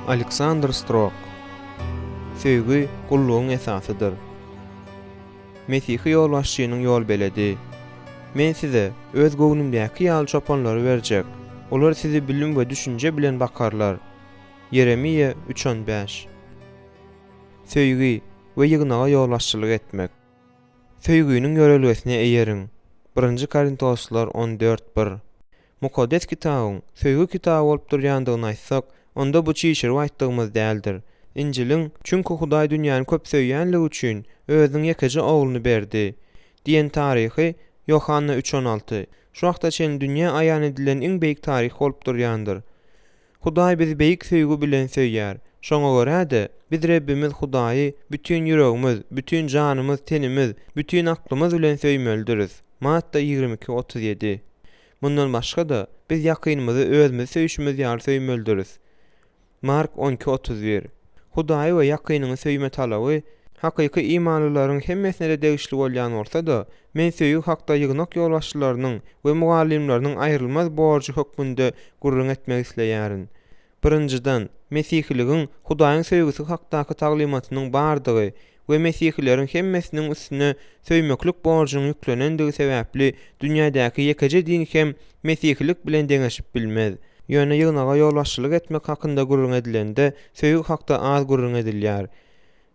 Alexander Strock. Söýgü gullugyň esasydyr. Mesihi ýolbaşçynyň ýol beledi. Men size öz göwnümdäki ýaly çopanlary berjek. Olar sizi bilim we düşünje bilen bakarlar. Yeremiýe 3:15. Söýgü we ýygnaga ýolbaşçylyk etmek. Söýgüniň görelgesine eýeriň. 1 Korintoslar 14:1. Mukaddes kitabyň söýgü kitaby bolup durýandygyny aýtsak, onda bu çyşyr aýtdygymyz däldir. İnciliň çünkü Hudaý dünýäni köp söýýänligi üçin özüniň ýekeje ogluny berdi diýen taryhy Yohanna 3:16. Şu wagta çen dünýä aýan edilen iň beýik taryh bolup durýandyr. Hudaý bizi beýik söýgü bilen söýýär. Şoňa görä-de biz Rebbimiz Hudaýy bütün ýüregimiz, bütün janymyz, tenimiz, bütün aklymyz bilen söýmelidiriz. Matta 22:37. Bundan başga da biz ýakynymyzy özümiz söýüşimiz ýaly söýmelidiriz. Mark 12:31. Hudaý we ýakynyny söýme talaby hakyky imanlylaryň hemmesine de degişli bolýan bolsa da, men söýgü hakda ýygnak ýolbaşçylarynyň we mugallimleriň aýrylmaz borjy hökmünde gurrun etmek isleýärin. Birinjiden, Mesihiligiň Hudaýyň söýgüsi hakdaky taglimatynyň bardygy we Mesihlilerin hemmesiniň üstüne söýmeklik borjunyň ýüklenendigi sebäpli dünýädäki ýekeje din hem Mesihlik bilen deňeşip bilmez. Ýöne ýygnaga ýolbaşçylyk etmek hakynda gurrun edilende söýgü hakda az gurrun edilýär.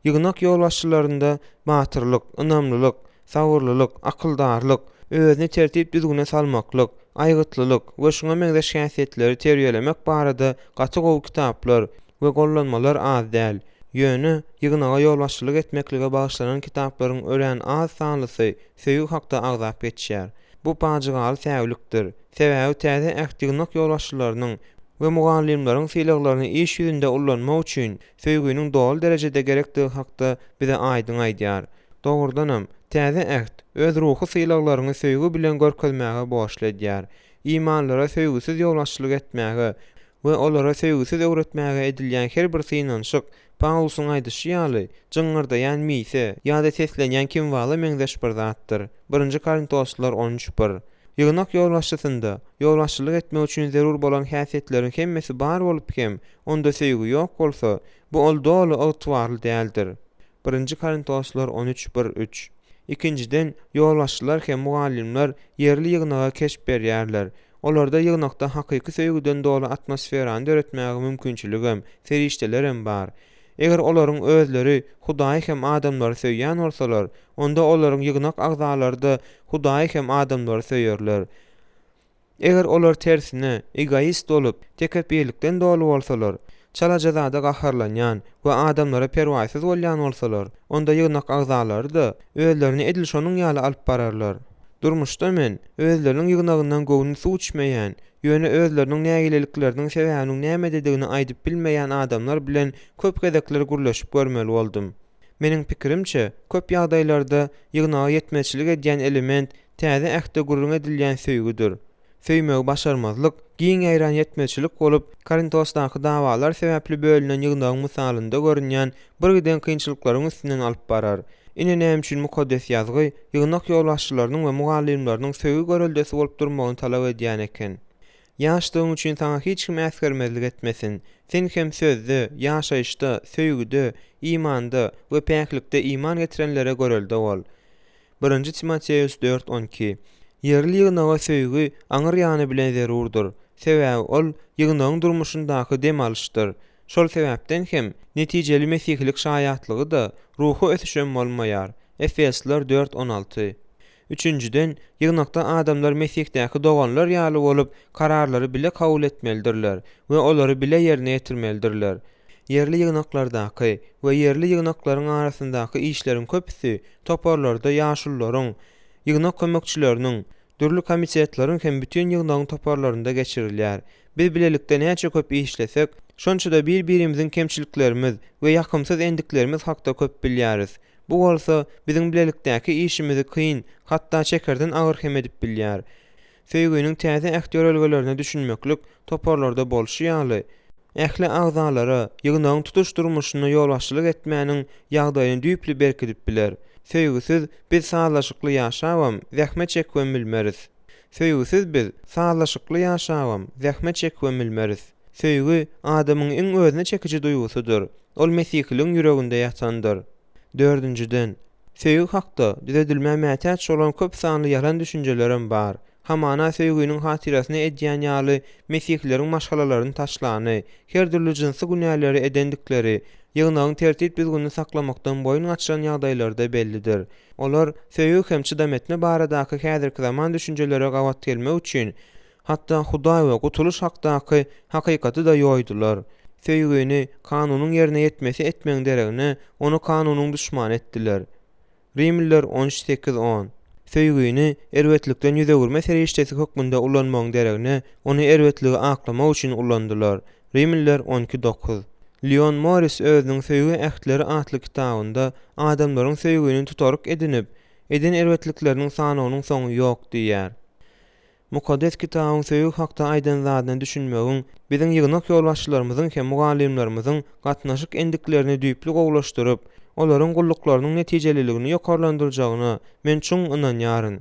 Ýygnak ýolbaşçylarynda batyrlyk, ynamlylyk, sabyrlylyk, akyldarlyk, özüni tertip düzgüne salmaklyk, aýgytlylyk we şuňa meňzeş häsiýetleri terýelemek barada gaty gowy kitaplar we gollanmalar az däl. Ýöne ýygnaga ýolbaşçylyk etmeklige bagyşlanan kitaplaryň ören az sanlysy söýgü hakda agzap geçýär. Bu paýjygaly täwlikdir. Sebäbi täze ähtignak ýolbaşçylarynyň we mugallimleriň sylaklaryny iş ýüzünde ullanmak üçin söýgüniň dol derejede gerekdigi hakda bize aýdyn aýdýar. Dogrudanam täze äht öz ruhy sylaklaryny söýgü bilen görkezmäge boşly edýär. Imanlara söýgüsiz ýolbaşçylyk etmäge we olara söýgüsiz öwretmäge edilýän her bir synanşyk Paulusyň aýdyşy ýaly jyňyrdaýan mise ýa-da seslenýän kim wala meňzeş bir zatdyr. 1 Korintoslar 13:1. Ýygnak ýolbaşçysynda ýolbaşçylyk etmek üçin zerur bolan häsiýetleriň hemmesi bar bolup hem onda söýgü ýok bolsa, bu ol doly ygtybarly däldir. 1 Korintoslar 13:1-3. Ikinciden, ýolbaşçylar hem mugallimler yerli ýygnaga keşip berýärler. Olarda ýygnakda hakyky söýgüden doly atmosferany döretmäge mümkinçiligem, ferişdelerem bar. Eger olaryň özleri Hudaý hem adamlary söýýän bolsalar, onda olaryň ýygnak agzalary da Hudaý hem adamlary söýýärler. Eger olar tersine egoist bolup, tekepirlikden doly bolsalar, çalajada gaharlanýan we adamlara perwaýsyz bolýan bolsalar, onda ýygnak agzalary da özlerini edil şonuň ýaly alyp bararlar. Durmuşda men özleriniň ýygnagyndan gowuny suw içmeýän, ýöne özleriniň nägilelikleriniň sebäbini nämededigini aýdyp bilmeýän adamlar bilen köp gezekler gurlaşyp görmeli boldum. Meniň pikirimçe, köp ýagdaýlarda ýygnaga ýetmeçilik edýän element täze ähde gurrun edilýän söýgüdir. Söýmegi başarmazlyk, giň aýran ýetmeçilik bolup, Korintosdaky dawalar sebäpli bölünen ýygnagyň misalynda görünýän bir giden kynçylyklaryň üstünden alyp barar. Ine näme üçin mukaddes ýazgy ýygnak ýolbaşçylarynyň we mugallimleriň söýgü göreldesi bolup durmagyny talap edýän eken. Ýaşdygyň üçin saňa hiç kim äsgermezlik etmesin. Sen hem sözde, ýaşaýyşda, söýgüde, imanda we päklikde iman getirenlere görelde bol. 1 Timoteus 4:12. Yerli ýygnaga söýgü aňyr ýany bilen zerurdur. Sebäbi ol ýygnagyň durmuşyndaky dem alyşdyr. Şol sebäpden hem netijeli mesihlik şaýatlygy da ruhu ösüşen bolmaýar. Efesler 4:16. Üçüncüden, ýygnakda adamlar Mesihtäki doganlar ýaly bolup, kararlary bile kabul etmelidirler we olary bile ýerine ýetirmelidirler. Yerli ýygnaklardaky we yerli ýygnaklaryň arasyndaky işleriň köpüsi toparlarda ýaşullaryň, ýygnak kömekçileriniň, dürli komitetleriň hem bütün ýygnagyň toparlarynda geçirilýär. Biz bilelikde näçe köp işlesek, şonça da bir-birimiziň kemçiliklerimiz we ýakymsyz endiklerimiz hakda köp bilýäris. Bu bolsa biziň bilelikdäki işimizi kyn, hatda çekerden agyr hem edip bilýär. Söýgüniň täze ähtiyar ölgelerine düşünmeklik toparlarda bolşy ýaly. Ähli agzalara, ýygnagyň tutuş durmuşyna ýolbaşçylyk etmäniň ýagdaýyny düýpli berkidip biler. Söýgüsiz biz sağlaşykly ýaşawam, zähmet çekmem bilmeriz. Söýgüsiz biz sağlaşykly ýaşawam, zähmet çekmem bilmeriz. Söýgü adamyň iň özüne çekici duýgusydyr. Ol Mesihliň ýüreginde ýatandyr. 4-nji söýgü hakda düzedilmä mätäç bolan köp sanly ýalan düşünjelerim bar. Hamana söýgüniň hatirasyny edýän ýaly Mesihleriň maşgalalaryny taşlany, her türlü jinsy günäleri edendikleri, ýygnagyň tertip düzgünini saklamakdan boyun açan ýagdaýlarda bellidir. Olar söýgü hem çydam etme baradaky häzirki zaman düşünjelere gawat gelmek üçin hatda Hudaý we gutuluş hakdaky hakykaty da ýoýdular. Söýgüni kanunyň ýerine ýetmesi etmeň deregine onu kanunyň düşman etdiler. Rimliler 18:10 Söýgüni erwetlikden ýüzegürme serişdesi hökmünde ullanmagyň deregine onu erwetligi aklamak üçin ullandylar. Rimliler 12:9 Leon Morris özüniň söýgü ähtleri atly kitabynda adamlaryň söýgüni tutaryk edinip, edin erwetlikleriniň sanynyň soňy ýok diýär. Mukaddes kitabyň söýgü hakda aýdan zadyny düşünmegiň biziň ýygnak ýolbaşçylarymyzyň hem mugallimlerimizin gatnaşyk endiklerini düýpli gowlaşdyryp, olaryň gulluklarının netijeliligini ýokarlandyryjagyna men çuň ynanýaryn.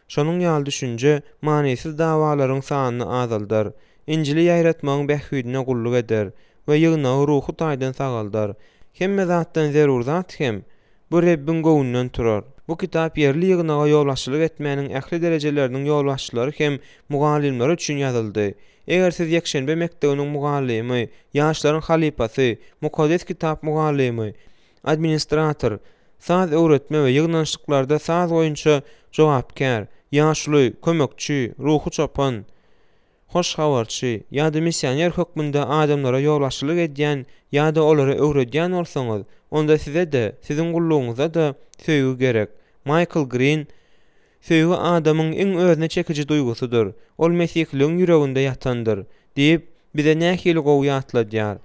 Şonuň ýaly düşünje manisiz dawalaryň sanyny azalyr, Injili ýaýratmagyň bähüdine gulluk eder we ýygnagy ruhy taýdan sagaldar. Hemme zatdan zerur zat hem bu Rebbin gowundan turar. Bu kitap yerli ýygnaga ýolbaşçylyk etmäniň ähli derejeleriniň ýolbaşçylary hem mugallimleri üçin ýazyldy. Eger siz ýekşenbe mektebiniň mugallimi, ýaşlaryň halipasy, mukaddes kitap mugallimi, administrator, saz öwretme we ýygnançlyklarda saz boýunça jogapkär, ýaşly, kömekçi, ruhy çapan, hoş habarçy ýa-da missioner hökmünde adamlara ýolbaşçylyk edýän ýa-da olary öwredýän bolsaňyz, onda size de, sizin gullugyňyza da söýgü gerek. Michael Green söýgü adamyň iň özüne çekici duýgusydyr. Ol Mesihliň ýüreginde ýatandyr diýip bize nähili gowy atladýar.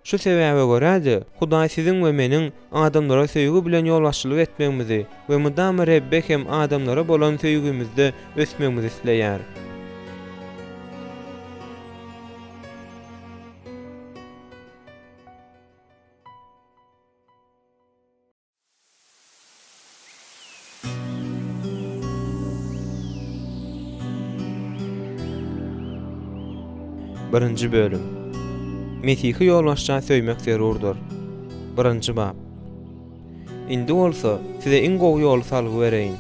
Şu sebäbe görä Hudaý siziň we meniň adamlara söýgü bilen ýolbaşçylyk etmegimizi we mudam Rebbe hem adamlara bolan söýgümizde ösmegimizi isleýär. Birinji bölüm. Mesihi ýolbaşçy söýmek zerurdur. Birinji bab. Indi bolsa size iň gowy ýol salyp bereýin.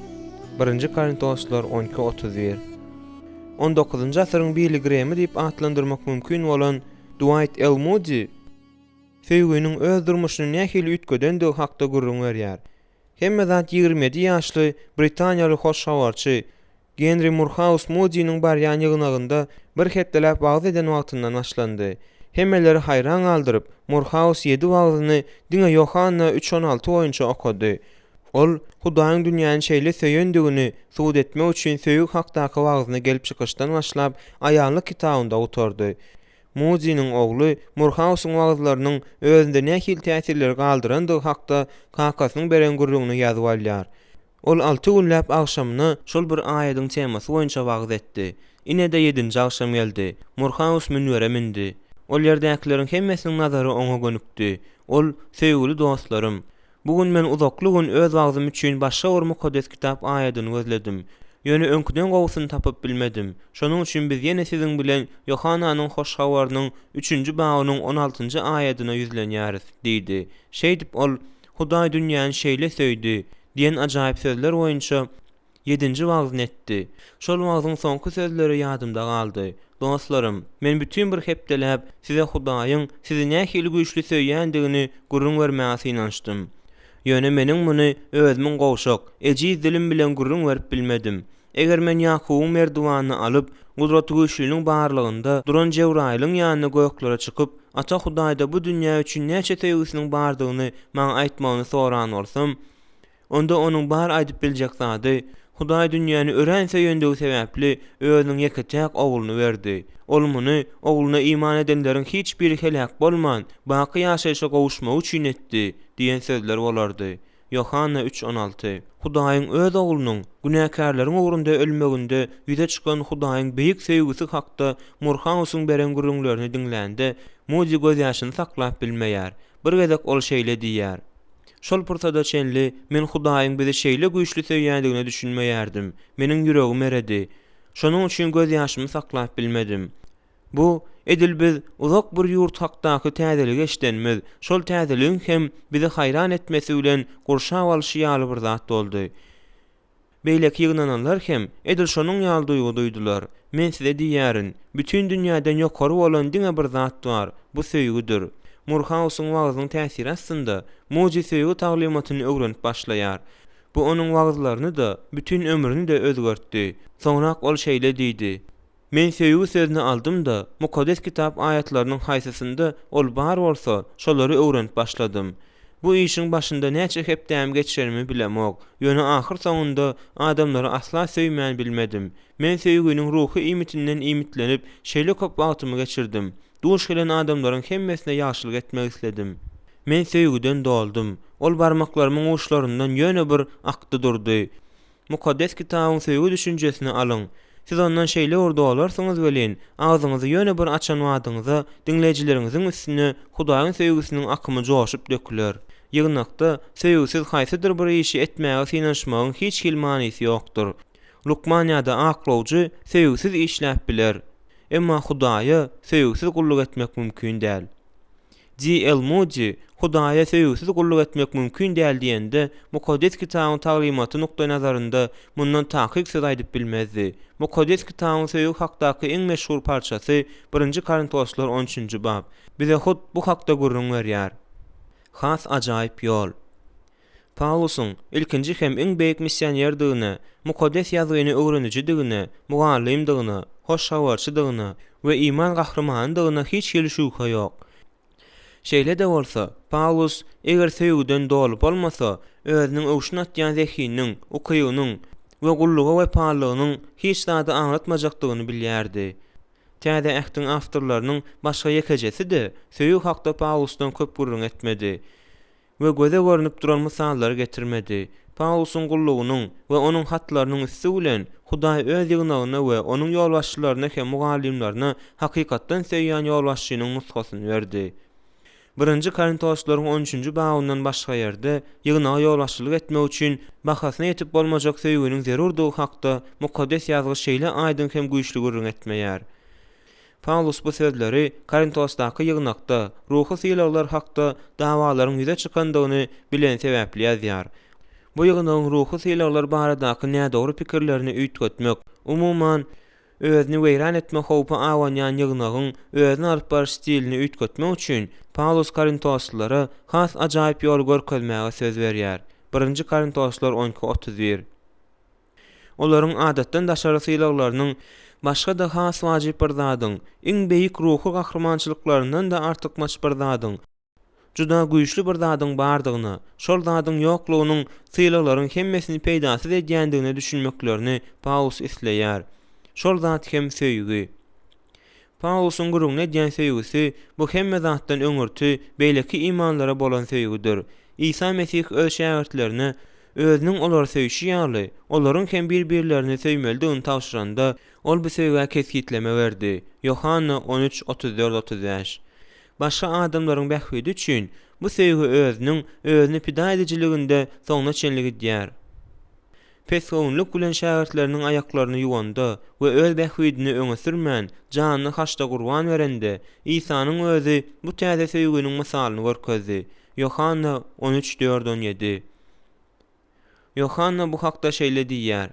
1 Korintoslar 12:31 19-njy asyryň biligiremi diýip atlandyrmak mümkin bolan Dwight L. Moody söýgüniň öz durmuşyny nähili ütgedendig hakda gurrun berýär. Hemme zat 27 ýaşly Britaniýaly hoşhabarçy Henry Moorhouse Moody'niň barýan ýygnagynda bir hepdelap wagt eden wagtyndan başlandy. Hemmeleri hayran aldyryp, Moorhouse 7 wagtyny diňe Yohanna 3:16 boýunça okudy. Ol Hudaýyň dünýäni şeýle söýendigini suwd etmek üçin söýgü hakdaky wagtyny gelip çykyşdan başlap aýanlyk kitabynda oturdy. Moody'niň ogly Moorhouse'ň wagtlarynyň özünde nähili täsirleri galdyrandygy hakda kakasynyň beren gurruguna ýazyp alýar. Ol 6 günläp agşamyny şol bir aýadyň temasy boýunça wagt etdi. Ine de 7-nji agşam geldi. Moorhouse minbere mindi. Ol ýerdäkilerin hemmesiniň nazary oňa gönükdi. Ol söýgüli dostlarym, bugün men uzakly gün öz wagtym üçin başga bir mukaddes kitap aýadyny gözledim. Ýöne öňküden gowusyny tapyp bilmedim. Şonuň üçin biz ýene siziň bilen Yohannanyň hoş habarynyň 3-nji babynyň 16-njy aýadyna ýüzlenýäris diýdi. Şeýdip ol Hudaý dünýäni şeýle söýdi diýen ajaýyp sözler boýunça 7-nji wagtyny etdi. Şol wagtyň soňky sözleri ýadymda galdy. Dostlarım, men bütün bir hepdeläp size Hudaýyň sizi nähili güýçli söýýändigini gurrun bermäsi inançdym. Ýöne meniň muny özümiň gowşak, ejiz dilim bilen gurrun berip bilmedim. Eger men Ýakubyň merdivanyny alyp, gudraty güýçlüniň barlygynda duran Jewraýlyň ýanyna göklara çykyp, Ata Hudaýda bu dünýä üçin näçe söýgüsiniň bardygyny maňa aýtmagyny soran bolsam, onda onuň bar aýdyp biljek zady Hudaý dünýäni ören söýendigi sebäpli özüniň ýeketäk ogluny berdi. Ol muny ogluna iman edenleriň hiç biri helak bolman, baky ýaşaýşa gowuşmak üçin etdi diýen sözler bolardy. Yohanna 3:16 Hudaýyň öz oglunyň günäkärleriň ugrunda ölmeginde ýüze çykan Hudaýyň beýik söýgüsi hakda Moorhouse'ň beren gurrunlaryny diňlände Moody göz ýaşyny saklap bilmeýär. Bir gezek ol şeýle diýär. Şol pursada çenli men Hudaýyň bizi şeýle güýçli söýýändigine düşünmeýärdim. Meniň ýüregim eredi. Şonuň üçin göz ýaşymy saklap bilmedim. Bu edil biz uzak bir yurt hakdaky täzelige eşdenmez. Şol täzeligiň hem bizi hayran etmesi bilen gurşap alyşy ýaly bir zat boldy. Beýleki ýygnananlar hem edil şonuň ýaly duýgu duýdular. Men size diýärin, bütün dünýäden ýokary bolan diňe bir zat bar. Bu söýgüdir. Murhausyň wagzynyň täsiri aslynda muji söýgü taglimatyny öwrenip başlaýar. Bu onuň wagzlaryny da, bütün ömrüni de özgörtdi. Soňra ol şeýle diýdi: Men söýgü sözüni aldym da, mukaddes kitap ayatlarynyň haýsysynda ol bar bolsa, şolary öwrenip başladym. Bu işin başında näçe hepdäm geçerimi bilemok. Ýöne ahyr soňunda adamlary asla söýmän bilmedim. Men söýgüniň ruhy imitinden imitlenip, şeýle köp wagtymy geçirdim. Duş gelen adamlaryň hemmesine ýaşylyk etmek isledim. Men söýgüden doldum. Ol barmaklarymyň uçlaryndan ýöne bir akdy durdy. Mukaddes kitabyň söýgü düşünjesini alyň. Siz ondan şeýle orda olarsyňyz welin, ağzyňyzy ýöne bir açan wadyňyza dinleýijileriniziň üstüne Hudaýyň söýgüsiniň akymy joşup döküler. Ýygnakda söýgüsiz haýsydyr bir işi etmäge synanyşmagyň hiç hilmanysy ýokdur. Lukman ýa-da aklawjy söýgüsiz işläp biler. Emma Hudaýa söýgüsiz gulluk etmek mümkin däl. D.L. Moody Hudaýa söýgüsiz gulluk etmek mümkin däl diýende mukaddes kitabyň taglimaty nukda nazarynda mundan tahqiq söz aýdyp bilmezdi. Mukaddes kitabyň söýgü hakdaky iň meşhur parçasy 1-nji Korintoslar 13-nji bab. Bize hud bu hakda gurrun berýär. Has ajaýyp ýol. Paulusyň ilkinji hem iň beýik missionerdigine, mukaddes ýazygyny öwrenijigine, mugallimdigine, hoşhabarçydygyna we iman gahrymanydygyna hiç ýeli şübhe ýok. Şeýle de bolsa, Paulus eger söýgüden dolup bolmasa, özüniň öwşün atýan zehiniň, ukyýynyň we gulluga we palygynyň hiç zady aňlatmajakdygyny bilýärdi. Täze ähdiň awtorlarynyň başga ýekejesi de söýgü hakda Paulusdan köp gurrun etmedi we göze görünip duran mysallary getirmedi. Paulusyň gullugynyň we onuň hatlarynyň üstü bilen Hudaý öz ýygnagyna we onuň ýolbaşçylaryna hem mugallimlaryna hakykatdan söýýän ýolbaşçynyň nusgasyny berdi. 1-nji Korintoslaryň 13-nji babyndan başga ýerde ýygnaga ýolbaşçylyk etmek üçin bahasyna ýetip bolmajak söýgüniň zerurdygy hakda mukaddes ýazgy şeýle aýdyn hem güýçli gurrun etmeýär. Paulus bu sözleri Korintosdaky ýygnakda ruhy syýlaglar hakda dawalaryň ýüze çykandygyny bilen sebäpli ýazýar. Bu ýygnagyň ruhy syýlaglar baradaky nädogry pikirlerini üýtgetmek, umumyň özüni weýran etmek howpy awanýan ýygnagyň özüni alyp bar stilini üýtgetmek üçin Paulus Korintoslara has ajaýyp ýol görkezmäge söz berýär. 1-nji Korintoslar 12:31. Olaryň adatdan daşary syýlaglarynyň başga da has wajyp bir zadyň, iň beýik ruhy gahrmançylyklaryndan da artykmaç bir zadyň, juda güýçli bir zadyň bardygyny, şol zadyň ýoklugynyň syýlaglaryň hemmesini peýdasyz edýändigini düşünmeklerini Paulus isleýär. Şol zat hem söýgü. Paulusyň gurrun edýän söýgüsi bu hemme zatdan öňürti beýleki imanlara bolan söýgüdir. İsa Mesih öz şähertlerine özüniň olar söýüşi ýaly, olaryň hem bir-birlerini söýmeldigini tawşyranda ol bu söýgüge kesgitleme berdi. Yohanna 13:34-35. Başga adamlaryň bähwidi üçin bu söýgü özüni pida ediciliginde soňuna çenligi diýär. Pesgowunluk bilen şähertleriniň aýaklaryny ýuwanda we öz bähwidini öňe sürmän, janyny haçda gurban berende Isanyň özü bu täze söýgüniň mysalyny görkezdi. Yohanna 13:4-17. Yohanna bu hakda şeýle diýär: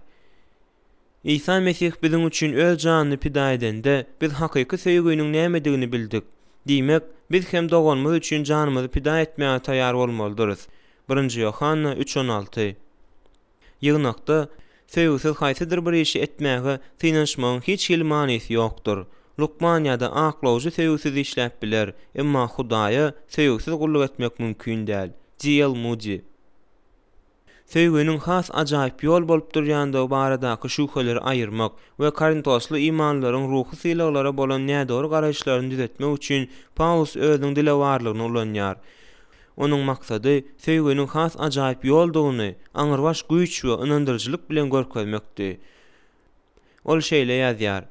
İsa Mesih bizim üçin öz janyny pida edende biz hakyky söýgüniň nämedigini bildik. Diýmek, biz hem doganmyz üçin janymyzy pida etmäge taýýar bolmalydyryz. 1-nji Yohanna 3:16. Ýygnakda söýgüsiz haýsydyr bir işi etmäge synanyşmagyň hiç hilmanysy ýokdur. Lukman ýa-da aklawjy söýgüsiz işläp biler, emma Hudaýa söýgüsiz gulluk etmek mümkin däl. D.L. Moody. Söýgüniň has ajaýyp ýol bolup durýandygy baradaky şüpheleri aýyrmak we Korintosly imanlaryň ruhy syýlaglara bolan nädogry garaşlaryny düzeltmek üçin Paulus özüniň dile barlygyny ulanýar. Onuň maksady söýgüniň has ajaýyp ýoldugyny aňyrbaş güýç we ynandyrjylyk bilen görkezmekdi. Ol şeýle ýazýar: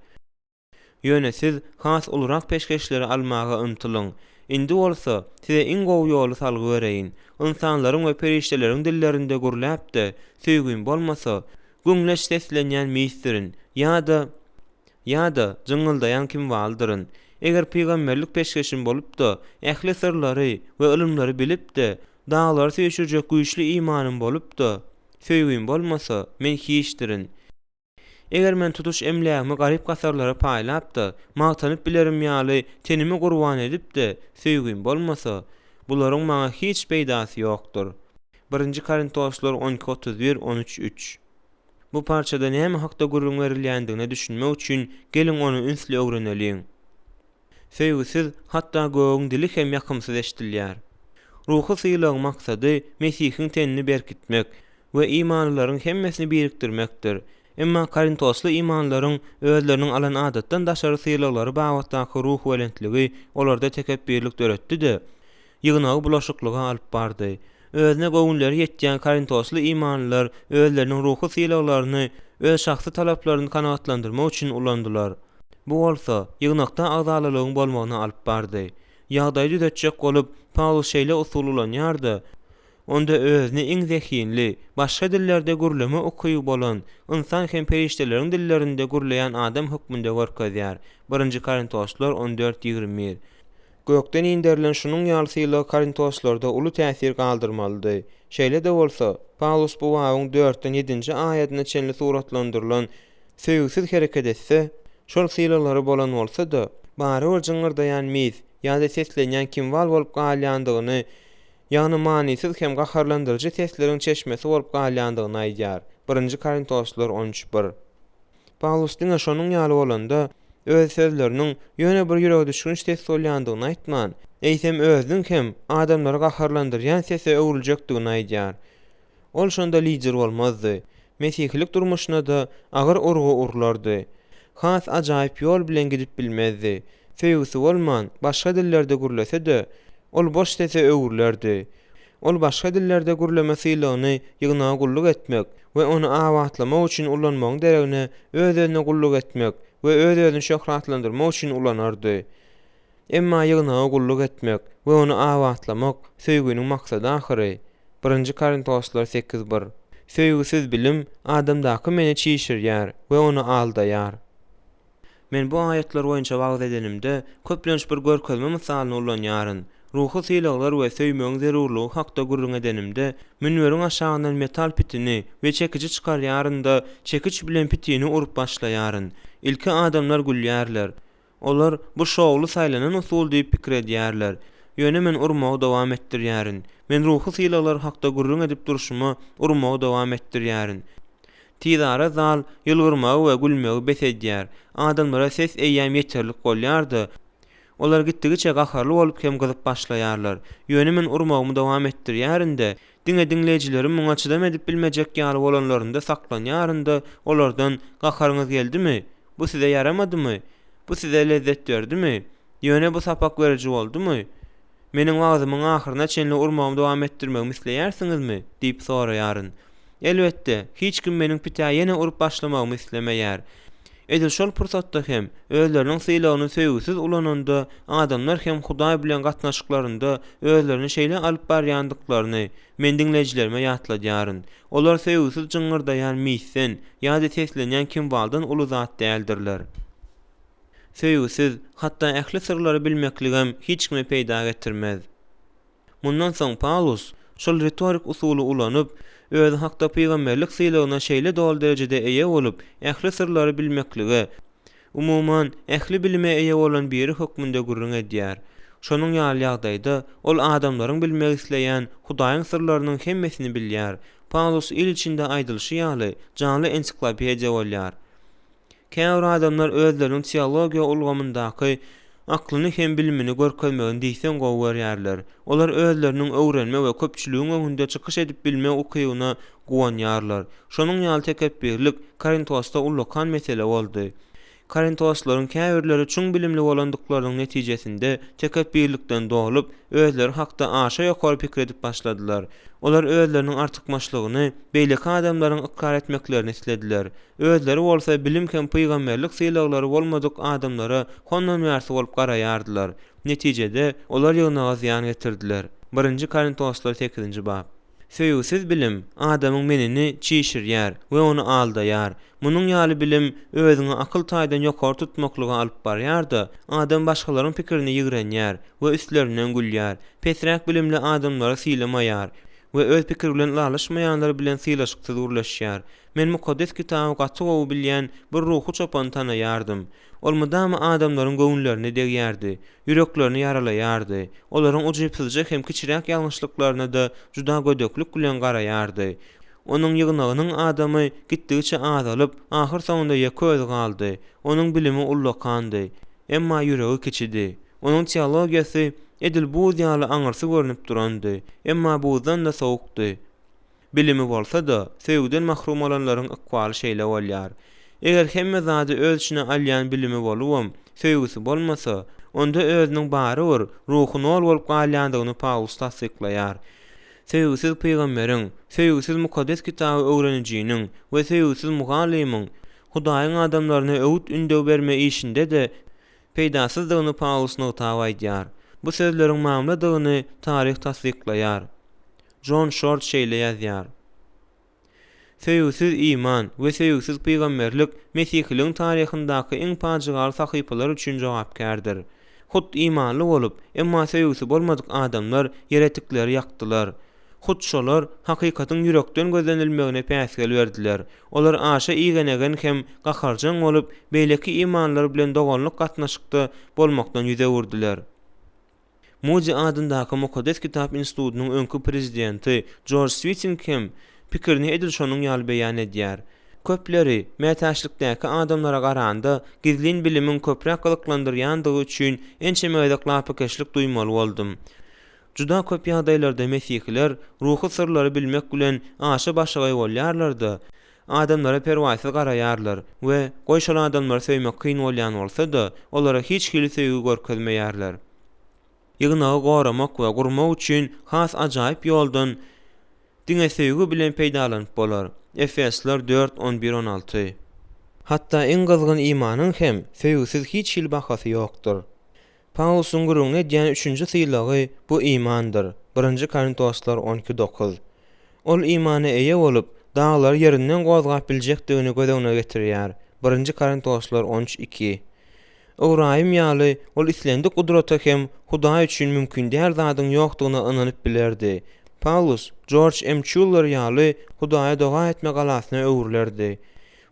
Ýöne siz has olarak peşkeşleri almaga ymtylyň. Indi bolsa size iň gowy ýoly salgy bereýin. İnsanlaryň we perişdeleriň dillerinde gurläp de söýgün bolmasa, güňleş seslenýän mistirin ýa-da ýa-da jyňyldaýan kim waldyryn. Eger peýgamberlik peşkeşin bolup da ähli sırlary we ilmleri bilip de dağlar söýüşürjek güýçli imanym bolup da söýgüň bolmasa men hiçdirin. Eger men tutuş emlägimi garyp gasarlara paýlap da magtanyp bilerim ýaly tenimi gurban edip de söýgüň bolmasa bularyň maňa hiç peýdasy ýokdur. 1 Korintoslar 12:31-13. Bu parçada näme hakda gurrun berilýändigine düşünmek üçin gelin onu ünsli öwreneliň. Söýgüsiz hatda göğüň dili hem ýakymsyz eşdilýär. Ruhy syýlagyň maksady Mesihiň tenini berkitmek we imanlylaryň hemmesini birikdirmekdir. Emma Korintosly imanlaryň özleriniň alan adatdan daşary syýlaglary bagatdaky ruh welentligi olarda tekebbirlik döretdi-de ýygnagy bulaşyklyga alyp bardy. Özüne göwünleri ýetýän Korintosly imanlylar özleriniň ruhy syýlaglaryny öz şahsy talaplaryny kanagatlandyrmak üçin ulandylar. Bu bolsa ýygnakda agzalylygyň bolmagyna alyp bardy. Ýagdaý düzetjek bolup Paulus şeýle usul ulanýardy. Onda özüni iň zehinli, başga dillerde gürleme okuýy bolan, insan hem perişteleriň dillerinde gürleýän adam hukmunda görkezýär. 1 Korintoslar 14:21. Gökden indirilen şunun ýalsyla Korintoslarda uly täsir galdyrmalydy. Şeýle de bolsa, Paulus bu wagyň 4-den 7-nji aýatyna çenli suratlandyrylan söýgüsiz hereket etse, şol syýlaglary bolan bolsa da, bary ol jyňyrdaýan mis, ýa-da seslenýän kim bolup galýandygyny, ýani manisiz hem gaharlandyrjy sesleriň çeşmesi bolup galýandygyny aýdýar. 1 Korintoslar 13:1. Paulus diňe şonuň ýaly bolanda, öz sözleriniň ýöne bir ýürege düşkünç ses bolýandygyny aýtman, eýsem özüň hem adamlary gaharlandyrýan sese öwrüljekdigini aýdýar. Ol şonda lider bolmazdy. Mesihlik durmuşyna da agyr urgu urlardy. Has ajaýyp ýol bilen gidip bilmezdi. Söýgüsi bolman, başga dillerde gürlese de, ol boş sese öwrülerdi. Ol başga dillerde gürleme syýlagyny ýygnaga gulluk etmek we onu awatlamak üçin ulanmagyň deregine öz-özüne gulluk etmek we öz-özüni şöhratlandyrmak üçin ulanardy. Emma ýygnaga gulluk etmek we onu awatlamak söýgüniň maksady ahyry. 1 Korintoslar 8:1. Söýgüsiz bilim adamdaky meni çiğşirýär we onu aldaýar. Men bu aýatlar boýunça wagt edenimde köplenç bir görkezme misalyny ulanýaryn. Ruhy syýlaglar we söýmegiň zerurlugy hakda gurrun edenimde münweriň aşagyndan metal pitini we çekici çykarýarynda çekiç bilen pitini urup başlaýaryn. İlki adamlar gülýärler. Olar bu şowly saýlanan usul diýip pikir edýärler. Ýöne men urmagy dowam etdirýärin. Men ruhy syýlaglar hakda gurrun edip duruşymy urmagy dowam etdirýärin. Tizara zal ýylgyrmagy we gülmegi bes edýär. Adamlara ses eýýäm ýeterlik bolýardy. Olar gitdigiçe gaharly bolup hem gyzyp başlaýarlar. Ýöne men urmagymy dowam etdirýärinde, dinleýijilerim muňa çydam edip bilmejek ýaly bolanlarynda saklanýarynda olardan gaharyňyz geldimi? Bu size yaramadymy? Bu size lezzet berdimi? Ýöne bu sapak beriji boldumy? Meniň wagtymyň ahyryna çenli urmagymy dowam etdirmegimi isleýärsiňizmi? diýip soraýaryn. Elbetde, hiç kim meniň pitä ýene urup başlamagymy islemeýär. Edil şol pursatda hem özleriniň syýlagyny söýgüsiz ulananda adamlar hem Hudaý bilen gatnaşyklarynda özlerini şeýle alyp barýandyklaryny men dinleýijilerime ýatladýaryn. Olar söýgüsiz jyňyrdaýan misen ýa-da seslenýän kim baldan uly zat däldirler. Söýgüsiz hatda ähli sırlary bilmekligem hiç kime peýda getirmez. Mundan soň Paulus şol retorik usuly ulanyp öz hakda peýgamberlik syýlagyna şeýle dol derejede eýe bolup ähli sırlary bilmeklige, umuman ähli bilime eýe bolan biri hukmunda gurrun edýär. Şonuň ýaly ýagdaýda ol adamlaryň bilmek isleýän Hudaýyň sırlarynyň hemmesini bilýär. Paulus il içinde aýdylşy ýaly canly ensiklopediýa bolýar. Käbir adamlar özleriniň teologiýa ulgamyndaky aklyny hem bilimini görkezmegin diýsen gowy berýärler. Olar özleriniň öwrenme we köpçüligiň öňünde çykyş edip bilme okuýugyna guwanýarlar. Şonuň ýaly tekebbirlik Korintosda ullakan mesele boldy. Korintoslaryň käbirleri çuň bilimli bolandyklarynyň netijesinde tekebbirlikden dolup özleri hakda aşa ýokary pikir edip başladylar. Olar özleriniň artykmaçlygyny beýleki adamlaryň inkar etmeklerini istediler. Özleri bolsa bilim hem peýgamberlik syýlaglary bolmadyk adamlara hondan ýarsy bolup garaýardylar. Netijede olar ýygnaga ziýan getirdiler. 1 Korintoslar 8-nji bab. Söýgüsiz bilim adamyň menini çiğşirýär we onu aldaýar. Munyň ýaly bilim özüňi akyl taýdan ýokary tutmaklygy alyp barýar-da, adam başgalaryň pikirini ýigrenýär we üstlerinden gülýär. Pesräk bilimli adamlara syylamaýar we öz pikir bilen alışmaýanlar bilen sylaşyksyz urlaşýar. Men mukaddes kitaby gaty gowy bilýän bir ruhy çopan tanaýardym. Ol mudamy adamlaryň göwnlerini degýärdi, ýüreklerini yaralaýardy. Olaryň ujypsyzja hem kiçiräk ýalňyşlyklaryna da juda gödöklük bilen garaýardy. Onuň ýygnagynyň adamy gitdigiçe azalyp, ahyr sonunda ýeköz galdy. Onuň bilimi ullakandy, emma ýüregi kiçidi. Onuň teologiýasy edil bu ýaly aňyrsy görnüp durandy, emma buzdan da sowukdy. Bilimi bolsa da, söýgüden mahrum olanlaryň ykbaly şeýle bolýar. Eger hemme zady öz içine alýan bilimi bolubam, söýgüsi bolmasa, onda özüniň bary bir ruhy nol bolup galýandygyny Paulus tasdiklaýar. Söýgüsiz peýgamberiň, söýgüsiz mukaddes kitaby öwrenijiniň we söýgüsiz mugallimyň Hudaýyň adamlaryna öwüt ündöw berme işinde de peýdasyzdygyny Paulus nogtaw aýdýar. Bu sözleriň mamladygyny taryh tasdiklaýar. John Short şeýle ýazýar. Söýgüsiz iman we söýgüsiz peýgamberlik Mesihliň taryhyndaky iň paçygal sahypalar üçin jogapkärdir. Hut imanly bolup, emma söýgüsi bolmadyk adamlar ýeretikleri ýakdylar. Hut şolar hakykatyň ýürekden gözlenilmegine päsgel berdiler. Olar aşa iýgenegen hem gaharjaň bolup, beýleki imanlar bilen doganlyk gatnaşykda bolmakdan ýüze urdiler. Moody adyndaky Mukaddes Kitap Institutynyň öňkü prezidenti George Switzingham pikirini edil şonuň ýaly beýan edýär. Köpleri mätäçlikdäki adamlara garanda gizlin bilimin köprek gylyklandyrýandygy üçin ençe möýdekläpikeşlik duýmaly boldum. Juda köp ýagdaýlarda mesihler ruhy sırlary bilmek bilen aşa başygy bolýarlar-da, adamlara perwasyz garaýarlar we goýşan adamlar söýmek kyn bolýan bolsa da, olara hiç kili söýgü görkezmeýärler. Ýygnagy goramak we gurmak üçin has ajaýyp ýoldan diňe söýgü bilen peýdalanyp bolar. Efesler 4:11-16. Hatta en gazgyn imanyň hem söýgüsiz hiç hil bahasy ýokdur. Paulusyň gurulňa edýän 3-nji sylagy bu imandyr. 1-nji Korintoslar 12:9. Ol imany eýe bolup, dağlar ýerinden gozgap biljekdigini gözüne getirýär. 1-nji Korintoslar 13:2. Öwraýym ýaly ol islendi gudrata hem Hudaý üçin mümkin däl zadyň ýokdugyna ynanyp bilerdi. Paulus George M. Schuller ýaly Hudaýa doga etme galasyna öwürlerdi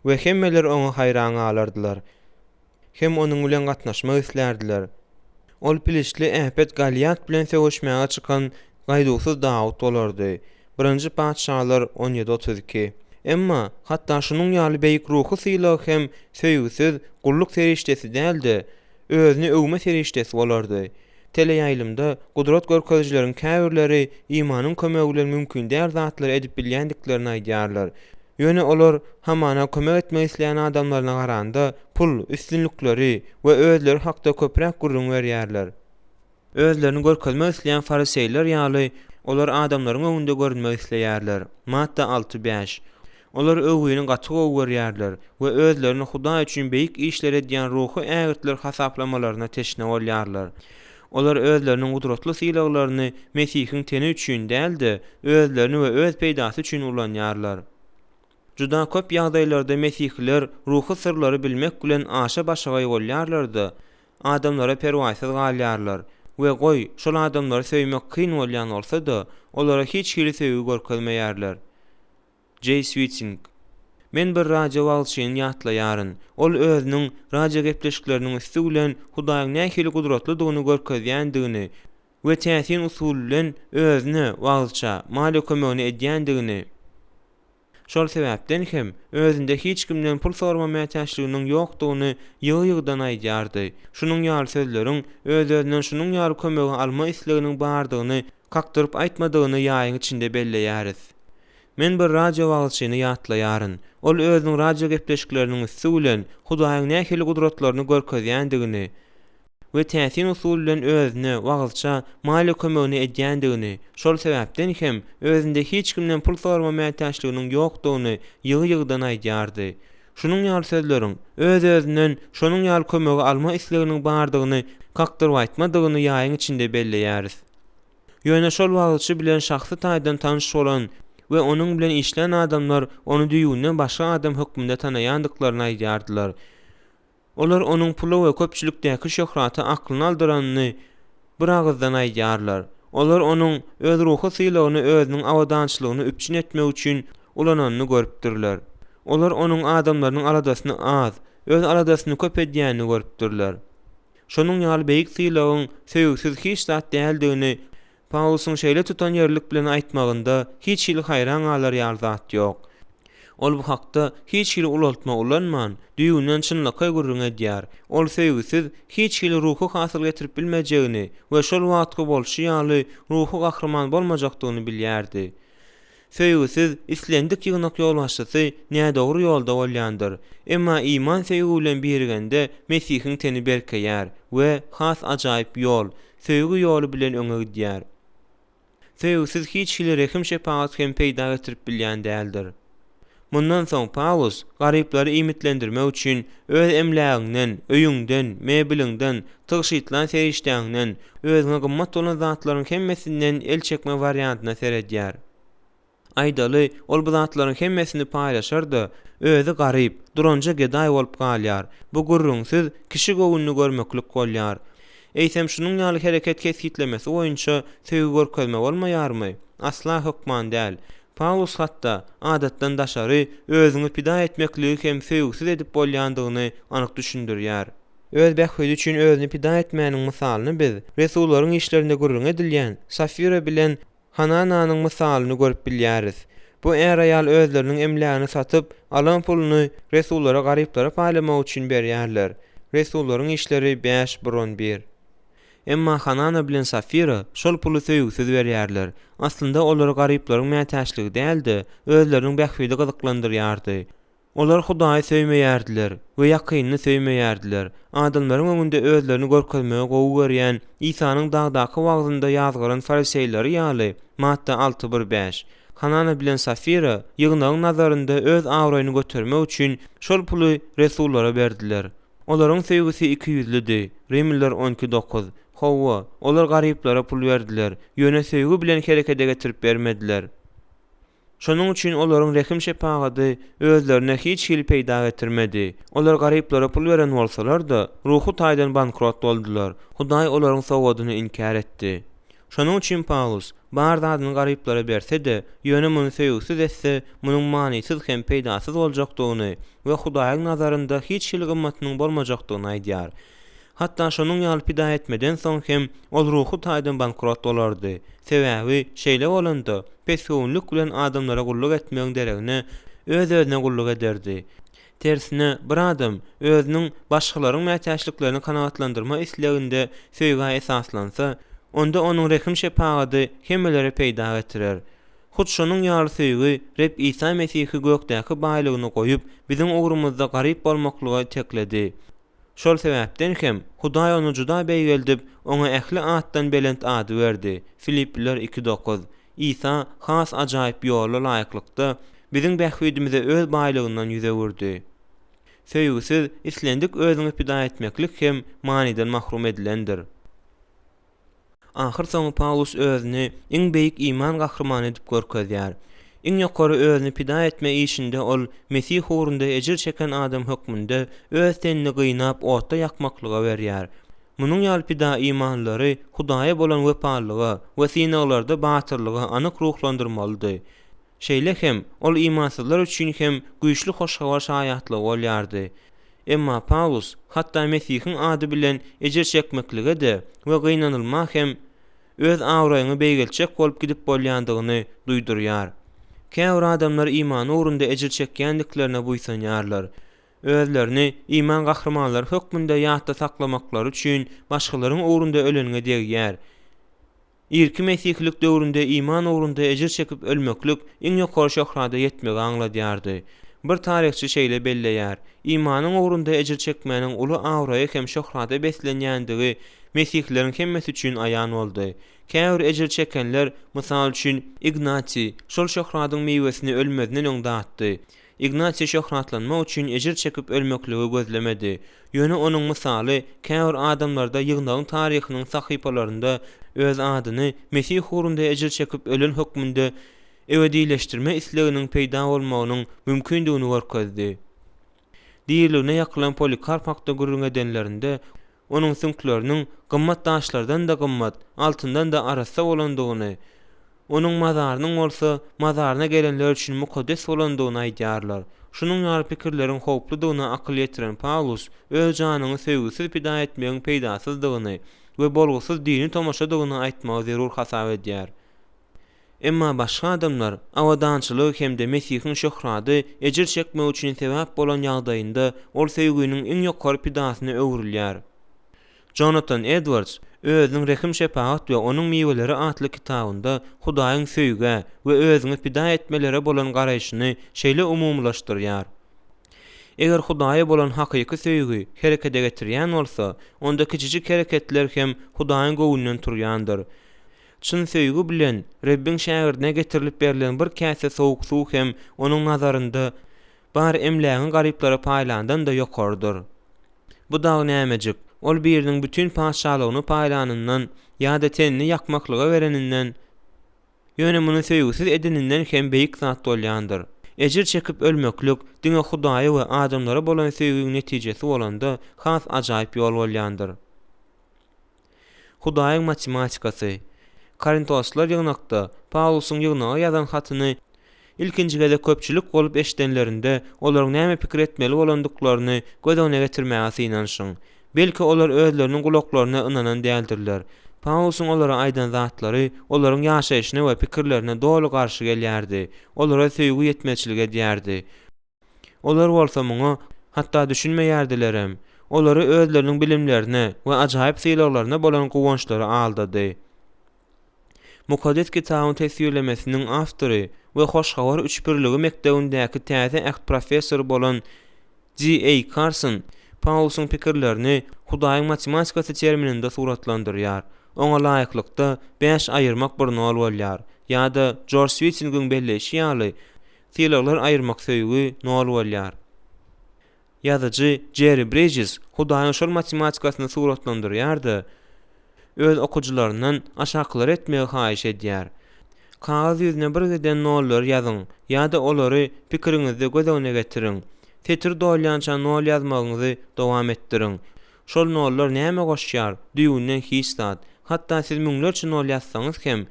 we hemmeler oňa haýran alardylar. Hem onuň bilen gatnaşmak islerdiler. Ol pilişli äpet Galiat bilen söwüşmäge çykan gaýdusuz Dawud bolardy. 1-nji Paçalar 17:32. Emma hatda şunyň ýaly beýik ruhy sylagy hem söýgüsiz gulluk serişdesi däldi, özüni öwme serişdesi bolardy. Teleýaýlymda gudrat görkezjileriň käbirleri imanyň kömegi bilen mümkin däl zatlary edip bilýändiklerini aýdýarlar. Ýöne olar hamana kömek etmek isleýän adamlaryna garanda pul, üstünlükleri we özleri hakda köprek gurrun berýärler. Özlerini görkezmek isleýän fariseýler ýaly olar adamlaryň öňünde görünmek isleýärler. Matta 6:5. Olar öwüni gaty görýärler we özlerini Hudaý üçin beýik işler edýän ruhy ägirtler hasaplamalarına teşne bolýarlar. Olar özleriniň gudratly sylaglaryny Mesihiň teni üçin däldi, özlerini we öz peýdasy üçin ulanýarlar. Juda köp ýagdaýlarda mesihler ruhy sırlary bilmek bilen aşa başygy bolýarlar-da, adamlara perwasyz galýarlar we goý şol adamlary söýmek kyn bolýan bolsa da, olara hiç hili söýgü görkezmeýärler. J. Switzing. Men bir radio wagtçyny ýatlaýaryn. Ol özüniň radio gepleşikleriniň üstü bilen Hudaýyň nähili gudratlydygyny görkezýändigini we täsin usul bilen özüne wagtça mali kömegini edýändigini. Şol sebäpden hem özünde hiç kimden pul sorma mätäçliginiň ýokdugyny ýygy-ýygydan aýdýardy. Şunyň ýaly sözleriň öz-özünden şunyň ýaly kömegi alma isleginiň bardygyny kakdyryp aýtmadygyny ýaýyň içinde belleýäris. Men bir radio wagtçyny ýatlaýaryn. Ol özüniň radio gepleşikleriniň üstü bilen Hudaýyň nähili gudratlaryny görkezýändigini we täsin usul bilen özüne wagtça mali kömegini edýändigini, şol sebäpden hem özünde hiç kimden pul sorma mätäçliginiň ýokdugyny ýygy-ýygydan aýdýardy. Şunyň ýaly sözleriň öz-özünden şonuň ýaly kömegi alma isleginiň bardygyny kakdyryp aýtmadygyny ýaýyň içinde belleýäris. Ýöne şol wagtçy bilen şahsy taýdan tanış bolan we onuň bilen işlän adamlar onu düýünden başga adam hökmünde tanaýandyklaryny aýdýardylar. Olar onuň pulu we köpçülikdäki şöhraty aklyny aldyranyny bir agızdan aýdýarlar. Olar onuň öz ruhy sylagyny özüniň awadançylygyny üpçün etmek üçin ulananyny görüpdirler. Olar onuň adamlarynyň aladasyny az, öz aladasyny köp edýänini görüpdirler. Şonuň ýaly beýik sylagyň söýgüsiz hiç zat däldigini Paulusyň şeýle tutan ýerlik bilen aýtmagynda hiç hili haýran galar ýar zat ýok. Ol bu hakda hiç hili ulaltma ulanman, düýünden çynlykka gürrüň edýär. Ol söýgüsiz hiç hili ruhy hasyl getirip bilmejegini we şol wagtky bolşy ýaly ruhy gahrman bolmajakdygyny bilýärdi. Söýgüsiz islendik ýygnak ýolbaşçysy nädogry ýolda bolýandyr. Emma iman söýgü bilen birgende Mesihiň teni berkeýär we has ajaýyp ýol, söýgü ýoly bilen öňe gidýär. Söýgüsiz hiç hili rehim şepaat hem peýda getirip bilýän däldir. Mundan soň Paulus garyplary imitlendirmek üçin öz emläginden, öýüňden, mebiliňden, tygşytlan serişdäňden, özüne gymmat bolan zatlaryň hemmesinden el çekme wariantyna seredýär. Aýdaly ol bu zatlaryň hemmesini paýlaşardy, özü garyp, duranja gedaý bolup galýar. Bu gurrunsiz kişi göwünni görmeklik bolýar. Eýsem şunuň ýaly hereket kesitlemesi boýunça söýgü görkezme bolmaýarmy? Asla hökman däl. Paulus hatda adatdan daşary özüni pida etmekligi hem söýgüsiz edip bolýandygyny anyk düşündirýär. Öz bähwidi üçin özüni pida etmäniň mysalyny biz Resullaryň işlerinde gurrun edilýän Safira bilen Hanananyň mysalyny görüp bilýäris. Bu er aýal özleriniň emlägini satyp, alan puluny Resullara garyplara paýlamak üçin berýärler. Resullaryň işleri 5:11. Emma Hanana bilen Safira şol pulu söýgüsiz berýärler. Aslynda olar garyplaryň mätäçligi däldi, özleriniň bähwidi gyzyklandyrýardy. Olar Hudaýy söýmeýärdiler we ýakynyny söýmeýärdiler. Adamlaryň öňünde özlerini görkezmege gowy görýän Isanyň dagdaky wagtynda ýazgyran fariseýleri ýaly Matta 6:1-5. Hanana bilen Safira ýygnagyň nazarynda öz awraýyny götermek üçin şol puly Resullara berdiler. Olaryň söýgüsi iki ýüzlidi. Rimliler 12:9. Hawa, olar garyplara pul berdiler. Ýöne söýgü bilen herekete getirip bermediler. Şonuň üçin olaryň rehim şepahaty özlerine hiç hil peýda getirmedi. Olar garyplara pul beren bolsalar-da, ruhy taýdan bankrot boldular. Hudaý olaryň sowadyny inkar etdi. Şonuň üçin Paulus bar zadyny garyplara berse-de, ýöne muny söýgüsiz etse, munyň manysyz hem peýdasyz boljakdygyny we Hudaýyň nazarynda hiç hil gymmatynyň bolmajakdygyny aýdýar. Hatta şonuň ýaly pida etmeden soň hem ol ruhy taýdan bankrot bolardy. Sebäbi şeýle bolanda, pesgünlük bilen adamlara gulluk etmegiň deregine öz-özüne gulluk ederdi. Tersine bir adam özüniň başgalarryň mätäçliklerini kanagatlandyrma isleginde söýgä esaslansa, onda onuň rehim şepahaty hemmelere peýda getirer. Hut şonuň ýaly söýgü Reb Isa Mesihi gökdäki baýlygyny goýup biziň ugrumyzda garyp bolmaklygy tekledi. Şol sebäpden hem Hudaý onu juda beýgeldip, oňa ähli atdan belent ady berdi. Filipliler 2:9. İsa has ajaýyp ýola laýyklykda biziň bähwidimize öz baýlygyndan ýüze wurdy. Söýgüsiz islendik özüňi pida etmeklik hem maniden mahrum edilendir. Ahir soňy Paulus özüni iň beýik iman gahrymany edip görkezýär. Iň ýokary özüni pida etme işinde ol Mesih ugrunda ejir çeken adam hökmünde öz tenini gynap otda ýakmaklyga berýär. Munyň ýaly pida imanlary Hudaýa bolan wepalyga we sinaglarda batyrlyga anyk ruhlandyrmalydy. Şeýle hem ol imansyzlar üçin hem güýçli hoşgawar şaýatlygy bolýardy. Emma Paulus hatda Mesihiň ady bilen ejir çekmeklige de we gynanylmak hem öz awraýyny beýgelçek bolup gidip bolýandygyny duýdurýar. Käwr adamlar iman ugrunda ejir çekýändiklerine buýsanýarlar. Özlerini iman gahrmanlary hökmünde ýatda saklamaklary üçin başgalarının ugrunda ölenine degýär. İlki mesihlik döwründe iman ugrunda ejir çekip ölmeklik iň ýokary şöhrada ýetmegi aňladýardy. Bir tarihçi şeýle belleýär. İmanyň ugrunda ejir çekmäniň uly awraýy hem şöhrada beslenýändigi mesihleriň hemmesi üçin aýan boldy. Käwr ejir çekenler, mysal üçin Ignati, şol şöhradyň meýwesini ölmezden öňde atdy. Ignatiy şöhratlanma üçin ejir çekip ölmekligi gözlemedi. Ýöne onuň misaly käwir adamlarda ýygnagyň taryhynyň sahypalarynda öz adyny Mesih hurunda ejir çekip ölen hökmünde ebedileşdirme isleginiň peýda bolmagynyň mümkindigini görkezdi. Diýilene ýakylan Polikarp hakda gürrüň edenlerinde onuň sünkleriniň gymmat daşlardan da gymmat, altyndan da arasa bolandygyny, onuň mazarynyň bolsa mazaryna gelenler üçin mukaddes bolandygyny aýdýarlar. Şunun ýaly pikirleriň howpludygyna akyl ýetiren Paulus öz janyny sevgisiz pida etmegiň peýdasyzdygyny we bolgusyz dini tomaşadygyny aýtmagy zerur hasap edýär. Emma başga adamlar awadançylyk hemde Mesihiň şöhrady ejir çekmek üçin sebäp bolan ýagdaýynda ol sevginiň iň ýokary pidasyny öwrülýär. Jonathan Edwards özüniň Rehim şepaat we onuň miweleri atly kitabynda Hudaýyň söýge we özüni pida etmelere bolan garaýşyny şeýle umumlaşdyrýar. Eger Hudaýa bolan hakyky söýgi herekete getirýän bolsa, onda kiçijik hereketler hem Hudaýyň göwünden turýandyr. Çyn söýgi bilen Rebbin şägirdine getirilip berilen bir käse sowuk suw hem onuň nazarynda bar emlägiň garyplara paýlandan da ýokardyr. Bu da nämejik? Ol biriniň bütün paşalygyny paýlanyndan ýa-da tenini ýakmaklyga bereninden, ýöne muny söýgüsiz edeninden hem beýik zat bolýandyr. Ejir çekip ölmeklik diňe Hudaýa we adamlara bolan söýgüň netijesi bolanda has ajaýyp ýol bolýandyr. Hudaýyň matematikasy. Korintoslar ýygnakda Paulusyň ýygnaga ýazan hatyny ilkinjigede köpçülik bolup eşdenlerinde olaryň näme pikir etmeli bolandyklaryny göz öňüne getirmäge synanşyň. Belki olar özleriniň gulaklaryna inanan däldirler. Paulusyň olara aýdan zatlary olaryň ýaşaýyşyna we pikirlerine dolu garşy gelýärdi. Olara söýgü ýetmeçilik edýärdi. Olar bolsa muňa hatda düşünmeýärdilerem. Olary özleriniň bilimlerine we ajaýyp sylaklaryna bolan gowançlary aldady. Mukaddes kitabyny tesirlemesiniň awtory we hoşgawar üçbirligi mekdebindäki täze äht professor bolan G.A. Carson Paulusyň pikirlerini Hudaýyň matematikasy termininde suratlandyrýar. Oňa laýyklykda 5 aýyrmak bir nol bolýar. Ýa-da George Switching'in belleşi ýaly sylaklary aýyrmak söýgi nol bolýar. Ýazyjy Jerry Bridges Hudaýyň şol matematikasyny suratlandyrýar-da öz okujularyndan aşakylar etmegi haýyş edýär. Kagaz ýüzüne bir geden nollar ýazyň ýa-da olary pikiriňizde göz öňüne getiriň. Tetir dolýança nol ýazmagyňyzy dowam etdiriň. Şol nollar näme goşýar? Düýünden hiç zat. Hatda siz müňlerçe nol ýazsaňyz hem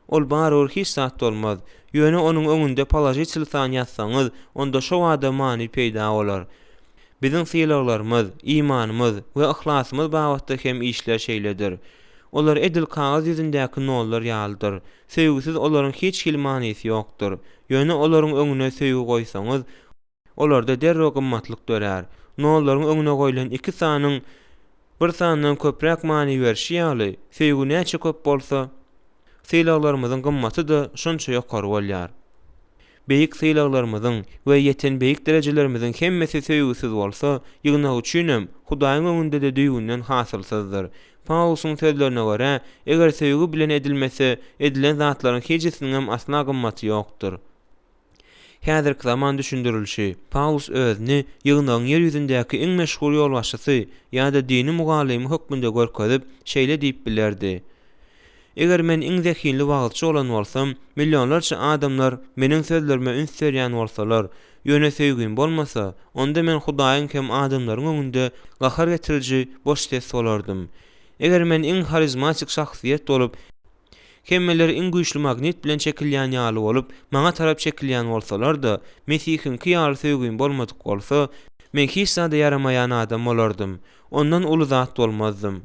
ol baror hiç zat bolmaz. Ýöne onuň öňünde palaji çylsan ýazsaňyz, onda şo wada many peýda bolar. Biziň sylaklalarymyz, imanymyz we ihlasymyz bagatda hem işler şeýledir. Olar edil kagaz ýüzündäki nollar ýalydyr. Söýgüsiz olaryň hiç hilmanysy ýokdur. Ýöne olaryň öňüne söýgü goýsaňyz, olarda derrä gymmatlyk dörer. Nollaryň öňüne goýulan iki sanyň bir sandan köprek many berşi ýaly, söýgü näçe köp bolsa, sylaklalarymyzyň gymmaty da şonça ýokary bolýar. Beýik sylaklalarymyzyň we ýeten beýik derejelerimizin hemmesi söýgüsiz bolsa, ýygnak üçinem Hudaýyň öňünde de düýünden hasylsyzdyr. Paulusyň sözlerine görä, eger söýgü bilen edilmese, edilen zatlaryň hejisiniň hem asla gymmaty ýokdur. Häzirki zaman düşündirilşi, Paulus özüni ýygnagyň ýer ýüzündäki iň meşhur ýolbaşçysy ýa-da dini mugallymy hökmünde görkezip şeýle diýip bilerdi. Eger men iň zehirli wagtçy bolan bolsam, millionlarça adamlar meniň sözlerime üns berýän bolsalar, ýöne söýgüm bolmasa, onda men Hudaýyň hem adamlaryň öňünde gahar getiriji boş ses bolardym. Eger men iň harizmatik şahsiýet bolup, kemmeler iň güýçli magnet bilen çekilýän ýaly bolup, maňa tarap çekilýän bolsalar da, Mesihiň kiyar söýgüm bolmadyk bolsa, men hiç zada yaramaýan adam bolardym. Ondan uly zat bolmazdym.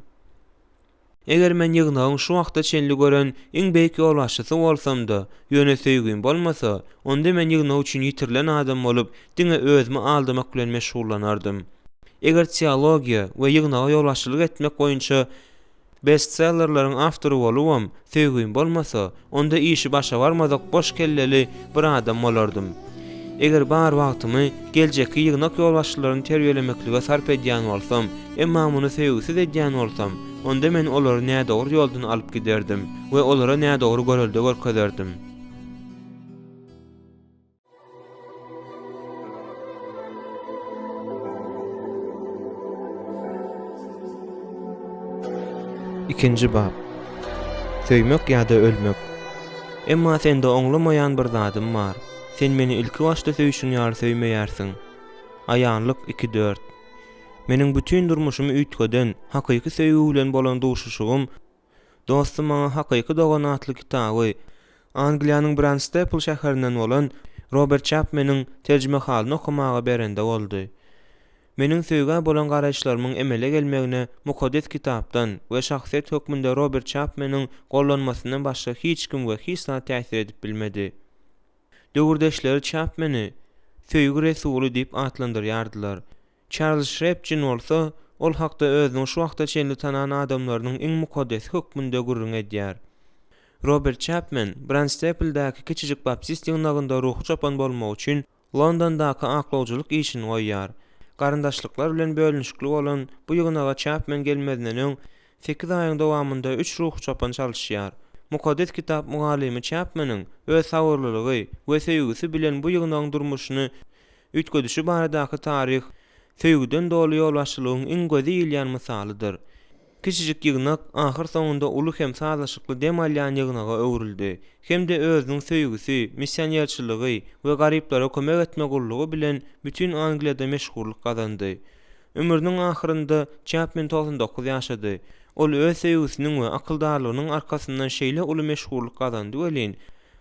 Eger men ýygnagyň şu wagtda çenli gören iň beýik ýolbaşçysy bolsam da, ýöne söýgüm bolmasa, onda men ýygnag üçin ýitirilen adam bolup, diňe özümi aldamak bilen meşgullanardym. Eger teologiýa we ýygnaga ýolbaşçylyk etmek boýunça bestsellerlaryň awtory bolubam, söýgüm bolmasa, onda işi başa barmadak boş kelleli bir adam bolardym. Eger bar wagtymy geljeki ýygnak ýolbaşçylaryny terbiýelemeklige sarp edýän bolsam, emma muny söýgüsiz edýän bolsam, onda men olary näde dogry ýoldan alyp giderdim we olara näde dogry görelde görkezerdim. İkinci bab. Söýmek ýa-da ölmek. Emma sende oňlamaýan bir zadym bar. Sen meni ilki başda söýüşiň ýaly söýmeýärsiň. Aýanlyk 2-4. Meniň bütün durmuşymy üýtgeden, hakyky söýgü bilen bolan duşuşygym, dostum maňa hakyky dogan atly kitaby, Angliýanyň Branstapel şäherinden bolan Robert Chapman'yň terjemehaliny okumaga berende boldy. Meniň söýgä bolan garaşlarymyň emele gelmegine mukaddes kitapdan we şahsiýet hökmünde Robert Chapman'yň gollanmasyndan başga hiç kim we hiç zat täsir edip bilmedi. Döwürdeşleri Chapman'y söýgü resuly diýip atlandyrýardylar. Charles Shepkin bolsa ol hakda özüň şu wagta çenli tanan adamlarynyň iň mukaddes hökmünde gurrun edýär. Robert Chapman Branstapel'däki kiçijik baptist ýygnagynda ruhy çapan bolmak üçin Londondaky aklawjylyk işini goýýar. Garyndaşlyklar bilen bölünüşikli bolan bu ýygnaga Chapman gelmezden öň 8 aýyň dowamında 3 ruh çapan çalışýar. Mukaddes kitap mugalimi Chapman'yň öz sagyrlylygy we söýgüsi bilen bu ýygnagyň durmuşyny üýtgedişi baradaky taryh söýgüden doly ýolbaşçylygyň iň gözi ýylýan misalydyr. Kiçijik ýygnak ahir soňunda uly hem sazlaşykly dem alýan ýygnaga öwrüldi. Hem de özüniň söýgüsi, missionýerçiligi we garyplara kömek etme gullugy bilen bütün Angliýada meşhurlyk gazandy. Ömrüniň ahyrynda Chapman 99 ýaşady. Ol öz söýgüsiniň we akyldarlygynyň arkasyndan şeýle uly meşhurlyk gazandy welin.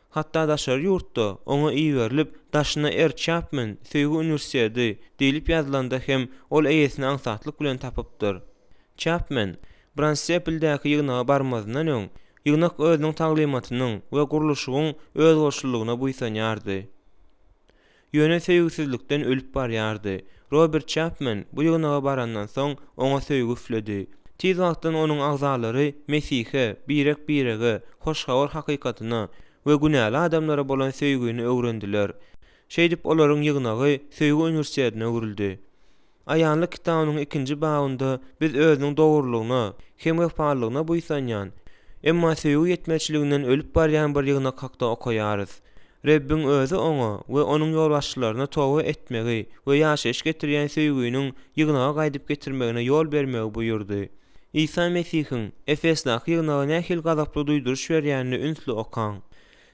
Hatda daşary ýurtda oňa iýerilip daşyna Chapman söýgü uniwersiteti diýilip ýazylanda hem ol eýesini aňsatlyk bilen tapypdyr. Chapman Branstapel'däki ýygnaga barmazyndan öň ýygnak özüniň taglimatynyň we guruluşynyň öz goşullygyna buýsanýardy. Ýöne söýgüsizlikden ölüp barýardy. Robert Chapman bu ýygnaga barandan soň oňa söýgü üfledi. Tiz wagtdan onuň agzalary Mesihe, birege, hoşgawar hakykatyna we günäli adamlara bolan söýgüni öwrendiler. Şeýdip olaryň ýygnagy söýgü uniwersitetine öwrüldi. Aýanlyk kitabynyň 2-nji babynda biz özüniň dogrulygyna hem wefalygyna buýsanýan, emma söýgü ýetmeçiliginden ölüp barýan bir ýygnak hakda okaýarys. Rebbim özü oňa we onuň ýolbaşçylaryna towa etmegi we ýaşaýyş getirýän söýgüniň ýygnaga gaýdyp getirmegine ýol bermegi buýurdy. İsa Mesihiň Efesdaky ýygnaga nähil gazaply duýduruş berýänini ünsli okan.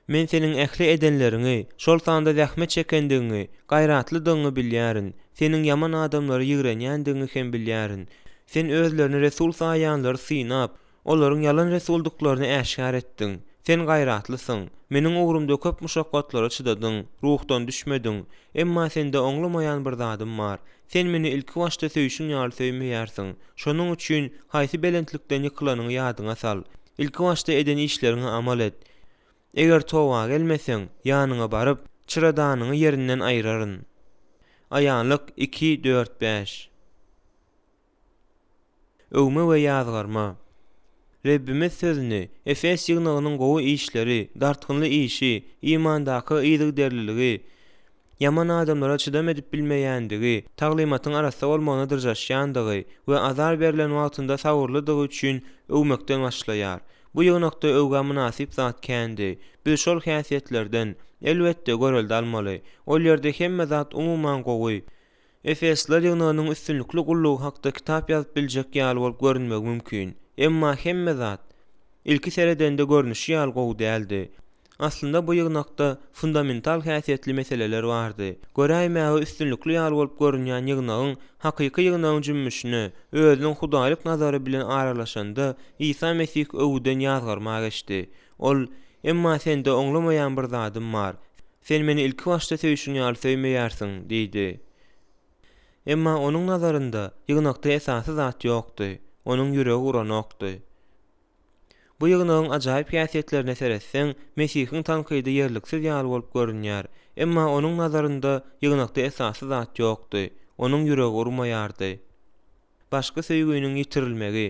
Men seniň ähli edenlerini, şol sanda zähmet çekendiňi, gaýratlydygyny bilýärin. Seniň ýaman adamlary ýigrenýändiňi hem bilýärin. Sen özlerini resul saýanlary synap, olaryň ýalan resulduklaryny äşkar etdiň. Sen gaýratlysyň. Meniň ugrumda köp muşakkatlara çydadyň, ruhdan düşmediň. Emma sende oňlamaýan bir zadym bar. Sen meni ilki başda söýüşiň ýaly söýmeýärsiň. Şonuň üçin haýsy belentlikden ýykylanyňy ýadyňa sal. İlki başda eden işleriňi amal et. Eger towa gelmeseň, ýanyňa baryp, çyradanyňy ýerinden aýraryn. Aýanlyk 2-4-5. Öwme we ýazgarma. Rebbimiz sözüni, Efes ýygnagynyň gowy işleri, dartgynly işi, imandaky ýygyderliligi, yaman adamlara çydam edip bilmeýändigi, taglimatyň arasynda bolmagyna dyrjaşýandygy we azar berilen wagtynda sagyrlydygy üçin öwmekden başlaýar. Bu ýygnakda öwgä münasip zat kendi. Biz şol häsiýetlerden elbetde görelde almaly. Ol ýerde hemme zat umuman gowy. Efesler ýygnagynyň üstünlikli gullugy hakda kitap ýazyp biljek ýaly bolup görünmegi mümkin. Emma hemme zat ilki seredende görnüşi ýaly gowy däldi. Aslında bu ýygnakda fundamental häsiýetli meseleler bardy. Göräýmäge üstünlikli ýaly bolup görünýän ýygnagyň hakyky ýygnagyň jümmüşini özüniň hudaýlyk nazary bilen aralaşanda İsa Mesih öwgüden ýazgarma geçdi. Ol emma sende oňlamaýan bir zadym bar. Sen meni ilki başda söýüşiň ýaly söýmeýärsiň diýdi. Emma onuň nazarynda ýygnakda esasy zat ýokdy. Onuň ýüregi uranokdy. Bu ýygnagyň ajaýyp häsiýetlerine seretseň, Mesihiň tankydy ýerliksiz ýaly bolup görünýär. Emma onuň nazarynda ýygnakda esasy zat ýokdy. Onuň ýüregi urmaýardy. Başga söýgüniň ýitirilmegi.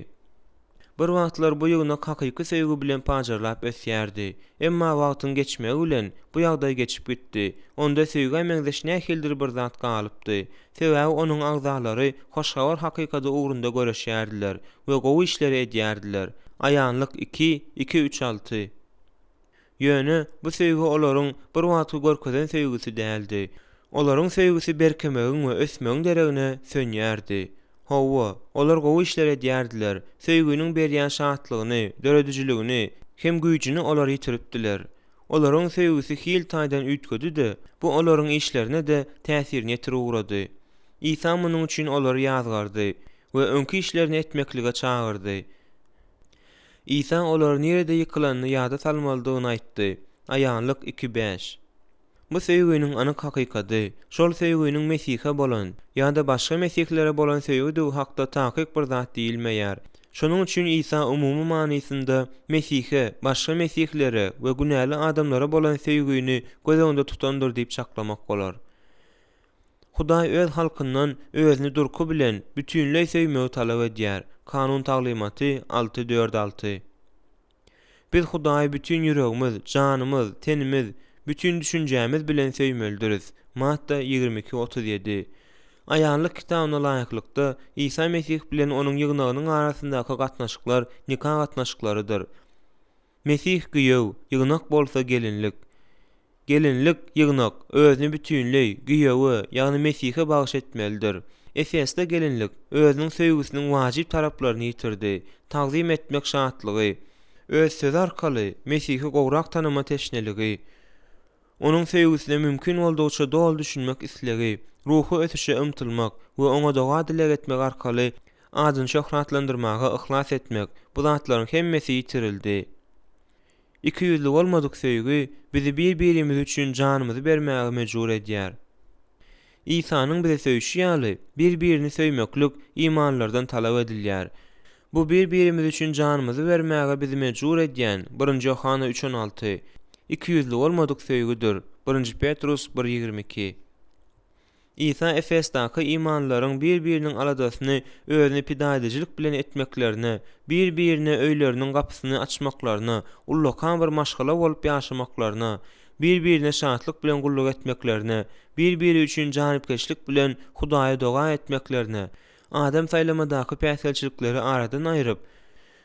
Bir wagtlar bu ýygnak hakyky söýgü bilen pajarlap ösýärdi. Emma wagtyň geçmegi bilen bu ýagdaý geçip gitdi. Onda söýgü meňzeş nähildir bir zat galypdy. Sebäbi onuň agzalary hoşgawar hakykata ugrunda göreşýärdiler we gowy işleri edýärdiler. Aýanlyk 2-2-3-6. Ýöne bu söýgü olaryň bir wagty görkezen söýgüsi däldi. Olaryň söýgüsi berkemegiň we ösmegiň deregine sönýärdi. Hawa, olar gowy işler edýärdiler. Söýgüniň berýän şatlygyny, döredijligini, hem güýjüni olar ýitiripdiler. Olaryň söýgüsi hil taýdan üýtgedi-de, bu olaryň işlerine de täsirini ýetirýärdi. İsa munyň üçin olary ýazgardy we öňki işlerini etmeklige çagyrdy. İsa olary nerede ýykylanyny ýada salmalydygyny aýtdy. Aýanlyk 2:5. Bu söýgüniň anyk hakykaty, şol söýgüniň Mesihe bolan ýa-da başga mesihlere bolan söýgüdi hakda takyk bir zat diýilmeýär. Şonuň üçin İsa umumy manysynda Mesihe, başga mesihlere we günäli adamlara bolan söýgüni göz öňünde tutandyr diýip çaklamak bolar. Hudaý öz halkyndan özüni durky bilen bütünleý söýmegi talap edýär. Kanun taglimaty 6:4-6. Biz Hudaý bütün ýüregimiz, janymyz, tenimiz, bütün düşünjämiz bilen söýmelidiriz. Matta 22:37. Aýanlyk kitabyna laýyklykda İsa Mesih bilen onuň ýygnagynyň arasyndaky gatnaşyklar nikah gatnaşyklarydyr. Mesih güýew, ýygnak bolsa gelinlik. Gelinlik ýygnak özüni bütünleý güýewe, ýagny Mesihe bagyş etmelidir. Efesde gelinlik özüniň söýgüsiniň wajyp taraplaryny ýitirdi. Tagzim etmek şatlygy, öz söz arkaly Mesihi gowrak tanıma teşneligi, onun söýgüsine mümkin boldugyça dol düşünmek islegi, ruhu ötüşe ymtylmak we oňa doga dilek etmek arkaly adyny şöhratlandyrmaga ihlas etmek, bu zatlaryň hemmesi ýitirildi. Iki ýüzli bolmadyk söýgü bizi bir-birimiz üçin janymyzy bermäge mejbur edýär. İsa'nın bize söýüşi ýaly bir-birini söýmeklik imanlardan talap edilýär. Bu bir-birimiz üçin janymyzy bermäge bizi mejbur edýän 1 Ýohana 3:16 iki ýüzli bolmadyk söýgüdir. 1 Petrus 1:22. İsa Efesdaky imanlaryň bir-biriniň aladasyny özüni pida edicilik bilen etmeklerine, bir-birine öýleriniň gapysyny açmaklaryna, ullakan bir maşgala bolup ýaşamaklaryna, bir-birine şatlyk bilen gulluk etmeklerine, bir-biri üçin janypkeşlik bilen Hudaýa doga etmeklerine, adam saýlamadaky päselçilikleri aradan aýryp,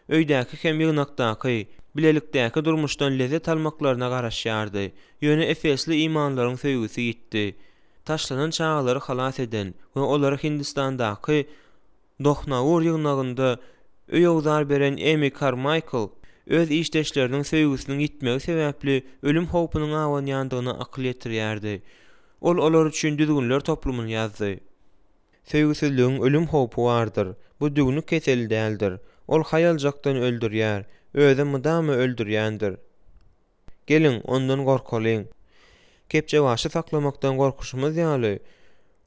öýdäki hem ýygnakdaky, bilelikdäki durmuşdan lezzet almaklaryna garaşýardy. Ýöne Efesli imanlaryň söýgüsi ýitdi. Taşlanan çağları halas eden ve olary Hindistandaky Dohnavur ýygnagynda öýewzar beren Amy Carmichael öz işdeşleriniň söýgüsiniň ýitmegi sebäpli ölüm howpunyň awanýandygyny akyl ýetirýärdi. Ol olar üçin düzgünler toplumyny ýazdy. Söýgüsizligiň ölüm howpy bardyr. Bu dügünü keseli däldir. Ol haýaljakdan öldürýär, öze mydamy öldürýändir. Gelin ondan gorkalyň. Kepçe başy saklamakdan gorkuşymyz ýaly,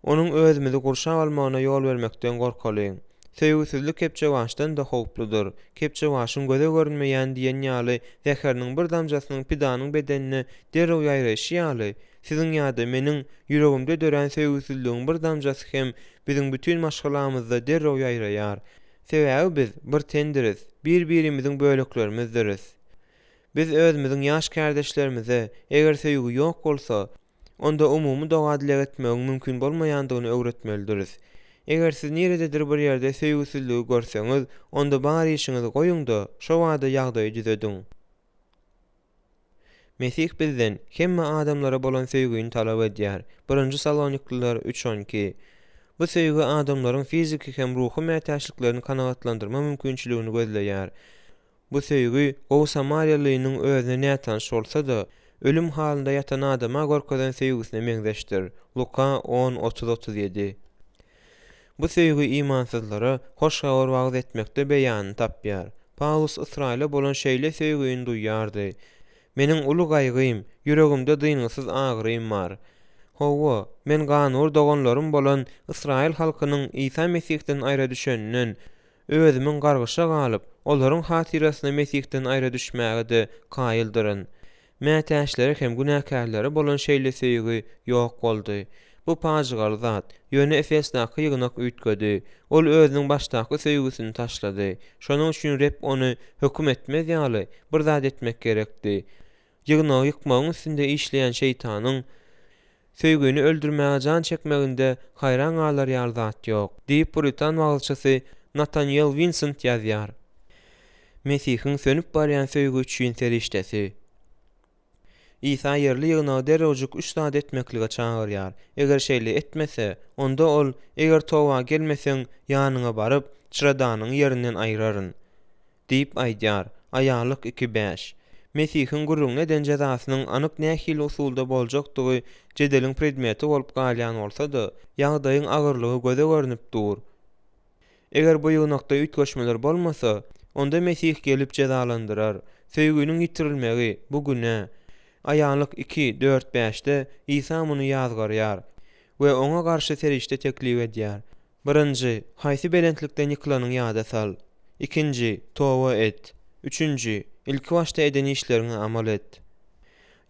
onuň özümizi gurşap almagyna ýol bermekden gorkalyň. Söýgüsizlik kepçe başdan da howpludyr. Kepçe başyň göze görünmeýän diýen ýaly zäherniň bir damjasynyň pidanyň bedenine derrew ýaýraşy ýaly. Siziň ýa-da meniň ýüregimde dören söýgüsizligiň bir damjasy hem biziň bütün maşgalamyzda derrew ýaýraýar. Sebäbi biz bir tendiriz, bir-birimiziň böleklerimizdiriz. Biz özümiziň ýaş kardeşlerimize eger söýgü ýok bolsa, onda umumy doga dilek etmegiň mümkin bolmaýandygyny öwretmelidiriz. Eger siz nerededir bir ýerde söýgüsizligi görseňiz, onda bar işiňizi goýuň-da şo wada ýagdaýy düzediň. Mesih bizden hemme adamlara bolan söýgüni talap edýär. 1 Salonikliler 3:12. Bu söýgü adamlaryň fiziki hem ruhy mätäçliklerini kanagatlandyrma mümkinçiligini gözleýär. Bu söýgü o Samariyalynyň özüne nätanş bolsa-da, ölüm halynda ýatan adama gorkadan söýgüsine meňzeşdir. Luka 10:30-37. Bu söýgü imansyzlara hoş habar wagt etmekde beýan tapýar. Paulus Israila bolan şeýle söýgüni duýýardy. Meniň uly gaýgym, ýüregimde dyňysyz agyrym bar. Hawa, men ganur doganlarym bolan Israil halkynyň İsa Mesihden aýra düşeninden özümiň gargyşa galyp, olaryň hatirasyna Mesihden aýra düşmäge de kaýyldyryn. Mätäçleri hem günäkärleri bolan şeýle söýgü ýok boldy. Bu pajygar zat ýöne Efesdaky ýygnak üýtgedi. Ol özüniň başdaky söýgüsini taşlady. Şonuň üçin Rep ony höküm etmez ýaly bir zat etmek gerekdi. Ýygnagy ýykmagyň üstünde işleýän şeytanyň söýgüni öldürmäge jan çekmeginde haýran galar ýar zat ýok. Diýip Puritan wagtçysy Nathaniel Vincent ýazýar. Mesihiň sönüp barýan söýgü üçin serişdesi. İsa yerli ýygnagy derejik üstad etmeklige çagyrýar. Eger şeýle etmese, onda ol eger towa gelmeseň ýanyňa baryp çyradanyň ýerinden aýraryn diýip aýdýar. Aýalyk 2-5. Mesihiň gurrun neden jazasynyň anyk nähili usulda boljakdygy jedeliň predmeti bolup galýan bolsa-da, ýagdaýyň agyrlygy göze görnüp dur. Eger bu ýygnakda ütgeşmeler bolmasa, onda Mesih gelip jazalandyrar. Söýgüniň ýitirilmegi bu güne. Aýalyk 2-4-5-de İsa muny ýazgarýar we oňa garşy serişde teklip edýär. 1. Haýsy belentlikden ýyklanyň ýada sal. 2. Towa et. 3. ilki başda eden işlerine amal et.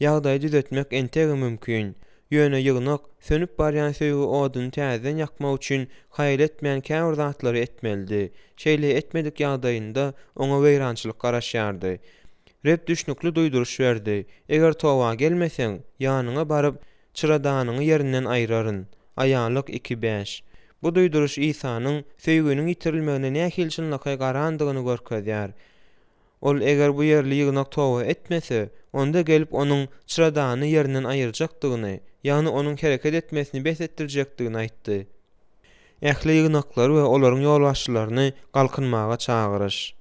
Ýagdaýy düzeltmek entegi mümkin. Ýöne ýygnak sönüp barýan söýgü oduny täzeden ýakmak üçin haýal etmeýän käbir zatlary etmelidi. Şeýle etmedik ýagdaýynda oňa weýrançylyk garaşýardy. Rep düşnükli duýduruş berdi. Eger towa gelmeseň, ýanyňa baryp çyradanyň ýerinden aýraryn. Aýalyk 2-5. Bu duýduruş İsanyň söýgüniň ýitirilmegine nähili çynlyky garandygyny görkezýär. Ol eger bu ýerli ýygnak towa etmese, onda gelip onuň çyradany ýerinden aýyrjakdygyny, ýani onuň hereket etmesini besetdirjekdigini aýtdy. Ähli ýygnaklar we olaryň ýolbaşçylaryny galkynmaga çagyryş.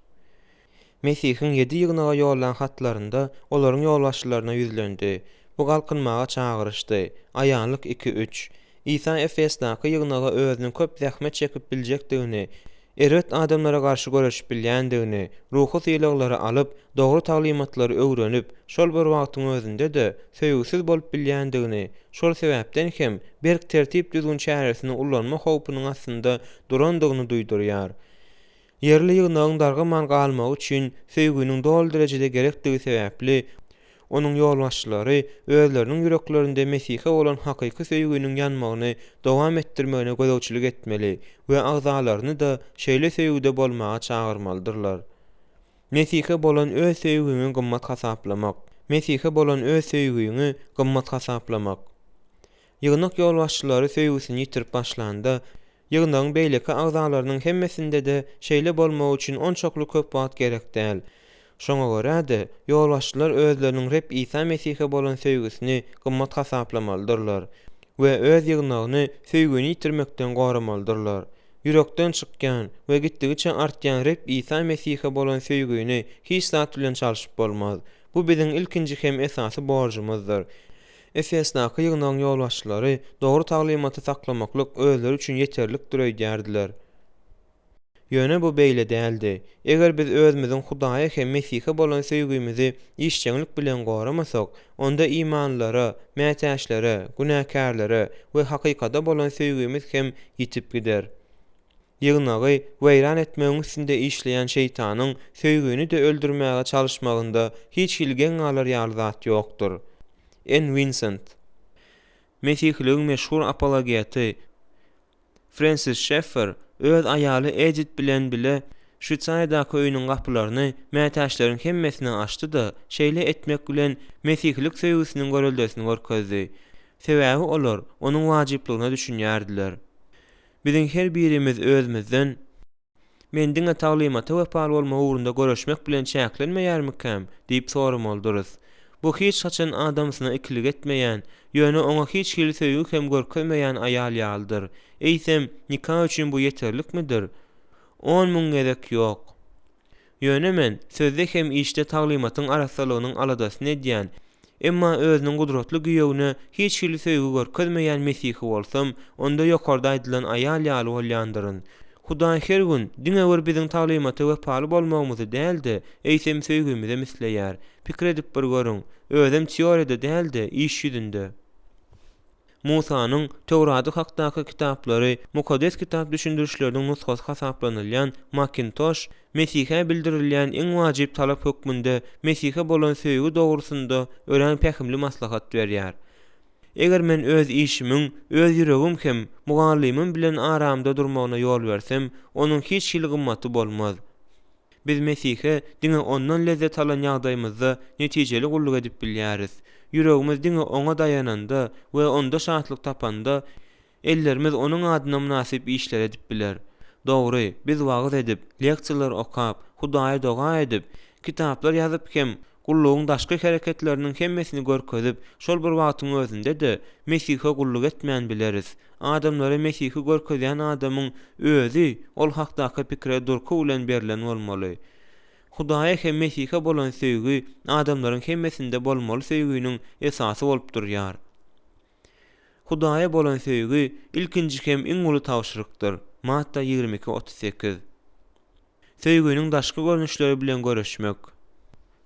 Mesihiň 7 ýygnaga ýollan hatlarynda olaryň ýolbaşçylaryna ýüzlendi. Bu galkynmaga çagyryşdy. Aýalyk 2-3. İsa Efesdaky ýygnaga özüniň köp zähmet çekip biljekdigini, eret adamlara garşy göreşip bilýändigini, ruhy syýlaglary alyp, dogry taglimatlary öwrenip, şol bir wagtyň özünde de söýgüsiz bolup bilýändigini, şol sebäpden hem berk tertip düzgün çäresini ullanma howpunyň astynda durandygyny duýdurýar. Yerli ýygnagyň dargaman galmagy üçin söýgüniň dol derejede gerekdigi sebäpli onuň ýolbaşçylary özleriniň ýüreklerinde Mesihe bolan hakyky söýgüniň ýanmagyny dowam etdirmegine gözegçilik etmeli we agzalaryny da şeýle söýgüde bolmaga çagyrmalydyrlar. Mesihe bolan öz söýgüni gymmat hasaplamak. Mesihe bolan öz söýgüni gymmat hasaplamak. Ýygnak ýolbaşçylary söýgüsini ýitirip başlanda, ýygnagyň beýleki agzalarynyň hemmesinde de şeýle bolmagy üçin onçakly köp wagt gerek däl. Şoňa görä-de ýolbaşçylar özleriniň rep İsa Mesihe bolan söýgüsini gymmat hasaplamalydyrlar we öz ýygnagyny söýgüni ýitirmekden goramalydyrlar. Ýürekden çykýan we gitdigiçe artýan rep İsa Mesihe bolan söýgüni hiç zat bilen çalyşyp bolmaz. Bu biziň ilkinji hem esasy borjumyzdyr. Efesdaky ýygnagyň ýolbaşçylary dogry taglimaty saklamaklyk özleri üçin ýeterlikdir öýdýärdiler. Ýöne bu beýle däldi. Eger biz özümiziň Hudaýa hem Mesihe bolan söýgümizi işçiňlik bilen goramasak, onda imanlara, mätäşlere, günäkärlere we hakykata bolan söýgümiz hem ýitip gider. Ýygnagy weýran etmegiň üstünde işleýän şeytanyň söýgüni de öldürmäge çalyşmagynda hiç hilgen alar ýaly zat ýokdur. En Vincent. Mesihligiň meşhur apologiýaty Francis Schaeffer öz aýaly Edith bilen bile Şwitsariýadaky öýüniň gapylaryny mätäşleriň hemmesine açdy da şeýle etmek bilen mesihlik söýgüsiniň göreldesini görkezdi. Sebäbi olar onuň wajyplygyna düşünýärdiler. Biziň her birimiz özümizden men diňe taglymaty wepal bolmagy ugrunda göreşmek bilen çäklenmeýärmikäm diýip soramalydyryz. Bu hiç haçan adamsyna ikilik etmeýän, ýöne oňa hiç hili söýgü hem görkezmeýän aýal ýalydyr. Eýsem, nikah üçin bu ýeterlikmidir? 10 000 gerek ýok. Ýöne men sözde hem işde taglimatyň arasalygynyň aladasyny edýän, emma özüniň gudratly güýegine hiç hili söýgü görkezmeýän Mesihi bolsam, onda ýokarda aýdylan aýal ýaly bolýandyryn. Hudaý her gün diňe bir biziň taglimaty wepaly bolmagymyzy däldi, eýsem söýgümize misleýär. Pikir edip bir görüň, özüm teoriýada däldi, iş ýüzünde. Musanyň Tewrady hakdaky kitaplary, mukaddes kitap düşündürişleriniň nusgasy hasaplanylýan Macintosh, Mesihe bildirilýän iň wajyp talap hökmünde Mesihe bolan söýgü dogrusynda ören pähimli maslahat berýär. Eger men öz işimiň, öz ýüregim hem mugallimim bilen aramda durmagyna ýol bersem, onuň hiç hili gymmaty bolmaz. Biz Mesihe diňe ondan lezzet alan ýagdaýymyzda netijeli gulluk edip bilýäris. Ýüregimiz diňe oňa dayananda we onda şatlyk tapanda ellerimiz onuň adyna münasip işler edip biler. Dogry, biz wagt edip, leksiýalar okap, Hudaýa doga edip, kitaplar ýazyp hem gullugyň daşky hereketleriniň hemmesini görkezip, şol bir wagtyň özünde de Mesihe gulluk etmeýän bileriz. Adamlara Mesihi görkezýän adamyň özü ol hakdaky pikire durku bilen berilen bolmaly. Hudaýa hem Mesihe bolan söýgü adamlaryň hemmesinde bolmaly söýgüniň esasy bolup durýar. Hudaýa bolan söýgü ilkinji hem iň uly tawşyrykdyr. Matta 22:38. Söýgüniň daşky görnüşleri bilen görüşmek.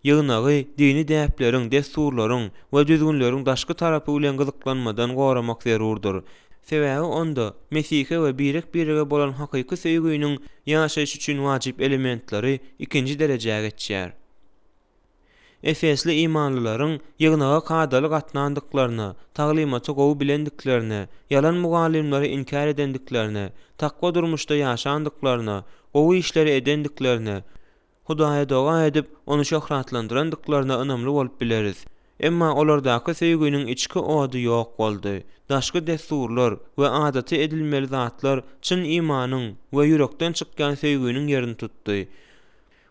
Ýygnagy dini däpleriň, desturlaryň we düzgünleriň daşky tarapy bilen gyzyklanmadan goramak zerurdur. Sebäbi onda Mesihe we birege bolan hakyky söýgüniň ýaşaýyş üçin wajyp elementleri ikinji derejäge geçýär. Efesli imanlılaryň ýygnaga kadalyk atnandyklaryna, taglymata gowy bilendiklerine, yalan mugallimleri inkar edendiklerine, takwa durmuşda ýaşandyklaryna, gowy işleri edendiklerine, Hudaýa doga edip onu şöhratlandyrandyklaryna ynamly bolup bileriz. Emma olardaky söýgüniň içki ody ýok boldy. Daşky desturlar we adaty edilmeli zatlar çyn imanyň we ýürekden çykkan söýgüniň ýerini tutdy.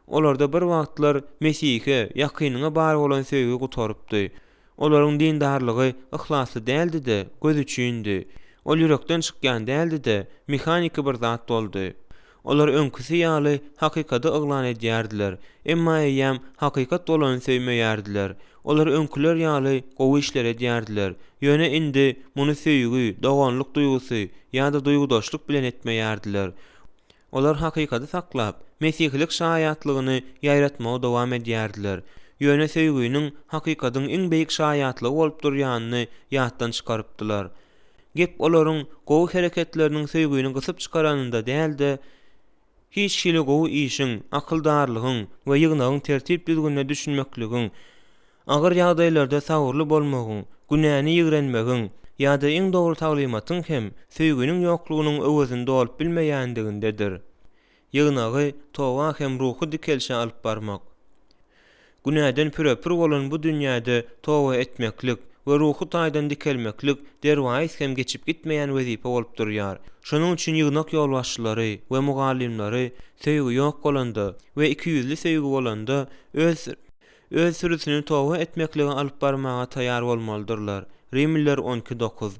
Olarda bir wagtlar Mesihe ýakynyňa bar bolan söýgü gutarypdy. Olaryň dindarlygy ihlasly däldi-de, göz üçindi. Ol ýürekden çykkan däldi-de, mehaniki bir zat boldy. Olar öňküsi ýaly hakykata yglan edýärdiler, emma ýam hakykat bolan söýmeýärdiler. Olar öňküler ýaly gowy işler edýärdiler. Ýöne indi muny söýgü, doganlyk duýgusy ýa-da duýgudaşlyk bilen etmeýärdiler. Olar hakykaty saklap, mesihlik şaýatlygyny ýaýratmaga dowam edýärdiler. Ýöne söýgüniň hakykatyň iň beýik şaýatlygy bolup durýanyny ýatdan çykarypdylar. Gep olaryň gowy hereketleriniň söýgüni gysyp çykaranynda däldi. Hiç şili gowy işiň, akyldarlygyň we ýygnagyň tertip düzgünne düşünmekligiň, agyr ýagdaýlarda sagyrly bolmagyň, günäni ýigrenmegiň ýa-da iň dogry taglymatyň hem söýgüniň ýoklugynyň öwezinde bolup bilmeýändigindedir. Ýygnagy towa hem ruhy dikelşe alyp barmak. Günäden püre-pür bolan bu dünýäde towa etmeklik we ruhy taýdan dikelmeklik derwäis hem geçip gitmeýän wezipe bolup durýar. Şonuň üçin ýygnak ýolbaşçylary we mugallimleri söýgü ýok bolanda we ikiyüzli söýgü bolanda öz sürüsini towa etmeklige alyp barmaga taýýar bolmalydyrlar. Rimliler 12:9.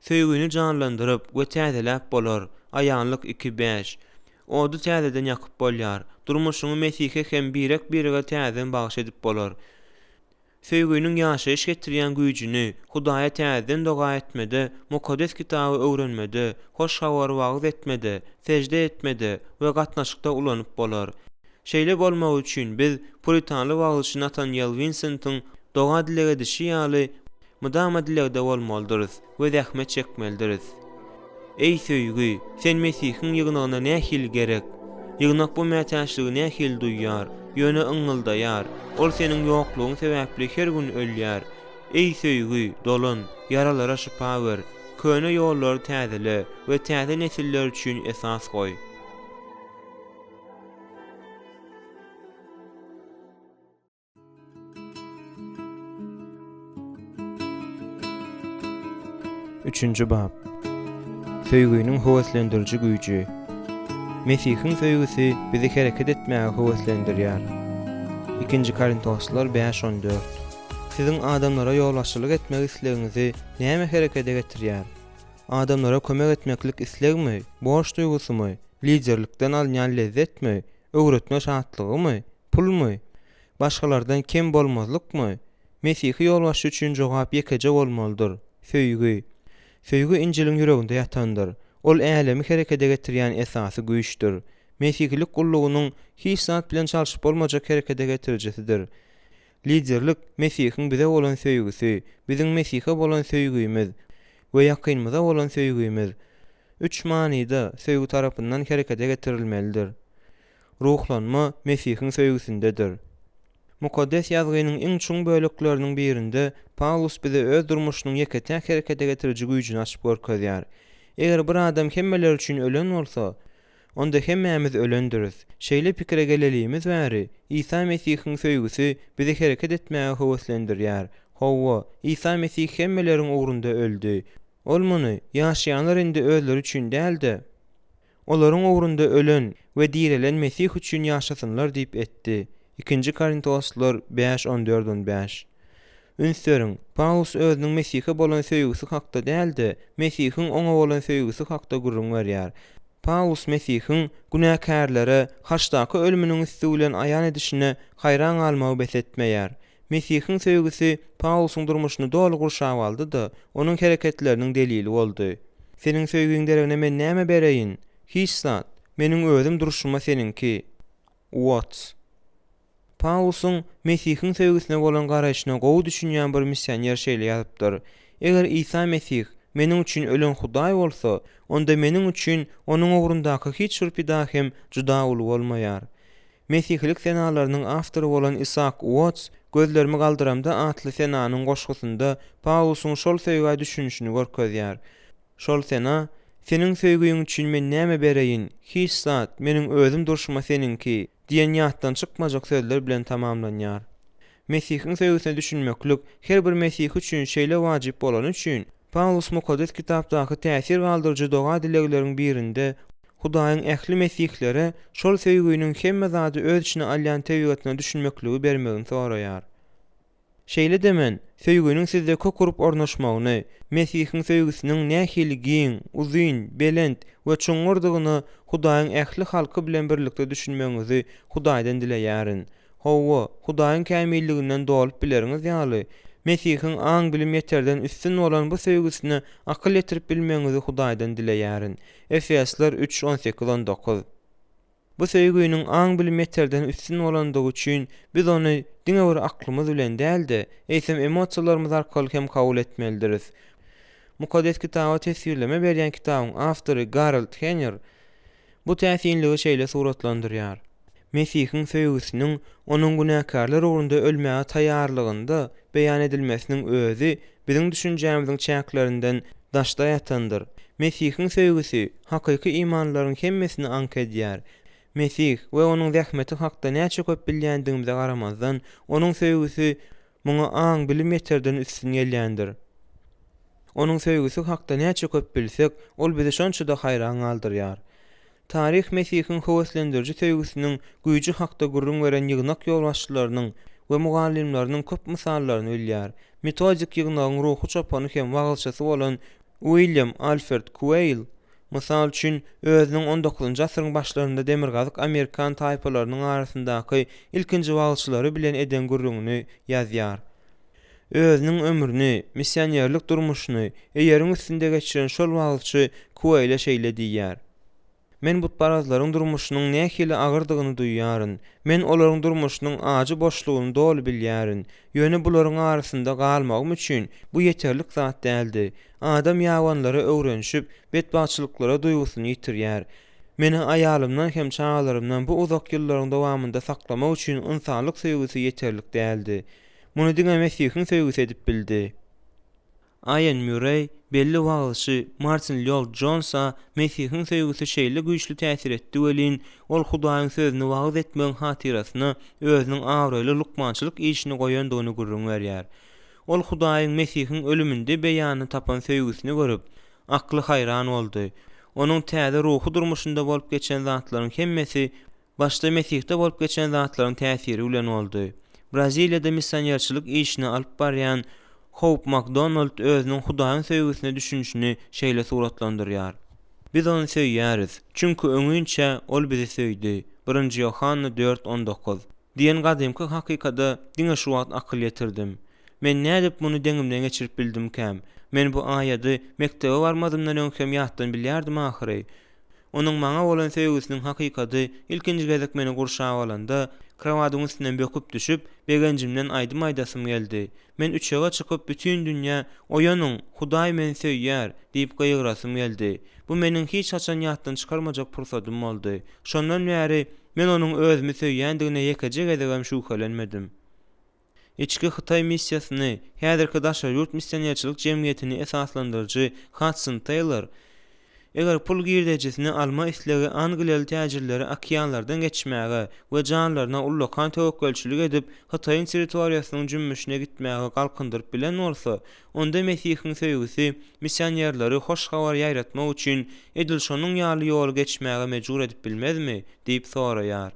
Söýgüni canlandyryp we täzeläp bolar. Aýanlyk 2:5. Ody täzeden ýakyp bolýar. Durmuşyny Mesihe hem birege täzen bagyş edip bolar. Söýgüniň ýaşaýyş getirýän güýjüni Hudaýa täzeden doga etmede, mukaddes kitaby öwrenmede, hoş hawar wagt etmede, secde etmede we gatnaşykda ulanyp bolar. Şeýle bolmagy üçin biz puritanly wagtçy Nathaniel Vincent'in doga dilegedişi ýaly mydama dilegde bolmalydyryz we zähmet çekmelidiriz. Ey söýgü, sen Mesihiň ýygnagyna nähil gerek? Ýygnak bu mätäçligi nähil duýýar, ýöne ıňyldaýar. Ol seniň ýoklugyň sebäpli her gün ölýär. Ey söýgü, dolan, yaralara şypa ber. Köne ýollary täzele we täze nesiller üçin esas goý. Üçüncü bab. Söýgüniň howaslandyryjy güýji. Mesihiň söýgüsi bizi hereket etmäge howaslandyrýar. 2 Korintoslar 5:14. Siziň adamlara ýolbaşçylyk etmek islegiňizi näme herekete getirýär? Adamlara kömek etmeklik islegmi, borç duýgusymy, liderlikden alýan lezzetmi, öwretme şatlygymy, pulmy, başgalardan kem bolmazlykmy? Mesihi ýolbaşçy üçin jogap ýekejek bolmalydyr. Söýgü. Söýgü İncilin ýüreginde ýatandyr. Ol älemi herekete getirýän esasy güýçdür. Mesihlik gullugynyň hiç zat bilen çalyşyp bolmajak herekete getirjisidir. Liderlik Mesihiň bize bolan söýgüsi, biziň Mesihe bolan söýgümiz we ýakynymyza bolan söýgümiz. 3 manyda söýgü tarapyndan herekete getirilmelidir. Ruhlanma Mesihiň söýgüsindedir. Mukaddes ýazgynyň iň çuň bölekleriniň birinde Paulus bize öz durmuşynyň ýeketäk herekete getiriji güýjüni açyp görkezýär. Eger bir adam hemmeler üçin ölen bolsa, onda hemmämiz ölendiriz. Şeýle pikire gelelimiz bäri, İsa Mesihiň söýgüsi bizi hereket etmäge howaslandyrýar. Hawa, İsa Mesih hemmeleriň ugrunda öldü. Ol muny ýaşaýanlar indi özleri üçin däldi. Olaryň ugrunda ölen we direlen Mesih üçin ýaşasynlar diýip etdi. 2 Korintoslar 5:14-15. Ünsörüň, Paulus özüniň Mesihe bolan söýgüsi hakda däldi, Mesihiň oňa bolan söýgüsi hakda gurrun berýär. Paulus Mesihiň günäkärlere haçdaky ölüminiň üstü bilen aýan edişine haýran almagy besetmeýär. Mesihiň söýgüsi Paulusyň durmuşyny dolu gurşap aldy-da, onuň hereketleriniň delili boldy. Seniň söýgüň deregine men näme bereýin? Hiç zat, meniň özüm duruşuma seninki. What? Paulusyň Mesihiň söýgüsine bolan garaşyna gowy düşünýän bir missioner şeýle ýazypdyr. Eger İsa Mesih meniň üçin ölen Hudaý bolsa, onda meniň üçin onuň ugrundaky hiç bir pida hem juda uly bolmaýar. Mesihlik senalarynyň awtory bolan Isaac Watts gözlerimi galdyramda atly senanyň goşgusynda Paulusyň şol söýgä düşünýüşini görkezýär. Şol sena, seniň söýgüň üçin men näme bereýin? Hiç zat, meniň özüm duruşuma seninki diýen ýatdan çykmajak sözler bilen tamamlanýar. Mesihiň söýgüsine düşünmeklik her bir Mesih üçin şeýle wajyp bolan üçin Paulus Mukaddes kitapdaky täsir galdyrjy doga dilegleriň birinde Hudaýyň ähli Mesihlere şol söýgüniň hemme zady öz içine alýan tebigatyna düşünmekligi bermegini soraýar. Şeýle demen, söýgüniň sizde kokurup ornaşmagyny, Mesihiň söýgüsiniň nähili uzyn, belend we çoňurdygyny Hudaýyň ähli halky bilen birlikde düşünmeňizi Hudaýdan dileýärin. Hawa, Hudaýyň kämilliginden dolup bileriňiz ýaly, Mesihiň aň bilim ýeterden üstün bolan bu söýgüsini akyl ýetirip bilmeňizi Hudaýdan dileýärin. Efesler 3:18-19. Bu söýgüniň aň bilim ýeterden üstün bolandygy üçin biz ony diňe bir aklymyz bilen däldi, eýsem emosiýalarymyz arkaly hem kabul etmelidiriz. Mukaddes kitaba tesirleme berýän kitabyň awtory Gerald Henner bu täsinligi şeýle suratlandyrýar. Mesihiň söýgüsiniň onuň günäkärler ugrunda ölmäge taýýarlygynda beýan edilmesiniň özü biziň düşünjämiziň çäklerinden daşda ýatandyr. Mesihiň söýgüsi hakyky imanlaryň hemmesini aňkedýär. Mesih we onuň zähmeti hakda näçe köp bilýändigimize garamazdan, onuň söýgüsi muňa aň bilim ýeterden üstün gelýändir. Onuň söýgüsi hakda näçe köp bilsek, ol bizi şonça da haýran galdyrýar. Tarih Mesihiň howaslandyryjy söýgüsiniň güýji hakda gurrun beren ýygnak ýolbaşçylarynyň we mugallimläriniň köp mysallaryny bilýär. Metodik ýygnagyň ruhy çapany hem wagylçysy bolan William Alfred Quayle mysal üçin özüniň 19-njy asyryň başlarynda demirgazyk Amerikan taýpalarynyň arasyndaky ilkinji wagylçylary bilen eden gurrungyny ýazýar. Özüniň ömrüni, missionerlik durmuşyny eýeriň üstünde geçiren şol wagylçy Quayle şeýle diýär. Men butparazlaryň durmuşynyň nähili agyrdygyny duýýaryn. Men olaryň durmuşynyň ajy boşlugyny dolu bilýärin. Ýöne bularyň arasynda galmagym üçin bu ýeterlik zat däldi. Adam ýawanlara öwrenşip betbaçylyklara duýgusyny ýitirýär. Meni aýalymdan hem çagalarymdan bu uzak ýyllaryň dowamynda saklamak üçin ynsanlyk söýgüsi ýeterlik däldi. Muny diňe Mesihiň söýgüsi edip bildi. Ian Murray belli wagylçy Martin Lloyd-Jonesa Mesihiň söýgüsi şeýle güýçli täsir etdi welin ol Hudaýyň sözüni wagt etmegiň hatyrasyna özüniň awraýly lukmançylyk işini goýandygyny gurrun berýär. Ol Hudaýyň Mesihiň ölüminde beýany tapan söýgüsini görüp akly haýran boldy. Onuň täze ruhy durmuşynda bolup geçen zatlaryň hemmesi başda Mesihde bolup geçen zatlaryň täsiri bilen boldy. Braziliýada missionerçilik işini alyp barýan Hope McDonald özüniň Hudaýyň söýgüsine düşünýüşini şeýle suratlandyrýar. Biz onu söýýäris, çünki öňünçe ol bizi söýdi. 1 Yohanna 4:19 diýen gadymky hakykada diňe şu wagt akyl ýetirdim. Men nädip muny deňimden geçirip bildim-käm. Men bu aýady mektebe barmadymdan öňkem ýatdan bilýärdim ahyry. Onuň maňa bolan söýgüsiniň hakykady ilkinji gezek meni gurşap alanda kravatyň üstünden böküp düşüp begenjimden aýdym aýdasym geldi. Men üçega çykyp bütün dünýä oýanyň Hudaý meni söýýär diýip gaýyrasym geldi. Bu meniň hiç haçan ýatdan çykarmajak pursatym boldy. Şondan bäri men onuň özümi söýýändigine ýekejek edegem şüphelenmedim. İçki Hıtay missiýasyny häzirki daşa ýurt missionerçilik jemgyýetini esaslandyrjy Hudson Taylor eger pul girdejesini alma islegi Angliýaly täjirleri okeanlardan geçmäge we janlaryna ullakan tewekkelçilik edip Hıtaýyň territoriýasynyň jümmüşine gitmäge galkyndyryp bilen bolsa, onda Mesihiň söýgüsi missionerleri hoş habar ýaýratmak üçin edilşonyň ýaly ýoly geçmäge mejbur edip bilmezmi diýip soraýar.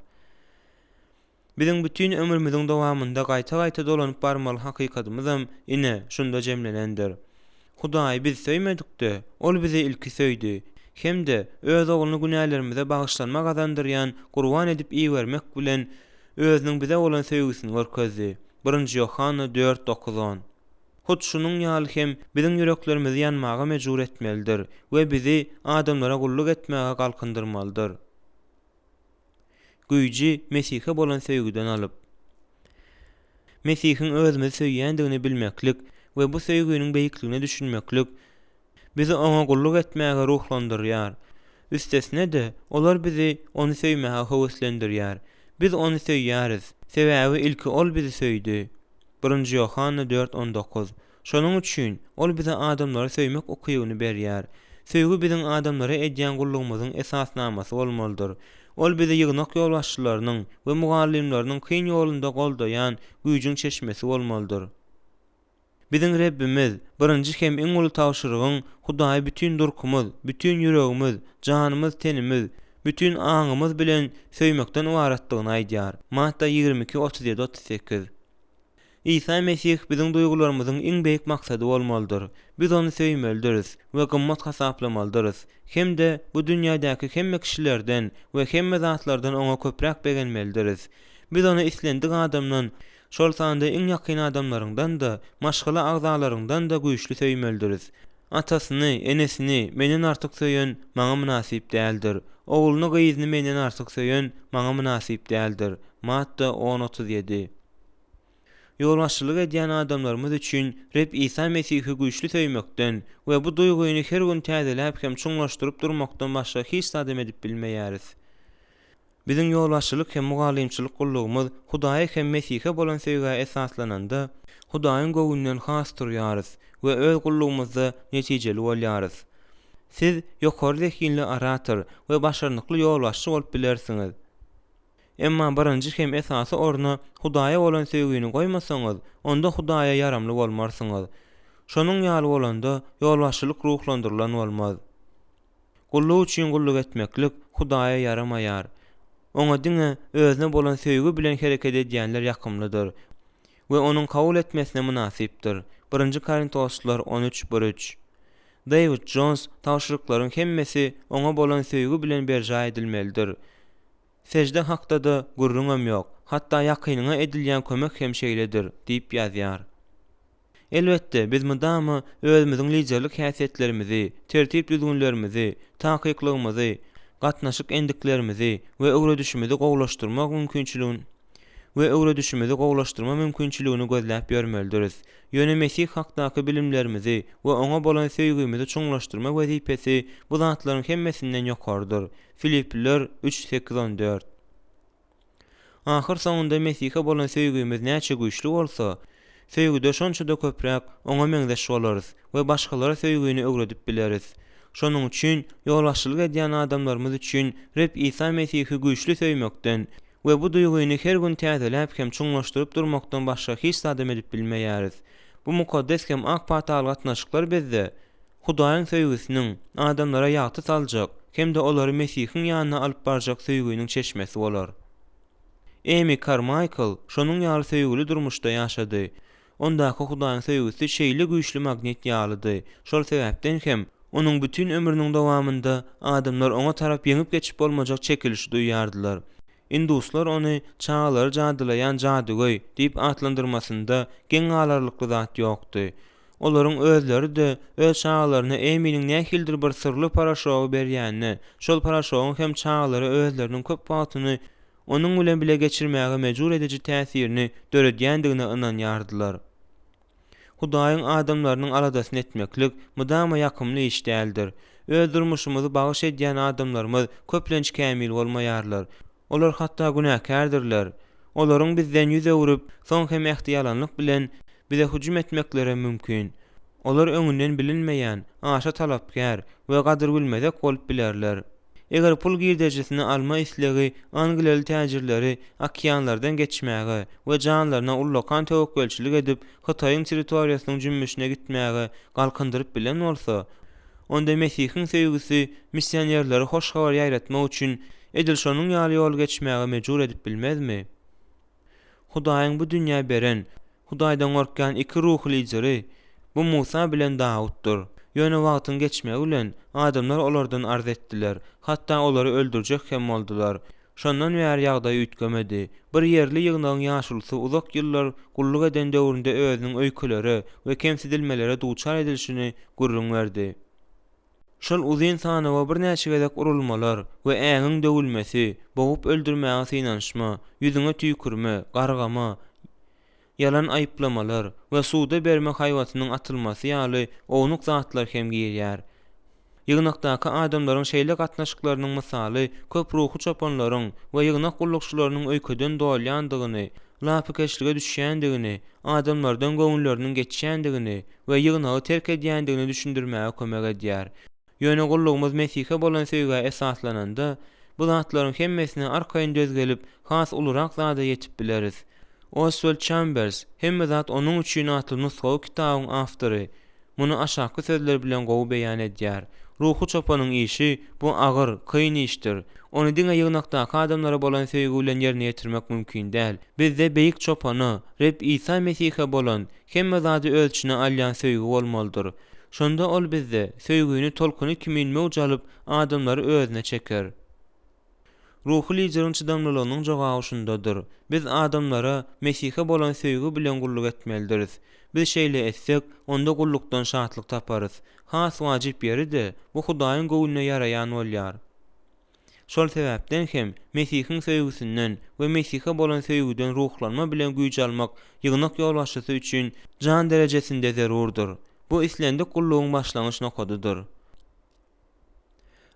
Biziň bütün ömrümiziň dowamynda gaýta-gaýta dolanyp barmaly hakykatymyzam ine şunda jemlenendir. Hudaý biz söýmedik-de, ol bizi ilki söýdi. Hemde öz ogluny günälerimize bagyşlanma gazandyrýan gurban edip iýermek bilen özüniň bize bolan söýgüsini görkezdi. 1 Yohanna 4:9. Hut şunun ýaly hem biziň yüreklerimizi ýanmaga mejbur etmelidir we bizi adamlara gulluk etmäge galkındyrmalydyr. Güýji Mesihe bolan söýgüden alyp. Mesihiň özümizi söýýändigini bilmeklik we bu söýgüniň beýikligini düşünmeklik bizi ona gulluk etmäge ruhlandyrýar. Üstesine de olar bizi onu söýmäge howeslendirýär. Biz onu söýýäris. Sebäbi ilki ol bizi söýdi. 1 Yohanna 4:19. Şonuň üçin ol bize adamlara söýmek okuýuny berýär. Söýgü biziň adamlara edýän gullugymyzyň esasnamasy bolmalydyr. Ol bizi ýygnak ýolbaşçylarynyň we mugallimläriniň kyn ýolunda goldaýan güýjüň çeşmesi bolmalydyr. Biziň Rebbimiz birinji hem iň uly tawşyrygyň Hudaý bütün durkumyz, bütün ýüregimiz, janymyz, tenimiz, bütün aňymyz bilen söýmekden ibaratdygyny aýdýar. Matta 22:37-38. İsa Mesih biziň duýgularymyzyň iň beýik maksady bolmalydyr. Biz onu söýmelidiriz we gymmat hasaplamalydyryz. Hemde bu dünýädäki hemme kişilerden we hemme zatlardan oňa köpräk begenmelidiriz. Biz onu islendik adamdan, şol sanda iň ýakyn adamlaryňdan da, maşgala agzalaryndan da güýçli söýmelidiriz. Atasyny, enesini menden artyk söýen maňa münasip däldir. Ogluny gyzyny menden artyk söýen maňa münasip däldir. Matta 10:37. Ýolbaşçylyk edýän adamlarymyz üçin Reb İsa Mesihi güýçli söýmekden we bu duýguny her gün täzeläp hem çuňlaşdyryp durmakdan başga hiç sadam edip bilmeýäris. Biziň ýolbaşçylyk hem mugallimçilik gullugymyz Hudaýa hem Mesihe bolan söýgüge esaslananda Hudaýyň göwünden has turýarys we öz gullugymyzda netijeli bolýarys. Siz ýokary zekinli arator we başarnykly ýolbaşçy bolup bilersiňiz. Emma birinji hem esasy orna Hudaýa bolan söýgüni goýmasaňyz, onda Hudaýa yaramly bolmarsyňyz. Şonuň ýaly bolanda ýolbaşçylyk ruhlandyrylan bolmaz. Gulluk üçin gulluk etmeklik Hudaýa yaramaýar. Oňa diňe özüne bolan söýgü bilen hereket edýänler ýakymlydyr we onuň kabul etmesine münasipdir. 1 Korintoslar 13:1. David Jones tawşyryklaryň hemmesi oňa bolan söýgü bilen berja edilmelidir. Secde hakda da gurrunam ýok, hatda ýakynyňa edilýän kömek hem şeýledir, diýip ýazýar. Elbetde biz mydamy özümiziň liderlik häsiýetlerimizi, tertip düzgünlerimizi, takyklygymyzy, gatnaşyk endiklerimizi we öwredişimizi gowlaşdyrmak mümkinçiligini gözläp ýörmelidiriz. Ýöne Mesih hakdaky bilimlerimizi we oňa bolan söýgümizi çuňlaşdyrma wezipesi bu zatlaryň hemmesinden ýokardyr. Filipliler 3:8-14. Ahir sonunda Mesihe bolan söýgümiz näçe güýçli bolsa, söýgüde şonça da köpräk oňa meňzeş bolarys we başgalara söýgüni öwredip bileriz. Şonuň üçin ýolbaşçylyk edýän adamlarymyz üçin Reb İsa Mesihi güýçli söýmekden we bu duýguny her gün täzeläp hem çuňlaşdyryp durmakdan başga hiç sadam edip bilmeýäris. Bu mukaddes hem ak patal gatnaşyklar bizde Hudaýyň söýgüsiniň adamlara ýaty saljak hem de olary Mesihiň ýanyna alyp barjak söýgüniň çeşmesi bolar. Amy Carmichael şonuň ýaly söýgüli durmuşda ýaşady. Ondaky Hudaýyň söýgüsi şeýle güýçli magnet ýalydy. Şol sebäpden hem onuň bütün ömrüniň dowamynda adamlar oňa tarap ýeňip geçip bolmajak çekiliş duýýardylar. Induslar onu çağaları jadylayan jadugoy diýip atlandyrmasynda geň alarlykly zat ýokdy. Olaryň özleri de öz çağalaryna Eminiň nähildir bir sırly paraşowy berýänini, şol paraşowyň hem çağalary özleriniň köp wagtyny onuň bilen bile geçirmäge mejbur edici täsirini döredýändigine ynanýardylar. Hudaýyň adamlarynyň aladasyny etmeklik mydama ýakymly iş däldir. Öz durmuşymyzy bagyş edýän adamlarymyz köplenç kämil bolmaýarlar. Olar hatda günäkärdirler. Olaryň bizden ýüze urup, soň hem ähtiýalanlyk bilen bize hüjüm etmekleri mümkin. Olar öňünden bilinmeýän, aşa talapkär we gadyr bilmezek bolup bilerler. Eger pul girdejesini alma islegi Angliýaly täjirleri okeanlardan geçmäge we janlaryna ullakan tewekkelçilik edip Hitaýyň territoriýasynyň jümmüşine gitmäge galkyndyryp bilen bolsa, onda Mesihiň söýgüsi missionerleri hoş habar ýaýratmak üçin edil şonuň ýaly ýol geçmäge mejbur edip bilmezmi? Hudaýyň bu dünýä beren, Hudaýdan gorkan iki ruhly ijri, bu Musa bilen Dawuddur. Ýöne wagtyň geçmegi bilen adamlar olardan arz etdiler, hatda olary öldürjek hem boldular. Şondan bäri ýagdaý ütgemedi. Bir ýerli ýygnagyň ýaşulsy uzak ýyllar gulluk eden döwründe özüniň öýkeleri we kemsidilmelere duçar edilişini gurrun berdi. Şol uzyn sanawa bir näçe gezek urulmalar we äňiň döwülmesi, bogup öldürmäge synanşma, ýüzüňe tüýkürme, gargama, yalan aýyplamalar we suda berme haýwatynyň atylmasy ýaly ownuk zatlar hem giýýär. Ýygnakdaky adamlaryň şeýle gatnaşyklarynyň mysaly köp ruhy çopanlaryň we ýygnak gullukçylarynyň öýkeden dolýandygyny, lapykeşlige düşýändigini, adamlardan göňülleriniň geçýändigini we ýygnagy terk edýändigini düşündirmäge kömek edýär. Ýöne gullugymyz Mesih'e bolan söýgä esaslananda, bu zatlaryň hemmesine arkaýyn dözgelip, has ulurak zada ýetip bileriz. Oswald Chambers, hemme zat onuň üçin atylmys gowy kitabyň awtory, muny aşaky sözler bilen gowy beýan edýär. Ruhy çopanyň işi bu agyr, kyn işdir. Ony diňe ýygnakdaky adamlara bolan söýgü bilen ýerine ýetirmek mümkin däl. Bizde beýik çopany, Reb İsa Mesih'e bolan hemme zady ölçüne alýan söýgü bolmalydyr. Şonda ol bizde söýgüni tolkuny kimin mewjalyp adamlary özüne çeker. Ruhy lideriniň çydamlylygynyň jogaby şundadyr. Biz adamlara Mesih'e bolan söýgü bilen gulluk etmelidiriz. Biz şeýle etsek, onda gullukdan şatlyk taparys. Has wajyp ýeri-de bu Hudaýyň göwnüne ýaraýan bolýar. Şol sebäpden hem Mesih'iň söýgüsinden we Mesih'e bolan söýgüden ruhlanma bilen güýç almak ýygnak ýolbaşçysy üçin jan derejesinde zerurdur. Bu islendik gullugyň başlangyç nokadydyr.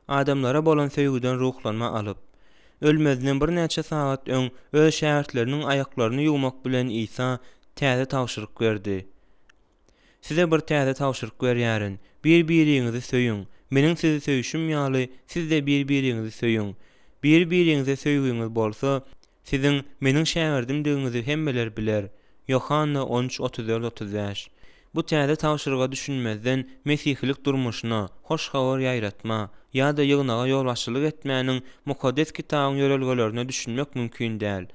Adamlara bolan söýgüden ruhlanma alyp, ölmezden bir näçe saat öň öz şähertleriniň aýaklaryny ýuwmak bilen İsa täze tawşyryk berdi. Size bir täze tawşyryk berýärin. Bir-biriňizi söýüň. Meniň sizi söýüşüm ýaly siz de bir-biriňizi söýüň. Bir-biriňize söýgüňiz bolsa, siziň meniň şäherdim diýiňizi hemmeler biler. Yohanna 13:34-35. Bu täze tawşyryga düşünmezden mesihlik durmuşyna, hoş habar ýaýratma ýa-da ýygnaga ýolbaşçylyk etmäniň mukaddes kitabyň ýörelgelerine düşünmek mümkin däl.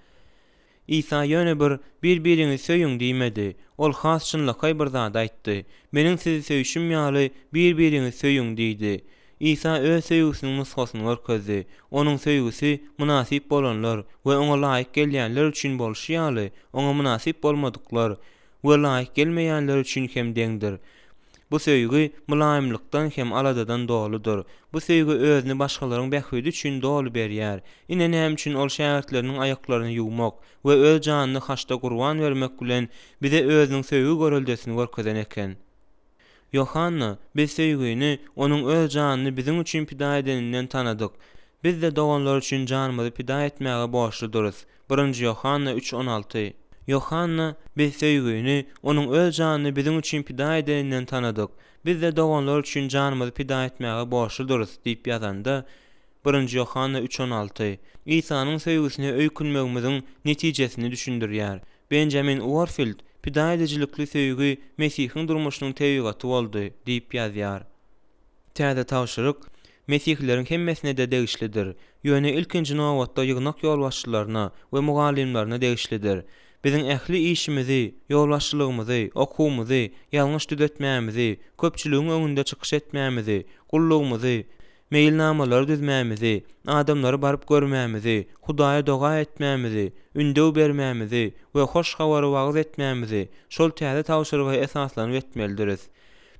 İsa ýöne bir-biriňizi söýüň diýmedi. Ol has çynlykay bir zat aýtdy. Meniň sizi söýüşüm ýaly bir-biriňizi söýüň diýdi. İsa öz söýgüsiniň nusgasyny görkezdi. Onuň söýgüsi munasyp bolanlar we oňa laýyk gelýänler üçin bolşy ýaly, oňa munasyp bolmadyklar we laýyk gelmeýänler üçin hem deňdir. Bu söýgü mulaýymlykdan hem aladadan doludur. Bu söýgü özüni başgalaryň bähüdi üçin dolu berýär. Ine näme üçin ol şähertleriniň aýaklaryny ýuwmak we öz janyny haçda gurban bermek bilen bize özüniň söýgü görüldesini görkezen eken. Yohanna biz söýgüni onuň öz janyny biziň üçin pida edeninden tanadyk. Biz de doganlar üçin janymyzy pida etmäge borçludyrys. 1 Yohanna 3:16. Yohanna biz söýgüni onuň öz janyny biziň üçin pida edeninden tanadyk. Biz de doganlar üçin janymyzy pida etmäge borçludyrys diýip ýazanda 1 Yohanna 3:16. İsa'nyň söýgüsine öýkünmegimiziň netijesini düşündirýär. Benjamin Warfield pida edicilikli söýgü Mesih'iň durmuşynyň tebigaty boldy diýip ýazýar. Täze tawşyryk Mesihleriň hemmesine de degişlidir. Ýöne ilkinji nowatda ýygnak ýolbaşçylaryna we mugallimlaryna degişlidir. Biziň ähli işimizi, ýolbaşçylygymyzy, okuwmyzy, ýalňyş düzetmämizi, köpçüligiň öňünde çykyş etmämizi, gullugymyzy, meýilnamalar düzmämizi, adamlary baryp görmämizi, Hudaýa doga etmämizi, ündew bermämizi we hoş hawary wagz etmämizi şol täze tawşyryga esaslanyp etmelidiriz.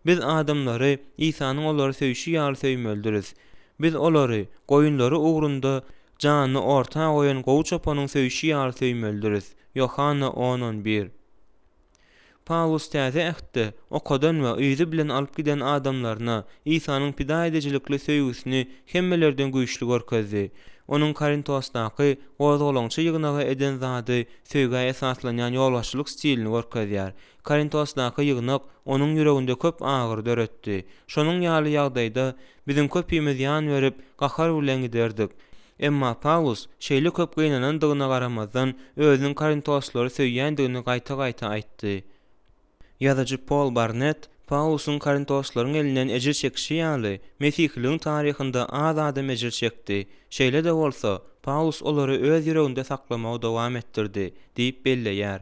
Biz adamlary İsa'nyň olary söýüşi ýaly söýmelidiriz. Biz olary goýunlary ugrunda janyny orta goýan gowy çopanyň söýüşi ýaly söýmelidiriz. Yohanna 10:11. Paulus täze ähde okadan we ýüzi bilen alyp giden adamlaryna İsa'nyň pida edicilikli söýgüsini hemmelerden güýçli görkezdi. Onuň Korintosdaky gozgolaňçy ýygnagy eden zady söýgä esaslanýan ýolbaşçylyk stilini görkezýär. Korintosdaky ýygnak onuň ýüreginde köp agyr döretdi. Şonuň ýaly ýagdaýda biziň köpüýmiz ýan berip gahar bilen giderdik. Emma Paulus şeýle köp gynanandygyna garamazdan özüniň Korintoslary söýýändigini gaýta-gaýta aýtdy. Ýazyjy Paul Barnett Paulusyň Korintoslaryň elinden ejir çekişi ýaly Mesihligiň taryhynda az adam ejir çekdi. Şeýle de bolsa, Paulus olary öz ýüreginde saklamagy dowam etdirdi diýip belleýär.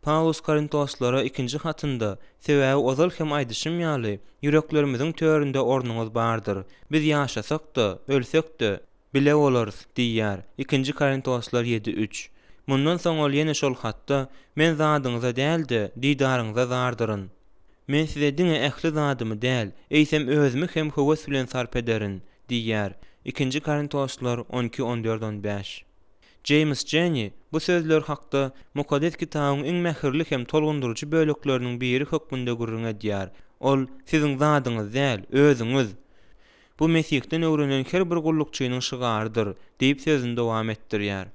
Paulus Korintoslara 2-nji hatynda sebäbi ozal hem aýdyşym ýaly ýüreklerimiziň töründe ornuňyz bardyr. Biz ýaşasak-da, ölsek-de bile bolarys diýýär. 2-nji Korintoslar 7:3. Mundan soň ol ýene şol hatda men zadyňyza däl-de diýdaryňyza zardyryn. Men size diňe ähli zadymy däl, eýsem özümi hem höwes bilen sarp ederin diýýär. 2-nji Korintoslar 12:14-15. James Jenney bu sözler hakda Mukaddes kitabyň iň mähirli hem tolgundurucu bölekleriniň biri hökmünde gurrun edýär. Ol siziň zadyňyz däl, özüňiz. Bu Mesihden öwrenen her bir gullukçynyň şygarydyr diýip sözüni dowam etdirýär.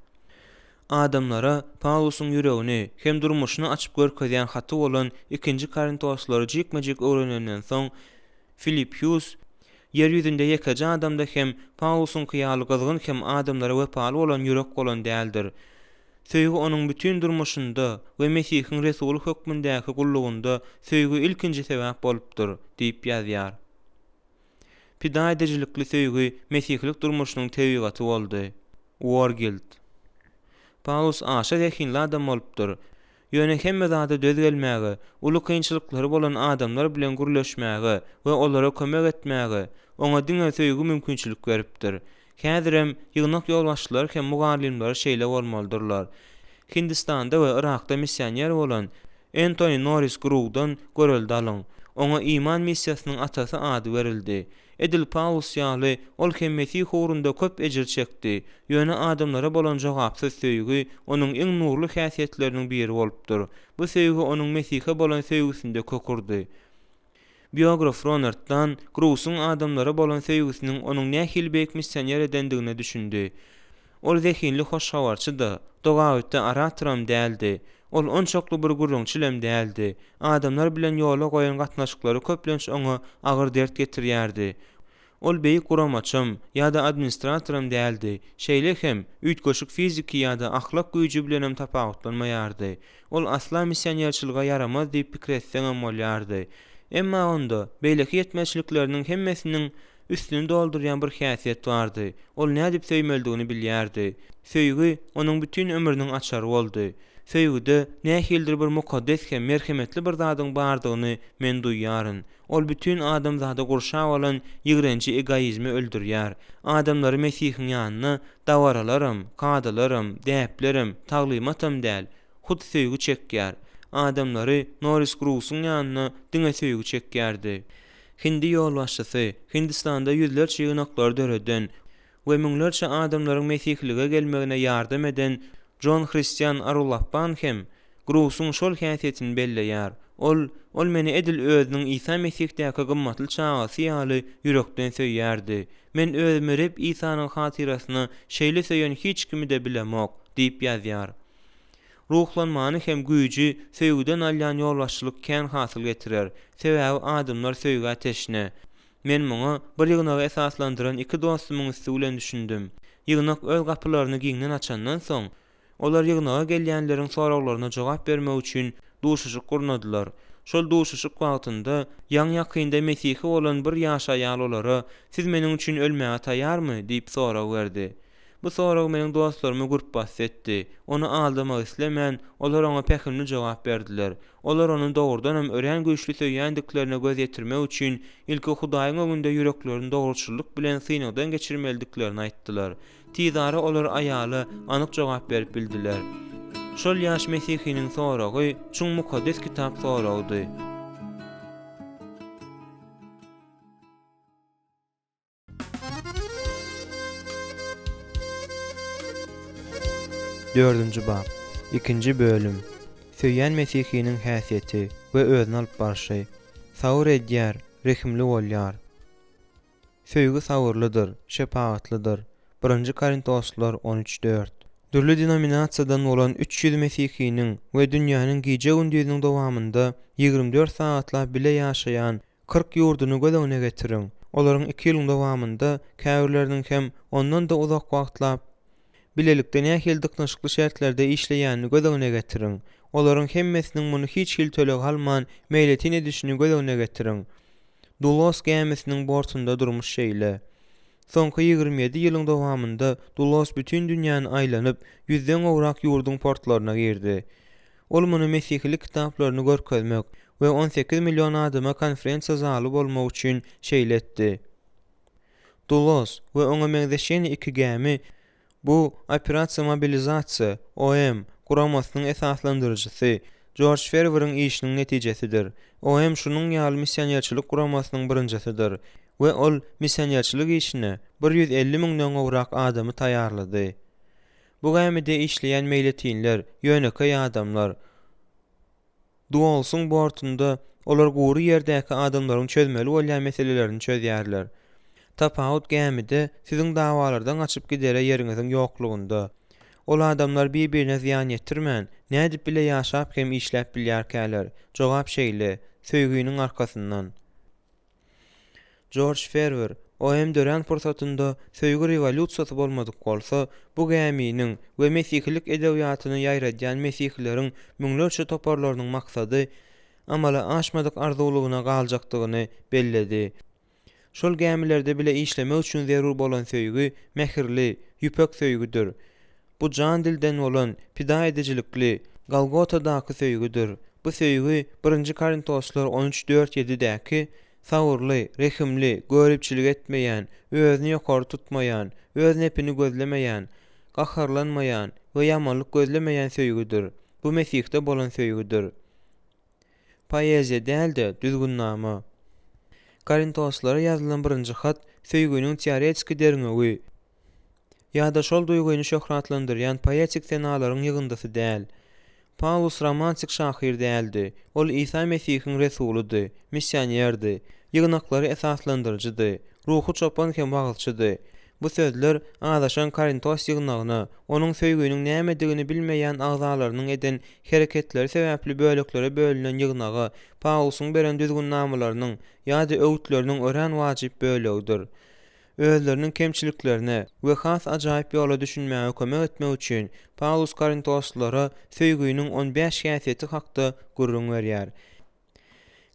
Adamlara Paulusyň ýüregini hem durmuşyny açyp görkezýän haty bolan 2-nji Korintoslary jikmejik öwrenenden soň Filipius yer ýüzünde ýekeje adamda hem Paulusyň kyýaly gyzgyn hem adamlara wepaly bolan ýürek bolan däldir. Söýgü onuň bütün durmuşynda we Mesihiň Resul hökmündäki gullugynda söýgü ilkinji sebäp bolupdyr diýip ýazýar. Pida edicilikli söýgü Mesihlik durmuşynyň tebigaty boldy. Wargild Paulus aşa zehinli adam bolupdyr. Ýöne hemme zada döz gelmäge, uly kynçylyklary bolan adamlar bilen gürleşmäge we olara kömek etmäge oňa diňe söýgü mümkinçilik beripdir. Häzirem ýygnak ýolbaşçylar hem mugallimler şeýle bolmalydyrlar. Hindistanda we Irakda missioner bolan Anthony Norris Grugdan göreldi alyň. Oňa iman missiýasynyň atasy ady berildi. Edil Paulus ýaly ol hem Mesih ugrunda köp ejir çekdi. Ýöne adamlara bolan jogapsyz söýgü onuň iň nurly häsiýetleriniň biri bolupdyr. Bu söýgü onuň Mesihe bolan söýgüsinde kökurdy. Biograf Ronald'dan Grusyň adamlara bolan söýgüsiniň onuň nähil beýik missioner edendigine düşündi. Ol zehinli hoşhawarçy da, dogawetde aratyram däldi. Ol onçoklu bir gurrunçylem däldi. Adamlar bilen ýola goýan gatnaşyklary köplenç oňa agyr dert getirýärdi. Ol beýik guramaçym ýa-da administratoram däldi. Şeýle hem üýtgeşik fiziki ýa-da ahlak güýji bilenem tapawutlanmaýardy. Ol asla missionerçilige yaramaz diýip pikir etseňem bolýardy. Emma onda beýleki ýetmeçlikleriniň hemmesiniň üstüni doldurýan bir häsiýet bardy. Ol nädip söýmeldigini bilýärdi. Söýgü onuň bütün ömrüniň açary boldy. Söýgüde nähildir bir mukaddes hem merhemetli bir zadyň bardygyny men duýýaryn. Ol bütün adam zady gurşap bolan ýigrençi egoizmi öldürýär. Adamlary Mesihiň ýanyna dawaralarym, kadalarym, däplerim, taglymatam däl, hut söýgü çekýär. Adamlary Norris Grusyň ýanyna diňe söýgü çekýärdi. Hindi ýolbaşçysy Hindistanda ýüzlerçe ýygnaklar döreden we müňlerçe adamlaryň Mesihlige gelmegine ýardam eden John Christian Arulahpan hem Grusyň şol häsiýetini belleýär. Ol meni edil özüniň Isa Mesih'däki gymmatly çagasy ýaly ýürekden söýýärdi. Men özümi Reb Isanyň hatyrasyna şeýle söýen hiç kimi de bilemok diýip ýazýar. Ruhlanmany hem güýji söýgüden alýan ýolbaşçylyk kän hasyl getirer. Sebäbi adamlar söýgü ateşine. Men muňa bir ýygnagy esaslandyran iki dostumyň üstü bilen düşündüm. Ýygnak öz gapylaryny giňden açandan soň olar ýygnaga gelýänleriň soraklaryna jogap bermek üçin duşuşyk gurnadylar. Şol duşuşyk wagtynda ýan ýakynda Mesihi bolan bir ýaş aýal olara "Siz meniň üçin ölmäge taýýarmy?" diýip sorak berdi. Bu sorak meniň dostlarymy gurpbas etdi. Onu aldamak islemän, olar oňa pähimli jogap berdiler. Olar onu dogrudanam ören güýçli söýýändiklerine göz ýetirmek üçin ilki Hudaýyň öňünde ýüreklerini dogruçylyk bilen synagdan geçirmeldiklerini aýtdylar. Tizara olar aýaly anyk jogap berip bildiler. Şol ýaş Mesihiniň soragy çuň mukaddes kitap soragydy. Dördüncü bab. 2-nji bölüm. Söýýän Mesihiniň häsiýeti we özüni alyp barşy. Sawr edýär, rehimli bolýar. Söýgü sawrlydyr, şepaatlydyr. 1-nji Korintoslar 13:4. Dürli denominasiýadan bolan 300 Mesihiniň we dünýäniň giýje gündüziniň dowamında 24 saatla bile ýaşaýan 40 ýurduny gözüne getiriň. Olaryň 2 ýylyň dowamında käwirleriniň hem ondan da uzak wagtlap bilelikde nähili dıknaşykly şertlerde işleýänini göz öňüne getiriň. Olaryň hemmesiniň muny hiç hil töleg alman meýletine düşüni göz öňüne getiriň. Dulos gemisiniň bortunda durmuş şeýle. Soňky 27 ýylyň dowamında Dulos bütün dünýäni aýlanyp, ýüzden gowrak ýurduň portlaryna girdi. Ol muny mesihlik kitaplaryny görkezmek we 18 million adama konferensiýa zaly bolmak üçin şeýletdi. Dulos we oňa meňzeşen iki gemi bu operasiýa mobilizasiýa OM guramasynyň esaslandyrjysy George Ferver'ın işinin netijesidir. OM şunun ýaly missionerçilik guramasynyň birinjisidir we ol missionerçilik işine 150 miňden gowrak adamy taýýarlady. Bu gemide işleýän meýletinler, ýöneki adamlar. Duolsuň bortunda olar gury ýerdäki adamlaryň çözmeli bolýan meselelerini çözýärler. Tapawut gemide siziň dawalardan açyp gidere ýeriňiziň ýoklugunda. Ol adamlar bir-birine ziyan ýetirmän, nädip bile ýaşap hem işläp bilýärkäler. Jogap şeýle, söýgüniň arkasyndan. George Ferver OM dören pursatynda söýgü revolýusiýasy bolmadyk bolsa, bu geminiň we mesihlik edebiýatyny ýaýradýan mesihleriň müňlerçe toparlarynyň maksady amala aşmadyk arzuwlugyna galjakdygyny belledi. Şol gemilerde bile işlemek üçin zerur bolan söýgü mehirli, ýüpek söýgüdür. Bu can dilden olan pida edicilikli Golgota'daki söýgüdür. Bu söýgü 1. Korintoslar 13:4-7'däki sawurly, rehimli, görüpçilik etmeýän, özüni ýokary tutmaýan, öz nepini gözlemeýän, gaharlanmaýan we ýamanlyk gözlemeýän söýgüdür. Bu Mesihde bolan söýgüdür. Poeziýa däl-de düzgünnama. Korintoslara ýazylan 1-nji hat söýgüniň teoretiki derňegi ýa-da şol duýguny şöhratlandyrýan poetik senalaryň ýygyndysy däl. Paulus romantik şahyr däldi. Ol İsa Mesihiň resuludy, missionerdi, ýygnaklary esaslandyrjydy, ruhu çopan hem bagylçydy. Bu sözler adaşan Korintos ýygnagyna, onuň söýgüniň nämedigini bilmeýän agzalarynyň eden hereketleri sebäpli böleklere bölünen ýygnaga Paulusyň beren düzgünnamalarynyň ýa-da öwütleriniň ören wajyp bölegidir. Özleriniň kemçiliklerine we has ajaýyp ýola düşünmäge kömek etmek üçin Paulus Korintoslara söýgüniň 15 häsiýeti hakda gurrun berýär.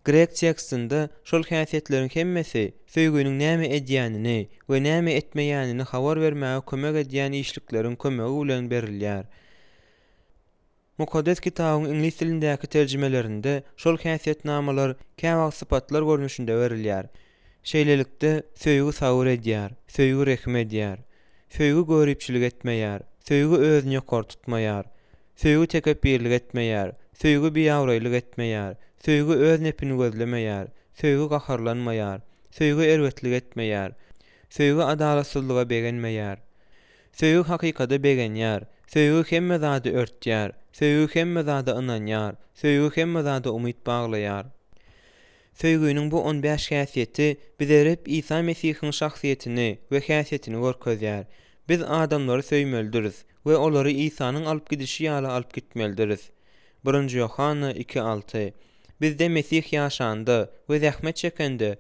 Grek tekstinde şol häsiýetleriň hemmesi söýgüniň näme edýänini we näme etmeýänini habar bermäge kömek edýän işlikleriň kömegi bilen berilýär. Mukaddes kitabyň ingliz tilindäki terjimelerinde şol häsiýetnamalar käwag sypatlar görnüşinde berilýär. Şeýlelikde söýgü sawur edýär, söýgü rehim edýär, söýgü görüpçilik etmeýär, söýgü özüni ýokary tutmaýar, söýgü tekepirlik etmeýär, söýgü biýawraýlyk etmeýär, söýgü öz nepini gözlemeýär, söýgü gaharlanmaýar, söýgü erwetlik etmeýär, söýgü adalatsyzlyga begenmeýär, söýgü hakykata begenýär, söýgü hemme zady örtýär, söýgü hemme zady ynanýar, söýgü hemme zady umyt baglaýar. Söýgüniň bu 15 häsiýeti bizlere hep İsa Mesihiň şahsiýetini we häsiýetini görkezýär. Biz adamlary söýmeldiriz we olary İsanyň alyp gidişi ýaly alyp gitmeldiriz. 1. Yohanna 2:6. Bizde Mesih ýaşandy we zähmet çekende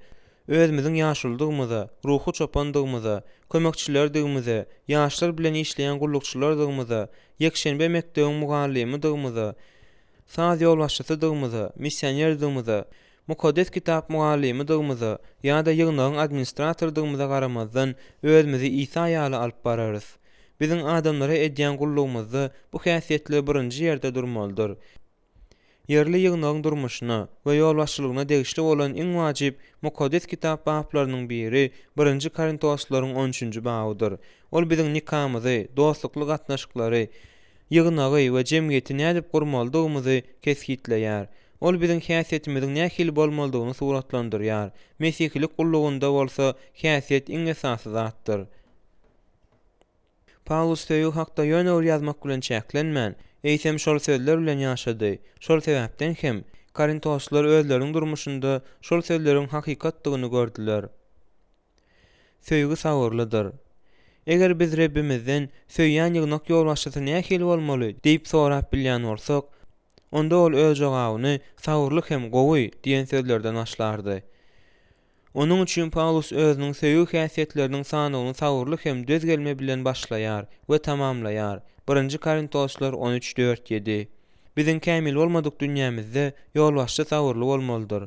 özümiziň ýaşuldygymyza, ruhu çopandygymyza, kömekçilerdigimize, ýaşlar bilen işleýän gullukçylardygymyza, ýekşenbe mekdebiň mugallymydygymyza, saz ýolbaşçysydygymyza, missionerdigimize, mukaddes kitap muallimidigimize ýa-da ýygnagyň administratordygymyza garamazdan özümizi İsa ýaly alyp bararys. Biziň adamlara edýän gullugymyzda bu häsiýetler birinji ýerde durmalydyr. Yerli ýygnagyň durmuşyna we ýolbaşçylygyna degişli bolan iň wajyp mukaddes kitap baplarynyň biri 1. Korintoslaryň 13-nji babydyr. Ol biziň nikamyzy, dostlukly gatnaşyklary, ýygnagy we jemgyýeti nädip gurmalydygymyzy kesgitleýär. Ol biziň häsiýetimiziň nähili bolmalydygyny suratlandyrýar. Mesihlik gullugunda bolsa häsiýet iň esasy zatdyr. Paulus söýgü hakda ýöne ýazmak bilen çäklenmän, eýsem şol sözler bilen ýaşady. Şol sebäpden hem Korintoslar özleriniň durmuşynda şol sözleriň hakykatdygyny gördüler. Söýgü sawurlydyr. Eger biz Rabbimizden söýýän ýygnak ýolbaşçysy nähili bolmaly diýip sorap bilýän bolsak, onda ol öz jogabyny sawurlyk hem gowy diýen sözlerden başlardy. Onun üçin Paulus özüniň söýgü häsiýetleriniň sanyny sagyrlyk hem düz gelme bilen başlaýar we tamamlaýar. 1 Korintoslar 13:4-7. Biziň kämil bolmadyk dünýämizde ýolbaşçy sagyrly bolmalydyr.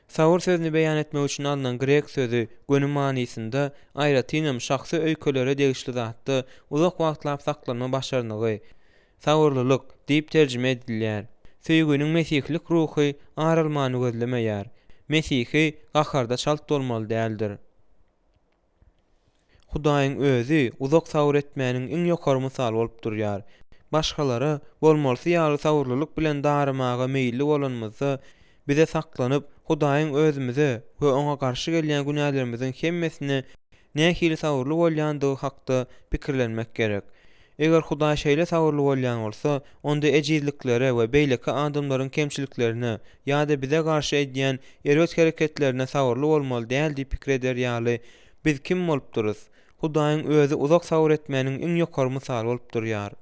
Sagyr sözüni beýan etmek üçin alınan grek sözü gönüm manysynda aýratynam şahsy öýkelere degişli zatdy uzak wagtlap saklanma başarnygy, sagyrlylyk diýip terjime edilýär. Söýgüniň mesihlik ruhy aralmany gözlemeýär. Mesihi gaharda çalt bolmaly däldir. Hudaýyň özü uzak sagır etmäniň iň ýokary mysaly bolup durýar. Başgalara bolmalysy ýaly sagyrlylyk bilen darymaga meýilli bolanmyzda bize saklanyp Hudaýyň özümize we oňa garşy gelýän günahlarymyzyň hemmesini nähili sagyrly bolýandygy hakda pikirlenmek gerek. Eger Hudaý şeýle sagyrly bolýan bolsa, onda ejizliklere we beýleki adamlaryň kemçiliklerine ýa-da bize garşy edýän erwet hereketlerine sagyrly bolmaly däl diýip pikir eder ýaly biz kim bolup durys? Hudaýyň özü uzak sagır etmäniň iň ýokary mysaly bolup durýar.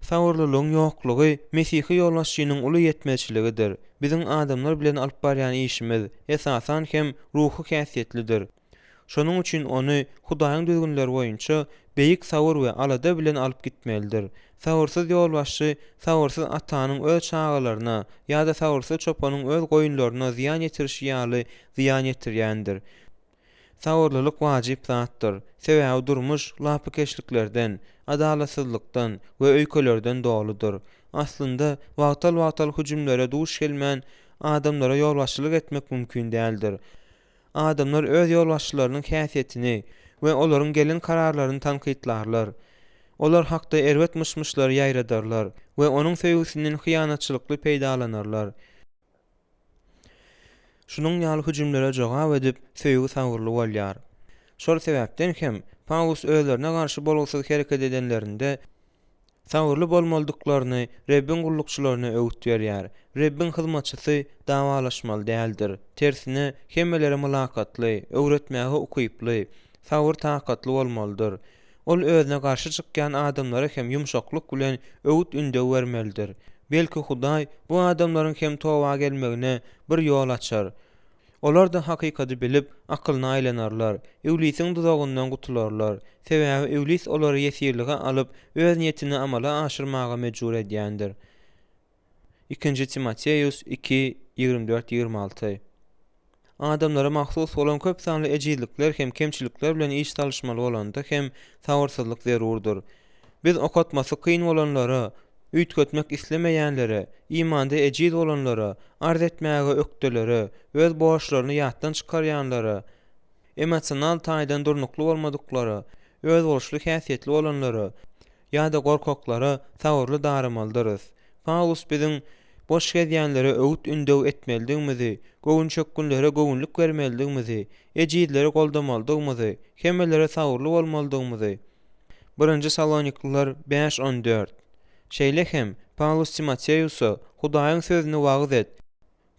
Sagyrlylygyň ýoklugy Mesihi ýolbaşçynyň uly ýetmezçiligidir. Biziň adamlar bilen alyp barýan işimiz esasan hem ruhy häsiýetlidir. Şonuň üçin ony Hudaýyň düzgünleri boýunça beýik sagyr we alada bilen alyp gitmelidir. Sagyrsyz ýolbaşçy sagyrsyz atanyň öz çağalaryna ýa-da sagyrsyz çopanyň öz goýunlaryna ziýan ýetirişi ýaly ziýan ýetirýändir. Sagyrlylyk wajyp zatdyr. Sebäbi durmuş lapykeşliklerden, adalatsızlykdan we öýkelerden doludur. Aslynda wagtal hüjümlere duş gelmän adamlara ýolbaşçylyk etmek mümkin däldir. Adamlar öz ýolbaşçylarynyň häsiýetini we olaryň gelen kararlaryny tanqidlarlar. Olar hakda erwet mışmışlary ýaýradarlar we onuň söýgüsinden hyýanatçylykly peýdalanarlar. Şunun ýaly hüjümlere jogap edip söýgü sagyrly bolýar. Şol sebäpden hem Paulus özlerine garşy bolgusyz hereket edenlerinde sagyrly bolmalydyklaryny Rebbin gullukçylaryna öwüt berýär. Rebbin hyzmatçysy dawalaşmaly däldir. Tersine hemmelere mülakatly, öwretmäge ukyply, sagyr takatly bolmalydyr. Ol özüne garşy çykýan adamlara hem ýumşaklyk bilen öwüt ünde bermelidir. Belki Hudaý bu adamlaryň hem towa gelmegine bir ýol açar. Olar da hakykaty bilip akylyna aýlanarlar. Iblisiň duzagyndan gutularlar. Sebäbi iblis olary ýesirlige alyp öz niýetini amala aşyrmaga mejbur edýändir. 2 Timoteus 2:24-26. Adamlara mahsus bolan köp sanly ejizlikler hem kemçilikler bilen iş çalışmaly bolanda hem sagyrsyzlyk zerurdur. Biz okatmasy kyn bolanlara, üýtgetmek islemeýänlere, imanda ejiz bolanlara, arz etmäge ökdelere, öz boşlaryny ýatdan çykarýanlara, emosional taýdan durnukly bolmadyklara, öz bolşly häsiýetli bolanlara ýa-da gorkaklara sagyrly darymalydyryz. Paulus biziň boş gezýänlere öwüt ündew etmelidigimizi, gowun çökkünlere gowunluk bermelidigimizi, ejizleri goldamalydigimizi, hemmelere sagyrly bolmalydygimizi. 1 Salonikliler 5:14. Şeýle hem Paulus Timoteus'a Hudaýyň sözüni wagyz et.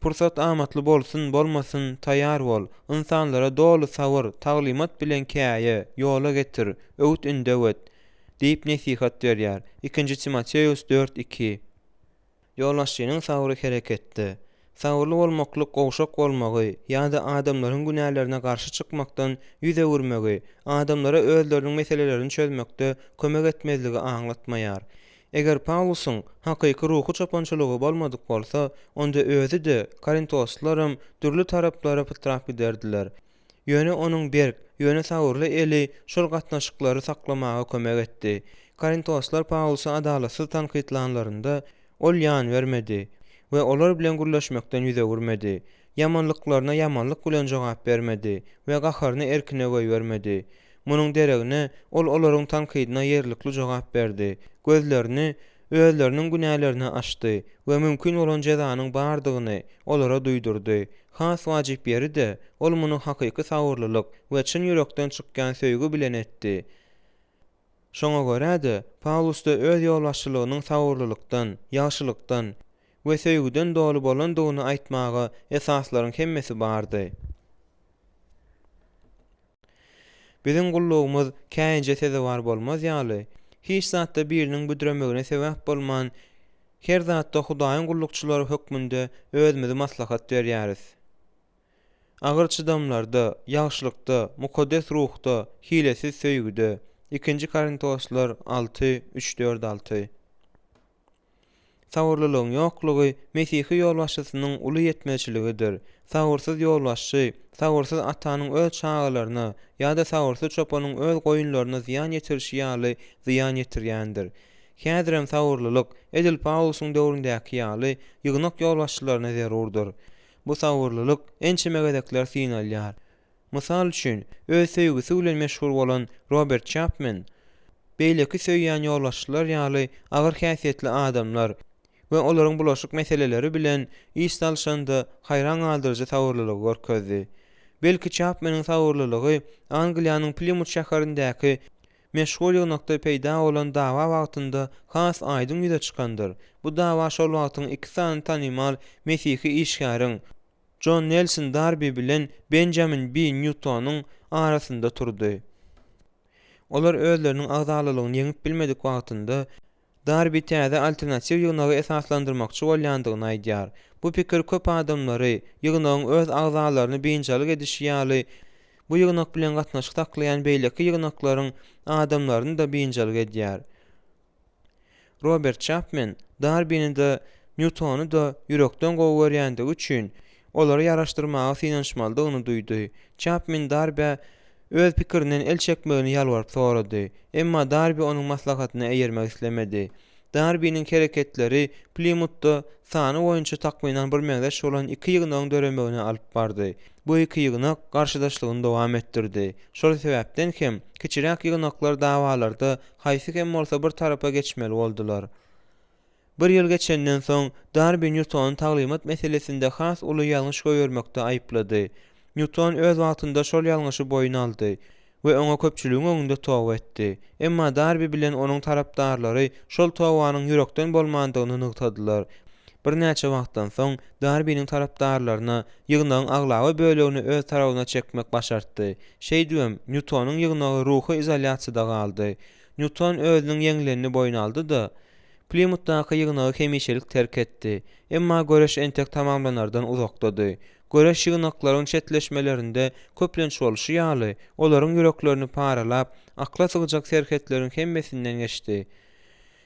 Pursat amatly bolsun, bolmasyn taýýar bol. Insanlara dolu sagyr, taglimat bilen käýe, ýola getir, öwüt ündew et diýip nesihat berýär. 2 Timoteus 4:2. Ýolbaşçynyň sagyry hereketde. Sagyrly bolmaklyk gowşak bolmagy ýa-da adamlaryň günälerine garşy çykmakdan ýüze urmegi, adamlara özleriniň meselelerini çözmekde kömek etmezligi aňlatmaýar. Eger Paulusyň hakyky ruhy çopançylygy bolmadyk bolsa, onda özü de Korintoslarym türlü taraplara pytrap giderdiler. Ýöne onuň berk, ýöne sagyrly eli şol gatnaşyklary saklamaga kömek etdi. Korintoslar Paulusy adalatsız tanqidlanlarynda ol ýan bermedi we olar bilen gurlaşmakdan ýüze urmedi. Yamanlyklaryna yamanlyk bilen jogap bermedi we gaharyny erkine goýbermedi. Munyň deregine ol olaryň tanqidine ýerlikli jogap berdi. Gözlerini özleriniň günälerine açdy we mümkin bolan jazanyň bardygyny olara duýdurdy. Has wajyp beri de ol muny hakyky sagyrlylyk we çyn ýürekden çykkan söýgü bilen etdi. Şoňa görä-de Paulus da öz ýolbaşçylygynyň sagyrlylykdan, ýaşylykdan we söýgüden dolu bolandygyny aýtmaga esaslaryň hemmesi bardy. Biziň gullugymyz käýinje sezebar bolmaz ýaly. Hiç zatda biriniň büdüremegine sebäp bolman, her zatda Hudaýyň gullukçylary hökmünde özümizi maslahat berýäris. agyr çydamlarda, ýagşylykda, mukaddes ruhda, hilesiz söýgüde. 2 Korintoslar 6:3-4-6. Sagyrlylygyň ýoklugy Mesihi ýolbaşçysynyň uly ýetmezçiligidir. Sagyrsyz ýolbaşçy, sagyrsyz atanyň öz çağalaryna ýa-da sagyrsyz çopanyň öz goýunlaryna ziýan ýetirişi ýaly ziýan ýetirýändir. Häzirem sagyrlylyk Edil Paulusyň döwründäki ýaly ýygnak ýolbaşçylaryna zerurdur. Bu sagyrlylyk ençime gezekler synalýar. Mysal üçin, öz söýgüsi bilen meşhur bolan Robert Chapman, beýleki söýýän ýolbaşçylar ýaly agyr häsiýetli adamlar we olaryň bulaşyk meseleleri bilen iş dalşanda haýran galdyrjy sagyrlylygy görkezdi. Belki Chapmanyň sagyrlylygy Angliýanyň Plymouth şäherindäki meşhur ýygnakda peýda bolan dawa wagtynda has aýdyň ýüze çykandyr. Bu dawa şol wagtyň 2 sany tanymal Mesihi işgäriň John Nelson Darby bilen Benjamin B. Newton'un arasında turdy. Olar özleriniň agzalylygyny ýeňip bilmedik wagtynda Darby täze alternatiw ýygnagy esaslandyrmakçy bolýandygyny aýdýar. Bu pikir köp adamlary ýygnagyň öz agzalaryny beýinçilik edişi ýaly bu ýygnak bilen gatnaşyk taklaýan beýleki ýygnaklaryň adamlaryny da beýinçilik edýär. Robert Chapman Darbyni de Newtonu da ýürekden gowy görýändigi üçin olary ýaraşdyrmagy synanşmaldygyny duýdy. Chapman Darby öz pikirinden el çekmegini ýalwaryp sorady. Emma Darby onuň maslahatyna eýermek islemedi. Darby'nin hereketleri Plymouth'da sany boýunça takmynan bir meňzeş bolan 2 ýygnagyň döremegine alyp bardy. Bu 2 ýygnak garşydaşlygyny dowam etdirdi. Şol sebäpden hem kiçirek ýygnaklar dawalarda haýsy hem bolsa bir tarapa geçmeli boldular. Bir ýyl geçenden soň Darby Newton taglimat meselesinde has uly ýalňyş goýermekde aýplady. Newton öz wagtynda şol ýalňyşy boýuna aldy we oňa köpçüligiň öňünde towa etdi. Emma Darby bilen onuň tarapdarlary şol towanyň ýürekden bolmandygyny nyktadylar. Bir näçe wagtdan soň Darby'niň tarapdarlaryna ýygnagyň aglawy bölegini öz tarabyna çekmek başartdy. Şeýdüýem, Newtonyň ýygnagy ruhy izolýasiýada galdy. Newton özüniň ýeňlerini boýuna aldy da Plymouth'daky ýygnagy hemişelik terk etdi. Emma göreş entek tamamlanardan uzakdady. Göreş ýygnaklaryň çetleşmelerinde köplenç bolşy ýaly olaryň ýüreklerini paralap, akla sygjak serketleriň hemmesinden geçdi.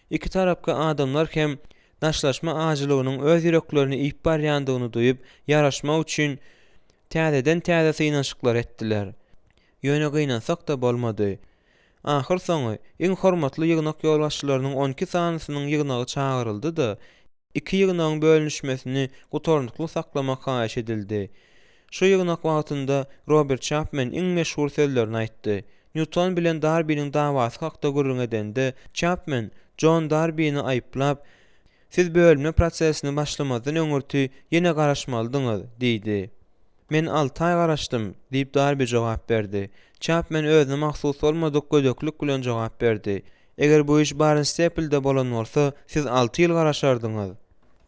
İki tarapka adamlar hem daşlaşma ajylygynyň öz ýüreklerini iýip barýandygyny duýup, ýaraşmak üçin täzeden-täze synanşyklar etdiler. Ýöne gynansak da bolmady. Ahyr soňy iň hormatly ýygnak ýolbaşçylarynyň 12 sanysynyň ýygnagy çağıryldy da 2 ýygnagyň bölünişmesini gutornukly saklamak haýyş edildi. Şu ýygnak wagtynda Robert Chapman iň meşhur sözlerini aýtdy. Newton bilen Darby'niň dawasy hakda gürrüň edende Chapman John Darby'ni aýplap, "Siz bölünme prosesini başlamazdan öňürti ýene garaşmalydyňyz" diýdi. "Men 6 aý garaşdym" diýip Darby jogap berdi. Chapman özüne mahsus bolmadyk gödöklük bilen jogap berdi. "Eger bu iş Barnstaple-de bolan bolsa, siz 6 ýyl garaşardyňyz."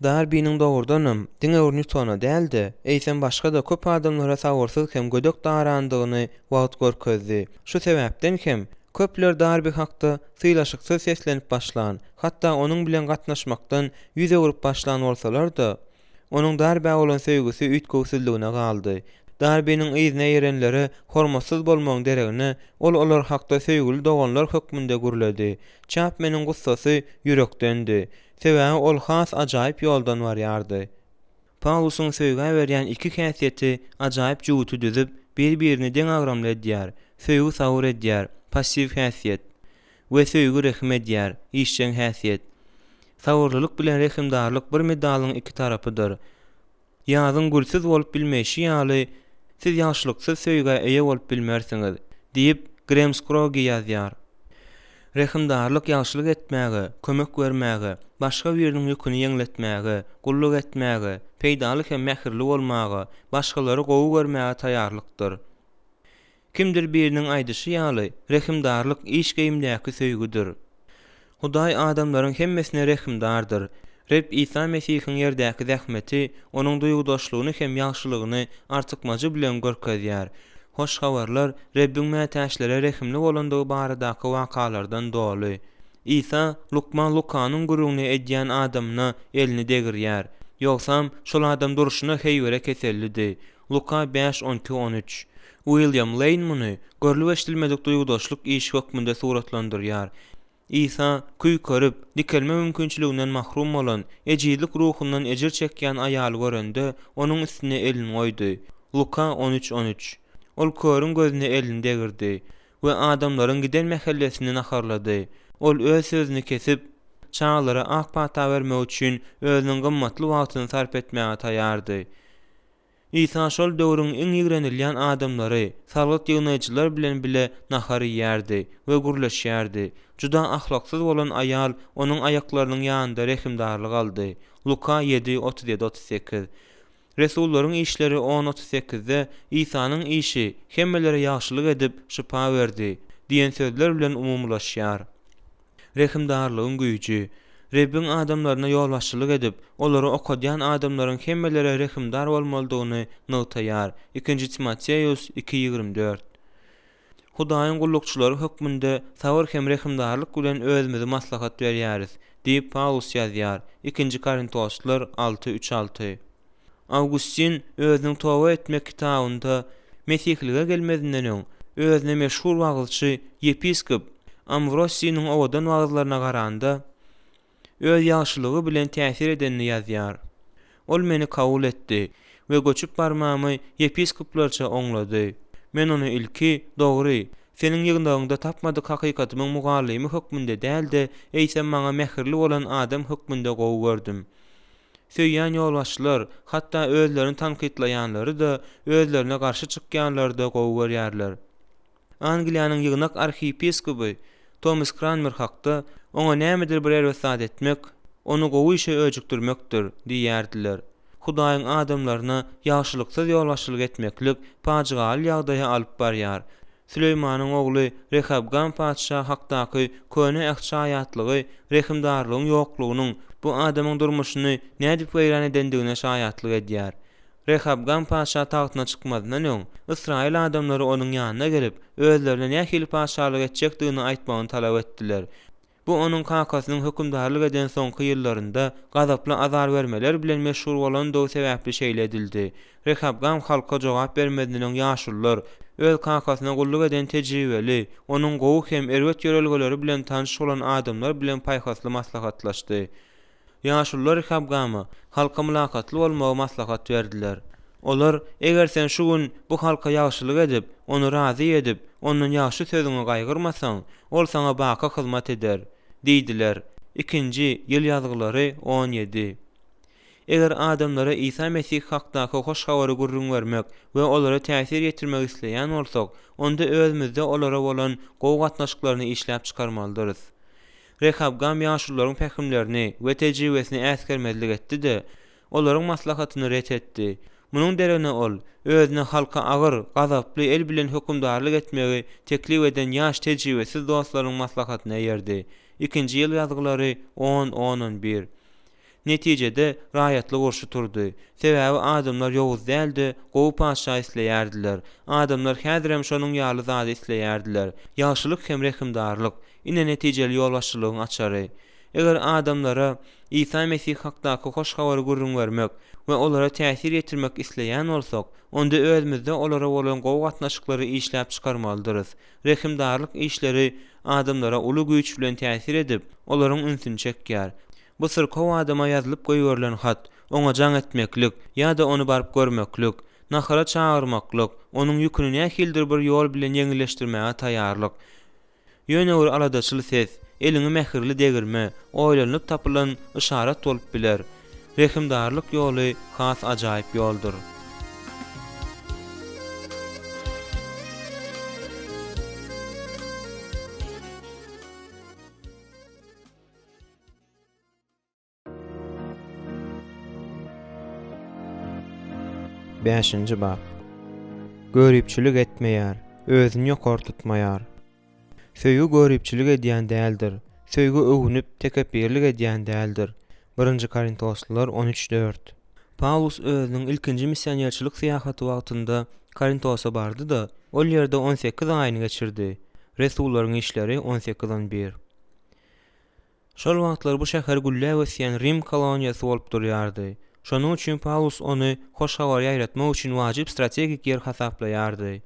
Darby'niň dogurdanam diňe Newtona däldi. Eýsem başga da köp adamlara sagyrsyz hem gödök darandygyny wagt görkezdi. Şu sebäpden hem köpler Darby hakda sylaşyksyz seslenip başlan, hatda onuň bilen gatnaşmakdan ýüze gurup başlan bolsalar da, onuň Darby bolan söýgüsi üýtgüsizligine galdy. Darby'niň ýyzyna ýerenleri hormatsyz bolmagyň deregine olar hakda söýgüli doganlar hökmünde gürledi. Chapmanyň gussasy ýürekdendi. Sebäbi ol has ajaýyp ýoldan barýardy. Paulusyň söýgä berýän 2 häsiýeti ajaýyp juwuty düzüp, bir-birini deň agramly edýär. Söýgü sagur edýär, passiw häsiýet we söýgü rehim edýär, işçiň häsiýet. Sagyrlylyk bilen rehimdarlyk bir medalyň 2 tarapydyr. Ýazyň gülsiz bolup bilmeýşi ýaly siz ýaşlyksyz söýgä eýe bolup bilmersiňiz diýip Graham Scroggie ýazýar. Rehimdarlyk ýaşlyk etmäge, kömek bermäge, başga biriniň ýüküni ýeňletmäge, gullyk etmäge, peýdalyk hem mähirli bolmagy, başgalary gowy görmäge taýýarlykdyr. Kimdir biriniň aýdyşy ýaly rehimdarlyk iş geýimdäki söýgüdir. Hudaý adamlaryň hemmesine rehimdardyr. Reb İsa Mesihiň ýerdäki zähmeti onuň duýgudaşlygyny hem ýaşlygyny artykmajy bilen görkezýär. Hoş habarlar Rebbin mätäşlere rehimli bolandygy baradaky wakalardan doly. İsa Lukman Lukanyň gurugny edýän adamna elini degirýär. Ýogsam şol adam duruşyna heýwere kesellidi. Luka 5:12-13. William Lane muny görlüp eşdilmedik duýgudaşlyk iş hökmünde suratlandyrýar. İsa küý körüp dikelme mümkinçiliginden mahrum bolan ejizlik ruhundan ejir çekýän aýaly görende onuň üstüne elini goýdy. Luka 13:13. Ol körüň gözüne elini degirdi we adamlaryň giden mehellesini naharlady. Ol öz sözüni kesip çağlara ak pata vermek üçin özüniň gymmatly wagtyny sarp etmäge taýardy. İsa şol döwrüň iň ýigrenilýän adamlary, salat ýygnaýjylar bilen bile nahar ýerdi we gurlaşýardy. Juda ahlaksyz bolan aýal onuň aýaklarynyň ýanynda rehimdarlyk aldy. Luka 7:37-38. Resullaryň işleri 10:38-de İsa'nın işi hemmelere ýaşylyk edip şypa berdi diýen sözler bilen umumlaşýar. Rehimdarlygyň güýji Rebbin adamlaryna ýolbaşçylyk edip, olary okadýan adamlaryň hemmelere rehimdar bolmalydygyny nogtaýar. 2 Timoteus 2:24. Hudaýyň gullukçylary hökmünde sabr hem rehimdarlyk bilen özümizi maslahat berýäris diýip Paulus ýazýar. 2 Korintoslar 6:3-6. Augustin özüniň towa etmek kitabynda Mesihlige gelmedinden öň özüne meşhur wagylçy yepiskop Ambrosiýanyň owadan wagzlaryna garanda öz ýaşylygy bilen täsir edenini ýazýar. Ol meni kabul etdi we göçüp barmamy yepiskoplarça oňlady. Men onu ilki dogry, seniň ýygndagynda tapmadyk hakykatymyň mugallymy hökmünde däl-de eýsem maňa mehirli bolan adam hökmünde gowy gördüm. Söýýän ýolbaşçylar, hatda özlerini tankytlaýanlary da, özlerine garşy çykýanlary da gowy görýärler. Angliýanyň ýygnak arhiyepiskopu Thomas Cranmer hakda ona nämedir bir erwesat etmek, onu gowy işe öjükdirmekdir diýerdiler. Hudaýyň adamlaryna ýaşylyksyz ýolbaşçylyk etmeklik paçygaly ýagdaýa alyp barýar. Süleýmanyň ogly Rehabgam paçha hakdaky köne ähçaýatlygy, rehimdarlygyň ýoklugynyň bu adamyň durmuşyny nädip weýran edendigine şaýatlyk edýär. Rehabgam paşa tahtına çykmadyndan öň Israil adamlary onuň ýanyna gelip özlerine nähili paşalyk etjekdigini aýtmagyny talap etdiler. Bu onuň kakasynyň hökümdarlyk eden soňky ýyllarynda gazaply azar bermeler bilen meşhur bolan dow sebäpli şeýle edildi. Rehabgam halka jogap bermedinden öň ýaşullar öz kakasyna gulluk eden tejribeli, onuň gowy hem erwet ýörelgeleri bilen tanış bolan adamlar bilen paýhasly maslahatlaşdy. Ýaşullar Rehabgama halka mülakatly bolmagy maslahat berdiler. Olar, eger sen şu gün bu halka ýaşylyk edip, onu razy edip, onuň ýaşy sözüňe gaýgyrmasaň, ol sana baka hyzmat eder, diýdiler. 2 Ýyl ýazgylary 17. Eger adamlara İsa Mesih hakdaky hoş habary gurrun bermek we olara täsir ýetirmek isleýän bolsak, onda özümizde olara bolan gowy gatnaşyklaryny işläp çykarmalydyryz. Rehabgam ýaşullaryň pähimlerini we tejribesini äsgermezlik etdi-de, olaryň maslahatyny ret etdi. Munyň derine ol, özüne halka agyr, gazaply el bilen hökümdarlyk etmegi teklip eden ýaş tejribesiz dostlaryň maslahatyna ýerdi. 2 Ýyl ýazgylary 10-11. Netijede raýatly gurşy turdy. Sebäbi adamlar ýowuz däldi, gowy paşa isleýärdiler. Adamlar häzirem şonuň ýaly zady isleýärdiler. Ýaşylyk hem rehimdarlyk ine netijeli ýolbaşçylygyň açary. Eger adamlara İsa Mesih hakdaky hoş habary gurrun bermek we olara täsir ýetirmek isleýän bolsak, onda özümizde olara bolan gowy gatnaşyklary işläp çykarmalydyryz. Rehimdarlyk işleri adamlara uly güýç bilen täsir edip, olaryň ünsüni çekýär. Bu sırkow adama ýazylyp goýuberlen hat, oňa jaň etmeklik ýa-da onu baryp görmeklik, nahara çağırmaklyk, onuň ýüküni nähildir bir ýol bilen ýeňilleşdirmäge taýýarlyk. Ýöne bir aladaçyly ses, elini mehirli degirme, oýlanyp tapylan işaret bolup biler. Rehimdarlyk ýoly has ajaýyp ýoldur. Beşinci bab. Görüpçülük etmeýär, özüni ýokary tutmaýar. Söýgü görüpçülük edýän däldir. Söýgü öwünüp tekebbirlik edýän däldir. 1 Korintoslar 13:4. Paulus özüniň ilkinji missionýerçilik syýahaty wagtynda Korintosa bardy da, ol ýerde 18 aýyny geçirdi. Resullaryň işleri 18:1. Şol wagtlar bu şäher güllä wesýän Rim koloniýasy bolup durýardy. Şonuň üçin Paulus ony hoş hawar ýaýratmak üçin wajyp strategik ýer hasaplaýardy.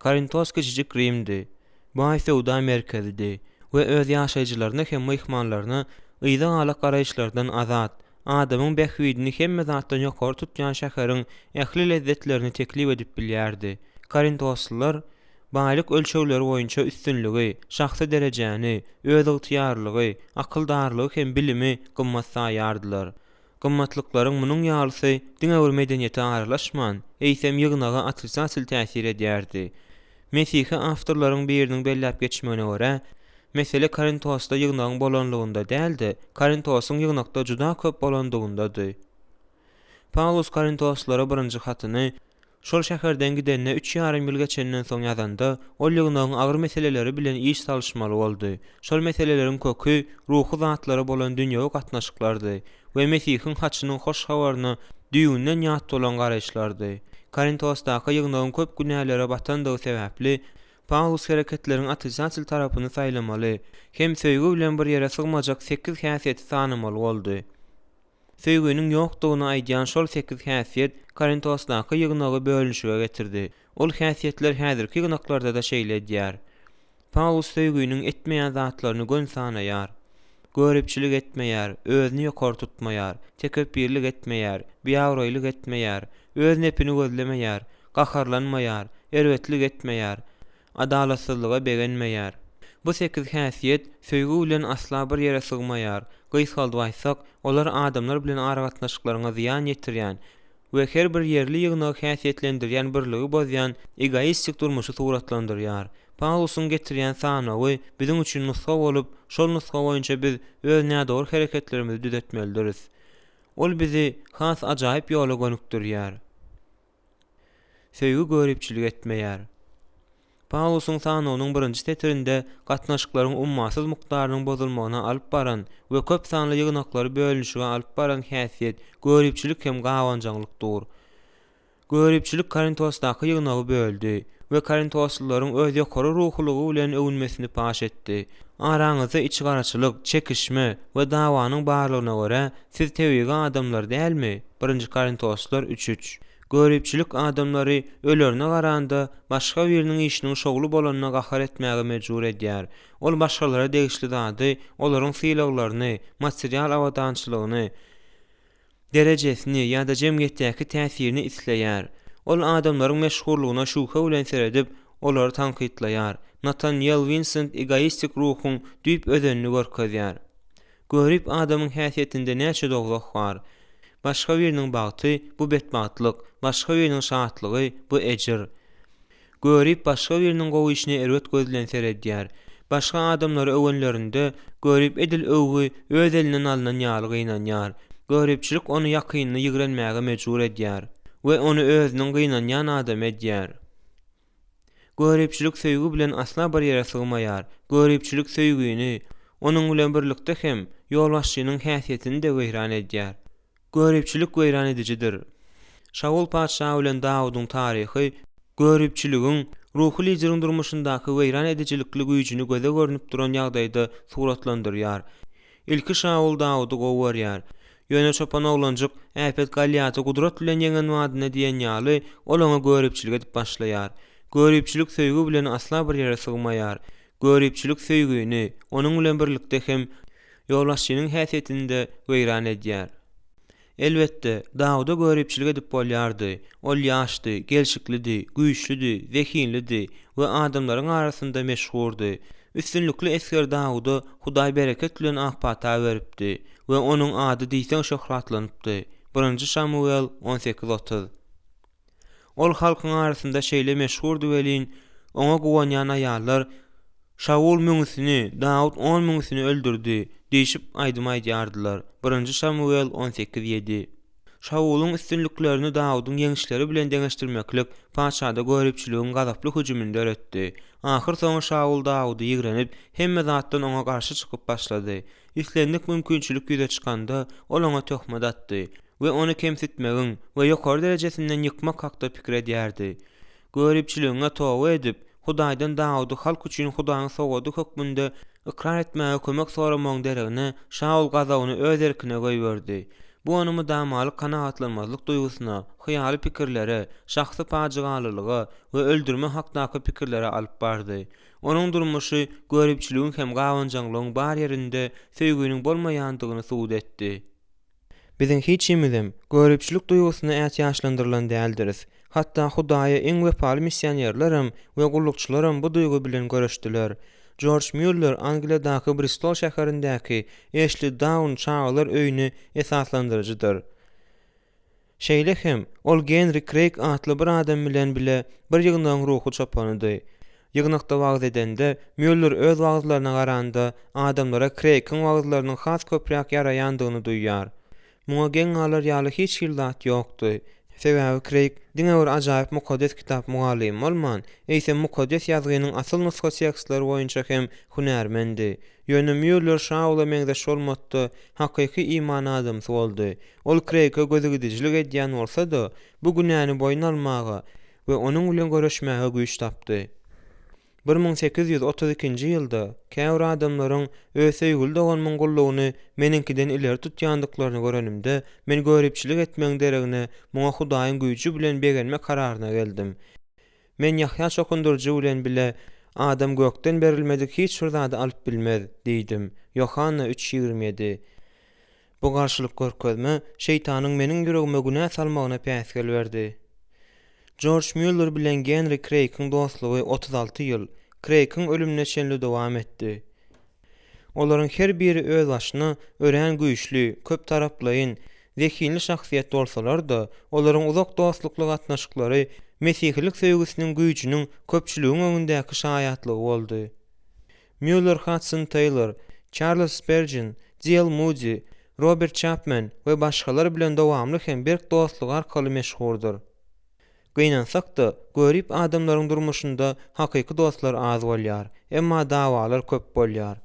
Korintos kiçijik Rimdi. Bu Sowda merkezidi we öz ýaşaýjylaryna hem myhmanlaryna ýyda galak garaýşlardan azat, adamyň behwidini hemme zatdan ýokary tutýan şäheriň ähli lezzetlerini teklip edip bilýärdi. Korintoslular baýlyk ölçegleri boýunça üstünlügi, şahsy derejäni, öz ygtyýarlygy, akyldarlygy hem bilimi gymmat saýardylar. Gymmatlyklaryň munyň ýalysy diňe medeniýete aralaşman, eýsem ýygnaga atyrsy täsir edýärdi. Mesihi awtorlaryň biriniň belläp geçmegine görä, mesele Korintosda ýygnagyň bolanlygynda däldi, Korintosyň ýygnakda juda köp bolandygyndady. Paulus Korintoslara birinji hatyny şol şäherden gidenne 3,5 ýyl geçenden soň ýazanda, ol ýygnagyň agyr meseleleri bilen iş salşmaly boldy. Şol meseleleriň kökü ruhy zatlara bolan dünýäwi gatnaşyklardy we Mesihiň haçynyň hoş hawaryna düýünden ýat bolan garaýşlardy. Korintosdaky ýygnagyň köp günälere batandygy sebäpli Paulus hereketleriň atysaçyl tarapyny saýlamaly, hem söýgü bilen bir ýere sygmajak 8 häsiýeti sanamaly boldy. Söýgüniň ýokdugyny aýdýan şol 8 häsiýet Korintosdaky ýygnagy bölünşige getirdi. Ol häsiýetler häzirki ýygnaklarda da şeýle edýär. Paulus söýgüniň etmeýän zatlaryny gön sanaýar. Görüpçilik etmeýär, özüni ýokary tutmaýar, tekebbirlik etmeýär, biýawraýlyk etmeýär, öz nepini gözlemeýär, gaharlanmaýar, erwetlik etmeýär, adalatsyzlyga begenmeýär. Bu 8 häsiýet söýgü bilen asla bir ýere sygmaýar. Gysgaldyýsak, olar adamlar bilen aragatnaşyklaryňa ziýan ýetirýän we her bir ýerli ýygnagy häsiýetlendirýän birligi bozýan egoistik durmuşy suratlandyrýar. Paulusyň getirýän sanawy biziň üçin nusga bolup, şol nusga boýunça biz öz nädor hereketlerimizi düzetmelidiriz. Ol bizi has ajaýyp ýola gönükdirýär. Söýgü görüpçilik etmeýär. Paulusyň sanawynyň birinji setirinde gatnaşyklaryň ummasyz mukdarynyň bozulmagyna alyp baran we köp sanly ýygnaklary bölünşige alyp baran häsiýet görüpçilik hem gawanjaglykdyr. Görüpçilik Korintosdaky ýygnagy böldü we Korintoslularyň öz ýokary ruhlugy bilen övünmesini paş etdi. Araňyzda içi garaçylyk, çekişme we dawanyň barlygyna görä siz tewigi adamlar dälmi? 1 Korintoslular 3:3. Görüpçilik adamlary ölerine garanda başga biriniň işiniň şogly bolanyna gahar etmäge mejbur edýär. Ol başgalara degişli zady, olaryň syýlaglaryny, material awadançylygyny, derejesini ýa-da jemgyýetdäki täsirini isleýär. Ol adamlaryň meşgullygyna şuka bilen seredip, olary tanqidlaýar. Nathaniel Vincent egoistik ruhyň düýp özenini görkezýär. Görüp adamyň häsiýetinde näçe dograk bar. Başga biriniň bagty bu betbatlyk, başga biriniň şatlygy bu ejir. Görüp başga biriniň gowy erwet gözlen seredýär. Başga adamlary öwenlerinde görüp edil övgü öz elinden alynan ýaly gynanýar. Görüpçilik onu ýakynyny ýigrenmäge mejbur edýär we onu özüniň gynanýan adam edýär. Görüpçilik söýgü bilen asla bir ýere sygmaýar. Görüpçilik söýgüni onuň bilen birlikde hem ýolbaşçynyň häsiýetini de weýran edýär. Görüpçilik weýran edicidir. Şaul paşa bilen Dawudyň taryhy görüpçiligiň ruhy lideriň durmuşyndaky weýran edicilikli güýjüni göze görnüp duran ýagdaýda suratlandyrýar. Ilki Şaul Dawudy gowurýar. Ýöne çopan oglanjyk äpet Goliaty gudrat bilen ýeňen wadyna diýen ýaly olaňa görüpçilik edip başlaýar. Görüpçilik söýgü bilen asla bir ýere sygmaýar. Görüpçilik söýgüni onuň bilen birlikde hem ýolbaşçynyň häsiýetini de weýran edýär. Elbetde, Dawuda görüpçilik edip bolýardy. Ol ýaşdy, gelşiklidi, güýçlüdi, zekinlidi we adamlaryň arasynda meşhurdy. Üstünlükli esker Dawuda Hudaý bereket bilen ahpata beripdi we onuň ady diýsen şöhratlanypdy. 1 Samuel 18:30. Ol halkyň arasynda şeýle meşhurdy welin, oňa gowanýan aýallar Şaul müňüsini, Dawud 10 müňüsini öldürdi diýişip aýdym aýdýardylar. 1 Samuel 18:7. Şaulun üstünlüklerini Dawudyň ýeňişleri bilen deňeşdirmeklik paşada görüpçiligiň gazaply hüjüminde öretdi. Ahir soňra Şaul Dawudy ýigrenip hemme zatdan oňa garşy çykyp başlady. Üstlendik mümkinçilik ýüze çykanda ol oňa töhmet atdy we onu kemsitmegiň we ýokary derejesinden ýykmak hakda pikir edýärdi. Görüpçiligiňe towa edip Hudaýdan Dawudy halk üçin Hudaýyň sowgady hökmünde ikrar etmäge kömek soramagyň deregine Şaul gazawyny öz erkine goýberdi. Bu onu müdamalyk kanaatlanmazlyk duýgusyna, hyýaly pikirlere, şahsy pajygalylyga we öldürme hakdaky pikirlere alyp bardy. Onuň durmuşy görüpçiligiň hem gawanjaňlygyň bar ýerinde söýgüniň bolmaýandygyny suwd etdi. Biziň hiçimizem görüpçilik duýgusyna ätýaşlandyrylan däldiris. Hatda Hudaýa iň wepaly missionerlerim we gullukçylarym bu duýgu bilen göreşdiler. George Mueller Angliýadaky Bristol şäherindäki Ashley Down çağlar öýüni esaslandyrjydyr. Şeýle hem ol Henry Craig atly bir adam bilen bile bir ýygnaň ruhy çapanydy. Ýygnakda wagt edende Mueller öz wagtlaryna garanda adamlara Craig'iň wagtlarynyň has köprek ýaraýandygyny duýýar. Muňa geň alar ýaly hiç hildat ýokdy. Sebäbi Craig diňe bir ajaýyp mukaddes kitap mugallim bolman, eýse mukaddes ýazgynyň asyl nusga tekstleri boýunça hem hunärmendi. Ýöne Müller şaula meňzeş bolmady, hakyky iman adamsy boldy. Ol Craig'e gözügidijilik edýän bolsa-da, bu günäni boýun almagy we onuň bilen görüşmäge güýç tapdy. 1832-nji ýylda käwr adamlaryň öz söýgüli doganmyň gullugyny meninkiden ileri tutýandyklaryny görenimde men görüpçilik etmeň deregine muňa Hudaýyň güýji bilen begenme kararyna geldim. Men Yahya şokundurjy bilen bile adam gökden berilmedik hiç bir zady alyp bilmez diýdim. Yohanna 3:27. Bu garşylyk görkezme şeytanyň meniň ýüregime günä salmagyna päsgel berdi. George Mueller bilen Henry Craig'iň dostlugy 36 ýyl, Craig'iň ölümine şenli dowam etdi. Olaryň her biri öz başyna ören güýçli, köp taraplyň, zekinli şahsiýet bolsalar-da, olaryň uzak dostlukly gatnaşyklary Mesihilik söýgüsiniň güýjüniň köpçüligiň öňündäki şaýatlygy boldy. Mueller, Hudson Taylor, Charles Spurgeon, D.L. Moody, Robert Chapman we başgalar bilen dowamly hem berk dostlugy arkaly meşhurdur. Gynansak-da, görüp adamlaryň durmuşynda hakyky dostlar az bolýar, emma dawalar köp bolýar.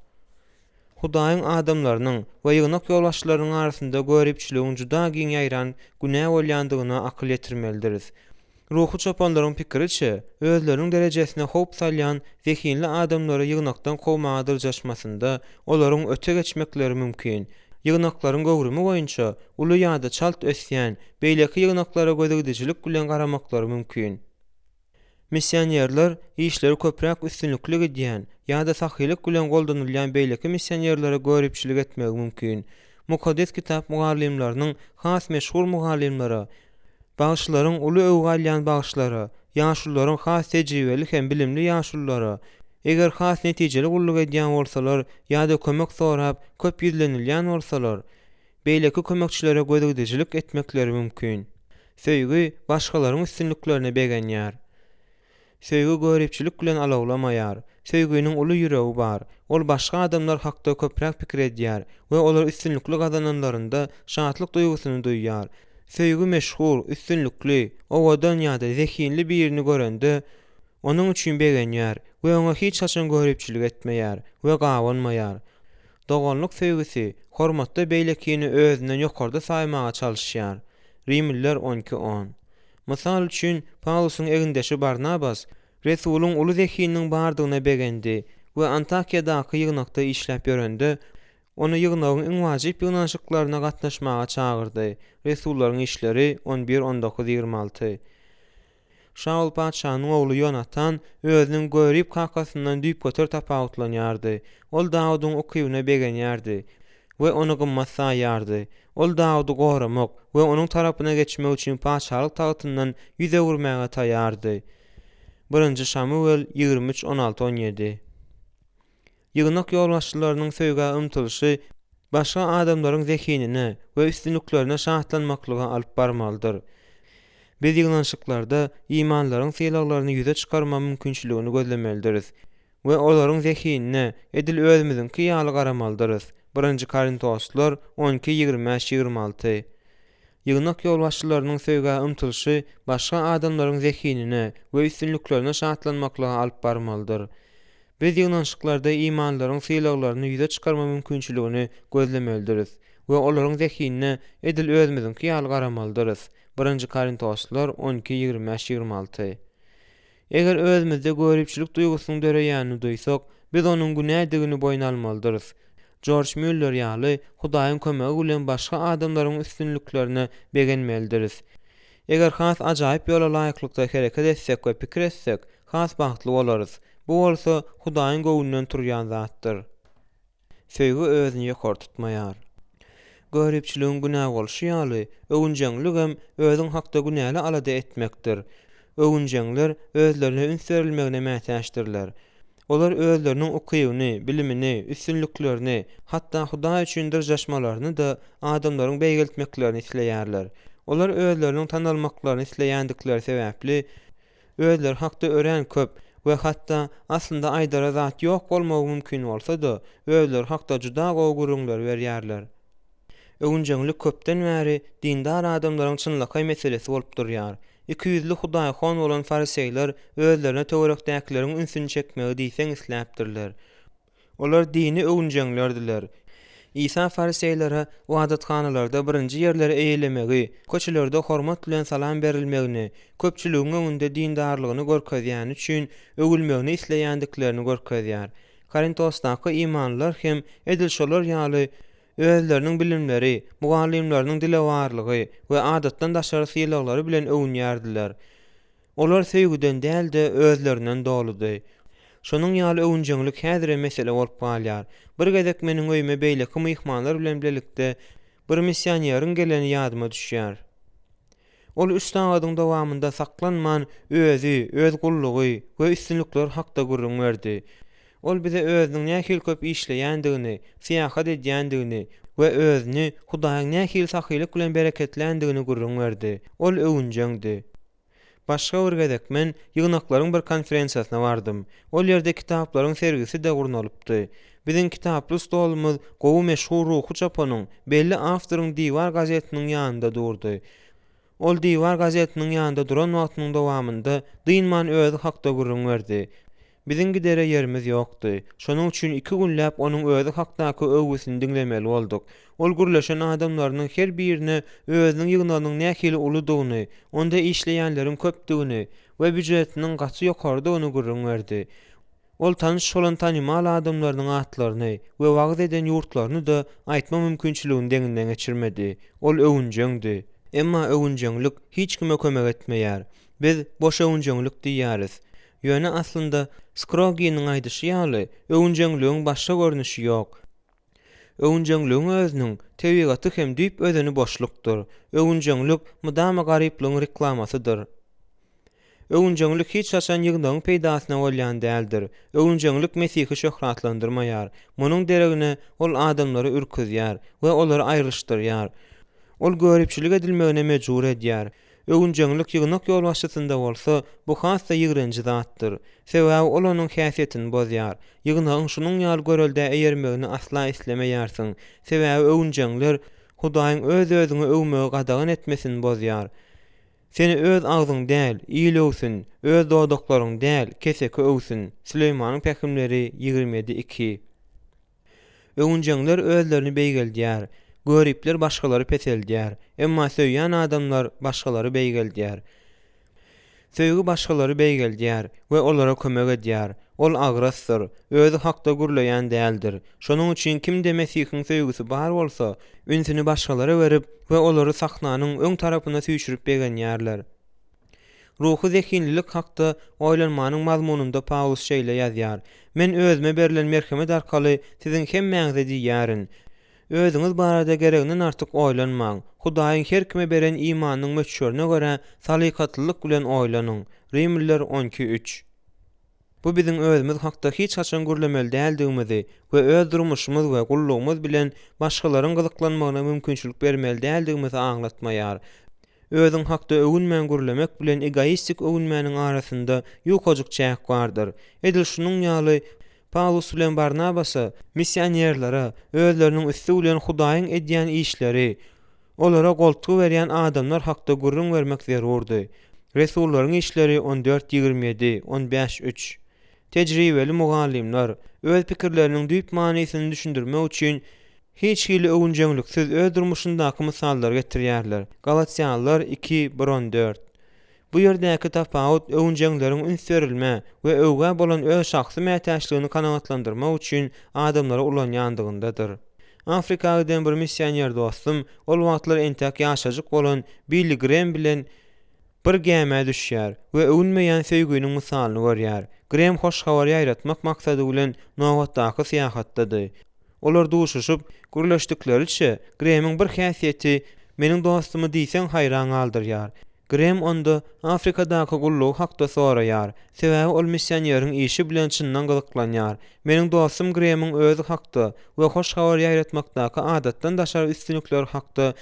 Hudaýyň adamlarynyň we ýygnak ýolbaşçylarynyň arasynda görüpçiligiň juda giň ýaýran günä bolýandygyna akyl ýetirmelidiris. Ruhy çopanlaryň pikiriçe, özleriniň derejesine hop salýan zekinli adamlary ýygnakdan kowmaga dyrjaşmasynda olaryň öte geçmekleri mümkin. Ýygnaklaryň göwrümi boýunça uly ýa-da çalt ösýän beýleki ýygnaklara gözügidijilik bilen garamaklary mümkin. Missionerler işleri köprek üstünlükli gidýän ýa-da sahylyk bilen goldanylýan beýleki missionerlere görüpçilik etmek mümkin. Mukaddes kitap mugallimlarynyň has meşhur mugallimlary, bagşylaryň uly öwgi alýan bagşylary, ýaşullaryň has tejribeli hem bilimli ýaşullary, eger has netijeli gulluk edýän bolsalar ýa-da kömek sorap köp ýüzlenilýän bolsalar, beýleki kömekçilere gözügidijilik etmekleri mümkin. Söýgü başgalaryň üstünlüklerine begenýär. Söýgü görüpçilik bilen alawlamaýar. Söýgüniň uly ýüregi bar. Ol başga adamlar hakda köprek pikir edýär we olar üstünlükli gazananlarynda şatlyk duýgusyny duýýar. Söýgü meşhur, üstünlükli, owadan ýa-da zekinli birini görende onuň üçin begenýär we oňa hiç haçan görüpçilik etmeýär we gawanmaýar. Doganlyk söýgüsi hormatda beýlekini özünden ýokarda saýmaga çalyşýar. Rimliler 12:10. Mysal üçin Paulusyň egindeşi Barnabas Resulüň uly zekininiň bardygyna begendi we Antakiýadaky ýygnakda işläp ýörende onu ýygnagyň iň wajyp ýygnaşyklaryna gatnaşmaga çagyrdy. Resullaryň işleri 11-19-26. Şaul paçanyň ogly Jonatan özüniň görüp kakasyndan düýp götür tapawutlanýardy. Ol Dawudyň okybyna begenýärdi we onu gymmat saýardy. Ol Dawudy goramak we onuň tarapyna geçmek üçin paçalyk taýtyndan ýüze gurmaga taýýardy. 1 Samuel 23:16-17. Ýygnak ýolbaşçylarynyň söýgä ymtylşy başga adamlaryň zekinine we üstünlüklerine şahatlanmaklyga alyp barmalydyr. Biz ýygnaşyklarda imanlaryň syýlaklaryny ýüze çykarma mümkinçiligini gözlemelidiris we olaryň zekinine edil özümiziňki ýaly garamalydyryz. 1 Korintoslar 12:25-26. Ýygnak ýolbaşçylarynyň söýgä ymtylşy başga adamlaryň zekinine we üstünlüklerine şahatlanmaklyga alyp barmalydyr. Biz ýygnaşyklarda imanlaryň syýlaklaryny ýüze çykarma mümkinçiligini gözlemelidiris we olaryň zekinine edil özümiziňki ýaly garamalydyryz. 1 Korintoslar 12:25-26. Eger özümizde görüpçilik duýgusynyň döreýänini duýsak, biz onuň günädigini boýun almalydyryz. George Muller ýaly Hudaýyň kömegi bilen başga adamlaryň üstünlüklerini begenmelidiris. Eger has ajaýyp ýola laýyklykda hereket etsek we pikir etsek, has bagtly bolarys. Bu bolsa Hudaýyň göwnünden turýan zatdyr. Söýgü özüni ýokary tutmaýar. Görüpçiligiň günä bolşy ýaly öwünjeňlik hem özüň hakda günäli alada etmekdir. Öwünjeňler özlerine üns berilmegine mätäçdirler. Olar özleriniň okyýyny, bilimini, üstünlüklerini, hatda Hudaý üçin dyrjaşmalaryny da adamlaryň beýgeltmeklerini isleýärler. Olar özleriniň tanalmaklaryny isleýändikleri sebäpli özleri hakda ören köp we hatda aslynda aýdara zat ýok bolmagy mümkin bolsa-da, özleri hakda juda gowy gurulmalar berýärler. Öwünjeňlik köpden bäri dindar adamlaryň çynlyky meselesi bolup durýar. 200'li Hudaý hon bolan fariseýler özlerine töwerekdäkleriň ünsüni çekmegi diýseň isläpdirler. Olar dini öwünjeňlerdiler. İsa fariseýlere o adatkanalarda birinji ýerlere eýilemegi, köçelerde hormat bilen salam berilmegini, köpçüligiň öňünde dindarlygyny görkezýän üçin öwülmegini isleýändiklerini görkezýär. Korintosdaky imanlylar hem edilşolar ýaly özleriniň bilimleri, mugallimläriniň dilewarlygy we adatdan daşary syýlaglary bilen öwünýärdiler. Olar söýgüden däl-de özlerinden doludy. Şonuň ýaly öwünjeňlik häzire mesele bolup galýar. Bir gezek meniň öýüme beýleki myhmanlar bilen birlikde bir missioneryň geleni ýadyma düşýär. Ol üstadadyň dowamında saklanman özü, öz gullugy we üstünlikler hakda gurrun berdi. Ol bize özüniň nähil köp işleýändigini, syýahat edýändigini we özüni Hudaýyň nähil sahylyk bilen bereketlendigini gurrun berdi. Ol öwünjeňdi. Başga bir gezek men ýygnaklaryň bir konferensiýasyna bardym. Ol ýerde kitaplaryň sergisi de gurnalypdy. Biziň kitaply stolumyz gowy meşhur Ruhy Çapanyň belli awtoryň diýwar gazetiniň ýanynda durdy. Ol diýwar gazetiniň ýanynda duran wagtynyň dowamında dynman özü hakda gurrun berdi. Biziň gidere ýerimiz ýokdy. Şonuň üçin 2 günläp onuň özü hakdaky öwgüsini dinlemeli bolduk. Ol gürleşen adamlarynyň her birine özüniň ýygnanyň nähili uludygyny, onda işleýänleriň köpdigini we büdjetiniň gaçy ýokarydygyny gurrun berdi. Ol tanış bolan tanymal adamlarynyň atlaryny we wagt eden ýurtlaryny da aýtma mümkinçiligini deňinden geçirmedi. Ol öwünjeňdi. Emma öwünjeňlik hiç kime kömek etmeýär. Biz boş öwünjeňlik diýäris. Ýöne aslynda Scrogie'nin aýdyşy ýaly öwünjeňligiň başga görnüşi ýok. Öwünjeňligiň özüniň tebigaty hem düýp özüni boşlukdyr. Öwünjeňlik mudama garyplygyň reklamasydyr. Öwünjeňlik hiç haçan ýygnaň peýdasyna bolýan däldir. Öwünjeňlik Mesihi şöhratlandyrmaýar. Munyň deregine ol adamlary ürküzýär we olary aýryşdyrýar. Ol görüpçilik edilmegine mejbur edýär. Öwünjeňlik ýygnak ýol başçysynda bolsa, bu hassa ýygrenji zatdyr. Sebäbi ol onuň häsiýetini bozýar. Ýygnagyň şunuň ýaly görelde eýermegini asla islemeýärsiň. Sebäbi öwünjeňler Hudaýyň öz-özüňe öwmegi gadagan etmesini bozýar. Seni öz agzyň däl, iýilewsin, öz dodaklaryň däl, keseki öwsün. Süleýmanyň pähimleri 27:2. Öwünjeňler özlerini beýgeldýär. Göripler başgalary peseldýär. Emma söýýän adamlar başgalary beýgeldýär. Söýgü başgalary beýgeldýär we olara kömek edýär. Ol agrassyr, özü hakda gurlaýan däldir. Şonuň üçin kimde Mesihiň söýgüsi bar bolsa, ünsüni başgalara berip we olary sahnanyň öň tarapyna süýçürip begenýärler. Ruhy zekinlilik hakda oýlanmanyň mazmununda Paulus şeýle ýazýar. Men özüme berilen merhemet arkaly siziň hemmeňize diýärin. Özüňiz barada gereginden artyk oýlanmaň. Hudaýyň her kime beren imanyň möçürine görä salykatlylyk bilen oýlanyň. Rimliler 12:3. Bu biziň özümiz hakda hiç haçan gürlemeli däldigimizi we öz durmuşymyz we gullugymyz bilen başgalaryň gyzyklanmagyna mümkinçilik bermeli däldigimizi aňlatmaýar. Özüň hakda öwünmän gürlemek bilen egoistik öwünmäniň arasynda ýokajyk çäk bardyr. Edil şunuň ýaly Paulus bilen Barnabasa missionerlere özleriniň üstü bilen Hudaýyň edýän işleri, olara goltugy berýän adamlar hakda gurrun bermek zerurdy. Resullaryň işleri 14:27, 15:3. Tejribeli mugallimler öz pikirleriniň düýp manysyny düşündirmek üçin hiç hili öwünjeňliksiz öz durmuşyndaky misallar getirýärler. Galatýalılar 2:1-14. Bu ýerdäki tapawut öwünjeňleriň ünsörilme we öwge bolan öz şahsy mätäçligini kanagatlandyrmak üçin adamlara ulan ýandygyndadyr. Afrikadan bir missioner dostum, ol wagtlar entek ýaşajyk bolan Billy Graham bilen bir gäme düşýär we öwünmeýän söýgüniň mysalyny görýär. Graham hoş habar ýaýratmak maksady bilen Nowatdaky syýahatdadyr. Olar duşuşyp gürleşdikleri Graham'yň bir häsiýeti meniň dostumy diýsen haýran galdyrýar. Graham onda Afrikadaky gulluk hakda soraýar. Sebäbi ol missioneriň işi bilen çyndan gyzyklanýar. Meniň dostum Graham'yň özü hakda we hoş habar ýaýratmakdaky adatdan daşar üstünlikler hakda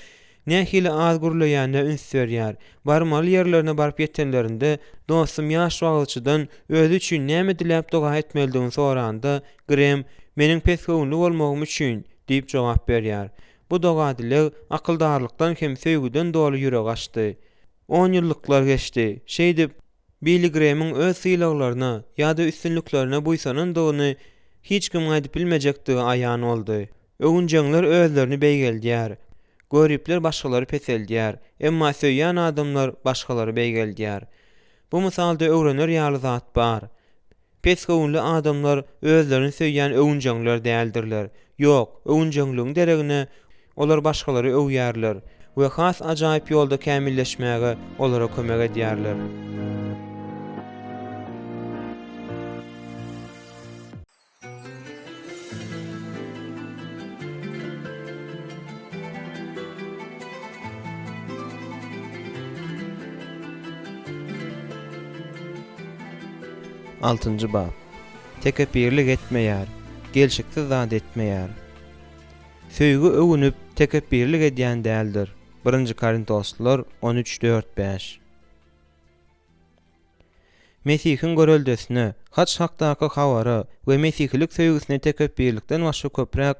nähili az gürleýände üns berýär. Barmaly ýerlerine baryp ýetenlerinde dostum ýaş wagtçydan özü üçin näme diläp doga etmelidigini soranda Graham meniň pesgowunly bolmagym üçin diýip jogap berýär. Bu dogadylyk akyldarlykdan hem söýgüden doly ýüreg açdy. 10 ýyllyklar geçdi. Şeýdip Billy Graham'yň öz syýlaglaryna ýa-da üstünliklerine buýsanyndygyny hiç kim aýdyp bilmejekdigi aýan boldy. Öwünjeňler özlerini beýgeldýär. Göripler başgalary peseldýär. Emma söýýän adamlar başgalary beýgeldýär. Bu misalda öwrener ýaly zat bar. Pesgowunly adamlar özlerini söýýän öwünjeňler däldirler. Ýok, öwünjeňligiň deregine olar başgalary öwýärler we has ajaýyp ýolda kämilleşmäge olara kömek edýärler. Altıncı bab. Tekepirlik etmeýär, gelşiksiz zat etmeýär. Söýgü öwünüp tekepirlik edýän däldir. 1 Korintoslar 13:4-5. Mesihiň göreldesine, haç hakdaky habara we mesihilik söýgüsine tekepirlikden başga köpräk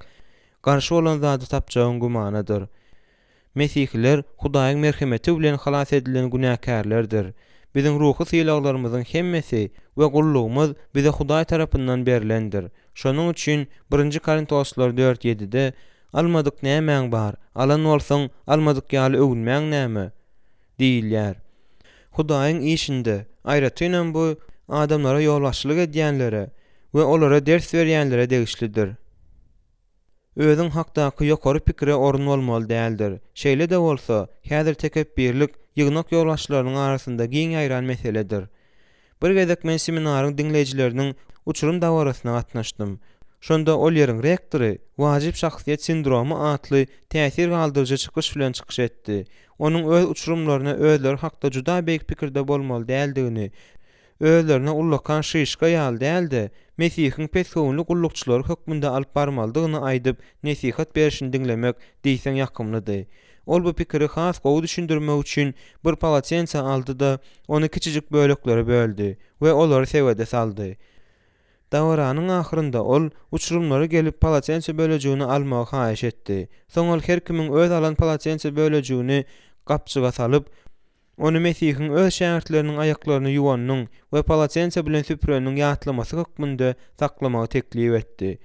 garşy bolan zady tapjagyn gumanadyr. Mesihler Hudaýyň merhemeti bilen halas edilen günäkärlerdir. Biziň ruhy syýlaglarymyzyň hemmesi we gullugymyz bize Hudaý tarapyndan berilendir. Şonuň üçin 1 Korintoslar 4:7-de almadyk nämeň bar, alan bolsaň almadyk ýaly öwünmäň näme diýilýär. Hudaýyň işinde aýratynam bu adamlara ýolbaşçylyk edýänlere we olara ders berýänlere degişlidir. Özüň hakdaky ýokary pikire orun bolmaly däldir. Şeýle de bolsa, häzir tekepbirlik ýygnak ýolbaşçylarynyň arasynda giň aýran meseledir. Bir gezek men seminaryň dinleýijileriniň uçurum dawarasyna gatnaşdym. Şonda ol ýeriň rektory wajyp şahsiýet sindromy atly täsir galdyrjy çykyş bilen çykyş etdi. Onuň öz uçurumlaryna özleri hakda juda beýik pikirde bolmaly däldigini, özlerine ullakan şyşka ýaly däldi. Mesihiň pesgowunly gullukçylary hökmünde alyp barmalydygyny aýdyp nesihat berişini dinlemek diýsen ýakymlydy. Ol bu pikiri has gowy düşündirmek üçin bir palatensa aldy da onu kiçijik böleklere böldi we olary sewede saldy. Dawaranyň ahyrynda ol uçurumlary gelip palatensa bölejigini almagy haýyş etdi. Soň ol her kimiň öz alan palatensa bölejigini gapçyga salyp onu Mesihiň öz şähertleriniň aýaklaryny ýuwanyň we palatensa bilen süpüreniň ýatlamasy hökmünde saklamagy teklip etdi.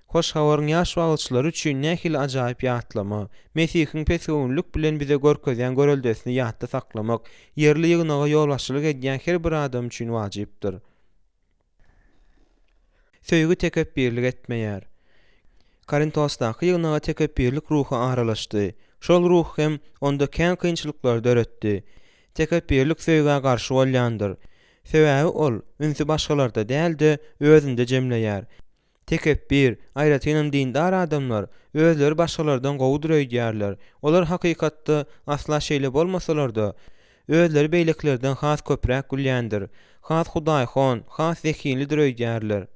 Hoş habaryň ýaş wagtçylary üçin nähili ajaýyp ýatlama, Mesihiň pesgowunlyk bilen bize görkezýän göreldesini ýatda saklamak, ýerli ýygnaga ýolbaşçylyk edýän her bir adam üçin wajypdyr. Söýgü tekepbirlik etmeýär. Korintosdaky ýygnaga tekepbirlik ruhy aralaşdy. Şol ruh hem onda kän kynçylyklar döretdi. Tekepbirlik söýgüge garşy bolýandyr. Sebäbi ol ünsü başgalarda däldi, özünde jemleýär. Tekebbir, aýratynam dindar adamlar özleri başgalardan gowy durýarlar. Olar hakykatda asla şeýle bolmasalar-da özleri beýleklerden has köpräk gülýändir. Has Hudaýhon, has zekili durýarlar.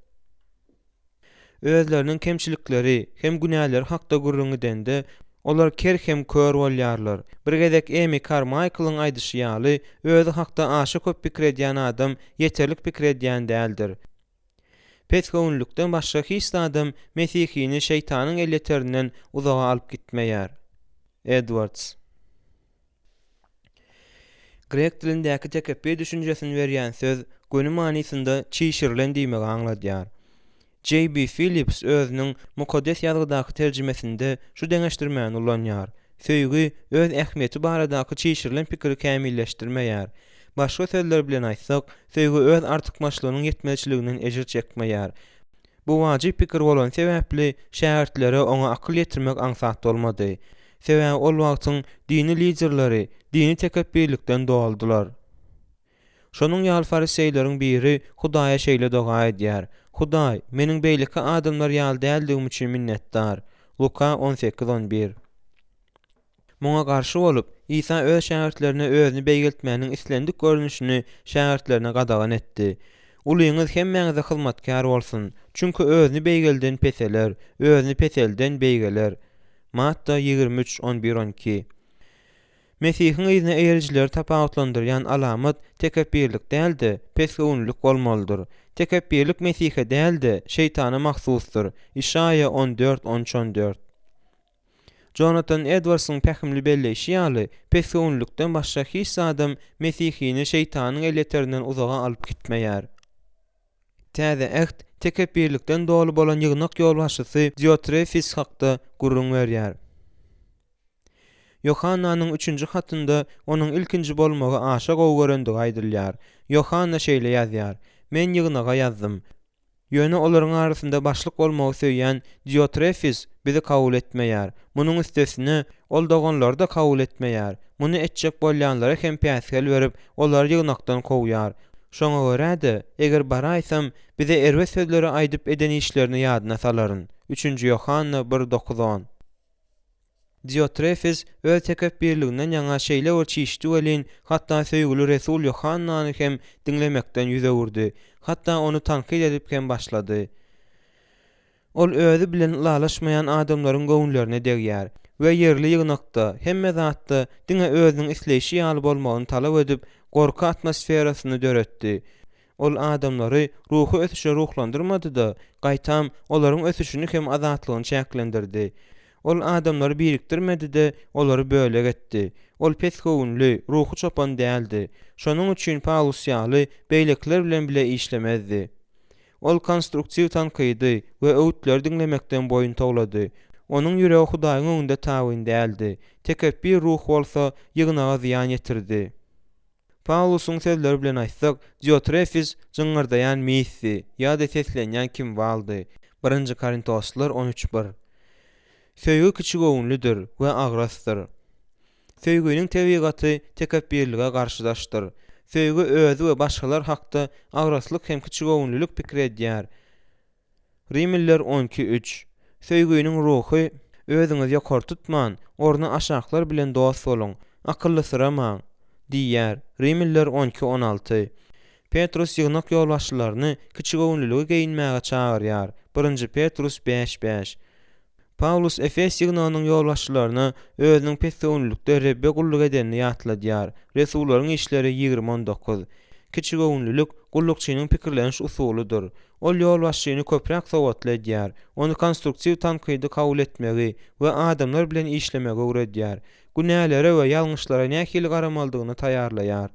Özleriniň kemçilikleri hem günäleri hakda gurrungydan-da olar ker hem kör bolýarlar. Bir gezek Amy Carmichael'yň aýdyşy ýaly özü hakda aşy köp pikir edýän adam ýeterlik pikir edýän däldir. Pesgowunlukdan başga hiç adam Mesihini şeytanyň elleterinden uzaga alyp gitmeýär. Edwards. Grek dilindäki tekebbir düşünjesini berýän söz gönü manysynda çiğşirilen diýmegi aňladýar. J.B. Phillips özüniň Mukaddes ýazgydaky terjimesinde şu deňeşdirmäni ulanýar. Söýgü öz ähmiýeti baradaky çiğşirilen pikiri kämilleşdirmeýär. Başga sözler bilen aýtsak, söýgü öz artykmaçlygynyň ýetmezçiliginden ejir çekmeýär. Bu wajyp pikir bolan sebäpli şähertlere oňa akyl ýetirmek aňsat bolmady. Sebäbi ol wagtyň dini liderleri dini tekebbirlikden doaldylar. Şonuň ýaly fariseýleriň biri Hudaýa şeýle doga edýär: "Hudaý, meniň beýleki adamlar ýaly däldigim üçin minnetdar." Luka 18:11. Muňa garşy bolup, İsa öz şähertlerine özüni beýgeltmäniň islendik görnüşini şähertlerine gadagan etdi. Ulyňyz hemmeňize hyzmatkar bolsun, çünki özüni beýgelden peseler, özüni peselden beýgeler. Matta 23:11-12. Mesihiň ýyzyna eýerjileri tapawutlandyrýan alamat tekebbirlik däldi, pesgäwünlik bolmalydyr. Tekebbirlik Mesihe däldi, şeytana mahsusdur. İşaya 14:13-14. Jonathan Edwardsyň pähimli belleşi ýaly pesgäwünlikden başga hiç adam Mesihini şeytanyň elleterinden uzaga alyp gitmeýär. Täze äht tekebbirlikden dolu bolan ýygnak ýolbaşçysy Diotrefis hakda gurrun berýär. Yohannanyň 3-nji hatynda onuň ilkinji bolmagy aşa gowy görendigi aýdylýar. Yohanna şeýle ýazýar: "Men ýygnaga ýazdym. Ýöne olaryň arasynda başlyk bolmagy söýýän Diotrefis bizi kabul etmeýär. Munyň üstesine ol doganlar da kabul etmeýär. Muny etjek bolýanlara hem päsgel berip, olary ýygnakdan kowýar. Şoňa görä-de, eger baraýsam, bize erwe sözleri aýdyp eden işlerini ýadyna salaryn." 3-nji Yohanna 1:9-10. Diotrefis öz tekebbirliginden ýaňa şeýle ölçişdi welin, hatda söýgüli Resul Yohannany hem dinlemekden ýüze urdy. Hatda onu tankid edip hem başlady. Ol özü bilen lalaşmayan adamlaryň göwnlerini degýär we ýerli ýygnakda hemme zatda diňe özüniň isleýişi ýaly bolmagyny talap edip, gorka atmosferasyny döretdi. Ol adamlary ruhy ösüşe ruhlandyrmady da, gaýtam olaryň ösüşini hem azatlygyny çäklendirdi. Ol adamlary birikdirmedi de, olary böle getdi. Ol pesgäwünli, ruhy çopan däldi. Şonuň üçin Paulus ýaly beýlekler bilen bile işlemezdi. Ol konstruktiw tankydy we öwütler dinlemekden boyun toglady. Onuň ýüregi Hudaýyň öňünde tabyn däldi. Tekebbir ruh bolsa ýygnaga ziýan ýetirdi. Paulusyň sözleri bilen aýtsak, Diotrefis jyňyrdaýan missi ýa-da seslenýän kim baldy. 1-nji Korintoslar 13:1. Söýgü kiçik öwünlidir we agrasdyr. Söýgüniň tebigaty tekebbirlige garşydaşdyr. Söýgü özü we başgalar hakda agraslyk hem kiçik öwünlilik pikir edýär. Rimiller 12:3. Söýgüniň ruhy: "Özüňizi ýokary tutman, orna aşaklar bilen dost bolun, akylly sıramaň" diýär. Rimiller 12:16. Petrus ýygnak ýolbaşçylaryny kiçik öwünliligi geýinmäge çagyrýar. 1-nji Petrus 5:5. Paulus Efes ýygnanyň ýolbaşçylaryna özüniň pesgäwünlikde Rebbe gulluk edenini ýatladýar. Resullaryň işleri 20:19. Kiçik öwünlilik gullukçynyň pikirleniş usulydyr. Ol ýolbaşçyny köpräk sowatlaýar, onu konstruktiw tankydy kabul etmegi we adamlar bilen işlemegi öwredýär. Günälere we ýalňyşlara nähili garamalydygyny taýýarlaýar.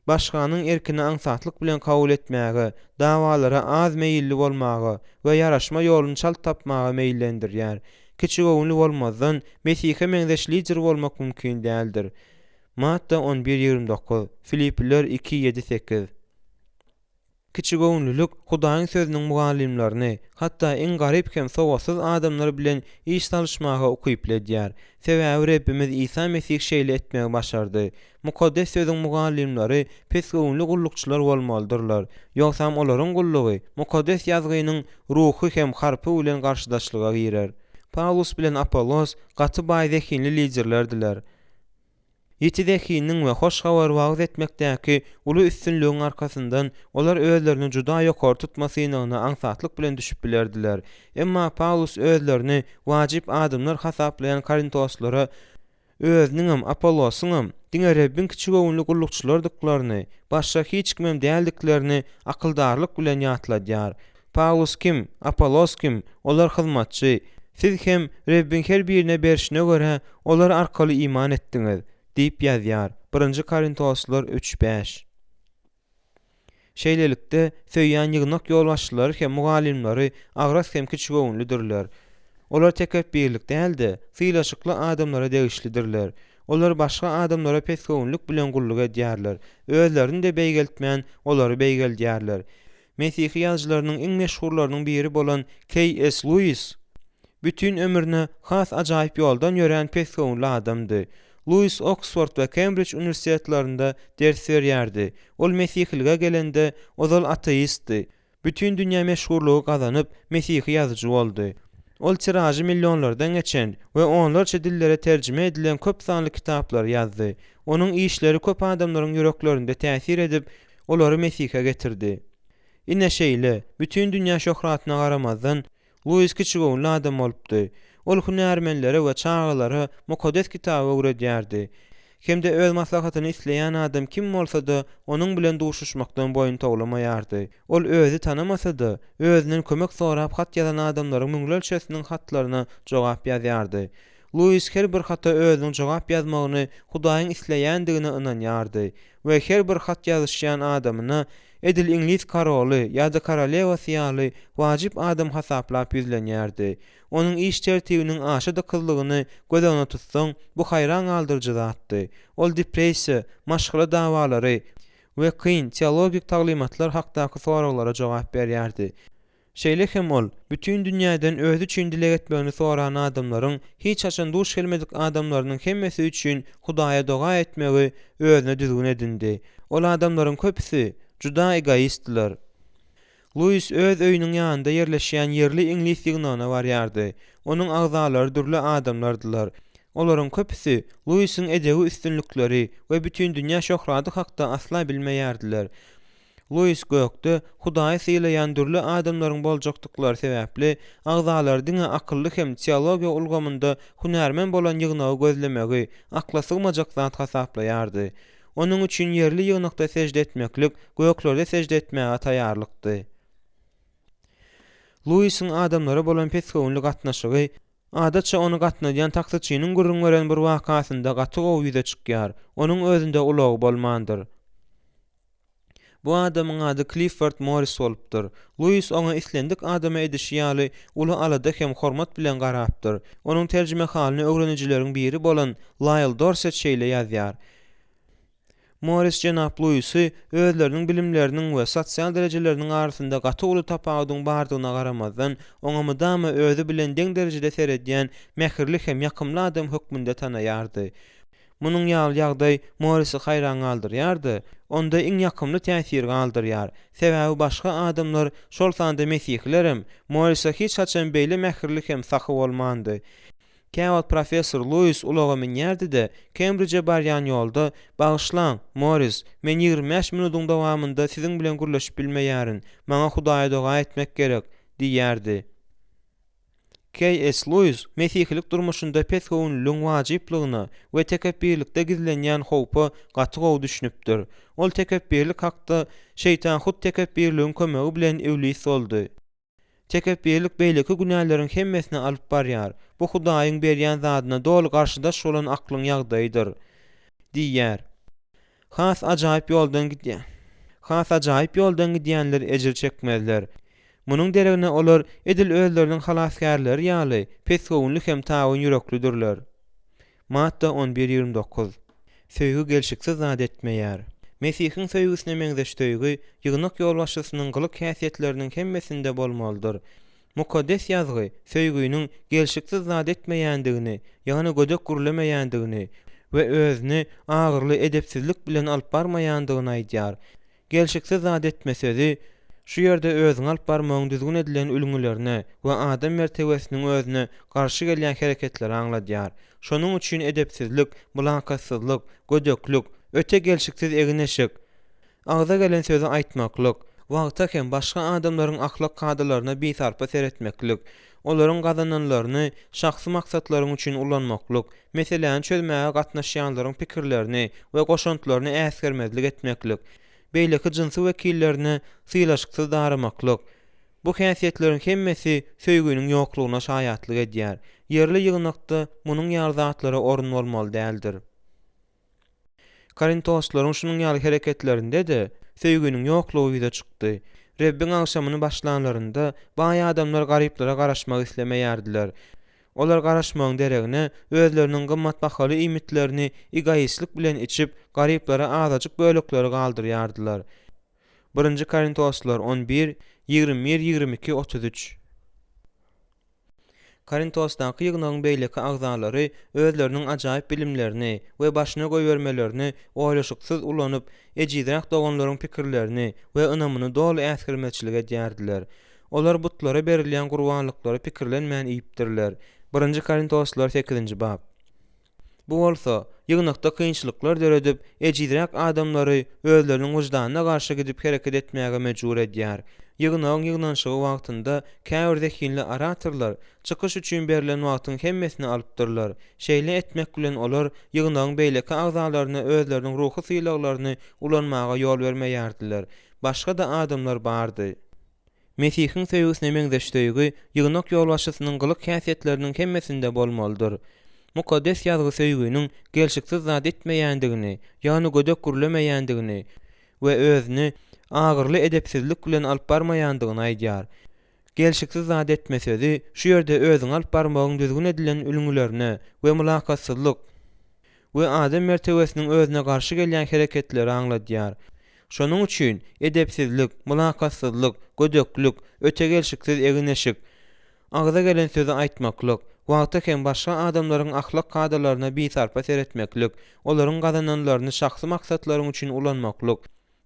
Başganyň erkini aňsatlyk bilen kabul etmäge, dawalara az meýilli bolmagy we ýaraşma ýoluny çal tapmagy meýillendirýär. Kiçik öwünli bolmazdan Mesihe meňzeşlidir bolmak mümkin däldir. Matta 11:29, Filippiler 2:7-8. Kiçik öwünlilik Hudaýyň sözüniň mugallimlerini, hatda en garyp hem sowasyz adamlar bilen iş salşmaga ukypledýär. Sebäbi Rebbimiz İsa Mesih şeýle etmegi başardy. Mukaddes sözüň mugallimleri pesgäwünli gullukçylar bolmalydyrlar. Ýogsam olaryň gullugy mukaddes ýazgynyň ruhy hem harpy bilen garşydaşlyga girer. Paulus bilen Apollos gaty baýzekinli liderlerdiler. Ýetidekiniň we hoş habar wagt etmekdäki uly üstünlüğün arkasyndan olar özlerini juda ýokary tutmasyny aňsatlyk bilen düşüp bilerdiler. Emma Paulus özlerini wajyp adamlar hasaplayan Korintoslara özüniň Apollosyň diňe Rebbin kiçik öwünli gullukçylardyklaryny, başga hiç kimem däldiklerini akyldarlyk bilen ýatladýar. Paulus kim, Apollos kim? Olar hyzmatçy. Siz hem Rebbin her birine berişine görä olar arkaly iman etdiňiz diýip ýazýar. 1-nji Korintoslar 3:5. Şeýlelikde söýýän ýygnak ýolbaşçylary hem mugallimleri agras hem kiçik öwünlidirler. Olar tekebbirlik däldi, syýlaşykly adamlara degişlidirler. Olar başga adamlara pesgowunluk bilen gulluk edýärler. Özlerini de beýgeltmän olary beýgeldýärler. Mesihi ýazgylarynyň iň meşhurlarynyň biri bolan K.S. Lewis bütün ömrüni has ajaýyp ýoldan ýören pesgowunly adamdy. Lewis Oxford we Cambridge universitetlerinde ders berýärdi. Ol Mesihilige gelende ozal ateistdi. Bütün dünýä meşhurlugy gazanyp Mesihi ýazyjy boldy. Ol tirajy millionlardan geçen we onlarça dillere terjime edilen köp sanly kitaplar ýazdy. Onuň işleri köp adamlaryň ýüreklerinde täsir edip, olary Mesihe getirdi. Ine şeýle, bütün dünýä şöhratyna garamazdan Lewis kiçigowunly adam bolupdy. Ol hünärmenlere we çağalara mukaddes kitaby öwredýärdi. Hemde öz maslahatyny isleýän adam kim bolsa-da onuň bilen duşuşmakdan boyun togulamaýardy. Ol özü tanamasa-da özünden kömek sorap hat ýazan adamlaryň müňlelçesiniň hatlaryna jogap ýazýardy. Lewis her bir hata özüniň jogap ýazmagyny Hudaýyň isleýändigine ynanýardy we her bir hat ýazyşýan adamyna edil İngiliz karaly ýa-da karalewasy ýaly wajyp adam hasaplap ýüzlenýärdi. Onuň iş tertibiniň aşyda kyldygyny gözüne tutsaň, bu haýran aldyrjy zatdy. Ol depressiýa, maşgala dawalary we kyn teologik taglimatlar hakdaky soraglary jogap berýärdi. Şeýle hem ol, bütün dünýäden özü üçin dile etmegini soran adamlaryň hiç haçan duş gelmedik adamlarynyň hemmesi üçin Hudaýa doga etmegi özüne düzgün edindi. Ol adamlaryň köpüsi juda egoistler. Lewis öz öýüniň ýanynda ýerleşýän yerli İngiliz ýygnana barýardy. Onuň agzalary dürli adamlardylar. Olaryň köpüsi Lewis'iň edebi üstünlükleri we bütün dünýä şöhraty hakda asla bilmeýärdiler. Lewis gökde Hudaýy sylaýan dürli adamlaryň boljakdyklary sebäpli agzalary diňe akylly hem teologiýa ulgamynda hünärmen bolan ýygnagy gözlemegi akla sygmajak zat hasaplaýardy. Onuň üçin yerli ýygnakda secde etmeklik, göklerde secde etmäge taýýarlykdy. Lewis'iň adamlara bolan pesgowunly gatnaşygy adatça onu gatnaýan taksirçiniň gurrun gören bir wakasynda gaty gowy ýüze çykýar. Onuň özünde ulogy bolmandyr. Bu adamyň ady Clifford Morris bolupdyr. Lewis oňa islendik adama edişi ýaly uly alada hem hormat bilen garapdyr. Onuň terjime halyny öwrenijileriň biri bolan Lyle Dorset şeýle ýazýar. Morris Jenap Lewis'i özleriniň bilimleriniň we sosial derejeleriniň arasynda gaty uly tapagyň bardygyna garamazdan oňa mydama özü bilen deň derejede seredýän mähirli hem ýakymly adam hökmünde tanaýardy. Munun ýagdaý Morris'i haýran galdyrýardy. Onda iň ýakymly täsir galdyrýar. Sebäbi başga adamlar şol sanda mesihlerim Morris'a hiç haçan beýle mähirli hem sahy bolmandy. Kewat professor Lewis ulaga minýärdi-de Cambridge'e barýan ýolda "Bagyşlaň, Morris, men 25 minutyň dowamında siziň bilen gürleşip bilmeýärin. Maňa Hudaýa doga etmek gerek" diýärdi. K.S. Lewis mesihlik durmuşynda pesgowunlygyň wajyplygyna we tekebbirlikde gizlenýän howpa gaty gowy düşünipdir. Ol tekebbirlik hakda şeytan hut tekebbirligiň kömegi bilen iblis boldy. Tekebbirlik beýleki günälerin hemmesini alyp barýar. Bu Hudaýyň berýän zadyna dolu garşydaş bolan aklyň ýagdaýydyr, diýär. Has ajaýyp ýoldan gidýänler ejir çekmezler. Munyň deregine olar edil özleriniň halaskärleri ýaly pesgowunly hem taýyn ýüreklidirler. Madda 11:29. Söýgü gelşiksiz zat etmeýär. Mesihiň söýgüsine meňzeşdigi ýygnak ýolbaşçysynyň gylyk häsiýetleriniň hemmesinde bolmalydyr. Mukaddes ýazgy söýgüniň gelşiksiz zat etmeýändigini, ýagny gödek gürlemeýändigini we özüni agyrly edepsizlik bilen alyp barmaýandygyny aýdýar. Gelşiksiz zat etme sözi şu ýerde özüň alyp barmagyň düzgün edilen ülgülerine we adam mertebesiniň özüne garşy gelýän hereketleri aňladýar. Şonuň üçin edepsizlik, bulakatsızlyk, gödeklik, öte gelşiksiz egineşik, agza gelen sözü aýtmaklyk, wagta hem başga adamlaryň ahlak kadalarına bisarpa seretmeklik, olaryň gazananlaryny şahsy maksatlaryň üçin ullanmaklyk, meseleni çözmäge gatnaşýanlaryň pikirlerini we goşantlaryny äsgermezlik etmeklik, beýleki jinsy wekillerini sylaşyksy daramaklyk. Bu häsiýetlerin hemmesi söýgüniň ýoklugyna şaýatlyk edýär. Yerli ýygnakda munyň ýarzatlary orun bolmaly däldir. Korintosklaryň şunyň ýaly hereketlerinde de söýgüniň ýoklugy ýüze çykdy. Rebbiň agşamyny başlanlarynda baýa adamlar garyplara garaşmak islemeýärdiler. Olar garaşmagyň deregine özleriniň gymmat bahaly iýmitlerini egoistlik bilen içip garyplara azadyk bölekleri galdyrýardylar. 1 Korintoslar 11 21-22 33. Korintosdaky ýygnagyň beýleki agzalary özleriniň ajaýyp bilimlerini we başyna goýbermelerini oýlaşyksyz ulanyp ejizrak doganlaryň pikirlerini we ynamyny doly äskirmeçilik edýärdiler. Olar butlara berilýän gurbanlyklary pikirlenmän iýipdirler. 1 Korintoslar 8-nji bab. Bu bolsa ýygnakda kynçylyklar döredip ejizrak adamlary özleriniň wyjdanyna garşy gidip hereket etmäge mejbur edýär. Ýygnagyň ýygnanşygy wagtynda käbir zekinli aratorlar çykyş üçin berilen wagtyň hemmesini alypdyrlar. Şeýle etmek bilen olar ýygnagyň beýleki agzalaryna özleriniň ruhy syýlaklaryny ulanmaga ýol bermeýärdiler. Başga da adamlar bardy. Mesihiň söýgüsine meňzeşdigi ýygnak ýolbaşçysynyň gylyk häsiýetleriniň hemmesinde bolmalydyr. Mukaddes ýazgy söýgüniň gelşiksiz zat etmeýändigini, ýani gödek gürlemeýändigini we özüni agyrly edepsizlik bilen alyp barmaýandygyny aýdýar. Gelşiksiz zat etme sözi şu ýerde özüň alyp barmagyň düzgün edilen ülüňlerine we mulakatsyzlyk we adam mertebesiniň özüne garşy gelýän hereketleri aňladýar. Şonuň üçin edepsizlik, mulakatsyzlyk, gödeklik, öte gelşiksiz egineşik, agza gelen sözi aýtmaklyk, wagta hem başga adamlaryň ahlak kadalaryna bitarpa seretmeklik, olaryň gazananlaryny şahsy maksatlaryň üçin ulanmaklyk,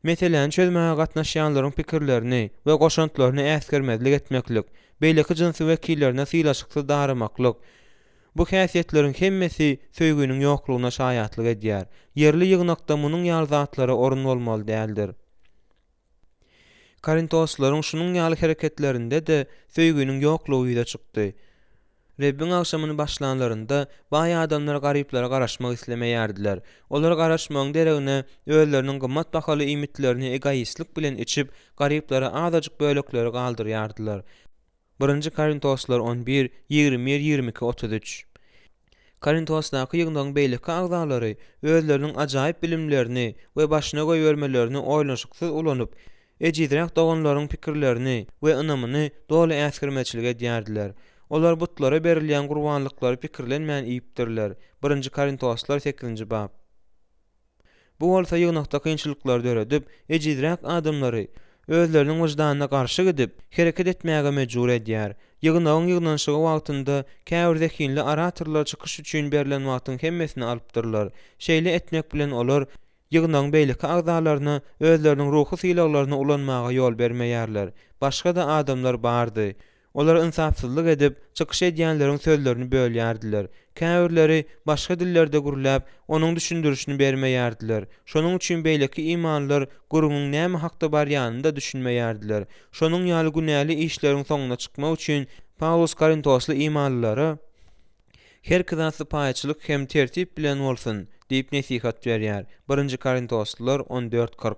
meselen çözmäge gatnaşýanlaryň pikirlerini we goşantlaryny äsgermezlik etmeklik, beýleki jinsy wekillerine syýlaşyksyz daramaklyk. Bu häsiýetleriň hemmesi söýgüniň ýoklugyna şaýatlyk edýär. Yerli ýygnakda munyň ýalyzatlary orun bolmaly däldir. Korintoslaryň şunyň ýaly hereketlerinde de söýgüniň ýoklugy ýyda çykdy. Rebbiň agşamyny başlanlarynda baý adamlar garyplara garaşmak islemeýärdiler. Olar garaşmagyň deregine özleriniň gymmat bahaly iýmitlerini egoistlik bilen içip garyplara azadyk bölekleri galdyrýardylar. 1 Korintoslar 11 21-22 33. Korintosdaky ýygnagyň beýleki agzalary özleriniň ajaýyp bilimlerini we başyna goýbermelerini oýlaşyksyz ulanyp ejizrak doganlaryň pikirlerini we ynamyny doly äskirmeçilik edýärdiler. Olar butlara berilýän gurbanlyklary pikirlenmän iýipdirler. 1 Korintoslar 8-nji bab. Bu bolsa ýygnakda kynçylyklar döredip ejizrak adamlary özleriniň wyjdanyna garşy gidip hereket etmäge mejbur edýär. Ýygnagyň ýygnanşygy wagtynda käbir zekinli aratorlar çykyş üçin berilen wagtyň hemmesini alypdyrlar. Şeýle etmek bilen olar ýygnagyň beýleki agzalaryna özleriniň ruhy syýlaklaryny ulanmaga ýol bermeýärler. Başga da adamlar bardy. Olar insafsızlyk edip çykyş edýänleriň sözlerini bölýärdiler. Käbirleri başga dillerde gürläp onuň düşündürüşini bermeýärdiler. Şonuň üçin beýleki imanlar gurunyň näme hakda barýanyny da düşünmeýärdiler. Şonuň ýaly günäli işleriň soňuna çykmak üçin Paulus Korintosly imanlylara her kızansı paýçylyk hem tertip bilen bolsun diýip nesihat berýär. 1 Korintoslar 14:40.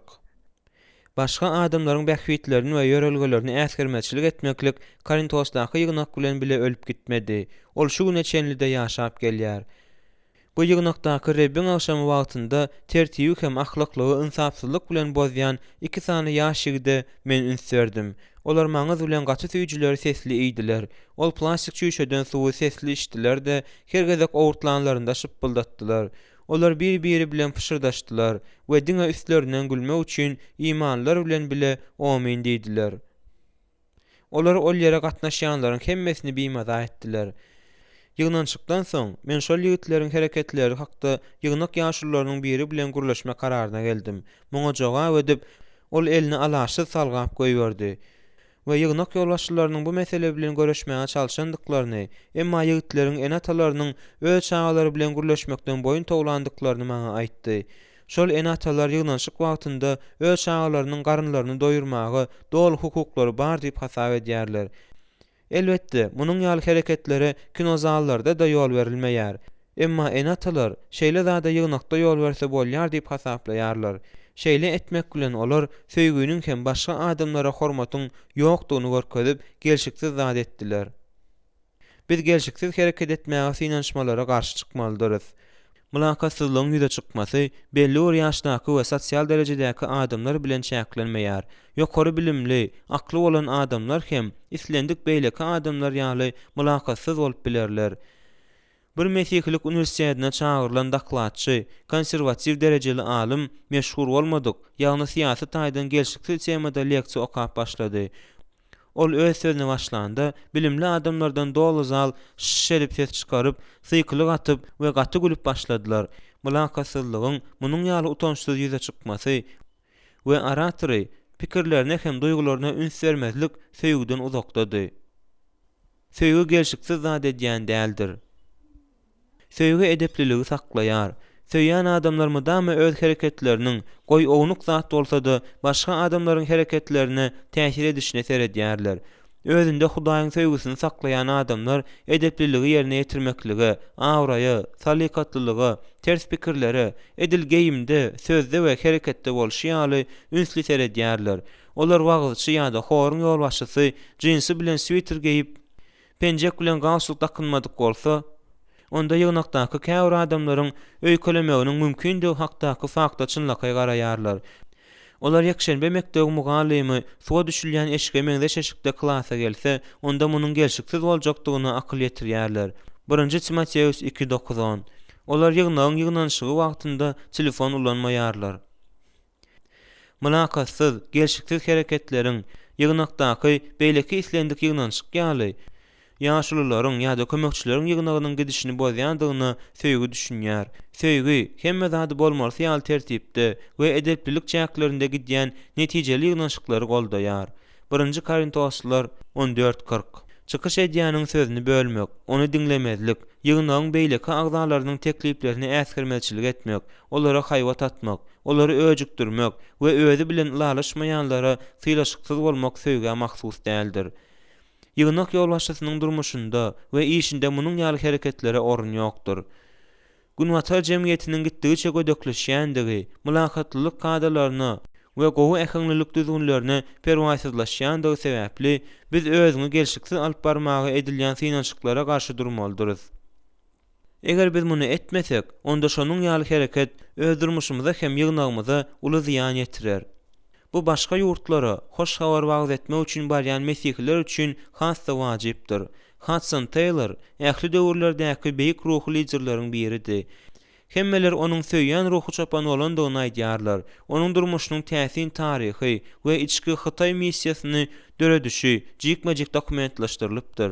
Başga adamlaryň bähwitlerini we ýörelgelerini äsgermeçilik etmeklik Korintosdaky ýygnak bilen bile ölüp gitmedi. Ol şu güne çenlide ýaşap gelýär. Bu ýygnakdaky Rebbiň agşamy wagtynda tertip hem ahlaklygy insafsızlyk bilen bozýan iki sany ýaşygdy men ünsärdim. Olar maňa bilen gaty süýjileri sesli iýdiler. Ol plastik çüýşeden suwy sesli içdiler de her gezek owurtlanlarynda şypyldatdylar. Olar bir-biri bilen pışırdaşdylar we diňe üstlerinden gülmek üçin imanlar bilen bile amin diýdiler. Olar ol ýere gatnaşýanlaryň hemmesini bimaza etdiler. Ýygnançykdan soň men şol ýigitleriň hereketleri hakda ýygnak ýaşurlarynyň biri bilen gürleşme kararyna geldim. Muňa jogap edip ol elini alaşyz salgap goýberdi. We ýygnak ýolbaşçylarynyň bu mesele bilen görüşmäge çalşandyklaryny, emma ýigitleriň enatalarynyň öz çağalary bilen gürleşmekden boyun toglandyklaryny maňa aýtdy. Şol enatalar ýygnançyk wagtynda öz çağalarynyň garynlaryny doýurmagy dol hukuklary bar diýip hasap edýärler. Elbetde, munyň ýaly hereketleri kinozallarda da ýol berilmeýär. Emma enatalar şeýle zada ýygnakda ýol berse bolýar diýip hasaplaýarlar. Şeýle etmek bilen olar söýgüniň hem başga adamlara hormatyň ýokdugyny görkezip gelşiksiz zat etdiler. Biz gelşiksiz hereket etmäge synanşmalara garşy çykmalydyryz. mülakatsızlygyň ýüze çykmasy belli bir ýaşdaky we sosial derejedäki adamlar bilen çäklenmeýär. Ýokary bilimli, akly bolan adamlar hem islendik beýleki adamlar ýaly mülakatsyz bolup bilerler. Bir Mesihlik universitetine çağırılan daklatçy, konserwatiw derejeli alim meşhur bolmadyk, ýagny syýasat aýdan gelşikli temada leksiýa okap başlady. Ol öz sözüne başlanda bilimli adamlardan doluzal şerip ses çıkarıp, syklyk atyp we gaty gülüp başladylar. Mülakatsyzlygyň munyň ýaly utançsyz ýüze çykmasy we oratory pikirlerine hem duýgularyna üns bermezlik söýgüden uzakdady. Söýgü gelşiksiz zat edýän däldir. Söýgü edepliligi saklaýar. Söýýän adamlar mydama öz hereketleriniň goý ownuk zat bolsa-da başga adamlaryň hereketlerine täsir edişine seredýärler. Özünde Hudaýyň söýgüsini saklaýan adamlar edepliligi ýerine ýetirmeklige, awraýy, salykatlylygy, ters pikirleri, edilgeýimde, sözde we hereketde bolşy ýaly ünsli seredýärler. Olar wagtçy ýa-da horuň ýolbaşçysy jinsy bilen switer geyip, penjek bilen gawşlyk takynmadyk bolsa, onda ýygnakdaky käwr adamlaryň öýkelemeginiň mümkindigi hakdaky fakta çynlakay garaýarlar. Olar ýekşenbe mekdegi mugallymy suwa düşülýän eşige meňze şeşikde klasa gelse, onda munyň gelşiksiz boljakdygyna akyl ýetirýärler. 1-nji Timoteus 2:9-10. Olar ýygnanyşygy wagtynda telefon ulanmaýarlar. Mülakatsyz, gelşiksiz hereketleriň ýygnakdaky beýleki islendik ýygnanyşyk ýaly ýaşulylaryň ýa-da kömekçileriň ýygnagynyň gidişini bozýandygyny söýgü düşünýär. Söýgü hemme zady bolmasy ýaly tertipde we edeplilik çäklerinde gidýän netijeli ýygnanyşyklary goldaýar. 1-nji Korintoslar 14:40. Çykyş edýäniň sözüni bölmek, onu dinlemezlik, ýygnagyň beýleki agzalarynyň tekliplerini äsgirmezçilik etmek, olara haýwat atmak, olary öjükdirmek we özü bilen lalaşmaýanlara sylaşyksyz bolmak söýgüge mahsus däldir. Ýygnak ýolbaşçysynyň durmuşynda we işinde munyň ýaly hereketlere orun ýokdur. Günwatar jemgyýetiniň gitdigiçe gödekleşýändigi, mülakatlylyk kadrlaryna we gowy ählilik düzgünlerine perwasyzlaşýandygy sebäpli biz özüňi gelşiksiz alyp barmagy edilýän synançyklara garşy durmalydyryz. Eger biz muny etmesek, onda şonuň ýaly hereket öz durmuşymyza hem ýygnagymyza uly ziýan ýetirer. Bu başga ýurtlara hoş habar wagt etmek üçin barýan mesihler üçin hassa wajypdyr. Hudson Taylor ähli döwürlerdäki beýik ruhly liderleriň biridir. Hemmeler onuň söýýän ruhy çapan bolandygyny aýdýarlar. Onuň durmuşynyň täsin taryhy we içki Hytaý missiýasyny döredişi jikmejik dokumentlaşdyrylypdyr.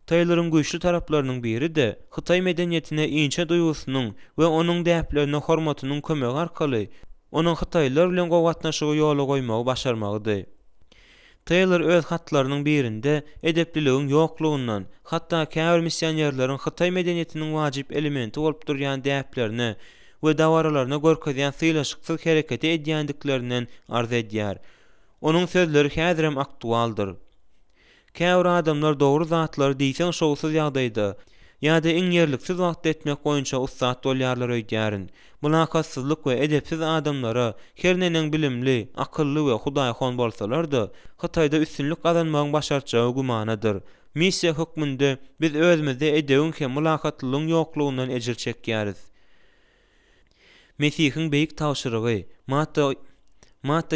Taylor'ın güýçli taraplarynyň biri de Hytaý medeniýetine inçe duýgusynyň we onuň däplerine hormatynyň kömegi arkaly onuň Hytaýlar bilen gowgatnaşygy ýola goýmagy başarmagydy. Taylor öz hatlarynyň birinde edepliligiň ýoklugundan, hatda käbir missionerleriň Hytaý medeniýetiniň wajyp elementi bolup durýan däplerini we dawaralaryna görkezýän sylaşyksyz hereketi edýändiklerinden arz edýär. Onuň sözleri häzirem aktualdyr. Käbir adamlar dogry zatlary diýsen şowsuz ýagdaýda ýa-da iň ýerliksiz wagt etmek boýunça ussat bolýarlar öýdýärin. Mülakatsyzlyk we edepsiz adamlara her nenen bilimli, akylly we Hudaýhon bolsalar-da, Hytaýda üstünlük gazanmagyň başarjagy gumanadyr. Missiýa hukmynda biz özümizde edegiň hem mülakatlylygyň ýoklugundan ejir çekýäris. Mesihiň beýik tawşyrygy Matta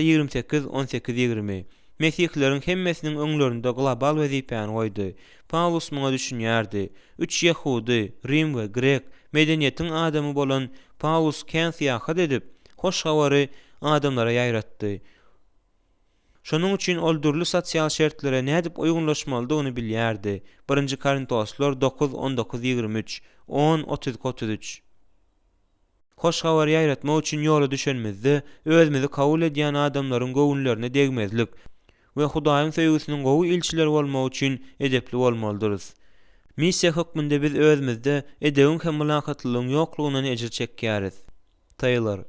28:18-20. Mesihleriň hemmesiniň öňlerinde global wezipany goýdy. Paulus muňa düşünýärdi. 3 Yahudi, Rim we Grek medeniýetiň adamy bolan Paulus kän syýahat edip, hoş hawary adamlara ýaýratdy. Şonuň üçin ol durly sosial şertlere nädip uýgunlaşmalydygyny bilýärdi. 1-nji Korintoslar 9:19-23, 10:30-33. Hoş hawary ýaýratmak üçin ýola düşenmizde özümizi kabul edýän adamlaryň göwnlerine degmezlik we Hudaýyň söýgüsiniň gowy ilçileri bolmak üçin edepli bolmalydyryz. Missiýa hukmynda biz özümizde edegiň hem mülakatlylygyň ýoklugundan ejir çekýäris. Taylor.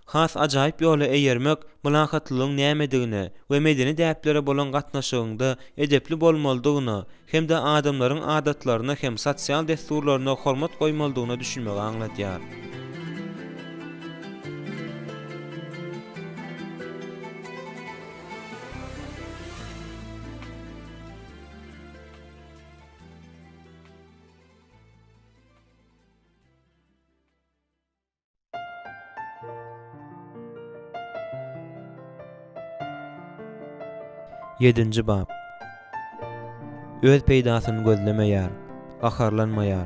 Has ajaýyp ýola eýermek mülakatlylygyň nämedigine we medeni däplere bolan gatnaşygyňda edepli bolmalydygyna hem-de adamlaryň adatlaryna hem sosial desturlaryna hormat goýmalydygyna düşünmegi aňlatýar. 7-nji bab. Öz peýdasyny gözlemeýär, gaharlanmaýar.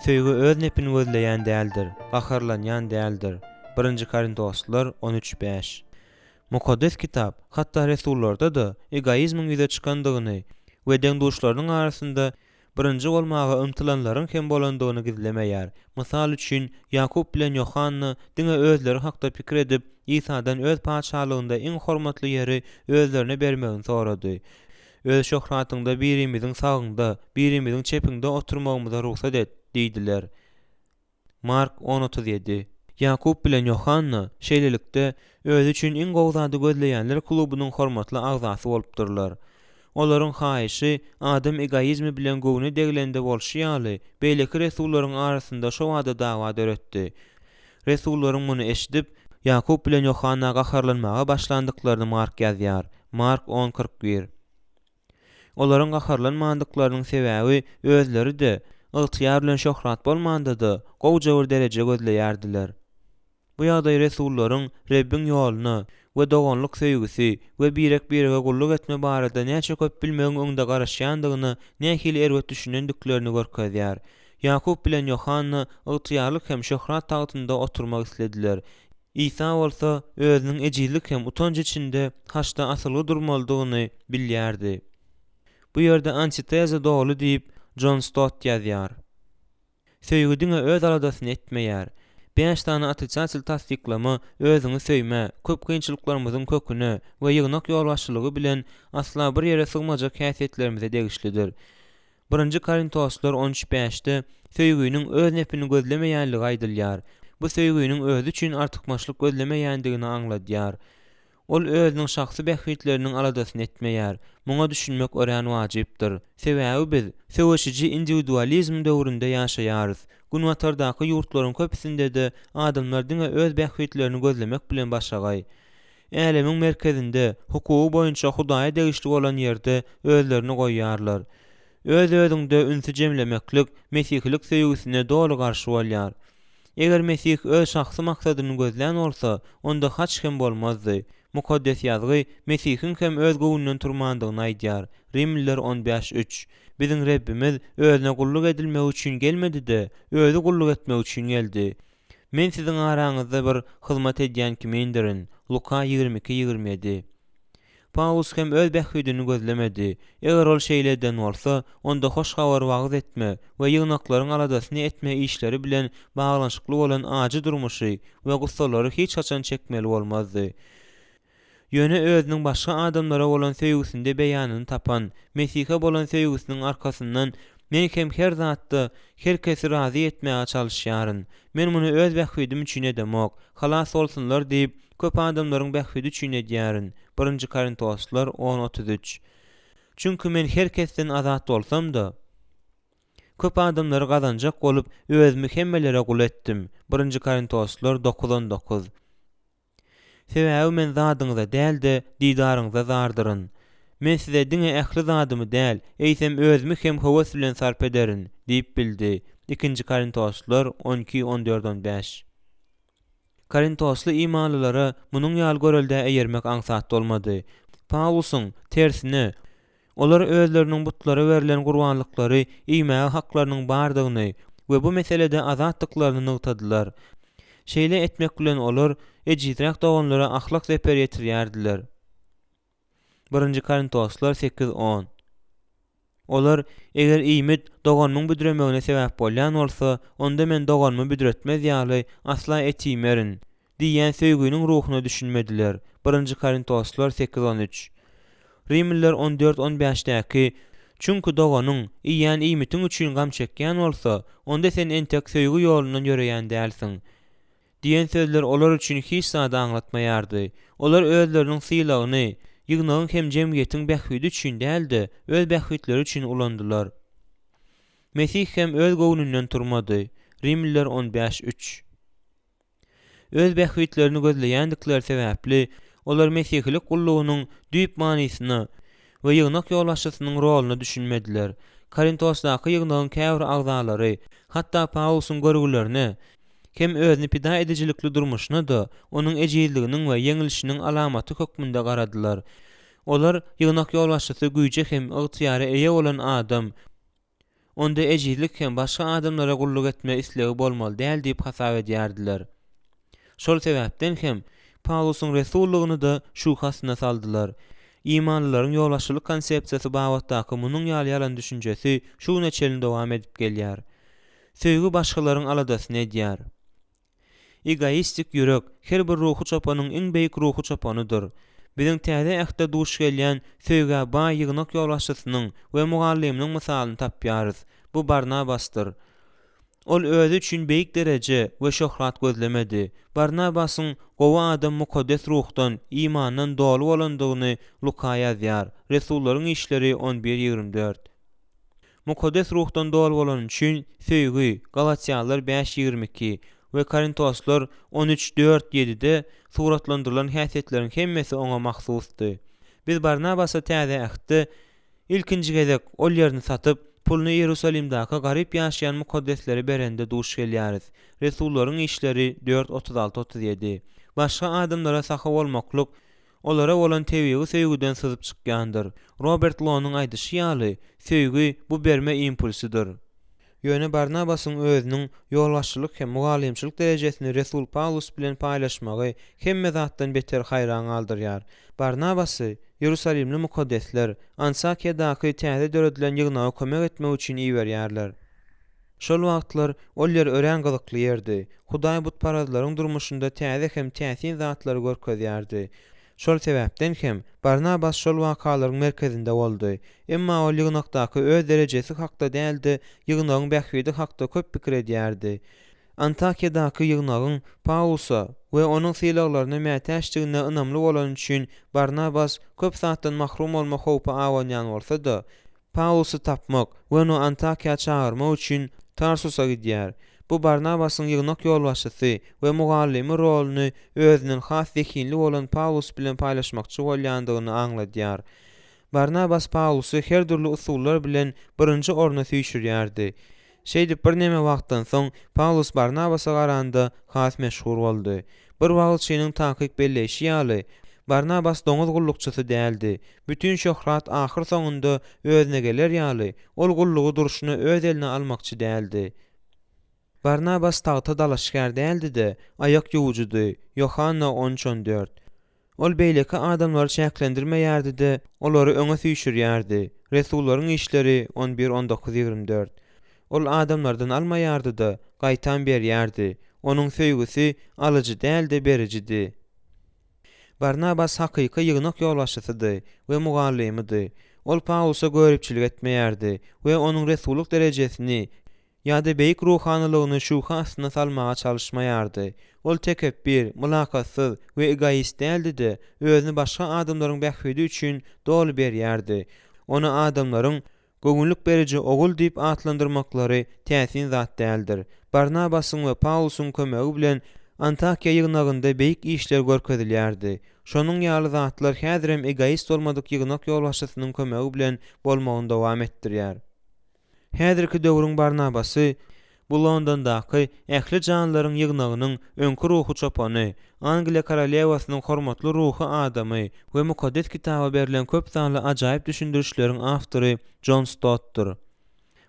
Söýgü öz nepini gözleýän däldir, gaharlanýan däldir. 1-nji Korintoslar 13:5. Mukaddes kitap, hatda Resullarda da egoizmiň ýüze çykandygyny we deňduşlarynyň arasynda birinji bolmagy ymtylanlaryň hem bolandygyny gizlemeýär. Mysal üçin Ýakup bilen Ýohanna diňe özleri hakda pikir edip İsa'dan öz paçalygynda iň hormatly ýeri özlerine bermegini sorady. Öz şöhratyňda birimiziň sagynda, birimiziň çepiňde oturmagymyza ruhsat et, diýdiler. Mark 10:37. Ýakup bilen Ýohanna şeýlelikde öz üçin iň gowzady gözleýänler klubynyň hormatly agzasy bolupdyrlar. Olaryň haýyşy adam egoizmi bilen gowny deglende bolşýaly, beýleki resullaryň arasynda şo wada dawa döretdi. Resullaryň muny eşidip Ýakup bilen Ýohanna gaharlanmaga başlandyklaryny Mark ýazýar. Mark 10:41. Olaryň gaharlanmandyklarynyň sebäbi özleri de ygtyýar bilen şöhrat bolmanda-da gowja bir derece gözleýärdiler. Bu ýagdaý resullaryň Rebbin ýolyna we doganlyk söýgüsi we birek-birege gulluk etme barada näçe köp bilmegiň öňünde garaşýandygyny, nähili erwet düşünendiklerini görkezýär. Ýakup bilen Ýohanna ygtyýarlyk hem şöhrat tagtynda oturmak istediler. İsa bolsa özüniň ejizlik hem utanç içinde haçda asyly durmalydygyny bilýärdi. Bu ýerde antiteza dogly diýip John Stott ýazýar. Söýgü diňe öz aladasyny etmeýär. 5 tane atyçaçyl tasdiklama özüňi söýme, köp kynçylyklarymyzyň köküne we ýygnak ýolbaşçylygy bilen asla bir ýere sygmajak häsiýetlerimize degişlidir. 1-nji Korintoslar 13:5-de söýgüniň öz nepini gözlemeýänligi aýdylýar. Bu söýgüniň özü üçin artykmaçlyk gözlemeýändigini aňladýar. Ol özüniň şahsy bähwitleriniň aladasyny etmeýär. Muňa düşünmek ören wajypdyr. Sebäbi biz söwüşiji individualizm döwründe ýaşaýarys. Günwatardaky ýurtlaryň köpüsinde de adamlar diňe öz bähwitlerini gözlemek bilen başagay. Älemiň merkezinde, hukugy boýunça Hudaýa degişli bolan ýerde özlerini goýýarlar. Öz-özüňde ünsi jemlemeklik, mesihlik söýgüsine doly garşy bolýar. Eger Mesih öz şahsy maksadyny gözlän bolsa, onda haç hem bolmazdy. Mukaddes ýazgy Mesihiň hem öz gowundan turmandygyny aýdýar. Rimliler 15:3. Biziň Rebbimiz özüne gulluk edilmek üçin gelmedi-de, özü gulluk etmek üçin geldi. Men siziň araňyzda bir hyzmat edýän kimindirin. Luka 22:27. Paulus hem öz bähwidini gözlemedi. Eger ol şeýlerden bolsa, onda hoş habar wagt etme we ýygnaklaryň aladasyny etme işleri bilen baglanşykly bolan ajy durmuşy we gussalary hiç haçan çekmeli bolmazdy. Ýöne özüniň başga adamlara bolan söýgüsinde beýanyny tapan, Mesihe bolan söýgüsiniň arkasyndan men hem her zatda herkesi razy etmäge çalyşýaryn. Men muny öz bähwidim üçin edemok, halas bolsunlar diýip köp adamlaryň bähwidi üçin edýärin. 1-nji Korintoslar 10:33. Çünki men herkesten azat bolsam-da köp adamlary gazanjak bolup özümi hemmelere gul etdim. 1-nji Korintoslar 9:9. Sebäbi men zadyňyza däl-de diýdaryňyza zardyryn. Men size diňe ähli zadymy däl, eýsem özümi hem höwes bilen sarp ederin, diýip bildi. 2-nji Korintoslar 12:14-15. Korintosly imanlylara munyň ýaly görelde eýermek aňsat bolmady. Paulusyň tersine olar özleriniň butlara berilen gurbanlyklary iýmäge haklarynyň bardygyny we bu meselede azatlyklaryny nugtadylar. Şeýle etmek bilen olar ejizrak doganlara ahlak seper ýetirýärdiler. 1-nji Korintoslar 8:10. Olar eger iýmit doganyň büdremegine sebäp bolýan bolsa, onda men doganymy büdretmez ýaly asla etýmerin diýen söýgüniň ruhuny düşünmediler. 1-nji Korintoslar 8:13. Rimliler 14:15-däki çünkü doganyň iýän iýmitiň üçin gam çekýän bolsa, onda sen entek söýgü ýolundan ýöreýän dälsiň diýen sözler olar üçin hiç zada aňlatmaýardy. Olar özleriniň sylagyny ýygnagyň hem jemgyýetiň bähwidi üçin däldi, öz bähwitleri üçin ulandylar. Mesih hem öz gowundan turmady. Rimliler 15:3. Öz bähwitlerini gözleýändikleri sebäpli olar mesihlik gullugynyň düýp manysyny we ýygnak ýolbaşçysynyň roluny düşünmediler. Korintosdaky ýygnagyň käbir agzalary, hatda Paulusyň görgülerini hem özüni pida edicilikli durmuşuna da onun ejizliginiň we yeňilişiniň alamaty hökmünde garadylar. Olar ýygnak ýol başçysy güýje hem ygtyýary eýe bolan adam, onda ejizlik hem başga adamlara gulluk etme islegi bolmaly däl diýip hasap edýärdiler. Şol sebäpden hem Paulusyň resullugyny da şu hasyna saldylar. İmanlylaryň ýolbaşçylyk konsepsiýasy babatdaky munyň ýaly düşünjesi şu neçelini dowam edip gelýär. Söýgü başgalaryň aladasyny edýär. Egoistik ýürek her bir ruhy çapanyň iň beýik ruhy çapanydyr. Biziň täze ähde duş gelýän söýgä baý ýygnak ýolbaşçysynyň we mugalliminiň mysalyny tapýarys. Bu Barnabasdyr. Ol özü üçin beýik derece we şöhrat gözlemedi. Barnabasyň gowa adam mukaddes ruhdan, imandan dolu bolandygyny Luka ýazýar. Resullaryň işleri 11:24. Mukaddes ruhdan dolu bolan üçin söýgü Galatiýalılar 5:22 we Korintoslar 13:4-7-de suratlandyrylan häsiýetleriň hemmesi oňa mahsusdy. Biz Barnabasa täze ähde ilkinji gezek ol ýerini satyp pulny Ýerusalimdaky garyp ýaşaýan mukaddesleri berende duş gelýäris. Resullaryň işleri 4:36-37. Başga adamlara saha bolmaklyk olara bolan tebigi söýgüden syzyp çykýandyr. Robert Low'nyň aýdyşy ýaly, söýgü bu berme impulsydyr. Ýöne Barnabasyň özüniň ýolbaşçylyk hem mugallimçilik derejesini Resul Paulus bilen paýlaşmagy hemme zatdan beter haýran aldyrýar. Barnabasy Ýerusalimli mukaddesler Antakiýadaky täze döredilen ýygnaga kömek etmek üçin iýerýärler. Şol wagtlar ol ýer ören gylykly ýerdi. Hudaý butparazlaryň durmuşynda täze hem täsin zatlary görkezýärdi. Şol sebäpden hem Barnabas şol wakalaryň merkezinde boldy. Emma ol ýygnakdaky öz derejesi hakda däldi, ýygnagyň bähwidi hakda köp pikir edýärdi. Antakiýadaky ýygnagyň Paulusa we onuň sylaklaryna mätäşdigine ynamly bolan üçin Barnabas köp zatdan mahrum bolma howpy awanýan bolsa da, Paulusy tapmak we onu Antakiýa çağırmak üçin Tarsusa gidýär. Bu Barnabasyň ýygnak ýolbaşçysy we mugallimi roluny özüniň has zekinli bolan Paulus bilen paýlaşmakçy bolýandygyny aňladýar. Barnabas Paulusy her türlü usullar bilen birinji orna süýşürýärdi. Şeýdip bir näme wagtdan soň Paulus Barnabasa garanda has meşhur boldy. Bir wagt şeýniň takyk belleşi ýaly. Barnabas doňuz gullukçysy däldi. Bütün şöhrat ahyr soňunda özüne geler ýaly. Ol gullugy duruşyny öz eline almakçy däldi. Barnabas tagta dalaşgär däldi-de, ayak ýuwujudy. Yohanna 13:14. Ol beýleki adamlary çäklendirmeýärdi-de, olary öňe süýşürýärdi. Resullaryň işleri 11:19-24. Ol adamlardan almaýardy-da, gaýtan berýärdi. Onuň söýgüsi alyjy däldi, berejidi. Barnabas hakyky ýygnak ýolbaşçysydy we mugallimidy. Ol Paulusa görüpçilik etmeýärdi we onuň resulluk derejesini ýa-da beýik ruhanylygyny şu hasyna salmaga çalışmaýardy. Ol tekebbir, mülakatsyz we egoist däldi-de, özüni başga adamlaryň bähwidi üçin dolu berýärdi. Onu adamlaryň göňüllük beriji ogul diýip atlandyrmaklary täsin zat däldir. Barnabasyň we Paulusyň kömegi bilen Antakiýa ýygnagynda beýik işler görkezilýärdi. Şonuň ýaly zatlar häzirem egoist bolmadyk ýygnak ýolbaşçysynyň kömegi bilen bolmagyny dowam etdirýär. Häzirki döwrüň Barnabasy bu Londondaky ähli janlaryň ýygnagynyň öňkü ruhy çapany, Angliýa karaliewasynyň hormatly ruhy adamy we mukaddes kitaba berilen köp sanly ajaýyp düşündirişleriň awtory John Stott'dur.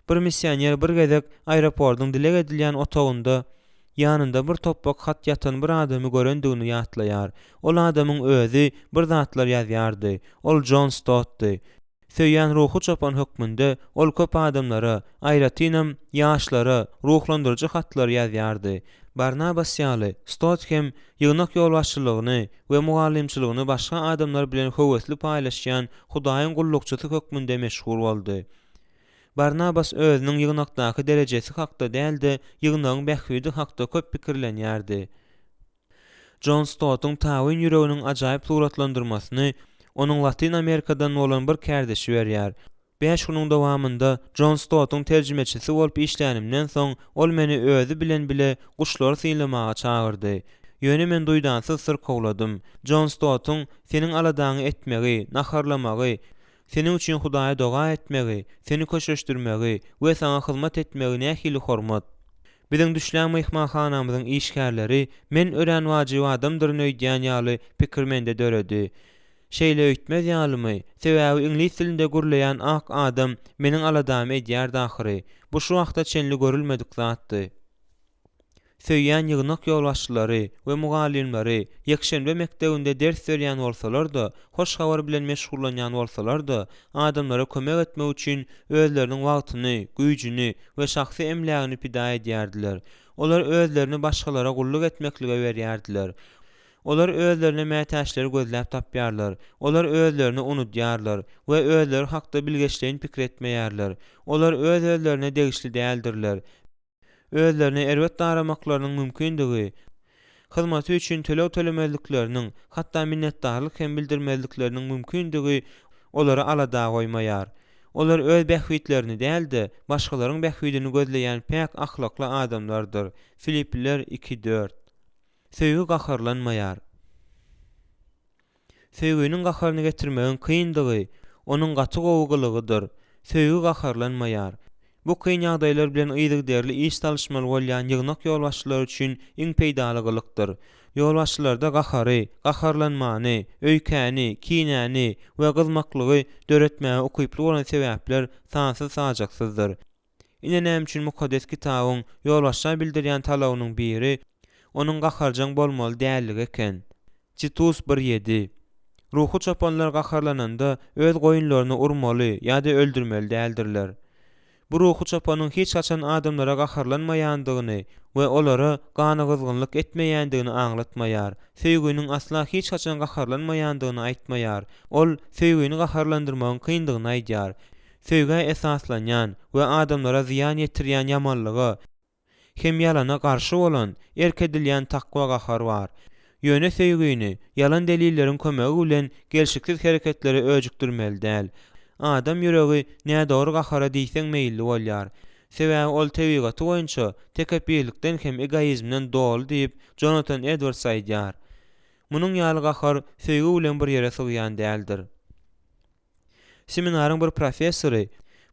Bir missioner bir gezek aeroportyň dile edilýän otogunda ýanynda bir toprak hat ýatan bir adamy görendigini ýatlaýar. Ol adamyň özü bir zatlar ýazýardy. Ol John Stott'dy. Söýýän ruhy çapan hökmünde ol köp adamlara, aýratynam ýaşlara ruhlandyrjy hatlar ýazýardy. Barnabas ýaly Stott hem ýygnak ýolbaşçylygyny we mugallimçiligyny başga adamlar bilen höwesli paýlaşýan Hudaýyň gullukçysy hökmünde meşhur boldy. Barnabas özüniň ýygnakdaky derejesi hakda däldi, ýygnagyň bähwidi hakda köp pikirlenýärdi. John Stott'un tawyn ýüreginiň ajaýyp suratlandyrmasyny onuň Latin Amerikadan bolan bir kärdeşi berýär. 5 güniň dowamında John Stott'un terjimechisi bolup işlänimden soň ol meni özü bilen bile guşlar syýlamaga çağırdy. Ýöne men duýdansyz syr kowladym. John Stott'un seniň aladaňy etmegi, naharlamagy, seniň üçin Hudaýa doga etmegi, seni köşeşdirmegi we sana hyzmat etmegi nähili hormat. Biziň düşlän mehmanhanamyzyň işgärleri men ören wajiby adamdyr öýdýän ýaly pikir mende döredi. Şeýle öýtmez ýalymy, sebäbi ingliz dilinde gürleýän ak adam meniň aladamy edýär dahyry. Bu şu wagta çenli görülmedik zatdy. Söýýän ýygnak ýolbaşçylary we mugallimleri ýekşembe mekdebinde ders berýän bolsalar-da, hoş habar bilen meşgullanýan bolsalar-da, adamlara kömek etmek üçin özleriniň wagtyny, güýjüni we şahsy emlägini pida edýärdiler. Olar özlerini başgalara gulluk etmeklige berýärdiler. Olar özlerine mätäçleri gözläp tapýarlar. Olar özlerini unutýarlar we özleri hakda bilgeçleýin pikir etmeýärler. Olar özlerine degişli däldirler. Özlerini erwet daramaklarynyň mümkindigi, hyzmaty üçin tölew tölemezlikleriniň, hatda minnetdarlyk hem bildirmezlikleriniň mümkindigi olara alada goýmaýar. Olar öz bähwitlerini däldi, başgalaryň bähwidini gözleýän päk ahlakly adamlardyr. Filipliler 2:4. Söýgü gaharlanmaýar. Söýgüniň gaharyny getirmegiň kyndygy onuň gaty gowugylygydyr. Söýgü gaharlanmaýar. Bu kyn ýagdaýlar bilen ýygyderli iş talşmaly bolýan ýygnak ýolbaşçylar üçin iň peýdalyklyktır. Ýolbaşçylarda gahary, gaharlanmany, öýkäni, kinäni we gyzmaklygy döretmäge okuyply bolan sebäpler sansız sajaksyzdyr. Ine näme üçin mukaddes kitabyň ýolbaşçylar bildirýän talawynyň biri onuň gaharjaň bolmaly dälligi eken. Titus 1:7. Ruhu çopanlar gaharlananda öz goýunlaryny urmaly ýa-da öldürmeli däldirler. Bu ruhu çapanyň hiç haçan adamlara gaharlanmaýandygyny we olara gana gyzgynlyk etmeýändigini aňlatmaýar. Söýgüniň asla hiç haçan gaharlanmaýandygyny aýtmaýar. Ol söýgüni gaharlandyrmagyň kyndygyny aýdýar. Söýgü esaslanýan we adamlara ziýan ýetirýän ýamanlygy hem ýalana garşy bolan erkedilýän takwa gahar bar. Ýöne söýgüni yalan delilleriň kömegi bilen gelşiksiz hereketleri öjükdirmeli däl. Adam ýüregi nädor gahara diýseň meýilli bolýar. Sebäbi ol tebigaty boýunça tekepirlikden hem egoizmden dolu diýip Jonathan Edwards aýdýar. Munyň ýaly gahar söýgü bilen bir ýere sygýan däldir. Seminaryň bir professory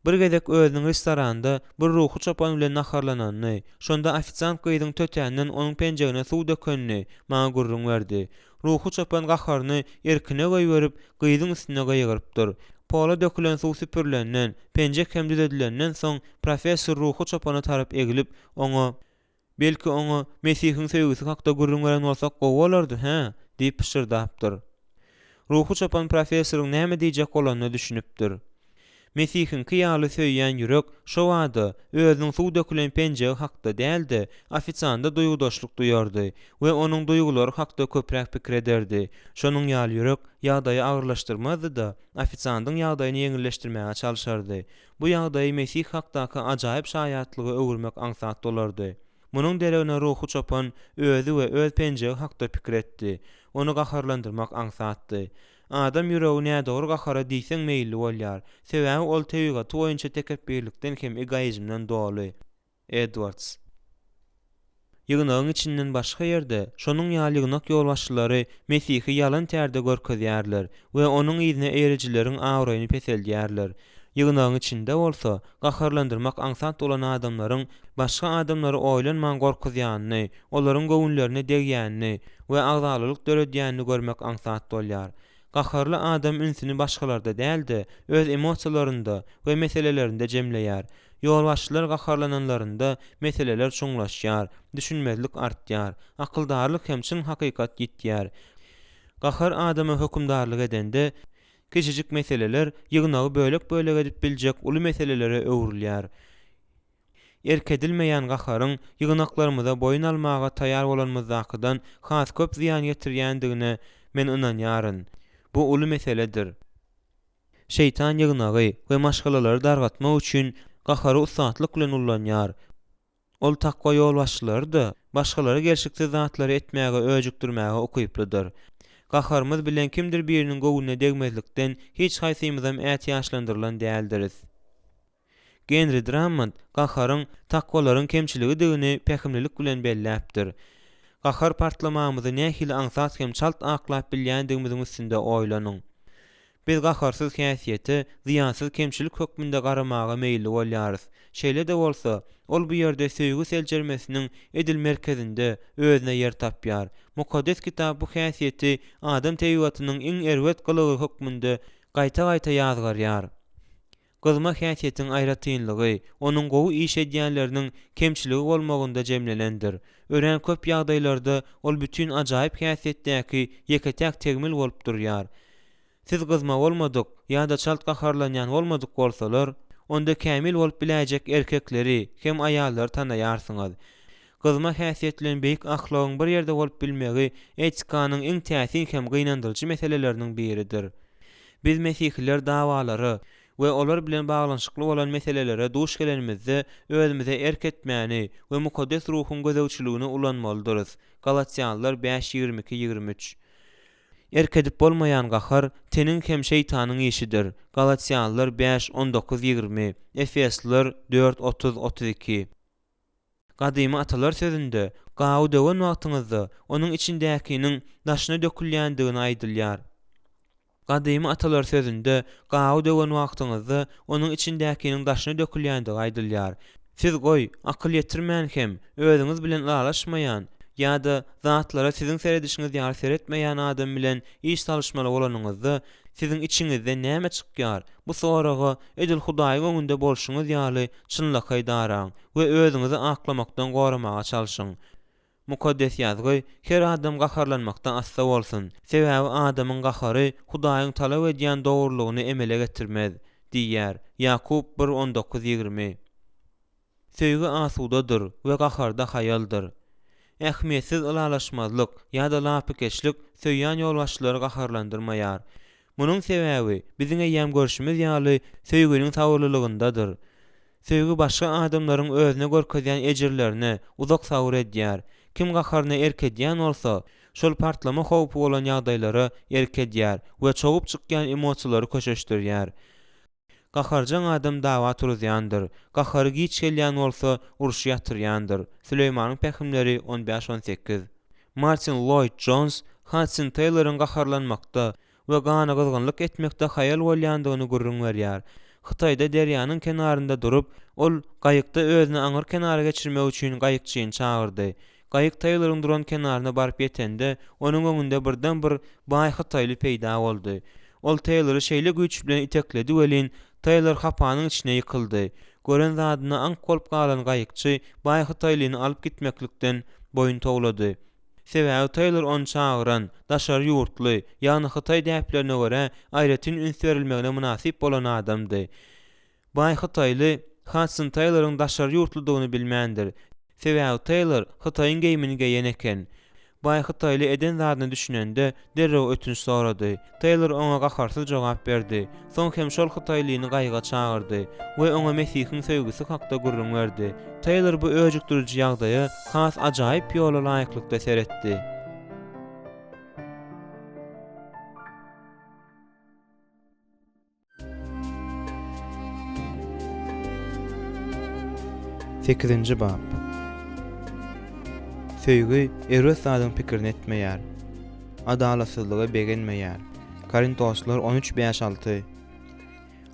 bir gezek özüniň restoranda bir ruhu çopan bilen naharlananyny, şonda ofisiant gyzyň tötänden onuň penjegine suw dökenini maňa gurrun berdi. Ruhu çopan gaharyny erkine goýup gyzyň üstüne goýgyrypdyr. Pola dökülen suw süpürlenden, penjek hem düzedilenden soň professor ruhu çopana tarap egilip oňa belki oňa Mesihiň söýgüsi hakda gurrun beren bolsak gowy bolardy, ha, diýip pişirdapdyr. Ruhu çopan professoryň näme diýjek bolanyny düşünüpdir. Mesihiň kyýaly söýýän ýürek şo wada özüniň suw dökülen penjegi hakda däldi, ofisianda duýgudaşlyk duýardy we onuň duýgulary hakda köpräk pikir ederdi. Şonuň ýaly ýürek ýagdaýy agyrlaşdyrmazdy da ofisiandyň ýagdaýyny ýeňilleşdirmäge çalyşardy. Bu ýagdaýy Mesih hakdaky ajaýyp şaýatlygy öwürmek aňsat bolardy. Munyň deregine ruhu çopan özü we öz penjegi hakda pikir etdi. Onu gaharlandyrmak aňsatdy. Adam ýüregi nädor gahara diýseň meýilli bolýar. Sebäbi ol tebigaty boýunça tekepirlikden hem egoizmden dolu. Edwards. Ýygnagyň içinden başga ýerde şonuň ýaly ýygnak ýolbaşçylary Mesihi ýalan tärde görkezýärler we onuň ýyzyna erijileriň awraýyny peseldýärler. Ýygnagyň içinde bolsa gaharlandyrmak aňsat bolan adamlaryň başga adamlary oýlanman gorkuzýanyny, olaryň göwünlerine degýänini we agzalylyk döredýänini görmek aňsat bolýar. Gaharly adam ünsini başgalarda däldi, öz emosiýalarynda we meselelerinde jemleýär. Ýolbaşçylar gaharlananlarynda meseleler çuňlaşýar, düşünmezlik artýar, akyldarlyk hem çyn hakykat gitýär. Gahar adamy hökümdarlyk edende kiçijik meseleler ýygnagy bölek-bölek edip biljek uly meselelere öwrülýär. Erkedilmeýän gaharyň ýygnaklarymyza boyun almaga taýýar bolanmyzdakydan has köp ziýan getirýändigine men ynanýaryn. Bu uly meseledir. Şeytan ýygnagy we maşgalalary dargatmak üçin gahary usatlyk bilen ullanýar. Ol takwa ýolbaşçylary başgalary gelşiksiz zatlary etmäge öjükdirmäge okuyplydyr. Gaharymyz bilen kimdir biriniň gowunyna degmezlikden hiç haýsymyzam ätýaşlandyrylan däldiris. Henry Drummond gaharyň takwalaryň kemçiligidigini pähimlilik bilen belläpdir. Gahar partlamamyzy nähili aňsat hem çalt aklap bilýändigimiziň üstünde oýlanyň. Biz gaharsyz häsiýeti, ziýansyz kemçilik hökmünde garamaga meýilli bolýarys. Şeýle de bolsa, ol bu ýerde söýgü seljermesiniň edil merkezinde özüne yer tapýar. Mukaddes kitap bu häsiýeti adam tebigatynyň iň erwet gylygy hukmunda gaýta-gaýta ýazgarýar. Gyzma häsiýetiň aýratynlygy, onuň gowy iş edýänleriniň kemçiligi bolmagynda jemlenendir. Ören köp ýagdaýlarda ol bütün ajaýyp häsiýetdäki ýeketäk tegmil bolup durýar. Siz gyzma bolmadyk ýa-da çalt gaharlanýan bolmadyk bolsalar, onda kämil bolup biläjek erkekleri hem aýallary tanaýarsyňyz. Gyzma häsiýetlen beýik ahlagyň bir ýerde bolup bilmegi etikanyň iň täsin hem gynandyrjy meseleläriniň biridir. Biz mesihliler dawalary we olar bilen baglanşykly bolan meselelere duş gelenimizde özümize erk etmäni we mukaddes ruhun gözegçiligine ulanmalydyryz. Galatiýanlylar 5:22-23. Erk edip bolmayan gahar tenin hem şeytanyň işidir. Galatiýanlylar 5:19-20. Efesliler 4:30-32. Gadymy atalar sözünde gawy döwen wagtyňyzda onuň içindäkiniň daşyna dökülýändigini aýdylýar. Gadymy atalar sözünde gawy döwen wagtyňyzda onuň içindäkiniň daşyna dökülýändigi aýdylýar. Siz goý akyl ýetirmän hem özüňiz bilen alaşmaýan ýa-da zatlara siziň seredişiňiz ýar seretmeýän adam bilen iş salşmaly bolanyňyzda siziň içiňizde näme çykýar? Bu soraga edil Hudaýyň öňünde bolşuňyz ýaly çynlyky daraň we özüňizi aklamakdan goramaga çalşyň. Mukaddes ýazgy her adam gaharlanmakdan assa bolsun. Sebäbi adamyň gahary Hudaýyň talap edýän dogrulygyny emele getirmez, diýär Ýakub 1:19-20. Söýgü asudadyr we gaharda hayaldyr. Ähmiýetsiz ulalaşmazlyk ýa-da lapykeşlik söýýän ýolbaşçylary gaharlandyrmaýar. Munyň sebäbi biziň eýýäm görüşimiz ýaly söýgüniň tawurlulygyndadyr. Söýgü başga adamlaryň özüne görkezýän ejirlerine uzak sawur edýär. Kim gaharyna erk edýän bolsa, şol partlama howpy bolan ýagdaýlara erk edýär we çogup çykýan emosiýalary köçeşdirýär. Gaharjan adam dawa turýandyr. Gahary giç gelýän bolsa, uruş ýatyrýandyr. Süleýmanyň pähimleri 15-18. Martin Lloyd Jones, Hudson Taylor'ın gaharlanmakda we gana gızgınlyk etmekde hayal bolýandygyny gurrun berýär. Hytaýda derýanyň kenarynda durup, ol gaýykda özüni aňyr kenara geçirmek üçin gaýykçyny çağırdy. Gaýyk Taylor'ın duran kenaryna baryp ýetende, onuň öňünde birden bir baý Hytaýly peýda boldy. Ol Taylor'y şeýle güýç bilen itekledi welin Taylor hapanyň içine ýykyldy. Gören zadyna aňk bolup galan gaýykçy baý Hytaýlyny alyp gitmeklikden boyun toglady. Sebäbi Taylor onu çağıran, daşary ýurtly, ýagny Hytaý däplerine görä aýratyn üns berilmegine münasip bolan adamdy. Baý Hytaýly Hudson Taylor'ın daşary ýurtlydygyny bilmändir. Sebäbi Taylor Hytaýyň geýmini geýen eken. Baý Hytaýly eden zadyny düşünende derrew ötünç sorady. Taylor oňa gaharsyz jogap berdi. Soň hem şol Hytaýlyny gaýga çağırdy we oňa Mesihiň söýgüsi hakda gurrun berdi. Taylor bu öjükdürüji ýagdaýy has ajaýyp ýola laýyklykda seretdi. Sekizinci bab. Söýgü erwes zadyň pikirini etmeýär. Adalatsızlygy begenmeýär. Korintoslar 13:5-6.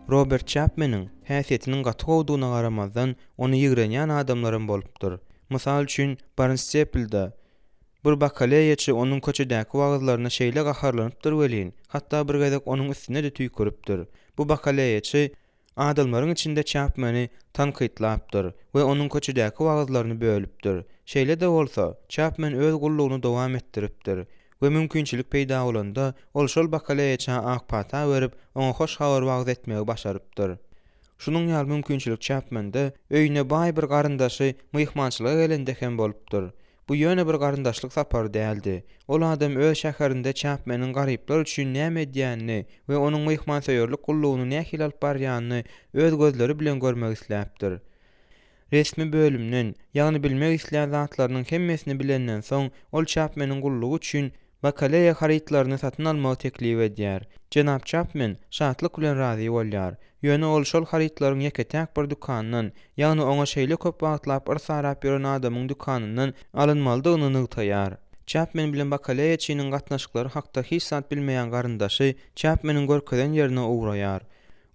Robert Chapman'ın häsiýetiniň gaty gowdugyna garamazdan onu ýigrenýän adamlarym bolupdyr. Mysal üçin Barnes Chapel'da bir bakaleýaçy onuň köçedäki wagazlaryna şeýle gaharlanypdyr welin, hatda bir gezek onuň üstüne de tüýküripdir. Bu bakaleýaçy adamlaryň içinde Chapman'y tankytlapdyr we onuň köçedäki wagazlaryny bölüpdir. Şeýle de bolsa, Chapman öz gullugyny dowam etdiripdir we mümkinçilik peýda bolanda ol şol bakaleýaça akpata berip oňa hoş habar wagz etmegi başarypdyr. Şunun ýaly mümkinçilik Chapmanda öýüne baý bir garyndaşy myhmançylyga gelende hem bolupdyr. Bu ýöne bir garyndaşlyk sapary däldi. Ol adam öz şäherinde Chapmanyň garyplar üçin näme edýänini we onuň myhmançyllyk gullugyny nähili alyp barýanyny öz gözleri bilen görmek isläpdir. Resmi bölümden, ýagny bilmek isleýän zatlarynyň hemmesini bilenden soň ol Chapmanyň gullugy üçin bakaleýa harytlaryny satyn almagy teklip edýär. Jenap Chapman şatlyk bilen razy bolýar. Ýöne ol şol harytlaryň ýeketäk bir dukanynyň, ýagny oňa şeýle köp wagtlap sarap ýören adamyň dukanynyň alynmalydygyny nygtaýar. Chapman bilen bakaleýaçynyň gatnaşyklary hakda hiç zat bilmeýän garyndaşy Chapmanyň görkezen ýerine ugraýar.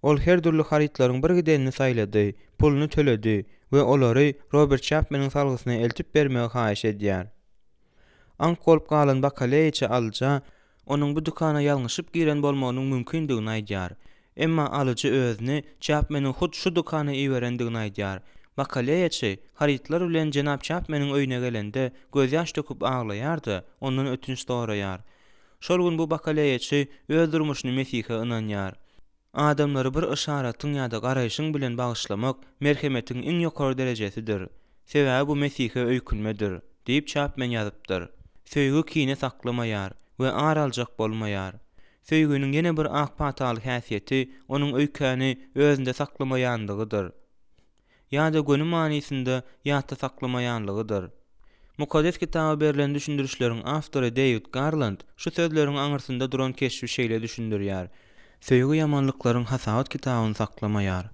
Ol her türlü haritlaryň bir gidenini saýlady, pulunu töledi we olary Robert Chapman'yň salgysyna eltip bermegi haýyş edýär. Ank bolup galan bakaleýçe alja onuň bu dukana ýalňyşyp giren bolmagynyň mümkindigini aýdýar. Emma alyjy özüni Chapman'yň hut şu dukana iwerendigini aýdýar. Bakaleýçe haritlar bilen Jenap Chapman'yň öýüne gelende göz ýaş döküp aglaýardy, ondan ötünç soraýar. Şol gün bu bakaleýçe öz durmuşyny Mesih'e ynanýar. Adamlary bir işaratyň ýa-da garaýşyň bilen bagyşlamak merhemetiň iň ýokary derejesidir. Sebäbi bu Mesih'e öýkünmedir, diýip Chapman ýazypdyr. Söýgü kine saklamaýar we araljak bolmaýar. Söýgüniň ýene bir akpataly häsiýeti onuň öýkäni özünde saklamaýandygydyr. Ýa-da gönü manisinde ýatda saklamaýanlygydyr. Mukaddes kitaba berilen düşündürişleriň awtory David Garland şu sözleriň aňyrsynda duran keşfi şeýle düşündirýär. Söýgü ýamanlyklaryň hasawat kitabyny saklamaýar.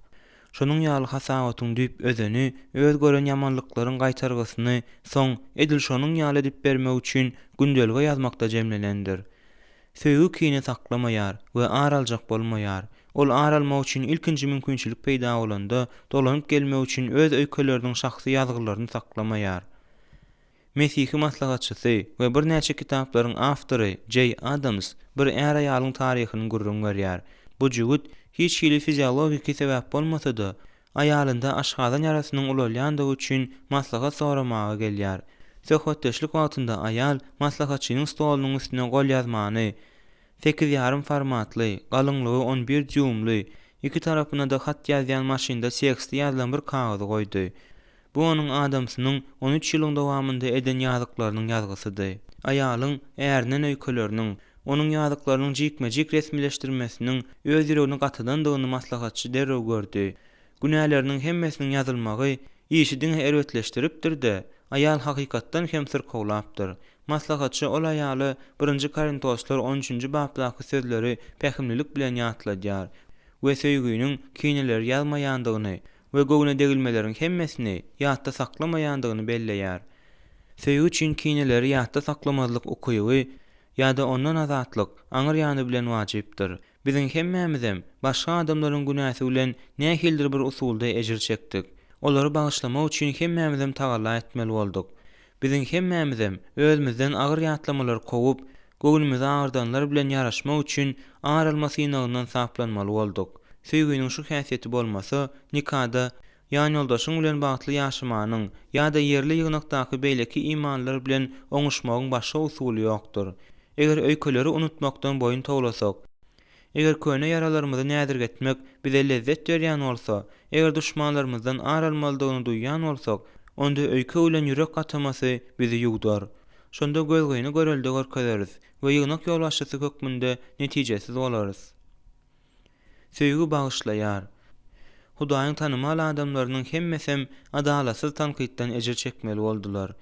Şonuň ýaly hasawatyň düýp özeni, öz gören ýamanlyklaryň gaýtargysyny soň edil şonuň ýaly edip bermek üçin gündelge ýazmakda jemlenendir. Söýgü kine saklamaýar we araljak bolmaýar. Ol aralmak üçin ilkinji mümkinçilik peýda bolanda dolanyp gelmek üçin öz öýkeleriniň şahsy ýazgylaryny saklamaýar. Mesih'i maslahatçysy we bir näçe kitaplaryň awtory J. Adams bir ära ýalyň taryhyny gurrun berýär. Bu jügüt hiç hili fiziologik sebäp bolmasa-da aýalynda aşgadan ýarasynyň ulalýandygy üçin maslahat soramaga gelýär. Söhbetdeşlik wagtynda aýal maslahatçynyň stolunyň üstüne gol ýazmany, 8,5 formatly, galynlygy 11 dюймly, iki tarapyna da hat ýazýan maşynda teksti ýazylan bir kagazy goýdy. Bu onuň Adamsynyň 13 ýylyň dowamynda eden ýazgyklarynyň ýazgysydy. Aýalyň ärinden öýkeleriniň, onuň ýazgyklarynyň jikmejik resmileşdirmesiniň öz ýüregine gatydandygyny maslahatçy derrew gördü. Günäleriniň hemmesiniň ýazylmagy işidiň erwetleşdiripdir-de, aýal hakykatdan hem sirkowlapdyr. Maslahatçy ol aýaly 1-nji Korintoslar 13-nji babdaky sözleri pähimlilik bilen ýatladýar we söýgüniň kineleri ýazmaýandygyny we göwne degilmeleriň hemmesini ýatda saklamaýandygyny belleýär. Söýgü üçin kineleri ýatda saklamazlyk okuýy ýa-da ondan azatlyk aňyr ýany bilen wajypdyr. Biziň hemmämizem başga adamlaryň günäsi bilen nähildir bir usulda ejir çekdik. Olary bagyşlamak üçin hemmämizem tagalla etmeli boldyk. Biziň hemmämizem özümizden agyr ýatlamalary kowyp, göwnümizi agyrdanlar bilen ýaraşmak üçin aralma synagyndan saplanmaly boldyk. Söýgüniň şu häsiýeti bolmasa, nikada ýani ýoldaşyň bilen bagtly ýaşamanyň ýa-da ýerli ýygnakdaky beýleki imanlar bilen oňuşmagyň başga usuly ýokdur. Eger öýkeleri unutmakdan boyun toglasak, eger köne ýaralarymyzy näzirgetmek bize lezzet berýän bolsa, eger düşmanlarymyzdan aralmalydygyny duýýan bolsak, onda öýke bilen ýürek gatamasy bizi ýugdar. Şonda gözgöýüni göreldi görkezeriz we ýygnak ýolbaşçysy hökmünde netijesiz bolarys. Söýgü bagyşlaýar. Hudaýyň tanymala adamlarynyň hemmesem adalatsız tankytdan ejir çekmeli boldular.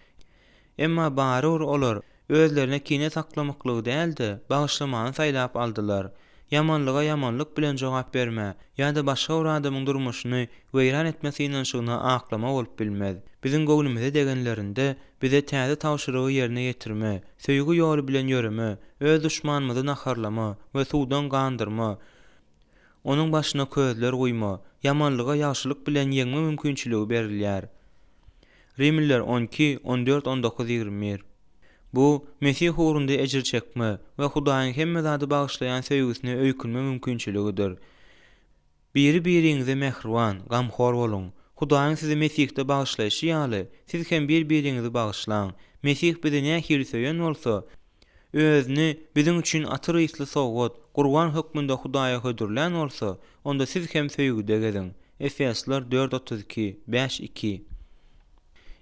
Emma bary olar özlerine kine saklamaklygy däldi, bagyşlamany saýlap aldylar. Yamanlyga yamanlyk bilen jogap berme ýa-da başga bir adamyň durmuşyny weýran etmesi ýanşygyna aklama bolup bilmez. Biziň göwnümize degenlerinde bize täze tawşyrygy ýerine ýetirme, söýgü ýoly bilen ýöreme, öz düşmanymyzy naharlama we suwdan gandyrma, onuň başyna közler goýma, yamanlyga ýaşylyk bilen ýeňme mümkinçiligi berilýär. Rimliler 12, 14, 19, 21. Bu, Mesih uğrunda ejir çekme ve Hudaýyň hemme zady bagyşlaýan söýgüsine öýkünme mümkinçiligidir. Biri-biriňize mehriban, gamhor bolun. Hudaýyň sizi Mesihde bagyşlaýşy ýaly, siz hem bir-biriňizi bagyşlaň. Mesih bize nähili söýen bolsa, özüni biziň üçin atyryýsly sowgat, gurban hökmünde Hudaýa hödürlän bolsa, onda siz hem söýgüde gediň. Efesler 4:32, 5:2.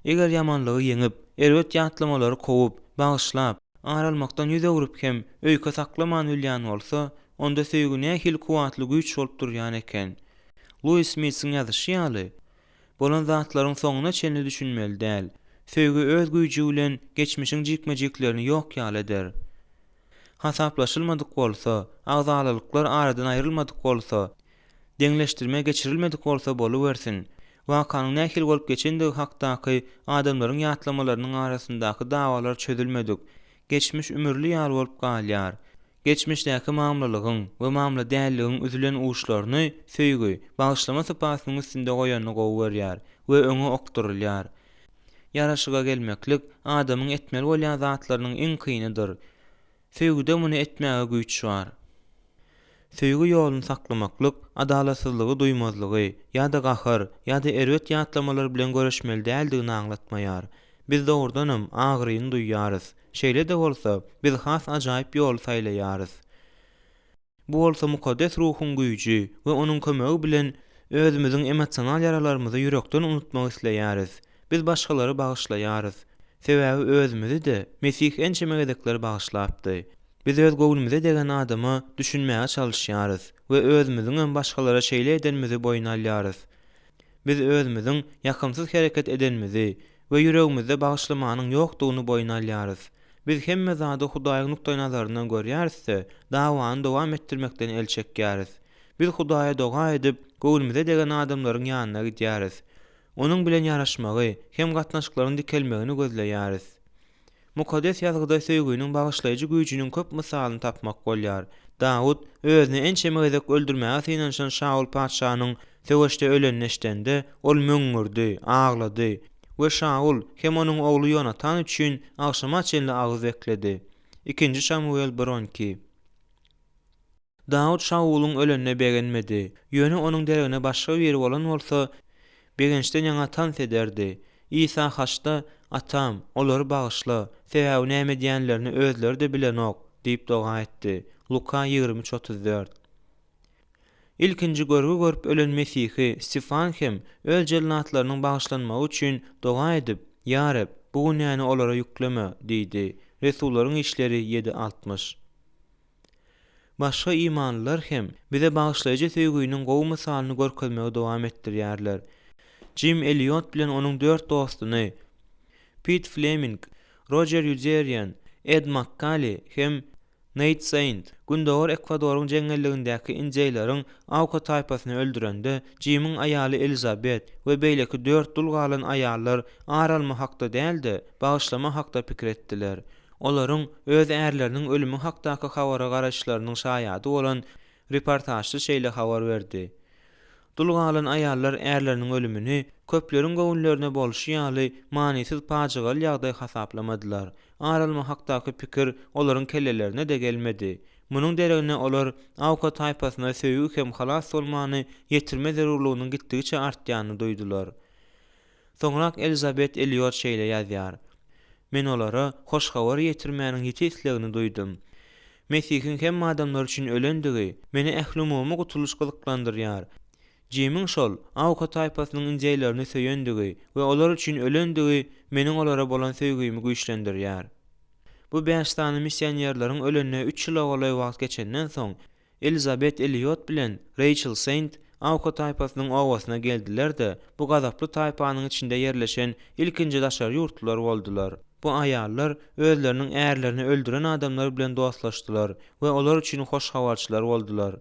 Eger yamanlygy ýeňip, erwet ýatlamalary kowyp, bagyşlap, aralmakdan ýüze urup hem öýke saklaman bilýän bolsa, onda söýgü nähili kuwatly güýç bolup durýan eken. Louis Smith'in ýazyşy ýaly, bolan zatlaryň soňuna çenli düşünmeli däl. Söýgü öz güýji bilen geçmişiň jikmejiklerini ýok ýaly eder. Hasaplaşylmadyk bolsa, agzalylyklar aradan aýrylmadyk bolsa, deňleşdirme geçirilmedik bolsa boluversin. Wakanyň nähili bolup geçendigi hakdaky adamlaryň ýatlamalarynyň arasyndaky dawalar çözülmedik. Geçmiş ömürli ýaly bolup galýar. Geçmişdäki mamlalygyň we mamla dälligiň üzülen uşlaryny söýgü, bagyşlama sypatynyň üstünde goýanyny gowy berýär we öňe okdurulýar. Yaraşyga gelmeklik adamyň etmeli bolýan zatlarynyň iň kynýydyr. Söýgüde muny etmäge güýç bar. Söýgü ýoluny saklamaklyk, adalatsyzlygy duýmazlygy, ýa-da gahyr, ýa-da erwet ýatlamalar bilen göreşmeli däldigini aňlatmaýar. Biz dogrudanam agryny duýýarys. Şeýle de bolsa, biz has ajaýyp ýol saýlaýarys. Bu bolsa mukaddes ruhyň güýji we onuň kömegi bilen özümiziň emosional yaralarymyzy ýürekden unutmak isleýäris. Biz başgalary bagyşlaýarys. Sebäbi özümizi de Mesih ençemegedekleri bagyşlapdy. Biz öz gowlumize degen adamy düşünmäge çalışýarys we özümiziň hem başgalara şeýle edenimizi boýuna alýarys. Biz özümiziň ýakymsyz hereket edenimizi we ýüregimizde bagyşlamanyň ýokdugyny boýuna alýarys. Biz hemme zady Hudaýyň nukdaý nazaryndan görýärisde, dawany dowam etdirmekden el çekýäris. Biz Hudaýa doga edip, gowlumize degen adamlaryň ýanyna gidýäris. Onuň bilen ýaraşmagy hem gatnaşyklaryň dikelmegini gözleýäris. Mukaddes ýazgyda söýgüniň bagyşlaýjy güýjüniň köp mysalyny tapmak bolýar. Dawud özüni ençemegedek öldürmäge synanşan Şaul paçanyň söwüşde ölenini eşdende ol möňürdi, aglady. We Şaul hem onuň ogly Jonatan üçin agşama çenli agyz bekledi. 2 Samuel 1:12. Dawud Şauluň ölenine begenmedi. Ýöne onuň deregine başga biri bolan bolsa, begençden ýaňa tans ederdi. İsa haçda, atam, olary bagyşla, sebäbi näme diýenlerini özleri de bilenok, diýip doga etdi. Luka 23:34. İlkinji görgü görüp ölen Mesihi Stefan hem öz jellatlarynyň bagyşlanmagy üçin doga edip, "Ya Rab, bu günäni olara ýükleme" diýdi. Resullaryň işleri 7:60. Başga imanlylar hem bize bagyşlaýjy söýgüniň gowy mysalyny görkezmege dowam etdirýärler. Jim Elliot bilen onuň 4 dostuny Pete Fleming, Roger Eugerian, Ed McCallie hem Nate Saint gündogor Ekvadoryň jeňelligindäki injeýlaryň Auka taýpasyny öldürende Jim'iň aýaly Elizabeth we beýleki 4 dul galan aýallar aralma hakda däldi, bagyşlama hakda pikir etdiler. Olaryň öz ärleriniň ölümi hakdaky habara garaşlarynyň şaýady bolan reportajy şeýle habar berdi. Dul galan aýallar ärleriniň ölümini köpleriň gowunlaryna bolşy ýaly manisiz paçygal ýagdaý hasaplamadylar. Aralma hakdaky pikir olaryň kellelerine de gelmedi. Munyň deregine olar Auka taýpasyna söýgü hem halas bolmany ýetirme zerurlygynyň gitdigiçe artýanyny duýdular. Soňrak Elizabeth Elliot şeýle ýazýar: "Men olara hoş habar ýetirmäniň ýetişligini duýdum. Mesihiň hem adamlar üçin ölendigi meni ählumumy gutuluş gyzyklandyrýar. Jim'iň şol Auka taýpasynyň injeýlerini söýendigi we olar üçin ölendigi meniň olara bolan söýgümi güýçlendirýär." Bu 5 tany missionerlaryň ölenine 3 ýyl golay wagt geçenden soň Elizabeth Elliot bilen Rachel Saint Auka taýpasynyň owasyna geldiler de bu gazaply taýpanyň içinde ýerleşen ilkinji daşar ýurtlar boldular. Bu aýallar özleriniň ärlerini öldüren adamlar bilen dostlaşdylar we olar üçin hoş habarçylar boldular.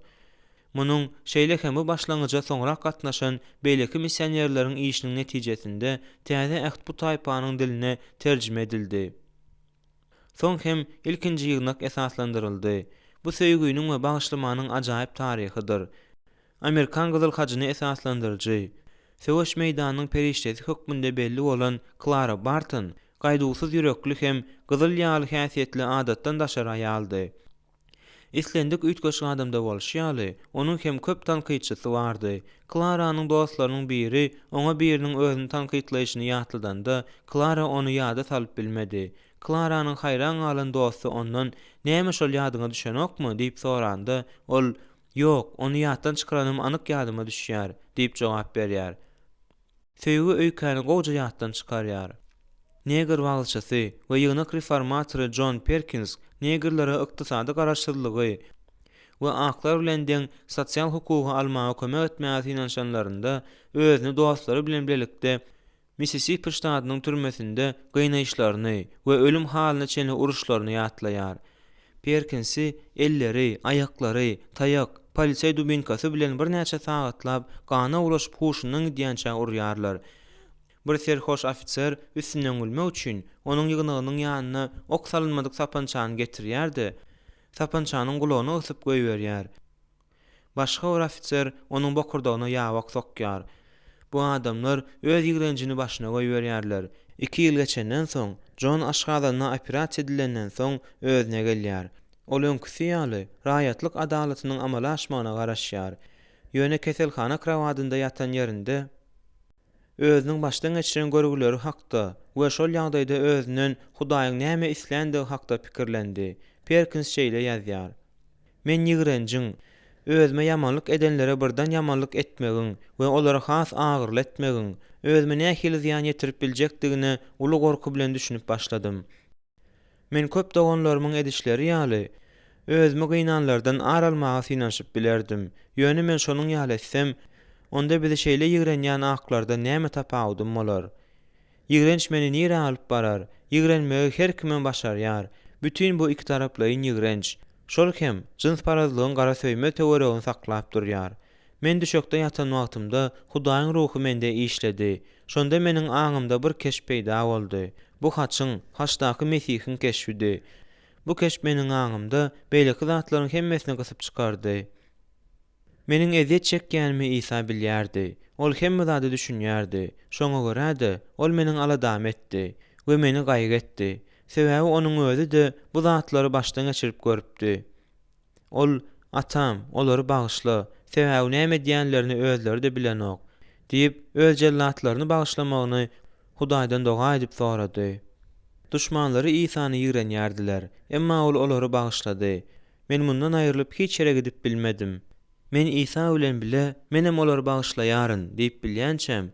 Munyň şeýle hem bu başlangyja soňra gatnaşan beýleki missionerlaryň işiniň netijesinde täze äht bu taýpanyň diline terjime edildi. Soň hem ilkinji ýygnak esaslandyryldy. Bu söýgüniň we bagyşlamanyň ajaýyp taryhydyr. Amerikan gyzyl haçyny esaslandyrjy. Söwüş meýdanynyň periştesi hökmünde belli bolan Clara Barton gaýdusyz ýürekli hem gyzyl ýaly häsiýetli adatdan daşar aýaldy. Islendik ütgeşik adamda bolşýaly, onuň hem köp tanqytçysy bardy. Claranyň dostlarynyň biri oňa biriniň özüni tanqytlaýyşyny ýatlydanda, Clara ony ýada salyp bilmedi. Claranyň haýran galan dosty ondan "Näme şol ýadyňa düşenokmy?" diýip soranda, ol "Ýok, ony ýatdan çykaranym anyk ýadyma düşýär" diýip jogap berýär. Söýgü öýkäni gowy ýatdan çykarýar. Neger wagtçysy we ýygnak reformatory John Perkins negerlere ykdysady garaşdyrlygy we aklar bilen deň sosial hukugy almagy kömek etmäge inanşanlarynda özüni dostlary bilen birlikde Mississippi ştatynyň türmesinde gynayşlaryny we ölüm halyna çenli uruşlaryny ýatlaýar. Perkins'i elleri, aýaklary, taýak, polisiýa dubinkasy bilen bir näçe sagatlap gana ulaşyp huşundan gidýänçä urýarlar. Bir serhoş ofitser üstünden gülmek üçin onuň ýygnygynyň ýanyna ok salynmadyk sapançany getirýärdi Tapançanyň gulagyny ysıp goýberýär. Başga bir ofitser onuň bokurdagyna ýabak sokýar. Bu adamlar öz ýigrencini başyna goýberýärler. 2 ýyl geçenden soň, John aşgazyna operasiýa edilenden soň özüne gelýär. Ol öňküsi ýaly raýatlyk adalatynyň amala aşmagyna garaşýar. Ýöne keselhana krawadynda ýatan ýerinde özüniň başdan geçiren görgüleri hakda we şol ýagdaýda özünden Hudaýyň näme isländigi hakda pikirlendi. Perkins şeýle ýazýar: Men ýigrenjiň, özüme ýamanlyk edenlere birden ýamanlyk etmegiň we olara has agyrletmegiň özüme nähili ziýan ýetirip biljekdigine uly gorky bilen düşünüp başladym. Men köp doganlarymyň edişleri ýaly özüme gynanlardan aralmagy synanyşyp bilerdim. Ýöne men şonuň ýaly etsem, onda bizi şeýle ýigrenýän aklarda näme tapawdym bolar? Ýigrenç meni nire alyp barar? Ýigrenmegi her kimem başarýar. Bütün bu iki taraplyň ýigrenç. Şol hem jins parazlygyň gara söýme teoriýasyny saklap durýar. Men düşekde ýatan wagtymda Hudaýyň ruhy mende işledi. Şonda meniň aňymda bir keşp peýda boldy. Bu haçyň, haçdaky Mesihiň keşfidi. Bu keşp meniň aňymda beýleki zatlaryň hemmesini gysyp çykardy. Meniň eziýet çekýänimi Isa bilýärdi. Ol hemme zady düşünýärdi. Şoňa görä-de ol meniň aladam etdi we meni gaýgy etdi. Sebäbi onuň özü de bu zatlary başdan geçirip görüpdi. Ol, atam, olary bagyşla, sebäbi näme diýenlerini özleri de bilenok, diýip öz jellatlaryny bagyşlamagyny Hudaýdan doga edip sorady. Duşmanlary Isany ýigrenýärdiler, emma ol olary bagyşlady. Men mundan aýrylyp hiç ýere gidip bilmedim. Men Isa bilen bile menem olary bagyşlaýaryn diýip bilýänçem,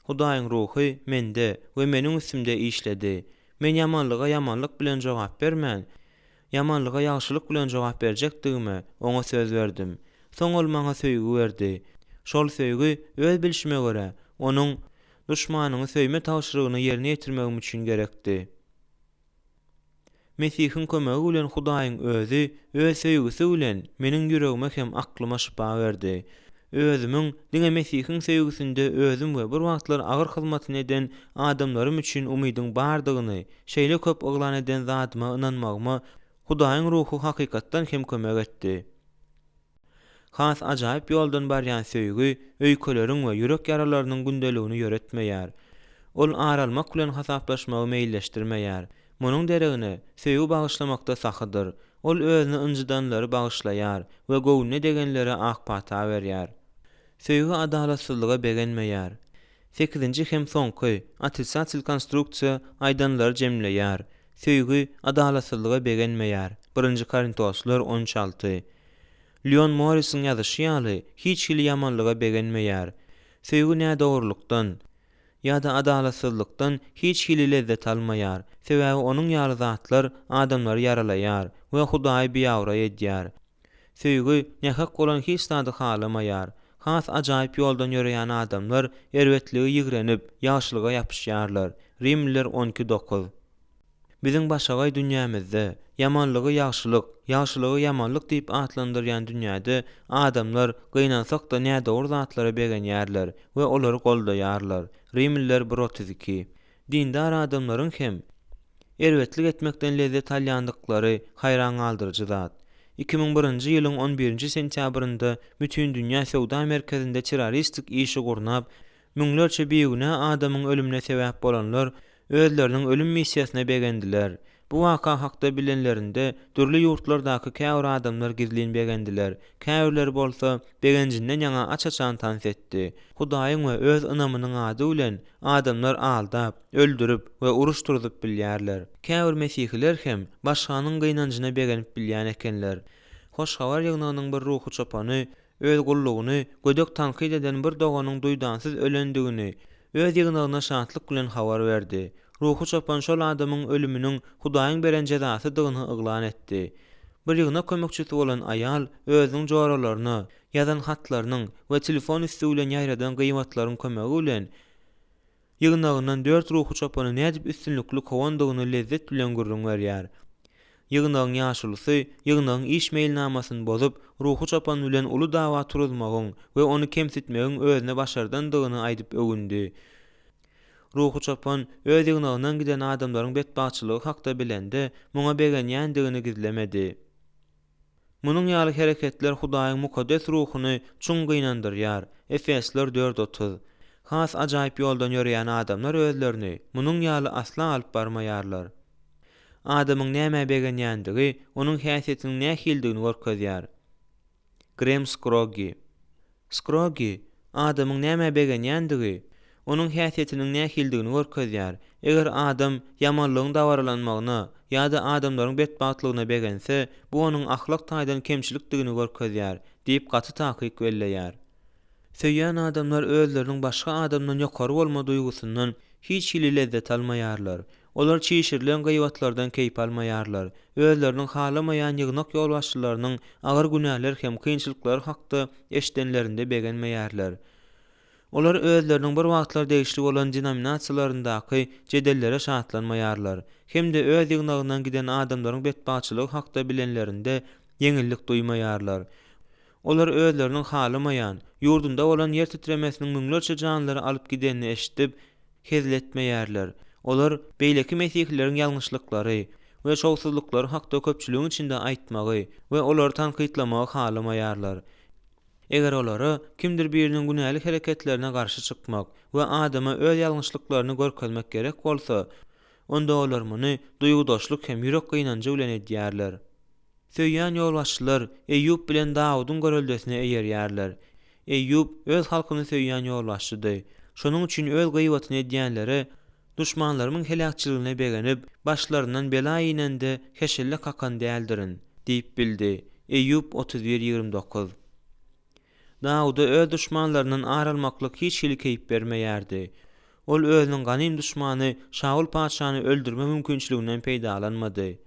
Hudaýyň ruhy mende we meniň üstümde işledi. Men ýamanlyga ýamanlyk bilen jogap bermän, ýamanlyga ýagşylyk bilen jogap berjekdigime oňa söz berdim. Soň ol maňa söýgü berdi. Şol söýgü öz bilişime görä onuň duşmanyny söýme taşrygyny ýerine ýetirmegim üçin gerekdi. Mesihiň kömegi bilen Hudaýyň özü öz söýgüsi bilen meniň ýüregime hem aklyma şypa berdi. Özümiň diňe Mesihiň söýgüsinde özüm we bir wagtlar agyr hyzmatyny eden adamlarym üçin umydyň bardygyny, şeýle köp oglan eden zatyma ynanmagyma Hudaýyň ruhy hakykatdan hem kömek etdi. Has ajaýyp ýoldan barýan söýgü öýkeleriň we ýürek ýaralarynyň gündeligini ýöretmeýär. Ol aralmak bilen hasaplaşmagy meýilleşdirmeýär. Munyň deregine söýgü bagyşlamakda sahydyr. Ol özüni ynjydanlary bagyşlaýar we gowuny degenlere akpata berýär. Söýgü adalatsyzlyga begenmeýär. 8-nji hem soňky atil konstruksiýa aýdanlary jemleýär. Söýgü adalatsyzlyga begenmeýär. 1-nji Korintoslar 16. Leon Morrisoň ýazyşy ýaly hiç hili ýamanlyga begenmeýär. Söýgü näde dogrulukdan ýa-da adalatsızlykdan hiç hili lezzet almaýar. Sebäbi onuň ýaly zatlar adamlary yaralaýar we Hudaý biýawra edýär. Söýgü nähak bolan hiç zady halamaýar. Has ajaýyp ýoldan ýöreýän adamlar erwetligi ýigrenip, ýagşylyga ýapyşýarlar. Rimliler 12:9. Biziň başagay dünýämizde ýamanlygy ýagşylyk, ýagşylygy ýamanlyk diýip atlandyrýan dünýäde adamlar gynansak da näde dogry zatlara begenýärler we olary goldaýarlar. Rimliler 1:32. Dindar adamlaryň hem erwetlik etmekden lezzet alýandyklary haýran galdyrjy zat. 2001-nji ýylyň 11-nji sentýabrynda bütün dünýä sowda merkezinde terroristik işi gurnap, müňlerçe beýgünä adamyň ölümine sebäp bolanlar özleriniň ölüm missiýasyna begendiler. Bu waka hakda bilenlerinde dürli ýurtlardaky käwr adamlar gizlin begendiler. Käwrler bolsa begenjinden ýaňa açaçan tans etdi. Hudaýyň we öz ynamynyň ady bilen adamlar aldap, öldürüp we uruşturdup bilýärler. Käwr mesihiler hem başganyň gynanjyna begenip bilýän ekenler. Hoş habar ýygnynyň bir ruhy çopany öz gullugyny gödek tankyd eden bir doganyň duýdansyz ölendigini öz ýygnyna şantlyk bilen habar berdi. Ruhu çopan şol adamyň ölüminiň Hudaýyň beren jazasydygyny yglan etdi. Bir ýygna kömekçisi bolan aýal özüniň joralaryny, ýazan hatlarynyň we telefon üstü bilen ýaýradan gymmatlaryň kömegi bilen ýygnagynyň 4 ruhu çopany nädip üstünlikli kowandygyny lezzet bilen gurrun berýär. Ýygnagyň ýaşulysy ýygnagyň iş meýilnamasyny bozup ruhu çopan bilen uly dawa turulmagyň we onu kemsitmegiň özüne başardandygyny aýdyp öwündi. Ruhu çopan öz ýygnagyndan giden adamlaryň betbaçylygy hakda bilende muňa begenýändigini gizlemedi. Munun ýaly hereketler Hudaýyň mukaddes ruhuny çuň gynandyrýar. Efesler 4:30. Has ajaýyp ýoldan ýöreýän adamlar özlerini munun ýaly asla alyp barmaýarlar. Adamyň näme begenýändigi onuň häsiýetiniň nähildigini görkezýär. Graham Scroggie adamyň näme begenýändigi onuň häsiýetiniň nähildigini görkezýär. Eger adam ýamanlygyň dawaralanmagyna ýa-da adamlaryň betbatlygyna begense, bu onuň ahlak taýdan kemçilikdigini görkezýär diýip gaty takyk belleýär. Söýýän adamlar özleriniň başga adamdan ýokary bolma duýgusundan hiç hili lezzet almaýarlar. Olar çiğişirilen gıýbatlardan keyip almaýarlar. Özleriniň halamaýan ýygnak ýol başçylarynyň agyr günäler hem kynçylyklary hakda eşdenlerinde begenmeýärler. Olar özleriniň bir wagtlar degişli bolan denominasiýalaryndaky jedellere şatlanmaýarlar. Hemde öz ýygnagyndan giden adamlaryň betbaçylygy hakda bilenlerinde ýeňillik duýmaýarlar. Olar özleriniň halamaýan, ýurdunda bolan ýer titremesiniň müňlerçe janlary alyp gidenini eşitip hezletmeýärler. Olar beýleki mesihlilerin ýalňyşlyklary we şowsuzlyklary hakda köpçüligiň içinde aýtmagy we olary tanqytlamagy halamaýarlar. Eger olary kimdir biriniň günälik hereketlerine garşy çykmak we adama öz ýalňyşlyklaryny görkezmek gerek bolsa, onda olar muny duýgudaşlyk hem ýürek gynanjy bilen edýärler. Söýýän ýolbaşçylar Eýýub bilen Dawudyň görüldesine eýerýärler. Eýýub öz halkyny söýýän ýolbaşçydy. Şonuň üçin öz gıýbatyny edýänlere düşmanlarymyň helakçylygyna begenip, başlaryndan bela ýynende heşelle kakan däldirin diýip bildi. Eýýub 31:29. Dawuda öz düşmanlarynyň aralmaklyk hiç hili keyip bermeýärdi. Ol özüniň ganym düşmany Şaul paşany öldürme mümkinçiliginden peýdalanmady.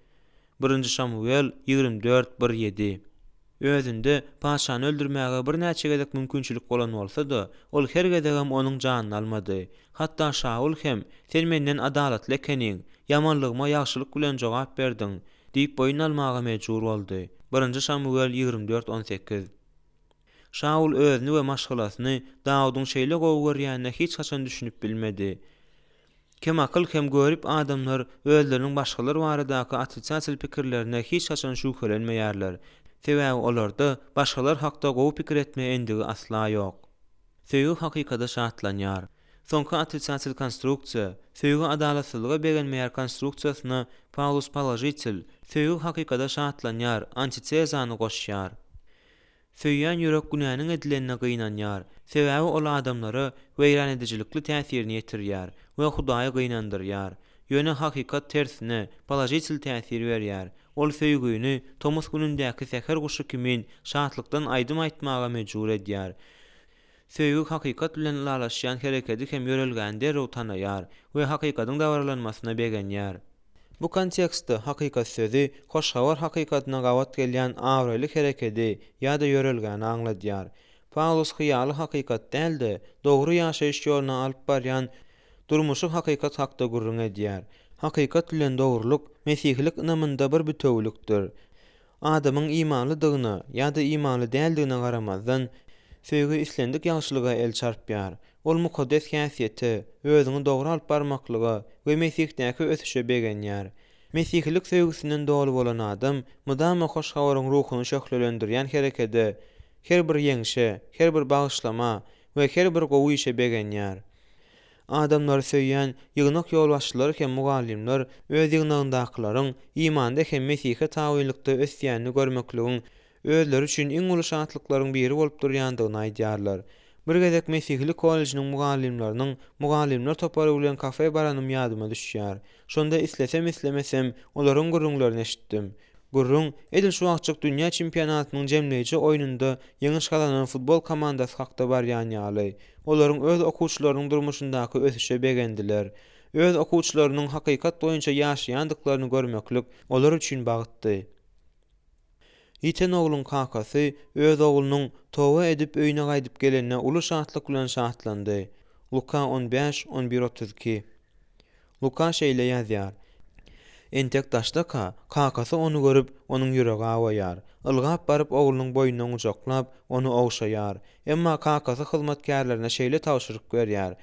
1 Samuel 24:1-7. Özünde paşany öldürmäge bir näçe gezek mümkinçilik bolan bolsa-da, ol her gezek hem onuň janyny almady. Hatda Şaul hem "Sen menden adalatly ekeniň, ýamanlygyma ýagşylyk bilen jogap berdiň" diýip boyun almaga mejbur boldy. 1 Samuel 24:18. Şaul özüni we maşgalasyny Dawudyň şeýle gowgurýanyna hiç haçan düşünip bilmedi. Kem akyl hem görüp adamlar özleriniň başgalar baradaky atysal pikirlerine hiç haçan şüphelenmeýärler. Sebäbi olarda başgalar hakda gowy pikir etme endigi asla ýok. Söýgü hakykata şatlanýar. Soňky atysal konstruksiýa, söýgü adalatsyzlyga begenmeýär konstruksiýasyna Paulus Palajitsil, söýgü hakykata şatlanýar, antitezany goşýar. Söýýän ýürek günäniň edilenine gynanýar. Sebäbi ol adamlara weýran edicilikli täsirini ýetirýär we Hudaýy gynandyrýar. Ýöne hakykat tersine Palajitsil täsir berýär. Ol söýgüni Tomus günündäki seher guşy kimin şatlykdan aýdym aýtmaga mejbur edýär. Söýgü hakykat bilen lalaşýan hereketi hem ýörelgän derrew tanaýar we hakykatyň dawralanmasyna begenýär. Bu kontekstde hakykat sözi hoşgawar hakykatyna gawat gelýän awraly hereketi ýa-da ýörelgäni aňladýar. Paulus hyýaly hakykat däldi, dogry ýaşaýyş ýoluna alyp barýan durmuşy hakykat hakda gurrun edýär. Hakykat bilen dogruluk mesihlik namynda bir bütewlükdir. Adamyň imanlydygyna ýa-da imanly däldigine garamazdan söýgü islendik ýagşylyga el çarpýar. Ol mukaddes häsiýeti, özüni dogry alyp barmaklyga we mesihlikdäki ösüşe begenýär. Mesihlik söýgüsinden dolu bolan adam mudama hoşgawaryň ruhuny şöhlelendirýän herekede, her bir ýeňşe, her bir bagyşlama we her bir gowy işe begenýär. Adamlar söýýän ýygnak ýolbaşçylary hem mugallimler öz ýygnagyndakylaryň imanda hem Mesihe taýynlykda ösýänini görmekligiň özleri üçin iň uly şatlyklaryň biri bolup durýandygyny aýdýarlar. Bir gezek Mesihlik kollejinyň mugallimler topary bilen kafe baranym ýadyma düşýär. Şonda islesem islemesem olaryň gurrunlaryny eşitdim. Gurrun edil şu wagtçyk dünýä çempionatynyň jemleýici oýnunda ýeňi şalanan futbol komandasy hakda barýan ýaly. Olaryň öz okuwçylarynyň durmuşyndaky ösüşe begendiler. Öz okuwçylarynyň hakykat boýunça ýaşaýandyklaryny görmeklik olar üçin bagytdy. Ýiten ogluň kakasy öz oglunyň towa edip öýüne gaýdyp gelenine uly şatlyk bilen şatlandy. Luka 15:11-32. Luka şeýle ýazýar: Entek daşdaka kakasy onu görüp onuň ýüregi awaýar. Ilgap baryp oglunyň boýundan ujaklap onu owşaýar. Emma kakasy hyzmatkarlaryna şeýle tawşyryk berýär: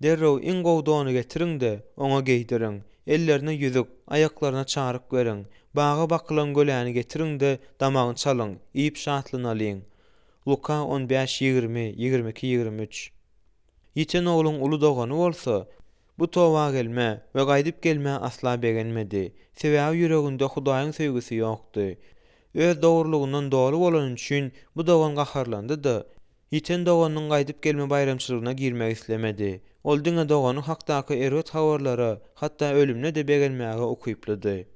"Derrew iň gowdy ony getiriň-de oňa geýdiriň. ellerine yüzük, ayaklarına çarık verin. Bağa bakılan göläni getirin de damagyny çalyň, iýip şatlanalyň. Luka 15-20-22-23. Ýiten ogluň uly dogany bolsa, bu towa gelme we gaýdyp gelme asla begenmedi. Sebäbi ýüreginde Hudaýyň söýgüsi ýokdy. Öz dogrulygynyň doly bolan üçin bu dogan gaharlandy da, ýiten doganyň gaýdyp gelme bayramçylygyna girmek islemedi. Ol diňe dogany hakdaky erwet habarlara, hatda ölümne de begenmäge okuýplydy.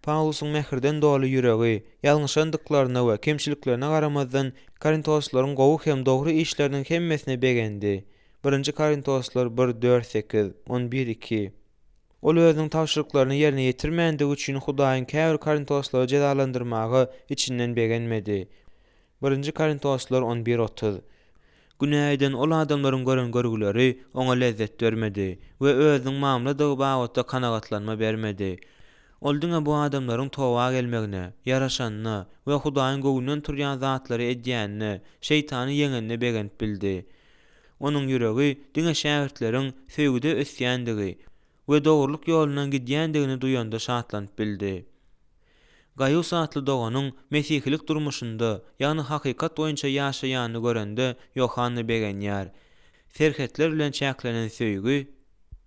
Paulusyň mehirden doly ýüregi, ýalňyşandyklaryna we kemçiliklerine garamazdan Korintoslaryň gowy hem dogry işleriniň hemmesine begendi. 1 Korintoslar 1-4-8, 11-2. Ol özüniň tawşyryklaryny ýerine ýetirmändige üçin Hudaýyň käbir Korintoslary jezalandyrmagy içinden begenmedi. 1 Korintoslar 11-30. Günäýden ol adamlaryň gören görgüleri oňa lezzet bermedi we özüniň mamladygy bagtda kanagatlanma bermedi. Ol diňe bu adamlaryň towa gelmegine, ýaraşanyna we Hudaýyň göwünden turýan zatlary edýänine, şeytany ýeňenine begenip bildi. Onuň ýüregi diňe şähertleriň söýgüde ösýändigi we dogurlyk ýolundan gidýändigini duýanda şatlanyp bildi. Gaius atly doganyň mesihilik durmuşynda, ýagny hakykat boýunça ýaşaýanyny görende Yohanna begenýär. Serhetler bilen çäklenen söýgü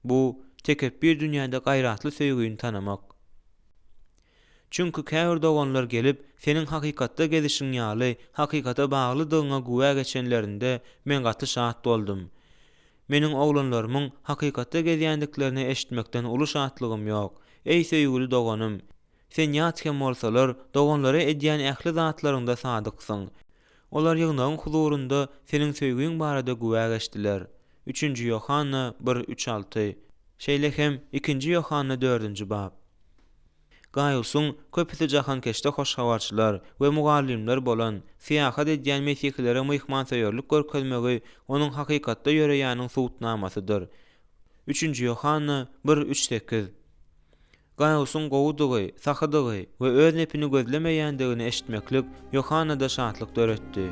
bu tekebbir dünýäde gaýratly söýgüni tanamak. Çünkü käbir doganlar gelip senin hakykatda gezişiň ýaly, hakykata baglydygyňa güwä geçenlerinde men gaty şat boldum. Meniň oglanlarymyň hakykatda gezýändiklerini eşitmekden uly şatlygym ýok. Ey söýgüli doganym, sen ýatkem bolsalar doganlara edýän ähli zatlaryňda sadyksyň. Olar ýygnagyň huzurunda senin söýgüň barada güwä geçdiler. 3 Yohanna 1-3-6. Şeýle hem 2 Yohanna 4 bab. Gaiusyň köpüsi jahan keşde hoşgawarçylar we mugallimler bolan siýahat edýän mesihilere myhmansaýarlyk görkezmegi onuň hakykatda ýöreýäniň suwutnamasydyr. 3 Yohanna 1-3-8. Gaiusyň gowudygy, sahydygy we öz nepini gözlemeýändigini eşitmeklik Yohannada şatlyk döretdi.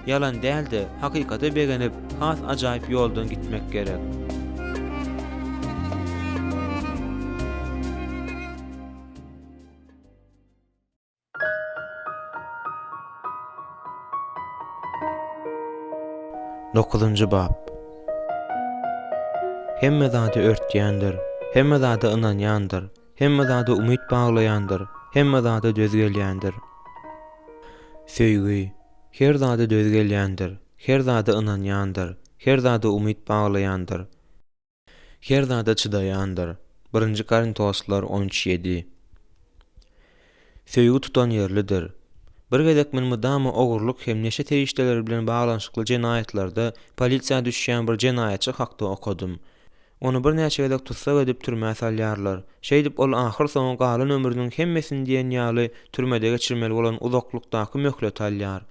Yalan däldi, hakykata begenip has ajaýyp ýoldan gitmek gerek. Dokuzuncu bab. Hemme zady örtýändir, hemme zady ynanýandyr, hemme zady umyt baglaýandyr, hemme zady dözgelýändir. Söýgü, her zady dözgelýändir, her zady ynanýandyr, her zady umyt baglaýandyr, her zady çydaýandyr. 1 Korintoslar 13:7. Söýgü tutan ýerlidir. Bir gezek men mudama ogurluk hem neşe terişdeleri bilen bağlanşykly jenaýetlarda polisiýa düşýän bir jenaýetçi hakda okudum. Onu bir näçe gezek tutsak edip türmäge salýarlar. Şeýdip ol ahyr soňa galan ömrüniň hemmesini diýen ýaly türmede geçirmeli bolan uzaklykdaky möhlet alýar.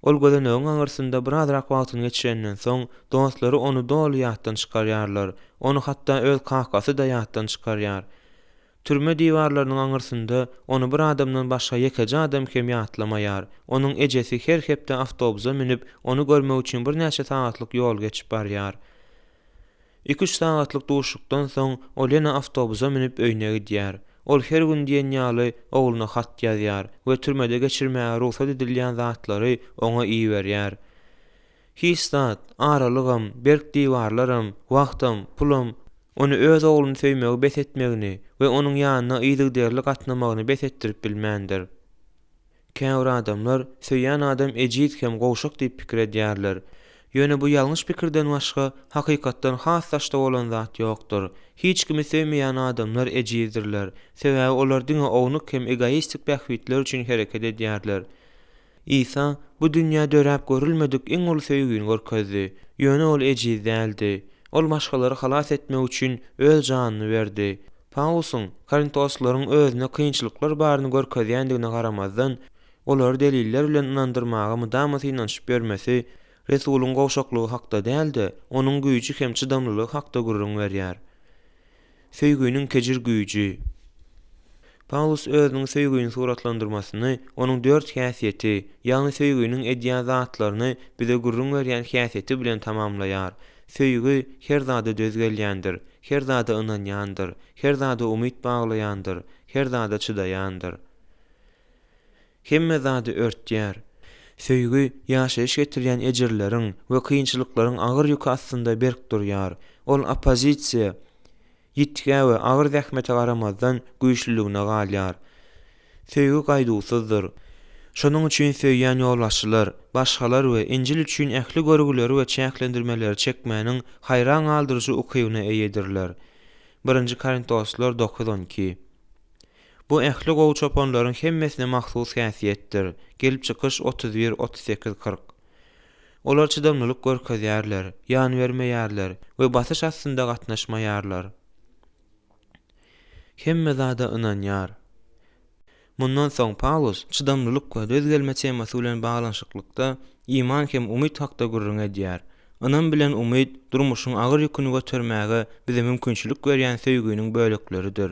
Ol gözenegiň aňyrsynda birazrak wagtyny geçirenden soň dostlary onu doly ýatdan çykarýarlar. Onu hatda öz kahkasy da ýatdan çykarýar. Türme diwarlarynyň aňyrsynda onu bir adamdan başga ýekeje adam hem ýatlamaýar. Onuň ejesi her hepde awtobusa minip onu görmek üçin bir näçe saatlyk ýol geçip barýar. 2-3 saatlyk duşukdan soň ol ýene awtobusa minip öýüne gidýär. Ol her gün diýen ýaly ogluna hat ýazýar we türmede geçirmäge ruhsat edilýän zatlary oňa iý berýär. Histat, aralygam, berk diwarlarym, wagtym, pulum onu öz ogluny söýmegi besetmegini we onuň ýanyna ýygyderlik atnamagyny besetdirip bilmändir. Käbir adamlar söýýän adam ejit hem gowşak diýip pikir edýärler. Ýöne bu ýalňyş pikirden başga hakykatdan has taşda bolan zat ýokdur. Hiç kimi söýmeýän adamlar ejizdirler. Sebäbi olar diňe ownuk hem egoistik bähwitler üçin hereket edýärler. İsa bu dünýä döräp görülmedik iň ulu söýgüni görkezdi. Ýöne ol ejiz däldi. Ol başgalary halas etmek üçin öz janyny berdi. Paulusyň Korintoslaryň özüne kynçylyklar baryny görkezýändigine garamazdan olar deliller bilen inandyrmaga mudama inançyp bermesi Resuluň gowşaklygy hakda däldi, onuň güýji hem çydamlylygy hakda gurrun berýär. Söýgüniň kejir güýji. Paulus özüniň söýgüni suratlandyrmasyny, onuň 4 häsiýeti, ýagny söýgüniň edýän zatlaryny bize gurrun berýän häsiýeti bilen tamamlaýar. Söýgü her zady dözgelýändir, her zada ynanýandyr, her zada umyt baglaýandyr, her zada çydaýandyr. Hemme zada örtýär. Söýgü ýaşaýyş getirýän ejirleriň we kynçylyklaryň agyr ýüki astynda berkdirýär. Ol opozisiýa ýitge we agyr zähmete garamazdan güýçlüligine galýar. Söýgü gaýdusyzdyr. Şonuň üçin söýýän ýolbaşçylar, başgalar we Injil üçin ähli görgüleri we çäklendirmeleri çekmäniň haýran aldyrjy ukybyna eýedirler. 1-nji Korintoslar 9:12. Bu ähli gowy çopanlaryň hemmesine mahsus häsiýetdir. Gelip çykyş 31, 38, 40. Olar çydamlylyk görkezýärler, ýan bermeýärler we basyş astynda gatnaşmaýarlar. Hemme zada ynanýar. Mundan soň Paulus çydamlylyk we dözgelme temasy bilen baglanşyklykda iman hem umyt hakda gurrun edýär. Anam bilen umyt durmuşyň agyr ýüküni götermäge bize mümkinçilik berýän söýgüniň bölekleridir.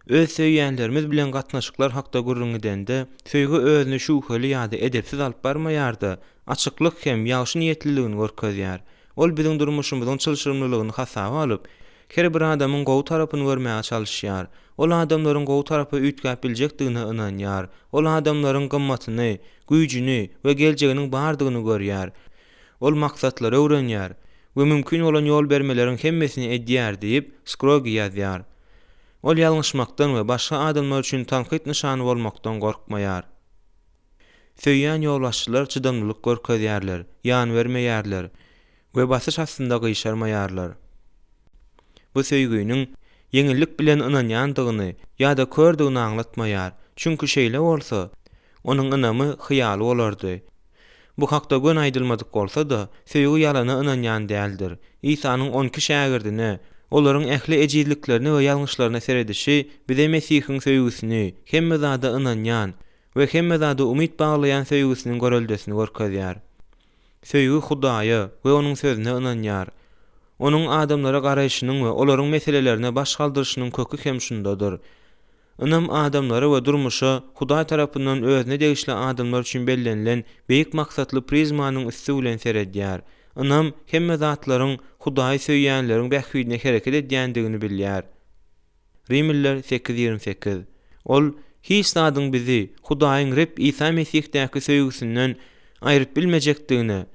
Öz söýýänlerimiz bilen gatnaşyklar hakda gurrun edende söýgü özüni şuhly ýa-da edepsiz alyp barmaýardy, açyklyk hem ýagşy niýetliligini görkezýär. Ol biziň durmuşymyzyň çylşyrmlylygyny hasaba alyp, her bir adamyň gowy tarapyny görmäge çalyşýar. Ol adamlaryň gowy tarapy üýtgäp biljekdigine ynanýar. Ol adamlaryň gymmatyny, güýjüni we geljeginiň bardygyny görýär. Ol maksatlary öwrenýär we mümkin bolan ýol bermeleriň hemmesini edýär diýip Scrooge ýazýar. Ol ýalňyşmakdan we başga adamlar üçin tanqid nişany bolmakdan gorkmaýar. Söýýän ýolbaşçylar çydamlylyk görkezýärler, ýan bermeýärler we basyş astynda gyşarmaýarlar. Bu söýgüniň yeňillik bilen ynanýandygyny ýa-da kördügini aňlatmaýar. Çünki şeýle bolsa, onuň ynamy hyýaly bolardy. Bu hakda gön aýdylmadyk bolsa da, söýgü ýalana ynanýan däldir. İsa'nyň 12 şagirdine, olaryň ähli ejizliklerini we ýalňyşlaryna seredişi bize Mesihiň söýgüsini, hemme zada ynanýan we hemme zada umyt baglaýan söýgüsiniň görüldesini görkezýär. Söýgü Hudaýa we onuň sözüne ynanýar. Onuň adamlara garaýşynyň we olaryň meselelerine baş galdyrşynyň kökü hem şundadyr. Ynam adamlara we durmuşa Hudaý tarapyndan özüne degişli adamlar üçin bellenilen beýik maksatly prizmanyň üstü bilen seredýär. Ynam hemme zatlaryň Hudaý söýýänleriň bähwidine hereket edýändigini bilýär. Rimliler 8:28. Ol hiç zadyň bizi Hudaýyň Reb İsa Mesih'däki söýgüsinden aýryp bilmejekdigine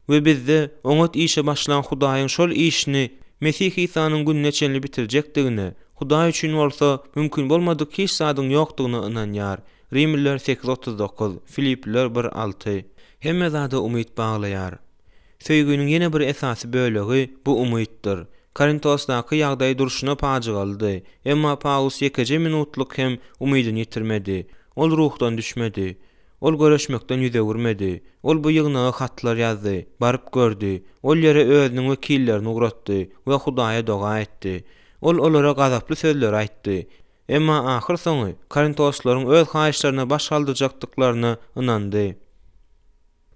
we bizde oňat işe başlan Hudaýyň şol işini Mesih İsa'nyň gününe çenli bitirjekdigine, Hudaý üçin bolsa mümkin bolmadyk hiç zadyň ýokdugyna ynanýar. Rimliler 8:39, Filipliler 1:6. Hemme zada umyt baglaýar. Söýgüniň ýene bir esasy bölegi bu umytdyr. Korintosdaky ýagdaý durşuna paçygaldy. Emma Paulus ýekece minutluk hem umydyny ýitirmedi. Ol ruhdan düşmedi. Ol göreşmekden ýüze gürmedi. Ol bu ýygnaga hatlar ýazdy, baryp gördi. Ol ýere özüniň wekillerini uğratdy we Hudaýa doga etdi. Ol olara gazaply sözler aýtdy. Emma ahyr soňy Korintoslaryň öz haýyşlaryna baş galdyrjakdyklaryna ynandy.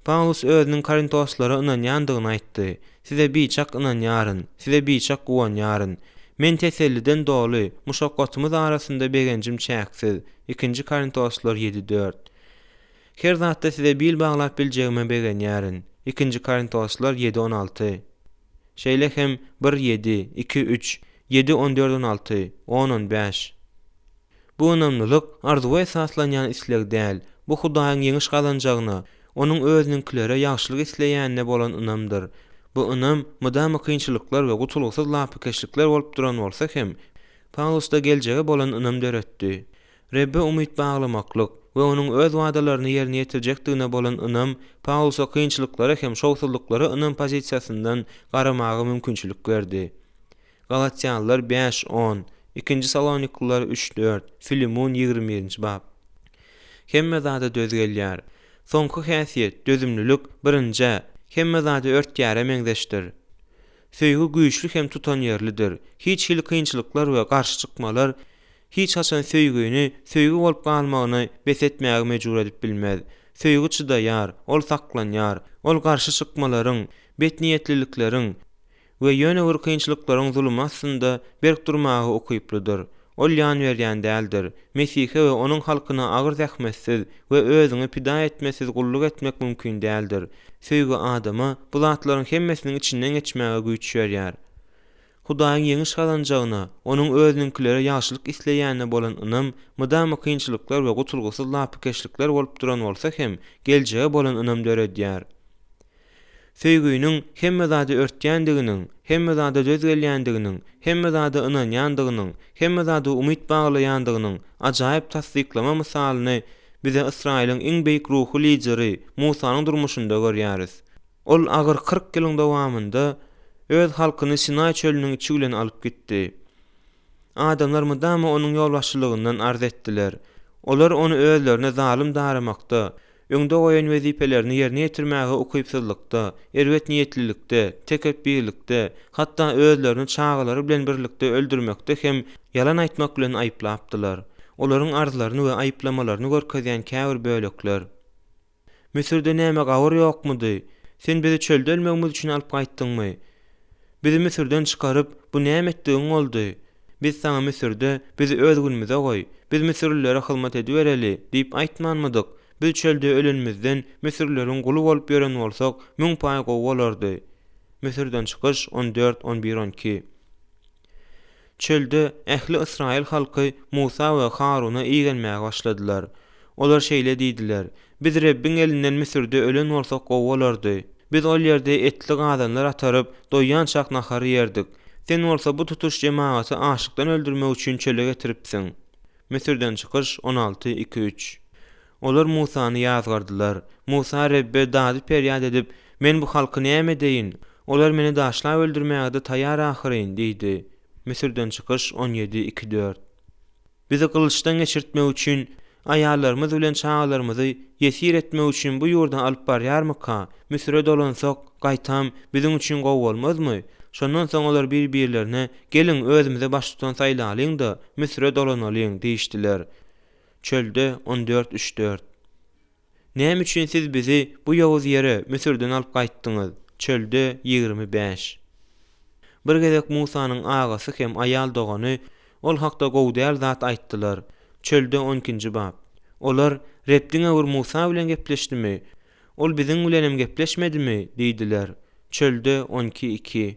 Paulus özüniň Korintoslara ynanýandygyny aýtdy. Size biçak ynanýaryn, size biçak guwanýaryn. Men teselliden doly, muşakkatymyz arasynda begencim çäksiz. 2-nji Korintoslar 7:4. Her zatda size bil baglap biljegime begenýäryn. 2-nji Korintoslar 7:16. Şeýle hem 1:7, 2:3, 7:14-16, 10:15. Bu önamlylyk arzuga esaslanýan isleg däl. Bu Hudaýyň ýeňiş gazanjagyna, onuň özüninkilere ýagşylyk isleýänine bolan ynamdyr. Bu ynam mydamy kynçylyklar we gutulgysyz lapykeşlikler bolup duran bolsa hem Paulusda geljege bolan ynam döretdi. Rebbe umyt baglamaklyk we onuň öz wadalaryny ýerine ýetirjekdigine bolan ynam Paulusa kynçylyklara hem şowsuzluklara ynam pozisiýasyndan garamagy mümkinçilik berdi. Galatiýanlylar 5:10, 2-nji Salonikliler 3:4, Filemon 21-nji bab. Hemme zada dözgelýär. Soňky häsiýet, dözümlülük 1-nji, hemme zada örtýäre meňzeşdir. Söýgü güýçlü hem tutan ýerlidir. Hiç hil kynçylyklar we garşy çykmalar hiç haçan söýgüni söýgü bolup galmagyny besetmäge mejbur edip bilmez. Söýgü çydaýar, ol saklanýar, ol garşy çykmalaryň, betniýetlilikleriň we ýöne bir kynçylyklaryň zulmy astynda berkdurmagy okyplydyr. Ol ýan berýän däldir. Mesihe we onuň halkyna agyr zähmetsiz we özüni pida etmesiz gulluk etmek mümkin däldir. Söýgü adama bu zatlaryň hemmesiniň içinden geçmäge güýç berýär. Hudaýyň ýeňiş kazanjagyna, onuň özüninkilere ýaşylyk isleýänine bolan ynam, mydama kynçylyklar we gutulgusy lapykeşlikler bolup duran bolsa hem, geljege bolan ynam döredýär. Söýgüýüniň hemme zady örtýändiginiň, hemme zady döz gelýändiginiň, hemme zady ynanýandygynyň, hemme zady umyt baglaýandygynyň ajaýyp tasdiklama misalyny bize Israýlyň iň beýik ruhy lideri Musanyň durmuşynda görýäris. Ol agyr 40 ýylyň dowamynda öz halkyny Sinay çölüniň içi bilen alyp gitdi. Adamlar mydama onuň ýolbaşçylygyndan arz etdiler. Olar onu özlerine zalim daramakda, öňde goýan wezipelerini ýerine ýetirmäge ukypsızlykda, erwet niýetlilikde, tekepbirlikde, hatda özlerini çağalary bilen birlikde öldürmekde hem yalan aýtmak bilen aýyplapdylar. Olaryň arzularyny we aýyplamalaryny görkezýän käbir bölekler. Misirde näme gawur ýokmudy? Sen bizi çölde ölmegimiz üçin alyp gaýtdyňmy? Bizi Misirden çykaryp bu näme etdigiň boldy? Biz saňa Misirde bizi öz günümize goý, biz Misirlilere hyzmat edibereli diýip aýtmanmydyk. Biz çölde ölenimizden Misirlilerin guly bolup ýören bolsak, müň paý gowy bolardy. Misirden çykyş 14-11-12. Çölde ähli Israil halky Musa we Haruny iýgenmäge başladylar. Olar şeýle diýdiler: Biz Rabbiň elinden Misirde ölen bolsak gowy bolardy. Biz ol ýerde etli gazanlar ataryp, doýýan çak nahary ýerdik. Sen bolsa bu tutuş jemaaty aşykdan öldürmek üçin çöle getiripsiň. Misirden çykyş 16-2-3. Olar Musany ýazgardylar. Musa Rabbe dady perýad edip, men bu halky näme deýin? Olar meni daşlap öldürmäge taýýar ahyryn diýdi. Misirden çykyş 17-2-4. Bizi kılıçdan geçirtmek üçin, ayarlarımız bilen çağalarımızı yesir etmek üçin bu ýurdan alyp barýarmyka? Misire dolansak, gaýtam bizim üçin gowy bolmazmy? Şondan soň olar bir-birlerine gelin özümize baş tutan saýlalyň da Misire dolanalyň diýişdiler. Çölde 14-3-4. Näme üçin siz bizi bu ýawuz ýere Misirden alyp gaýtdyňyz? Çölde 25. Bir gezek Musanyň agasy hem aýal dogany ol hakda gowdýar zat aýtdylar. Çölde 12-nji bab. Olar Rabbiňe bir Musa bilen gepleşdimi? Ol biziň bilenem gepleşmedimi? diýdiler. Çölde 12-2.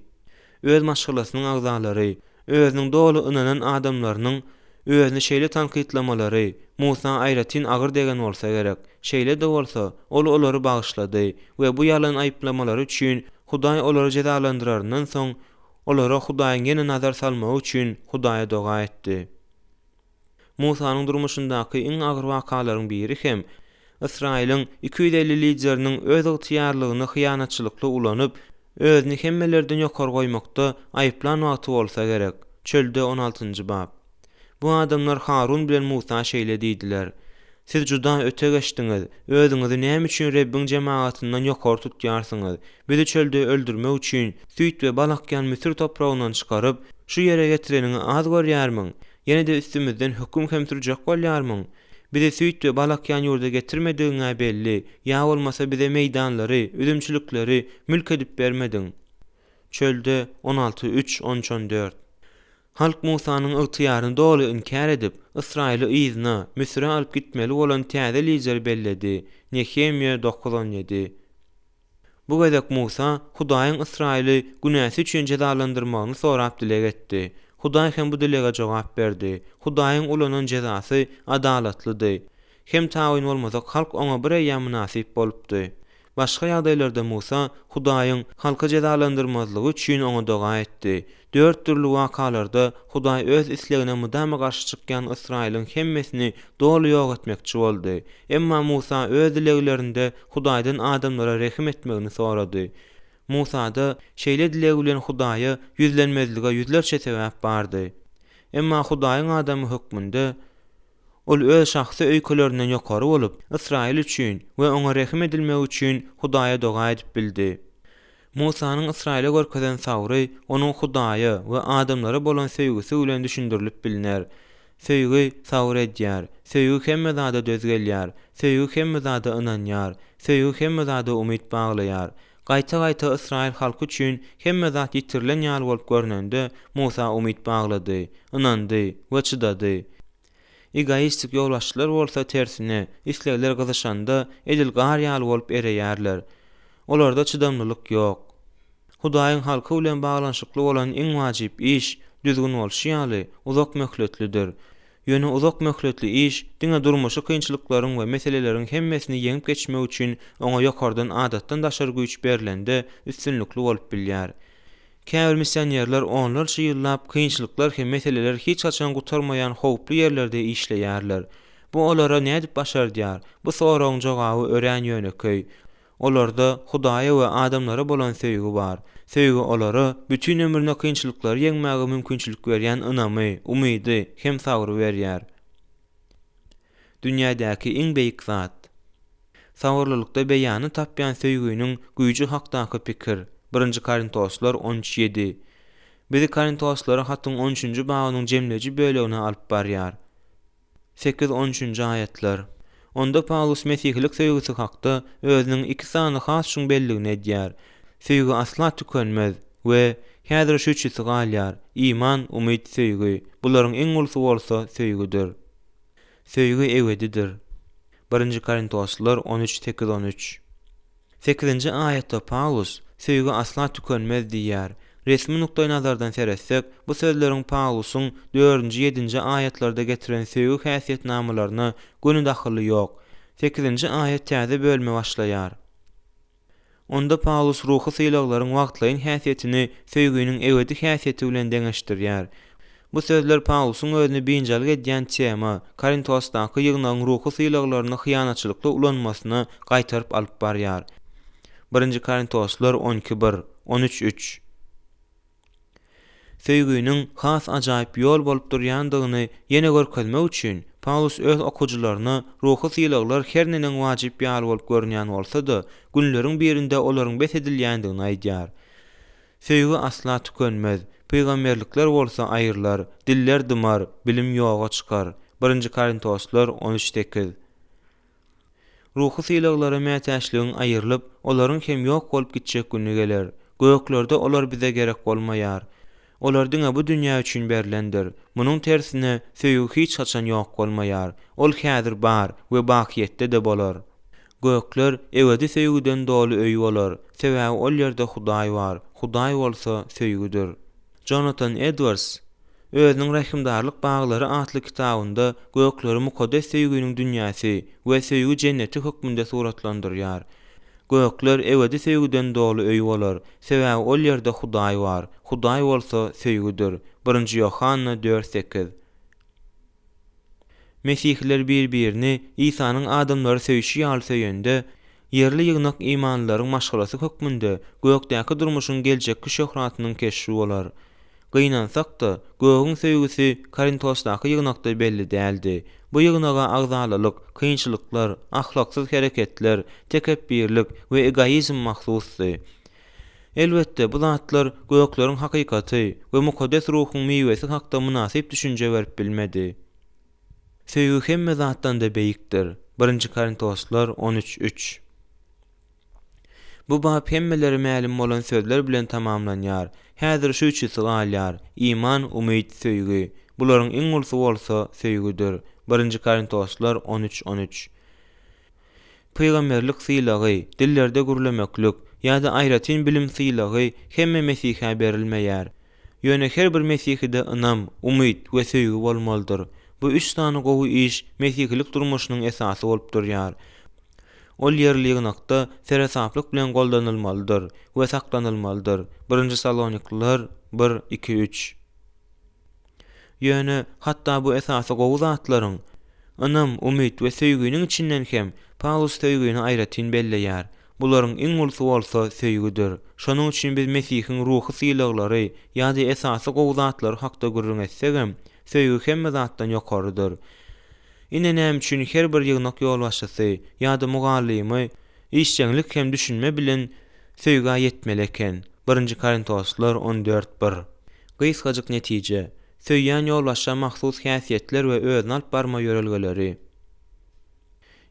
Öz maşgalasynyň agzalary, özüniň dolu inanan adamlarynyň özüni şeýle tanqidlamalary Musa aýratyn agyr degen bolsa gerek. Şeýle de bolsa, ol olary bagyşlady we bu ýalan aýyplamalary üçin Hudaý olary jezalandyraryndan soň olara Hudaýyň ýene nazar salmagy üçin Hudaýa doga etdi. Musanyň durmuşyndaky iň agyr wakalaryň biri hem Israýlyň 250 lideriniň öz ygtyýarlygyny hyýanatçylykly ulanyp, özüni hemmelerden ýokary goýmakda aýyplanmakdy bolsa gerek. Çölde 16-njy bab. Bu adamlar Harun bilen Musa şeýle diýdiler: Siz juda öte geçdiňiz. Özüňizi näme üçin Rabbiň jemaatyndan ýokary tutýarsyňyz? Bizi çölde öldürmek üçin süýt we balakyan Misir toprağyndan çykaryp, şu ýere getireniňi az görýärmiň? Ýene de üstümizden höküm hem sürjek bolýarmyň? Bizi süýt we balakyan ýurda getirmediňe belli. Ýa bolmasa bize meýdanlary, üzümçilikleri mülk edip bermediň. Çölde 16-3-13-14. Halk Musanyň ygtyýaryny doly inkar edip, Israýly ýyzyna Misire alyp gitmeli bolan täze lider belledi. Nehemia 9-17. Bu gezek Musa, Hudaýyň Israýly günäsi üçin jezalandyrmagyny sorap dilek etdi. Hudaý hem bu dilege jogap berdi. Hudaýyň ulanan jezasy adalatlydy. Hem taýyn bolmazak halk ona bir ýa münasip bolupdy. Başga ýagdaýlarda Musa Hudaýyň halka jezalandyrmazlygy üçin ona doga etdi. 4 türlü wakalarda Hudaý öz islegine mydama garşy çykýan Israýlyň hemmesini doly ýok etmekçi boldy. Emma Musa öz dileglerinde Hudaýdan adamlara rehim etmegini sorady. Musada şeýle dileg bilen Hudaýa ýüzlenmezlige ýüzlerçe sebäp bardy. Emma Hudaýyň adamy hökmünde ol öz şahsy öýkelerinden ýokary bolup, Israýl üçin we oňa rehim edilmegi üçin Hudaýa doga edip bildi. Musanyň Israýla görkezen sagry onuň Hudaýa we adamlara bolan söýgüsi bilen düşündirilip biliner. Söýgü sagry edýär, söýgü hemme zada döz gelýär, söýgü hemme zada ynanýar, söýgü hemme zada umyt baglaýar. Gaýta-gaýta Israýl halky üçin hemme zat ýitirilen ýaly bolup görnende Musa umyt baglady, ynandy we çydady. Egoistik ýolbaşçylar bolsa tersine, islegler gyzyşanda edil gar ýaly bolup ereýärler. Olarda çydamlylyk ýok. Hudaýyň halky bilen baglanşykly bolan iň wajyp iş düzgün bolşy ýaly uzak möhletlidir. Ýöne uzak möhletli iş diňe durmuşy kynçylyklaryň we meseleleriň hemmesini ýeňip geçmek üçin oňa ýokardan adatdan daşar güýç berilende üstünlikli bolup bilýär. Käbir missionerler onlarça ýyllap kynçylyklar hem meseleler hiç açan gutarmayan howply ýerlerde işleýärler. Bu olara nädip başardýar? Bu soragyň jogaby ören ýöneköy. Olarda Hudaýa we adamlara bolan söýgü bar. Söýgü olara bütün ömrüne kynçylyklary ýeňmäge mümkinçilik berýän ynamy, umydy hem sabry berýär. Dünýädäki iň beýik zat. Sabrlylykda beýany tapýan söýgüniň güýji hakdaky pikir. 1 Korintoslar 13:7. Bizi Korintoslara hatyň 13-nji bagynyň jemleji bölegine alyp barýar. 8-13 ayetler. Onda Paulus mesihlik söýgüsi hakda özüniň iki sany has şuň belligini edýär. Söýgü asla tükenmez we häzir şu üçisi galýar. İman, umyt, söýgü. Bularyň iň ulsy bolsa söýgüdir. Söýgü ebedidir. 1 Korintoslar 13:8-13. 8-nji ayetde Paulus söýgü asla tükenmez diýär. Resmi nukta nazardan seretsek, bu sözleriň Paulusyň 4-7 ayetlerde getiren söýgü häsiýetnamalaryna göni dahyly ýok. 8-nji ayet täze bölme başlaýar. Onda Paulus ruhy sylaklaryň wagtlaýyn häsiýetini söýgüniň ebedi häsiýeti bilen deňeşdirýär. Bu sözler Paulusyň özüni biňjal edýän tema, Korintosdaky ýygnagyň ruhy sylaklaryny hyýanatçylykda ulanmasyna gaýtaryp alyp barýar. 1 Korintoslar 12:1, 13:3. Söýgüniň has ajaýyp ýol bolup durýandygyny ýene görkezmek üçin Paulus öz okuwçylaryna ruhy sylaklary her neniň wajyp ýaly bolup görünýän bolsa-da, günleriň birinde olaryň besedilýändigini aýdýar. Söýgü asla tükenmez. Peýgamberlikler bolsa aýyrlar, diller dymar, bilim ýoga çykar. 1 Korintoslar 13:8. Ruhy sylaklary mätäçligiň aýrylyp, olaryň hem ýok bolup gitjek güni geler. Göklerde olar bize gerek bolmaýar. Olar diňe bu dünýä üçin berilendir. Munyň tersine söýgü hiç açan ýok bolmaýar. Ol häzir bar we bakiýetde de bolar. Gökler ebedi söýgüden doly öý bolar. Sebäbi ol ýerde Hudaý bar. Hudaý bolsa söýgüdir. Jonathan Edwards özüniň rahimdarlyk baglary atly kitabynda gökleri mukaddes söýgüniň dünýäsi we söýgü jenneti hökmünde suratlandyrýar. Gökler ebedi söýgüden doly öý bolar. Sebäbi ol ýerde Hudaý bar. Hudaý bolsa söýgüdir. 1 Yohanna 4:8. Mesihler bir-birini İsa'nın adamları söýüşi ýaly söýende, yerli ýygnak imanlaryň maşgalasy hökmünde gökdäki durmuşyň geljekki şöhratynyň keşfi bolar. Gynansak-da, göğün söýgüsi Korintosdaky ýygnakda belli däldi. Bu ýygnaga agzalylyk, kynçylyklar, ahlaksyz hereketler, tekebbirlik we egoizm mahsusdy. Elbetde bu zatlar gökleriň hakykaty we mukaddes ruhyň meýwesi hakda munasyp düşünje berip bilmedi. Söýgü hemme zatdan da beýikdir. 1 Korintoslar 13:3. Bu bab hemmeleri mälim bolan sözler bilen tamamlanýar. Häzir şu üçisi galýar: iman, umyt, söýgü. Bularyň iň ulsy bolsa söýgüdir. 1 Korintoslar 13:13. Peýgamberlik sylagy, dillerde gürlemeklik ýa-da aýratyn bilim sylagy hemme Mesihä berilmeýär. Ýöne her bir Mesihide ynam, umyt we söýgü bolmalydyr. Bu üç tany gowy iş mesihlik durmuşynyň esasy bolup durýar. Ol yerli ýygnakda serasaplyk bilen goldanylmalydyr we saklanylmalydyr. 1 Salonikliler 1-2-3. Ýöne hatda bu esasy gowy zatlaryň ynam, umyt we söýgüniň içinden hem Paulus söýgüni aýratyn belleýär. Bularyň iň ulsy bolsa söýgüdir. Şonuň üçin biz Mesihiň ruhy sylaklary ýa-da esasy gowy zatlary hakda gürrüňetsegem, söýgü hemme zatdan ýokarydyr. Ine näme üçin her bir ýygnak ýol başlasy ýa-da mugallymy işçilik hem düşünme bilen söýgü ýetmeli eken. 1 Korintoslar 14:1. Gysgadyk netije: söýýän ýolbaşa mahsus häsiýetler we özüni alyp barma ýörelgeleri.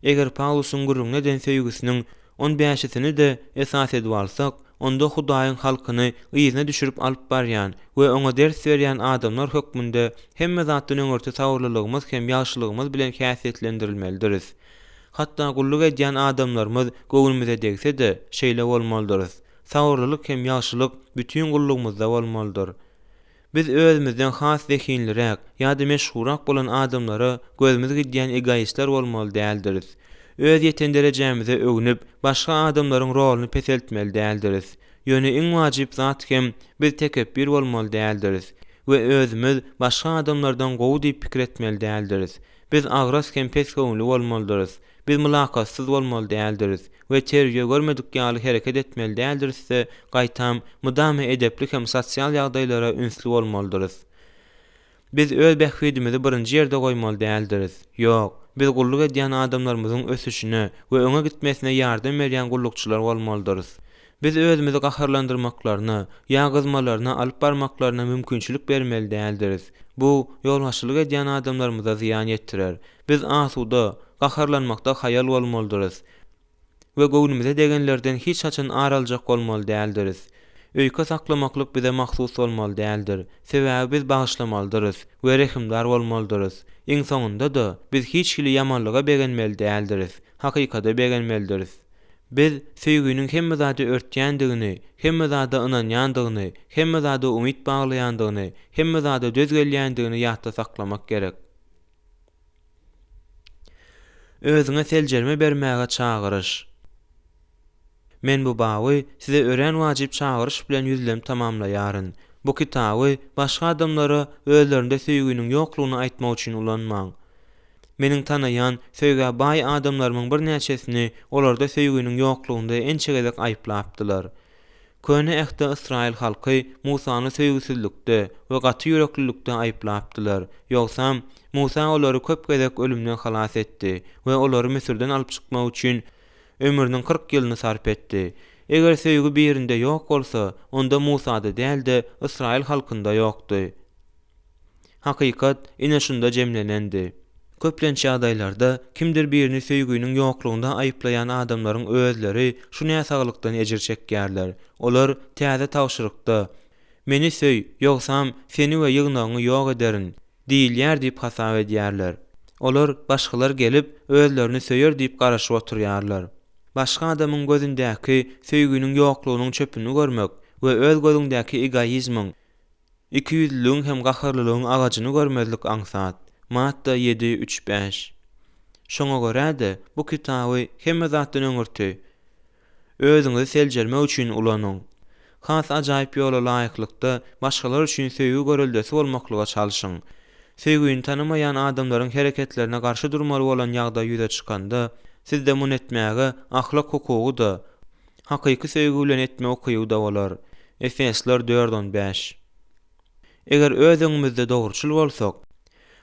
Eger Paulusyň gürrüňeden söýgüsiniň 15-sini de esas edip alsak, onda Hudaýyň halkyny yzyna düşürip alyp barýan we oňa ders berýän adamlar hökmünde hemme zatdan öňürti sabrlylygymyz hem ýagşylygymyz bilen häsiýetlendirilmelidir. Hatda gulluk edýän adamlarymyz göwnümize degse de şeýle bolmalydyr. Sagyrlylyk hem ýagşylyk bütün gullugymyzda bolmalydyr. Biz özümizden has zekinliräk ýa-da meşhurak bolan adamlara gözümiz gidýän egoistler bolmaly däldiris. Öz ýeten derejämize öňüp başga adamlaryň roluny peseltmeli däldiris. Ýöne iň wajyp zat hem biz tekebbir bolmaly däldiris we özümiz başga adamlardan gowy diýip pikir etmeli däldiris. Biz agras hem pes göňüli bolmalydyrs. Biz mülakatsyz bolmaly däldiris we terje görmedik ýaly hereket etmeli däldirisde gaýtam mudamy edepli hem sosial ýagdaýlara ünsli bolmalydyrs. Biz öz bähwidimizi birinji ýerde goýmaly däldiris. Ýok, biz gulluk edýän adamlarymyzyň ösüşine we öňe gitmesine ýardam berýän gullukçylar bolmalydyrs. Biz özümizi gaharlandyrmaklaryna, ýa gyzmalaryna alyp barmaklaryna mümkinçilik bermeli däldiris. Bu ýolbaşçylyk edýän adamlarymyza ziýan ýetdirer. Biz asuda, gaharlanmakda haýal bolmalydyrs we göwnümize degenlerden hiç haçan araljak bolmaly däldiris. Öýke saklamaklyk bize mahsus bolmaly däldir. Sebäbi biz bagyşlamalydyrs we rehimdar bolmalydyrs. Iň soňunda da biz hiç hili ýamanlyga begenmeli däldiris. Hakykata begenmelidirs. Biz söýgüniň hemme zady örtýändigini, hemme zady ynanýandygyny, hemme zady umyt baglaýandygyny, hemme zady döz gelýändigini ýatda saklamak gerek. Özüňe seljerme bermäge çagyryş. Men bu bagy size ören wajyp çagyryş bilen ýüzlem tamamlaýaryn. Bu kitaby başga adamlara özlerinde söýgüniň ýoklugyny aýtmak üçin ulanmaň. Meniň tanaýan, söýgä baý adamlarymyň bir näçesini olarda söýgüniň ýoklugynda ençegedek aýplapdylar. Köne ähde Israil halky Musany söýgüsizlikde we gaty ýüreklilikde aýplapdylar. Ýogsam Musa olary köp gezek ölümden halas etdi we olary Misirden alyp çykmak üçin ömrüniň 40 ýylyny sarp etdi. Eger söýgü birinde ýok bolsa, onda Musada däldi, Israil halkynda ýokdy. Hakykat ine şunda jemlenendi. Köplençi adaýlarda kimdir birini söýgüniň ýoklugynda aýplaýan adamlaryň özleri şu näsaglykdan ejir çekýärler. Olar täze tawşyrykda "Meni söý, ýogsam seni we ýygnagyňy ýok ederin" diýilýär diýip hasap edýärler. Olar başgalar gelip özlerini söýer diýip garaşyp oturýarlar. Başga adamyň gözündäki söýgüniň ýoklugynyň çöpüni görmek we öz gözündäki egoizmiň, ikiyüzlüğün hem gaharlylığın agajyny görmezlik aňsat. Matta 7:3-5. Şoňa görä-de bu kitaby hemme zatdan öňürti. Özüňizi seljermek üçin ulanyň. Has ajaýyp ýola laýyklykda başgalar üçin söýgü görüldesi bolmaklyga çalyşyň. Söýgüni tanımayan adamlaryň hereketlerine garşy durmaly bolan ýagdaý ýüze çykanda, sizde mun etmäge ahlak hukugy da, hakyky söýgü bilen etme okuýy da bolar. Efesler 4:5. Eger özüňizde dogruçyl bolsak,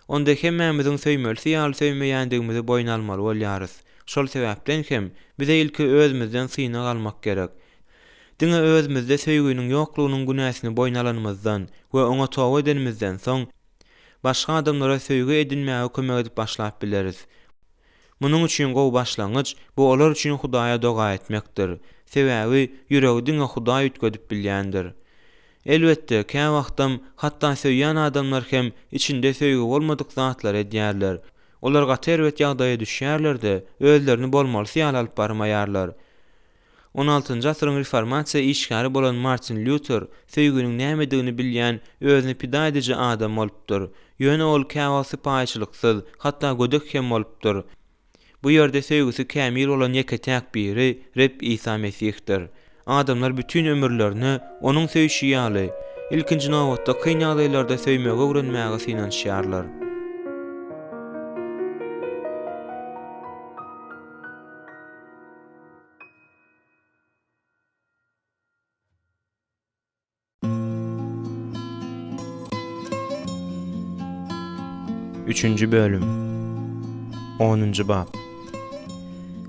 onda hemmemizin söýmelisi ýaly söýmeýändigimizi boýun almaly bolýarys. Şol sebäpden hem bize ilki özümizden syna galmak gerek. Diňe özümizde söýgüniň ýoklugynyň günäsini boýun alanymyzdan we oňa towa edenimizden soň başga adamlara söýgü edinmäge kömek edip başlap bileriz. Munyň üçin gowy başlangyç bu olar üçin Hudaýa doga etmekdir. Sebäbi ýüregi diňe Hudaý ütgedip bilýändir. Elbetde käme wagtym hatda söýýän adamlar hem içinde söýgü bolmadyk zatlar edýärler. Olar gaterwet ýagdaýa düşýärler-de özlerini bolmaly ýaly alyp barmaýarlar. 16-njy asyryň reformasiýa işgäri bolan Martin Luther söýgüniň nämedigini bilýän özüni pida edici adam bolupdyr. Ýöne ol käwasy paýçylyksyz, hatda gödek hem bolupdyr. Bu ýerde söýgüsi kämil bolan ýeke-täk biri Reb Isa Mesihdir. Adamlar bütün ömürlerini onun söýüşi ýaly ilkinji nowatda kyn ýagdaýlarda söýmege öwrenmäge synanşýarlar. Üçüncü bölüm 10-njy bab.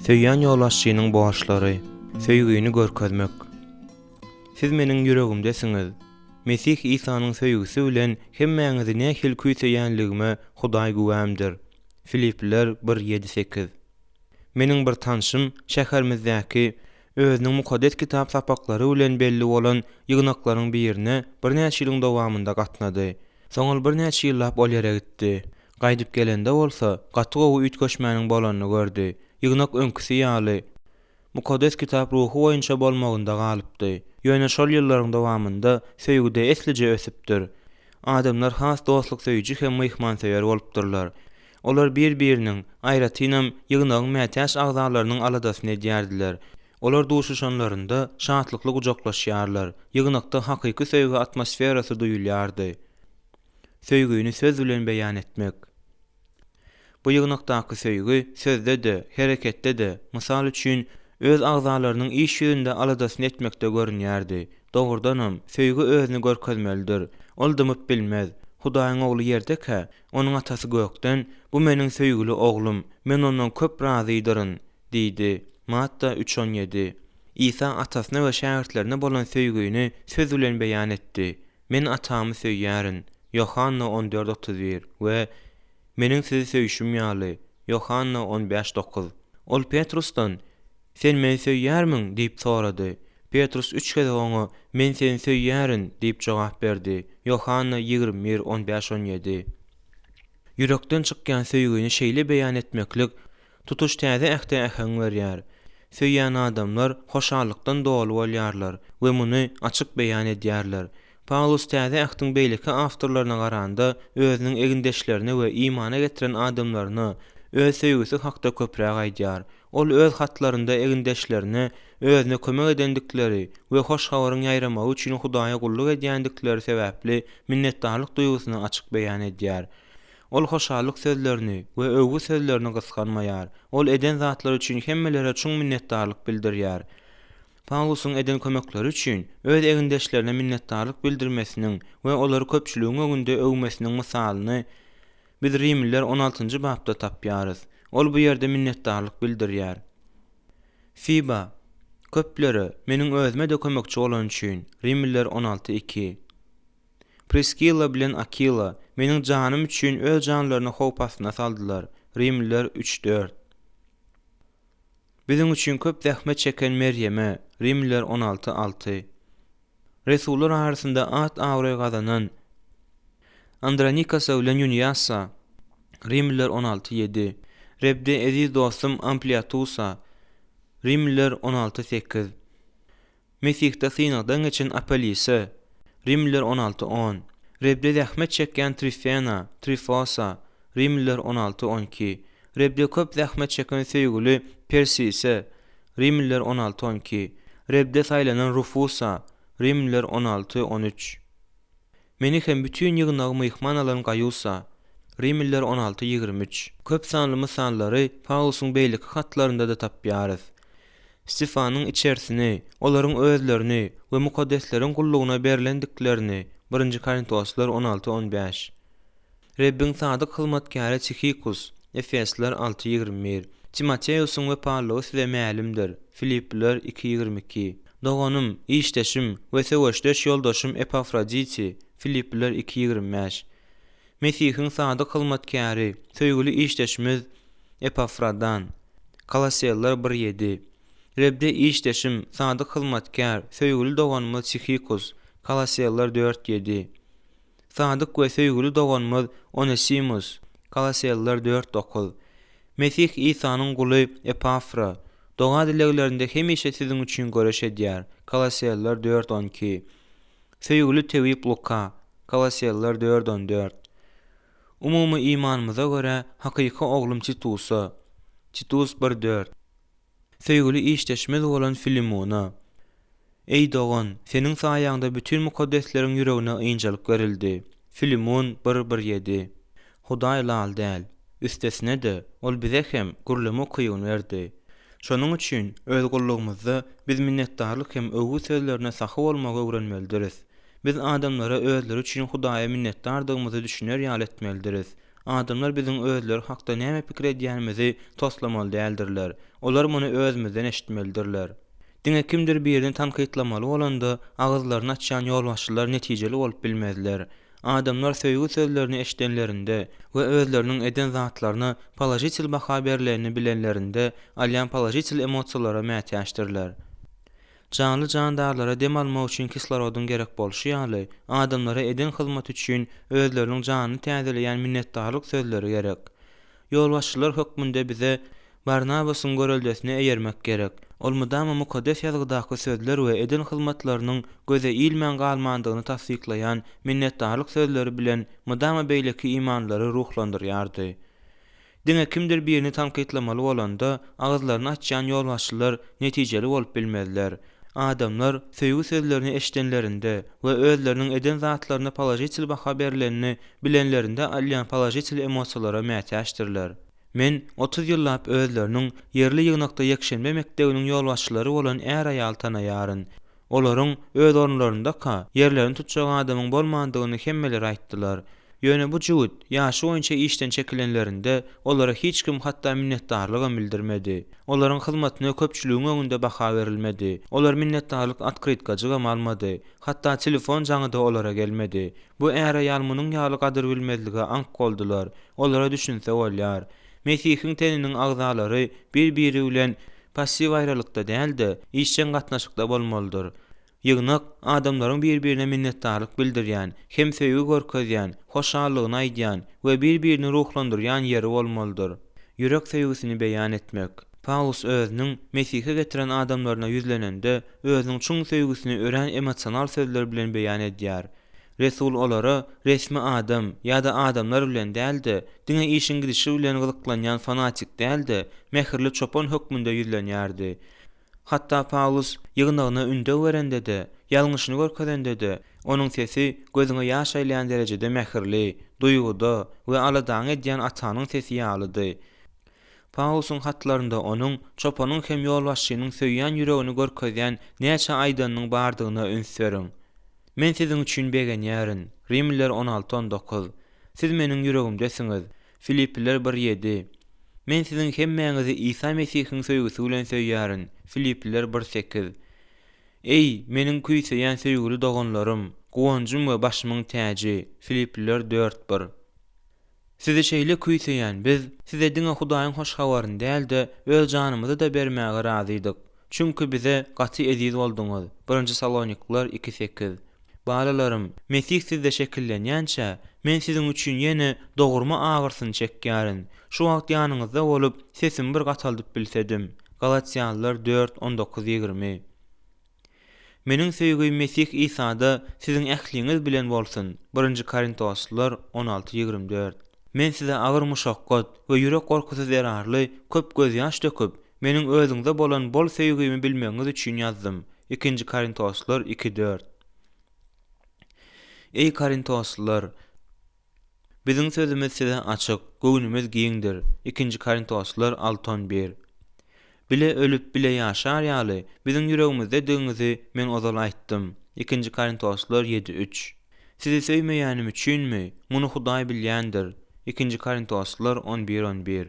Söýýän ýolbaşçynyň boşlary. Söýgüni görkezmek. Siz meniň ýüregimdesiňiz. Mesih Isanyň söýgüsi bilen hemmeňizi nähil küýseýänligime Hudaý güwämdir. Filipliler 1:7-8. Meniň bir tanşym şäherimizdäki özüniň mukaddes kitap sapaklary bilen belli bolan ýygnaklaryň birine bir näçe ýylyň dowamynda gatnady. Soňal bir näçe ýyllap ol ýere gitdi. Gaýdyp gelende bolsa, gaty gowy üýtgeşmäniň bolanyny gördi. Ýygnak öňküsi ýaly. Mukaddes kitap ruhu boýunça bolmagynda galypdy. Ýöne şol ýyllaryň dowamında söýgüde eslice ösüpdir. Adamlar has dostluk söýüji hem myhmansewer bolupdyrlar. Olar bir-biriniň aýratynam ýygnagyň mätäş agzalarynyň aladasyny edýärdiler. Olar duşuşanlarynda şatlykly gujoklaşýarlar. Ýygnakda hakyky söýgü atmosferasy duýulýardy. Söýgüni söz bilen beýan etmek. Bu ýygnakdaky söýgü sözde-de, hereketde-de, mysal üçin öz agzalarynyň iş ýüzünde aladasyny etmekde görünýärdi. Dogrudanam söýgü özüni görkezmelidir. Ol dymyp bilmez. Hudaýyň ogly ýerdeke, onuň atasy gökden, bu meniň söýgüli oglum, men ondan köp razydyryn, diýdi. Matta 3:17. İsa atasyna we şähertlerine bolan söýgüni söz bilen beýan etdi. Men atamy söýýärin. Yohanna 14:31 we meniň sizi söýüşüm ýaly. Yohanna 15:9. Ol Petrusdan sen meni söýýärmiň diýip sorady. Petrus 3 kere oňa men seni söýýärin diýip jogap berdi. Yohanna 21:15-17. Yürekden çykýan söýgüni şeýle beýan etmeklik tutuş täze ähde ähen berýär. Söýýän adamlar hoşallykdan dolu bolýarlar we muny açyk beýan edýärler. Paulus täze ähdiň beýleki awtorlaryna garanda özüniň egindeşlerini we imana getiren adamlaryna öz söýgüsi hakda köpräk aýdýar. Ol öz hatlarynda egindeşlerini özüne kömek edendikleri we hoş habaryň ýaýramagy üçin Hudaýa gulluk edýändikleri sebäpli minnetdarlyk duýgusyny açyk beýan edýär. Ol hoşallyk sözlerini we övgü sözlerini gysganmaýar. Ol eden zatlar üçin hemmelere çuň minnetdarlyk bildirýär. Paulusyň eden kömekleri üçin öz egindeşlerine minnetdarlyk bildirmesiniň we olary köpçüligiň öňünde öwmesiniň mysalyny biz Rimliler 16-njy babda tapýarys. Ol bu ýerde minnetdarlyk bildirýär. Fiba köpleri meniň özüme de kömekçi bolan üçin Rimliler 16:2. Priskilla bilen Akila meniň janym üçin öz janlaryny howp astyna saldylar. Rimliler 3:4. Bizim üçin köp zähmet çeken Meryeme Rimliler 16:6. Resullar arasynda at awry gazanan Andronikasa bilen Yuniasa Rimliler 16:7. Rebde eziz dostum Ampliatusa Rimliler 16:8. Mesih'te synagdan geçen Apelise Rimliler 16:10. Rebde zähmet çeken Trifena, Trifosa Rimliler 16:12. Rebde köp zähmet çeken söýgüli Persise Rimliler 16:12. Rebde saýlanan Rufusa Rimliler 16:13. Meni hem bütün ýygnagymy ihman alan Gayusa Rimliler 16:23. Köp sanly mysalları Paulusyň beýleki hatlarynda da tapýarys. Stefanyň içerisini, olaryň özlerini we mukaddeslerin gulluguna berilendiklerini 1 Korintoslar 16:15. Rebbiň sadyk hyzmatkary Tihikus Efesler 6:21. Timoteus'un we Pawlus we mälimdir. Filipliler 2:22. Doganym, işdeşim we seweşdeş ýoldaşym Epafroditi Filipliler 2:25. Mesihiň sadyk hyzmatkary, söýgüli işdeşimiz Epafradan Kolosiyalılar 1:7. Rebde işdeşim, sadyk hyzmatkar, söýgüli doganymyz Tihikus Kolosiyalılar 4:7. Sadyk we söýgüli doganymyz Onesimus Kolosiyalılar 4:9. Mesih İsa'nın guly Epafra doga dileglerinde hemişe sizin üçin göreş edýär. Kolosiyalılar 4:12. Söýgüli Tewip Luka Kolosiyalılar 4:14. Umumy imanymyza göre hakyky oglum Titusa Titus 1:4. Söýgüli işdeşimiz bolan Filimona. Ey dogan, seniň saýaňda bütün mukaddesleriň ýüregine ýynjalyk berildi. Filimon 1:7. Hudaý lal däl. Üstesine de ol bize hem gurlamy okuyun berdi. Şonuň üçin öz gullugymyzda biz minnetdarlyk hem övgü sözlerine sahy bolmagy öwrenmelidiriz. Biz adamlara özleri üçin Hudaýa minnetdardygymyzy düşüner ýaly etmelidiriz. Adamlar biziň özleri hakda näme pikir edýänimizi toslamaly däldirler. Olar muny özümizden eşitmelidirler. Diňe kimdir birini tankytlamaly bolanda agyzlaryny açýan ýolbaşçylar netijeli bolup bilmezler. Adamlar söýgü sözlerini eşdenlerinde we özleriniň eden zatlaryna palajitil baha berlerini bilenlerinde alýan palajitil emosiýalara mätäşdirler. Canly jandarlara dem almak üçin kislorodun gerek bolşy ýaly adamlara eden hyzmat üçin özleriniň janyny täzeleýän minnetdarlyk sözleri gerek. Ýolbaşçylar hökmünde bize Barnabasyň göreldesine eýermek gerek. Ol mudama mukaddes ýazgydaky sözler we eden hyzmatlarynyň göze ilmän galmandygyny tasdiklaýan minnetdarlyk sözleri bilen mudama beýleki imanlary ruhlandyrýardy. Diňe kimdir birini tanqidlamaly bolanda agyzlaryny açýan ýolbaşçylar netijeli bolup bilmezler. Adamlar söýgü sözlerini eşdenlerinde we özleriniň eden zatlaryna palajiçil baha berlenini bilenlerinde alýan palajiçil emosiýalara mätäçdirler. Men 30 ýyllap özleriniň yerli ýygnakda ýekşenme mekdebiniň ýolbaşçylary bolan är aýal tanaýaryn. Olaryň öz orunlarynda yerlerini tutjak adamyň bolmandygyny hemmeleri aýtdylar. Ýöne bu jüwüt ýaşy boýunça işden çekilenlerinde olara hiç kim hatda minnetdarlyk bildirmedi. Olaryň hyzmatyna köpçüligiň öňünde baha berilmedi. Olar minnetdarlyk atkrytkajy almady. Hatda telefon jaňyda olara gelmedi. Bu är aýalmynyň ýaly gadyr bilmezlige ank boldular. Olara düşünse bolýar. Mesihiň teniniň agzalary bir-biri bilen passiw aýralykda däldi, işçen gatnaşykda bolmalydyr. Ýygnak adamlaryň bir-birine minnetdarlyk bildirýän, hem söýgü görkezýän, hoşallygyny aýdýan we bir-birini ruhlandyrýan ýeri bolmalydyr. Ýürek söýgüsini beýan etmek. Paulus özüniň Mesihe getiren adamlaryna ýüzlenende özüniň çuň söýgüsini ören emosional sözler bilen beýan edýär. Resul olara resmi adam ýa-da adamlar bilen däldi, diňe işin gidişi bilen gyzyklanýan fanatik däldi, mehirli çopon hökmünde ýüzlenýärdi. Hatta Paulus ýygnagyna ünde berende de, ýalňyşyny görkezende de, onuň sesi gözüňe ýaş aýlayan derejede mehirli, duýguda we aladaň edýän atanyň sesi ýalydy. Paulusyň hatlarynda onuň çoponyň hem ýolbaşçynyň söýýän ýüregini görkezýän näçe aýdanyň bardygyna ünsüriň. Men siziň üçin begenýärin. Rimliler 16:19. Siz meniň ýüregimdesiňiz. Filipliler 1:7. Men siziň hemmeňizi İsa Mesihiň söýgüsi bilen söýýärin. Filipliler 1:8. Ey meniň küýseýän söýgüli doganlarym, guwancym we başymyň täji. Filipliler 4:1. Size şeýle küýseýän biz size diňe Hudaýyň hoş habaryny däldi, öz janymyzy da bermäge razydyk. Çünki bize gaty eziz bolduňyz. 1 Salonikliler 2:8. Balalarym, Mesih sizde şekillenýänçä, men siziň üçin ýene dogurma agyrsyny çekýärin. Şu wagt ýanyňyzda bolup, sesim bir gataldyp bilsedim. Galatiýalılar 4:19-20. Meniň söýgüm Mesih İsa'da siziň ähliňiz bilen bolsun. 1 Korintoslylar 16:24. Men size agyr muşakkat we ýürek gorkusy zerarly köp göz ýaş döküp, meniň özüňde bolan bol söýgümi bilmeňiz üçin ýazdym. 2 Korintoslylar 2:4. Ey Korintoslylar, biziň sözümiz size açyk, göwnümiz giňdir. 2 Korintoslylar 6:11. Bile ölüp bile ýaşar ýaly, biziň ýüregimizde diňizi men ozal aýtdym. 2 Korintoslylar 7:3. Sizi söýmeýänim üçinmi? Muny Hudaý bilýändir. 2 Korintoslylar 11:11.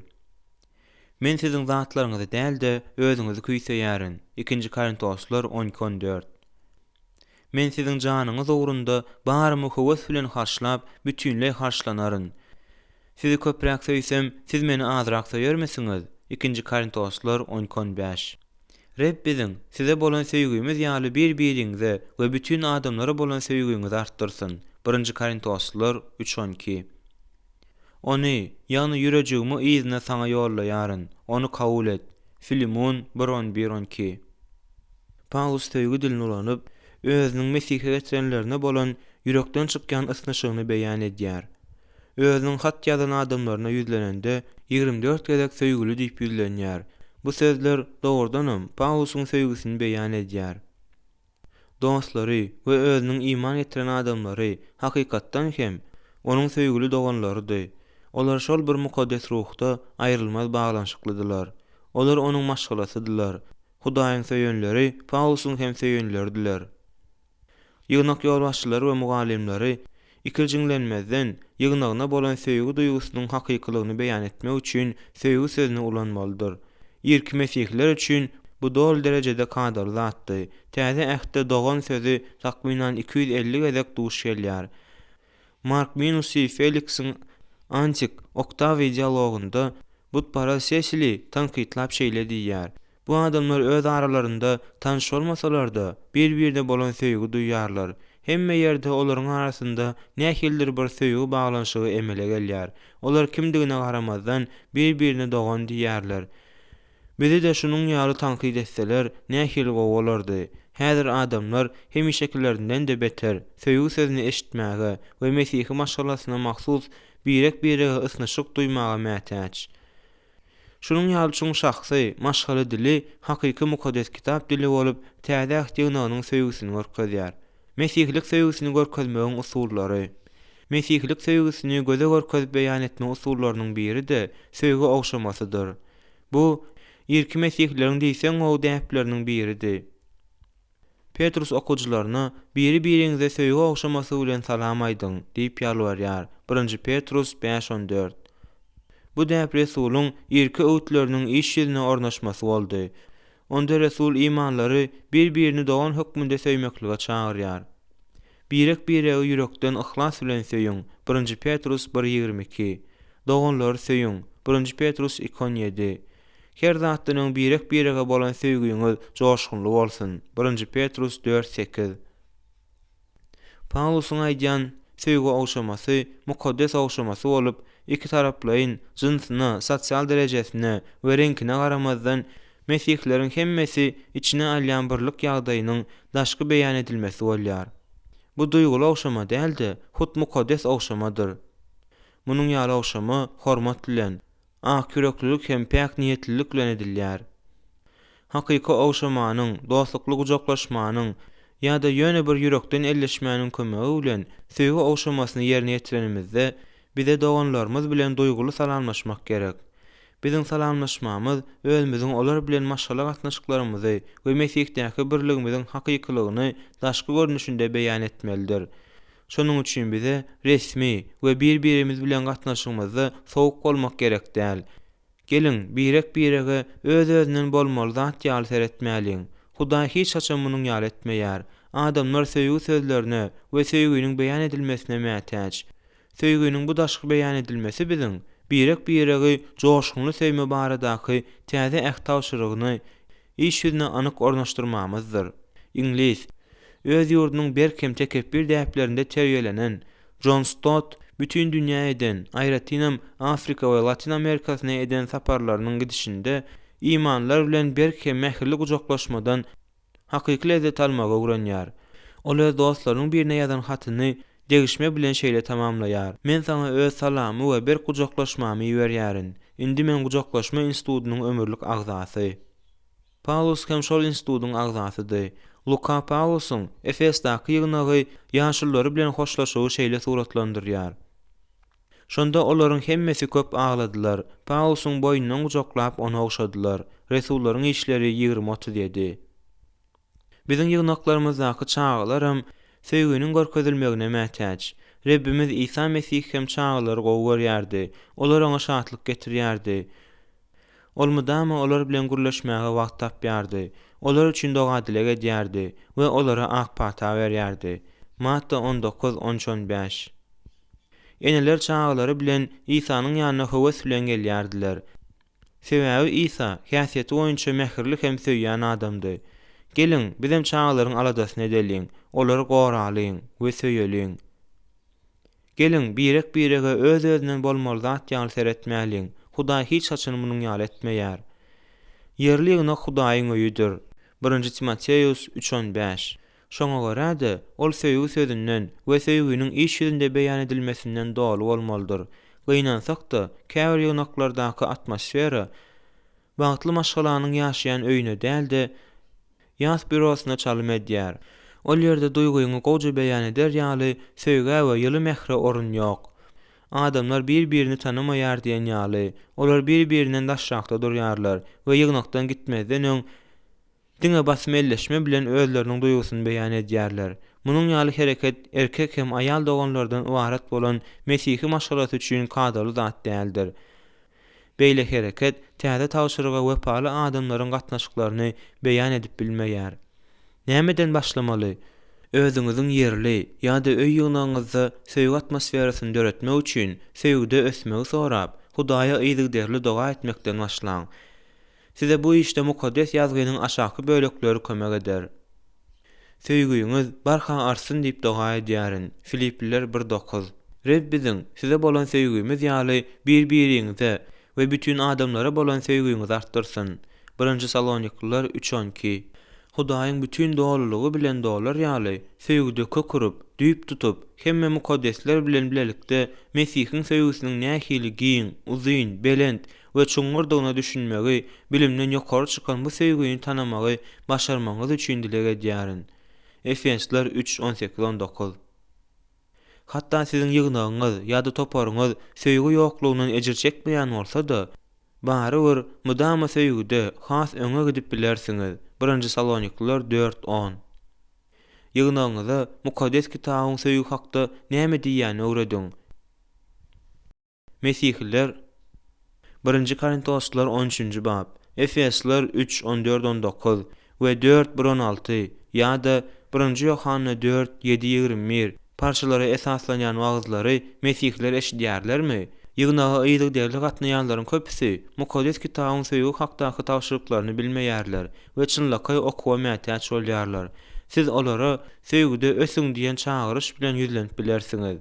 Men siziň zatlaryňyzy däldi, özüňizi küýseýärin. 2 Korintoslylar 12:14. Men siziň janyňyz ugrunda barmy höwes bilen harçlap, bütünle harçlanaryn. Sizi köpräk söýsem, siz meni azrak söýermisiňiz? 2 Korintoslylar 10:15. Rebbiň size bolan söýgümiz ýaly bir-biriňize we bütün adamlara bolan söýgüňizi artdyrsyn. 1 Korintoslylar 3:12. Ony, ýany ýüregimi izine saňa ýollaýaryn. Onu kabul et. Filimon 1:11-12. Paulus söýgü dilini ulanyp, özüniň Mesihe getirenlerine bolan ýürekden çykýan ysnyşygyny beýan edýär. Özüniň hat ýazan adamlaryna ýüzlenende 24 gezek söýgüli diýip ýüzlenýär. Bu sözler dogrudanam Paulusyň söýgüsini beýan edýär. Dostlary we özüniň iman getiren adamlary hakykatdan hem onuň söýgüli doganlarydy. Olar şol bir mukaddes ruhda aýrylmaz baglanşyklydylar. Olar onuň maşgalasydylar. Hudaýyň söýenleri Paulusyň hem söýenleridiler. Ýygnak ýolbaşçylary we mugallimleri ikirjiňlenmezden ýygnagyna bolan söýgü duýgusynyň hakykylygyny beýan etmek üçin söýgü sözüni ulanmalydyr. Ýerki mesihler üçin bu dol derejede kadar zatdy. Täze ähde dogan sözü takminan 250 gezek duş gelýär. Mark Minusi Felix'in antik Octavia dialogunda bu parasesili tanqidlap şeýle diýär. Bu adamlar öz aralarında tanış olmasalar da bir-birine bolan söýgü duýýarlar. Hemme ýerde olaryň arasynda nähildir bir söýgü baglanşygy emele gelýär. Olar kimdigine garamazdan bir-birine dogan diýýärler. Bizi de şunun ýaly tankyd etseler, nähili gowalardy. Häzir adamlar hemişekilerinden de beter söýgü sözüni eşitmäge we Mesihi maşgalasyna mahsus birek-birege ysnyşyk duýmaga mätäç. Şunun ýaly şoň şahsy maşgala dili hakyky mukaddes kitap dili bolup täze ýygnagynyň söýgüsini görkezýär. Mesihlik söýgüsini görkezmegiň usullary. Mesihlik söýgüsini göze görkezip beýan etme usullarynyň biri de söýgü ogşamasydyr. Bu ilki Mesihleriň diýsen o däpleriniň biridir. Petrus okujularına biri-biriňize söýgü ogşamasy bilen salam aýdyň diýip ýalvarýar. 1 Petrus 5:14. Bu däp Resuluň ilki öwtleriniň iş ýerine ornaşmasy boldy. Onda Resul imanlary bir-birini dogan hökmünde söýmeklige çagyrýar. Birek-birege ýürekden ihlas bilen söýüň. 1 Petrus 1:22. Doganlary söýüň. 1 Petrus 2:17. Her zatdynyň birek-birege bolan söýgüňiz joşgunly bolsun. 1 Petrus 4:8. Paulusyň aýdýan söýgü ogşamasy mukaddes ogşamasy bolup, iki taraplaryň jynsyna, sosial derejesine we reňkine garamazdan Mesihleriň hemmesi içine alýan birlik ýagdaýynyň daşky beýan edilmesi bolýar. Bu duýgulu ogşama däldi, hut mukaddes ogşamadyr. Munyň ýaly ogşama hormat bilen, ak yüreklilik hem pek niyetlilik bilen edilýär. Hakyky ogşamanyň, dostlukly gujoklaşmanyň ýa-da ýöne bir yürekden elleşmäniň kömegi bilen söýgü ogşamasyny ýerine ýetirenimizde bize doganlarymyz bilen duýgulu salamlaşmak gerek. Biziň salamlaşmamyz özümiziň olar bilen maşgala gatnaşyklarymyzy we Mesihdeäki birligimiziň hakykylygyny daşky görnüşinde beýan etmelidir. Şonuň üçin bize resmi we bir-birimiz bilen gatnaşygymyzda sowuk bolmak gerek däl. Gelin birek-birege öz-özünden bolmaly zat ýaly seretmäliň. Hudaý hiç haçan munyň ýaly etmeýär. Adamlar söýgü sözlerine we söýgüniň beýan edilmesine mätäç. Söýgüniň bu daşky beýan edilmesi biziň birek-birege joşgunly söýme baradaky täze ähtaşyrygyny iş ýüzüne anyk ornaşdyrmamyzdyr. İnglis öz ýurdunyň berkem tekebbir däplerinde terýelenen John Stott bütün dünýä eden, aýratynam Afrika we Latin Amerikasyna eden saparlarynyň gidişinde imanlar bilen berkem mähirli gujoklaşmadan hakyky lezzet almagy öwrenýär. Ol öz dostlarynyň birine ýazan hatyny degişme bilen şeýle tamamlaýar. Men sana öz salamy we bir gujoklaşmamy berýärin. Indi men gujoklaşma institutynyň ömürlük agzasy. Paulus hem şol institutynyň agzasydy. Luka Paulusyň Efesdaky ýygnagy ýaşyllary bilen hoşlaşygy şeýle suratlandyrýar. Şonda olaryň hemmesi köp agladylar. Paulusyň boýnundan gujoklap onu ogşadylar. Resullaryň işleri 20:37. Biziň ýygnaklarymyzdaky çağlarym söýgüniň görkezilmegine mätäç. Rebbimiz İsa Mesih hem çağlary gowy görýärdi. Olar oňa şatlyk getirýärdi. Olmudama olar bilen gürleşmäge wagt tapýardy. Olar üçin doga dile edýärdi we olara ak pata berýärdi. Matta 19:13-15. Eneler çağlary bilen İsa'nyň ýanyna höwes bilen gelýärdiler. Sebäbi İsa häsiýeti boýunça mähirlik hem söýýän adamdy. Gelin bizim çağlaryň aladasyny edeliň, olary goralyň we söýeliň. Gelin birek-birege öz-özünden bolmaly zat ýaly seretmäliň. Hudaý hiç haçan munyň ýaly etmeýär. Yerli ýygna Hudaýyň öýüdir. 1 Timoteus 3:15. Şoňa görä-de ol söýgü sözünden we söýgüniň iş ýüzünde beýan edilmesinden dogry bolmalydyr. Gynansak da käbir ýygnaklardaky atmosfera bagtly maşgalanyň ýaşaýan öýüne däl-de ýas bürosyna çalym edýär. Ol ýerde duýguny gowy beýan eder ýaly söýgä we ýyly mehre orun ýok. Adamlar bir-birini tanımaýar diýen ýaly, olar bir-birinden daşrakda durýarlar we ýygnakdan gitmezden öň diňe basmelleşme bilen özleriniň duýgusyny beýan edýärler. Munyň ýaly hereket erkek hem aýal doganlardan ibaret bolan Mesihi maşgalasy üçin kadrly zat däldir. Beýle hereket täze tawşyryga wepaly adamlaryň gatnaşyklaryny beýan edip bilmeýär. Nämeden başlamaly? Özüňiziň yerli ýa-da öý ýygnagyňyzda söýgü atmosferasyny döretmek üçin söýgüde ösmegi sorap, Hudaýa ýygyderli doga etmekden başlaň. Size bu işte mukaddes ýazgynyň aşaky bölekleri kömek eder. Söýgüňiz barha arsyn diýip doga edýärin. Filipliler 1:9. Rebbiziň size bolan söýgümiz ýaly bir-biriňize we bütün adamlara bolan söýgüňizi artdyrsyn. 1-nji Saloniklylar 3:12. Hudaýyň bütün dogrulygy bilen dolar ýaly söýgüde kökürüp, düýp tutup, hemme mukaddesler bilen bilelikde Mesihiň söýgüsiniň nähili giň, uzyn, belent we çuňgurdygyna düşünmegi, bilimden ýokary çykan bu söýgüni tanamagy başarmaňyz üçin dileg edýärin. Efesler 3:18-19. Hatta sizin ýygnagyňyz ýa-da toparyňyz söýgü ýoklugynyň ejir çekmeýän bolsa-da, bary bir mudama söýgüde has öňe gidip bilersiňiz. 1-nji Saloniklylar 4:10. Ýygnagyňyza mukaddes kitabyň söýgü hakda näme diýýäni öwrediň. Mesihliler 1-nji Korintoslar 13-nji bab, Efesler 3:14-19 we 4:1-16 ýa-da 1-nji Ýohanna 4:7-21 parçalary esaslanýan wagzlary Mesihliler eşidýärlermi? Ýygnaga ýyzyk derli gatnaýanlaryň köpüsi mukaddes kitabyň söýgü hakdaky tawşyryklaryny bilmeýärler we çynlakay okuwa mätäç bolýarlar. Siz olara söýgüde ösüň diýen çagyryş bilen ýüzlenip bilersiňiz.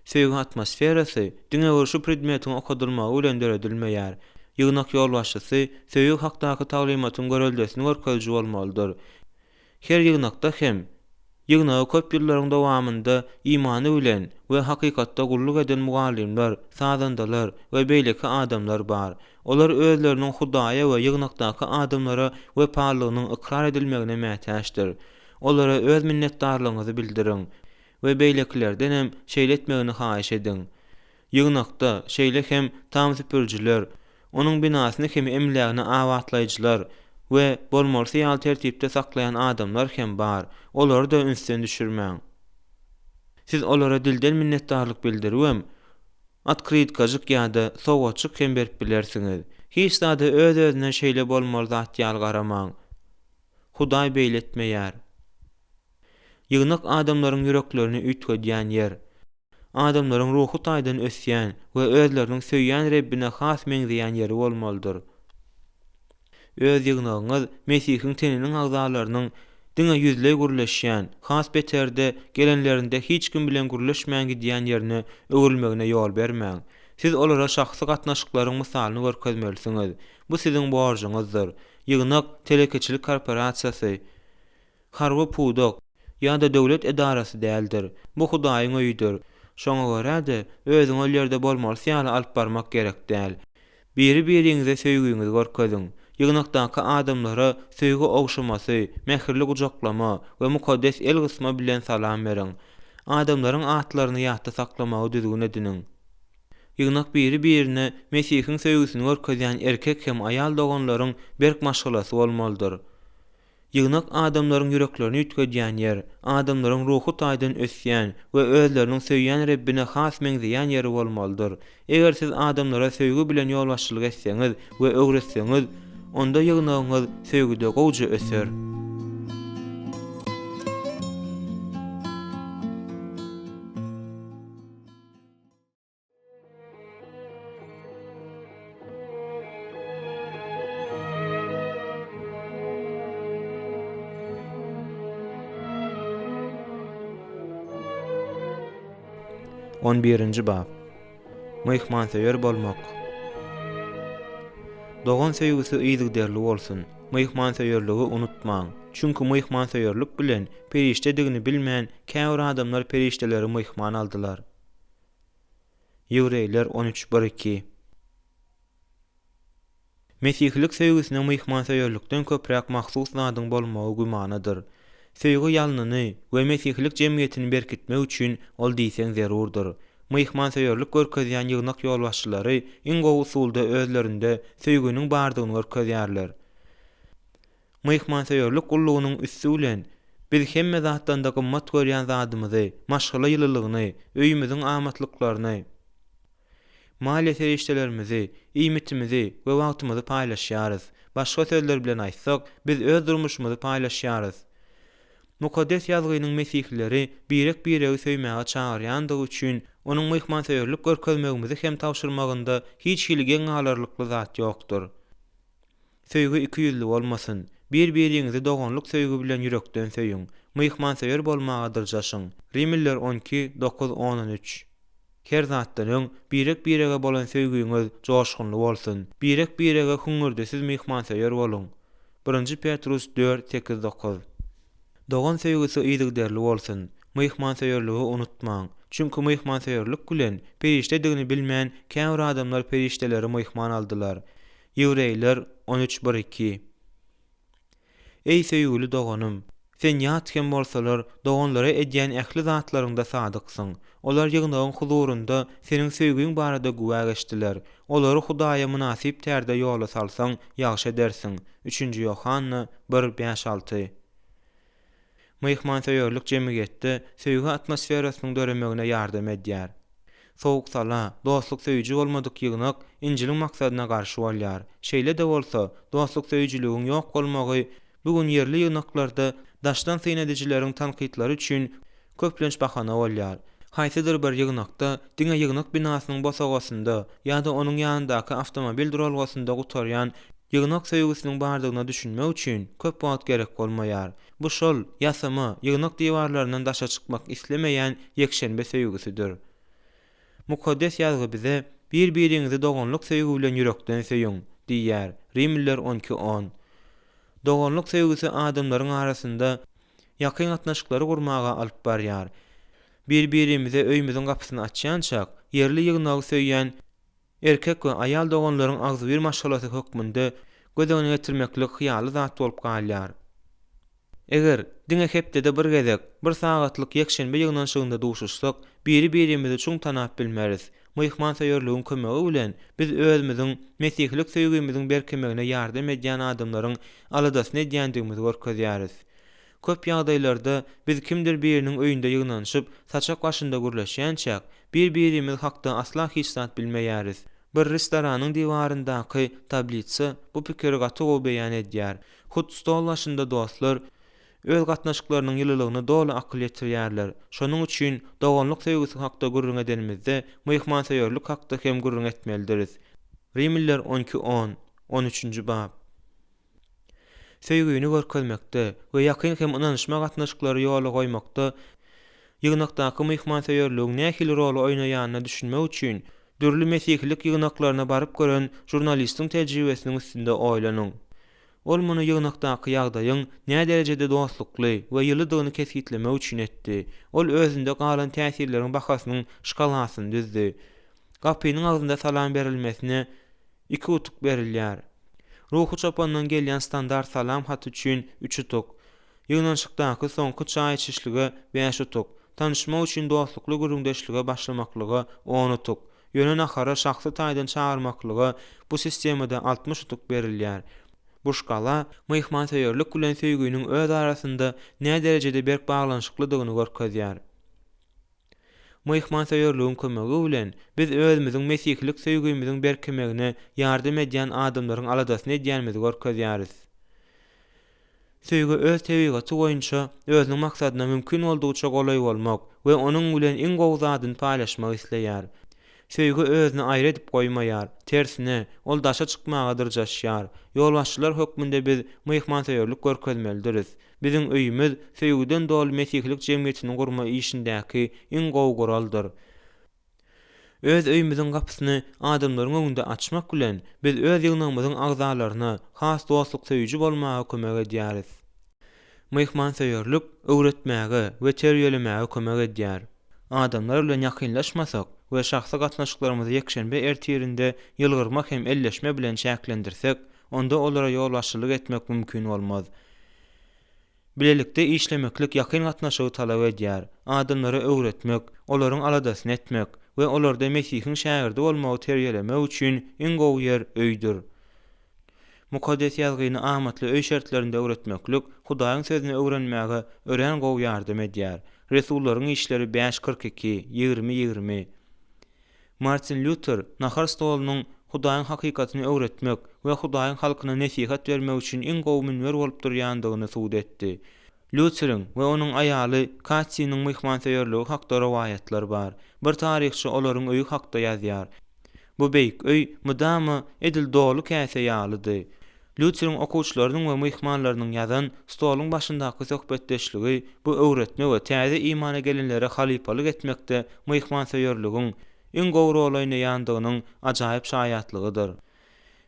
Söýgü atmosferasy diňe şu predmetiň okudylmagy bilen deredilmeýär. Ýygnak ýolbaşçysy söýgü hakdaky taglymatyň görüldesini görkezji bolmalydyr. Her ýygnakda hem ýygnagy köp ýyllaryň dowamynda imany bilen we hakykatda gulluk eden mugallimler, sazandalar we beýleki adamlar bar. Olar özleriniň Hudaýa we ýygnakdaky adamlara we parlygynyň ikrar edilmegine mätäçdir. Olara öz minnetdarlygyňyzy bildiriň we beýlekilerden hem şeýletmegini haýyş ediň. Ýygnakda şeýle hem tam süpürjiler, onuň binasyny hem emlägini awatlaýjylar we bolmaly ýaly tertipde saklayan adamlar hem bar. Olary da ünsden düşürmäň. Siz olara dilden minnetdarlyk bildirwem, atkrytkaçyk ýa-da sowaçyk hem berip bilersiňiz. Hiç zady öz-özüne şeýle bolmaly zat ýaly garamaň. Hudaý beýletmeýär. Ýygnak adamlaryň ýüreklerini üýtgedýän ýer. Adamlaryň ruhy taýdan ösýän we özleriniň söýýän Rebbine has meňzeýän ýeri bolmalydyr. Öz ýygnagyňyz Mesihiň teniniň agzalarynyň diňe ýüzle gürleşýän, has beterde gelenlerinde hiç kim bilen gürleşmeýän gidýän ýerine öwrülmegine ýol bermäň. Siz olara şahsy gatnaşyklaryň mysalyny görkezmelisiňiz. Bu siziň borjyňyzdyr. Ýygnak telekeçilik korporasiýasy, harby pudok ýa-da döwlet edarasy däldir. Bu Hudaýyň öýüdür. Şoňa görä-de özüň ol ýerde bolmaly ýaly alyp barmak gerek däl. Biri-biriňize söýgüňizi görkeziň. Ýygnakdaky adamlara söýgü ogşamasy, mähirli gujaklama we mukaddes el gysma bilen salam beriň. Adamlaryň atlaryny ýatda saklamagy düzgün ediniň. Ýygnak biri-birine Mesihiň söýgüsini görkezýän erkek hem aýal doganlaryň berk maşgalasy bolmalydyr. Ýygnak adamlaryň ýüreklerini üýtgedýän ýer, adamlaryň ruhy taýdan ösýän we özleriniň söýýän Rebbine has meňzeýän ýeri bolmalydyr. Eger siz adamlara söýgü bilen ýolbaşçylyk etseňiz we öwretseňiz, onda ýygnagyňyz söýgüde gowja öser. On birinci bab. Myhmanseýer bolmak. Dogan söýgüsü ýyzykderli bolsun. Myhmanseýerligi unutmaň. Çünki myhmanseýerlik bilen periştedigini bilmeýän käwir adamlar perişteleri myhman aldylar. Ýewreýler 13:1-2. Mesihlik söýgüsine myhmanseýerlikden köprek mahsus zadyň bolmagy gümanydyr. Söýgü ýalnyny we mesihlik jemgyýetini berkitmek üçin ol diýseň zerurdur. Myhmanseýerlik görkezýän ýygnak ýolbaşçylary iň gowy usulda özlerinde söýgüniň bardygyny görkezýärler. Myhmanseýerlik gullugynyň üstü bilen biz hemme zatdan da gymmat görýän zadymyzy, maşgala ýylylygyny, öýümizin amatlyklaryny, maliýe serişdelerimizi, iýmitimizi we wagtymyzy paýlaşýarys. Başga sözler bilen aýtsak, biz öz durmuşymyzy paýlaşýarys. Mukaddes ýazgynyň mesihlileri birek-biregi söýmäge çagyrýandygy üçin onuň myhmanseýerlik görkezmegimizi hem tawşyrmagynda hiç hilgen alarlykly zat ýokdur. Söýgü iki ýüzlü bolmasyn. Bir-biriňizi doganlyk söýgü bilen ýürekden söýüň. Myhmanseýer bolmaga dyrjaşyň. Rimiller 12:9-13. Her zatlaryň birek-birege bolan söýgüňiz joşgunly bolsun. Birek-birege hüngürdesiz mihmanseýer bolun. 1 Petrus 4:8-9. Dogan söýgüsi ýygyderli bolsun. Mihmanseýerligi unutmaň. Çünki mihmanseýerlik bilen periştedigini bilmän käwr adamlar perişteleri mihman aldylar. Ýewreýler 13:1-2. Ey söýgüli doganym, sen ýatken bolsalar doganlara edýän ähli zatlaryňda sadyksyň. Olar ýygnagyň huzurunda seniň söýgüň barada güwä geçdiler. Olary Hudaýa münasip tärde ýola salsaň ýagşy edersiň. 3 Yohanna 1:5-6. Mihmanseýerlik jemgyýetde söýgü atmosferasynyň döremegine ýardam edýär. Sowuk sala, dostluk söýüji bolmadyk ýygnak Injiliň maksadyna garşy bolýar. Şeýle de bolsa, dostluk söýüjiligiň ýok bolmagy bugun ýerli ýygnaklarda daşdan synedijileriň tanqidlary üçin köplenç bahana bolýar. Haýsydyr bir ýygnakda diňe ýygnak binasynyň bosagasynda ýa-da onuň ýanyndaky awtomobil duralgasynda gutarýan ýygnak söýgüsiniň bardygyna düşünmek üçin köp wagt gerek bolmaýar. Bu şol ýasama ýygnak diwarlaryndan daşa çykmak islemeýän ýekşenbe söýgüsidir. Mukaddes ýazgy bize bir-biriňizi doganlyk söýgü bilen ýürekden söýüň diýär. Rimliler 12:10. Doganlyk söýgüsi adamlaryň arasynda ýakyn gatnaşyklary gurmaga alyp barýar. Bir-birimize öýümizin gapysyny açýançak, ýerli ýygnagy söýýän erkek we aýal doganlaryň agzy bir maşgalasy hökmünde gözegine getirmeklik hyýaly zat bolup galýar. Eger diňe hepdede bir gezek, bir sagatlyk ýekşenbe ýygnanşygynda duşuşsak, biri-birimizi çuň tanap bilmeris. Mihmanseýerligiň kömegi bilen biz özümiziň mesihlik söýgümiziň berkemegine ýardam edýän adamlaryň aladasyny edýändigimizi görkezýäris. Köp ýagdaýlarda biz kimdir biriniň öýünde ýygnanşyp, saçak başynda gürleşýänçak, bir-birimiz hakda asla hiç zat bilmeýäris. Bir restoranyň diwaryndaky tablitsa bu pikiri gatyg beýan edýär. Hut stol başynda dostlar öz gatnaşyklarynyň ýylylygyny doly akyl ýetirýärler. Şonuň üçin doganlyk söýgüsi hakda gurrun edenimizde mihmanseýerlik hakda hem gurrun etmelidiriz. Rimliler 12:10 13-nji bab. Söýgüni görkezmekde we ýakyn hem inanışma gatnaşyklary ýola goýmakda ýygnakdaky mihmanseýerligiň nähili rol oýnaýanyny düşünmek üçin dürli mesihlik ýygnaklaryna baryp gören jurnalistiň tejribesiniň üstünde oýlanyň. Ol muny ýygnakdaky ýagdaýyň näme derejede dostlukly we ýylydygyny kesgitlemek üçin etdi. Ol özünde galan täsirleriň bahasynyň şkalasyny düzdi. Gapynyň agzynda salam berilmesine 2 utuk berilýär. Ruhu çapandan gelýän standart salam hat üçin 3 utuk. Ýygnanşykdaky soňky çaý içişlige 5 utuk. Tanışmak üçin dostlukly gürüňdeşlige başlamaklyga 10 utuk. Ýöne nahara şahsy taýdan çağırmaklyga bu sistemede 60 utuk berilýär. Bu şkala mihmanseýerlik bilen söýgüniň öz arasynda näme derejede berk baglanşyklydygyny görkezýär. Mihmanseýerligiň kömegi bilen biz özümiziň mesihlik söýgümiziň berkemegine ýardam edýän adamlaryň aladasyny edýänimizi görkezýäris. Söýgü öz tebigaty boýunça özüniň maksadyna mümkin boldugyça golay bolmak we onuň bilen iň gowy zadyny paýlaşmak isleýär. Söýgü özüni aýry edip goýmaýar, tersine ol daşa çykmaga dyrjaşýar. Ýolbaşçylar hökmünde biz mihmanseýerlik görkezmelidiriz. Biziň öýümiz söýgüden doly mesihlik jemgyýetini gurma işindäki iň gowy goraldyr. Öz öýümiziň gapysyny adamlaryň öňünde açmak bilen biz öz ýygnagymyzyň agzalaryna has dostluk söýüji bolmaga kömek edýäris. Mihmanseýerlik öwretmäge we terbiýelemäge kömek edýär. Adamlar bilen ýakynlaşmasak we şahsy gatnaşyklarymyzy ýekşenbe ertirinde ýylgyrmak hem elleşme bilen şäklendirsek, onda olara ýolbaşçylyk etmek mümkin bolmaz. Bilelikde işlemeklik ýakyn gatnaşygy talap edýär. Adamlary öwretmek, olaryň aladasyny etmek we olarda Mesihiň şäherdi bolmagy terbiýelemek üçin iň gowy ýer öýdür. Mukaddes ýazgyny amatly öý şertlerinde öwretmeklik Hudaýyň sözüni öwrenmäge ören gowy ýardam edýär. Resullaryň işleri 5:42 20:20. Martin Luther nahar stolunyň Hudaýyň hakykatyny öwretmek we Hudaýyň halkyna nesihat bermek üçin iň gowy münwer bolup durýandygyny suwd etdi. Lutheryň we onuň aýaly Katsynyň mihmanseýerligi hakda rowayatlar bar. Bir taryhçy olaryň öýü hakda ýazýar. Bu beýik öý mydama edil dolu käse ýalydy. Lutheryň okuwçylarynyň we mihmanlarynyň ýazan stoluň başyndaky söhbetdeşligi bu öwretme we täze imana gelenlere halipalyk etmekde mihmanseýerligiň iň gowru olaynaýandygynyň ajaýyp şaýatlygydyr.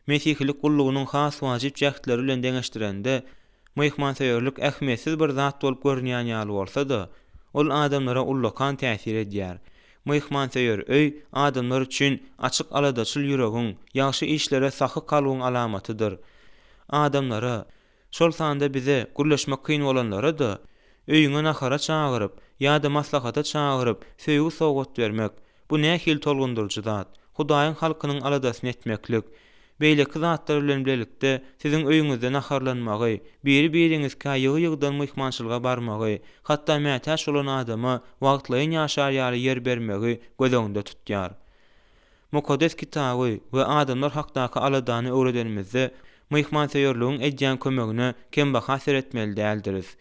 Mesihilik gullugynyň has wajyp jähtleri bilen deňeşdirende myhmanseýörlük ähmiýetsiz bir zat bolup görünýän ýaly bolsa-da, ol adamlara ullakan täsir edýär. Myhmanseýör öý adamlar üçin açyk aladaçyl ýüregiň, ýaxşy işlere sahy kalygyň alamatydyr. Adamlara, şol sanda bize gürleşmek kyn bolanlara da öýüňe nahara çagyryp, ýa-da maslahata çagyryp, söýgü sowgat bermek, bu nähil tolgundurjy zat. Hudaýyň halkynyň aladasyny etmeklik, beýleki zatlar bilen birlikde siziň öýüňizde naharlanmagy, biri-biriňizkä ýygy-ýygydan myhmançylyga barmagy, hatda mätäş bolan adama wagtlaýyn ýaşar ýaly ýer bermegi göz tutýar. Mukaddes kitaby we adamlar hakdaky aladany öwredenimizde myhmanseýörlügiň edýän kömegine kem baha seretmeli däldiris.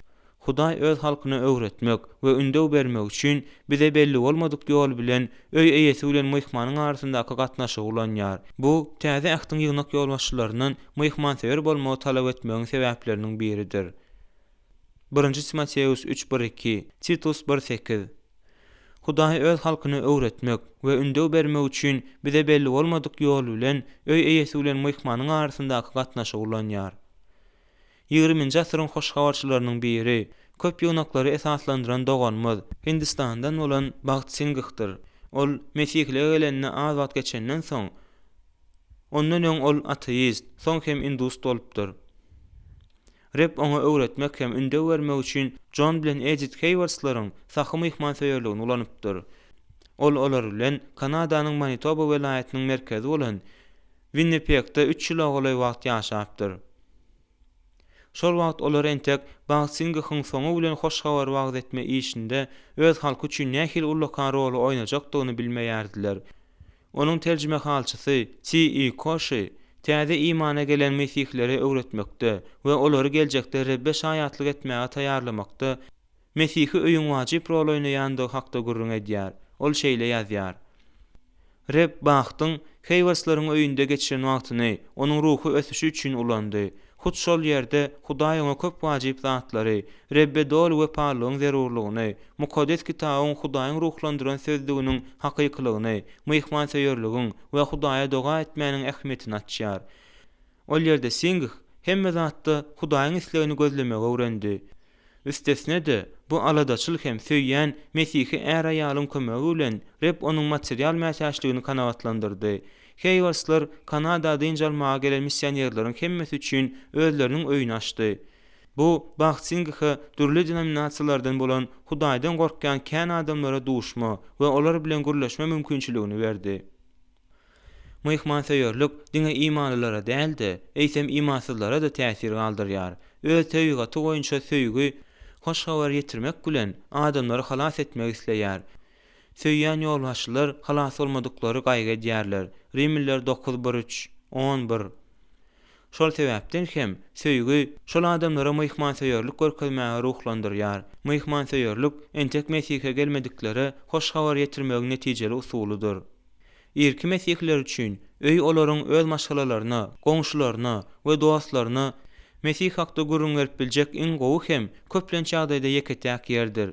Hudaý öz halkyny öwretmek we ündew bermek üçin bize belli bolmadyk ýol bilen öý eýesi bilen myhmanyň arasyndaky gatnaşygy ulanýar. Bu täze ähtiň ýygnak ýolbaşçylarynyň myhmanseýör bolmagy talap etmegiň sebäpleriniň biridir. 1-nji Timoteus 3:1-2, Titus 1:8. Hudaý öz halkyny öwretmek we ündew bermek üçin bize belli bolmadyk ýol bilen öý eýesi bilen myhmanyň arasyndaky gatnaşygy ulanýar. 20-nji asyryň hoşgawarçylarynyň biri, köp ýygnaklary esaslandyran doganmaz Hindistandan bolan Bagt Singhdir. Ol Mesihlige gelenine az wagt geçenden soň, ondan öň ol ateist, soň hem hindust bolupdyr. Rep oňa öwretmek hem ündew bermek üçin John bilen Edith Haywards'laryň sahy myhmanseýörligini ulanypdyr. Ol olar bilen Kanadanyň Manitoba welaýatynyň merkezi bolan Winnipeg'de 3 ýyl ogly wagt ýaşapdyr. Şol wagt olar entek Bagt Singh'yň soňu bilen hoşgabar wagt etme işinde öz halky üçin nähil ullakan rol oýnajakdygyny bilmeýärdiler. Onuň terjime halçysy C.E. Koshi täze imana gelen mesihleri öwretmekde we olary geljekde Rebbe şaýatlyk etmäge taýýarlamakda Mesihi öýüň wajyp rol oýnaýandygy hakda gurrun edýär. Ol şeýle ýazýar. Reb Bagtyň Haywards'laryň öýünde geçiren wagtyny onuň ruhy ösüşi üçin ulandy. Hut şol ýerde Hudaý oňa köp wajyp zatlary, Rebbe dol we parlagyň zerurlygyny, mukaddes kitabyň Hudaýyň ruhlandyran sözlüginiň hakyklygyny, myhmanseýörligiň we Hudaýa doga etmäniň ähmiýetini açýar. Ol ýerde Singh hemme zatda Hudaýyň islegini gözlemegi öwrendi. Üstesine de bu aladaçyl hem söýýän Mesihi är aýalyň kömegi bilen Reb onuň material mätäçligini kanawatlandyrdy. Haywards'lar Kanadada injalmaga gelen missionerlaryň hemmesi üçin özleriniň öýüni açdy. Bu Bagt Singh'a türli denominasiýalardan bolan Hudaýdan gorkýan kän adamlara duşma we olar bilen gürleşme mümkinçiligini berdi. Myhmanseýörlük diňe imanlylara däldi, eýsem imansyzlara da täsir galdyrýar. Öz töýgaty goýunça söýgü, hoşgabar ýetirmek bilen adamlary halas etmek isleýär. Söýýän ýolbaşçylar halas bolmadyklary gaýga edýärler. Rimliler 9:1-11. Şol sebäpden hem söýgü şol adamlara myhmanseýörlük görkezmäge ruhlandyrýar. Myhmanseýörlük entek Mesihe gelmedikleri hoşgabar ýetirmegiň netijeli usulydyr. Irki mesihler üçin öý olaryň öz maşgalalaryna, goňşularyna we dostlaryna Mesih hakda gurrun berip biljek iň gowy hem köplençe ýagdaýda ýeketäk ýerdir.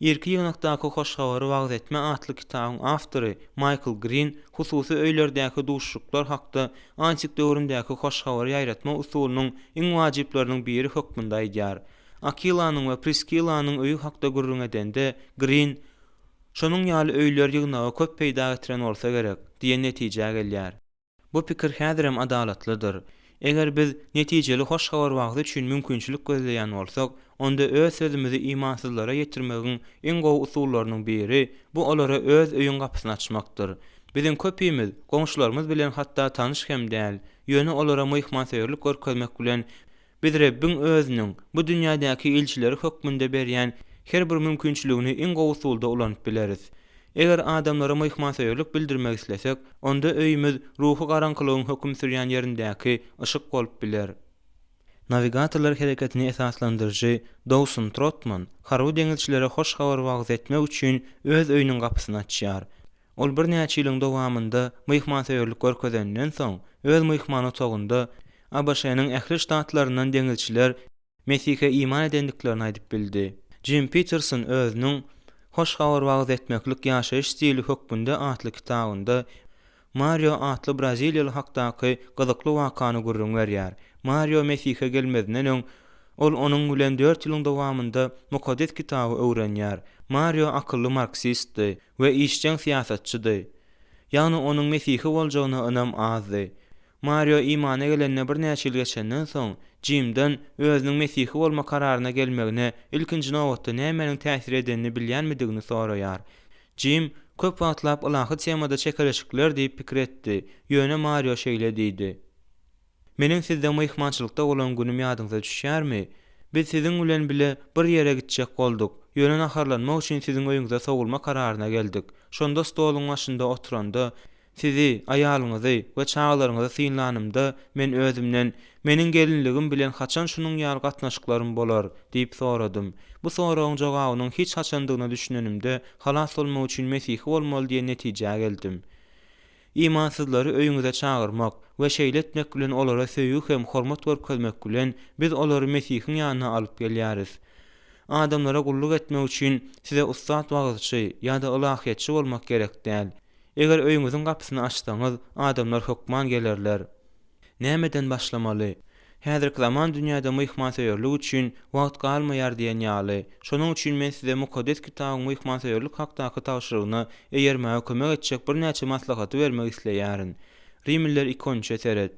Irki ýygnakdaky hoşgabary wagt etme atly kitabyň awtory Michael Green hususy öýlerdäki duşluklar hakda antik döwründäki hoşgabary ýaýratma usulynyň iň wajyplarynyň biri hökmünde aýdýar. Aquilanyň we Priscillanyň öýü hakda gurrun edende Green şonuň ýaly öýler ýygnagy köp peýda getiren bolsa gerek diýen netije gelýär. Bu pikir häzir hem adalatlydyr. Eger biz netijeli hoşgabar wagty üçin mümkinçilik gözleýän bolsak, onda öz sözümizi imansyzlara ýetirmegiň iň gowy usullarynyň biri bu olara öz öýüň gapysyny açmakdyr. Biziň köpüýimiz goňşularymyz bilen hatda tanyş hem däl, ýöne olara myhmanseýörlük görkezmek bilen biz Rebbiň özüniň bu dünýädäki ilçileri hökmünde berýän her bir mümkinçiligini iň gowy usulda ulanyp bileriz. Eger adamlara myhmanseýörlük bildirmek islesek, onda öýümüz ruhy garaňkylygyň hökm sürýän ýerindäki ışık bolup biler. Navigatorlar hereketini esaslandyrjy Dawson Trotman Harwy deňizçilere hoşgabar wagt etmek üçin öz öýüniň gapysyny açýar. Ol bir näçe ýylyň dowamında myhmanseýörlük görkezenden soň öz myhmany togunda ABŞ-nyň ähli ştatlaryndan deňizçiler Mesihe iman edendiklerini aýdyp bildi. Jim Peterson özüniň Hoş habar wagt etmeklik ýaşaýyş stili hökmünde atly kitabynda Mario atly Braziliýaly hakdaky gyzykly wakany gurrun berýär. Mario Mesihe gelmezden öň ol onuň bilen 4 ýylyň dowamında mukaddes kitaby öwrenýär. Mario akylly marksistdi we işçiň siýasatçydy. Ýagny onuň Mesihe boljagyna ynam azdy. Mario imana gelenne bir näçe ýyl geçenden soň Jimden özüniň Mesihi bolma kararyna gelmegine ilkinji nowatda nämeniň täsir edenini bilýänmidigini soraýar. Jim köp wagtlap ulaky temada çekeleşikler diýip pikir etdi. Ýöne Mario şeýle diýdi. Meniň sizde myhmançylykda bolan günüm ýadyňyza düşýärmi? Biz siziň bilen bile bir ýere gitjek boldyk. Ýöne naharlanmak üçin siziň öýüňize sowulma kararyna geldik. Şonda stoluň başynda oturanda sizi, aýalyňyzy we çagalaryňyzy synlanymda men özümden meniň gelinligim bilen haçan şunuň ýaly gatnaşyklarym bolar diýip soradym. Bu soragyň jogabynyň hiç haçandygyna düşünenimde halas bolmak üçin Mesihi bolmaly diýen netijäge geldim. İmansyzlary öýüňize çagyrmak we şeýle etmek bilen olara söýgü hem hormat görkezmek bilen biz olary Mesihiň ýanyna alyp gelýäris. Adamlara gulluk etmek üçin size ustad wagtçy ýa-da ulahyatçy bolmak gerek däl. Eger öýüňiziň gapysyny açsaňyz, adamlar hökman gelerler. Nämeden başlamaly? Häzirki zaman dünýäde myhmanseýerlik üçin wagt galmaýar diýen ýaly. Şonuň üçin men size mukaddes kitabyň myhmanseýerlik hakdaky tawşyrygyny eýermäge kömek etjek bir näçe maslahaty bermek isleýärin. Rimliler 2-nji seret.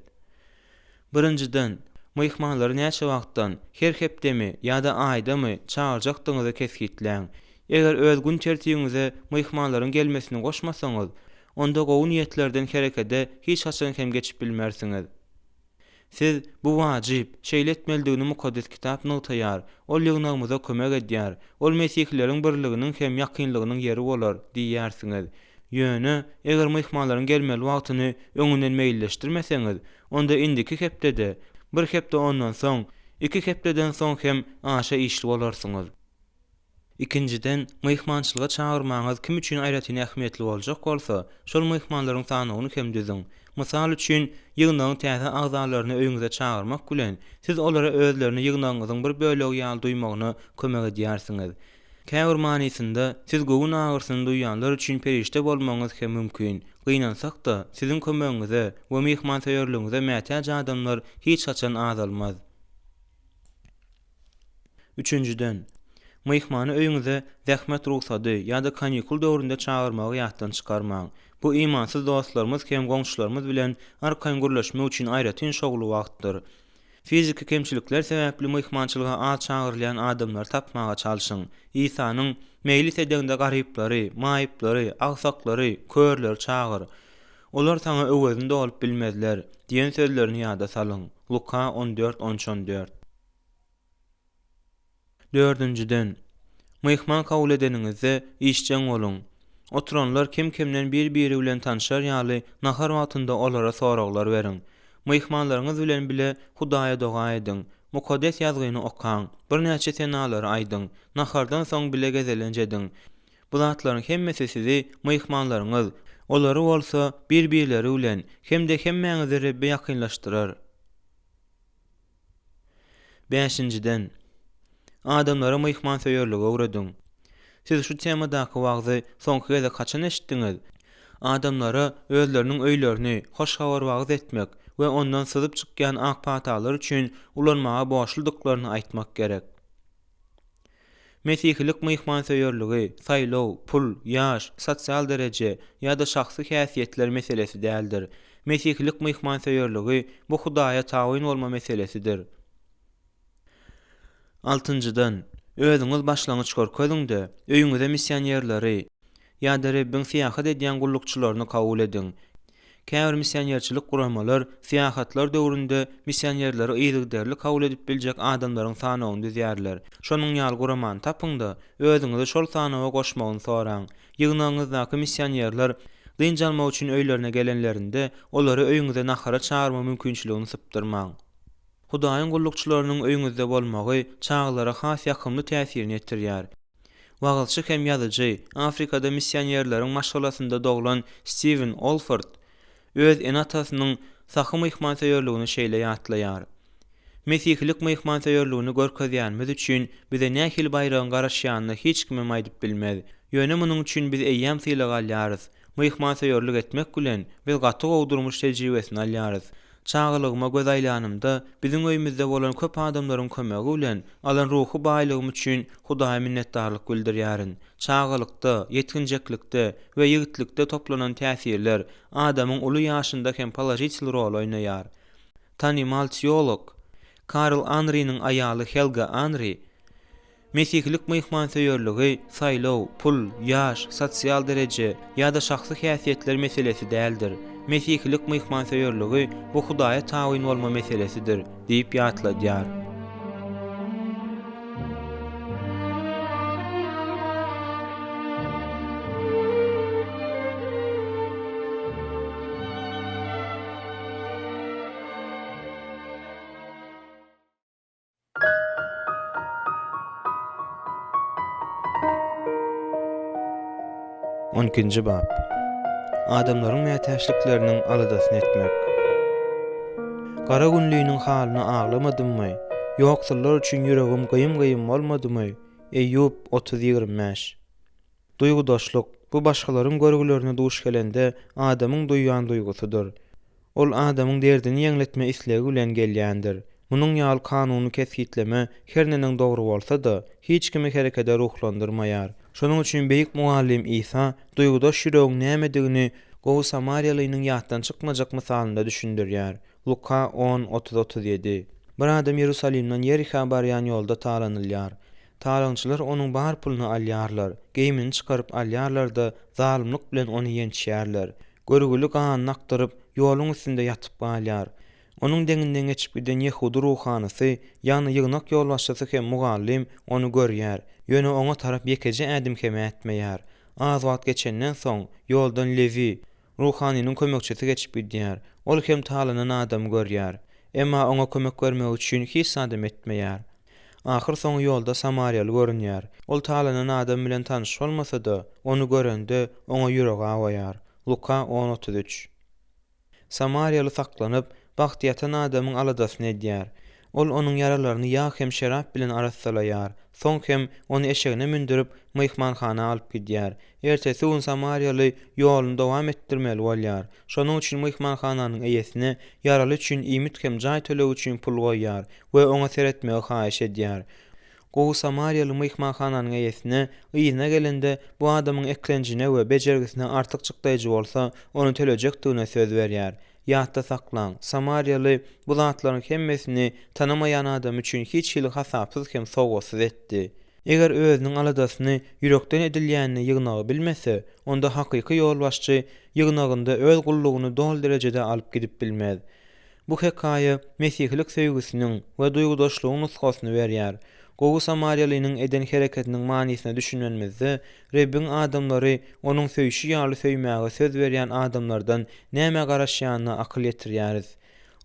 Birinjiden, myhmanlary näçe wagtdan, her hepdemi ýa-da aýdamy çağırjakdyňyzy kesgitläň. Eger öz gün tertibiňize myhmanlaryň gelmesini goşmasaňyz, onda gowy niýetlerden herekede hiç haçan hem geçip bilmersiňiz. Siz bu wajyp şeýle etmelidigini mukaddes kitap notaýar, ol ýygnagymyza kömek edýär, ol mesihlilerin birliginiň hem ýakynlygynyň ýeri bolar diýýärsiňiz. Ýöne, eger myhmanlaryň gelmeli wagtyny öňünden meýilleşdirmeseňiz, onda indiki hepdede, bir hepde ondan soň, iki hepdeden soň hem aşa işli bolarsyňyz. İkinciden, myhmançylyga çağırmaňyz kim üçin aýratyny ähmiýetli boljak bolsa, şol myhmanlaryň sanyny hem düzüň. Mysal üçin, ýygnagyň täze agzalaryny öýüňize çağırmak bilen siz olara özlerini ýygnagyňyzyň bir bölegi ýaly duýmagyna kömek edýärsiňiz. Käbir manysynda siz gowy nagyrsyny duýanlar üçin perişte bolmagyňyz hem mümkin. Gynansak da siziň kömegiňize we myhmanseýerligiňize mätäç adamlar hiç haçan azalmaz. Üçüncüden, myhmany öýüňize zähmet ruhsady ýa-da kanikul döwründe çağırmagy ýatdan çykarmaň. Bu imansyz dostlarymyz hem goňşularymyz bilen arkaň gürleşmek üçin aýratyn şogly wagtdyr. Fiziki kemçilikler sebäpli myhmançylyga az çağırylýan adamlar tapmaga çalyşyň. İsanyň meýli edende garyplary, maýyplary, agsaklary, körler çağır. Olar saňa öwezinde bolup bilmezler diýen sözlerini ýada salyň. Luka 14:13-14. Dördüncüden, myhman kabul edeniňizde işçiň bolun. Oturanlar kim-kimden bir-biri bilen tanışar ýaly nahar wagtynda olara soraglar beriň. Myhmanlaryňyz bilen bile Hudaýa doga edin. Mukaddes ýazgyny okaň, bir näçe senalary aýdyň. Nahardan soň bile gezelenjedin. Bu zatlaryň hemmesi sizi myhmanlaryňyz, olary bolsa bir-birleri bilen hem-de hemmeňizi Rebbe ýakynlaşdyrar. Beşinciden, adamlara myhmanseýerlige öwredin. Siz şu temadaky wagty soňky geze kaçan eşitdiňiz? Adamlara özleriniň öýlerini hoş habar wagt etmek we ondan syzyp çykýan ak patalar üçin ulanmaga boşluklarını aýtmak gerek. Mesihlik myhmanseýerligi saýlaw, pul, ýaş, sosial derece ýa-da şahsy häsiýetler meselesi däldir. Mesihlik myhmanseýerligi bu Hudaýa tawyn bolma meselesidir. Altıncıdan, özüňiz başlanyç görkezinde öýüňize missionerleri ýa-da Rebbiň syýahat edýän gullukçylaryny kabul edin. Käbir missionerçilik guramalar syýahatlar döwründe missionerleri ýygderli kabul edip biljek adamlaryň sanawyny düzýärler. Şonuň ýaly guramany tapyňda özüňizi şol sanawa goşmagyny soraň. Ýygnagyňyzdaky missionerler dynjalmak üçin öýlerine gelenlerinde olary öýüňize nahara çağırma mümkinçiligini sypdyrmaň. Hudaýyň gullukçylarynyň öýüňizde bolmagy çağlara has ýakymly täsirini etdirýär. Wagtçy hem ýazyjy, Afrikada missionerleriň maşgalasynda doglan Stephen Olford öz enatasynyň sahy myhmanseýerligini şeýle ýatlaýar. Mesihlik myhmanseýörlüğini görkezýänimiz üçin bize nähili bayragyň garaşýanyny hiç kime maýdyp bilmez. Ýöne munuň üçin biz eýýäm syýlagy alýarys. Myhmanseýörlük etmek bilen biz gaty gowdurmuş tejribesini alýarys. Çağlygyma göz aýlanymda biziň öýümizde bolan köp adamlaryň kömegi bilen alan ruhy baýlygym üçin Hudaýa minnetdarlyk bildirýärin. Çağlykda, ýetginjeklikde we ýigitlikde toplanan täsirler adamyň uly ýaşynda hem polaryçly rol oýnaýar. Tanymal teolog Karl Henry'nin aýaly Helga Henry Mesihlik myhmanseýörlügi saýlaw, pul, ýaş, sosial derece ýa-da şahsy häsiýetler meselesi däldir. Mesihlik myhmanseýörlügi bu Hudaýa tawyn bolma meselesidir diýip ýatladýar. Onkinji bab. Adamlaryň mätäşlikleriniň aladasyny etmek. Gara günlüğiniň halyny aglamadymmy? Ýoksullar üçin ýüregim gıym-gıym bolmadymy? Eýyub 30:25. Duygudaşlyk bu başgalaryň görgülerine duş gelende adamyň duýýan duýgusydyr. Ol adamyň derdini ýeňletme islegi bilen gelýändir. Munuň ýaly kanuny kesgitleme her neniň dogry bolsa-da hiç kimi herekede ruhlandyrmaýar. Şonuň üçin beýik muallim İsa duýgudaş ýüregiň nämedigini Gowy Samariýalynyň ýatdan çykmajak mysalynda düşündirýär. Luka 10:30-37. Bir adam Ýerusalimden Yeriha barýan ýolda talanylýar. Talançylar onuň bar puluny alýarlar, geýmini çykaryp alýarlar-da zalymlyk bilen ony ýençýärler. Görgüli ganyny aktaryp ýoluň üstünde ýatyp galýar. Onuň deňinden geçip giden Ýehudy ruhanysy, ýani ýygnak ýolbaşçysy hem mugallim ony görýär. Ýöne oňa tarap ýekeje ädim keme etmeýär. Az wagt geçenden soň ýoldan Levi, ruhanynyň kömekçisi geçip gidýär. Ol hem talanan adam görýär. Emma oňa kömek bermek üçin hiç adam etmeýär. Ahir soň ýolda Samariýaly görünýär. Ol talanan adam bilen tanyş bolmasa-da, ony görende oňa ýüregi awaýar. Luka 10:33. Samariýaly saklanyp Bagty ýatan adamyň aladasyny edýär. Ol onuň yaralaryny ýa hem şerap bilen arassalaýar. Soň hem ony eşegine mündürip myhmanhana alyp gidýär. Ertesi gün Samariýaly ýoluny dowam etdirmeli bolýar. Şonuň üçin myhmanhananyň eýesine yaraly üçin iýmit hem jaý töleg üçin pul goýýar we oňa seretmegi haýyş edýär. Gowy Samariýaly myhmanhananyň eýesine ýyna gelende bu adamyň eklenjine we bejergisine artyk çykdaýjy bolsa, ony tölecekdigine söz berýär. Ýatda saklan. Samariýaly bu zatlaryň hemmesini tanamayan adam üçin hiç hili hasapsyz hem sowgasyz etdi. Eger özüniň aladasyny ýürekden edilýänini ýygnagy bilmese, onda hakyky ýolbaşçy ýygnagynda öz gullugyny dol derejede alyp gidip bilmez. Bu hekaýe mesihlik söýgüsiniň we duýgudaşlygyň nusgasyny berýär. Gowy Samariýalynyň eden hereketiniň manysine düşünmemizde Rebbiň adamlary onuň söýüşi ýaly söýmäge söz berýän adamlardan näme garaşýanyny akyl ýetirýäris.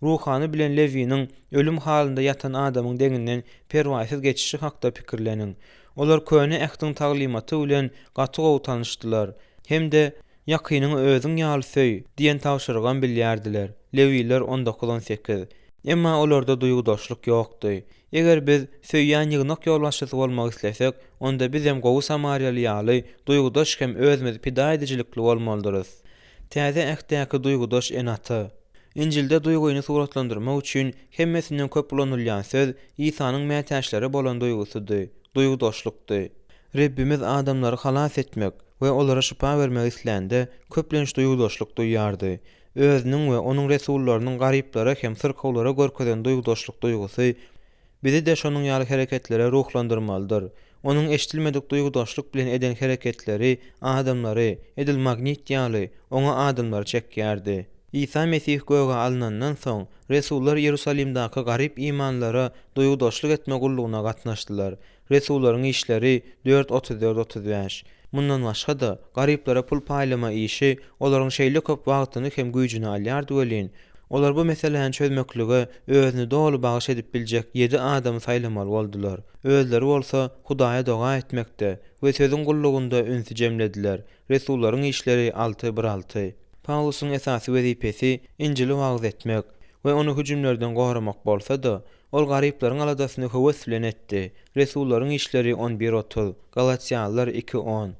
Ruhany bilen Leviniň ölüm halynda ýatan adamyň deňinden perwasyz geçişi hakda pikirleniň. Olar köne ähdiň taglimaty bilen gaty gowy tanışdylar. Hem de ýakynyň özüň ýaly söý diýen tawşyrgan bilýärdiler. Lewiler 19:18. Emma olarda duýgudaşlyk ýokdy. Eger biz söýýän ýygnak ýolbaşçysy bolmak islesek, onda biz hem Gowy Samariýaly ýaly duýgudaş hem özümizi pida edicilikli bolmalydyryz. Täze ähdäki duýgudaş enaty. İncilde duýguny suratlandyrmak üçin hemmesinden köp kullanylýan söz Isanyň mätäşleri bolan duýgusydy, duýgudaşlykdy. Rebbimiz adamlary halas etmek we olara şypa bermek islende köplenç duýgudaşlyk duýýardy. Özüniň we onuň resullarynyň garyplara hem syrkawlara görkezen duýgudaşlyk duýgusy bizi de şonuň ýaly hereketlere ruhlandyrmalydyr. Onuň eşitilmedik duýgudaşlyk bilen eden hereketleri adamlary edil magnit ýaly oňa adamlary çekýärdi. İsa Mesih göge alynandan soň resullar Ýerusalimdäki garyp imanlara duýgudaşlyk etme gullugyna gatnaşdylar. Resullaryň işleri 4:34-35. Mundan başga da garyplara pul paýlama işi olaryň şeýle köp wagtyny hem güýjüni alýardy welin. Olar bu meseleni çözmeklige özüni dolu bagyş edip biljek 7 adam saýlamaly boldular. Özleri bolsa Hudaýa doga etmekde we sözüň gullugynda ünsü jemlediler. Resullaryň işleri 6:1-6. Paulusyň esasy wezipesi Injili wagz etmek we ony hüjümlerden goramak bolsa-da, Ol garyplaryň aladasyny höwes bilen etdi. Resullaryň işleri 11:30, Galatiýalılar 2:10.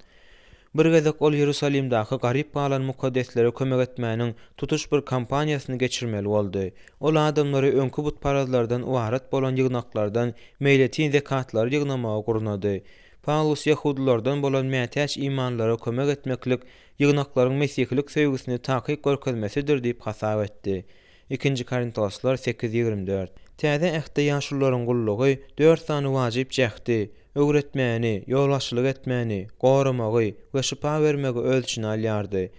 Bir gezek ol Ýerusalimdaky garyp galan mukaddeslere kömek etmäniň tutuş bir kampaniýasyny geçirmeli boldy. Ol adamlary öňkü butparazlardan ibaret bolan ýygnaklardan meýletin zekatlary ýygnamagy gurnady. Paulus Yahudilerden bolan mätäç imanlara kömek etmeklik ýygnaklaryň mesihlik söýgüsini takyk görkezmesidir diýip hasap etdi. 2 Korintlyslar 8:24. Täze ähde ýaşullaryň gullugy 4 sany wajyp jähdi. Öwretmäni, ýolbaşçylyk etmäni, goramagy we şypa bermegi öz içine alýardy.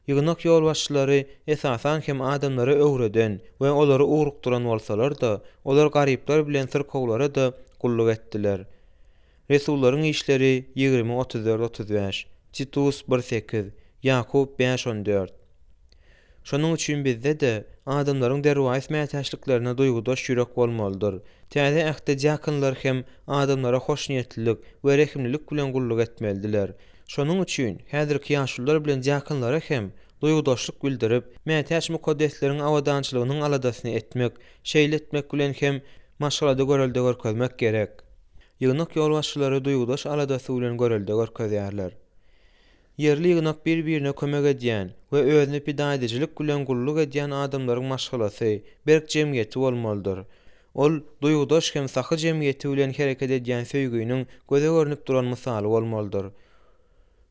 Ýygnak ýolbaşçylary esasan hem adamlary öwreden we olary ugrukduran bolsalar-da, olar garyplar bilen sirkowlara da gulluk etdiler. Resullaryň işleri 20:34-35, Titus 1:8, Jakub 5:14. Şonuň üçin bizde de adamlaryň derwäs mätäçliklerine duýgudaş ýürek bolmalydyr. Täze ähde jakynlar hem adamlara hoş niýetlilik we rehimlilik bilen gulluk etmelidiler. Şonuň üçin häzirki ýaşullar bilen jakynlara hem duýgudaşlyk bildirip, mätäç mukaddesleriň awadançylygynyň aladasyny etmek, şeýletmek bilen hem maşgalada görelde görkezmek gerek. Ýygnak ýolbaşçylary duýgudaş aladasy bilen görelde görkezýärler. Yerli ýygnak bir-birine kömek edýän we özüni pida edicilik bilen gulluk edýän adamlaryň maşgalasy, berk jemgyýeti bolmalydyr. Ol duýgudaş hem sahy jemgyýeti bilen hereket edýän söýgüniň göze görnüp duran mysaly bolmalydyr.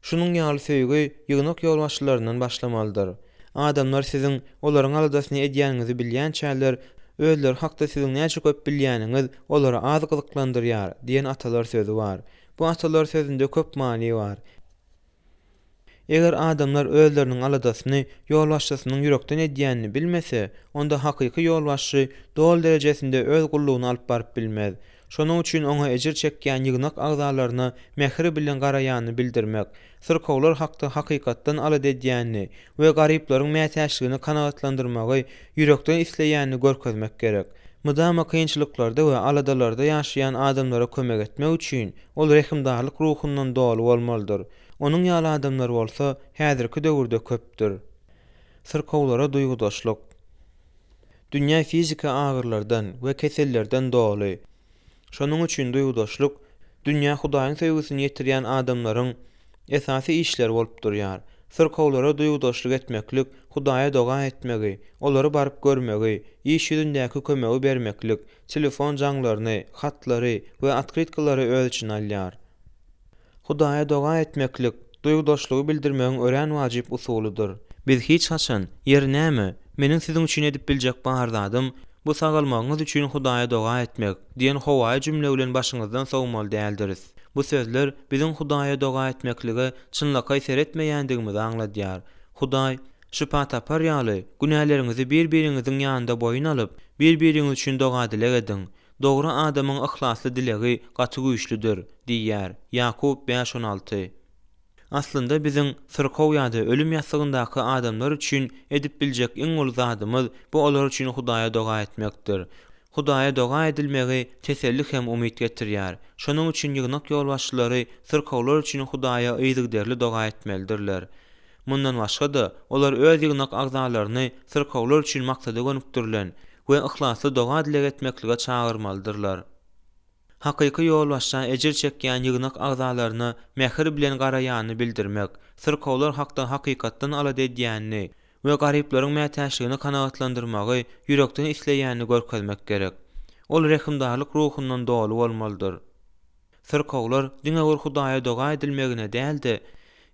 Şunuň ýaly söýgü ýygnak ýolbaşçylaryndan başlamalydyr. Adamlar siziň olaryň aladasyny edýäniňizi bilýän çäler, özleri hakda siziň näçe köp bilýäniňiz olara az gyzyklandyrýar diýen atalar sözü bar. Bu atalar sözünde köp many bar. Eger adamlar özleriniň aladasyny ýolbaşçysynyň ýürekden edýänini bilmese, onda hakyky ýolbaşçy dol derejesinde öz gullugyny alyp baryp bilmez. Şonuň üçin oňa ejir çekýän ýygnak agzalaryna mehri bilen garaýanyny bildirmek, sirkowlar hakda hakykatdan alad edýänini we garyplaryň mätäçligini kanagatlandyrmagy ýürekden isleýänini görkezmek gerek. Mydama kynçylyklarda we aladalarda ýaşaýan adamlara kömek etmek üçin ol rehimdarlyk ruhundan dolu bolmalydyr. Onuň ýaly adamlar bolsa, häzirki döwürde köpdür. Sirkowlara duýgudaşlyk. Dünýä fizika agyrlardan we kesellerden dolu. Şonuň üçin duýgudaşlyk dünýä Hudaýyň söýgüsini ýetirýän adamlaryň esasy işleri bolup durýar. Sirkowlara duýgudaşlyk etmeklik, Hudaýa doga etmegi, olary baryp görmegi, iş ýüzündäki kömegi bermeklik, telefon jaňlaryny, hatlary we atkritkalary öz içine alýar. Hudaýa doga etmeklik, duýgudaşlygy bildirmegiň ören wajyp usulydyr. Biz hiç haçan, ýer näme, meniň siziň üçin edip biljek bar zadym, bu sagalmagyňyz üçin Hudaýa doga etmek diýen howaý jümle bilen başyňyzdan sowmaly däldiris. Bu sözler biziň Hudaýa doga etmeklige çynlaka eser etmeýändigimizi aňladýar. Hudaý şüpha tapar ýaly günälerinizi bir-biriňiziň ýanynda boyun alyp, bir-biriňiz üçin doga dilek edin. Dogry adamyň ihlasly dilegi gaty güýçlüdir, diýýär. Jakub 5:16. Aslynda biziň sirkow ýa-da ölüm ýasygyndaky adamlar üçin edip biljek iň ulu zadymyz bu olar üçin Hudaýa doga etmekdir. Hudaýa doga edilmegi tesellik hem umyt getirýär. Şonuň üçin ýygnak ýolbaşçylary sirkowlar üçin Hudaýa ýygdyrly doga etmelidirler. Mundan başga-da olar öz ýygnak agzalaryny sirkowlar üçin maksada gönükdirilen we ihlasly doga dilek etmeklige çagyrmalydyrlar. Hakyky ýolbaşça ejir çekýän ýygnak agzalaryna mehri bilen garaýanyny bildirmek, sirkowlar hakda hakykatdan alad edýänini we garyplaryň mätäçligini kanagatlandyrmagy ýürekden isleýänini görkezmek gerek. Ol rehimdarlyk ruhundan dolu bolmalydyr. Sirkowlar diňe bir Hudaýa doga edilmegine däldi,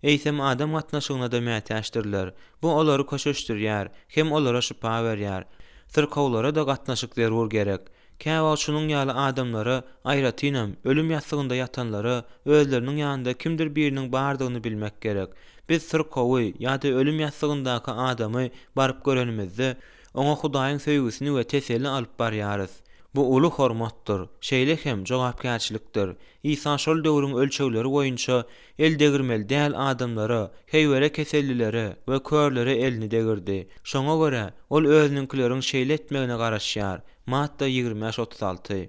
eýsem adam gatnaşygyna da mätäçdirler. Bu olary köşeşdirýär, hem olara şypa berýär. Sirkowlara da gatnaşyk zerur gerek. Käwa şunuň ýaly adamlara aýratynam ölüm ýasygynda ýatanlara özleriniň ýanynda kimdir biriniň bardygyny bilmek gerek. Biz sirkowy ýa-da ölüm ýasygyndaky adamy baryp görenimizde oňa Hudaýyň söýgüsini we teselli alyp barýarys. Bu uly hormatdyr, şeýle hem jogapkärçilikdir. İsa şol döwrüň ölçegleri boýunça el degirmeli däl adamlara, heýwere kesellilere we körlere elini degirdi. Şoňa görä ol özüniňkileriň şeýle etmegine garaşýar. Matta 25:36.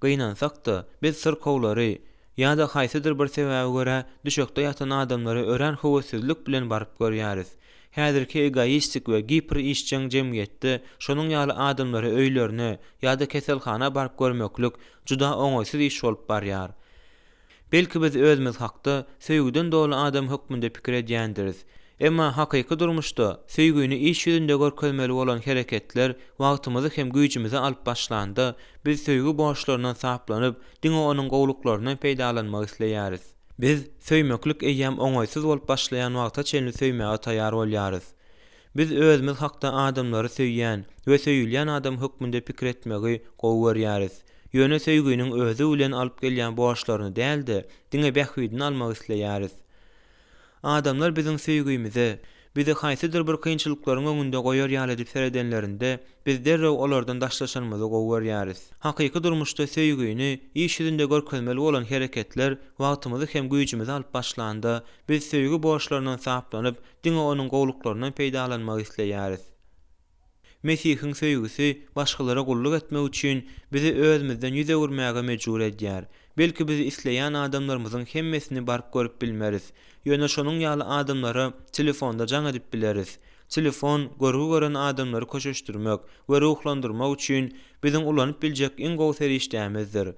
Gynansak-da biz sirkowlary ýa-da haýsydyr bir sebäbe görä düşekde ýatan adamlary ören höwesizlik bilen baryp görýäris. Häzirki egoistik we giper işçiň jemgyýetde şonuň ýaly adamlary öýlerine ýa-da keselhana baryp görmeklik juda oňaýsyz iş bolup barýar. Belki biz özümiz hakda söýgüden doly adam hökmünde pikir edýändiris. Emma hakyky durmuşda söýgüni iş ýüzünde görkezmeli bolan hereketler wagtymyzy hem güýjümizi alyp başlanda biz söýgü boşlaryndan saplanyp diňe onuň gowluklaryndan peýdalanmak isleýäris. Biz söýmeklik eýýäm oňaýsyz bolup başlaýan wagta çenli söýmäge taýýar bolýarys. Biz özümiz hakda adamlary söýýän we söýülýän adam hökmünde pikir etmegi gowy görýäris. Ýöne söýgüniň özü bilen alyp gelýän boşlaryny däldi, diňe bähwidini almak isleýäris. Adamlar biziň söýgümize, bizi haýsydyr bir kynçylyklaryň öňünde goýar ýaly dip seredenlerinde biz derrew olardan daşlaşanymyzy gowy görýäris. Hakyky durmuşda söýgüni iş ýüzünde görkezmeli bolan hereketler wagtymyzy hem güýjümizi alyp başlanda biz söýgü boşlaryndan saplanyp diňe onuň gowluklaryndan peýdalanmak isleýäris. Mesihiň söýgüsi başgalara gulluk etmek üçin bizi özümizden ýüze gurmaga mejbur edýär. Belki bizi isleýän adamlarymyzyň hemmesini barp görüp bilmeriz. Ýöne şonuň ýaly adamlara telefonda jaň edip bileriz. Telefon görüp gören adamlary köşeşdirmek we ruhlandyrmak üçin biziň ulanyp biljek iň gowy serişdämizdir.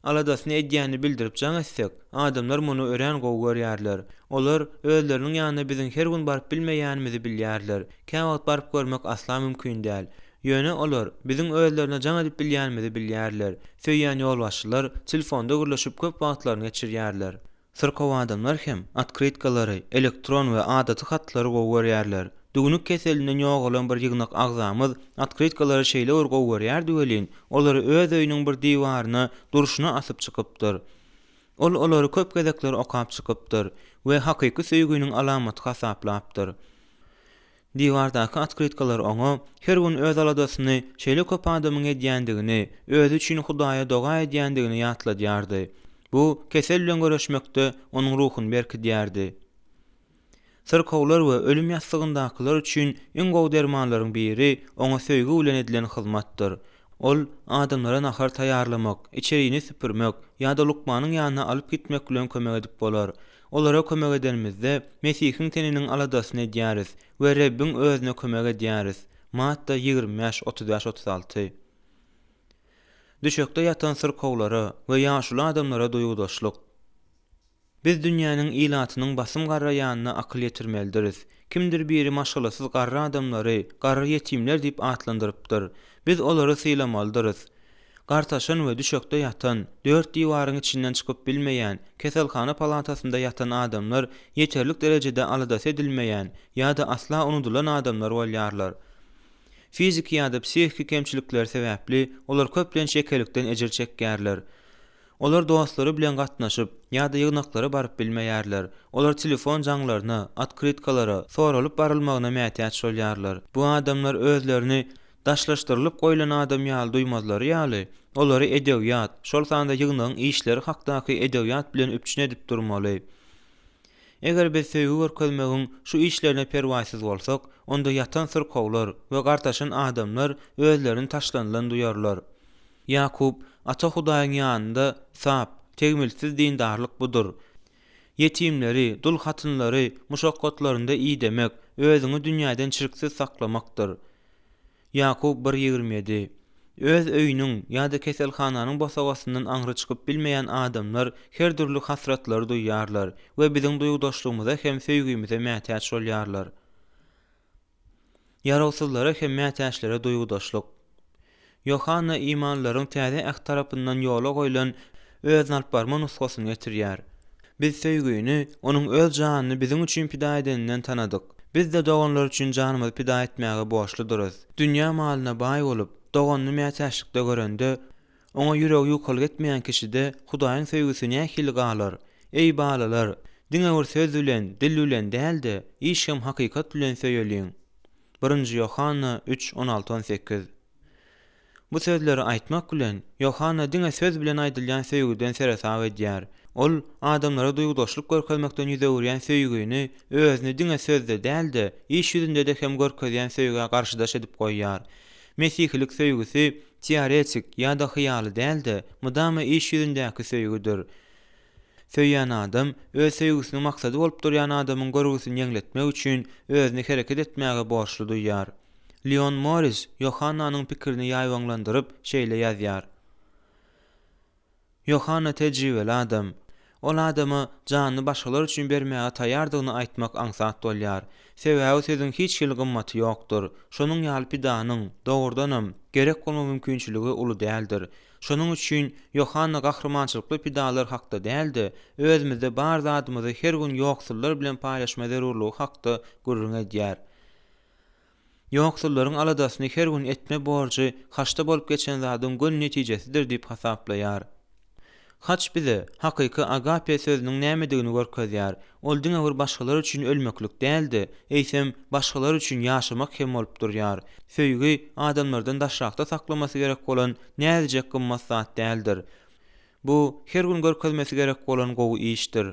Aladasyny edýäni bildirip jaň etsek, adamlar muny ören gowy görýärler. Olar özleriniň ýanyna biziň her gün barp bilmeýänimizi bilýärler. Käwagt barp görmek asla mümkin däl. Ýöne olar biziň özlerine jaň edip bilýänimizi bilýärler. Söýýän ýolbaşçylar telefonda gürleşip köp wagtlaryny geçirýärler. Sırkow adamlar hem atkritkalary, elektron we adaty hatlary gowy görýärler. Dugnuк keselinden ýogalan bir ýygnak agzamyz atkritkalary şeýle gowy görýär diýelin. Olary öz öýüniň bir diwaryna duruşuna asyp çykypdyr. Olary köp gezekler okap çykypdyr we hakyky söýgüniň alamaty hasaplapdyr. Diwardaky atkritkalar oňa her gün öz aladasyny şeýle köp adamyň edýändigini, özü üçin Hudaýa doga edýändigini ýatladýardy. Bu kesel bilen görüşmekde onuň ruhuny berkidýärdi. Sırkowlar we ölüm ýastygyndakylar üçin iň gowy dermanlaryň biri oňa söýgü bilen edilen hyzmatdyr. Ol adamlara nahar taýýarlamak, içeriğini süpürmek ýa-da lukmanyň ýanyna alyp gitmek bilen kömek edip bolar. Olara kömek edenimizde Mesihiň teniniň aladasyny edýäris we Rabbiň özüne kömek edýäris. Matta 25-35-36. Düşekde ýatan sırkowlara we ýaşuly adamlara duýgudaşlyk. Biz dünýäniň ilatynyň basym garraýanyna akyl ýetirmelidiris. Kimdir biri maşgalasyz garra adamlary, garra ýetimler diýip atlandyrypdyr. Biz olary syýlamalydyryz. Gartaşan we düşekde ýatan, dört diwaryň içinden çykyp bilmeýän, keselhana palatasynda ýatan adamlar ýeterlik derejede aladasy edilmeýän ýa-da asla unutulan adamlar bolýarlar. Fizik ýa-da psihik kemçilikler sebäpli olar köplen şekerlikden ejir çekýärler. Olar dostlary bilen gatnaşyp ýa-da ýygnaklara baryp bilmeýärler. Olar telefon jaňlaryna, atkritkalara soralyp barylmagyna mätäç bolýarlar. Bu adamlar özlerini daşlaşdyrylyp goýulan adam ýaly duýmazlary ýaly olary edebiýat, şol sanda ýygnagyň işleri hakdaky edebiýat bilen üpçün edip durmaly. Eger biz söýgü görkezmegiň şu işlerine perwasyz bolsak, onda ýatan sırkowlar we gartaşan adamlar özlerini taşlanylan duýarlar. Ýakup ata Hudaýyň ýanynda sap, tegmilsiz dindarlyk budur. Yetimleri, dul hatynlary muşakkatlarynda iyi demek, özüňi dünýäden çirksiz saklamakdyr. Ýakup 1:27. Öz öýüniň ýa-da keselhananyň bosagasyndan aňry çykyp bilmeýän adamlar her türlü hasratlary duýýarlar we biziň duýgudaşlygymyza hem söýgümize mätäç bolýarlar. Yarawsyzlara hem mätäçlere duýgudaşlyk. Yohanna imanlaryň täze äh tarapyndan ýola goýulan öz alpbarma nusgasyny getirýär. Biz söýgüni, onuň öz janyny biziň üçin pida edeninden tanadyk. Biz de doganlar üçin janymyzy pida etmäge borçlydyrys. Dünýä malyna baý bolup, doganyny mätäçlikde görende, oňa ýüregi ýokal etmeýän kişide Hudaýyň söýgüsini nähili galar. Ey balalar, diňe bir söz bilen, dil bilen däldi, iş hem hakykat bilen söýeliň. 1 Yohanna 3:16-18. Bu sözleri aýtmak bilen Yohanna diňe söz bilen aýdylýan söýgüden seresag edýär. Ol adamlara duýgudaşlyk görkezmekden ýüze gurýan söýgüni özüni diňe sözde däldi, iş ýüzünde de hem görkezýän söýgüge garşydaş edip goýýar. Mesihlik söýgüsi teoretik ýa-da hyýaly däldi, mudama iş ýüzündäki söýgüdür. Söýýän adam öz söýgüsiniň maksady bolup durýan adamyň görgüsini ýeňletmek üçin özüni hereket etmäge borçly duýýar. Leon Morris Yohannanyň pikirini ýaýwanlandyryp şeýle ýazýar. Yohanna tejribeli adam. Ol adamy janyny başgalar üçin bermäge taýýardygyny aýtmak aňsat bolýar. Sebäbi sözüň hiç hil gymmaty ýokdur. Şonuň ýaly pidanyň dogrudanam gerek bolma mümkinçiligi uly däldir. Şonuň üçin Yohanna gahrmançylykly pidalar hakda däldi, özümizde bar zadymyzy her gün ýoksullar bilen paýlaşma zerurlygy hakda gurrun edýär. Ýoksullaryň aladasyny her gün etme borjy haçda bolup geçen zadyň gön netijesidir diýip hasaplaýar. Haç bize hakyky agape sözüniň nämedigini görkezýär. Ol diňe bir başgalar üçin ölmeklik däldi, eýsem başgalar üçin ýaşamak hem bolup durýar. Söýgü adamlardan daşrakda saklamasy gerek bolan näzijek gymmat zat däldir. Bu her gün görkezmesi gerek bolan gowy işdir.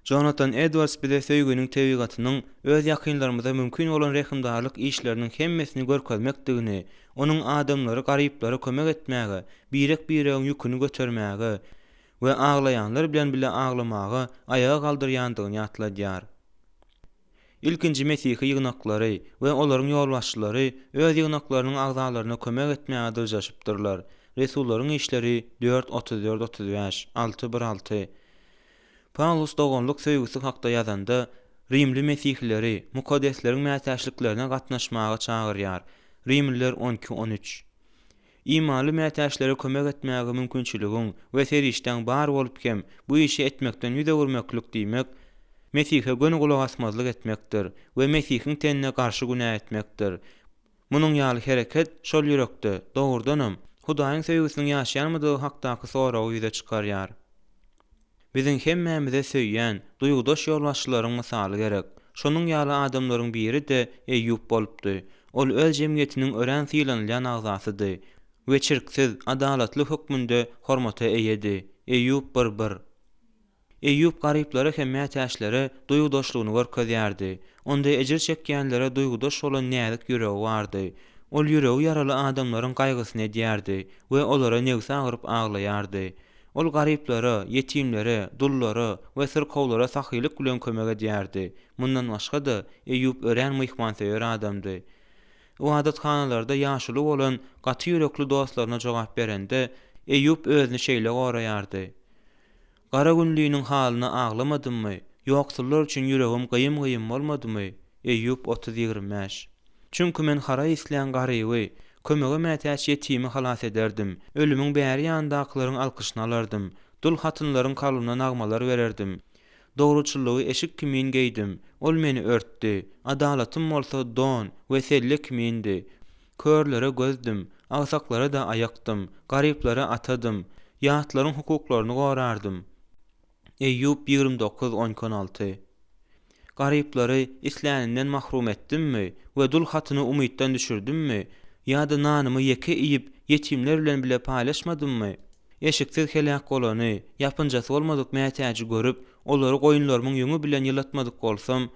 Jonathan Edwards bize söýgüniň tebigatynyň öz ýakynlarymyza mümkin bolan rehimdarlyk işleriniň hemmesini görkezmekdigini, onuň adamlary garyplary kömek etmäge, birek-biregiň ýüküni götermäge we aglayanlar bilen bile aglamagy ayağa galdyrýandygyny ýatladýar. İlkinji Mesihi ýygnaklary we olaryň ýolbaşçylary öz ýygnaklarynyň agzalaryna kömek etmäge dyrjaşypdyrlar. Resullaryň işleri 4:34-35 6:1-6. Paulus dogonluk söýgüsi hakda ýazanda Rimli Mesihlileri mukaddeslerin mätäşliklerine gatnaşmaga çagyrýar. Rimliler 12:13. İmaly mätäşlere kömek etmäge mümkinçiligiň we serişden bar bolup kem bu işi etmekden ýüze gurmaklyk diýmek Mesihe gönü gulak asmazlyk etmekdir we Mesihiň tenine garşy günah etmekdir. Munyň ýaly hereket şol ýürekde dogrudanam Hudaýyň söýgüsiniň ýaşaýanmydygy hakdaky soragy ýüze çykarýar. Biziň hemmämize söýýän, duýgudaş ýolbaşçylaryň mysaly gerek. Şonuň ýaly adamlaryň biri de Eýýub bolupdy. Ol öz jemgyýetiniň ören sylanylýan agzasydy we çirksiz, adalatly hökmünde hormata eýedi. Eýýub 1:1. Eýýub garyplara hem mätäşlere duýgudaşlygyny görkezýärdi. Onda ejir çekýänlere duýgudaş bolan näzik ýüregi bardy. Ol ýüregi ýaraly adamlaryň gaýgysyny edýärdi we olara negsi agyryp aglaýardy. Ol garyplara, yetimlere, dullara we syrkawlara sahylyk bilen kömek edýärdi. Mundan başga da Eýýub ören myhmansewer adamdy. O adatkanalarda ýaşuly bolan gaty ýürekli dostlaryna jogap berende Eýýub özüni şeýle goraýardy. Gara günlüğünün halyna aglamadymmy? Ýoksullar üçin ýüregim gıyım bolmadymy? Eýýub 30:25. Çünkü men hara isleýän garyby, kömege mätäç ýetimi halas ederdim. Ölümüň bäri ýandaklaryň alkyşyny alardym. Dul hatynlaryň kalyna nagmalar bererdim. Dogruçylygy eşik kimin geydim. Ol meni örtdi. Adalatym bolsa don we sellik kimindi. Körlere gözdim, agsaklara da ayaktım, garyplara atadım, ýatlaryň hukuklaryny gorardım. Eýýub 29:10-16. Garyplary isläninden mahrum etdimmi we dul hatyny umytdan düşürdimmi? Ýa-da nanymy ýeke iýip ýetimler bilen bile paýlaşmadymmy? Eşiksiz helak bolany, ýapynjasy bolmadyk mätäçi görüp, olary goýunlarymyň ýüňi bilen ýylatmadyk bolsam,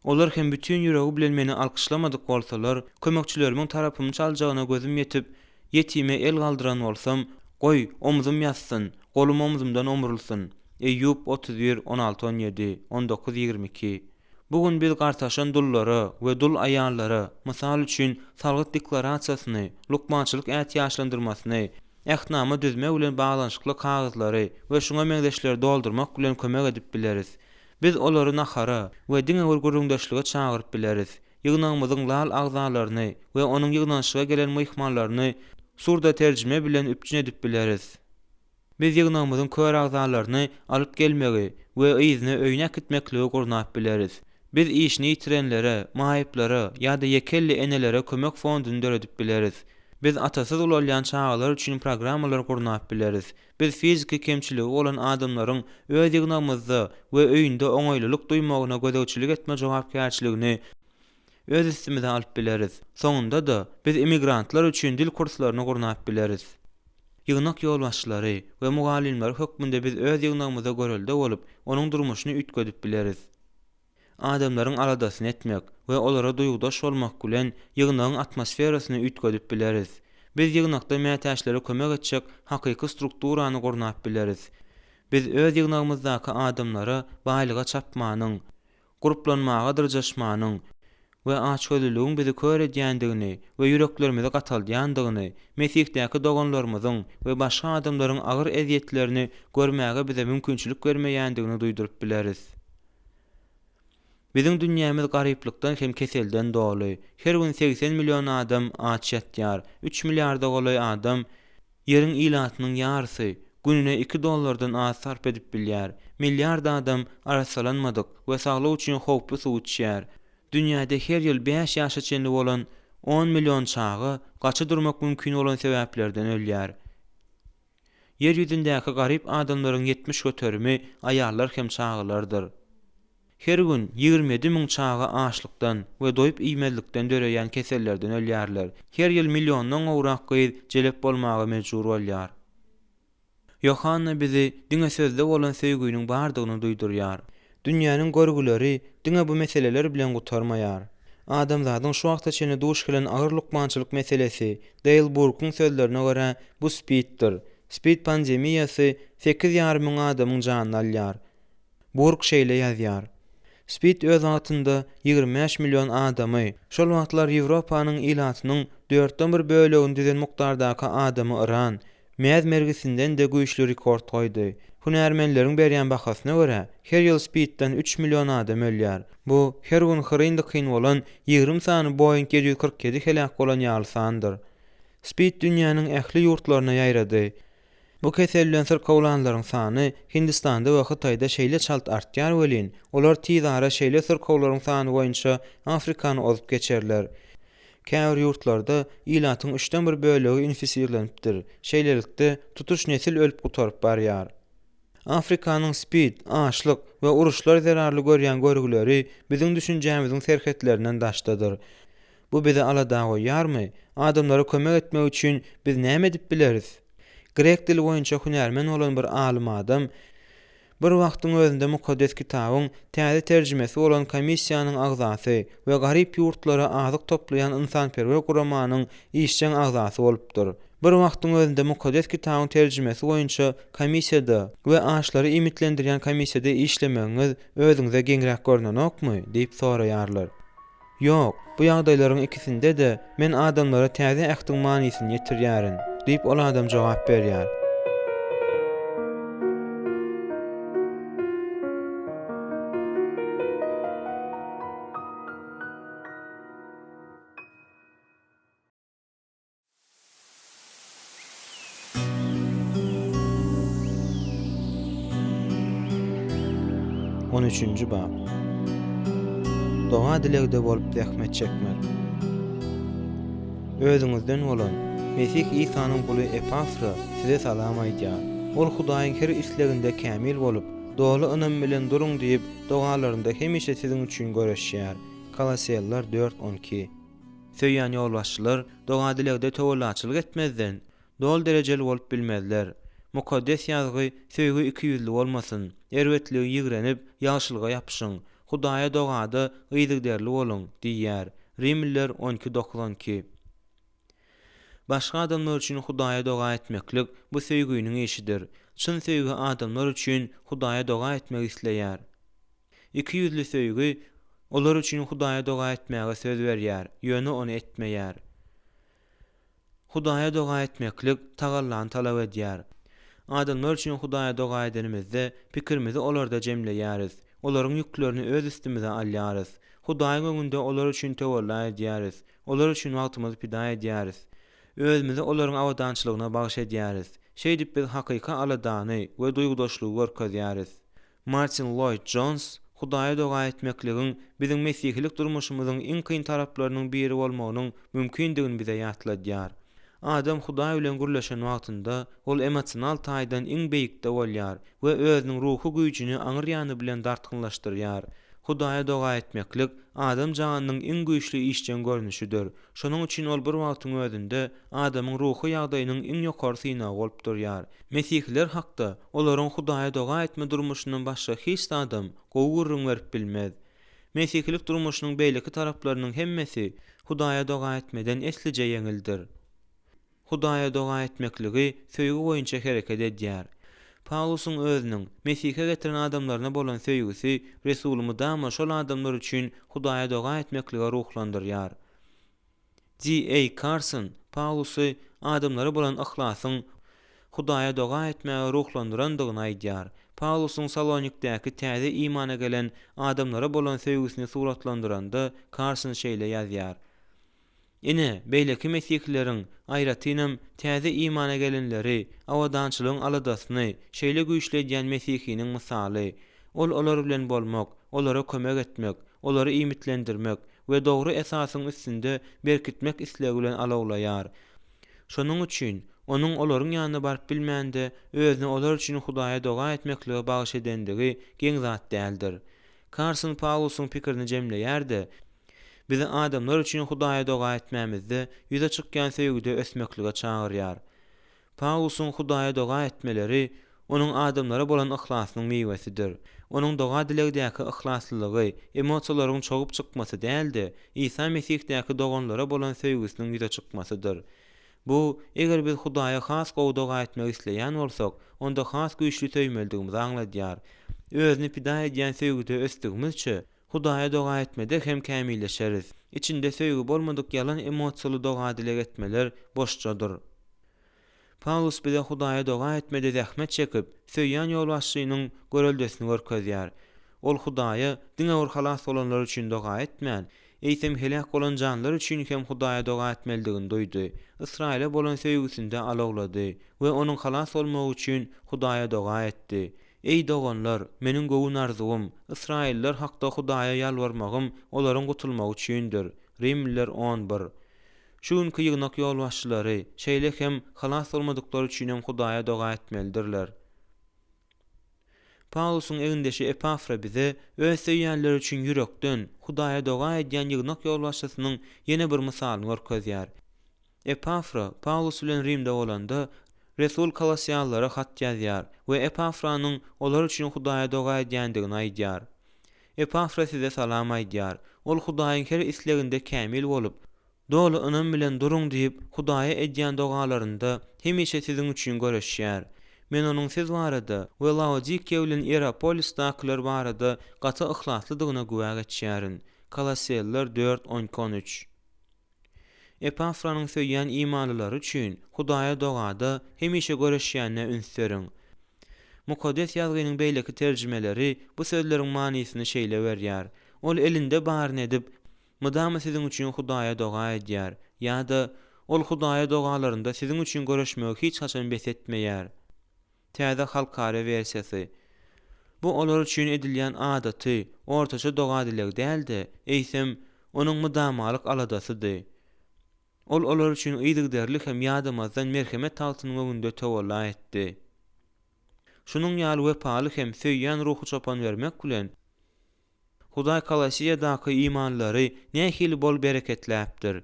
olar hem bütün ýüregi bilen meni alkyşlamadyk bolsalar, kömekçilerimiň tarapymy çaljagyna gözüm ýetip, ýetime el galdyran bolsam, goý omuzum ýassyn, golum omuzumdan omurulsyn. Eýýub 31:16-17, 19:22. Bugün biz gartaşan dullara we dul aýallara, mysal üçin salgyt deklarasiýasyny, lukmançylyk ätýaşlandyrmasyny, ähnama düzme bilen baglanyşykly kagazyzlary we şoňa meňzeşleri doldurmak bilen kömek edip bileriz. Biz olary nahara we diňe bir gurrundaşlyga çagyryp bileriz. Ýygnamyzyň lal agzalaryny we onuň ýygnanşyga gelen myhmanlaryny surda terjime bilen üpçün edip bileriz. Biz ýygnamyzyň kör agzalaryny alyp gelmegi we ýyzyny öýnäk gitmekligi gurnap bileriz. Biz işini ýitirenlere, maýyplara ýa-da ýekelli enelere kömek fonduny döredip bileriz. Biz atasyz bolan çağlar üçin programmalar gurnap bileriz. Biz fiziki kemçiligi bolan adamlaryň öz ýygnamyzda we öýünde oňaýlylyk duýmagyna gözegçilik etme jogapkärçiligini öz üstümize alyp bileriz. Soňunda da biz emigrantlar üçin dil kurslaryny gurnap bileriz. Ýygnak ýolbaşçylary we mugallimler hökmünde biz öz ýygnamyza görelde bolup, onuň durmuşyny ütgedip bileriz. Adamlaryň aladasyny etmek we olara duýgudaş bolmak bilen ýygnagyň atmosferasyny ütgedip bileriz. Biz ýygnakda mätäçlere kömek etjek hakyky strukturany gurnap bileriz. Biz öz ýygnagymyzdaky adamlara baýlyga çapmanyň, gruplanmaga dyrjaşmanyň we açgözlüğün bizi kör edýändigini we ýüreklerimize gatalýandygyny, Mesihdäki doganlarymyzyň we başga adamlaryň agyr eziýetlerini görmäge bize mümkinçilik bermeýändigini duýduryp bileriz. Bizim dünýämiz garyplykdan hem keselden doly. Her gün 80 milyon adam aç ýatýar. 3 milliarda goly adam ýeriň ilatynyň ýarysy gününe $2 az sarp edip bilýär. Milliard adam arasalanmadyk we saglyk üçin howply suw içýär. Dünýäde her ýyl 5 ýaşa çenli bolan 10 milyon çagy gaça durmak mümkin bolan sebäplerden ölýär. Yer ýüzündäki garyp adamlaryň 70 göterimi aýallar hem çagylardyr. Her gün 27 000 çagy açlykdan we doýup iýmezlikden döreýän kesellerden ölýärler. Her ýyl milliondan gowrak gyz jelep bolmagy mejbur bolýar. Yohanna bizi diňe sözde bolan söýgüniň bardygyny duýdurýar. Dünýäniň görgüleri diňe bu meseleler bilen gutarmaýar. Adamzadyň şu wagta çene duş gelen agyr lukmançylyk meselesi Dale Burke'ň sözlerine görä bu speeddir. Speed pandemiýasy 8,5 000 adamyň janyny alýar. Burke şeýle ýazýar. Speed öz atynda 25 milyon adamy, şol wagtlar Ýewropanyň ilatynyň 4/1 bölegini dizen mukdardaky adamy ıran, mäz mergisinden de güýçli rekord goýdy. Hunärmenleriň berýän bahasyna görä, her ýyl Speedden 3 milyon adam ölýär. Bu her gün hyrynda kyn bolan 20 sany Boeing 747 helak bolan ýaly sandyr. Speed dünýäniň ähli ýurtlaryna ýaýrady. Bu keselden syrkawlanlaryň sany Hindistanda we Hytaýda şeýle çalt artýar welin, olar tizara şeýle syrkawlaryň sany boýunça Afrikany ozup geçerler. Käwr ýurtlarda ilatyň 3/1 bölegi infisirlenipdir. Şeýlelikde tutuş nesil ölüp gutaryp barýar. Afrikanyň speed, açlyk we uruşlar zararly görýän görgüleri biziň düşünjämiziň serketlerinden daşdadyr. Bu bize alada goýarmy? Adamlara kömek etmek üçin biz näme edip bileriz? Grek dili boýunça hunärmen bolan bir alim adam bir wagtyň özünde mukaddes kitabyň täze terjimesi bolan komissiýanyň agzasy we garyp ýurtlara azyk toplayan insanperwer guramanyň işçiň agzasy bolupdyr. Bir wagtyň özünde mukaddes kitabyň terjimesi boýunça komissiýada we aşlary imitlendirýän komissiýada işlemeňiz özüňize geňrek görnenokmy diýip soraýarlar. Ýok, bu ýagdaýlaryň ikisinde de men adamlara täze ähtiň manysyny ýetirýärin diýip ol adam jogap berýär. On 3-nji bab. Doğa dilegde bolup zähmet çekmek. Özüňizden bolan Mesih İsa'nın kulu Epafra size salam aýdýar. Ol Hudaýyň her isleginde kämil bolup, dolu ynam bilen durun diýip dogalarynda hemişe siziň üçin göreşýär. Kolossiýallar 4:12. Söýýän ýolbaşçylar doga dilegde töwelläçilik etmezden, dol derejeli bolup bilmezler. Mukaddes ýazgy söýgü ikiyüzlü bolmasyn, erwetligi ýigrenip ýagşylyga ýapyşyň. Hudaýa dogada gyzygderli bolun diýýär. Rimliler 12:92. Başga adamlar üçin Hudaýa doga etmeklik bu söýgüniň işidir. Çyn söýgü adamlar üçin Hudaýa doga etmek isleýär. Ikiyüzlü söýgü olar üçin Hudaýa doga etmäge söz berýär, ýöne onu etmeýär. Hudaýa doga etmeklik tagallan talap edýär. Adamlar üçin Hudaýa doga edenimizde pikirimizi olarda jemleýäris. Olaryň ýüklerini öz üstümize alýarys. Hudaýyň öňünde olar üçin töwella edýäris. Olar üçin wagtymyzy pida edýäris. Özümizi olaryň awadançylygyna bagyş edýäris. Şeýdip biz hakyka aladany we duýgudaşlygy görkezýäris. Martin Lloyd-Jones Hudaýa doga etmekligiň biziň mesihlik durmuşymyzyň iň kyn taraplarynyň biri bolmagynyň mümkindigini bize ýatladýar. Adam Hudaý bilen gürleşen wagtynda ol emosional taýdan iň beýikde bolýar we özüniň ruhy güýjini aňyr ýany bilen dartgynlaşdyrýar. Hudaýa doga etmeklik adam janynyň iň güýçli işçen görnüşidir. Şonuň üçin ol bir wagtyň özünde adamyň ruhy ýagdaýynyň iň ýokary synagy bolup durýar. Mesihler hakda olaryň Hudaýa doga etme durmuşyndan başga hiç adam gowurun berip bilmez. Mesihlik durmuşynyň beýleki taraplarynyň hemmesi Hudaýa doga etmeden eslice ýeňildir. Hudaýa doga etmekligi söýgü boýunça hereket edýär. Paulusyň özüniň Mesih'e getiren adamlaryna bolan söýgüsi Resulümi dama şol adamlar üçin Hudaýa doga etmeklige ruhlandyrýar. G.A. Carson Paulusy adamlara bolan ihlasyn Hudaýa doga etmäge ruhlandyrandygyny aýdýar. Paulusyň Salonikdäki täze imana gelen adamlara bolan söýgüsini suratlandyranda Carson şeýle ýazýar. Ine beýleki mesihlilerin aýratynam täze imana gelenleri awadançylygyň aladasyny şeýle güýçleýän mesihiniň misaly. Ol olar bilen bolmak, olara kömek etmek, olary imitlendirmek we dogry esasyň üstünde berkitmek islägi bilen alawlaýar. Şonuň üçin onuň olaryň ýanyna baryp bilmände özüni olar üçin Hudaýa doga etmekligi bagyş edendigi geň zat däldir. Carson Paulusyň pikirini jemleýärdi. Bizi adamlar üçin Hudaýa doga etmämizde ýüze çykýan söýgüde ösmeklige çagyrýar. Paulusyň Hudaýa doga etmeleri onuň adamlara bolan ihlasynyň meýwesidir. Onuň doga dilegdäki ihlaslylygy, emosiýalaryň çogup çykmasy däldi, İsa Mesih'däki doganlara bolan söýgüsiniň ýüze çykmasydyr. Bu, eger biz Hudaýa has gowy doga etmek isleýän bolsak, onda has güýçli töýmeldigimizi aňladýar. Özüni pida edýän söýgüde ösdigimizçe, Hudaýa doga etmede hem kämilleşeriz. İçinde söýgü bolmadyk ýalan emosiýaly doga dileg etmeler boşçadyr. Paulus bize Hudaýa doga etmede zähmet çekip, söýýän ýol başçynyň göreldesini görkezýär. Ol Hudaýa diňe halas bolanlar üçin doga etmän, eýsem helak bolan janlar üçin hem Hudaýa doga etmeldigini duýdy. Israile bolan söýgüsinde alawlady we onuň halas bolmagy üçin Hudaýa doga etdi. Ey doganlar, meniň gowun arzugum, Israiller hakda Hudaýa ýalvarmagym olaryň gutulmagy üçindir. Rimliler 11. Şuňky ýygnak ýol başçylary, şeýle hem halas bolmadyklary üçin hem Hudaýa doga etmelidirler. Paulusyň egindeşi Epafra bize öz söýýänler üçin ýürekden Hudaýa doga edýän ýygnak ýol başçysynyň ýene bir misalyny görkezýär. Epafra Paulus bilen Rimde bolanda Resul Kolosiýallara hat ýazýar we Epafranyň olar üçin Hudaýa doga edýändigini aýdýar. Epafra size salam aýdýar. Ol Hudaýyň her isleginde kämil bolup, dolu ynam bilen duruň diýip Hudaýa edýän dogalarynda hemişe siziň üçin göreşýär. Men onuň siz barada we Laodikiýa bilen Hierapolisdakylar barada gaty ihlaslydygyna güwäg etýärin. Kolosiýalılar 4:12-13. Epafranyň söýýän imanlylary üçin Hudaýa dogada hemişe göreşýänine ünseriň. Mukaddes ýazgynyň beýleki terjimeleri bu sözleriň manysyny şeýle berýär. Ol elinde baryn edip, mydama siziň üçin Hudaýa doga edýär, ýa-da ol Hudaýa dogalarynda siziň üçin göreşmegi hiç haçan bes etmeýär. Täze halkara versiýasy. Bu olar üçin edilýän adaty, ortaça doga dileg däldi, eýsem onuň mydamalyk aladasydy. Ol olar üçin ýygyderlik hem ýadamazdan merhemet taýtynyň öňünde towalla etdi. Şunun ýaly wepaly hem söýýän ruhu çopan bermek bilen Hudaý Kolosiýadaky imanlary nähili bol bereketläpdir.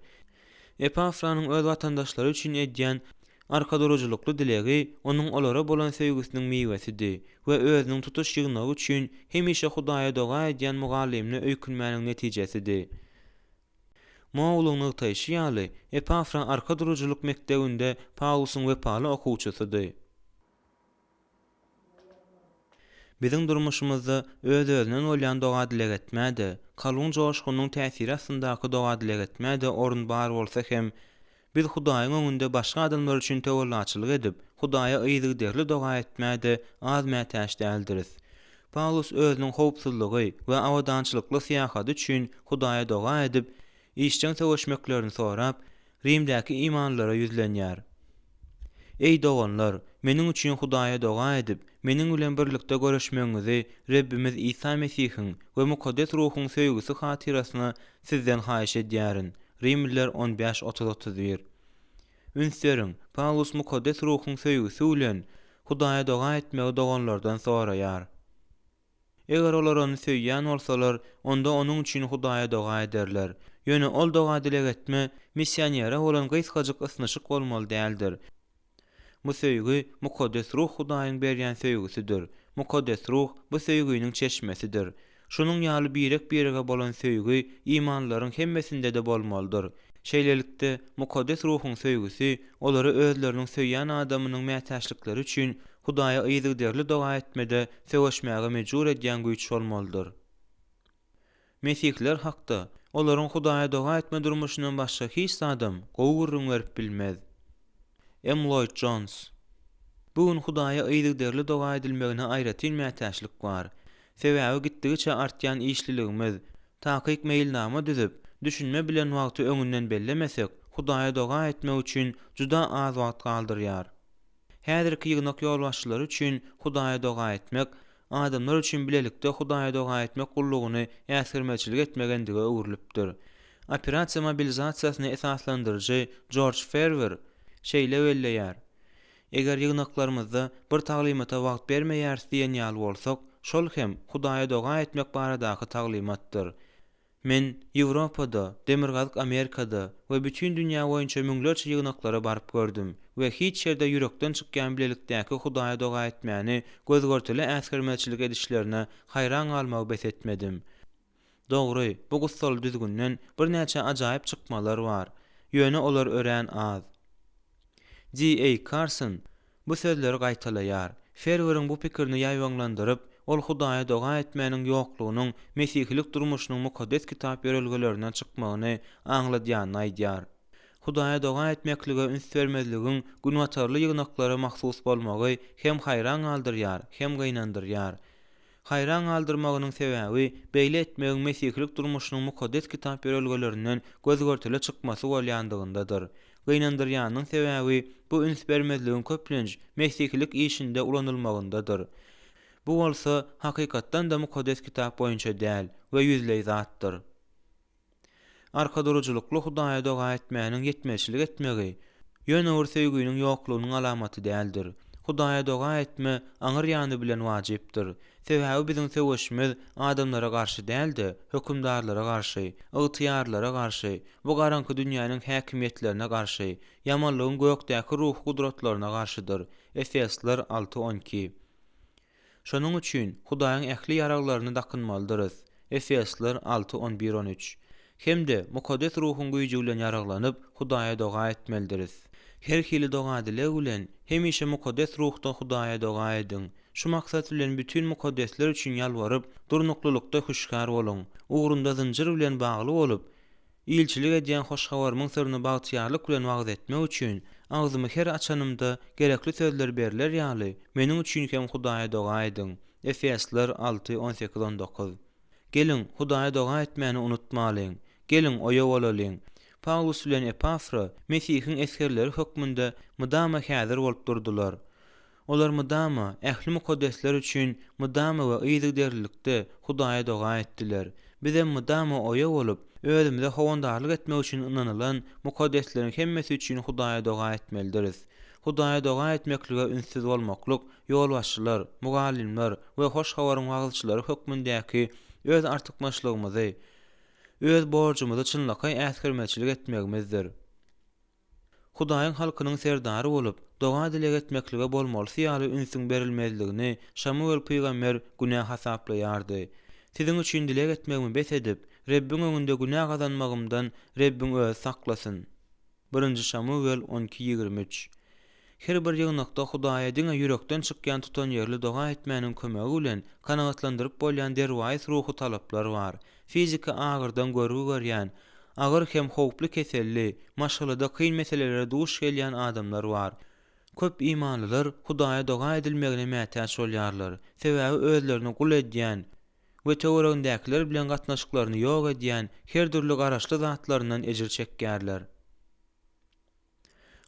Epafranyň öz watandaşlary üçin edýän arkaduruculuklu dilegi onuň olara bolan söýgüsiniň meýwesidir we özüniň tutuş ýygnagy üçin hemişe Hudaýa doga edýän mugallimine öýkünmäniň netijesidir. Moğolun nıqtayışı ýaly Epafra arkaduruculuk mektebinde Paulusyň wepaly okuwçysydy. Biziň durmuşymyzda öz-özünden bolýan doga dileg etmäde, kalun joşgunyň täsiri astyndaky doga dileg etmäde orun bar bolsa hem biz Hudaýyň öňünde başga adamlar üçin tewelläçilik edip, Hudaýa ýygyderli doga etmäde az mätäş däldiris. Paulus özüniň howpsuzlygy we awadançylykly syýahaty üçin Hudaýa doga edip, işçiň sowuşmeklerini sorap, Rimdäki imanlara ýüzlenýär. Ey doganlar, meniň üçin Hudaýa doga edip, meniň bilen birlikde göreşmeňizi Rebbimiz İsa Mesihiň we mukaddes ruhuň söýgüsi hatirasyna sizden haýyş edýärin. Rimliler 15:30-31. Ünseriň, Paulus mukaddes ruhuň söýgüsi bilen Hudaýa doga etmegi doganlardan soraýar. Eger olar onu söýýän bolsalar, onda onuň üçin Hudaýa doga ederler. Ýöne ol doga dileg etme missionera bolan gysgadyk ysnyşyk bolmaly däldir. Bu söýgü mukaddes ruh Hudaýyň berýän söýgüsidir. Mukaddes ruh bu söýgüniň çeşmesidir. Şunun ýaly birek-birege bolan söýgü imanlaryň hemmesinde de bolmalydyr. Şeýlelikde mukaddes ruhuň söýgüsi olary özleriniň söýýän adamynyň mätäçlikleri üçin Hudaýa ýyzygderli doga etmede söwüşmäge mejbur edýän güýç bolmalydyr. Mesihler hakda olaryň Hudaýa doga etme durmuşyndan başga hiç adam gowurun berip bilmez. M. Lloyd Jones. Bugun Hudaýa ýyzygderli doga edilmegine aýratyn mätäçlik bar. Sebäbi gitdigiçe artýan işliligimiz, takyk meýilnama düzüp, düşünme bilen wagty öňünden bellemesek, Hudaýa doga etmek üçin juda az wagt galdyrýar. Häzirki ýygnak ýolbaşçylary üçin Hudaýa doga etmek, adamlar üçin bilelikde Hudaýa doga etmek gullugyny ýasgyrmaçylyk etmegendigi öwrülipdir. Operasiýa mobilizasiýasyny esaslandyrjy George Ferver şeýle belleýär. Eger ýygnaklarymyzda bir taglimata wagt bermeýäris diýen ýaly bolsak, şol hem Hudaýa doga etmek baradaky taglimatdyr. Men Ýewropada, Demirgazyk Amerikada we bütün dünýä boýunça müňlerçe ýygnaklara baryp gördüm we hiç ýerde ýürekden çykýan bilelikdäki Hudaýa doga etmäni gözgörteli äsgirmäçilik edişlerine haýran galmagy bes etmedim. Dogry, bu gussal düzgünden bir näçe ajaýyp çykmalar bar. Ýöne olar örän az. D.A. Carson bu sözleri gaýtalaýar. Ferwer'in bu pikirini ýaýwanlandyryp, ol Hudaýa doga etmäniň ýoklugynyň mesihlik durmuşynyň mukaddes kitap ýörelgelerinden çykmagyny aňladýanyny aýdýar. Hudaýa doga etmeklige üns bermezligiň günwatarly ýygnaklara mahsus bolmagy hem haýran galdyrýar, hem gynandyrýar. Haýran galdyrmagynyň sebäbi beýle etmegiň mesihlik durmuşynyň mukaddes kitap ýörelgelerinden gözgörteli çykmasy bolýandygyndadyr. Gynandyrýanyň sebäbi bu üns bermezligiň köplenç mesihlik işinde ulanylmagyndadyr. Bu bolsa hakykatdan da mukaddes kitap boýunça däl we ýüzleý zatdyr. Arka duruculukly Hudaýa doga etmäniň ýetmeçilik etmegi ýöne bir söýgüniň ýoklugynyň alamaty däldir. Hudaýa doga etme aňyr ýany bilen wajypdyr. Sebäbi biziň söwüşimiz adamlara garşy däldi, hökümdarlara garşy, ygtyýarlara garşy, bu garanky dünýäniň häkimetlerine garşy, ýamanlygyň gökdäki ruh gudratlaryna garşydyr. Efesler 6:12. Şonuň üçin Hudaýyň ähli ýaraglaryny dakynmalydyryz. Efesler 6:11-13. Hemde mukaddes ruhun güýji bilen ýaraglanyp Hudaýa doga etmelidiriz. Her hili doga edile bilen hemişe mukaddes ruhda Hudaýa doga edin. Şu maksat bilen bütün mukaddesler üçin ýalwaryp, durnuklulukda huşkar bolun. Ugrunda zynjyr bilen bagly bolup, ilçilik edýän hoşgawarmyň sırryny bagtýarlyk bilen wagt etmek üçin agzymy her açanymda gerekli sözler berler ýaly meniň üçin hem Hudaýa doga edin. Efesler 6:18-19. Gelin Hudaýa doga etmäni unutmalyň. Gelin oýa bolalyň. Paulus bilen Epafra Mesihiň eskerleri hökmünde mydama häzir bolup durdular. Olar mydama ähli mukaddesler üçin mydama we ýyzygderlikde Hudaýa doga etdiler. Bizem mydama oýa bolup özümizde howandarlyk etmek üçin ynanylan mukaddesleriň hemmesi üçin Hudaýa doga etmelidiriz. Hudaýa doga etmeklige ünsiz bolmaklyk ýolbaşçylar, mugallimler we hoşgawaryň wagtçylary hökmündäki öz artykmaçlygymyzy, öz borjumyzy çynlakay äsgirmäçilik etmegimizdir. Hudaýyň halkynyň serdary bolup, doga dilek etmeklige bolmalysy ýaly ünsüň berilmezligini Şamuel peýgamber günah hasaplaýardy. Siziň üçin dilek etmegimi bes edip, Rebbiň öňünde günah gazanmagymdan Rebbim öz saklasyn. 1 Şamuel 12:23. Her bir ýygnakda Hudaýa diňe ýürekden çykýan tutan ýerli doga etmäniň kömegi bilen kanagatlandyryp bolýan derwäs ruhy talaplar bar. Fizika agyrdan görüp görýän, agyr hem howply keselli, maşgalada kyn meselelere duş gelýän adamlar bar. Köp imanlylar Hudaýa doga edilmegine mätäç bolýarlar. Sebäbi özlerini gul edýän we töweregindäkiler bilen gatnaşyklaryny ýok edýän her türlü garaşly zatlaryndan ejir çekýärler.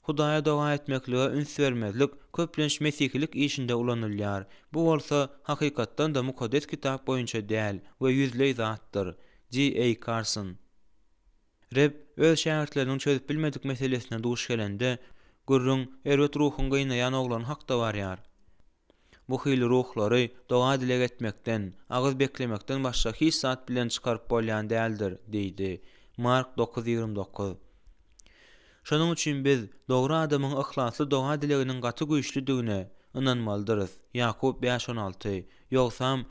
Hudaýa doga etmeklige üns bermezlik köplenç mesihlik işinde ulanylýar. Bu bolsa hakykatdan da mukaddes kitap boýunça däl we ýüzleý zatdyr. D.A. Carson. Reb öz şähertleriniň çözüp bilmedik meselesine duş gelende gurrun erwet ruhun gynaýan oglan hakda barýar. Bu hili ruhlary doga dilek etmekden, agyz beklemekden başga hiç zat bilen çykaryp bolýan däldir, diýdi. Mark 9:29. Şonuň üçin biz dogry adamyň ihlasy doga dileginiň gaty güýçlüdigine ynanmalydyryz. Ýakup 5:16. Ýogsam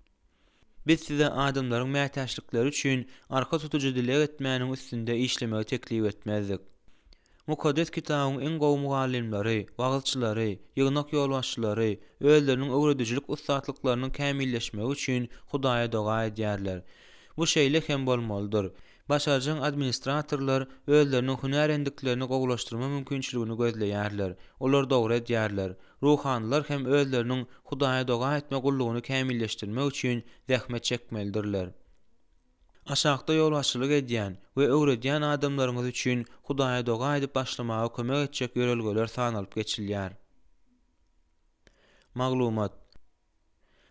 biz size adamlaryň mätäçlikleri üçin arka tutucu dilek etmäniň üstünde işlemegi teklip etmezdik. Mukaddes kitabyň en gowy mugallimleri, wagylçylary, ýygnak ýolbaşçylary özleriniň öwredicilik ustatlyklaryny kämilleşmegi üçin Hudaýa doga edýärler. Bu şeýle hem bolmalydyr. Başarjyň administratorlar özleriniň hünär endiklerini gowulaşdyrma mümkinçiligini gözleýärler. Olar dogry edýärler. Ruhanylar hem özleriniň Hudaýa doga etme gullugyny kämilleşdirmek üçin zähmet çekmelidirler. Aşagda ýolbaşçylyk edýän we öwredýän adamlaryňyz üçin Hudaýa doga edip başlamagy kömek etjek ýörelgeler sanalyp geçilýär. Maglumat.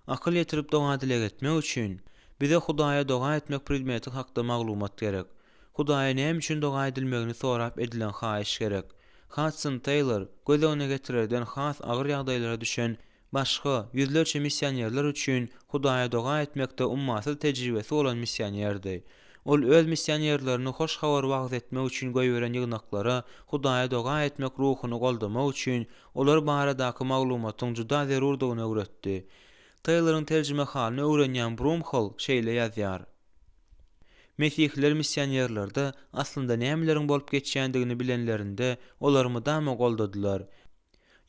Akyl ýetirip doga dilek etmek üçin bize Hudaýa doga etmek predmeti hakda maglumat gerek. Hudaýa näme üçin doga edilmegini sorap edilen haýyş gerek. Hudson Taylor göz öňüne getirerden has agyr ýagdaýlara düşen başga ýüzlerçe missionerler üçin Hudaýa doga etmekde ummasyz tejribesi bolan missionerdi. Ol öz missionerlerini hoş habar wagt etmek üçin goýberen ýygnaklara Hudaýa doga etmek ruhuny goldamak üçin olar baradaky maglumatyň juda zerurdygyny öwretdi. Taylor'ın terjime halini öwrenýän Brumhall şeýle ýazýar. Mesihler missionerlerde aslında nämeleriň bolup geçýändigini bilenlerinde olarmy dama goldadylar.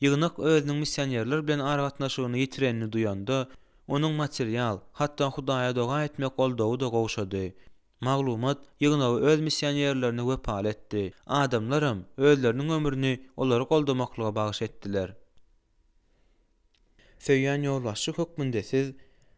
Ýygnak özüniň missionerler bilen aragatnaşygyny ýitirenini duýanda onuň material, hatda Hudaýa doga etmek goldawy da gowşady. Maglumat ýygnagy öz missionerlerini wepal etdi. Adamlarym özleriniň ömrüni olary goldamaklyga bagyş etdiler. Söýýän ýolbaşçy hökmünde siz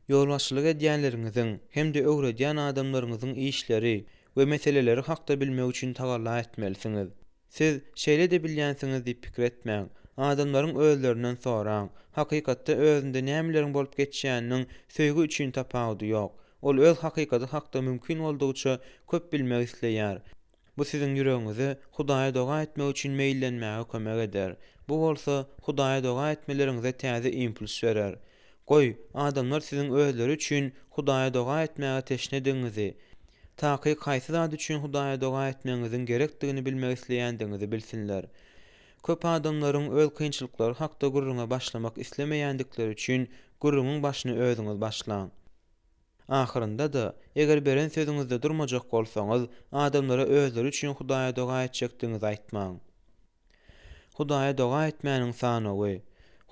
ýolbaşçylyk edýänleriňiziň hem-de öwredýän adamlaryňyzyň işleri we meseleleri hakda bilmek üçin tagalla etmelisiňiz. Siz şeýle de bilýänsiňiz diýip pikir etmäň. Adamlaryň özlerinden soraň. Hakykatda özünde nämeleriň bolup geçýäniniň söýgü üçin tapawdy ýok. Ol öz hakykaty hakda mümkin boldugyça köp bilmek isleýär. Bu siziň ýüregiňizi Hudaýa doga etmek üçin meýillenmäge kömek eder. Bu bolsa Hudaýa doga etmeleriňize täze impuls berer. Goý, adamlar siziň özleri üçin Hudaýa doga etmäge teşnediňizi, taky kaýsy zat üçin Hudaýa doga etmeňiziň gerekdigini bilmek isleýändiňizi bilsinler. Köp adamlaryň öz kynçylyklary hakda gurruna başlamak islemeýändikleri üçin gurrunun başyny özüňiz başlaň. Ahyrynda da eger beren sözüňizde durmajak bolsaňyz, adamlara özleri üçin Hudaýa doga etjekdiňizi aýtmaň. Hudaýa doga etmäniň sanawy.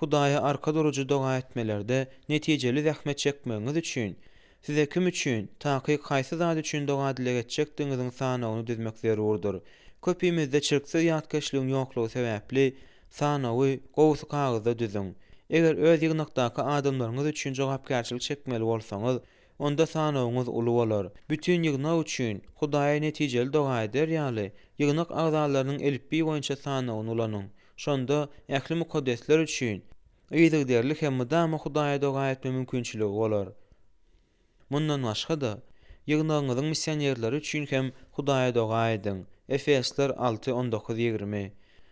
Hudaýa arka duruju doga etmelerde netijeli zähmet çekmegiňiz üçin size kim üçin, taky kaýsy zat üçin doga dilek etjekdiňiziň sanawyny düzmek zerurdur. Köpüýmizde çirkse ýatkeşligiň ýoklugy sebäpli sanawy gowsy kagazda düzüň. Eger öz ýygnakdaky adamlaryňyz üçin jogapkärçilik çekmeli bolsaňyz, onda sanawyňyz uly bolar. Bütün ýygnak üçin Hudaýa netijeli doga eder ýaly ýygnak agzalarynyň elipbi boýunça sanawyny ulanyň. Şonda ähli mukaddesler üçin ýygyderlik hem dama Hudaýa doga etme mümkinçiligi bolar. Mundan başga da ýygnagyňyzyň missionerleri üçin hem Hudaýa doga ediň. Efesler 6:19-20.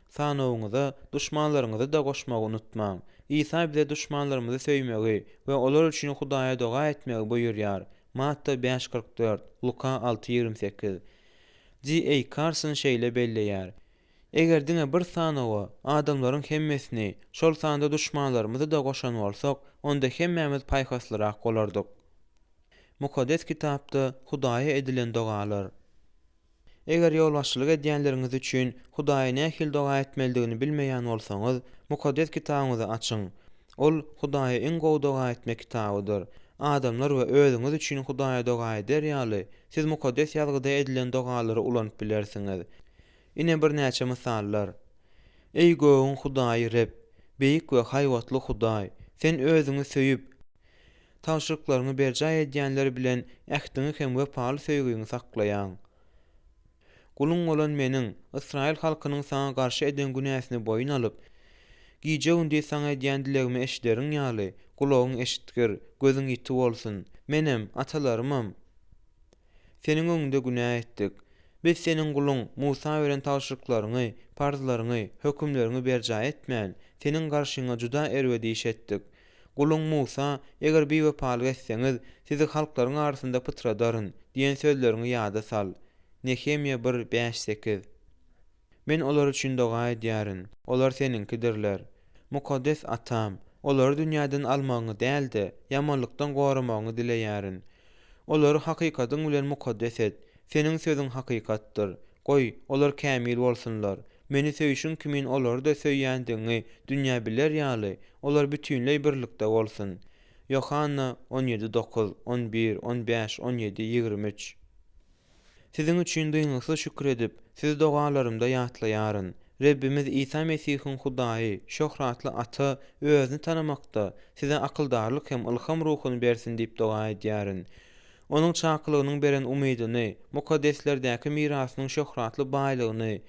Sanawyňyza duşmanlaryňyzy da goşmagy unutmaň. İsa bize duşmanlarymyzy söýmegi we olar üçin Hudaýa doga etmegi buýurýar. Matta 5:44, Luka 6:28. G.A. Carson şeýle belleýär. Eger diňe bir sanawy adamlaryň hemmesini şol sanda duşmanlarymyzy da goşan bolsak, onda hemmemiz paýhaslyrak bolardyk. Mukaddes kitapda Hudaýa edilen dogalar. Eger ýolbaşçylyk edýänleriňiz üçin Hudaýa nähil doga etmelidigini bilmeýän bolsaňyz, Mukaddes kitabymyzy açyň. Ol Hudaýa en gowy doga etmek kitabydyr. Adamlar we özüňiz üçin Hudaýa doga eder ýaly siz Mukaddes ýazgyda edilen dogalary ulanyp bilersiňiz. Ine bir näçe misallar. Ey goýun Hudaý Reb, beýik we haýwatly Hudaý, sen özüňi söýüp tawşyryklaryňy berja edýänler bilen ähdiňi hem wepaly söýgüňi saklaýan. Guluň bolan meniň Israil halkynyň saňa garşy eden günäsini boyun alyp, gijegiň diýip saňa edýän dilegimi eşideriň ýaly, gulagyň eşitgir, gözüň ýiti bolsun. Menem atalarymam seniň öňünde günä etdik. Biz seniň guluň Musa beren tawşyryklaryňy, parzlaryňy, hökümleriňi berja etmän, seniň garşyňa juda erwediş etdik. Guluň Musa, eger bir wepaly etseňiz, sizi halklaryň arasynda pytradaryn diýen sözleriňi ýada sal. Nehemia 1:5-8. Men olar üçin doga edýärin. Olar seninkidirler. Mukaddes atam, olar dünýäden almagyny däldi, ýamanlykdan goramagyny dileýärin. Olary hakykatyň bilen mukaddes et. Seniň sözüň hakykatdyr. Goý, olar kämil bolsunlar. Meni söýüşüň kimin olar da söýýändiňi dünýä biler ýaly, olar bütünlei birlikde bolsun. Yohanna 17:9, 11, 15, 17, 23. Siziň üçin duýňysy şükür edip, siz dogalarymda ýatlaýaryn. Rebbimiz İsa Mesihiň Hudaýy, şöhratly Ata özüni tanamakda size akyldarlyk hem ilham ruhuny bersin diýip doga edýäryn. Onuň çaklygynyň beren umydyny, mukaddeslerdäki mirasynyň şöhratly baýlygyny,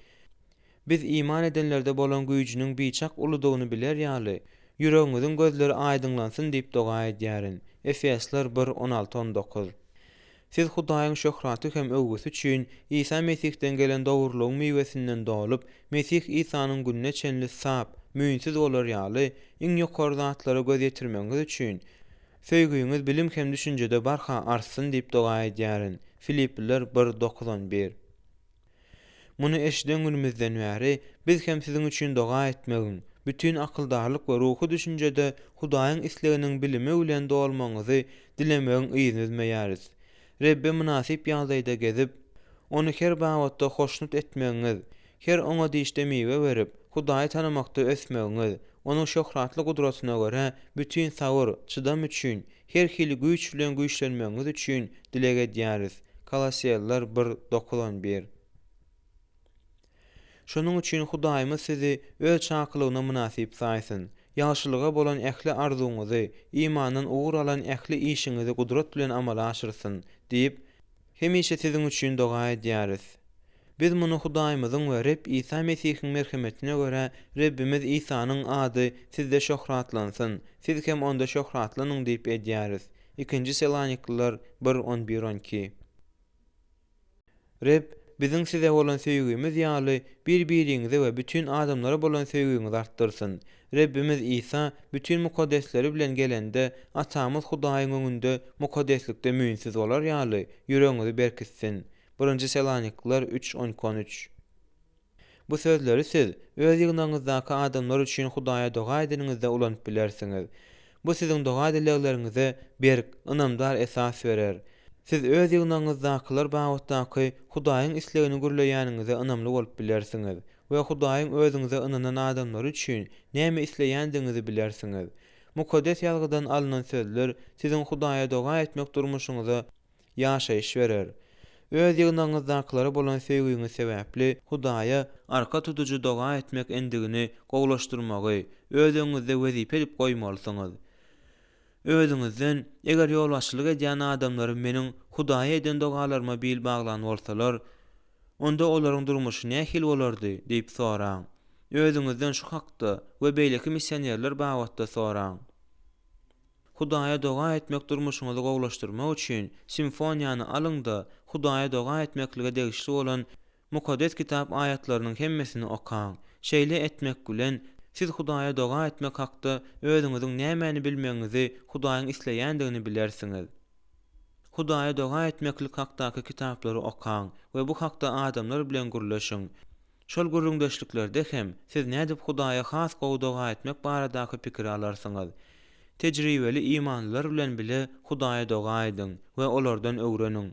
biz iman edenlerde bolan güýjüniň biçak uludygyny biler ýaly, ýüregiňiziň gözleri aýdynlansyn diýip doga edýäryn. Efesler 1:16-19. Siz Hudaýyň şöhraty hem övgüsü üçin İsa Mesihden gelen dogurlygyň miwesinden dolup, Mesih İsanyň gününe çenli sap, müýnsiz bolar ýaly, iň ýokary zatlara göz ýetirmeňiz üçin söýgüýiňiz bilim hem düşünjede barha artsyn diýip doga edýärin. Filipliler 1:9-11. Muny eşiden günümizden bäri biz hem siziň üçin doga etmegiň, bütün akyldarlyk we ruhy düşünjede Hudaýyň isleginiň bilimi bilen dolmaňyzy dilemegiň iýnizmeýäris. Rebbe münasip ýagdaýda gezip, onu her bagtda hoşnut etmegiňiz, her oňa diýişde miwe berip, Hudaýy tanamakda ösmegiňiz, onuň şöhratly gudratyna görä bütün sabyr, çydam üçin, her hili güýç bilen güýçlenmegiňiz üçin dileg edýäris. Kolosiyalılar 1:9-11. Şonuň üçin Hudaýymyz sizi öz çaklygyna münasip saýsyn. Ýagşylyga bolan ähli arzuňyzy, imandan ugur alan ähli işiňizi gudrat bilen amala aşyrsyn diýip hemişe siziň üçin doga edýäris. Biz muny Hudaýymyzyň we Reb İsa Mesihiň merhemetine görä Rebbimiz İsanyň ady sizde şöhratlansyn, siz hem onda şöhratlanyň diýip edýäris. 2 Selanikliler 1:11-12. Reb biziň size bolan söýgümiz ýaly bir-biriňize we bütün adamlara bolan söýgüňizi artdyrsyn. Rebbimiz İsa bütün mukaddesleri bilen gelende atamyz Hudaýyň öňünde mukaddeslikde müýnsiz bolar ýaly ýüregiňizi berkitsin. 1 Selanikliler 3:12-13. Bu sözleri siz öz ýygnaňyzdaky adamlar üçin Hudaýa doga edeniňizde ulanyp bilersiňiz. Bu siziň doga edilýärleriňize berk, ynamdar esas berer. Siz öz ýygnaňyzdakylar bagtdaky Hudaýyň islegini gürleýäniňize ynamly bolup bilersiňiz we Hudaýyň özüňize ynanan adamlar üçin näme isleýändiňizi bilersiňiz. Mukaddes ýalgydan alynan sözler siziň Hudaýa doga etmek durmuşyňyza ýaşaýyş berer. Öz ýygnaňyzdaklara bolan söýgüňiz sebäpli Hudaýa arka tutuju doga etmek endigini gowlaşdyrmagy özüňizde wezipe edip goýmalysyňyz. Özüňizden eger ýolbaşçylyk edýän adamlar meniň Hudaýa eden dogalaryma bil baglanyp bolsalar, onda olaryň durmuşy nähil bolardy diýip soraň. Özüňizden şu hakda we beýleki missionerler bagtda soraň. Hudaýa doga etmek durmuşyňyzy gowlaşdyrmak üçin simfoniýany alyňda Hudaýa doga etmeklige degişli bolan mukaddes kitap ayatlarynyň hemmesini okaň. Şeýle etmek bilen siz Hudaýa doga etmek hakda özüňiziň nämäni bilmeňizi, Hudaýyň isleýändigini bilersiňiz. Hudaýa doga etmeklik hakdaky kitaplary okaň we bu hakda adamlar bilen gürleşiň. Şol gürrüňdeşliklerde hem siz nädip Hudaýa has gowy doga etmek baradaky pikir alarsyňyz. Tejribeli imanlylar bilen bile Hudaýa doga edin we olardan öwreniň.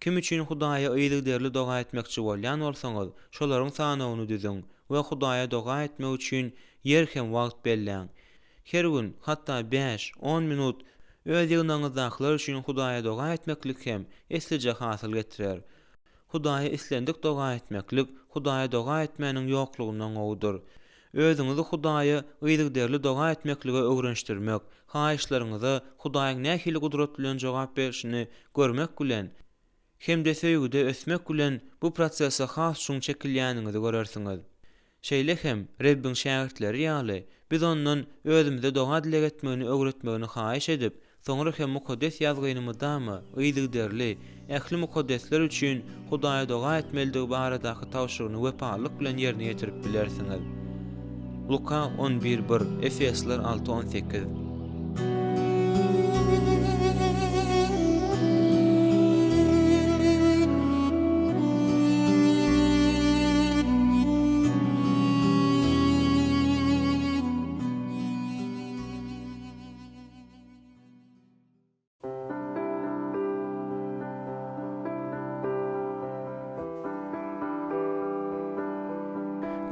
Kim üçin Hudaýa ýyly derli doga etmekçi bolýan bolsaňyz, şolaryň sanawyny düzüň we Hudaýa doga etmek üçin ýer hem wagt belläň. Her gün hatda 5-10 minut öz ýygnaňyzdaklar üçin Hudaýa doga etmeklik hem esleje hasyl getirer. Hudaýa islendik doga etmeklik Hudaýa doga etmäniň ýoklugyndan gowudyr. Özüňizi Hudaýa ýyly derli doga etmeklige öwrenişdirmek, haýyşlaryňyza Hudaýyň nähili gudrat bilen jogap berişini görmek bilen hem de söýgüde ösmek bilen bu prosesse has şuň çekilýäniňizi görersiňiz. Şeýle hem Rebbiň şähertleri ýaly biz ondan özümize doga dilek etmegini öwretmegini haýyş edip, soňra hem mukaddes ýazgynymyzdamy ýyly derli ähli mukaddesler üçin Hudaýa doga etmeligi baradaky tawşyryny wepalyk bilen ýerine ýetirip bilersiňiz. Luka 11:1, Efesler 6:18.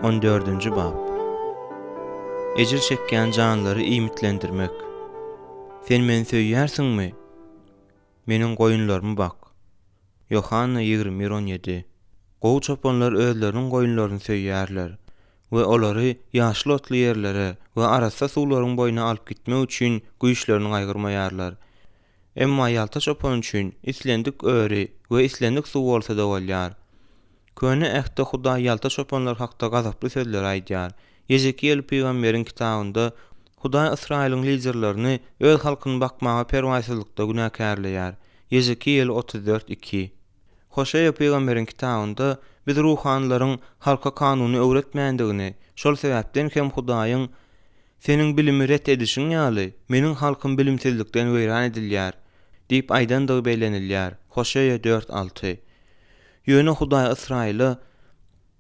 14-nji bab. Ejir çekýän janlary iýmitlendirmek. Sen meni söýýärsiňmi? Meniň goýunlaryma bak. Yohanna 20:17. Gowy çopanlar özleriniň goýunlaryny söýýärler we olary ýaşly otly ýerlere we arasa suwlaryň boýuna alyp gitmek üçin güýçlerini gaýgyrmaýarlar. Emma ýalta çopan üçin islendik öri we islendik suw bolsa da bolýar. Köne ähde Huda ýalta çopanlar hakda gazaply sözler aýdýar. Ezekiel peýgamberiň kitabynda Huda Israýlyň liderlerini öz halkyny bakmaga perwaýsızlykda günäkärleýär. Ezekiel 34:2. Hoşeýa peýgamberiň kitabynda biz ruhanlaryň halka kanuny öwretmändigini, şol sebäpden hem Hudaýyň seniň bilimi ret edişiň ýaly meniň halkym bilimsizlikden weýran edilýär diýip aýdandygy beýlenilýär. Hoşeýa 4:6. Ýöne Hudaý Israýla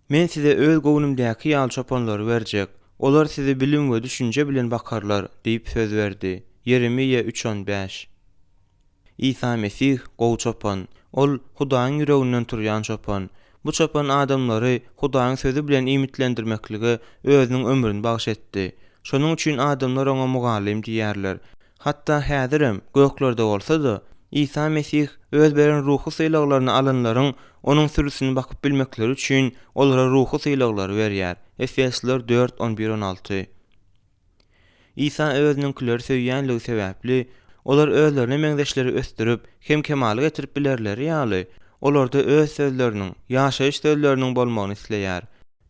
men size öz gowunumdaky ýaly çopanlary berjek. Olar sizi bilim we düşünje bilen bakarlar diýip söz berdi. Yeremiýa 3:15. İsa Mesih gowy çopan. Ol Hudaýyň ýüreginden turýan çopan. Bu çopan adamlary Hudaýyň sözü bilen iýmitlendirmeklige özüniň ömrüni bagş etdi. Şonuň üçin adamlar oňa mugallim diýerler. Hatda häzirem göklerde bolsa-da İsa Mesih öz beren ruhy sylaklaryny alanlaryň onuň sürüsini bakyp bilmekleri üçin olara ruhy sylaklary berýär. Efesler 4:11-16. İsa özüniňkileri söýýänligi sebäpli olar özlerine meňzeşleri ösdürip hem kemaly getirip bilerler ýaly olarda öz sözleriniň, ýaşaýyş sözleriniň bolmagyny isleýär.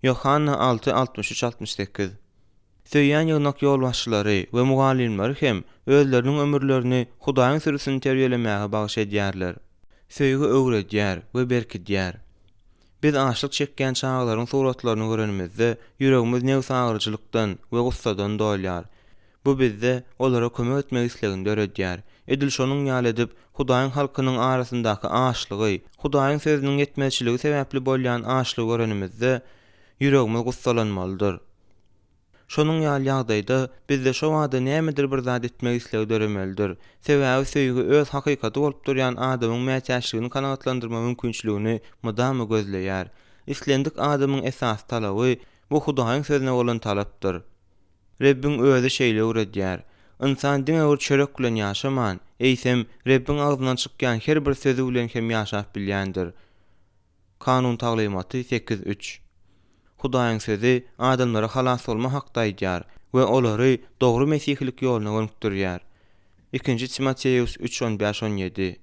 Yohanna 6:63-68. Söýýän ýygnak ýolbaşçylary we mugallimler hem özleriniň ömürlerini Hudaýyň sürüsini terbiýelemäge bagyş edýärler. Söýgü öwredýär we berkidýär. Biz açlyk çekýän çağlaryň suratlaryny görenimizde ýüregimiz näwse agyrjylykdan we gussadan dolýar. Bu bizde olara kömek etmek islegini öğretýär. Edil şonuň ýaly edip Hudaýyň halkynyň arasyndaky açlygy, Hudaýyň sözüniň yetmezçiligi sebäpli bolýan açlygy görenimizde ýüregimiz gussalanmalydyr. Şonuň ýaly ýagdaýda bizde şo wagda nämedir bir zat etmek islegi döremelidir. Sebäbi söýgü öz hakykaty bolup durýan adamyň mätäçligini kanagatlandyrma mümkinçiligini mydamy gözleýär. Islendik adamyň esas talaby bu Hudaýyň sözüne bolan talapdyr. Rebbin özü şeýle öwredýär. İnsan diňe bir çörek bilen ýaşaman, eýsem Rebbin agzyndan çykýan her bir sözü bilen hem ýaşap bilýändir. Kanun taglymaty 8:3. Hudaýyň sözü adamlara halas bolma hakda aýdýar we olary dogry mesihlik ýoluna gönükdirýär. 2 Timoteus 3:15-17.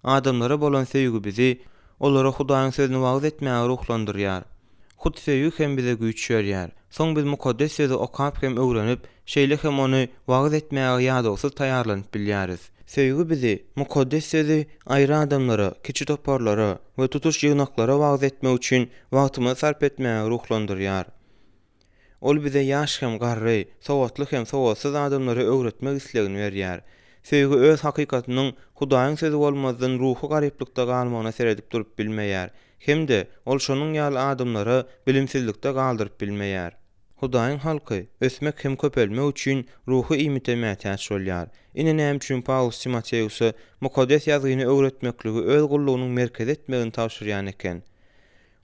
Adamlara bolan söýgü bizi olara Hudaýyň sözüni wagt etmäge ruhlandyrýar. Hud söýgü hem bize güýç berýär. Soň biz mukaddes sözü okap hem öwrenip, şeýle hem ony wagt etmäge ýa-da taýýarlanyp bilýäris. Söýgü bizi mukaddes sözü aýry adamlara, kiçi toparlara we tutuş ýygnaklara wagt etmek üçin wagtymy sarp etmäge ruhlandyrýar. Ol bize ýaş hem garry, sowatly hem sowatsyz adamlara öwretmek islegini berýär. Söýgü öz hakykatynyň Hudaýyň sözü bolmazdan ruhy garyplykda galmagyna seredip durup bilmeýär. Hemde ol şonuň ýaly adamlara bilimsizlikde galdyryp bilmeýär. Hudaýyň halky ösmek hem köpelmek üçin ruhy iýmite mätäç bolýar. Ine näme üçin Paulus Timoteusa mukaddes ýazyny öwretmekligi öz gullugynyň merkez etmegini tawşyrýan eken.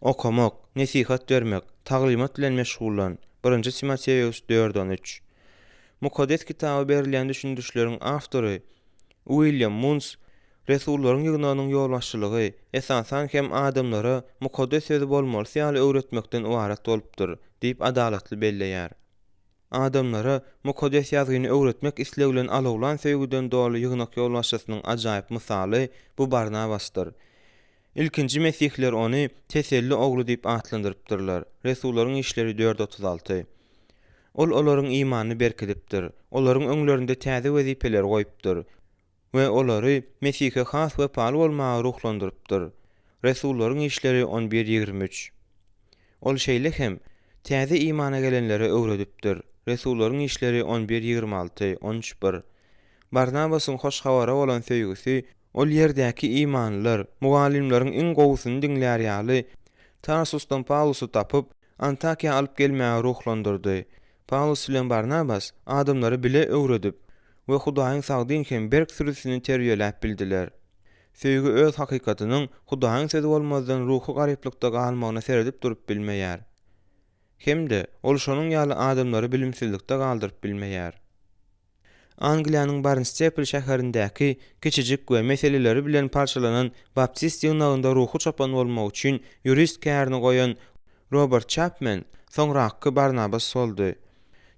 Okamak, nesihat bermek, taglimat bilen meşgullan. 1 Timoteus 4:13. Mukaddes kitaby berilen düşündürişleriň awtory William Munz Resullaryň ýygnanyň ýolbaşçylygy esasan hem adamlara mukaddes sözü bolmalysy ýaly öwretmekden ibaret bolupdyr diýip adalatly belleýär. Adamlara mukaddes ýazyny öwretmek islegilen alawlan söýgüden doly ýygnak ýolbaşçysynyň ajaýyp misaly bu Barnabasdyr. İlkinji mesihler ony teselli oglu diýip atlandyrypdyrlar. Resullaryň işleri 4:36. Ol olaryň imanny berkidipdir. Olaryň öňlerinde täze wezipeler goýupdyr we olary Mesihe has we pal bolmagy ruhlandyrypdyr. Resullaryň işleri 11:23. Ol şeýle hem täze imana gelenlere öwredipdir. Resullaryň işleri 11:26-13:1. Barnabasyň hoş habara bolan söýgüsi ol ýerdäki imanlylar, mugallimleriň iň gowusyny diňlär ýaly Tarsusdan Paulusy tapyp Antakiýa alyp gelmäge ruhlandyrdy. Paulus bilen Barnabas adamlary bile öwredip we Hudaýyň sagdyn hem berk sürüsini terbiýelep bildiler. Söýgü öz hakykatynyň Hudaýyň sözi bolmazdan ruhy garyplykda galmagyna seredip durup bilmeýär. Hemde ol şonuň ýaly adamlary bilimsizlikde galdyryp bilmeýär. Angliýanyň Barnstaple şäherindäki kiçijik we meseleleri bilen parçalanan baptist ýygnagynda ruhy çapan bolmak üçin ýurist kärini goýan Robert Chapman soňraky Barnabas boldy.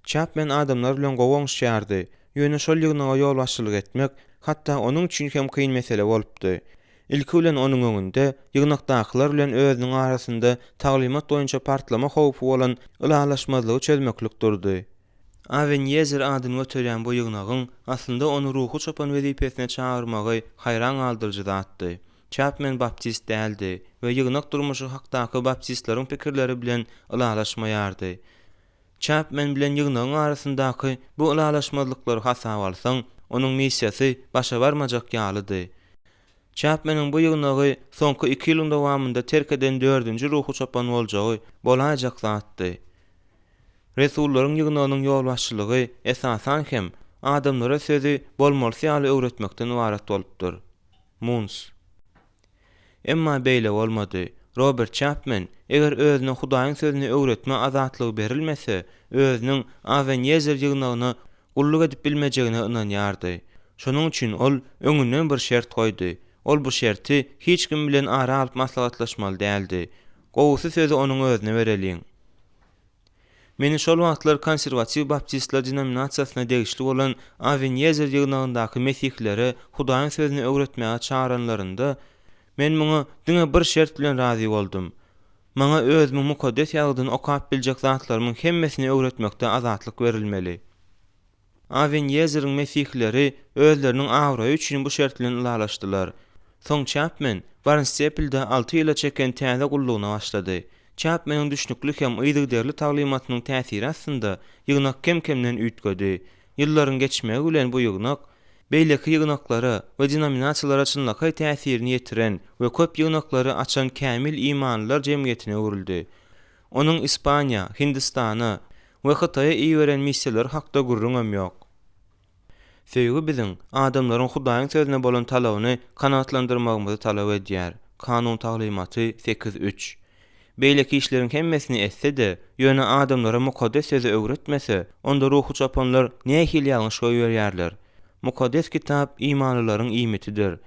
Chapman adamlar bilen gowuşýardy. Ýöne şol ýygnaga ýol başçylyk etmek hatda onuň üçin hem kyn mesele bolupdy. Ilki bilen onuň öňünde ýygnakdakylar bilen özüniň arasynda taglimat boýunça partlama howpy bolan ılalaşmazlygy çözmeklik durdy. Avenyezer adyny götüren bu ýygnagyň aslynda onu ruhy çapan wezipesine çağırmagy haýran galdyrjy zatdy. Chapman baptist däldi we ýygnak durmuşy hakdaky baptistleriň pikirleri bilen ılalaşmaýardy. Chapman bilen ýygnagyň arasyndaky bu ılalaşmazlyklary hasap alsaň, onuň missiýasy başa barmajak ýalydy. Chapman'ın bu ýygnagy soňky 2 ýylyň dowamında terk eden 4-nji ruhy çapan boljagy bolajak zatdy. Resullaryň ýygnagynyň ýol başçylygy esasan hem adamlara sözi bolmalsy ýaly öwretmekden ibaret bolupdyr. Muns. Emma beýle bolmady. Robert Chapman eger özüne Hudaýyň sözüni öwretme azatlygy berilmese, özüniň Avenyezer ýygnagyna gulluk edip bilmejegine ynanýardy. Şonuň üçin ol öňünden bir şert goýdy. Ol bu şerti hiç kim bilen ara alyp maslahatlaşmaly däldi. Gowusy sözü onuň özüne bereliň. Meni şol wagtlar konserwatiw baptistler denominasiýasyna degişli bolan Avenyezer ýygnagyndaky mesihleri Hudaýyň sözüni öwretmäge çağıranlarynda men muňa diňe bir şert bilen razy boldum. Maňa özümiň mukaddes ýagdyny okap biljek zatlaryň hemmesini öwretmekde azatlyk berilmeli. Avenyezerin mesihleri özleriniň awraýy üçin bu şert bilen ılalaşdylar. Soň Chapman Barnstaple'da 6 ýyla çeken täze gullugyna başlady. Chapman'ın düşnüklik hem ýygyderli taglimatynyň täsiri aslynda ýygnak kemkemden üýtgedi. Ýyllaryň geçmegi bilen bu ýygnak beýleki ýygnaklara we denominasiýalara çynlykly täsirini ýetiren we köp ýygnaklary açan kämil imanlylar jemgyýetine öwrüldi. Onuň Ispaniýa, Hindistana we Hytaýa iýeren missiýalar hakda gurrunam ýok. Söýgü biziň adamlaryň Hudaýyň sözüne bolan talabyny kanatlandyrmagymyzy talap edýär. Kanun taglimaty 8.3. Beýleki işleriň hemmesini etse-de, ýöne adamlara mukaddes sözi öwretmese, onda ruhy çapanlar nähili ýalňyş goýberýärler. Mukaddes kitap imanlylaryň iýmitidir.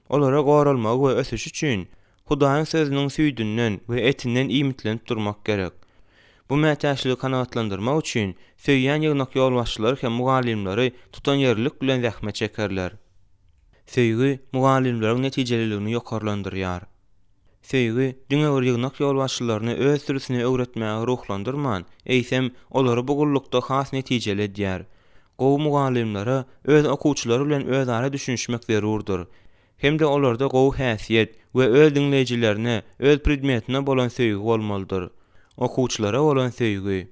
Olara goralmak we ösüş üçin Hudaýyň sözüniň süýdünden we etinden iýmitlenip durmak gerek. Bu mätäçligi kanatlandyrmak üçin söýýän ýygnak ýolbaşçylar hem mugallimleri tutan ýerlik bilen zähmet çekerler. Söýgü mugallimleriň netijeligini ýokarlandyrýar. Söýgü diňe bir ýygnak ýolbaşçylaryny öz sürüsine öwretmäge ruhlandyrman, eýsem olary bu gullukda has netijeli edýär. Gowy mugallimlere öz okuwçylary bilen özara düşünşmek zerurdur. Hem de olarda gowy häsiýet we öz dinleýijilerine, öz predmetine bolan söýgü bolmalydyr. Okuwçylara bolan söýgü.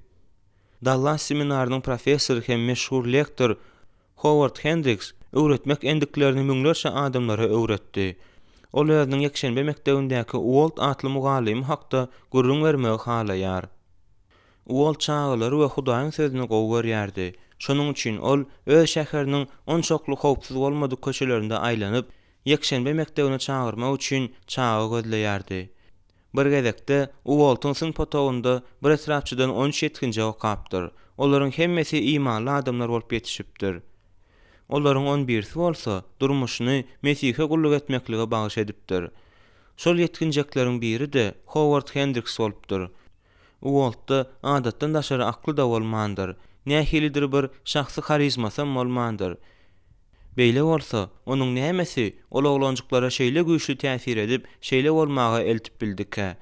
Dallas seminarynyň professory hem meşhur lektor Howard Hendricks öwretmek endiklerini müňlerçe adamlara öwretdi. Ol özüniň ýekşenbe mekdebindäki Walt atly mugallim hakda gurrun bermegi halaýar. Walt çağılary we Hudaýyň sözüne gowy görýärdi. Şonuň üçin ol öz şäheriniň onçokly howpsuz bolmadyk köçelerinde aýlanyp, ýekşenbe mektebine çağırmak üçin çağı gözleýärdi. Bir gezekde Waltyň synp otagynda bir etrapçydan 17-nji okapdyr. Olaryň hemmesi imanly adamlar bolup ýetişipdir. Olaryň 11-si bolsa durmuşyny Mesihe gulluk etmeklige bagyş edipdir. Şol ýetginjekleriň biri de Howard Hendricks bolupdyr. Waltda adatdan daşary akly da bolmandyr. Nähilidir bir şahsy karizmasy bolmandyr. Beýle bolsa, onuň nämesi ol oglanjyklara şeýle güýçli täsir edip, şeýle bolmagy eltip bildikkä.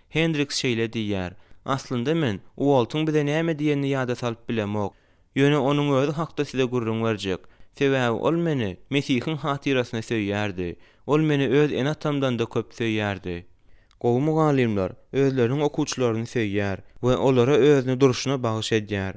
Hendricks şeýle diýär: "Aslynda men Waltyň bize näme diýenini ýada salyp bilemok. Ýöne onuň özü hakda size gurrun berjek. Sebäbi ol meni Mesihiň hatyrasyna söýýärdi. Ol meni öz enatamdan da köp söýýärdi." Gowy mugallimler özleriniň okuwçylaryny söýýär we olara özüni duruşuna bagyş edýär.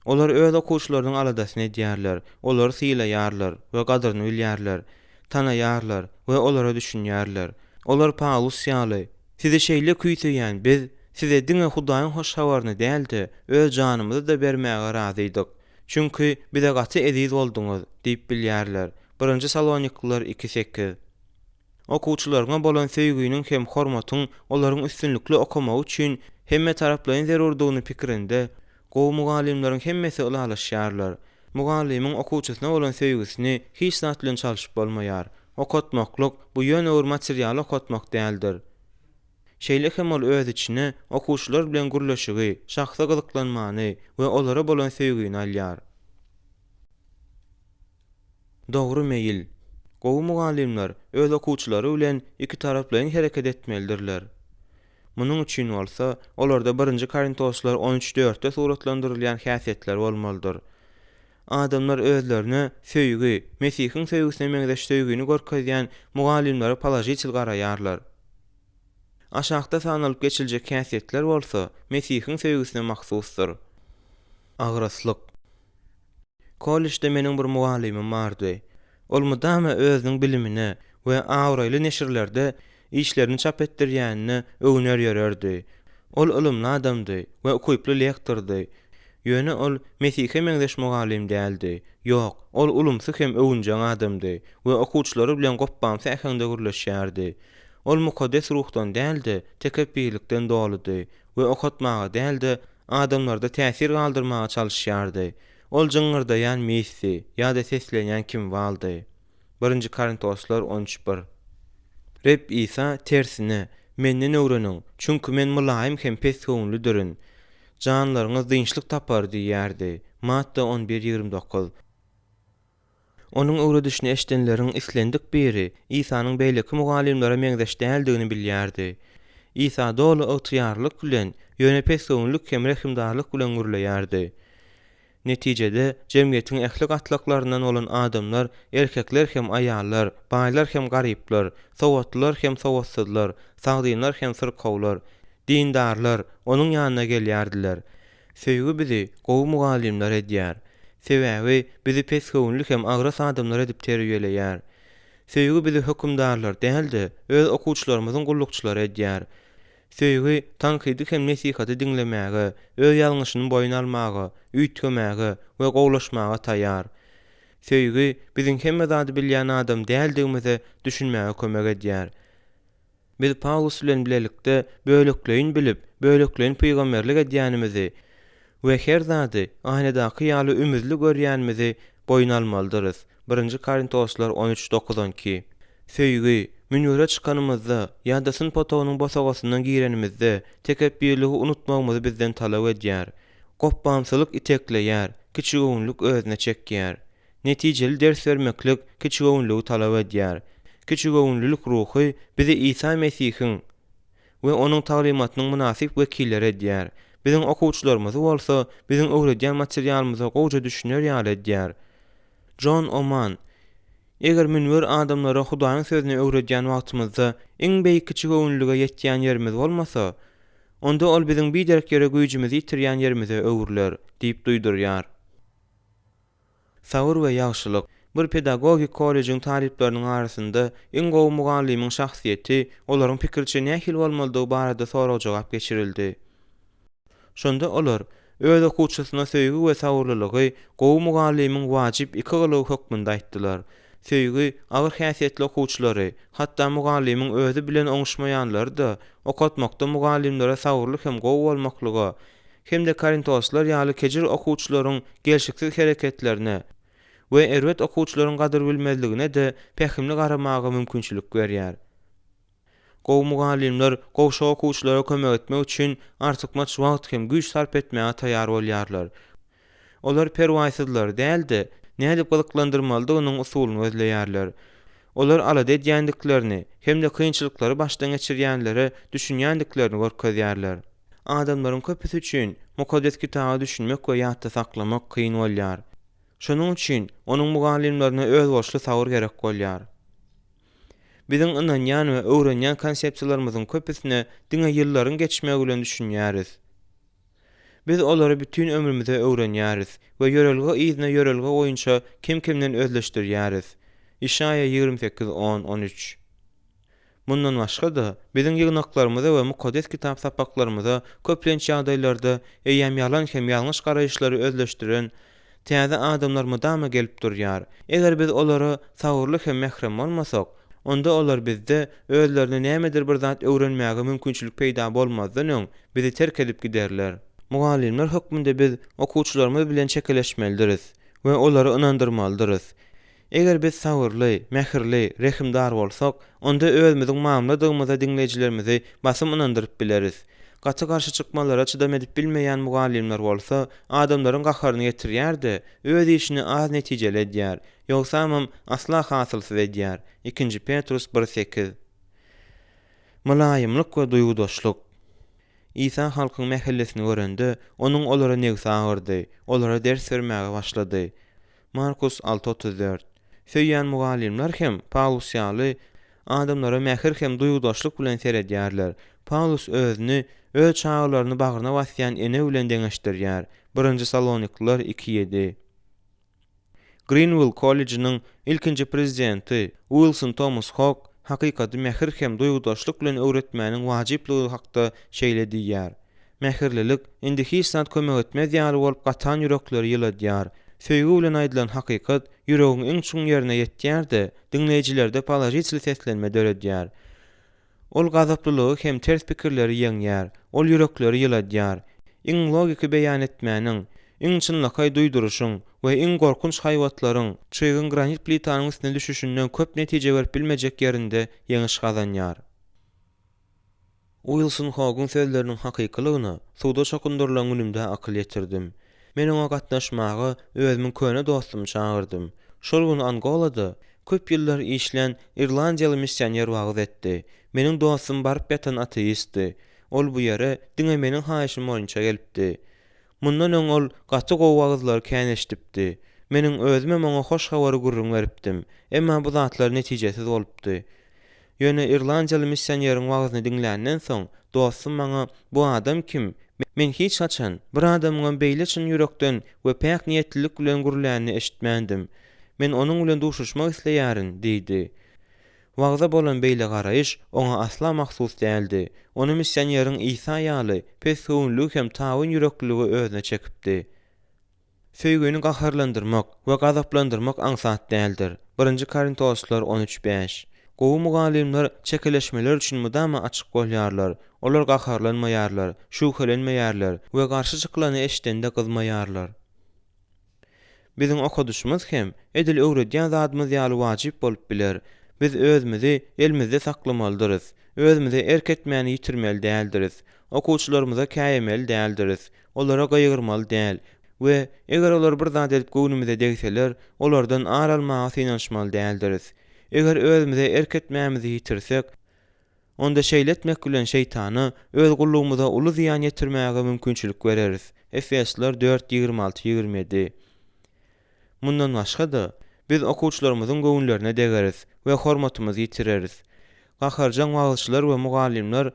Olar öz okuwçylarynyň aladasyny edýärler, olary sylaýarlar we gadyryny bilýärler, tanaýarlar we olara düşünýärler. Olar Paulus ýaly: "Size şeýle küýseýän biz size diňe Hudaýyň hoş habaryny däldi, öz janymyzy da bermäge razydyk. Çünki bize gaty ediz bolduňuz" diýip bilýärler. 1 Salonikliler 2.8. okuwçylaryňa bolan söýgüniň hem hormatyň olaryň üstünlikli okumagy üçin hemme taraplaryň zerurdygyny pikirinde gowy mugallimleriň hemmesi ulalaşýarlar. Mugallimiň okuwçysyna bolan söýgüsini hiç zat bilen çalyşyp bolmaýar. Okutmaklyk bu ýöne bir material okutmak däldir. Şeýle hem ol öz içine okuwçylar bilen gürleşigi, şahsa gyzyklanmany we olara bolan söýgüni alýar. Dogry meýil. Gowy mugallimler öz okuwçylary bilen iki taraplaryň hereket etmelidirler. Munuň üçin bolsa, olarda 1-nji Korintoslar 13:4-de suratlandyrylýan häsiýetler bolmalydyr. Adamlar özlerine söýgü, Mesihiň söýgüsine meňzeş söýgüni görkezýän mugallimleri palajiçil garaýarlar. Aşağıda sanalyp geçiljek häsiýetler bolsa, Mesihiň söýgüsine mahsusdyr. Agraslyk. Kolleşde meniň bir mugallimim bardy. Ol mudama özüniň bilimine we awraýly neşirlerde işlerini çap etdirýänine öňür ýörerdi. Ol ilmli adamdy we okuýply lektordy. Ýöne ol Mesihiň meňzeş mugallim däldi. Ýok, ol ulumsy hem övünjän adamdy we okuwçylary bilen goppansy ähende gürleşýärdi. Ol mukaddes ruhdan däldi, tekebbirlikden doludy we okutmaga däldi, adamlarda täsir galdyrmaga çalyşýardy. Ol jyňyrdaýan Messi ýa-da seslenýän kim baldy. 1-nji Korintoslar 13:1. Reb İsa tersine, menden öwreniň, çünkü men mulaýym hem pes köňlüdürün. Janlaryňyz dynçlyk tapar diýýärdi. Matta 11:29. Onuň öwredişini eşdenleriň islendik biri İsa'nyň beýleki mugallimlere meňzeş däldigini bilýärdi. İsa dolu ygtyýarlyk bilen, ýöne pes köňlük hem rehimdarlyk bilen gürleýärdi. Netijede jemgyýetiň ähli gatlyklarynyň olan adamlar, erkekler hem aýallar, baýlar hem garyplar, sowatlylar hem sowatsyzlar, sagdynlar hem syrkawlar, dindarlar onuň ýanyna gelýärdiler. Söýgü bizi gowy mugallimler edýär. Sebäbi bizi pes köňlük hem agras adamlar edip terbiýeleýär. Söýgü bizi hökümdarlar däldi, öz okuwçylarymyzyň gullukçylary edýär. Söýgü tankydy hem nesihaty diňlemäge, öz ýalňyşyny boýuna almaga, üýtgemäge we gowlaşmaga taýýar. Söýgü biziň hemme zady bilýän adam däldigimizi düşünmäge kömek edýär. Biz Paulus bilen bilelikde bölükleýin bilip, bölükleýin peýgamberlik edýänimizi we her zady aýnadaky ýaly ümidli görýänimizi boýuna almalydyryz. 1-nji Korintoslar 13:9-12. Söýgü münýere çykanymyzda ýa-da syn potowynyň bosagasyndan girenimizde tekebbirligi unutmagymy bizden talap edýär. Gopbamsylyk itekleýär, kiçigöwnlük özüne çekýär. Netijeli ders vermeklik kiçigöwnlügi talap edýär. Kiçigöwnlülük ruhy bizi İsa Mesihiň we onuň taglimatynyň munasip wekilleri edýär. Biziň okuwçylarymyz bolsa, biziň öwredýän materialymyza gowja düşünýär ýaly edýär. John Oman: eger münwer adamlara Hudaýyň sözüni öwredýän wagtymyzda iň beýik kiçigöwnlüge ýetýän ýerimiz bolmasa, onda ol biziň biderk ýere güýjümizi ýitirýän ýerimize öwürler diýip duýdurýar. Sawur we ýagşylyk. Bir pedagogik kollejiň talipleriniň arasynda iň gowy mugallimiň şahsiýeti, olaryň pikirçe nähil bolmalydygy barada soraw jogap geçirildi. Şonda olar öz okuwçysyna söýgü we sawurlylygy gowy mugallimiň wajyp iki gylygy hökmünde aýtdylar. Söýgü agyr häsiýetli okuwçylary, hatda mugallimiň özü bilen oňuşmaýanlary da okutmakda mugallimlere sawurly hem gowy bolmaklyga, hem de Korintoslar ýaly kejir okuwçylaryň gelşiksiz hereketlerine we erwet okuwçylaryň gadyr bilmezligine de pähimli garamagy mümkinçilik berýär. Gowy mugallimler gowşa okuwçylara kömek etmek üçin artykmaç wagt hem güýç sarp etmäge taýýar bolýarlar. Olar perwaýsyzlar däldi, nädip gyzyklandyrmalydygynyň usulyny özleýärler. Olar alada edýändiklerini hem de kynçylyklary başdan geçirýänlere düşünýändiklerini görkezýärler. Adamlaryň köpüsi üçin mukaddes kitaby düşünmek we ýatda saklamak kyn bolýar. Şonuň üçin onuň mugallimlerine öz boşly sawur gerek bolýar. Biziň ynanýan we öwrenýän konsepsiýalarymyzyň köpüsine diňe ýyllaryň geçmegi bilen düşünýäris. Biz olary bütün ömrümizde öwrenýäris we ýörelge izine ýörelge boýunça kim-kimden özleşdirýäris. Işaya 28:10-13. Mundan başga da biziň ýygnaklarymyza we mukaddes kitap sapaklarymyza köplenç ýagdaýlarda eýem ýalan hem ýalňyş garaýşlary özleşdiren täze adamlar mudama gelip durýar. Eger biz olary sawurly hem mehrem bolmasak, onda olar bizde özlerine nämedir bir zat öwrenmäge mümkinçilik peýda bolmazdan öň bizi terk edip giderler. Mugallimler hökmünde biz okuwçylarymyz bilen çekeleşmelidiz we olary ynandyrmalydyryz. Eger biz sabırly, mähirli, rehimdar bolsak, onda özümiziň mamladygymyza diňleýijilerimizi basym ynandyryp bileriz. Gaty garşy çykmalara çydam edip bilmeýän mugallimler bolsa, adamlaryň gaharyny getirýär-de, öz işini az netijeli edýär, ýogsa hem asla hasylsyz edýär. 2 Petrus 1:8. Mulaýymlyk we duýgudaşlyk. İsa halkyň mähellesini görende, onuň olara negsi agyrdy, olara ders bermäge başlady. Markus 6:34. Söýýän mugallimler hem Paulus ýaly adamlara mähir hem duýgudaşlyk bilen seredýärler. Paulus özüni öz çağlaryny bagyryna basýan ene bilen deňeşdirýär. 1 Salonikliler 2:7. Greenville College'nyň ilkinji prezidenti Wilson Thomas Hogg hakykaty mähir hem duýgudaşlyk bilen öwretmäniň wajipligi hakda şeýle diýýär. Mähirlilik indi hiç zat kömek etmez ýaly bolup gatan yürekleri ýyladýar. Söýgü bilen aýdylan hakykat ýüregiň iň çuň ýerine ýetýär-de, dinleýijilerde palajiçli seslenme döredýär. Ol gazaplylygy hem ters pikirleri ýeňýär, ol yürekleri ýyladýar. Iň logika beýan etmäniň, iň çynlykay duýduruşyň we iň gorkunç haýwatlaryň çyýgyn granit plitanyň üstüne düşüşinden köp netije berip bilmejek ýerinde ýeňiş gazanýar. Wilson Hogg'un sözlerinin hakykylygyna suwda çokundurlan günümde akyl ýetirdim. Men oňa gatnaşmagy özümiň köne dostumy çağırdym. Şol gün Angolada köp ýyllar işlen Irlandiýaly missioner wagt etdi. Meniň dostum baryp ýatan ateistdi. Ol bu ýere diňe meniň haýyşym boýunça gelipdi. Mundan öň ol gaty gowagızlar känleşdipdi. Meniň özüme oňa hoş habary gurrun beripdim. Emma bu zatlar netijesiz bolupdy. Ýöne Irlandiýaly missioneriň wagtyny dinländen soň dostum maňa bu adam kim? Men hiç haçan bir adamyň beýle çyn ýürekden we päk niýetlilik bilen gurulýanyny eşitmändim. Men onuň bilen duşuşmak isleýärin, diýdi. Wagda bolan beýle garaýyş oňa asla mahsus däldi. Onu missioneriň Isa ýaly pesgünlük hem tawyn ýürekligi özüne çekipdi. Söýgüni gaharlandyrmak we gazaplandyrmak aňsat däldir. 1 Korintoslar 13:5. Gowy mugallimler çekeleşmeler üçin mudama açyk bolýarlar. Olar gaharlanmaýarlar, şüphelenmeýärler we garşy çykylany eşitende kızmaýarlar. Biziň okuduşymyz hem edil öwredýän zadymyz ýaly wajyp bolup biler. Biz özümizi elimizde saklamalydyryz. Özümizi erketmäni ýitirmeli däldiris. Okuwçylarymyza käýemeli däldiris. Olara gaýgyrmaly däl we eger olar bir zat edip göwnümize degseler, olardan aralmagy synanşmaly däldiris. Eger özümize erketmämizi ýitirsek, onda şeýletmek bilen şeytany öz gullugymyza uly ziýan ýetirmäge mümkinçilik bereriz. Efesler 4:26-27. Mundan başga da biz okuwçylarymyzyň göwnlerine degeriz we hormatymyzy ýitireriz. Gaharjan wagtçylar we mugallimler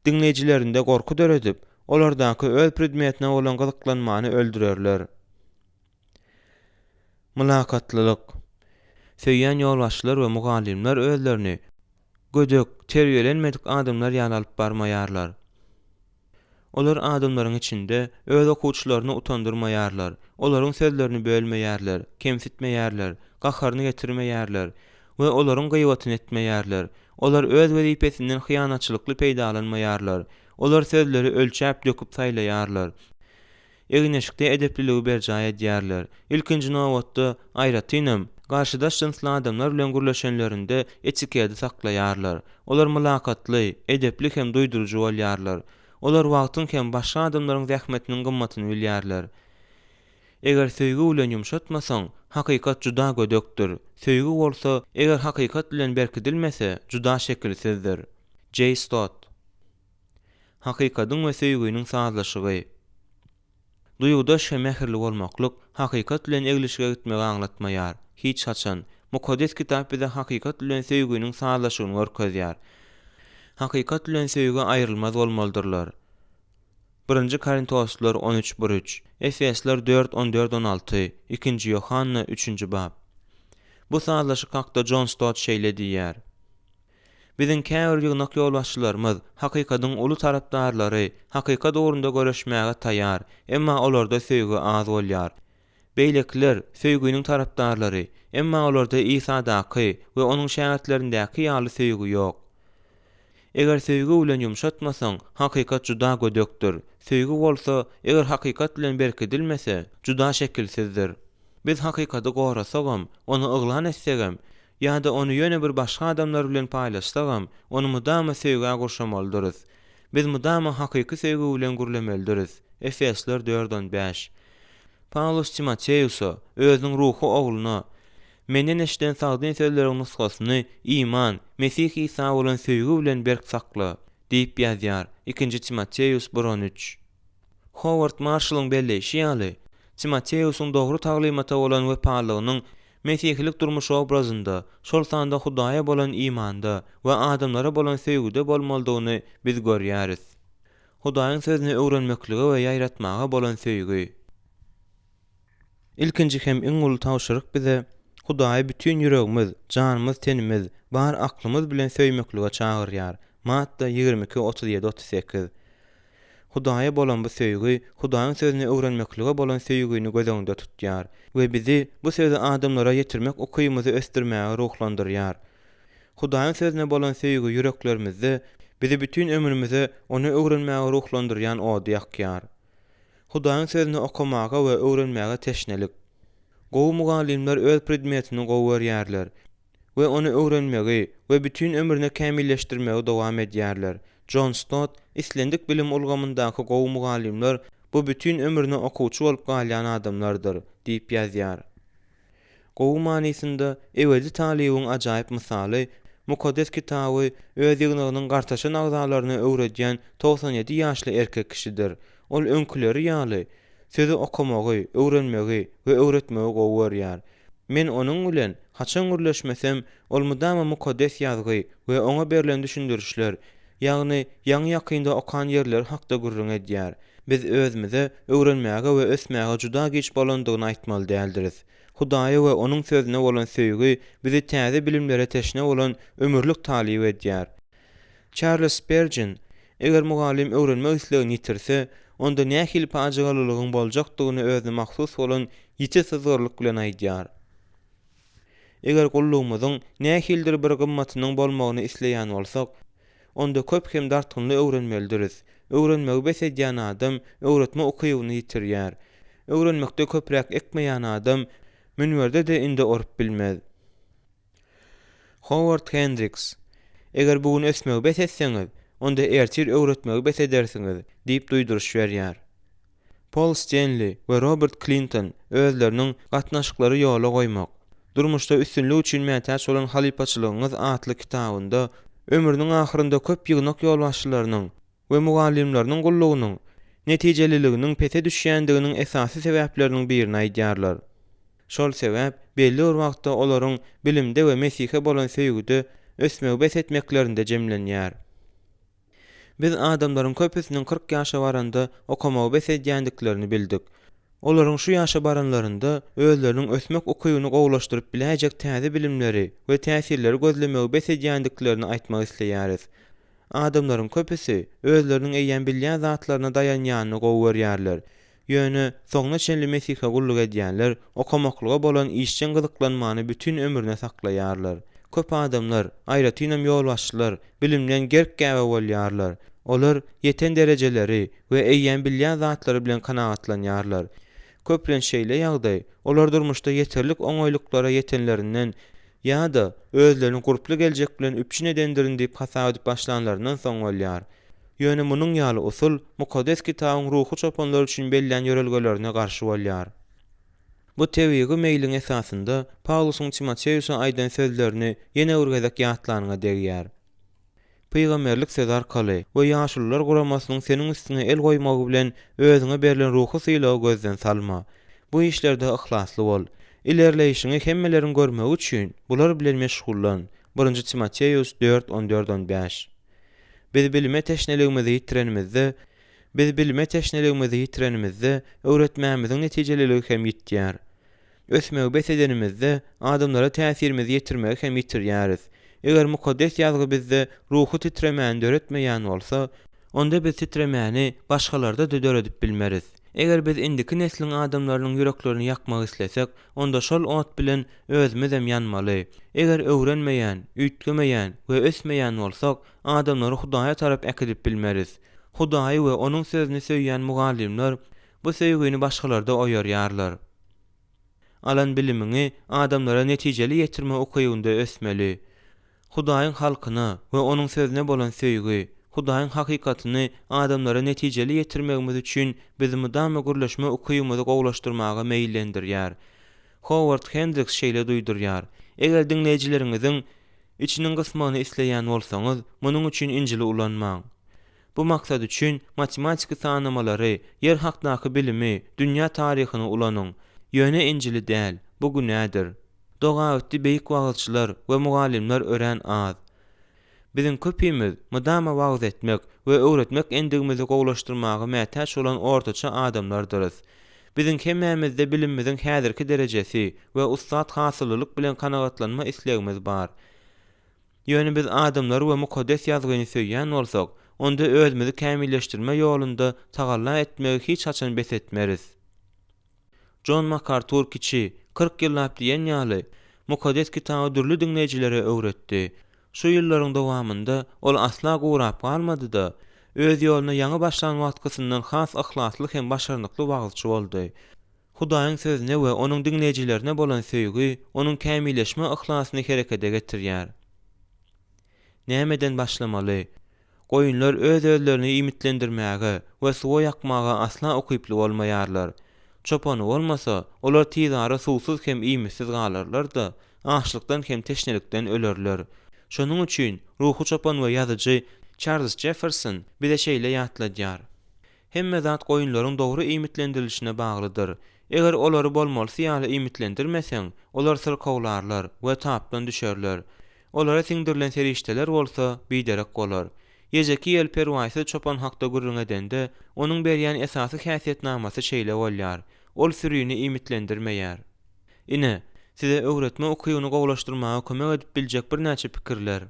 dinleýijilerinde gorku döredip, olardaky öz predmetine bolan gyzyklanmany öldürerler. Mülakatlylyk. Söýýän ýolbaşçylar we mugallimler özlerini gödök, terbiýelenmedik adamlar ýaly alyp barmaýarlar. Olar adamlaryň içinde öz okuwçylaryny utandyrmaýarlar. Olaryň sözlerini bölmeýärler, kemsitmeýärler, gaharyny getirmeýärler we olaryň gıýbatyny etmeýärler. Olar öz wezipesinden hyýanatçylykly peýdalanmaýarlar. Olar sözleri ölçäp döküp saýlaýarlar. Egneşikde edepliligi berjaý edýärler. Ilkinji nowatda aýratynam garşydaş jynsly adamlar bilen gürleşenlerinde etiketi saklaýarlar. Olar mülakatly, edepli hem duýduruju bolýarlar. Olar wagtyň hem başga adamlaryň zähmetiniň gymmatyny bilýärler. Eger söýgü bilen ýumşatmasaň, hakykat juda gödökdir. Söýgü bolsa, eger hakykat bilen berkidilmese, juda şekilsizdir. J. Stott. Hakykatyň we söýgüniň sazlaşygy. Duýgudaş hem mähirli bolmaklyk hakykat bilen egleşige gitmegi aňlatmaýar. Hiç haçan mukaddes kitap bize hakykat bilen söýgüniň sazlaşygyny görkezýär. Hakykat bilen söýgü aýrylmaz bolmalydyrlar. 1 Korintoslar 13:1-3, Efesler 4:14-16, 2 Yohanna 3. bab. Bu sazlaşyk hakda John Stott şeýle diýär. Biziň käbir ýygnak ýolbaşçylarymyz hakykatyň uly tarapdarlary, hakykat ugrunda göreşmäge taýýar, emma olarda söýgü az bolýar. Beýlekler söýgüniň tarapdarlary, emma olarda İsa'daky we onuň şähertlerindäki ýaly söýgü ýok. Eger söýgü bilen ýumşatmasaň, hakykat juda gödökdir. Söýgü bolsa, eger hakykat bilen berkidilmese, juda şekilsizdir. Biz hakykaty gorasagam, onu yglan etsegem, ýa-da onu ýöne bir başga adamlar bilen paýlaşsagam, onu mudama söýgüge gurşamalydyryz. Biz mudama hakyky söýgü bilen gürlemelidiris. Efesler 4:5. Paulus Timoteusa, özüň ruhu ogluny, menden eşden sagdyn sözleriň nusgasyny iman, Mesih İsa bolan söýgü bilen berk sakla, diýip ýazýar. 2 Timoteus 1:13. Howard Marshall'ın belleşi ýaly, Timoteusyň dogry taglimata bolan wepalygynyň mesihlik durmuş obrazynda, şol sanda Hudaýa bolan imanda we adamlara bolan söýgüde bolmalydygyny biz görýäris. Hudaýyň sözüni öwrenmekligi we ýaýratmaga bolan söýgü. İlkinji hem iň uly tawşyryk bize Hudaýy bütün ýüregimiz, janymyz, tenimiz, bar aklymyz bilen söýmeklige çagyrýar. Matta 22:37-38. Hudaýa bolan bu söýgü, Hudaýyň sözüni öwrenmeklige bolan söýgüni gözeňde tutýar we bizi bu sözü adamlara ýetirmek okuyymyzy ösdirmäge ruhlandyrýar. Hudaýyň sözüne bolan söýgü ýüreklerimizde bizi bütün ömrümizde onu öwrenmäge ruhlandyrýan ody ýakýar. Hudaýyň sözüni okumaga we öwrenmäge teşnelik. Gowy mugallimler öz predmetini gowy berýärler we onu öwrenmegi we bütün ömrüne kämilleşdirmegi dowam edýärler. John Stott, İslendik bilim ulgamyndaky gowy mugallimler bu bütün ömrüne okuwçy bolup galýan adamlardyr, diýip ýazýar. Gowy manysynda ebedi talybyň ajaýyp misaly, Mukaddes kitaby öz ýygnygynyň gartaşan agzalaryny öwredýän 97 ýaşly erkek kişidir. Ol öňküleri ýaly, sözü okumagy, öwrenmegi we öwretmegi gowy berýär. Men onuň bilen haçan gürleşmesem, ol mudama mukaddes ýazgy we oňa berilen düşündirişler, ýagny ýaňy ýakynda okan ýerler hakda gürrüň edýär. Biz özümize öwrenmäge we ösmäge juda geç bolandygyny aýtmaly däldiris. Hudaýa we onuň sözüne bolan söýgü bizi täze bilimlere teşne bolan ömürlük talyp edýär. Charles Spurgeon, eger mugallim öwrenmek islegini ýitirse, onda nähili pajagalylygyň boljakdygyny özüne mahsus bolan ýiti sızgyrlyk bilen aýdýar. Eger gullugymyzyň nähildir bir gymmatynyň bolmagyny isleýän bolsak, onda köp hem dartgynly öwrenmelidiriz. Öwrenmegi besedýän adam öwretme okuýugyny ýitirýär. Öwrenmekde köprek ekmeýän adam münwerde de indi orup bilmez. Howard Hendricks, eger bugün ösmegi besetseňiz, onda ertir öwretmegi besedersiňiz, diýip duýduruş berýär. Paul Stanley we Robert Clinton özleriniň gatnaşyklary ýola goýmak, durmuşda üstünlük üçin mätäç bolan halipaçylygyňyz atly kitabynda ömrüniň ahyrynda köp ýygnak ýolbaşçylarynyň we mugallimläriniň gullugynyň netijeliliginiň pete düşýändiginiň esasy sebäpleriniň birini aýdýarlar. Şol sebäp belli bir wagtda olaryň bilimde we Mesihe bolan söýgüde ösmegi besetmeklerinde jemlenýär. Biz adamlaryň köpüsiniň 40 ýaşa baranda okumagy besedýändiklerini bildik. Olaryň şu ýaşa baranlarynda özleriniň ösmek okuýuny gowlaşdyryp biläjek täze bilimleri we täsirleri gözlemegi besedýändiklerini aýtmak isleýäris. Adamlaryň köpüsi özleriniň eýýän bilýän zatlaryna dayanýanyny gowy berýärler. Ýöne soňna çenli Mesihe gulluk edýänler okumaklyga bolan işçen gyzyklanmany bütün ömrüne saklaýarlar. Köp adamlar, aýratynam ýolbaşçylar, bilimden gerk gäbe bolýarlar. Olar ýeten derejeleri we eýýän bilýän zatlary bilen kanagatlanýarlar. Köplen şeýle ýagdaý, olar durmuşda ýeterlik oňoýluklara ýetenlerinden ýa-da özlerini guruply geljek bilen üpçün edendirin diýip hasap edip başlanlaryndan soň bolýar. Ýöne munyň ýaly usul Mukaddes kitabyň ruhy çopanlar üçin bellilen ýörelgelerine garşy bolýar. Bu tewigi meýliň esasynda Paulusyň Timoteusa aýdan sözlerini ýene urgazak ýatlanyňa degýär. Peýgamberlik söz arkaly we ýaşylylar guramasynyň seniň üstüne el goýmagy bilen özüňe berilen ruhy sylagy gözden salma. Bu işlerde ihlasly bol. İlerleýişiňi hemmelerin görmegi üçin bular bilen meşgullan. 1 Timoteus 4:14-15. Biz bilime teşneligimizi ýitirenimizde, öwretmämiziň netijeliligi hem ýitýär. Ösmegi besedenimizde adamlara täsirimizi ýetirmegi hem ýitirýäris. Eger mukaddes ýazgy bizde ruhy titremäni öwretmeýän bolsa, onda biz titremäni başgalarda da öwredip bilmeriz. Eger biz indiki neslin adamlarynyň ýüreklerini ýakmak islesek, onda şol ot bilen özümizem ýanmaly. Eger öwrenmeýän, üýtgemeýän we ösmeýän bolsak, adamlary Hudaýa tarap äkidip bilmeriz. Hudaý we onuň sözüni söýýän mugallimler bu söýgüni başgalarda oýarýarlar. Alan bilimini adamlara netijeli ýetirme okaýynda ösmeli. Hudaýyň halkyna we onuň sözüne bolan söýgü, Hudaýyň hakykatyny adamlara netijeli ýetirmegimiz üçin bizi mudama gürleşme okaýymyzy gowlaşdyrmaga meýillendirýär. Howard Hendricks şeýle duýdurýar: "Eger dinleýijileriňiziň içiniň gysmagyny isleýän bolsaňyz, munuň üçin injili ulanmaň. Bu maksat üçin matematik sanamalary, yer hakdaky bilimi, dünýä taryhyny ulanyň. Ýöne injili däl, bu günädir. Doga ötdi beýik wagtçylar we mugallimler ören az. Bizim köpüýmiz mudama wagt etmek we öwretmek endigimizi gowlaşdyrmagy mätäç olan ortaça adamlardyrys. Bizim hemmämizde bilimimiziň häzirki derejesi we ustad hasyllyk bilen kanagatlanma islegimiz bar. Ýöne biz adamlar we mukaddes ýazgyny söýýän bolsak, onda özümizi kämilleşdirme ýolunda tagalla etmegi hiç haçan bes etmeriz." John MacArthur kiçi 40 ýyllap diýen ýaly mukaddes kitaby dürli dinleýijilere öwretdi. Şu ýyllaryň dowamında ol asla gurap galmady-da, öz ýoluna ýaňy başlan wagtkysyndan has ihlasly hem başarnykly wagtçy boldy. Hudaýyň sözüne we onuň dinleýijilerine bolan söýgü onuň kämilleşme ihlasyny herekete getirýär. Nämeden başlamaly? Goýunlar öz özlerini imitlendirmäge we suwa ýakmaga asla okyply bolmaýarlar. Çopany bolmasa, olar tizara suwsuz hem iýmisiz galarlar-da, açlykdan hem teşnelikden ölerler. Şonuň üçin ruhu çopan we ýazyjy Charles Jefferson bize şeýle ýatladýar: "Hemme zat goýunlaryň dogry imitlendirilişine baglydyr. Eger olary bolmalsy ýaly imitlendirmeseň, olar syrkawlarlar we tapdan düşerler. Olara siňdirilen serişdeler bolsa, biderek bolar. Ýejeki ýel perwaýsy çopan hakda gürrüň edende, onuň berýän esasy häsiýetnamasy şeýle bolýar: ol sürüni imitlendirmeýär." Ine, size öwretme okuýuny gowlaşdyrmaga kömek edip biljek bir näçe pikirler.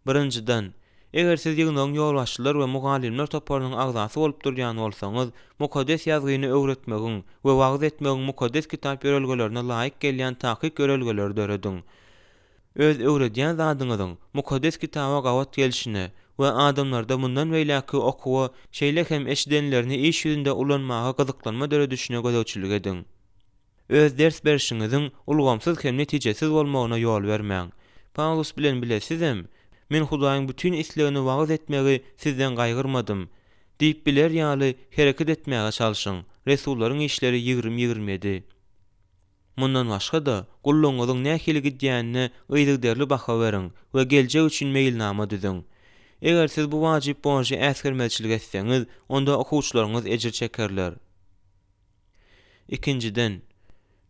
Birinjiden, eger siz ýygnaň ýolbaşçylar we mugallimler toparynyň agzasy bolup durýan bolsaňyz, mukaddes ýazgyny öwretmegiň we wagt etmegiň mukaddes kitap ýörelgelerine laýyk gelýän takyk ýörelgeleri dörediň. Öz öwredýän zadyňyzyň mukaddes kitaba gawat gelişine we adamlarda mundan beýleki okuwa şeýle hem eşidenlerini iş ýüzünde ulanmaga gyzyklanma döredişine gözegçilik ediň. Öz ders berişiňiziň ulgamsyz hem netijesiz bolmagyna ýol bermäň. Paulus bilen bilesizem, men Hudaýyň bütün islegini wagt etmegi sizden gaýgyrmadym. Diýip biler ýaly hereket etmäge çalyşyň. Resullaryň işleri 20-27. Mundan başga da gulluňyzyň nähili gidýänine ýygyderli baha beriň we geljek üçin meýilnama düzüň. Eger siz bu wajyp boýunça äsgermezçilik etseňiz, onda okuwçylaryňyz ejir çekerler. Ikinciden,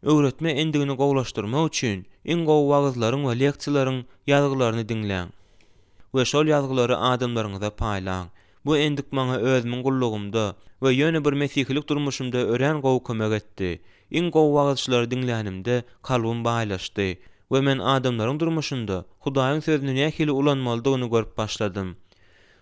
öwretme endigini gowlaşdyrmak üçin iň gowy wagtlaryň we leksiýalaryň ýazgylaryny diňläň we şol ýazgylary adamlaryňyza paýlaň. Bu endik maňa özümiň gullugymda we ýöne bir mesihilik durmuşymda ören gowy kömek etdi. Iň gowy wagtçylary diňlänimde kalbym baýlaşdy we men adamlaryň durmuşynda Hudaýyň sözüne nähili ulanmalydygyny görüp başladym.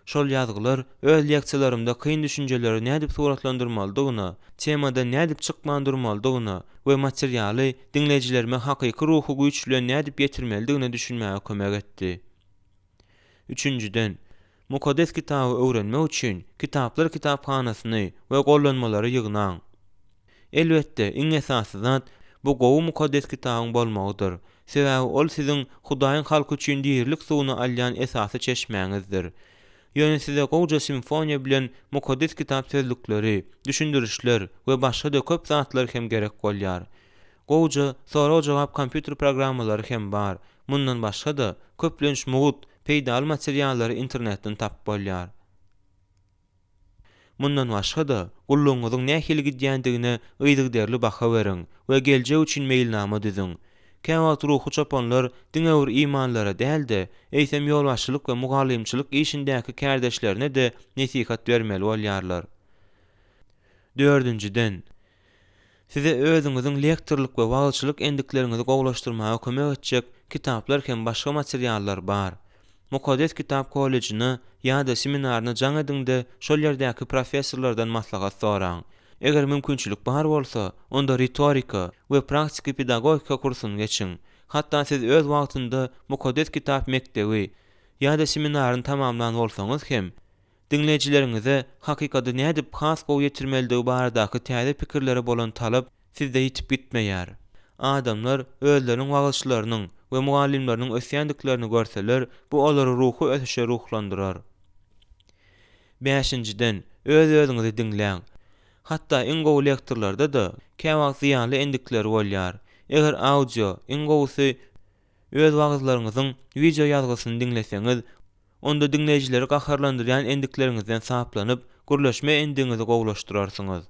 Şol ýazgylar öz leksiýalarymda kyn düşünjeleri nädip suratlandyrmalydygyna, temada nädip çykmandyrmalydygyna we materialy dinleýijilerime hakyky ruhy güýçle nädip ýetirmelidigine düşünmäge kömek etdi. Üçüncüden, mukaddes kitaby öwrenmek üçin kitaplar kitaphanasyny we gollanmalary ýygnaň. Elbetde, iň esasy zat bu gowy mukaddes kitabyň bolmagydyr. Sebäbi ol siziň Hudaýyň halky üçin diýerlik suwuny alýan esasy çeşmäňizdir. Ýöne size gowja simfoniýa bilen mukaddes kitap sözlükleri, düşündirişler we başga da köp zatlar hem gerek bolýar. Gowja soraw jogap kompýuter programmalary hem bar. Mundan başga da köplenç mugut, peýdal materiallary internetden tap bolýar. Mundan başga da gulluňyzyň nähili gidýändigine ýygyderli baha beriň we geljek üçin meýilnama düzüň. Käwagt ruhy çopanlar diňewir imanlara däl-de eýsem ýolbaşçylyk we mugallimçilik işindäki kärdeşlerine de nesihat bermeli bolýarlar. Dördünciden, size özüňiziň lektorluk we wagtçylyk endiklerinizi gowlaşdyrmaga kömek etjek kitaplar hem başga materiallar bar. Mukaddes kitap kollejiňe ýa-da seminaryna jaň ediňde şol ýerdäki professorlardan maslahat soraň. eger mümkinçilik bar bolsa, onda retorika we praktik pedagogika kursuny geçiň. Hatda siz öz wagtynda mukaddes kitap mektebi ýa-da seminaryny tamamlanan bolsaňyz hem dinleýijilerinize hakykatda nädip has gowy ýetirmeligi baradaky täze pikirlere bolan talap sizde ýitip gitmeýär. Adamlar özleriniň wagtçylarynyň we mugallimläriniň ösýändiklerini görseler, bu olary ruhy ösüşe ruhlandyrar. 5-den öz-özüňizi dinleň. Hatda iň gowy lektorlarda da käwag ziýanly endikleri bolýar. Eger audio iň gowusy öz wagtlaryňyzyň video ýazgysyny dinleseňiz, onda dinleýijileri gaharlandyrýan endikleriňizden saplanyp, gürleşme endiňizi gowlaşdyrarsyňyz.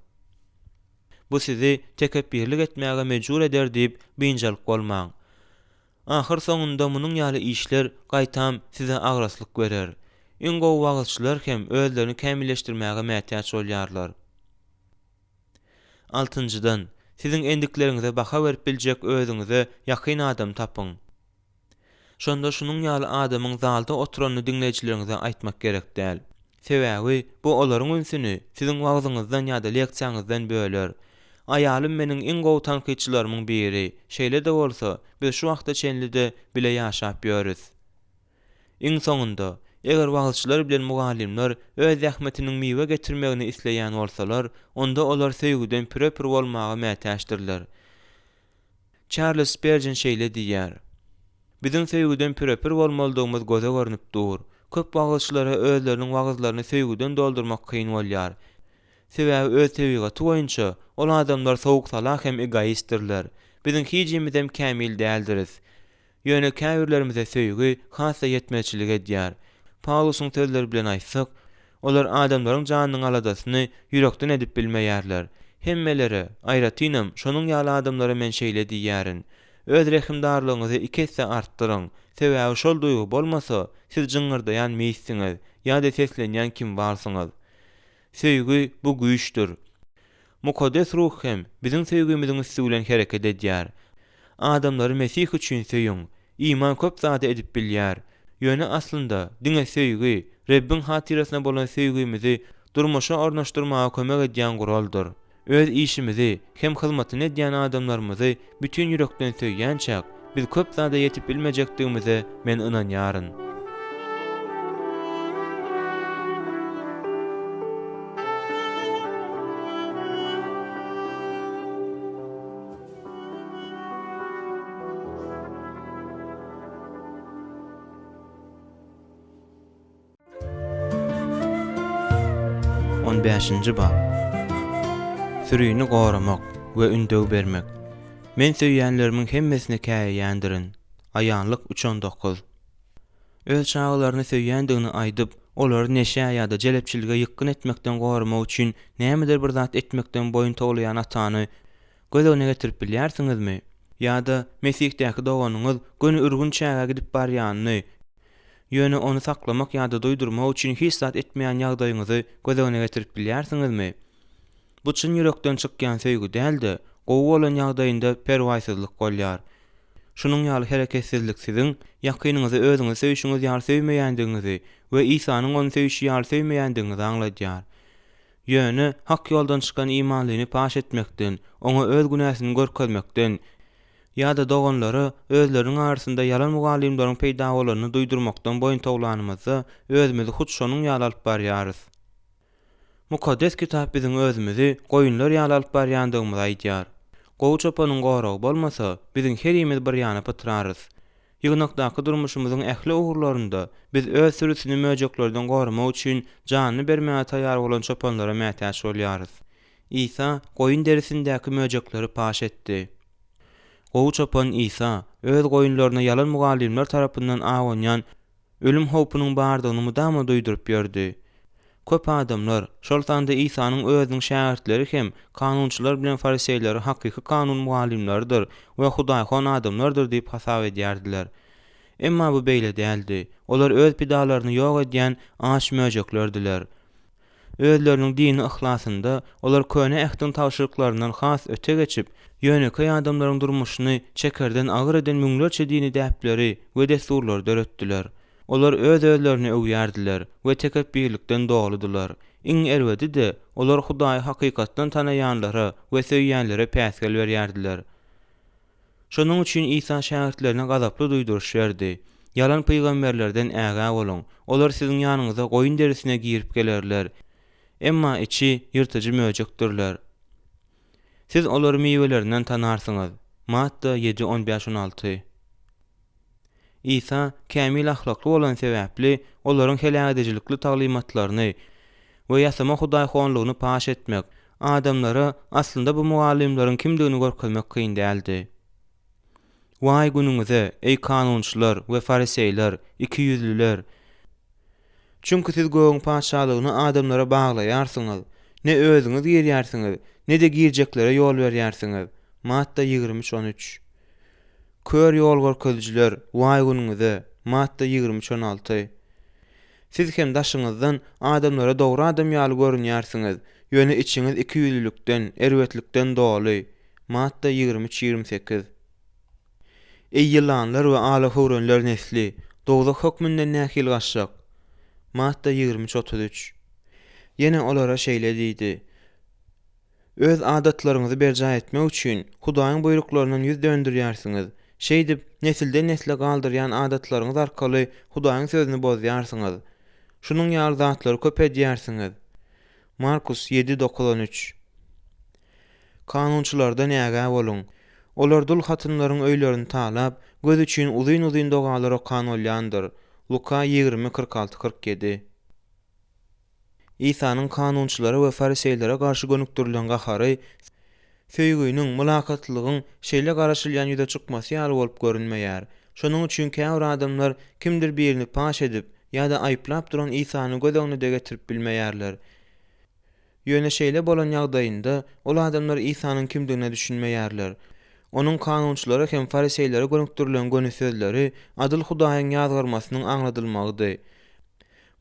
Bu sizi tekebbirlik etmäge mejbur eder diýip beýinjalyk bolmaň. Ahir soňunda munyň ýaly işler gaýtam size agraslyk berer. Iň gowy wagtçylar hem özlerini kämilleşdirmäge mätäç bolýarlar. 6-dan siziň endiklerinize baha berip biljek özüňize ýakyn adam tapyň. Şonda şunun ýaly adamyň zalda oturanyny dinleýijilerinize aýtmak gerek däl. Sebäbi bu olaryň ünsüni siziň wagtyňyzdan ýa-da leksiýaňyzdan böler. Aýalym meniň iň gowy tanqyçylarymyň biri. Şeýle de bolsa, biz şu wagta çenlide bile ýaşap ýörüz. Iň soňunda, eger wagtçylar bilen mugallimler öz zähmetiniň miwe getirmegini isleýän bolsalar, onda olar söýgüden püre-pür bolmagy mätäçdirler. Charles Spurgeon şeýle diýär: "Biziň söýgüden püre-pür bolmalydygymyz göze görnüp dur. Köp wagtçylara özleriniň wagtlaryny söýgüden doldurmak kyn bolýar. Sebäbi öz tebigaty boýunça ol adamlar sowuk salak hem egoistdirler. Biziň hijimiz hem kämil däldiris. Ýöne käbirlerimize söýgü hassa ýetmeçilik edýär. Paulusyň sözleri bilen aýtsak, olar adamlaryň janynyň aladasyny ýürekden edip bilmeýärler. Hemmeleri aýratynam şonuň ýaly adamlara men şeýle diýärin. Öz rehimdarlygyňyzy 2 hisse artdyryň. Sebäbi şol duýgu bolmasa, siz jyňyrdaýan meýsiňiz ýa-da seslenýän kim barsyňyz. Söýgü bu güýçdür. Mukaddes ruh hem biziň söýgümiziň üstü bilen hereket edýär. Adamlary Mesih üçin söýüň. Iman köp zady edip bilýär. Ýöne aslynda diňe söýgü, Rebbin hatyrasyna bolan söýgümizi durmuşa ornaşdyrmaga kömek edýän guraldyr. Öz işimizi hem hyzmatyny edýän adamlarymyzy bütün ýürekden söýýänçä biz köp zada ýetip bilmejekdigimize men ynanýaryn. On 5-nji bab. Sürüýini goramak we ündöw bermek. Men söýýänlerimiň hemmesini käýýändirin. Aýanlyk 3-9. Öz çağlaryny söýýändigini aýdyp, olary neşe ýa-da jelepçilige ýykyn etmekden goramak üçin nämedir bir zat etmekden boyun toglaýan atany gözüne getirip bilýärsiňizmi? Ýa-da Mesihtäki doganyňyz göni ürgün çäge gidip barýanyny, ýöne onu saklamak ýa-da doýdurmak üçin hiç zat etmeýän ýagdaýyňyzy gözüne getirip bilýärsiňizmi? Bu çyn ýürekden çykýan söýgü däldi, gowy bolan ýagdaýynda perwaýsyzlyk bolýar. Şunun ýaly hereketsizlik siziň ýakynyňyzy özüňiz söýüşiňiz ýaly söýmeýändigiňizi we Isanyň onu söýüşi ýaly söýmeýändigiňizi aňladýar. Ýöne hak ýoldan çykan imanlyny paş etmekden, oňa öz günäsini görkezmekden ýa-da doganlary özleriniň arasynda ýalan mugallimleriň peýda bolanyny duýdurmakdan boyun toglanymyzy özümizi hut şonuň ýaly alyp barýarys. Mukaddes kitap biziň özümizi goýunlar ýaly alyp barýandygymyzy aýdýar. Gowy çopanyň goragy bolmasa, biziň her ýerimiz bir ýana pytrarys. Ýygnakdaky durmuşymyzyň ähli ugurlarynda biz öz sürüsini möjeklerden goramak üçin janyny bermäge taýýar bolan çopanlara mätäç bolýarys. Isa goýun derisindäki möjekleri paş etdi. Gowy çopan Isa öz goýunlaryna ýalan mugallimler tarapyndan awanýan ölüm howpunyň bardygyny mudama duýdurup ýördi. Köp adamlar şol sanda Isanyň özüniň şähertleri hem kanunçylar bilen fariseýler hakyky kanun mugallimleridir we Hudaýhan adamlardyr diýip hasap edýärdiler. Emma bu beýle däldi. Olar öz pidalaryny ýok edýän aç möjeklerdiler. Özleriniň dini ihlasynda olar köne ähtin tawşyryklaryndan has öte geçip, ýönekä adamlaryň durmuşyny çekerden agyr eden müňlerçe dini däpleri we desturlar döretdiler. Olar öz-özlerini öwýärdiler we tekebbirlikden dogludylar. Iň erwedi de olar Hudaýy hakykatdan tanaýanlara we söýýänlere päsgel berýärdiler. Şonuň üçin İsa şähertlerine gazaply duýduruş berdi. Yalan peýgamberlerden ägä bolun. Olar siziň ýanyňyza goýun derisine girip gelerler. Emma içi ýyrtyjy möjekdirler. Siz olary meýwelerinden tanarsyňyz. Matta 7:15-16. İsa kämil ahlakly bolan sebäpli olaryň helagedijilikli taglimatlaryny we ýasama Hudaý honlugyny paş etmek, adamlara aslynda bu muallimlaryň kimdigini görkezmek kyn däldi. Vay günüňize ey kanunçylar we fariseýler, iki ýüzlüler! Çünki siz göğün paşalygyny adamlara baglaýarsyňyz, ne özüňiz girýärsiňiz, ne de girjeklere ýol berýärsiňiz. Matta 23:13. Kör ýol görkezjiler, vay günüňize! Matta 23:16. Siz hem daşyňyzdan adamlara dogry adam ýaly görünýärsiňiz, ýöne içiňiz iki ýüzlülükden, erwetlikden doly. Matta 23:28. Ey ýylanlar we alahurenler nesli, dogzak hökmünden nähil gaçjak. Matta 23:33. Yine olara şeýle diýdi: Öz adatlaryňyzy berja etmek üçin Hudaýyň buyruklaryndan ýüz döndürýärsiňiz. Şeýdip nesilden nesle galdyrýan adatlaryňyz arkaly Hudaýyň sözüni bozýarsyňyz. Şunuň ýaly zatlary köp edýärsiňiz. Markus 7:9-13. Kanunçylardan ägä bolun. Olar dul hatynlaryň öýlerini talap, göz üçin uzyn-uzyn dogalar okan bolýandyr. Luka 20:46-47. İsa'nın kanunçylara we fariseýlere garşy gönükdirilen gahary, söýgüýniň, mülakatlygyň şeýle garaşylýan ýüze çykmasy ýaly bolup görünmeýär. Şonuň üçin käwr adamlar kimdir birini paş edip ýa-da aýplap duran İsa'ny göz öňüne de getirip bilmeýärler. Ýöne şeýle bolan ýagdaýynda ol adamlar İsa'nyň kimdigine düşünmeýärler. Onuň kanunçylara hem fariseýlere gönükdirilen göni sözleri adyl Hudaýyň ýazgyrmasynyň aňladylmagydy.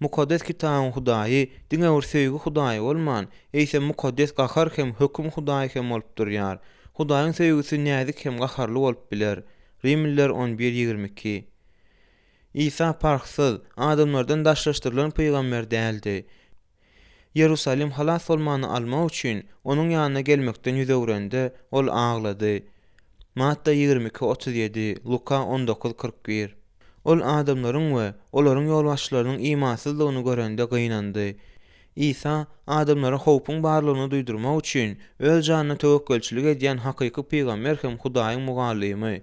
Mukaddes kitabyň Hudaýy, diňe bir söýgü Hudaýy bolman, eýse mukaddes gahar hem höküm Hudaýy hem bolup durýar. Hudaýyň söýgüsi näzik hem gaharly bolup biler. Rimliler 11:22. İsa parksyz, adamlardan daşlaşdyrylan peýgamber däldi. Ýerusalim halas bolmany almak üçin onuň ýanyna gelmekden ýüz öwrende ol aglady. Matta 22:37, Luka 19:41. Ol adamlaryň we olaryň ýolbaşçylarynyň imansyzlygyny görende gynandy. İsa adamlara howpyň barlygyny duýdurmak üçin öz janyna tewekkelçilik edýän hakyky peýgamber hem Hudaýyň mugallimy.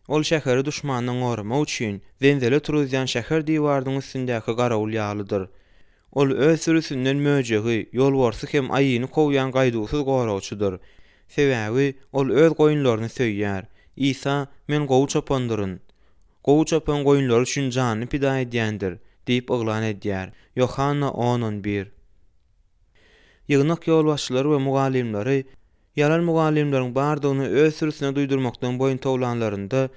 Ol şäheri duşmandan goramak üçin zenzele turuzýan şäher diýwarynyň üstündäki garawl ýalydyr. Ol öz sürüsünden möjegi, ýolbarsy hem aýyny kowýan gaýdygysyz gorawçydyr. Sebäbi ol öz goýunlaryny söýýär. İsa men gowy çapandyryn. Gowy çapan goýunlar üçin janyny pida edýändir diýip oglan edýär. Yohanna 10:11. Ýygnak ýolbaşçylary we mugallimleri yalan mugallimleriň bardygyny öz sürüsine duýdurmakdan boýun towlanlarynda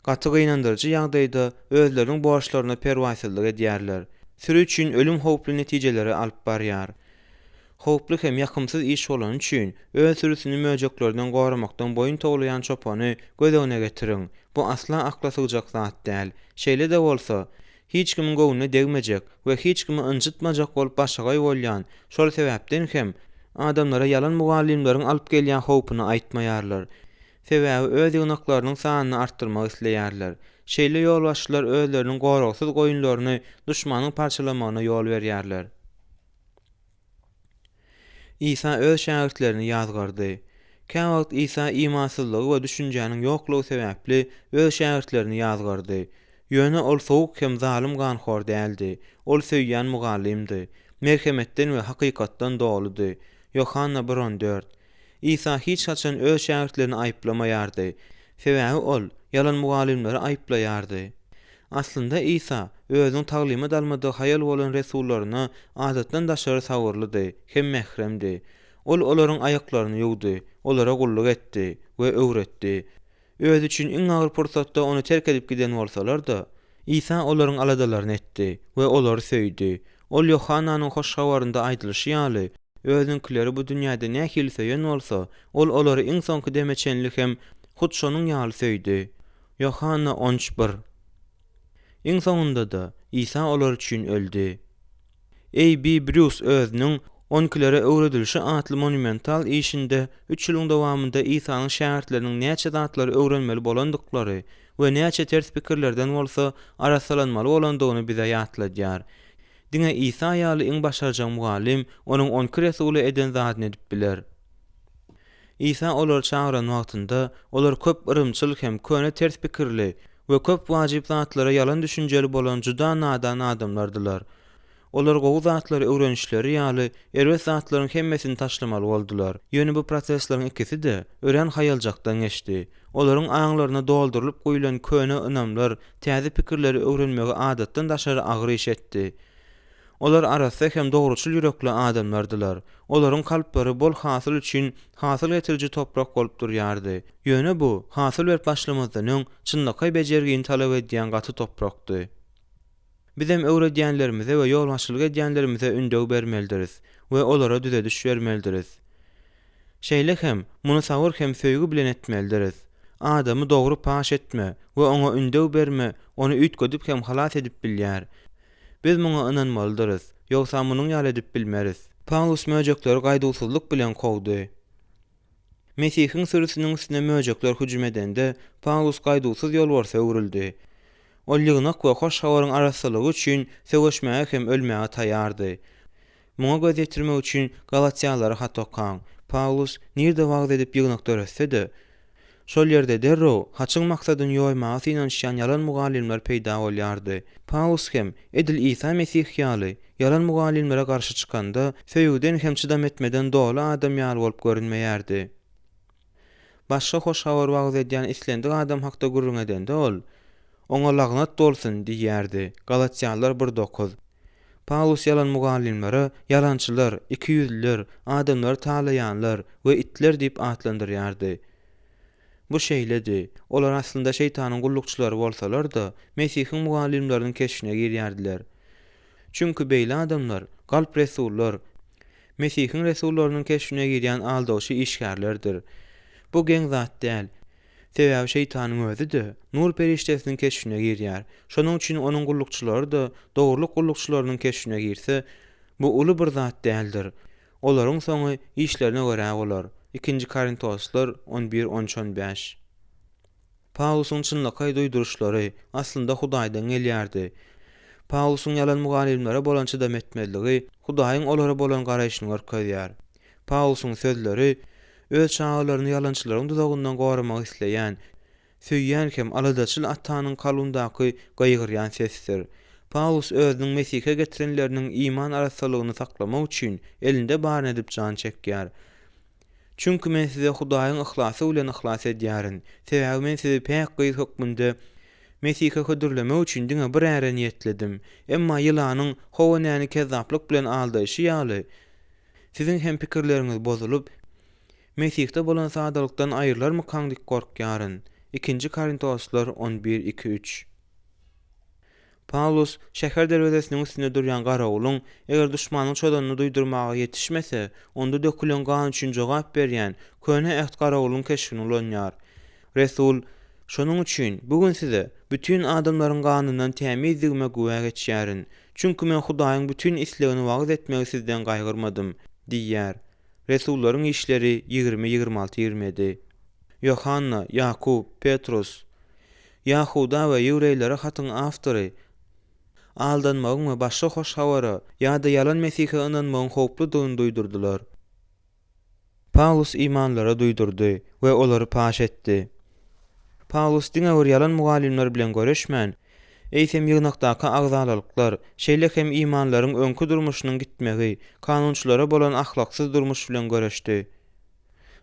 gaty gynandyrjy ýagdaýda özleriniň borçlaryna perwasyzlyk edýärler. Sürü üçin ölüm howply netijeleri alyp barýar. Howply hem ýakymsyz iş bolan üçin öz sürüsini möjeklerden goramakdan boýun towlayan çopany göz öňüne getiriň. Bu asla akla sygjak zat däl. Şeýle de bolsa, hiç kimin göwnüne degmejek we hiç kimi ynjytmajak bolup başagaý bolýan. Şol sebäpden hem adamlara yalan mugallimleriň alyp gelýän howpyny aýtmaýarlar. Sebäbi öz ýygnaklarynyň sanyny artdyrmak isleýärler. Şeýle ýolbaşçylar özleriniň goragsyz goýunlaryny duşmanyň parçalamagyna ýol berýärler. İsa öz şähertlerini ýazgardy. Käme wagt İsa imansyzlygy we düşünjäniň ýoklugy sebäpli öz şähertlerini ýazgardy. Ýöne ol sowuk hem zalim ganhor däldi. Ol söýýän mugallimdi. Merhemetden we hakykatdan doludy. Yohanna 1:14. İsa hiç haçan öz şähertlerini aýplamaýardy. Sebäbi ol yalan mugallimleri aýplaýardy. Aslında İsa özüň taglima dalmady hayal bolan resullaryna adatdan daşary sagyrlydy, hem mehremdi. Ol olaryň aýaklaryny ýuwdy, olara gulluk etdi we öwretdi. Öz üçin iň agyr pursatda onu terk edip giden bolsalar da, İsa olaryň aladalaryny etdi we olary söýdi. Ol Yohannanyň hoş habarynda aýdylyşy ýaly, özüňkileri bu dünýäde nähili söýen bolsa, ol olary iň soňky demeçenlik hem hut şonuň ýaly söýdi. Yohanna 13:1. Iň soňunda da İsa olar üçin öldü. A.B. Bruce özünün Onkilere öwredilişi atly monumental işinde 3 ýylyň dowamında Isanyň şähertleriniň näçe zatlary öwrenmeli bolandyklary we näçe ters pikirlerden bolsa arasalanmaly bolandygyny bize ýatladýar. Diňe Isa ýaly iň başarjak mugallim onuň 10 resuly eden zadyny edip biler. Isa olar çağıran wagtynda olar köp ırımçyl hem köne ters pikirli we köp wajyp zatlara ýalan düşünjeli bolan juda nadan adamlardylar. Olar gowy zatlary öwrenişleri ýaly erwes zatlaryň hemmesini taşlamaly boldular. Ýöne bu proseslaryň ikisi de ören haýaljakdan geçdi. Olaryň aňlaryna doldurylyp goýulan köne ynamlar, täze pikirleri öwrenmegi adatdan daşary agyr iş etdi. Olar arasy hem dogruçul ýürekli adamlardylar. Olaryň kalplary bol hasyl üçin hasyl getiriji toprak bolup durýardy. Ýöne bu hasyl berip başlamazdan çynlyky bejergini talap edýän gaty toprakdy. Bizem öwredýänlerimize we ýolbaşçylyk edýänlerimize ündöw bermelidiriz we olara düze düş bermelidiriz. Şeýle hem muny sabır hem söýgü bilen etmelidiriz. Adamy dogry paş etme we oňa ündöw berme, ony ütgedip hem halas edip bilýär. Biz muňa ynanmalydyryz, ýogsa munyň ýaly edip bilmeriz. Paulus möjekleri gaýdysızlyk bilen kowdy. Mesihiň sürüsiniň üstüne möjekler hüjüm edende Paulus gaýdysyz ýolbarsa öwrüldi. O ýygnak we hoş hawaryň arasylygy üçin söwüşmäge hem ölmäge taýýardy. Muňa göz ýetirmek üçin Galatiýalary hat okan. Paulus nirde wagt edip ýygnak döretse-de, şol ýerde derrew haçyň maksadyny ýoýmagy inançýan ýalan mugallimler peýda bolýardy. Paulus hem edil Isa Mesih ýaly ýalan mugallimlere garşy çykanda söýgüden hem çydam etmeden doly adam ýaly bolup görünmeýärdi. Başga hoş hawar wagt edýän islendik adam hakda gurrun edende ol oňa lagnat bolsun diýärdi. Galatiýalılar 1:9. Paulus ýalan mugallimlere ýalançylar, ikiyüzlüler, adamlary talaýanlar we itler diýip atlandyrýardy. Bu şeýledi. Olar aslynda şeytanyň gullukçylary bolsalar da Mesihiň mugallimleriniň keşfine girýärdiler. Çünki beýle adamlar galp resullar, Mesihiň resullarynyň keşfine girýän aldawçy işgärlerdir. Bu geň zat däl. Sebäbi şeytanyň özü de nur periştesiniň keşfine girýär. Şonuň üçin onuň gullukçylary da dogurluk gullukçylarynyň keşfine girse, bu uly bir zat däldir. Olaryň soňy işlerine görä bolar. 2 Korintoslar 11-13-15. Paulusyň çynlyky duýduruşlary aslynda Hudaýdan gelýärdi. Paulusyň ýalan mugallimlere bolan çydam etmeligi Hudaýyň olara bolan garaýşyny görkezýär. Paulusyň sözleri öz çağlaryny ýalançylaryň duzagyndan goramak isleýän, söýýän hem aladaçyl atanyň kalundaky gaýgyrýan sesdir. Paulus özüniň Mesih'e getirenleriniň iman arasalygyny saklamak üçin elinde baryn edip jan çekýär. Çünki men size Hudaýyň ihlasy bilen ihlas edýärin. Sebäbi men sizi pek gyz hökmünde Mesih'e hödürlemek üçin diňe bir äre niýetledim. Emma ýylanyň howanäni kezzaplyk bilen aldaýşy ýaly sizin hem pikirleriniz bozulup Mesih'te bolan sadalykdan aýrylarmy kaňdyk gorkýaryn. 2 Korintoslar 11-2-3. Paulus şäher derwezesiniň üstünde durýan garawulyň eger düşmanyň çodanyny duýdurmagy ýetişmese, onda dökülen gan üçin jogap berýän köne äht garawulyň keşfini ulanýar. Resul şonuň üçin bugün size bütün adamlaryň ganyndan tämizligime güwä geçýärin. Çünki men Hudaýyň bütün islegini wagt etmegi sizden gaýgyrmadym diýýär. Resullaryň işleri 20-26-27. Yohanna, Yakup, Petrus, Yahuda we Ýewreýlere hatyň awtory aldanmagyň we başga hoş hawara ýa-da ýalan Mesihe ynanmagyň howpludygyny duýdurdular. Paulus imanlara duýdurdy we olary paş etdi. Paulus diňe bir ýalan mugallimler bilen göreşmän, eýsem ýygnakdaky agzalyklar, şeýle hem imanlaryň öňkü durmuşynyň gitmegi, kanunçylara bolan ahlaksyz durmuş bilen göreşdi.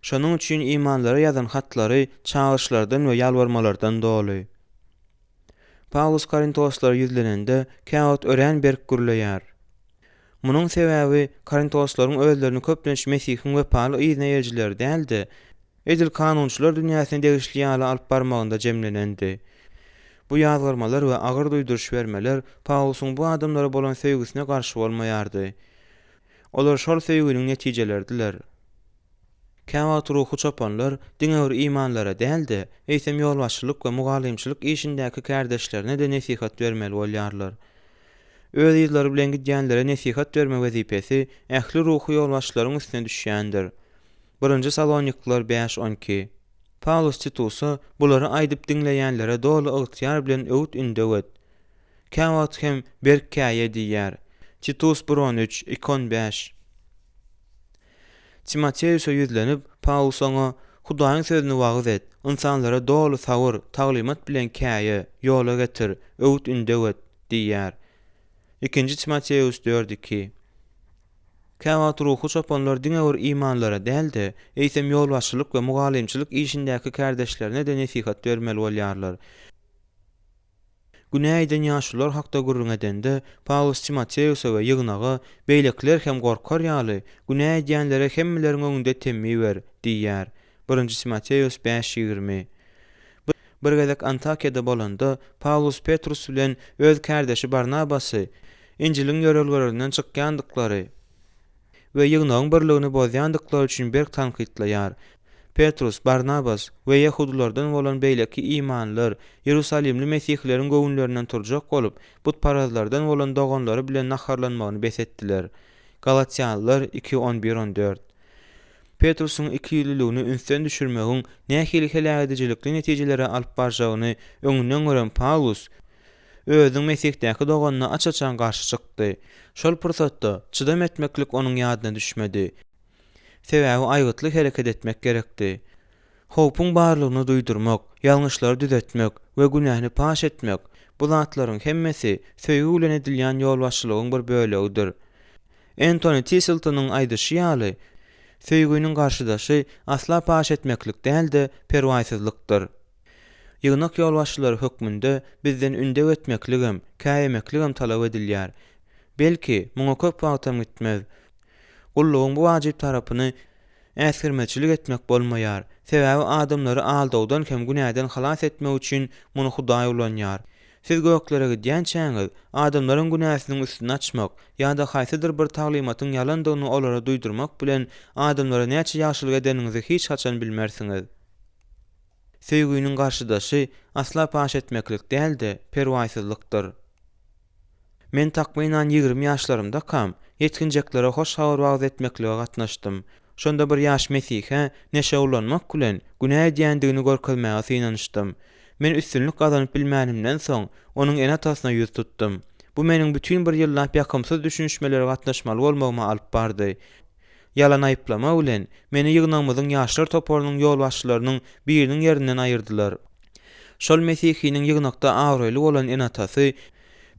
Şonuň üçin imanlara ýazan hatlary çağırşlardan we ýalbarmalardan doly. Paulus Korintoslara ýüzlenende käwat ören berk gürleýär. Munyň sebäbi Korintoslaryň özlerini köplenç Mesihiň wepaly ýyzna elçileri däldi. Edil kanunçylar dünýäsyny degişli ýaly alyp barmagynda jemlenendi. Bu ýazgyrmalar we agyr duýduruş bermeler Paulusyň bu adamlara bolan söýgüsine garşy bolmaýardy. Olar şol söýgüniň netijeleridiler. Käwat ruhu çopanlar diňe bir imanlara däldi, eýsem ýolbaşçylyk we mugallimçilik işindäki kärdeşlerine de nesihat bermeli bolýarlar. öz ýylary bilen gidýänlere nesihat berme wezipesi ähli ruhy ýolbaşçylaryň üstüne düşýändir. 1-nji Saloniklylar 5:12. Paulus Titusa bulary aýdyp diňleýänlere dolu ygtyýar bilen öwt ündewet. Käwat hem berkäýe diýär. Titus 1:13, 2:15. Timoteus'a yüzlenip Paulus oňa Hudaýyň sözüni wagyz et, insanlara dolu sawyr, taglimat bilen käýe, ýola getir, öwt ündewet diýär. 2 Timoteus 4:2. Käwat ruhy çapanlar diňe bir imanlara däldi, eýsem ýolbaşçylyk we mugallimçilik işindäki kardeşlerine de nesihat bermeli bolýarlar. Günäýden ýaşular hakda gurrun edende Paulus Timoteus'a we ýygnaga beýlekler hem gorkar ýaly, günäý edýänlere hemmeleriň öňünde temmi ber diýär. 1 Timoteus 5:20. Bir gezek Antakya'da bolanda Paulus Petrus bilen öz kardeşi Barnabasy İncilin ýörelgöründen çykýandyklary we ýygnagyň birligini bozýandyklary üçin berk tanqidlaýar. Petrus, Barnabas we Yahudilerden bolan beýleki imanlar Ýerusalimli Mesihlilerin göwnlerinden turjak bolup, butparazlardan bolan doganlary bilen naharlanmagyny besetdiler. Galatiýalılar 2:11-14. Petrusyň iki ýyllygyny ünsden düşürmegiň nähili helagedicilikli netijelere alyp barjagyny öňünden gören Paulus özüň Mesihtäki doganyna açaçan garşy çykdy. Şol pursatda çydam etmeklik onuň ýadyna düşmedi. Sebäbi aýgytly hereket etmek gerekdi. Howpun barlygyny duýdurmak, ýalňyşlary düzeltmek we günähini paş etmek bu zatlaryň hemmesi söýgü bilen edilýän ýolbaşçylygyň bir bölegidir. Anthony Tisseltonyň aýdyşy ýaly, söýgüniň garşydaşy asla paş etmeklik däldi, perwaýsyzlykdyr. Ýygnak ýolbaşçylary hökmünde bizden ündew etmekligem, käýemekligem talap edilýär. Belki muňa köp wagtam gitmez. Gullugyň bu wajyp tarapyny äsgirmeçilik etmek bolmaýar. Sebäbi adamlary aldawdan hem günäden halas etmek üçin muny Hudaý ulanýar. Siz göklere gidýänçäňiz, adamlaryň günäsiniň üstüni açmak ýa-da haýsydyr bir taglimatyň ýalandygyny olara duýdurmak bilen adamlara näçe ýaşylyk edeniňizi hiç haçan bilmersiňiz. Söýgüniň garşydaşy asla paş etmeklik däldi, perwaýsyzlykdyr. Men takmynan 20 ýaşlarymda kam yetkinjeklere hoş habar wagt etmeklige gatnaşdym. Şonda bir ýaş Mesihä neşe ulanmak bilen günäý edýändigini görkezmäge synanyşdym. Men üstünlük gazanyp bilmänimden soň onuň en atasyna ýüz tutdum. Bu meniň bütün bir ýyllap ýakymsyz düşünşmelere gatnaşmaly bolmagyma alyp bardy. Yalan aýplama bilen meni ýygnamyzyň ýaşlar toparynyň ýolbaşçylarynyň biriniň ýerinden aýyrdylar. Şol Mesihiniň ýygnakda awraly bolan en atasy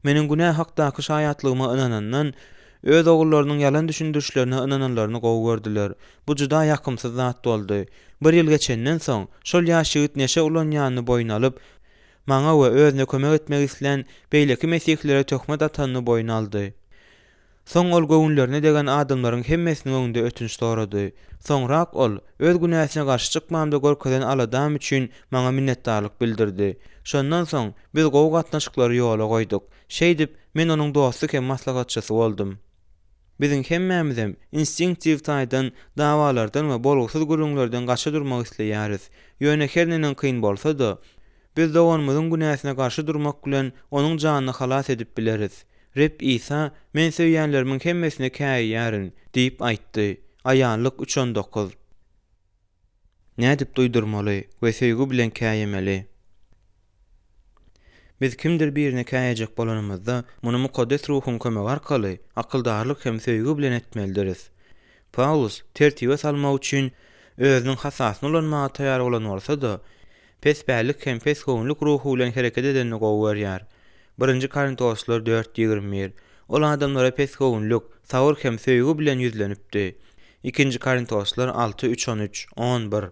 meniň günä hakdaky şaýatlygyma inanandan öz ogullarının yalan düşündürüşlerine inananlarını gowy Bu juda yakımsız zat boldy. Bir ýyl geçenden soň şol ýaş ýigit neşe ulanýanyny boyuna alyp, maňa we özüne kömek etmek islen beýleki mesihlere töhmet atanyny boyuna aldy. Soň ol göwnlerine degen adamlaryň hemmesiniň öňünde ötünç sorady. Soňrak ol öz günäsine garşy çykmamda gorkadan aladam üçin maňa minnetdarlyk bildirdi. Şondan soň biz gowy gatnaşyklary ýola goýduk. Şeýdip men onuň dosty hem maslahatçysy boldum. Biziň hemmämizem instinktiv taýdan dawalardan we bolgusyz gurulmalardan gaça durmak isleýäris. Ýöne her näme kyn bolsa-da, biz doganymyzyň günäsine garşy durmak bilen onuň janyny halas edip bileris. Reb İsa, men söýýänlerimin hemmesine käýýärin diýip aýtdy. Aýanlyk 3:19. Nädip duýdurmaly we söýgü bilen käýemeli. Biz kimdir birine käýejek bolanymyzda muny mukaddes ruhun kömegi arkaly akyldarlyk hem söýgü bilen etmelidiriz. Paulus tertibe salmak üçin özüniň hasasyny ulanmaga taýýar bolan bolsa-da, pesbälik hem pesgowunluk ruhu bilen hereket edenini gowy berýär. 1 Korintoslar 4:21. Ol adamlara pesgowunluk, sawyr hem söýgü bilen ýüzlenipdi. 2 Korintoslar 6:3-13, 11.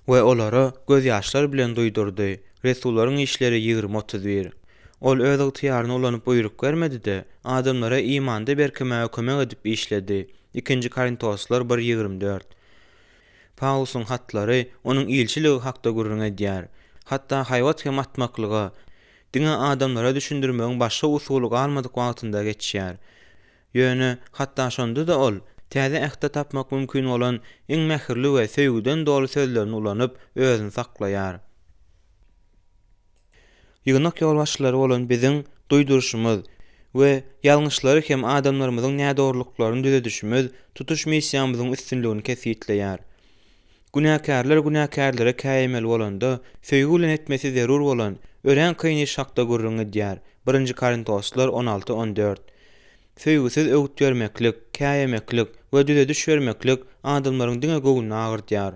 We olara göz ýaşlary bilen duýdurdy. Resullaryň işleri 20:31. Ol öz ygtyýaryny ulanyp buyruk bermedi-de, adamlara imanda berkemäge kömek edip işledi. 2 Korintoslar 1:24. Paulusyň hatlary onuň ilçiligi hakda gurrun edýär. Hatda haýwat hem atmaklyga, diňe adamlara düşündirmegiň başga usuly galmadyk wagtynda geçýär. Ýöne hatda şonda da ol täze ähde tapmak mümkin bolan iň mähirli we söýgüden dolu sözlerini ulanyp özüni saklaýar. Ýygnak ýolbaşçylary bolan biziň duýduruşymyz we ýalňyşlary hem adamlarymyzyň nädorlyklaryny düze düşmez, tutuş missiýamyzyň üstünligini kesitleýär. Günäkärlara käýmeli bolanda, söýgü bilen etmesi zerur bolan, ören kynny şakda gurrun edýär. 1-nji Korintoslar 16-14. Söýgüsiz öwüt bermeklik, käýemeklik we düze düş bermeklik adamlaryň diňe gowuny agyrtýar.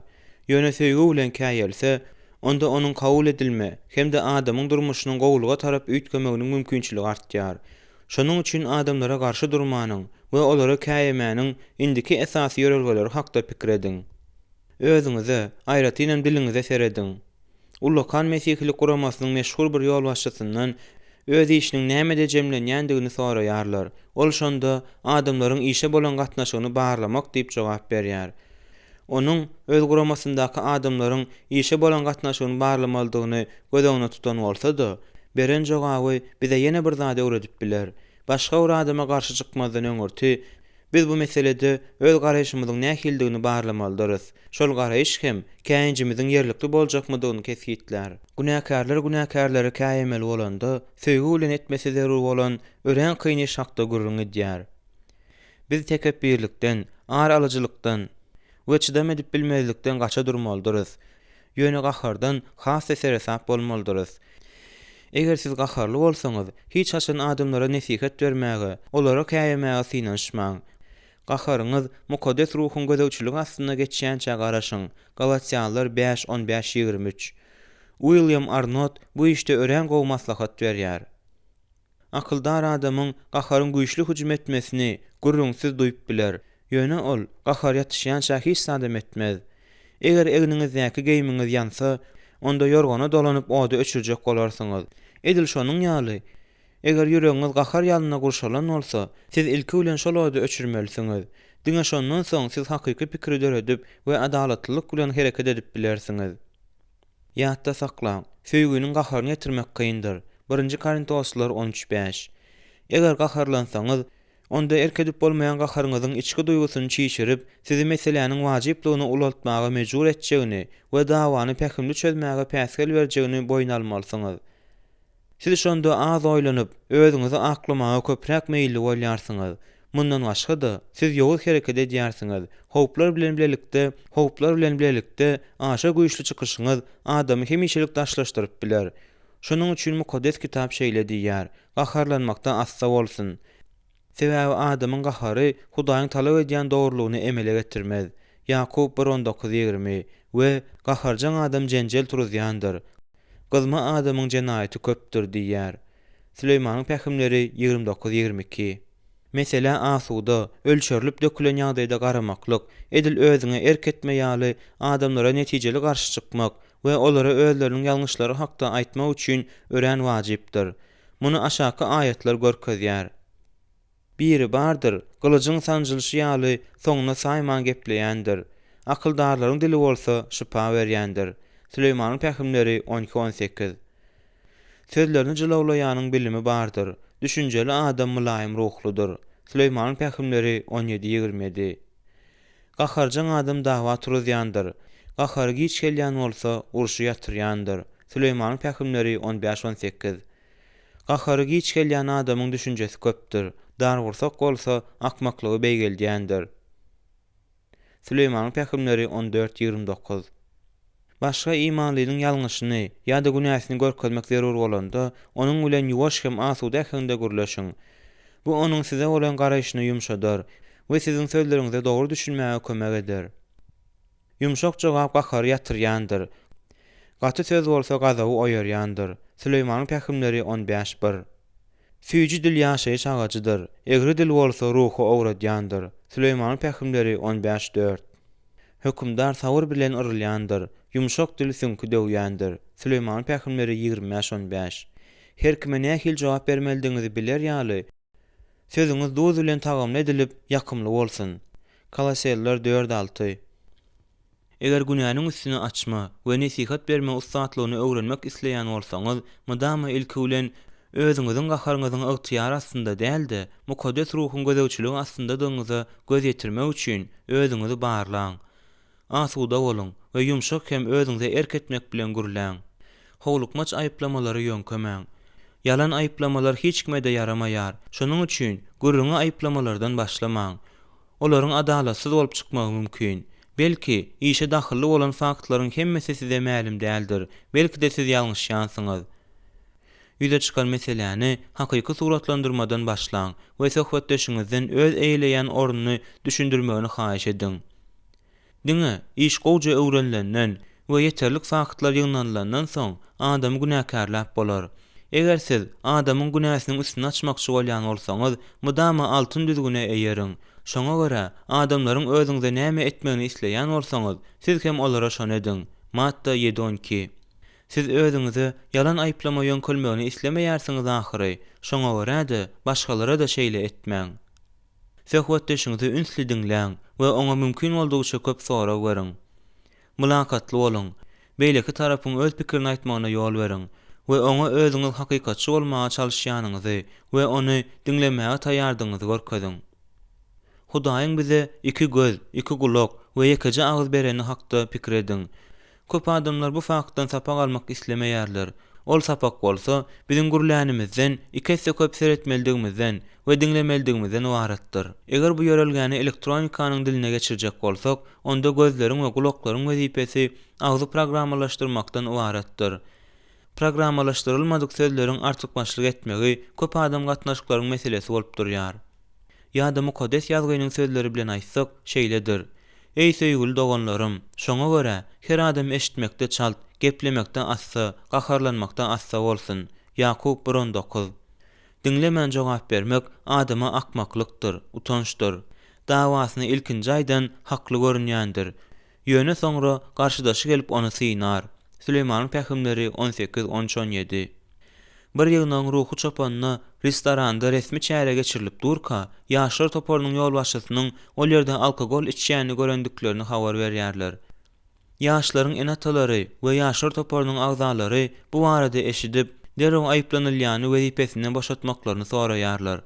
Ýöne söýgü bilen käýelse, onda onuň kabul edilme hem-de adamyň durmuşynyň gowuluga tarap üýtgemeginiň mümkinçiligi artýar. Şonuň üçin adamlara garşy durmanyň we olara käýemäniň indiki esasy ýörelgeleri hakda pikir ediň. Özüňize, aýratynam diliňize seredin. Ulakan mesihlik guramasynyň meşhur bir ýol başçysyndan öz işiniň näme dejemlenýändigini soraýarlar. Ol şonda adamlaryň işe bolan gatnaşygyny barlamak diýip jogap berýär. Onuň öz guramasyndaky adamlaryň işe bolan gatnaşygyny barlamalydygyny göz öňüne tutan bolsa-da, beren jogaby bize ýene bir zat öwredip biler. Başga bir adama garşy çykmazdan öňürti, biz bu meselede öz garaýşymyzyň nähildigini barlamalydyryz. Şol garaýş hem käýinjimiziň ýerlikli boljakmydygyny kesitler. Günäkärlary käýemeli bolanda, söýgü bilen etmesi zerur bolan ören kynny şakda gurrun edýär. Biz tekebbirlikden, ar alyjylykdan we çydam edip bilmezlikden gaça durmalydyryz. Ýöne gahardan has esere sap bolmalydyryz. Eger siz gaharly bolsaňyz, hiç haçan adamlara nesihat bermäge, olara käýemäge synanşmaň. Gaharyňyz mukaddes ruhun gözewçiligi aslynda geçýänçä garaşyň. Galatiýalılar 5:15-23. William Arnott bu işte ören gowy maslahat berýär. Akyldar adamyň gaharyň güýçli hüjüm etmesini gurrunsyz duýup biler. Ýöne ol gahar ýatışýança hiç sadam etmez. Eger egniňizdäki geýmiňiz ýansa, onda ýorgana dolanyp oda öçürjek bolarsyňyz. Edil şonuň ýaly. Eger ýüregiňiz gahar ýalyna gurşalan bolsa, siz ilki bilen şol oda öçürmelisiňiz. Diňe şondan soň siz hakyky pikir döredip we adalatlylyk bilen hereket edip bilersiňiz. Ýatda saklaň, söýgüniň gaharyny ýetirmek kyndyr. 1-nji Korintoslar 13:5. Eger gaharlansaňyz, onda erkedip bolmayan gaharyňyzyň içki duýgusyny çiğşirip, sizi meseleniň wajyplygyny ulatmaga mejbur etjegini we dawany pähimli çözmäge päsgel berjegini boýna almalysyňyz. Siz şonda az oýlanyp, özüňizi aklamaga köprek meýilli bolýarsyňyz. Mundan başga-da siz ýoğuz hereket edýärsiňiz. Howplar bilen bilelikde aşa güýçli çykyşyňyz adamy hemişelik daşlaşdyryp biler. Şonuň üçin mukaddes kitap şeýle diýär: gaharlanmakdan assa bolsun. Sebäbi adamyň gahary Hudaýyň talap edýän dogrulygyny emele getirmez. Ýakub 1:19-20 we gaharjan adam jenjel turuzýandyr. Gızma adamyň jenaýaty köpdür diýär. Süleýmanyň pähimleri 29-22. Mesela asuda, ölçörlüp dökülen ýagdaýda garamaklyk, edil özüňe erketme ýaly adamlara netijeli garşy çykmak we olara özleriniň ýalňyşlary hakda aýtmak üçin ören wajypdyr. Muny aşaky ayetler görkezýär. Biri bardyr, gylyjyň sanjylyşy ýaly soňuna saýman gepleýändir. Akyldarlaryň dili bolsa şypa berýändir. Süleýmanyň pähimleri 12-18. Sözlerini jylawlaýanyň bilimi bardyr. Düşünjeli adam mülayim ruhludur. Süleýmanyň pähimleri 17-27. Gaharjan adam dawa turuzýandyr. Gahary giç gelýän bolsa urşy ýatyrýandyr. Süleýmanyň pähimleri 15-18. Gahary giç gelýän adamyň düşünjesi köpdür. Dar gursak bolsa akmaklygy beýgelýändir. Süleýmanyň pähimleri 14-29. Başga imanlynyň ýalňyşyny ýa-da günäsini görkezmek zerur bolanda, onuň bilen ýuwaş hem asuda ähinde gurlaşyň. Bu onuň size bolan garaýşyny ýumşadar we siziň sözleriňize dogry düşünmäge kömek eder. Ýumşak jogap gahary ýatyrýandyr. Gaty söz bolsa gazawy oýarýandyr. Süleýmanyň pähimleri 15:1. Süýji dil ýaşaýyş agajydyr. Egri dil bolsa ruhy owradýandyr. Süleýmanyň pähimleri 15:4. Hökümdar sabır bilen ırylýandyr. Yumşak dil süňki döwýändir. Süleýmanyň pähimleri 25-15. Her kime nähil jogap bermelidiňizi biler ýaly. Sözüňiz doz bilen tagamly edilip ýakymly bolsun. Kalaseller 4:6. Eger günäniň üstüne açma we nesihat berme ustatlygyny öwrenmek isleýän bolsaňyz, mydama ilki bilen özüňiziň gaharyňyzyň ygtyýar astynda däldi, mukaddes ruhun gözewçiligi astynda diňize göz ýetirmek üçin özüňizi barlaň. Asuda bolun we ýumşak hem özüňize erketmek bilen gürläň. Howlukmaç aýyplamalary ýönkemäň. Yalan ayıplamalar hiç kime de yaramayar. Şonuň üçin gurrunňy ayıplamalardan başlamaň. Olaryň adalatsız bolup çykmagy mümkin. Belki işe dahilli bolan faktlaryň hemmesi size mälim däldir. Belki de siz ýalňyşýansyňyz. Ýüze çykan meseleni hakyky suratlandyrmadan başlaň we söhbetdeşiňizden öz eýleýän ornuny düşündirmegini haýyş ediň. Diňe iş gowja öwrenlenden we ýeterlik faktlar ýygnanlandan soň adam günäkärläp bolar. Eger siz adamyň günäsiniň üstüni açmakçy bolýan bolsaňyz, mydama altyn düzgüne eýeriň. Şoňa görä adamlaryň özüňize näme etmegini isleýän bolsaňyz, siz hem olara şonu ediň. Matta 7:12. Siz özüňizi yalan aýplama ýönkölmegini islemeýärsiňiz ahyry. Şoňa görä-de başgalara da şeýle etmäň. Söhbetdeşiňizi ünsli diňläň we oňa mümkin boldugyça köp sorag beriň. Mülakatly boluň. Beýleki tarapyň öz pikirini aýtmagyna ýol beriň we oňa özüňiz hakykatçy bolmaga çalyşýanyňyzy we ony diňlemäge taýýardygyňyzy görkeziň. Hudaýyň bize iki göz, iki gulak we ýekeje agyz bereni hakda pikir ediň. Köp adamlar bu faktdan sapak almak islemeýärler. Ol sapak bolsa, biziň gürlänimizden, ikisi köp seretmeldigimizden we diňlemeldigimizden ibaretdir. Eger bu ýörelgäni elektronikanyň diline geçirjek bolsak, onda gözleriň we gulaklaryň wezipesi agyzy programmalaşdyrmakdan ibaretdir. Programmalaşdyrylmadyk sözleriň artykmaçlyk etmegi köp adam gatnaşyklaryň meselesi bolup durýar. Ýa-da mukaddes ýazgynyň sözleri bilen aýtsak şeýledir. Ey söýgüli doganlarym, şoňa görä her adam eşitmekde çalt, geplemekde assa, gaharlanmakda assa bolsun. Yakub 1:9. Dinlemän jogap bermek adama akmaklykdyr, utançdyr. Dawasyny ilkinji aýdan hakly görünýändir. Ýöne soňra garşydaşy gelip ony synar. Süleýmanyň pähimleri 18:13-17. Bir ýygnaň ruhu çopanyna restoranda resmi çäre geçirilip durka, ýaşlar toparynyň ýolbaşçysynyň ol ýerde alkogol içýäni görendiklerini habar berýärler. Ýaşlaryň enatalary we ýaşlar toparynyň agzalary bu barada eşidip, derew aýplanylýany wezipesinden boşatmaklaryny soraýarlar.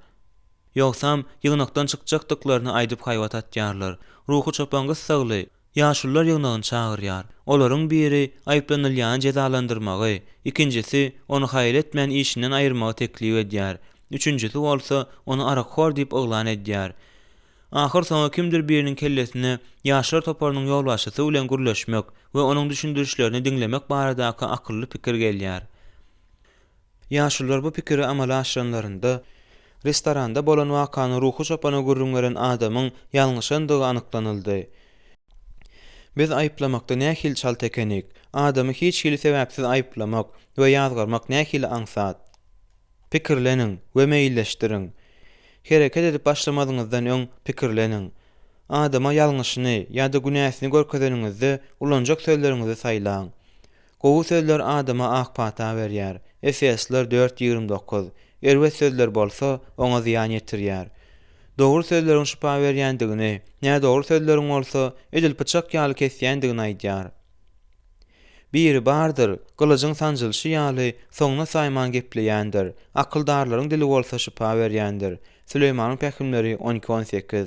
Ýogsam ýygnakdan çykjakdyklaryny aýdyp haýwat atýarlar. Ruhu çopan gyssaly, ýaşullar ýygnagyny çagyrýar. Olaryň biri aýplanylýany jezalandyrmagy, ikincisi onu haýır etmän işinden aýyrmagy teklip edýär. Üçüncüsi bolsa onu arakor diýip oglan edýär. Ahyr soňra kimdir biriniň kellesine ýaşlar toparynyň ýolbaşçysy bilen gürleşmek we onuň düşündirişlerini diňlemek baradaky akylly pikir gelýär. Ýaşullar bu pikiri amala aşyranlarynda restoranda bolan wakany ruhu çopana gürrüňleren adamyň ýalňyşandygy anyklanyldy. Biz aýplamakda nähili çalt ekenik, adamy hiç hili sebäpsiz aýplamak we ýazgarmak nähili aňsat. Pikirleniň we meýilleşdiriň. Hereket edip başlamadyňyzdan öň pikirleniň. Adama ýalňyşyny ýa-da günäsini görkezeniňizde ulanjak sözleriňizi saýlaň. Gowy sözler adama akpata berýär. Efesler 4:29. Erwet sözler bolsa oňa ziýan ýetirýär. Dogry sözleriň şüpha berýändigini, näme dogry sözleriň bolsa edil pyçak ýaly kesýändigini aýdýar. Biri bardyr, gylyjyň sanjylşy ýaly soňuna saýman gepleýändir. Akyldarlaryň dili bolsa şüpha berýändir. Süleýmanyň pähimleri 12:18.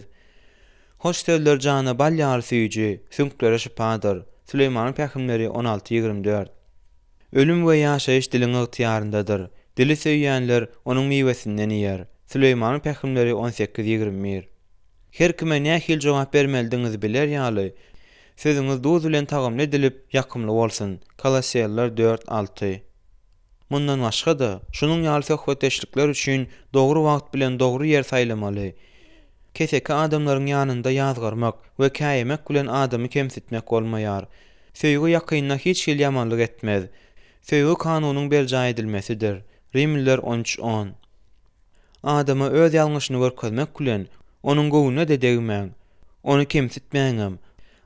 Hoş sözler jana balýar süýji, süňklere şüphadyr. Süleýmanyň pähimleri 16:24. Ölüm we ýaşaýyş diliň ygtýaryndadyr. Dili söýýänler onuň miwesinden ýer. Süleýmanyň pähimleri 18:21. Her kime nähil jogap bermeldiňizi biler ýaly, sözüňiz duz bilen tagamly edilip ýakymly bolsun. Kolosiýalar 4:6. Mundan başga da şunuň ýaly söhbetdeşlikler üçin dogry wagt bilen dogry ýer saýlamaly. Keseki adamlaryň ýanynda ýazgarmak we käýemek bilen adamy kemsitmek bolmaýar. Söýgü ýakynyna hiç hil ýamanlyk etmez. Söýgü kanunyň belja edilmesidir. Rimliler 13:10. Adama öz ýalňyşyny görkezmek bilen onuň gowuna dedegmäň. Onu kemsitmäňem.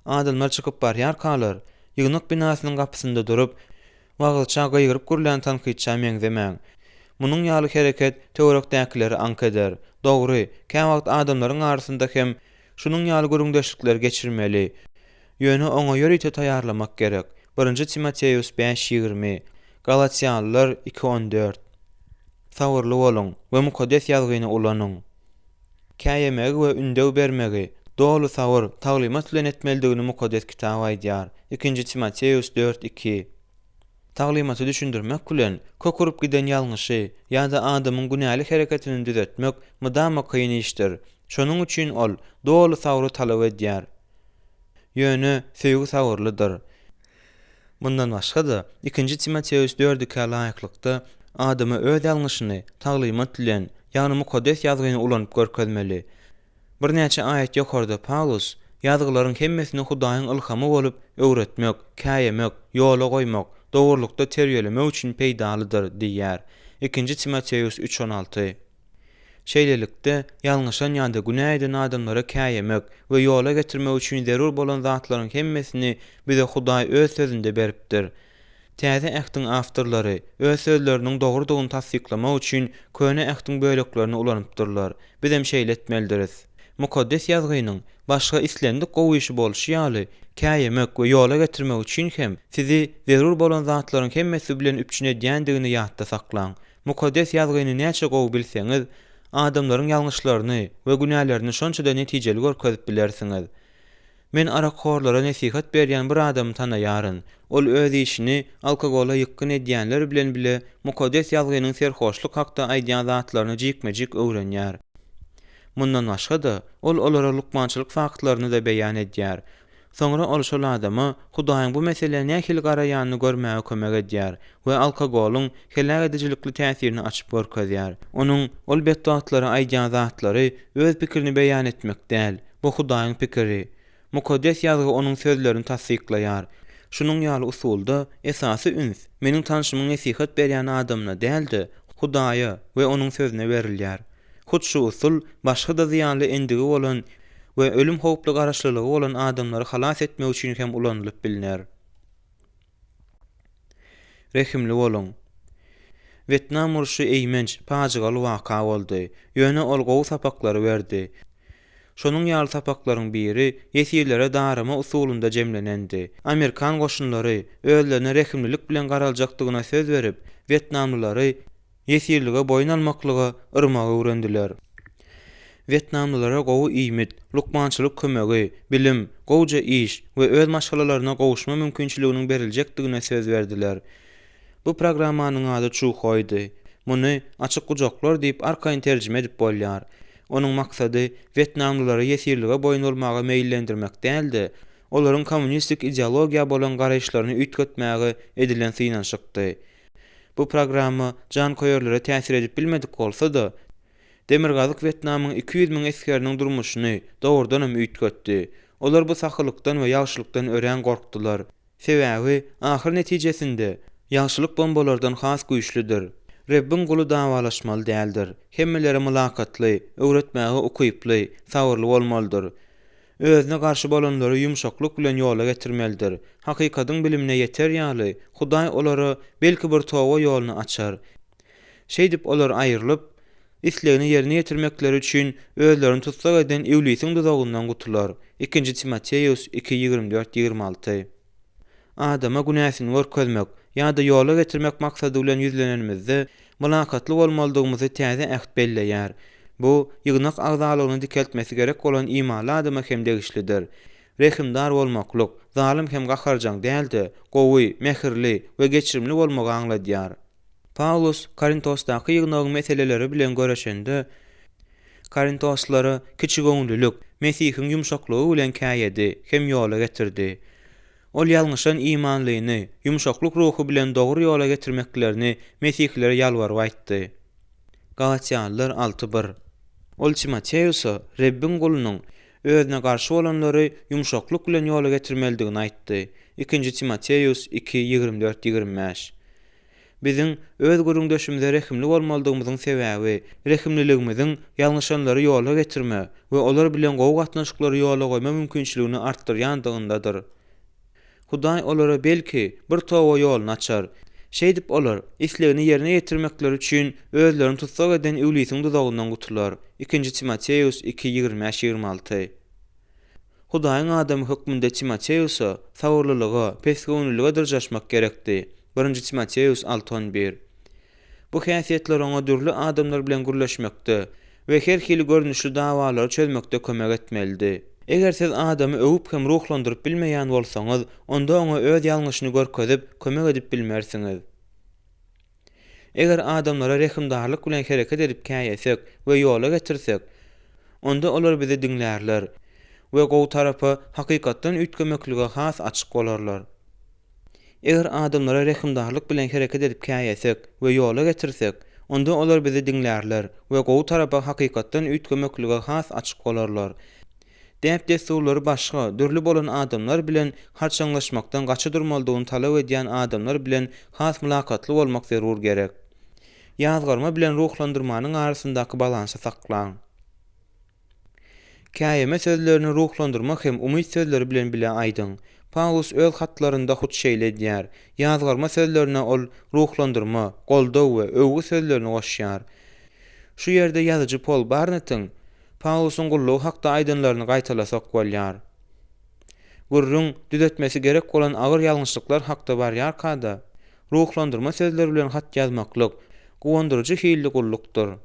Adamlar çykyp barýar kalar. Ýygnak binasynyň gapysynda durup, wagtça gaýryp gürlän tankytça meňzemäň. Munyň ýaly hereket töwerekdäkileri ank eder. Dogry, käm wagt adamlaryň arasynda hem şunuň ýaly görüňdeşlikler geçirmeli. Ýöne oňa ýörite taýýarlamak gerek. 1 Timoteus 5:20, Galatiýalılar 2:14. Sawrly boluň we mukaddes ýazgyny ulanyň. Käýemegi we ündew bermegi, dolu sawr, taglimat bilen etmeldigini mukaddes kitap aýdýar. 2 Timoteus 4:2. Taglimaty düşündirmek bilen kökürüp giden ýalňyşy ýa-da adamyň günälik hereketini düzeltmek mydama kyn işdir. Şonuň üçin ol dolu sagry talap edýär. Ýöne söýgü sagyrlydyr. Bundan başga da 2-nji Timoteus 4-kä laýyklykda adamy öz ýalňyşyny taglimat bilen ýagny mukaddes ýazgyny ulanyp görkezmeli. Bir näçe aýat ýokarda Paulus ýazgylaryň hemmesini Hudaýyň ilhamy bolup öwretmek, käýemek, ýola goýmak, dogurlukda terbiýelemek üçin peýdalydyr diýär. 2-nji Timoteus 3:16. Şeýlelikde ýalňyşan ýa-da günäh eden adamlara käýemek we ýola getirmek üçin zerur bolan zatlaryň hemmesini bize Hudaý öz sözünde beripdir. Täze ähdiň awtorlary öz sözleriniň dogrudygyny tasdiklamak üçin köne ähdiň böleklerini ulanypdyrlar. Biz hem şeýle etmelidiriz. Mukaddes ýazgynyň başga islendik gowy işi bolşy ýaly käýemek we ýola getirmek üçin hem sizi zerur bolan zatlaryň hemmesi bilen üpçünedýändigini ýatda saklaň. Mukaddes ýazgyny näçe gowy bilseňiz, adamlaryň ýalňyşlaryny we günälerini şonça da netijeli görkezip bilersiňiz. Men arakhorlara nesihat berýän bir adamy tanaýaryn. Ol öz işini alkogola ýykyn edýänler bilen bile mukaddes ýazgynyň serhoşluk hakda aýdýan zatlaryny jikmejik öwrenýär. Mundan başga da ol olara lukmançylyk faktlaryny da beýan edýär. Soňra ol şol adama Hudaýyň bu meseleni nähili garaýanyny görmäge kömek edýär we alkogoluň helak edicilikli täsirini açyp görkezýär. Onuň ol bedbatlary aýdýan zatlary öz pikirini beýan etmek däl, bu Hudaýyň pikiri. Mukaddes ýazgy onuň sözlerini tasdiklaýar. Şunun ýaly usulda esasy üns meniň tanşymyň nesihat berýän adamna däldi, Hudaýa we onuň sözüne berilýär. Hut şu usul başga da ziýanly endigi bolan we ölüm howply garaşlylygy bolan adamlary halas etmek üçin hem ulanylyp bilinär. Rehimli bolun. Vietnam uruşy eýmenç, paçygaly waka boldy. Ýöne ol gowy sapaklary berdi. Şonuň ýaly sapaklaryň biri ýesirlere darama usulunda jemlenendi. Amerikan goşunlary özlerine rehimlilik bilen garaljakdygyna söz berip, Vietnamlylary ýesirlige boýun almaklyga yrmagy öwrendiler. Vietnamlylara gowy iýmit, lukmançylyk kömegi, bilim, gowja iş we öz maşgalalaryna gowuşma mümkinçiliginiň beriljakdygyna söz berdiler. Bu programmanyň ady Çuhoýdy. Muny açyk gujoklar diýip arkaýyn terjime edip bolýar. Onuň maksady Vietnamlylary ýesirlige boýun bolmaga meýillendirmek däldi. Olaryň kommunistik ideologiýa bolan garaýşlaryny üýtgetmäge edilen synanşykdy. Bu programma jan koýarlara täsir edip bilmedik bolsa da, Demirgazyk Vietnamyň 200.000 eskeriniň durmuşyny dogrudan hem üýtgetdi. Olar bu sahlykdan we ýagşylykdan ören gorkdular. Sebäbi ahyr netijesinde ýagşylyk bombalardan has güýçlidir. Rebbin guly dawalaşmaly däldir. Hemmeleri mülakatly, öwretmäge okuýply, sagyrly bolmalydyr. Özüne garşy bolanlary ýumşaklyk bilen ýola getirmelidir. Hakykatyň bilimine ýeter ýaly, Hudaý olary belki bir towa ýoluny açar. Şeýdip olar aýrylyp, islegini ýerine ýetirmekleri üçin özlerini tutsak eden iblisiň duzagyndan gutular. 2-nji Timoteus 2:24-26. Adama günäsini görkezmek ýa-da ýola getirmek maksady bilen ýüzlenenimizde mülakatly bolmalydygymyzy täze ähd belleýär. Bu ýygnak agzalygyny dikeltmesi gerek bolan imanly adama hem degişlidir. Rehimdar bolmaklyk, zalim hem gaharjaň däldi, gowy, mehirli we geçirimli bolmagy aňladýar. Paulus Korintosdaky ýygnagyň meseleleri bilen göreşende Korintoslary kiçi göňüllülük, Mesihiň ýumşaklygy bilen käýedi, hem ýola getirdi. Ol ýalňyşan imanlygyny, ýumşaklyk ruhy bilen dogry ýola getirmeklerini Mesihlere ýalwaryp aýtdy. Galatiýalılar 6:1. Ol Timoteusa Rebbin gulunyň özüne garşy bolanlary ýumşaklyk bilen ýola getirmelidigini aýtdy. 2-nji Timoteus 2:24-25. Biziň öz gurundaşymyza rehimli bolmalydygymyzyň sebäbi rehimliligimiziň ýalňyşanlary ýola getirme we olar bilen gowy gatnaşyklary ýola goýma mümkinçiligini artdyrýandygyndadyr. Hudaý olara belki bir towa ýoluny açar. Şeýdip olar islegini ýerine ýetirmekleri üçin özlerini tutsak eden iblisiň duzagyndan gutular. 2-nji Timoteus 2:25-26. Hudaýyň adamy hukmynda Timoteusa sagyrlylyga, pesgönlülüge dyrjaşmak gerekdi. 1-nji Timoteus 6:11. Bu häsiýetler oňa dürli adamlar bilen gürleşmekde we her hili görnüşli dawalary çözmekde kömek etmelidir. Eger siz adamy öwüp hem ruhlandyryp bilmeýän bolsaňyz, onda oňa öz ýalňyşyny görkezip, kömek edip bilmersiňiz. Eger adamlara rehimdarlyk bilen hereket edip käýesek we ýola getirsek, onda olar bizi diňlärler we gowy tarapy hakykatdan ütgemeklige has açyk bolarlar. Eger adamlara rehimdarlyk bilen hereket edip käýesek we ýola getirsek, onda olar bizi diňlärler we gowy tarapy hakykatdan ütgemeklige has açyk bolarlar. Däp desturlary başga, dürli bolan adamlar bilen harçaňlaşmakdan gaça durmalydygyny talap edýän adamlar bilen has mülakatly bolmak zerur gerek. Ýazgarma bilen ruhlandyrmanyň arasyndaky balansy saklaň. Käýeme sözlerini ruhlandyrmak hem umyt sözleri bilen bile aýdyň. Paulus öz hatlarynda hut şeýle diýär. Ýazgarma sözlerine ol ruhlandyrma, goldaw we övgü sözlerini goşýar. Şu ýerde ýazyjy Paul Barnetyň Paulusyň gullugy hakda aýdynlaryny gaýtalasak bolýar. Gurrun düzetmesi gerek bolan agyr ýalňyşlyklar hakda barýar kada. Ruhlandyrma sözleri bilen hat ýazmaklyk gowandyrjy hili gullukdur.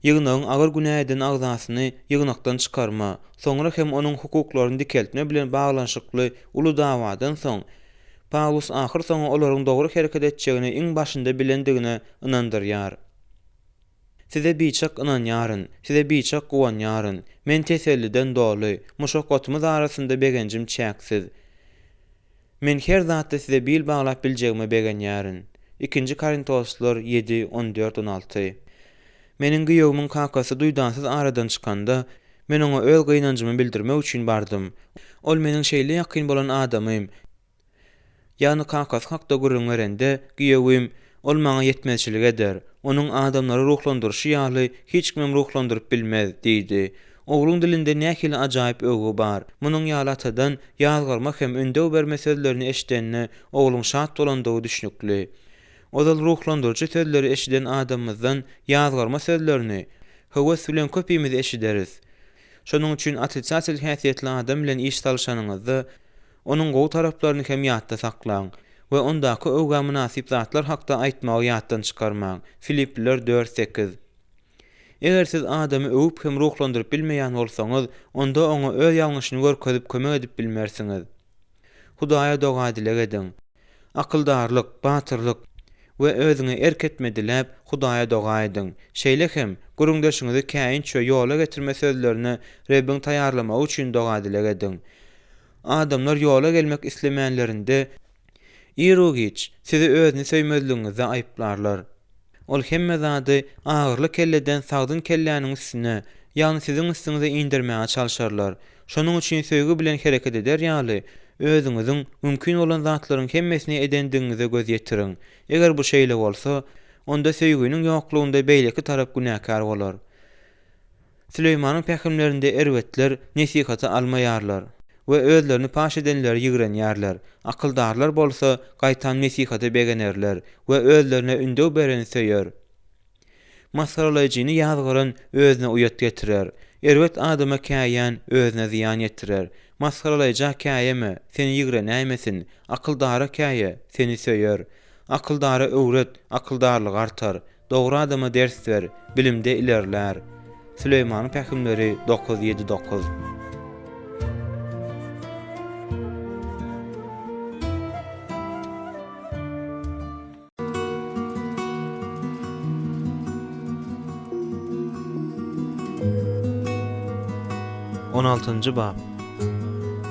Ýygnagyň agyr günäden agzasyny ýygnakdan çykarma, soňra hem onuň hukuklaryny dikeltme bilen baglanşykly uly dawadan soň Paulus ahyr soňa olaryň dogry hereket etjegini iň başynda bilendigine ynandyrýar. Size biçak ynanýaryn, size biçak gowanýaryn. Men teselliden doly, muşakatymyz arasynda begencim çäksiz. Men her zatda size bil baglap biljegime begenýaryn. 2 Korintoslar 7:14-16. Meniň gyýogumyň kakasy duýdansyz aradan çykanda, men oňa öz gynanjymy bildirmek üçin bardym. Ol meniň şeýle ýakyn bolan adamym. Ýani kakasy hakda gurrun berende, gyýogum ol maňa ýetmezçilik eder. Onuň adamlary ruhlandyrşy ýaly hiç kim ruhlandyryp bilmez, diýdi. Ogluň dilinde nähili ajaýyp öwgi bar. Munyň ýaly atadan ýazgarma hem öndew berme sözlerini eşitende oglum şat dolandygy düşünükli. Ozal ruhlandyrjy sözleri eşiden adamymyzdan ýazgarma sözlerini höwes bilen köpüýmiz eşideriz. Şonuň üçin atletsasil häsiýetli adam bilen iş salşanyňyzda onuň gowy taraplaryny hem ýatda saklaň we ondaky öwga münasip zatlar hakda aýtmagy ýatdan çykarmaň. Filipliler 4:8. Eger siz adamy öwüp hem ruhlandyryp bilmeýän bolsaňyz, onda oňa öz ýalňyşyny görkezip kömek edip bilmersiňiz. Hudaýa doga dilek ediň. Akyldarlyk, batyrlyk we özüňe erketme dilep Hudaýa doga ediň. Şeýle hem gurundaşyňyzy käýinç we ýola getirme sözlerini Rebbin taýýarlamak üçin doga dilek ediň. Adamlar ýola gelmek islemänlerinde Irogiç, sizi özüni söýmezligiňizde aýplarlar. Ol hemme zady agyrly kelleden sagdyn kelläniň üstüne, ýani siziň üstüňize indirmäge çalşarlar. Şonuň üçin söýgü bilen hereket eder ýaly özüňiziň mümkin bolan zatlaryň hemmesini edendiňize göz ýetiriň. Eger bu şeýle bolsa, onda söýgüniň ýoklugynda beýleki tarap günäkär bolar. Süleýmanyň pähimlerinde erwetler nesihaty almaýarlar we özlerini paş edenleri ýigrenýärler. Akyldarlar bolsa gaýtan nesihaty begenerler we özlerineündew bereni söýer. Masaralaýjyny ýazgyran özüne uýat getirer. Erwet adama käýän özüne ziýan ýetirer. Masaralaýjak käýeme seni ýigrenäýmesin, akyldara käýe seni söýer. Akyldara öwret, akyldarlyk artar. Dogry adama ders ber, bilimde ilerler. Süleýmanyň pähimleri 9:7-9. 16-njy bab.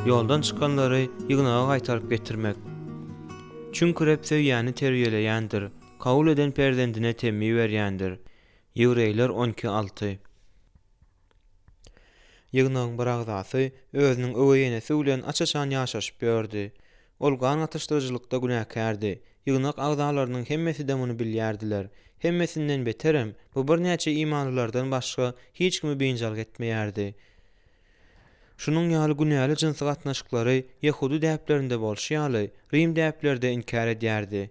Ýoldan çykanlary ýygnaga gaýtaryp getirmek. Çünki Reb söýýäni terbiýeleýändir, kabul eden perzendine temmi berýändir. Ýewreýler 12:6. Ýygnagyň bir agzasy özüniň öwýenesi bilen açaşan ýaşaşyp berdi. Ol gan atışdyrjylykda günäkärdi. Ýygnak agzalarynyň hemmesi de muny bilýärdiler. Hemmesinden beterem, bu bir näçe imanlılardan başga hiç kimi beýinjal etmeýärdi. Şunun ýaly günäli jinsy gatnaşyklary Ýehudi däplerinde bolşýaly, Rim däplerde inkar edýärdi.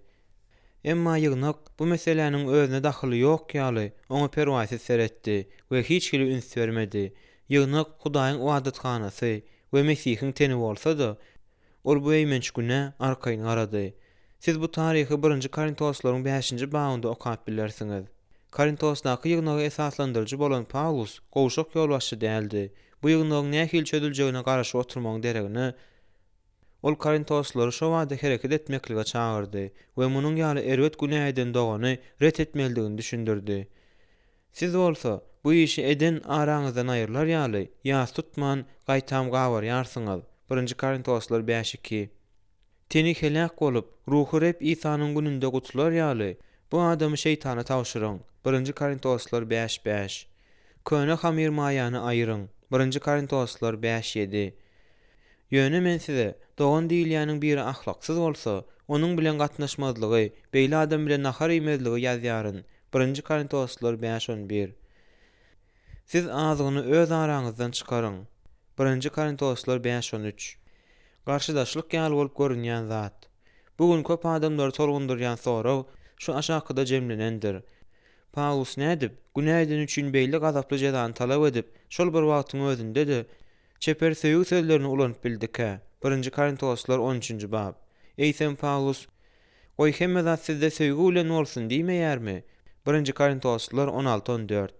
Emma ýygnak bu meseleniň özüne daxyly ýok ýaly oňa perwasyz seretdi we hiç kili üns bermedi. Ýygnak Hudaýyň wadathanasy we Mesihiň teni bolsa-da, ol bu eýmenç güne arkaýyn garady. Siz bu taryhy 1 Korintoslaryň 5-nji babynda okap bilersiňiz. Korintosdaky ýygnagy esaslandyrjy bolan Paulus gowşak ýolbaşçy däldi. Bu ýygnagyň nähili çödüljegine garaşy oturmagyň deregine ol Korintoslary şo wada hereket etmeklige çağırdy we munyň ýaly erwet günäýden dogany ret etmeligini düşündirdi. Siz bolsa bu işi eden araňyzdan aýrylar ýaly ýas tutman gaýtam gawarýarsyňyz. 1 Korintoslar 5:2. Teni helak bolup ruhy rep Isanyň gününde gutular ýaly bu adamy şeytana tawşyryň. 1 Korintoslar 5:5. Köne hamir maýany aýyryň. 1 Korintoslar 5:7. Ýöne men size dogan diýilýäniň biri ahlaksyz bolsa, onuň bilen gatnaşmazlygy, beýle adam bilen nahar iýmezligi ýazýaryn. 1 Korintoslar 5:11. Siz azygyny öz araňyzdan çykaryň. 1 Korintoslar 5:13. Garşydaşlyk ýaly bolup görünýän zat. Bugun köp adamlary tolgundurýan soraw şu aşakda jemlenendir. Paulus nädip, günäýden üçin beýle gazaply jazany talap edip, şol bir wagtyň özünde de çeper söýüş sözlerini ulanyp bildike. 1 Korintoslar 13-nji bab. Eýsem Paulus, "Oý hemme zat sizde söýgü bilen bolsun" diýmeýärmi? 1 Korintoslar 16-14.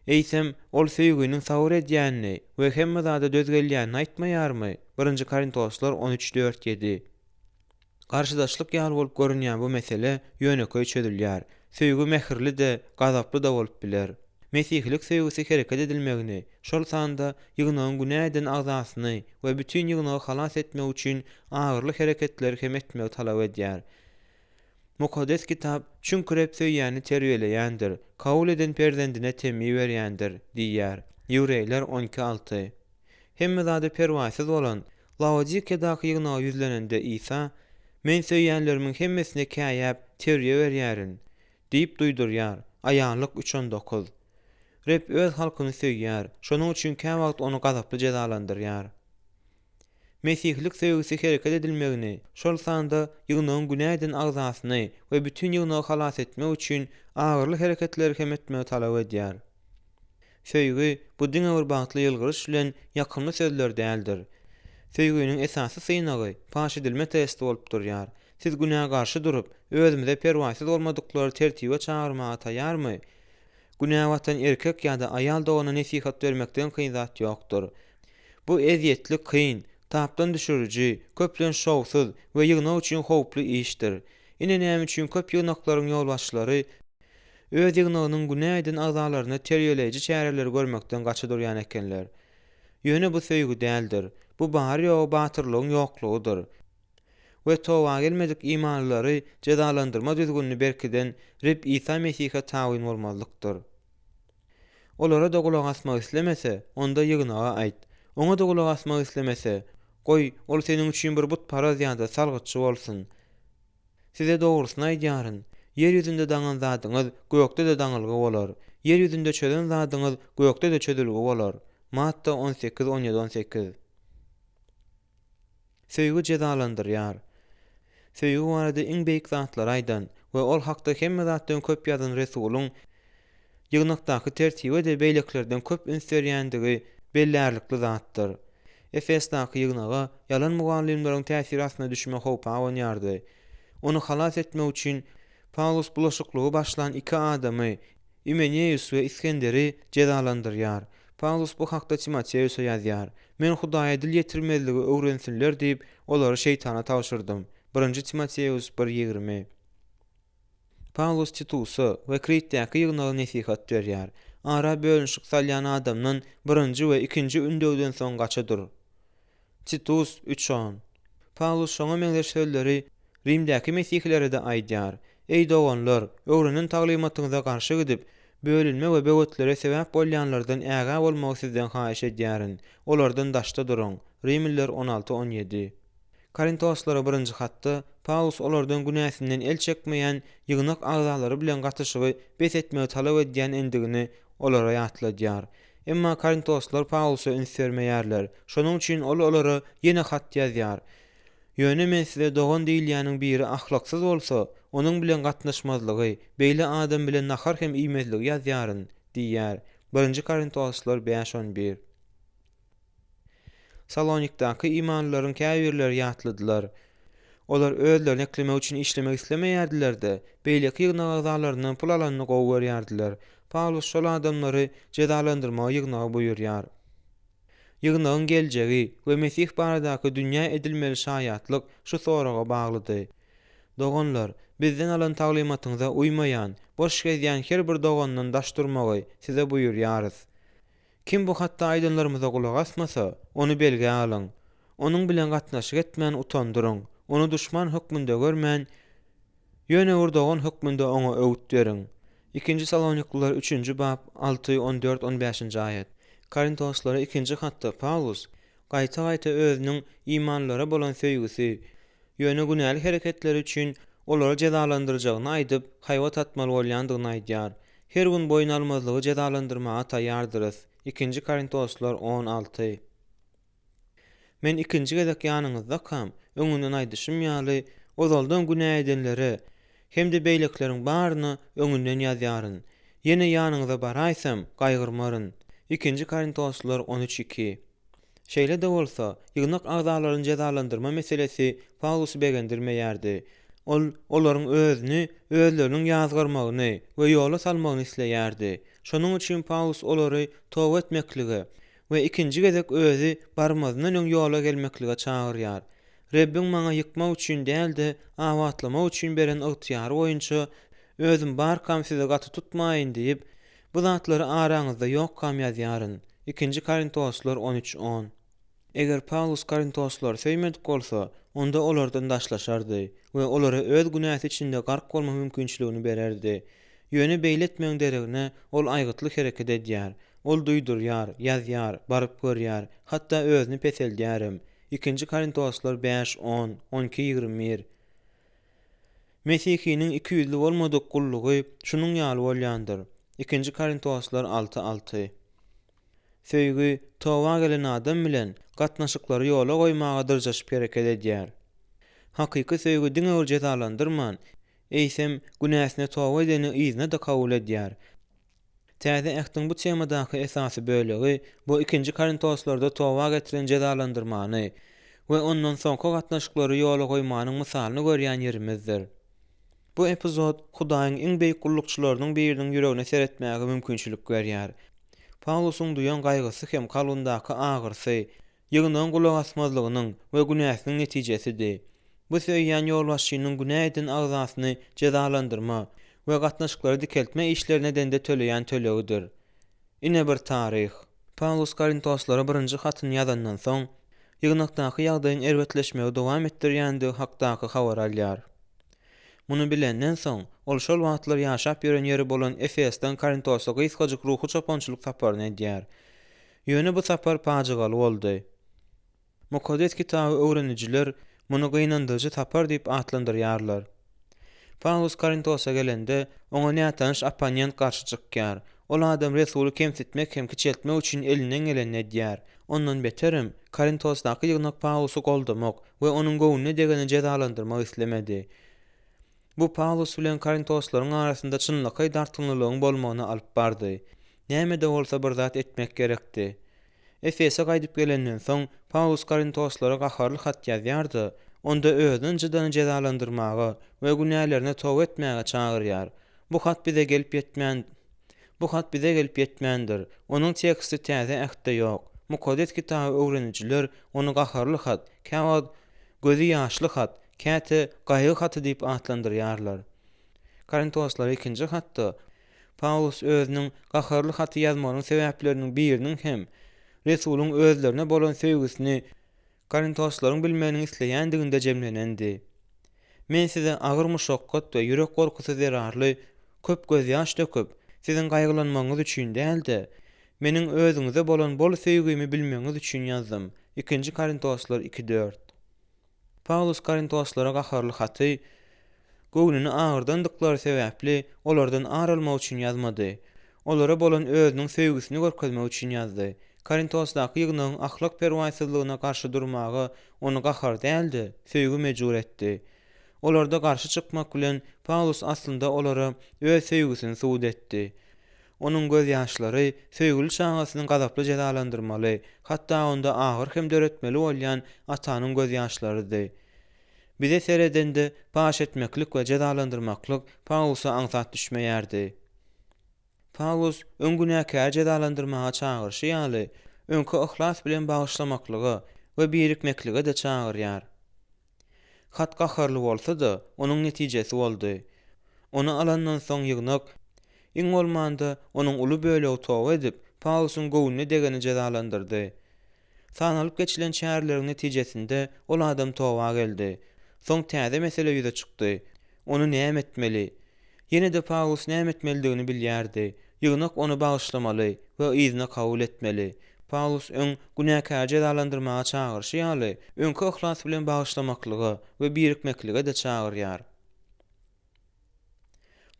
Eýsem ol söýgüniň sawur edýänini we hemme zada dözgelýänini aýtmaýarmy? 1 Korintoslar 13-4-7. Garşydaşlyk ýaly bolup görünýän bu mesele ýöneköý çödülýär. Söýgü mehirli de, gazaply da bolup biler. Mesihlik söýgüsi hereket edilmegini, şol sanda ýygnagyň günäýden azasyny we bütün ýygnagy halas etmek üçin agyrly hereketler hem etmegi talap edýär. Mukaddes kitap çünkürep söýýäni terbiýeleýändir, kabul eden perzendine temmi berýändir diýýär. Ýüreýler 12:6. Hemme zada perwasyz bolan Laodikedaky ýygnagy ýüzlenende İsa, "Men söýýänlerimin hemmesine käýäp terbiýe berýärin" diýip duýdurýar. Aýanlyk 3:19. Rep öz halkyny söýýär, şonuň üçin kä wagt onu gazaply jazalandyrýar. Mesihlik söýgüsi hereket edilmegini, şol sanda ýygnagyň günäýden agzasyny we bütün ýygnagy halas etmek üçin agyrly hereketler hem etmegi talap edýär. Söýgü bu diňe bir bagtly ýylgyryş bilen ýakymly sözler däldir. Söýgüniň esasy synagy paş edilme testi bolup durýar. Siz günäge garşy durup, özümize perwasyz bolmadyklary tertibe çağırmaga taýýarmy? Günäge watan erkek ýa-da aýal dogana nesihat bermekden kyn zat ýokdur. Bu ezýetli, kyn, tapdan düşürüji, köplen şowsuz we ýygnag üçin howply işdir. Ine näme üçin köp ýygnaklaryň ýolbaşçylary öz ýygnagynyň günäýden agzalaryny terbiýeleýiji çäreleri görmekden gaçy durýan ekenler. Ýöne bu söýgü däldir. Bu bary ýa batyrlygyň ýoklugydyr. We towa gelmedik imanlary jazalandyrma düzgünni berkiden Reb İsa Mesih'e tawin bolmazlykdyr. Olara da gulak asmak islemese, onda ýygnaga aýt. Oňa da gulak asmak islemese, goý ol seniň üçin bir but paraz ýa-da salgyçy bolsun. Size dogrusyny aýdýaryn. Yer ýüzünde daňan zadyňyz gökde de daňylgy bolar. Yer ýüzünde çölen zadyňyz gökde de çödülgi bolar. Matta 18:17-18. Söýgü jazalandyrýar. Söýgü barada iň beýik zatlar aýdan we ol hakda hemme zatdan köp ýazan Resuluň ýygnakdaky tertibe de beýleklerden köp üns berýändigi bellärlikli zatdyr. Efesdaky ýygnaga ýalan mugallimleriň täsiri astyna düşme howpa oňardy. Onu halas etmek üçin Paulus bulaşyklygy başlan iki adamy, Imeneus we İskenderi jazalandyrýar. Paulus bu hakda Timoteus'a ýazýar. Men Hudaýa dil ýetirmezligi öwrensinler diýip olary şeytana tawşyrdym. 1 Timoteus 1:20. Paulus Titus'a we Kritdaky ýygnagy nesihat berýär. Ara bölünşik salýan adamdan birinji we ikinji ündöwden soň gaçydyr. Titus 3:10. Paulus şoňa meňzeş sözleri Rimdäki mesihlere de aýdýar. Ey doganlar, öwrenen taglimatyňyza garşy gidip, bölünme we böwütlere sebäp bolýanlardan äga bolmagy sizden haýyş edýärin. Olardan daşda duruň. Rimliler 16:17. Korintoslara 1-nji hatda Paulus olardan günäsinden el çekmeýän ýygnak agzalary bilen gatyşygy bes etmegi talap edýän endigini olara ýatladýar. Emma Korintoslar Paulus'a üns bermeýärler. Şonuň üçin olara ýene hat ýazýar. Ýöne men size dogan diýilýäniň biri ahlaksyz bolsa, onuň bilen gatnaşmazlygy, beýle adam bilen nahar hem iýmezligi ýazýaryn diýýär. 1 Korintoslar 5:11. Salonikdaky imanlaryň käbirleri ýatladylar. Olar özlerini eklemek üçin işlemek islemeýärdiler-de, beýleki ýygnagy agzalarynyň pul alanyny gowy görýärdiler. Paulus şol adamlary jedalandyrmagy ýygnagy buýurýar. Ýygnagyň geljegi we Mesih baradaky dünýä edilmeli şaýatlyk şu soraga baglydy. Doganlar, bizden alan taglimatyňyza uymaýan, boş gezýän her bir dogandan daş durmagy size buýurýarys. Kim bu hatda aýdynlarymyza gulak asmasa, onu belge alyň. Onuň bilen gatnaşyk etmän utandyryň. Onu düşman hökmünde görmän, ýöne urdagan hökmünde oňa öwüt beriň. 2 Salonikliler 3-nji bab 6-14-15 aýat. Korintoslara 2-nji hatda Paulus gaýta-gaýta özüniň imanlara bolan söýgüsi, ýöne günäli hereketleri üçin olary jedalandyryjagyny aýdyp, haýwat atmaly bolýandygyny aýdýar. Her gün boyun almazlygy jedalandyrmaga taýýardyrys. 2 Korintoslar 16. Men ikinji gezek ýanyňyzda kam, öňünden aýdyşym ýaly, ozaldan günä edenlere, hem de beýlekleriň baryny öňünden ýazýaryn. Ýene ýanyňyza baraýsam, gaýgyrmaryn. 2 Korintoslar 13:2. Şeýle de bolsa, ýygnak agzalaryny jedalandyrma meselesi Paulus begendirmeýärdi. Olaryň özleriniň ýazgyrmagyny we ýola salmagyny isleýärdi. Şonuň üçin Paulus olary towa etmekligi we ikinji gezek özü barmazyndan öň ýola gelmeklige çagyrýar. Rebbim maňa ýykmak üçin däldi, awatlamak üçin beren ygtyýary boýunça özüm barkam size gaty tutmaýyn diýip, bu zatlary araňyzda ýok kam ýazýaryn. 2 Korintoslar 13:10. Eger Paulus Korintoslar söýmedik bolsa, onda olardan daşlaşardy we olary öz günäsi içinde gark bolma mümkinçiligini bererdi. Ýöne beýletmeň deregine ol aýgytlyk hereket edýär. Ol duýdurýar, ýazýar, baryp görýär, hatda özüni peseldýärim. 2 Korintoslar 5:10, 12:21. Mesihiniň 200'li bolmadyk gullugy şunuň ýaly bolýandyr. 2 Korintoslar 6:6. Söýgü towa gelen adam bilen gatnaşyklary ýola goýmaga dyrjaşyp hereket edýär. Hakyky söýgü diňe jedalandyrman, eýsem günäsine towa edeni iýne de kabul edýär. Täze ähtiň bu temadaky esasy bölegi bu 2 Korintoslarda towa getiren jedalandyrmany we ondan soňky gatnaşyklary ýola goýmanyň mysalyny görýän ýerimizdir. Bu epizod Hudaýyň iň beýik gullukçylarynyň biriniň ýüregine seretmäge mümkinçilik berýär. Paulusyň duýan gaýgysy hem kalbyndaky agyrsy, ýygnagyň gulak asmazlygynyň we günäsiniň netijesidir. Bu söýýän ýolbaşçynyň günä eden agzasyny jedalandyrma we gatnaşyklary dikeltme işlerine dende töleýän tölegidir. Ine bir tarih. Paulus Korintoslara 1-nji hatyny ýazandan soň, ýygnakdaky ýagdaýyň erwetleşmegi dowam etdirýändigi hakdaky habar alýar. Muny bilenden soň, ol şol wagtlar ýaşap ýören ýeri bolan Efesden Korintosga gysgadyk ruhy çapançylyk saparyny edýär. Ýöne bu sapar pajagal boldy. Mukaddes kitaby öwrenijler muny gynandyrjy tapar diýip atlandyrýarlar. Paulus Korintos'a gelende oňa nätanış Apanian garşy çykýar. Ol adam Resulü kemsitmek hem kiçeltmek üçin elinden geleni edýär. Ondan beterim, Korintosdaky ýygnak Paulusy goldamak we onuň gowuny degeni jedalandyrmak islemedi. Bu Paulus bilen Korintoslaryň arasynda çynlyky dartynlylygyň bolmagyna alyp bardy. Näme de bolsa bir zat etmek gerekdi. Efese gaýdyp gelenden soň Paulus Korintoslara gaharly hat ýazýardy. Onda özüň jydany jedalandyrmagy we günälerine towa etmäge çagyrýar. Bu hat bize gelip ýetmändir. Onuň teksti täze ähde ýok. Mukaddes kitaby öwrenijler onu gaharly hat, käwad gözi ýaşly hat, käte gaýgy haty diýip atlandyrýarlar. Korintoslara 2-nji hatda Paulus özüniň gaharly haty ýazmagynyň sebäpleriniň biriniň hem Resulüň özlerine bolan söýgüsini Korintoslaryň bilmegini isleýändiginde jemlenendi. Men size agyr muşakkat we ýürek gorkusy zerarly köp göz ýaş döküp, siziň gaýgylanmagyňyz üçin däldi, meniň özüňize bolan bol söýgümi bilmegiňiz üçin ýazdym. 2 Korintoslar 2:4. Paulus Korintoslara gaharly haty göwnüni agyrdandyklary sebäpli olardan aralmak üçin ýazmady. Olara bolan özüniň söýgüsini görkezmek üçin ýazdy. Korintosdaky ýygnagyň ahlak perwaýsyzlygyna garşy durmagy onu gahar däldi, söýgü mejbur etdi. Olarda garşy çykmak bilen Paulus aslynda olara öz söýgüsini suwd etdi. Onuň göz ýaşlary söýgüli şahasyny gazaply jedalandyrmaly, hatda onda agyr hem döretmeli bolýan atanyň göz ýaşlarydy. Bize seredende baş etmeklik we cezalandyrmaklyk Paulusa aňsat düşmeýärdi. Paulus öňgünäkär cezalandyrmaga çagyrşy ýaly öňkü ihlas bilen bagyşlamaklyga we birikmeklige de çagyrýar. Hat gaharly bolsa-da, onuň netijesi boldy. Onu alandan soň ýygnak iň bolmanda onuň uly bölegi towa edip Paulusyň gowuny degeni cezalandyrdy. Sanalyp geçilen çäherleriň netijesinde ol adam towa geldi. Soň täze mesele ýüze çykdy. Onu näme etmeli? Ýene-de Paulus näme etmelidigini bilýärdi. Ýygnak onu bagyşlamaly we izni kabul etmeli. Paulus öň günäkär cezalandyrmaga çagyrşy ýaly öňkü ihlas bilen bagyşlamaklyga we birikmeklige de çagyrýar.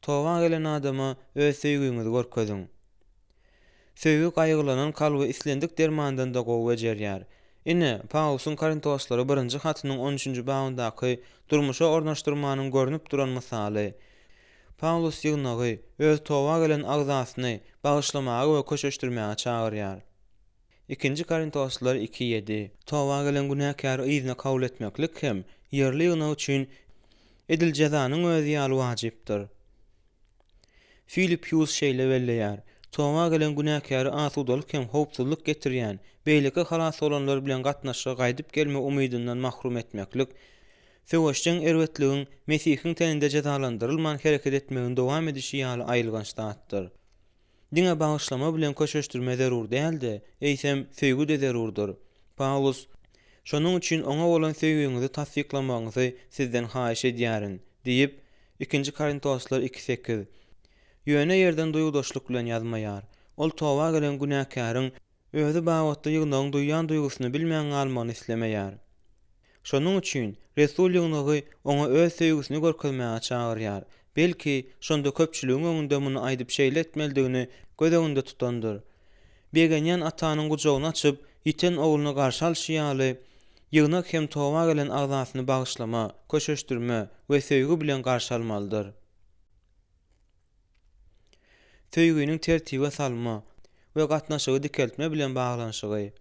Towa gelen adama öz söýgüňizi görkezin. Söýgü gaýgylanan kalby islendik dermandan da gowy ejerýär. Ine Paulusyň Korintoslary 1-nji hatynyň 13-nji babyndaky durmuşa ornaşdyrmanyň görnüp duran misaly. Paulus ýygnagy öz towa gelen agzasyny bagyşlamagy we köşeşdirmäge çagyrýar. 2-nji Korintoslar 2:7. Towa gelen günäkär izni kabul etmeklik hem ýerli ýygnag üçin edil jazanyň özi ýaly wajypdyr. Philip Hughes şeýle belleýär. Towa gelen günäkär asudalyk hem howpsuzlyk getirýän, beýleki halas olanlar bilen gatnaşyga gaýdyp gelme umydyndan mahrum etmeklik, söwüşçiň erwetligiň Mesihiň teninde cezalandyrylman hereket etmegiň dowam edişi ýaly aýylgan ştatdyr. Diňe bagyşlama bilen köşeşdirme zerur däldi, eýsem söýgü de zerurdur. Paulus, şonuň üçin oňa bolan söýgüňizi tasdiklamagyňyzy sizden haýyş edýärin, diýip 2-nji Korintoslar 2:8 ýöne ýerden duýgudaşlyk bilen ýazmaýar. Ol towa gelen günäkäriň özü bagtda ýygnagyň duýan duýgusyny bilmeýän almagyny islemeýär. Şonuň üçin Resul ýygnagy oňa öz söýgüsini görkezmäge çagyrýar. Belki şonda köpçüligiň öňünde muny aýdyp şeýle etmelidigini göz öňünde tutandyr. Begenýän atanyň gujagyny açyp ýiten ogluny garşy alşy ýaly ýygnak hem towa gelen agzasyny bagyşlama, köşeşdirme we söýgü bilen garşy almalydyr. Söýgüniň tertibe salma we gatnaşygy dikeltme bilen baglanyşygy.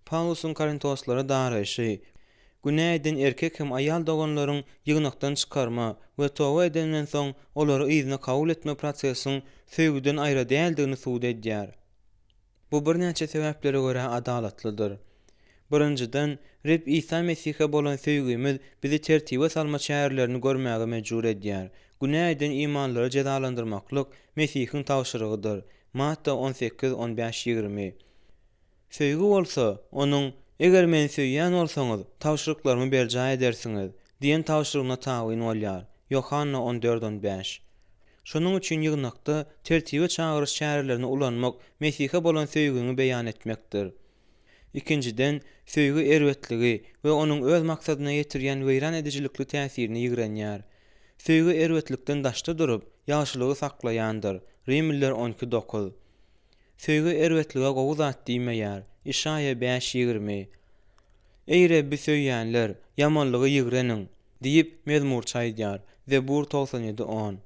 Paulusyň Korintoslara daraýşy, günäýden erkek hem aýal doganlaryň ýygnakdan çykarma we towa edenden soň olary izni kabul etme prosesiň söýgüden aýra däldigini suwd edýär. Bu bir näçe sebäplere görä adalatlydyr. Birinjiden, Reb İsa Mesihe bolan söýgümiz bizi tertibe salma çäherlerini görmäge mejbur edýär. Günäýden imanlary cezalandyrmaklyk Mesihiň tawşyrygydyr. Matta 18:15-20. Söýgü bolsa, onuň "Eger meni söýýän bolsaňyz, tawşyryklarymy berjä edersiňiz" diýen tawşyrygyna tabyn bolýar. Yohanna 14:15. Şonuň üçin ýygnakda tertibe çagyryş çärelerini ulanmak Mesihe bolan söýgüni beýan etmekdir. Ikinciden, söýgü erwetligi we onuň öz maksadyna ýetirýän weýran edijilikli täsirini ýigrenýär. Söýgü erwetlikden daşda durup, ýagşylygy saklaýandyr. Rimliler 12:9. Söýgü erwetlige gowy zat diýmeýär. Işaya 5:20. Ey Rebbi söýýänler, yamanlygy ýigrenin diýip mezmur çaýdýar. Zebur 97:10.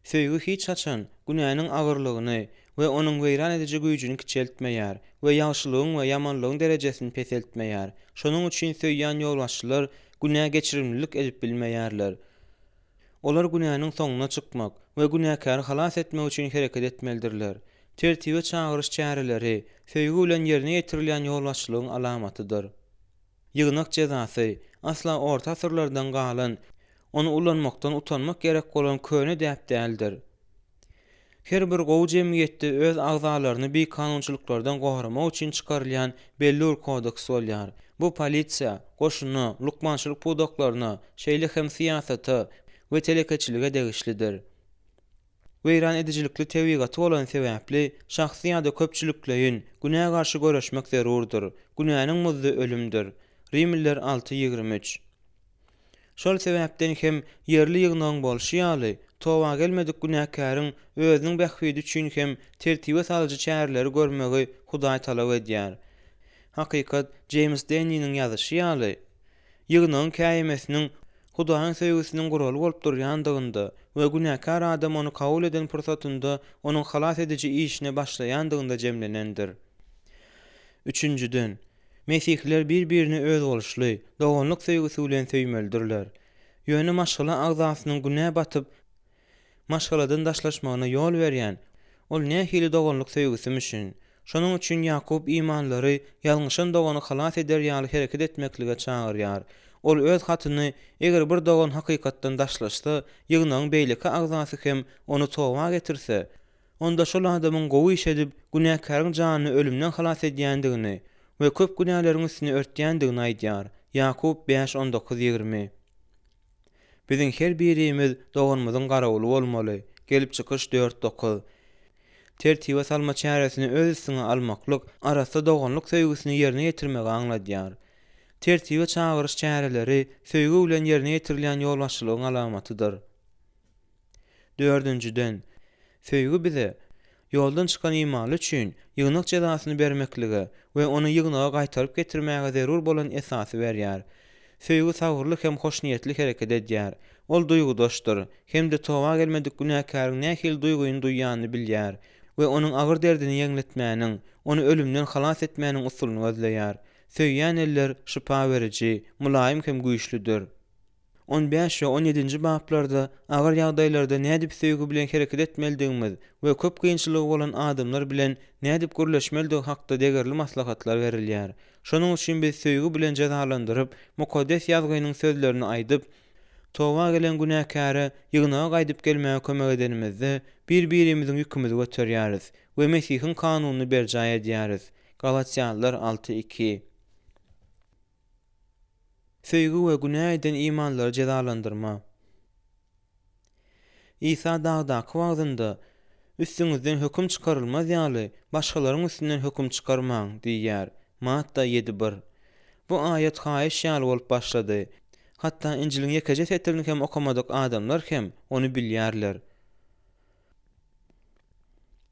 Söýgü hiç haçan günäniň agyrlygyny we onuň weýran ediji güýjüni kiçeltmeýär we ýagşylygyň we yamanlygyň derejesini peseltmeýär. Şonuň üçin söýýän ýolbaşçylar günä geçirimlilik edip bilmeýärler. Olar günäniň soňuna çykmak we günäkäri halas etmek üçin hereket etmelidirler. Tertibe çagyryş çäreleri söýgü bilen ýerine ýetirilýän ýolbaşçylygyň alamatydyr. Ýygnak jezasy asla orta asyrlardan galan, onu ulanmakdan utanmak gerek bolan köne däp däldir. Her bir gowy jemgyýetde öz agzalaryny bir kanunçylyklardan gowramak üçin çykarylýan belli bir kodeks bolýar. Bu polisiýa, goşuny, lukmançylyk pudaklaryna, şeýle hem siýasata we telekeçilige degişlidir. Weýran edijilikli tebigaty bolan sebäpli şahsy ýa-da köpçülikleýin günäge garşy göreşmek zerurdur. Günäniň muzdy ölümdir. Rimliler 6:23. Şol sebäpden hem ýerli ýygnagyň bolşy ýaly towa gelmedik günäkäriň özüniň bähbidi üçin hem tertibe salyjy çäherleri görmegi Hudaý talap edýär. Hakykat James Deniňiň ýazyşy ýaly ýygnagyň käýmesiniň Hudaýyň söýgüsiniň guraly bolup durýandygynda we günäkär adam onu kabul eden pursatynda onuň halas ediji işine başlaýandygynda jemlenendir. Üçüncüden, Mesihliler bir-birini öz boluşly, doganlyk söýgüsi bilen söýmelidirler. Ýöne maşgala agzasynyň günä batyp, maşgaladan daşlaşmagyna ýol berýän, ol nähili doganlyk söýgüsimişin. Şonuň üçin Ýakup imanlary ýalňyşan dogany halas eder ýaly hereket etmeklige çagyrýar. Ol öz hatyny eger bir dogan hakykatdan daşlaşsa, ýygnaň beýleki agzasy hem onu towa getirse, onda şol adamyň gowy iş edip günäkäriň janyny ölümden halas edýändigini we köp günäleriň üstüne örtýändigini aýdýar. Ýakup 5:19-20. Biziň her birimiz doganymyzyň garagly bolmaly. Gelip çykyş 4:9. Tertibe salma çäresini öz üstüne almaklyk arasda doganlyk söýgüsini ýerine ýetirmegi aňladýar. Tertibe çagyryş çäreleri söýgü bilen ýerine ýetirilýän ýolbaşçylygyň alamatydyr. 4-den söýgü bize ýoldan çykan imanly üçin ýygnyk jazasyny bermeklige we onu ýygnaga gaýtaryp getirmäge zerur bolan esasy berýär. Söýgü sagyrlyk hem hoşniýetli hereket edýär. Ol duýgudaşdyr, hem de towa gelmedik günäkäriň nähili duýguny duýýany bilýär we onuň agyr derdini ýeňletmäniň, onu ölümden halas etmäniň usulyny gözleýär. Söýýän eller şypa berici, mulaýym hem güýçlüdir. 15 we 17-nji bablarda agyr ýagdaýlarda nädip söýgü bilen hereket etmelidigimiz we köp kynçylygy bolan adamlar bilen nädip gürleşmeligi hakda degerli maslahatlar berilýär. Şonuň üçin biz söýgü bilen jazalandyryp, mukaddes ýazgynyň sözlerini aýdyp, towa gelen günäkäre ýygnaga gaýdyp gelmäge kömek edenimizde bir-birimiziň ýükümüzi göterýäris we Mesihiň kanunyny berjay edýäris. Galatiýalılar 6:2. Söýgü we günä eden imanlary jazalandyrma. İsa dağdaky wagtynda üstüňizden höküm çykarylmaz ýaly başgalaryň üstünden höküm çykarmaň diýýär. Matta 7:1. Bu aýat haýyş ýaly bolup başlady. Hatta İncilin ýekeje setlerini hem okamadyk adamlar hem onu bilýärler.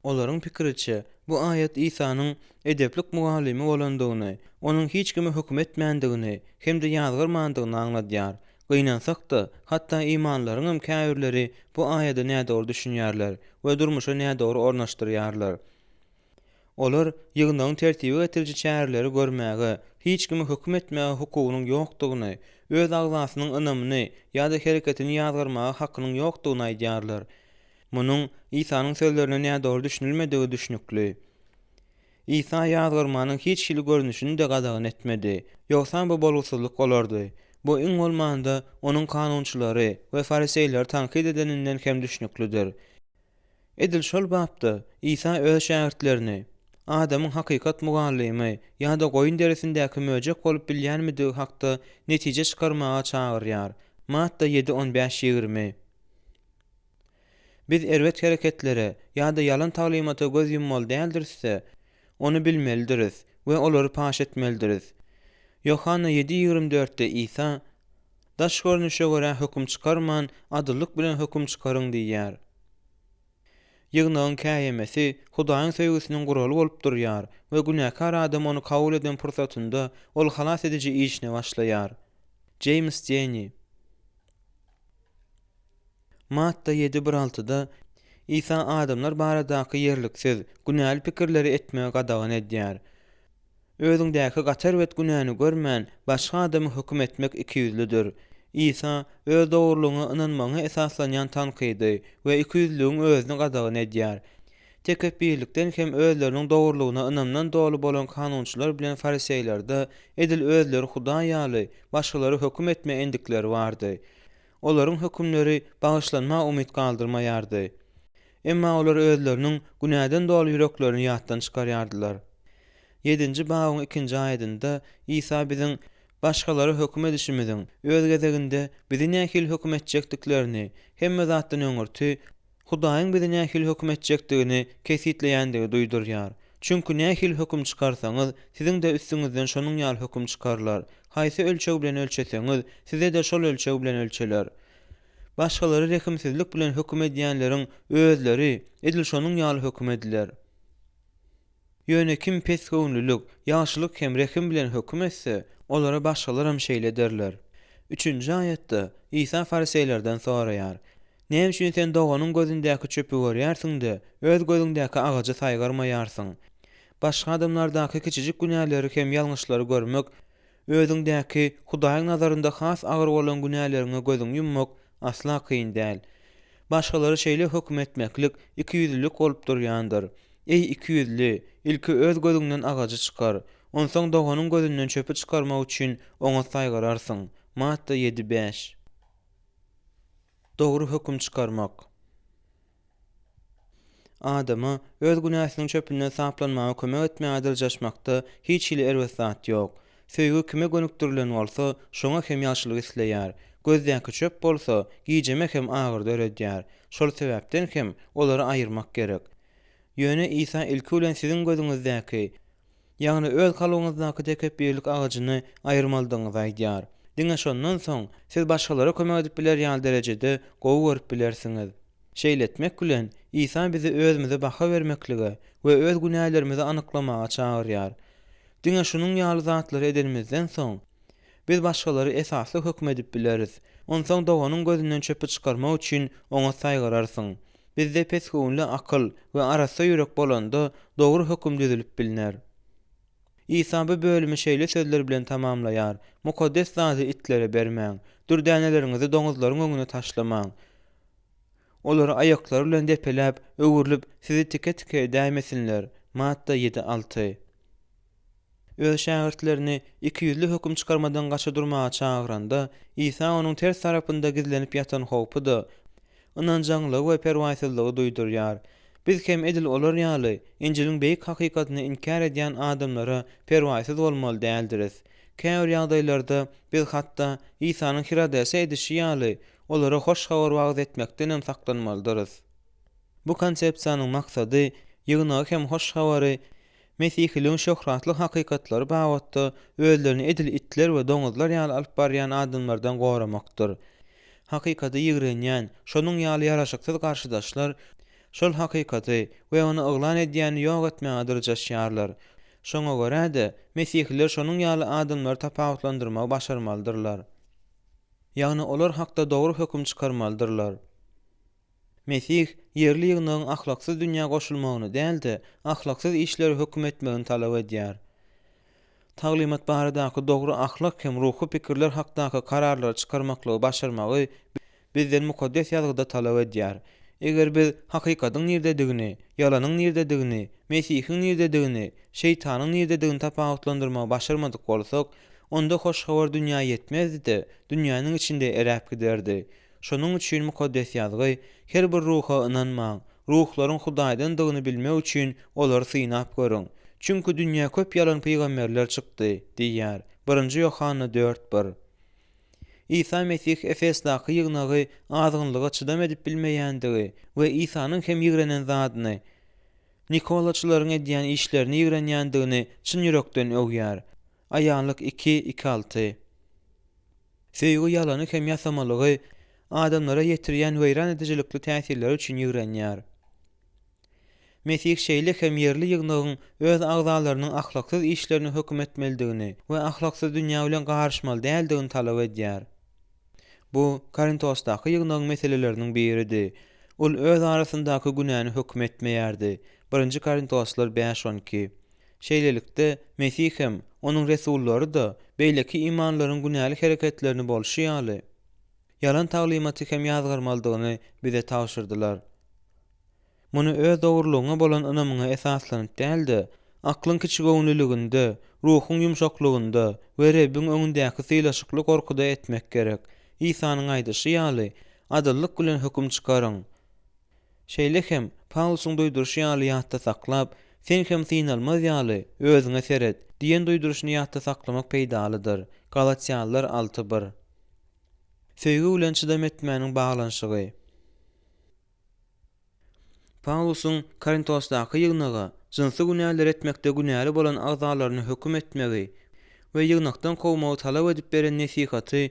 Olaryň pikiriçe, bu aýat İsa'nyň edeplik muallimi bolandygyny, onuň hiç kime höküm etmändigini hem de ýazgyrmandygyny aňladýar. Gynansak da, hatta imanlaryň hem käbirleri bu aýada nädor düşünýärler we durmuşa nädor ornaşdyrýarlar. Olar ýygnaň tertibi getiriji çäreleri görmäge, hiç kime höküm etmäge hukugynyň ýokdugyny, öz agzasynyň ynamyny ýa-da hereketini ýazgyrmaga hakkynyň ýokdugyny aýdýarlar. Munyň İsa'nyň sözlerine nädor düşünilmedigi düşünükli. İsa ýazgyrmanyň hiç hili görnüşini de gadagyn etmedi. Ýogsa bu bolgutsuzlyk bolardy. Bu iň bolmanda onuň kanunçylary we fariseýler tankyd edeninden hem düşünüklidir. Edil şol babda İsa öz şähertlerini adamyň hakykat mugallimy ýa-da goýun derisindäki möjek bolup bilýänmidigi hakda netije çykarmaga çagyrýar. Matta 7:15-20. Biz erwet hereketlere ýa-da ýalan taglimata göz yummaly däldirse, onu bilmelidiriz we olary paş etmelidiriz. Yohanna 7:24-de İsa daş görnüşe görä höküm çykarman, adyllyk bilen höküm çykaryň diýýär. Ýygnagyň käýemesi Hudaýyň söýgüsiniň guraly bolup durýar we günäkär adam onu kabul eden pursatynda ol halas edici işine başlaýar. James Jeni. Matta 7:16-da İsa adamlar baradaky ýerliksiz, günäli pikirleri etmege gadagyn edýär. Özüňdäki gatar wet günäni görmän, başga adamy höküm etmek ikiyüzlüdür. İsa öz dogrulygyna ynanmagy esaslanýan tankydy we ikiyüzlügiň özüni gadagyn edýär. Tekepirlikden hem özleriniň dogrulygyna ynanman dolu bolan kanunçylar bilen fariseýlerde edil özleri Huda ýaly başgalary höküm etme endikleri bardy. Olaryň hökümleri bagyşlanma umyt galdyrmaýardy. Emma olar özleriniň günäden dolu ýüreklerini ýatdan çykarýardylar. 7-nji babyň 2-nji aýatynda İsa biziň başgalary höküm edişimiziň öz gezeginde bizi nähili höküm etjekdiklerini hemme zatdan öňürti Hudaýyň bizi nähili höküm etjekdigini kesitleýändigi duýdurýar. Çünkü nähili höküm çykarsaňyz, siziň de üstüňizden şonuň ýaly höküm çykarlar. Haýsy ölçeg bilen ölçeseňiz, size de şol ölçeg bilen ölçeler. Başgalary rekimsizlik bilen höküm edýänleriň özleri edil şonuň ýaly höküm ediler. Ýöne kim pes göwnlülük, ýaşylyk hem rekim bilen höküm etse, olara başgalar hem şeýle derler. 3-nji aýatda İsa fariseýlerden soraýar: "Näme üçin sen doganyň gözündäki çöpü görýärsiň-de, öz gözüňdäki agajy saýgarmaýarsyň? Başga adamlardaky kiçijik günäleri hem ýalňyşlary görmek, özüňdäki Hudaýyň nazarynda has agyr bolan günälerine gözüňi yummak asla kyn däl. Başgalary şeýle hökm etmeklik ikiyüzlülük bolup durýandyr. Ey ikiyüzli, ilki öz gözüňden agajy çykar. Onsoň doganyň gözünden çöpü çykarmak üçin oňa saýgararsyň. Madda 7.5. Dogry hökm çykarmak. Adama öz günäsiniň çöpünden saplanmagy kömek etmäge dyrjaşmakda hiç hili erwesat ýok. Söýgü kime gönükdirilen bolsa, şoňa hem ýaşylyk isleýär. Gözdäki çöp bolsa, giýjeme hem agyr döredýär. Şol sebäpden hem olary aýyrmak gerek. Ýöne İsa ilki bilen siziň gözüňizdäki, ýagny öz kalbyňyzdaky tekepbirlik agajyny aýyrmaldygyňyzy aýdýar. Diňe şondan soň siz başgalara kömek edip biler ýaly derejede gowy görüp bilersiňiz. Şeýletmek bilen İsa bizi özümize baha vermeklige we öz günälerimizi anyklamaga çagyrýar. Diňe şunuň ýaly zatlary edenimizden soň biz başgalary esasly hökm edip bileriz. Onsoň doganyň gözünden çöpü çykarmak üçin oňa saýgararsyň. Bizde pesgünli akyl we arasa ýürek bolanda dogry hökm düzülip biliner. İsa bu bölümi şeýle sözler bilen tamamlaýar. Mukaddes zaty itlere bermäň. Dürdäneleriňizi doňuzlaryň öňüne taşlamaň. Olary aýaklary bilen depeläp, öwürlüp sizi tike dämesinler. Madda 7.6. Öz şagirdlerini ikiyüzlü hökm çykarmadan gaça durmaga çagyranda, İsa onuň ters tarapynda gizlenip ýatan howpy-da, ynanjaňlygy we perwasyzlygy duýdurýar. Biz hem edil olar ýaly Injiliň beýik hakykatyny inkar edýän adamlara perwasyz bolmaly däldiris. Käbir ýagdaýlarda biz hatda İsanyň hiradäsi edişi ýaly olara hoş habar wagt etmekden hem saklanmalydyryz. Bu konsepsiýanyň maksady ýygnagy hem hoş habary Mesihiliň şöhratly hakykatlary bagatda özlerini edil itler we doňuzlar ýaly alyp barýan adamlardan goramakdyr. Hakykaty ýigrenýän, şonuň ýaly ýaraşyksyz garşydaşlar şol hakykaty we ony oglan edýäni ýok etmäge dyrjaşýarlar. Şoňa görä-de Mesihliler şonuň ýaly adamlary tapawutlandyrmagy başarmalydyrlar. Ýagny olar hakda dogry hökm çykarmalydyrlar. Mesih yerli ýygnagyň ahlaksyz dünýä goşulmagyny däldi, ahlaksyz işleri hökm etmegini talap edýär. Taglimat baradaky dogry ahlak hem ruhy pikirler hakdaky kararlar çykarmaklygy başarmagy bizden mukaddes ýazgyda talap edýär. Eger biz hakykatyň nerdedigini, ýalanyň nerdedigini, Mesihiň nerdedigini, şeytanyň nerdedigini tapawutlandyrmagy başarmadyk bolsak, onda hoş habar dünýä ýetmezdi, dünýäniň içinde eräp giderdi. Şonuň üçin mukaddes ýazgy her bir ruha ynanmaň, ruhlaryň Hudaýdan dygyny bilmek üçin olary synap görüň. Çünkü dünýä köp ýalan peýgamberler çykdy, diýär. 1-nji Ýohanna 4:1. İsa Mesih Efesdaky ýygnagy azgynlyga çydam edip bilmeýändigi we İsanyň hem ýigrenen zadyny, Nikolaçylaryň edýän işlerini ýigrenýändigini çyn ýürekden öwýär. Aýanlyk 2:2-6. Söýgü ýalany hem ýasamalygy adamlara ýetirýän weýran edijilikli täsirler üçin ýigrenýär. Mesih şeýle hem yerli ýygnagyň öz agzalarynyň ahlaksyz işlerini hökm etmelidigini we ahlaksyz dünýä bilen garşmaly däldigini talap edýär. Bu Korintosdaky ýygnagyň meseleleriniň biridir. Ol öz arasyndaky günäni hökm etmeýärdi. 1-nji Korintoslar 5:12. Şeýlelikde Mesih hem onuň resullary da beýleki imanlaryň günälik hereketlerini bolşýaly ýalan taglimaty hem ýazgarmalydygyny bize tawşyrdylar. Muny öz dogrulygyna bolan ynamyňa esaslanyp däldi, aklyň kiçigöwnüliginde, ruhyň ýumşaklygynda we Rabbiň öňündäki sylaşykly gorkuda etmek gerek. İsanyň aýdyşy ýaly adallyk bilen hökm çykaryň. Şeýle hem Paulusyň duýdurşy ýaly ýatda saklap, sen hem synalmaz ýaly özüňe seret diýen duýdurşyny ýatda saklamak peýdalydyr. Galatiýalılar 6:1. Söýgü bilen çydam etmäniň baglanyşygy. Paulusyň Korintosdaky ýygnaga jynsy günäler etmekde günäli bolan agzalaryny hökm etmegi we ýygnakdan kowmagy talap edip beren nesihaty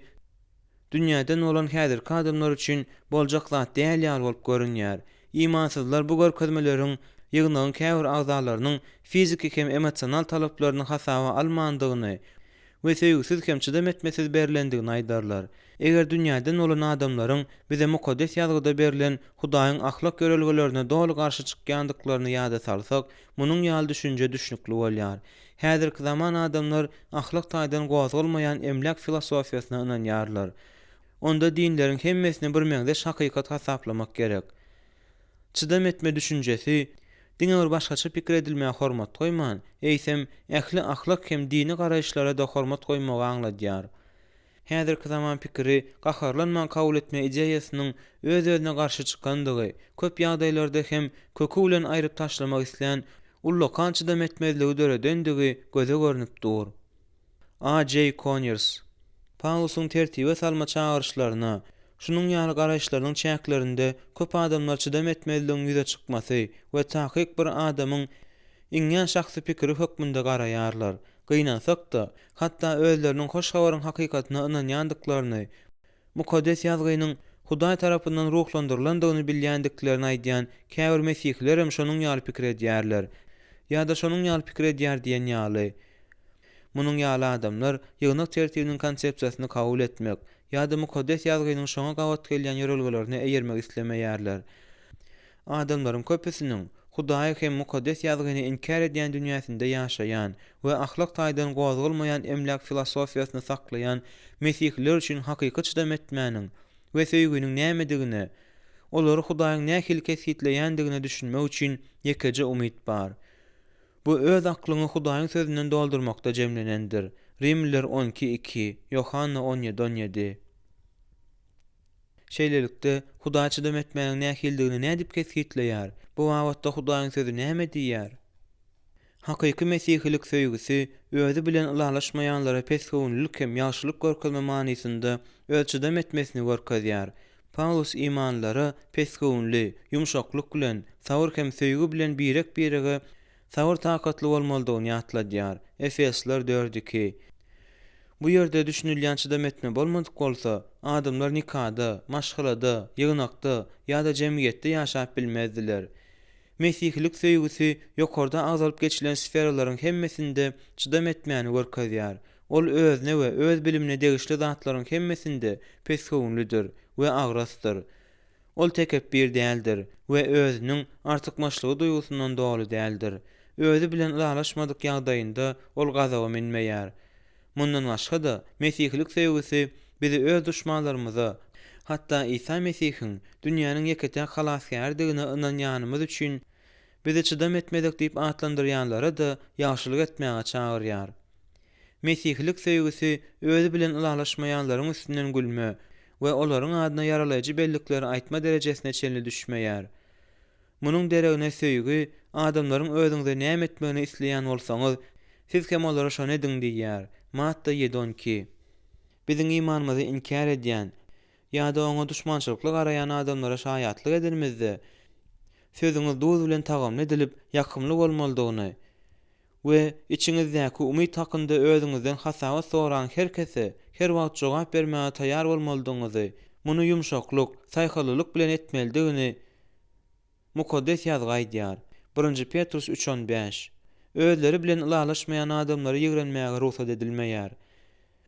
dünýäden bolan häzirki adamlar üçin boljak zat däl ýaly bolup görünýär. İmansyzlar bu görkezmeleriň ýygnagyň käbir agzalarynyň fiziki hem emosional talaplaryny hasaba almandygyny we söýgüsiz hem çydam etmesiz berilendigini aýdarlar. Eger dünýäden olan adamlaryň bize mukaddes ýazgyda berilen Hudaýyň ahlak görelgelerine dolu garşy çykýandyklaryny ýada salsak, munyň ýaly düşünje düşnükli bolýar. Häzirki zaman adamlar ahlak taýdan gozulmaýan emlak filosofiýasyna ynanýarlar. Onda dinleriň hemmesini bir meňzeş hakykat hasaplamak gerek. Çydam etme düşünjesi, diňe bir başgaça pikir edilmäge hormat goýman, eýsem ähli ahlak hem dini garaýşlara da hormat goýmagy aňladýar. Häzirki zaman pikiri gaharlanman kabul etme ideýasynyň öz-özüne garşy çykandygy, köp ýagdaýlarda hem kökü bilen aýryp taşlamak isleýän ullakan çydam etmezligi döredendigi göze görnüp dur. A. J. Conyers Paulusyň tertibe salma çağırışlaryna, şunun ýaly garaýşlarynyň çäklerinde köp adamlar çydam etmezligiň ýüze çykmasy we tahkyk bir adamyň iňňen şahsy pikiri hökmünde garaýarlar. Gynansak da, hatda özleriniň hoş habaryň hakykatyna ynanýandyklaryny, mukaddes ýazgynyň Hudaý tarapyndan ruhlandyrlandygyny bilýändiklerini aýdýan käbir mesihler hem şonuň ýaly pikir edýärler. Ýa-da şonuň ýaly pikir edýär diýen ýaly. Munyň ýaly adamlar ýygnak tertibiniň konsepsiýasyny kabul etmek, ýa-da mukaddes ýazgynyň şoňa gawat gelýän ýörelgelerini eýermek islemeýärler. Adamlaryň köpüsiniň Hudaý hem mukaddes ýazgyny inkar edýän dünýäsinde ýaşaýan we ahlak taýdan gozulmaýan emlak filosofiýasyny saklaýan mesihler üçin hakyky çydam etmäniň we söýgüniň nämedigini, olary Hudaýyň nähili kesgitleýändigini düşünmek üçin ýekeje umyt bar. Bu öz aklyny Hudaýyň sözünden doldurmakda jemlenendir. Rimliler 12:2, Yohanna 17:17. Şeýlelikde Hudaý çydam etmäniň nähildigini nädip kesgitleýär? Bu wagtda Hudaýyň sözü näme diýär? Hakyky mesihilik söýgüsi özü bilen ulalaşmaýanlara pesgowunlyk hem ýagşylyk görkezme manysynda öz çydam etmesini görkezýär. Paulus imanlara pesgowunly, yumşaklyk bilen, sabır hem söýgü bilen birege sabır takatly bolmalydygyny ýatladýar. Efesler 4:2. Bu ýerde düşünilýän çydam etme bolmadyk bolsa, adamlar nikada, maşgalada, ýygnakda ýa-da jemgyýetde ýaşap bilmezdiler. Mesihlik söýgüsi ýokarda azalyp geçilen sferalaryň hemmesinde çydam etmäni görkezýär. Ol özüne we öz bilimine degişli zatlaryň hemmesinde pesgowunlydyr we agrasdyr. Ol tekebbir däldir we özüniň artykmaçlygy duýgusundan dolu däldir. Özü bilen ulalaşmadyk ýagdaýynda ol gazawa minmeýär. Mundan başga da mesihlik söýgüsi bizi öz düşmanlarymyza, hatda İsa Mesihiň dünýäniň ýekete halasgärdigine ynanýanymyz üçin bizi çydam etmedik diýip atlandyrýanlara da ýagşylyk etmäge çagyrýar. Mesihlik söýgüsi özü bilen ulalaşmaýanlaryň üstünden gülme we olaryň adyna ýaralaýjy bellikleri aýtma derejesine çenli düşmeýär. Munyň deregine söýgü adamlaryň özüňde näme etmegini isleýän bolsaňyz, siz hem olara şonu ediň diýär. Matta 7:12. Biziň imanymyzy inkar edýän ýa-da oňa düşmançylykly garaýan adamlara şaýatlyk edilmezde, sözüňiz duz bilen tagamly edilip ýakymly bolmalydygyny we içiňizdäki umyt hakynda özüňizden hasaba soran herkese her wagt jogap bermäge taýýar bolmalydygyňyzy, muny yumşaklyk, saýhalylyk bilen etmelidigini mukaddes ýazgy aýdýar. 1 Petrus 3:15. Özleri bilen ulalaşmaýan adamlary ýigrenmäge ruhsat edilmeýär.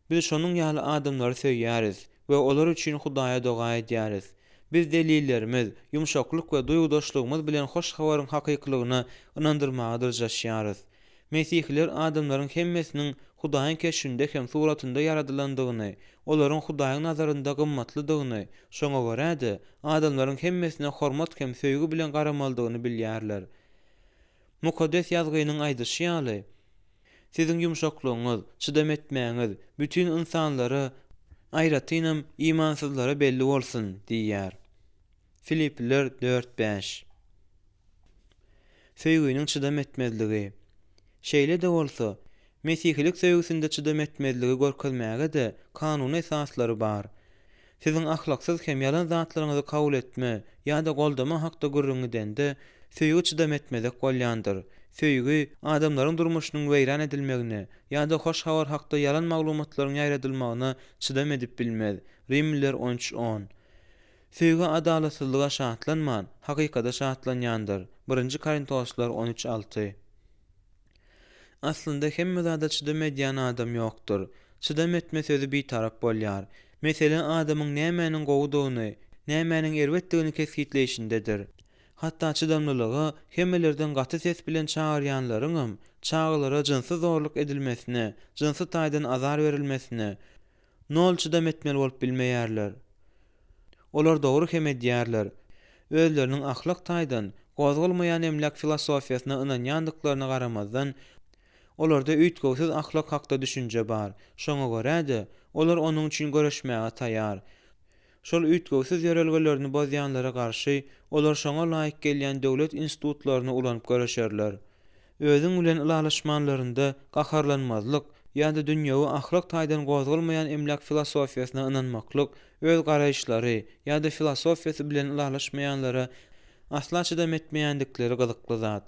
Biz şonuň ýaly adamlary söýýäris we olar üçin Hudaýa doga edýäris. Biz delillerimiz, yumşaklyk we duýgudaşlygymyz bilen hoş habaryň hakyklygyna ynandyrmaga dyrjaşýarys. Mesihler adamlaryň hemmesiniň Hudaýyň keşfinde hem suratynda yaradylandygyny, olaryň Hudaýyň nazarynda gymmatlydygyny, şoňa görä adamlaryň hemmesine hormat hem söýgü bilen garamalydygyny bilýärler. Mukaddes ýazgynyň aýdyşy ýaly, siziň yumşaklygyňyz, çydam etmäňiz bütün insanlara aýratynam imansyzlara belli bolsun diýär. Filipliler 4:5. Söýgüniň çydam etmezligi. Şeýle de bolsa, mesihlik söýgüsinde çydam etmezligi görkezmäge de kanun esaslary bar. Siziň ahlaksyz hem ýalan zatlaryňyzy kabul etme ýa-da goldama hakda gürrüňizde söýgü çydam etmezlik bolýandyr. Söýgü adamlaryň durmuşynyň weýran edilmegine ýa-da hoş habar hakda ýalan maglumatlaryň ýaýradylymagyna çydam edip bilmez. Rimliler 13:10. Söýgü adalatsyzlyga şahatlanman, hakykata şahatlanýandyr. 1 Korintoslar 13:6. Aslında hemme zada çydam edýän adam ýokdur. Çydam etme sözü bir tarap bolýar. Mesele adamyň nämenin gowudygyny, nämenin erwetdigini kesgitleýişindedir. Hatda çydamlylygy hemmelerden gaty ses bilen çağırýanlaryň çağılara jynsy zorluk edilmesine, jynsy taýdan azar berilmesine nol çydam etmeli bolup bilmeýärler. Olar dogry hem edýärler. Özleriniň ahlak taýdan gozgulmaýan emlek filosofiýasyna ynanýandyklaryna garamazdan olarda üýtgewsiz ahlak hakda düşünje bar. Şoňa görä-de olar onuň üçin göreşmäge taýýar. Şol üýtgewsiz ýörelgelerini bozýanlara garşy olar şoňa laýyk gelýän döwlet institutlaryna ulanyp göreşerler. Özüň bilen ılalaşmanlarynda gaharlanmazlyk ýa-da dünýäwi ahlak taýdan gozgulmaýan emlek filosofiýasyna ynanmaklyk öz garaýşlary ýa-da filosofiýasy bilen ılalaşmaýanlara asla çydam etmeýändikleri gyzykly zat.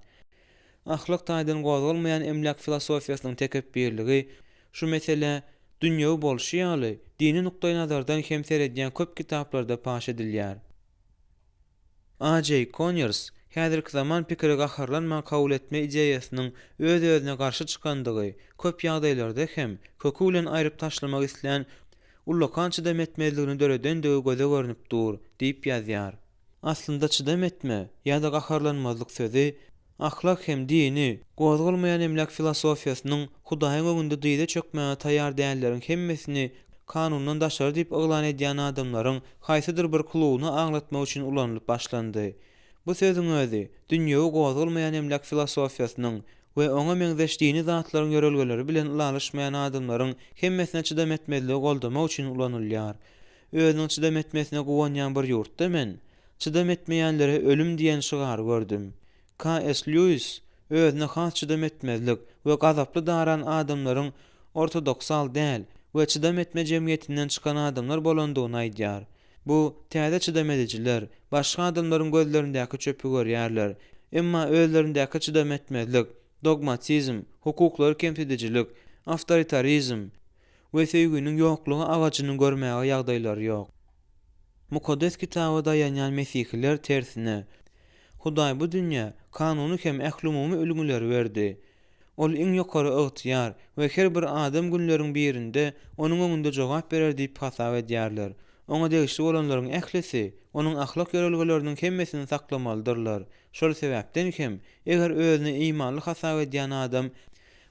Ahlak taýdan gozgulmaýan emlek filosofiýasynyň tekebbirligi şu mesele dünýäwi bolşy ýaly dini nukdaý nazardan hem seredýän köp kitaplarda paş edilýär. A.J. Conyers häzirki zaman pikiri gaharlanma kabul etme ideýasynyň öz-özüne garşy çykandygy, köp ýagdaýlarda hem kökü bilen aýryp taşlamak isleýän ullakan çydam etmezligini döredendigi göze görnüp dur, diýip ýazýar. Aslynda çydam etme ýa-da gaharlanmazlyk sözi ahlak hem dini gozgulmaýan emlek filosofiýasynyň Hudaýyň öňünde dyýda çökmäge taýýar dällerin hemmesini kanundan daşary diýip oglan edýän adamlaryň haýsydyr bir klubyny aňlatmak üçin ulanylyp başlandy. Bu sözüň özü dünýäwi gozgulmaýan emlek filosofiýasynyň we oňa meňzeşdiğini zatlaryň ýörelgeleri bilen ılalaşmaýan adamlaryň hemmesine çydam etmezligi goldamak üçin ulanylýar. Özüniň çydam etmesine gowanýan bir ýurtda men çydam etmeýänlere ölüm diýen şygar gördüm. K.S. Lewis özüne has çydam etmezlik we gazaply daran adamlaryň ortodoksal däl we çydam etme jemgyýetinden çykan adamlar bolandygyny aýdýar. Bu täze çydam ediciler başga adamlaryň gözlerindäki çöpü görýärler, emma özlerindäki çydam etmezlik, dogmatizm, hukuklary kemsedicilik, awtoritarizm we söýgüniň ýoklugy agajyny görmäge ýagdaýlary ýok. Mukaddes kitaby daýanýan Mesihiler tersine Hudaý bu dünýä kanuny hem ählumumy ölümleri berdi. Ol iň ýokary ygtyýar we her bir adam günleriň birinde onuň öňünde jogap berer diýip hasap edýärler. Oňa degişli bolanlaryň ählisi onuň ahlak ýörelgeleriniň hemmesini saklamalydylar. Şol sebäpden hem eger özüni imanly hasap edýän adam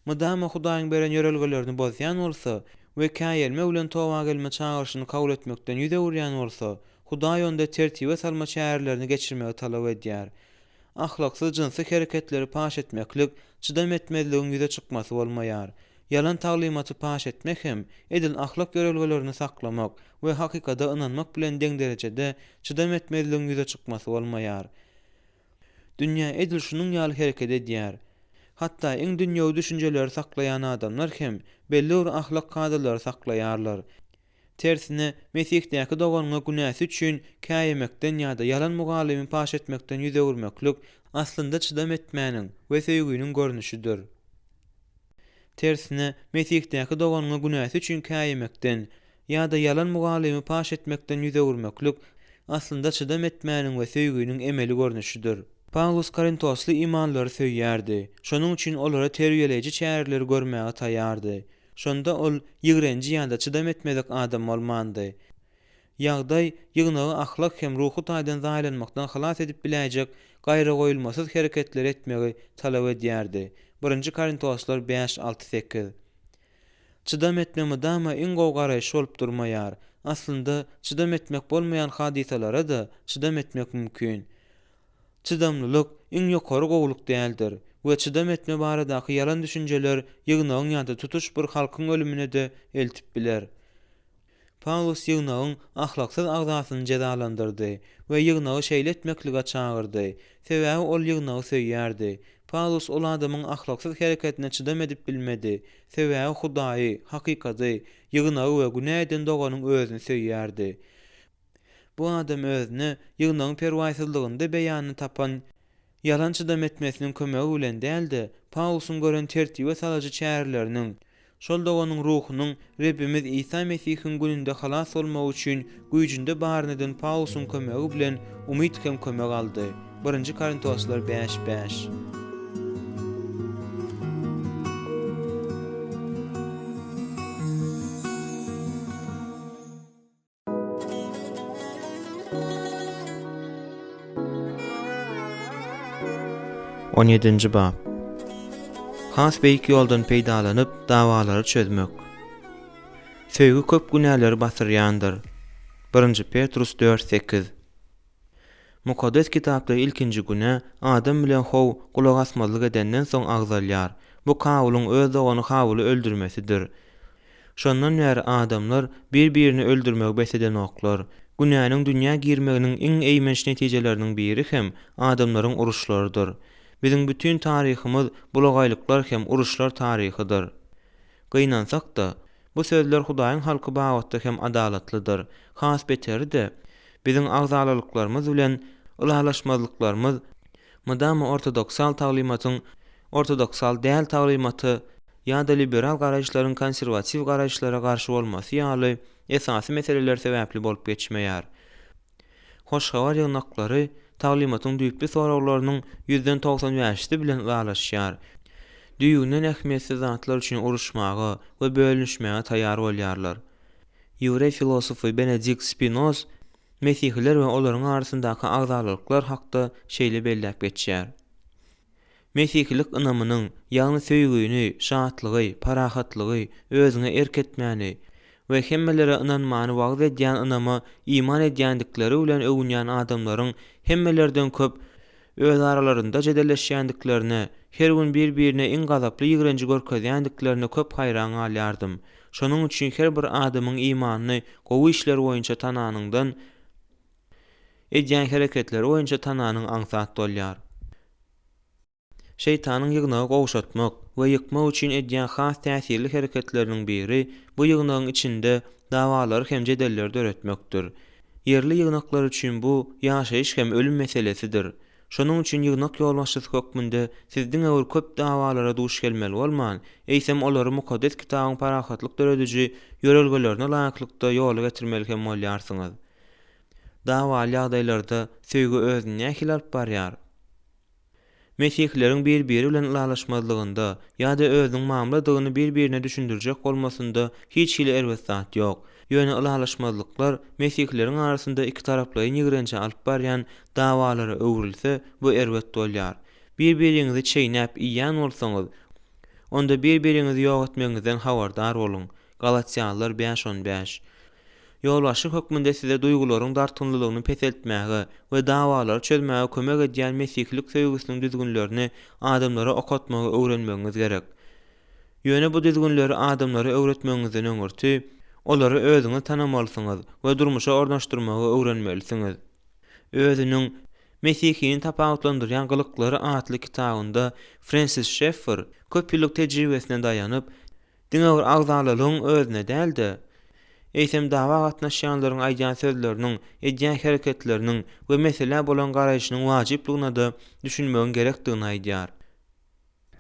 mydama Hudaýyň beren ýörelgelerini bozýan bolsa we käýelme bilen towa gelme çağırşyny kabul etmekden ýüze urýan bolsa, Hudaý onda tertibe salma şäherlerini geçirmegi talap edýär. Ahlaksyz jynsy hereketleri paş etmeklik çydam etmezligiň ýüze çykmasy bolmaýar. Yalan taglimaty paş etmek hem edil ahlak ýörelgelerini saklamak we hakykata ynanmak bilen deň derejede çydam etmezligiň ýüze çykmasy bolmaýar. Dünýä edil şunyň ýaly hereket edýär. Hatda iň dünýäwi düşünjeleri saklayan adamlar hem belli bir ahlak kadaları saklaýarlar. Tersine Mesihdäki doganyňa günäsi üçin käýemekden ýa-da yalan mugalimy paş etmekden ýüze urmaklyk aslynda çydam etmäniň we söýgüniň görnüşidir. Tersine Mesihdäki doganyňa günäsi üçin käýemekden ýa-da yalan mugalimy paş etmekden ýüze urmaklyk aslynda çydam etmäniň we söýgüniň emeli görnüşidir. Paulus Korintosly imanlary söýýärdi. Şonuň üçin olara terbiýeleýiji çäherleri görmäge taýýardy. Şonda ol ýygrenji ýa-da çydam etmezlik adam bolmandy. Ýagdaý ýygnagy ahlak hem ruhy taýdan zaýlanmakdan halas edip biläjek gaýra goýulmasyz hereketler etmegi talap edýärdi. 1 Korintoslar 5-6-8. Çydam etmemi dama iň gowy garaýş bolup durmaýar. Aslynda çydam etmek bolmaýan hadisalara da çydam etmek mümkin. Çydamlylyk iň ýokary gowuluk däldir we çydam etme baradaky yalan düşünjeler ýygnagyň ýa-da tutuş bir halkyň ölümine de eltip biler. Paulus ýygnagyň ahlaksyz agzasyny jezalandyrdy we ýygnagy şeýletmeklige çağırdy. Sebäbi ol ýygnagy söýýärdi. Paulus ol adamyň ahlaksyz hereketine çydam edip bilmedi. Sebäbi Hudaýy, hakykaty, ýygnagy we günäden doganyň özüni söýýärdi. Bu adam özüne ýygnagyň perwaýsyzlygynda beýany tapan yalan çydam etmesiniň kömegi bilen däldi. Paulusyň gören tertibe salagy çäherleriniň şol doganyň ruhunyň Rebbimiz İsa Mesihiň gününde halas bolmak üçin güýjünde barnydan Paulusyň kömegi bilen umyt hem kömek aldy. 1 Korintoslar 5:5. 17-nji bab. Has beýik ýoldan peýdalanyp dawalary çözmek. Söýgü köp günäleri basyrýandyr. 1 Petrus 4:8. Mukaddes kitapda ilkinji güne adam bilen how kulak asmazlyk edenden soň agzalýar. Bu kawulun öz ogany kawuly öldürmesidir. Şondan bäri adamlar bir-birini öldürmek beseden oklar. Günäniň dünýä girmeginiň iň eýmenç netijeleriniň biri hem adamlaryň uruşlarydyr. Biziň bütün taryhymyz bulagaýlyklar hem uruşlar taryhydyr. Gynansak da bu sözler Hudaýyň halky bagatda hem adalatlydyr. Has beteri de biziň agzalylyklarymyz bilen ulalaşmazlyklarymyz madama ortodoksal taglimatyň ortodoksal däl taglimaty ýa-da liberal garaýşlaryň konserwatiw garaýşlara garşy bolmasy ýaly esasy meseleler sebäpli bolup geçmeýär. Hoşgabar ýygnaklary taglimatyň düýpli soraglarynyň 95% bilen ulalaşýar. Düýünden ähmiýetsiz zatlar üçin uruşmagy we bölünişmäge taýýar bolýarlar. Ýewrey filosofy Benedict Spinoza Mesihliler we olaryň arasyndaky agzalyklar hakda şeýle belläp geçýär. Mesihlik ynamynyň ýagny söýgüni, şatlygy, parahatlygy, özüne erketmäni we hemmelere ynanmany wagt edýän ynama iman edýändikleri bilen öwünýän adamlaryň hemmelerden köp öz aralarynda jedelleşýändiklerine, her gün bir-birine iň gazaply ýigrenji görkezýändiklerine köp haýran galýardym. Şonuň üçin her bir adamyň imanyny gowy işler boýunça tananyňdan edýän hereketleri boýunça tananyň aňsat bolýar. Şeytanyň ýygnagy gowşatmak we ýykmak üçin edýän has täsirli hereketleriniň biri bu ýygnagyň içinde dawalary hem jedelleri döretmekdir. Yerli ýygnaklar üçin bu ýaşaýyş hem ölüm meselesidir. Şonuň üçin ýygnak ýolbaşçysy hökmünde sizdiň öwür köp dawalara duş gelmeli bolman, eýsem olary mukaddes kitabyň parahatlyk dörediji ýörelgelerine laýyklykda ýola getirmeli hem bolýarsyňyz. Dawaly ýagdaýlarda söýgü özüni nähili alyp barýar? Mesihlilerin bir-biri bilen ulalaşmazlygynda ýa-da özüniň mamladygyny bir-birine düşündirjek bolmasynda hiç hili erwet zat ýok. Ýöne ulalaşmazlyklar mesihlilerin arasynda iki taraply ýigrençe alyp barýan dawalara öwrülse bu erwet bolýar. Bir-biriňizi çeýnäp iýýän bolsaňyz, onda bir-biriňizi ýok etmeňizden habardar bolun. Galatiýalılar 5:15. Ýolbaşçy hökmünde size duýgularyň dartynlylygyny peseltmäge we dawalary çözmäge kömek edýän mesihlik söýgüsiniň düzgünlerini adamlara okatmagy öwrenmegiňiz gerek. Ýöne bu düzgünleri adamlara öwretmegiňizden öňürti, olary özüňiz tanamalysyňyz we durmuşa ornaşdyrmagy öwrenmelisiňiz. Özüniň Mesihini tapawutlandyrýan gylyklary atly kitabynda Francis Schaeffer köp ýyllyk tejribesine daýanyp, diňe agzalylygyň özüne däldi, eýsem dawa gatnaşýanlaryň aýdýan sözleriniň, edýän hereketleriniň we mesele bolan garaýşynyň wajyplygyna da düşünmegiň gerekdigini aýdýar.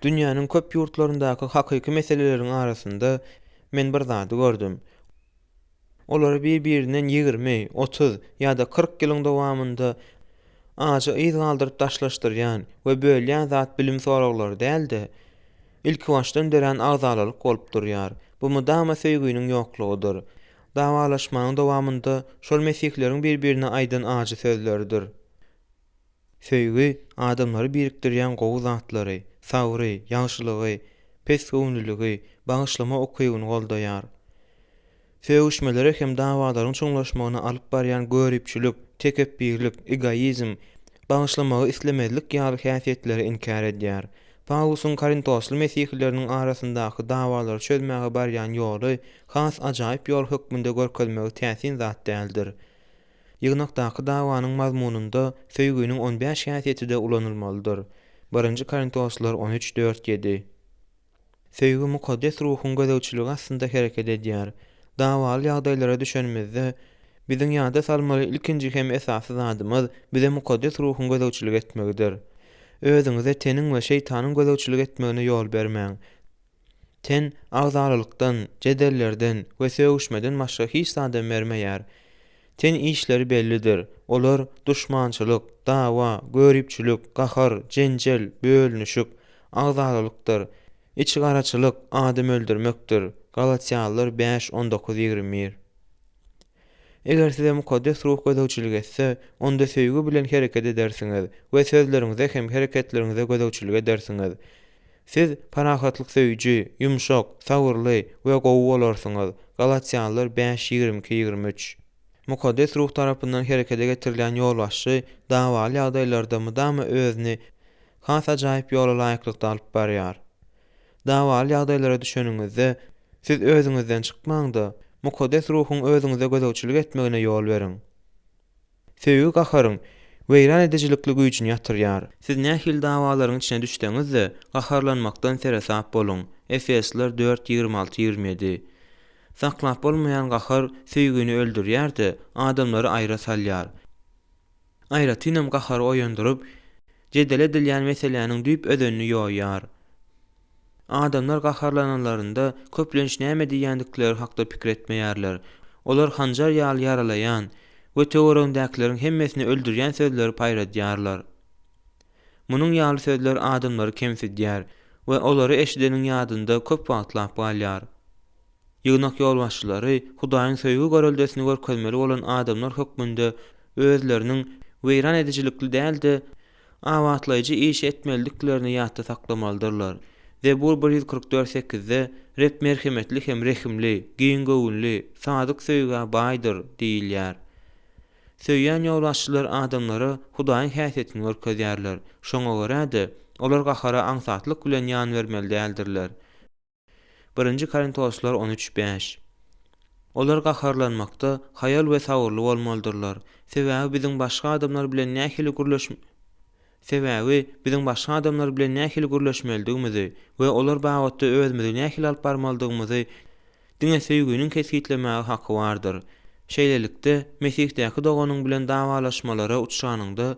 Dünýäniň köp ýurtlaryndaky hakyky meseleleriň arasynda men bir zady gördüm. Olary bir-birinden 20, 30 ýa-da 40 ýylyň dowamında aja ýyz galdyryp taşlaşdyrýan we bölýän zat bilim soraglary däldi. İlk başdan deren agzalylyk bolup durýar. Bu mudama söýgüniň ýoklugydyr. Dawalaşmagyň dowamında şol mesihleriň bir-birine aýdan ajy sözleridir. Söýgü adamlary birikdirýän gowy zatlary, sabry, ýagşylygy, pes göwnülligi, bagyşlama okuwyny goldaýar. Söýüşmelere hem dawalaryň çoňlaşmagyna alyp barýan görüpçülük, tekebbirlik, egoizm, bagyşlamagy islemezlik ýaly häsiýetleri inkar edýär. Paulusyň Korintosly mesihlileriniň arasyndaky dawalary çözmäge barýan ýoly has ajaýyp ýol hökmünde görkezmegi täsin zat däldir. Ýygnakdaky dawanyň mazmununda söýgüniň 15 häsiýeti de ulanylmalydyr. 1 Korintoslar 13:4-7. Söýgü mukaddes ruhyň gözegçiligi aslynda hereket edýär. Dawaly ýagdaýlara düşenmizde biziň ýada salmaly ilkinji hem esasy zadymyz bize mukaddes ruhyň gözegçiligi etmegidir. Özüňize teniň we şeytanyň gözegçiligi etmegine ýol bermäň. Ten agzalylykdan, jedellerden we söýüşmeden başga hiç zada bermeýär. Ten işleri bellidir. Olar duşmançylyk, dawa, görüpçülük, gahar, jenjel, bölünüşük, agzalylykdyr. İçi garaçylyk, adam öldürmekdir. Galatiýalılar 5:19-21. Eger size mukaddes ruh gözäwçilik etse, onda söýgü bilen hereket edersiňiz we sözleriňize hem hereketlerinize gözäwçilik edersiňiz. Siz parahatlyk söýüji, ýumşak, sabırly we gowy bolarsyňyz. Galatiýalılar 5:22-23. Mukaddes ruh tarapyndan herekete getirilen ýolbaşçy dawaly ýagdaýlarda mydama özüni has ajaýyp ýola laýyklykda alyp barýar. Dawaly ýagdaýlara düşeniňizde siz özüňizden çykmaňda mukaddes ruhun özüňize gözäwçilik etmegine ýol beriň. Söýgü gaharyň weýran edicilikli güýjüni ýatyrýar. Siz nähil dawalaryň içine düşseňizde gaharlanmakdan seresap boluň. Efesler 4:26-27. Saklap bolmayan gahar söýgüni öldürýär-de adamlary aýra salýar. Aýratynam gahary oýandyryp jedel edilýän meseleniň düýp özenini ýoýýar. Adamlar gaharlananlarynda köplenç näme diýendikleri hakda pikir etmeýärler. Olar hanjar ýaly yaralaýan we töwerendäklerin hemmesini öldürýän sözleri paýradýarlar. Munyň ýaly sözler adamlary kemsidýär we olary eşideniň ýadynda köp wagtlap galýar. Ýygnak ýolbaşçylary Hudaýyň söýgü görüldesini görkezmeli bolan adamlar hökmünde özleriniň weýran edicilikli däldi awatlaýjy iş etmeliklerini ýatda saklamalydyrlar. Zebur 144:8-de rep merhemetli hem rehimli, giň göwünli, sadyk söýgä baýdyr diýilýär. Söýýän ýolbaşçylar adamlara Hudaýyň häsiýetini görkezýärler. Şoňa görä-de olar gahara aňsatlyk bilen ýan bermeli däldirler. 1 Korintoslar 13:5. Olar gaharlanmakda hayal we sabırly bolmalydyrlar. Sebäbi biziň başga adamlar bilen nähili gürleşmelidigimizi we olar bagatda özümizi nähili alyp barmalydygymyzy diňe söýgüniň kesgitlemäge haky bardyr. Şeýlelikde Mesihdeäki doganyň bilen dawalaşmalara uçşanyňda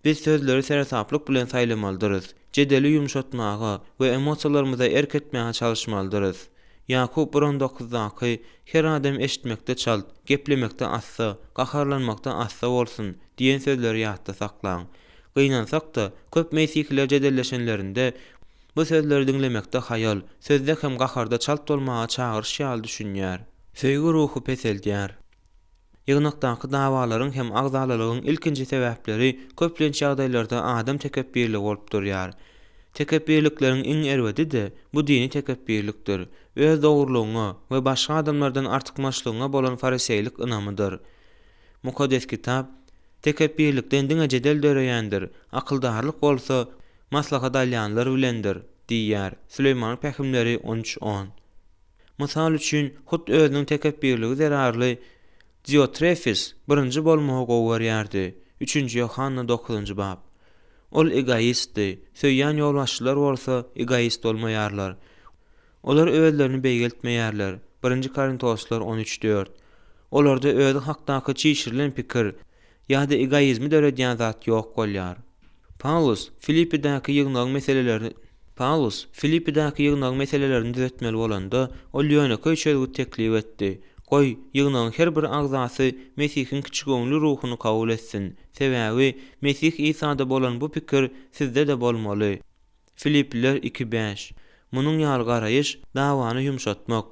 biz sözleri seresaplyk bilen saýlamalydyryz. Jedeli ýumşatmaga we emosiýalarymyza erketmäge çalışmalydyryz. Ýakub 19-daky her adam eşitmekde çalt, geplemekde assa, gaharlanmakda assa bolsun diýen sözleri ýatda saklaň. Gynansak da köp mesihler jedelleşenlerinde bu sözleri dinlemekde hayal, sözde hem gaharda çalt bolmaga çağırış ýaly düşünýär. Söýgü ruhu peseldýär. Ýygnakdaky dawalaryň hem agzalylygyň ilkinji sebäpleri köplenç ýagdaýlarda adam tekebbirli bolup durýar. Tekebbirlikleriň iň erwedi de bu dini tekebbirlikdir. Öz dogrulygyna we başga adamlardan artykmaçlygyna bolan fariseýlik ynamydyr. Mukaddes kitap tekebbirlikden diňe jedel döreýändir. Akyldarlyk bolsa maslahat alýanlar bilendir diýýär. Süleyman Pähimleri 13:10. Mysal üçin hut özüniň tekebbirligi zerarly Diotrefis birinji bolmagy gowurýardy. 3 Yohanna 9-njy bab. Ol egoistdi. Söýýän ýolbaşçylar bolsa egoist bolmaýarlar. Olar özlerini beýgeltmeýärler. 1 Korintoslar 13:4. Olarda özü hakdaky çyşyrylan pikir ýa-da egoizmi döredýän zat ýok bolýar. Paulus Filippidaky ýygnaň meselelerini düzeltmeli bolanda ol ýöne köçelgi teklip etdi. Goý ýygnaň her bir agzasy Mesihiň kiçigöňlü ruhuny kabul etsin. Sebäbi Mesih İsa'da bolan bu pikir sizde de bolmaly. Filippiler 2:5. Munyň ýaly garaýyş dawany ýumşatmak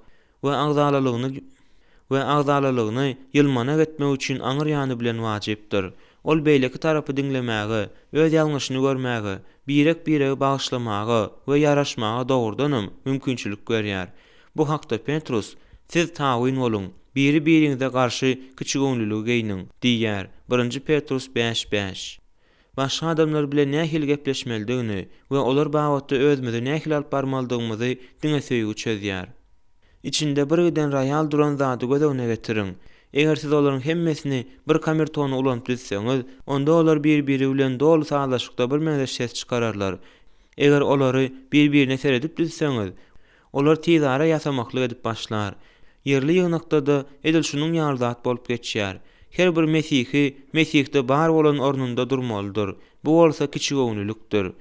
we agzalylygyny ýylmana getmek üçin aňyr ýany bilen wajypdyr. Ol beýleki tarapy dinlemäge, öz ýalňyşyny görmäge, birek bagyşlamaga we ýaraşmaga dogrudanam mümkinçilik görýär. Bu hakda Petrus siz tawyn bolun, biri-biriňize garşy kiçigöňlüligi geýniň diýär. 1 Petrus 5:5. Başga adamlar bilen nähili gepleşmelidigini we olar bagatda özümizi nähili alyp barmalydygymyzy diňe söýgü çözýär. İçinde bir giden raýal duran zady gözegine getiriň. Eger siz olaryň hemmesini bir kamertona ulanyp düşseňiz, onda olar bir-biri bilen dolu saglaşykda bir meňzeş ses çykararlar. Eger olary bir-birine seredip düşseňiz, olar tizara ýasamaklyk edip başlar. Yerli ýygnakda da edil şunyň ýardap bolup geçýär. Her bir Mesihde bar bolan ornunda durmalydyr. Bu bolsa kiçigöňlülükdir.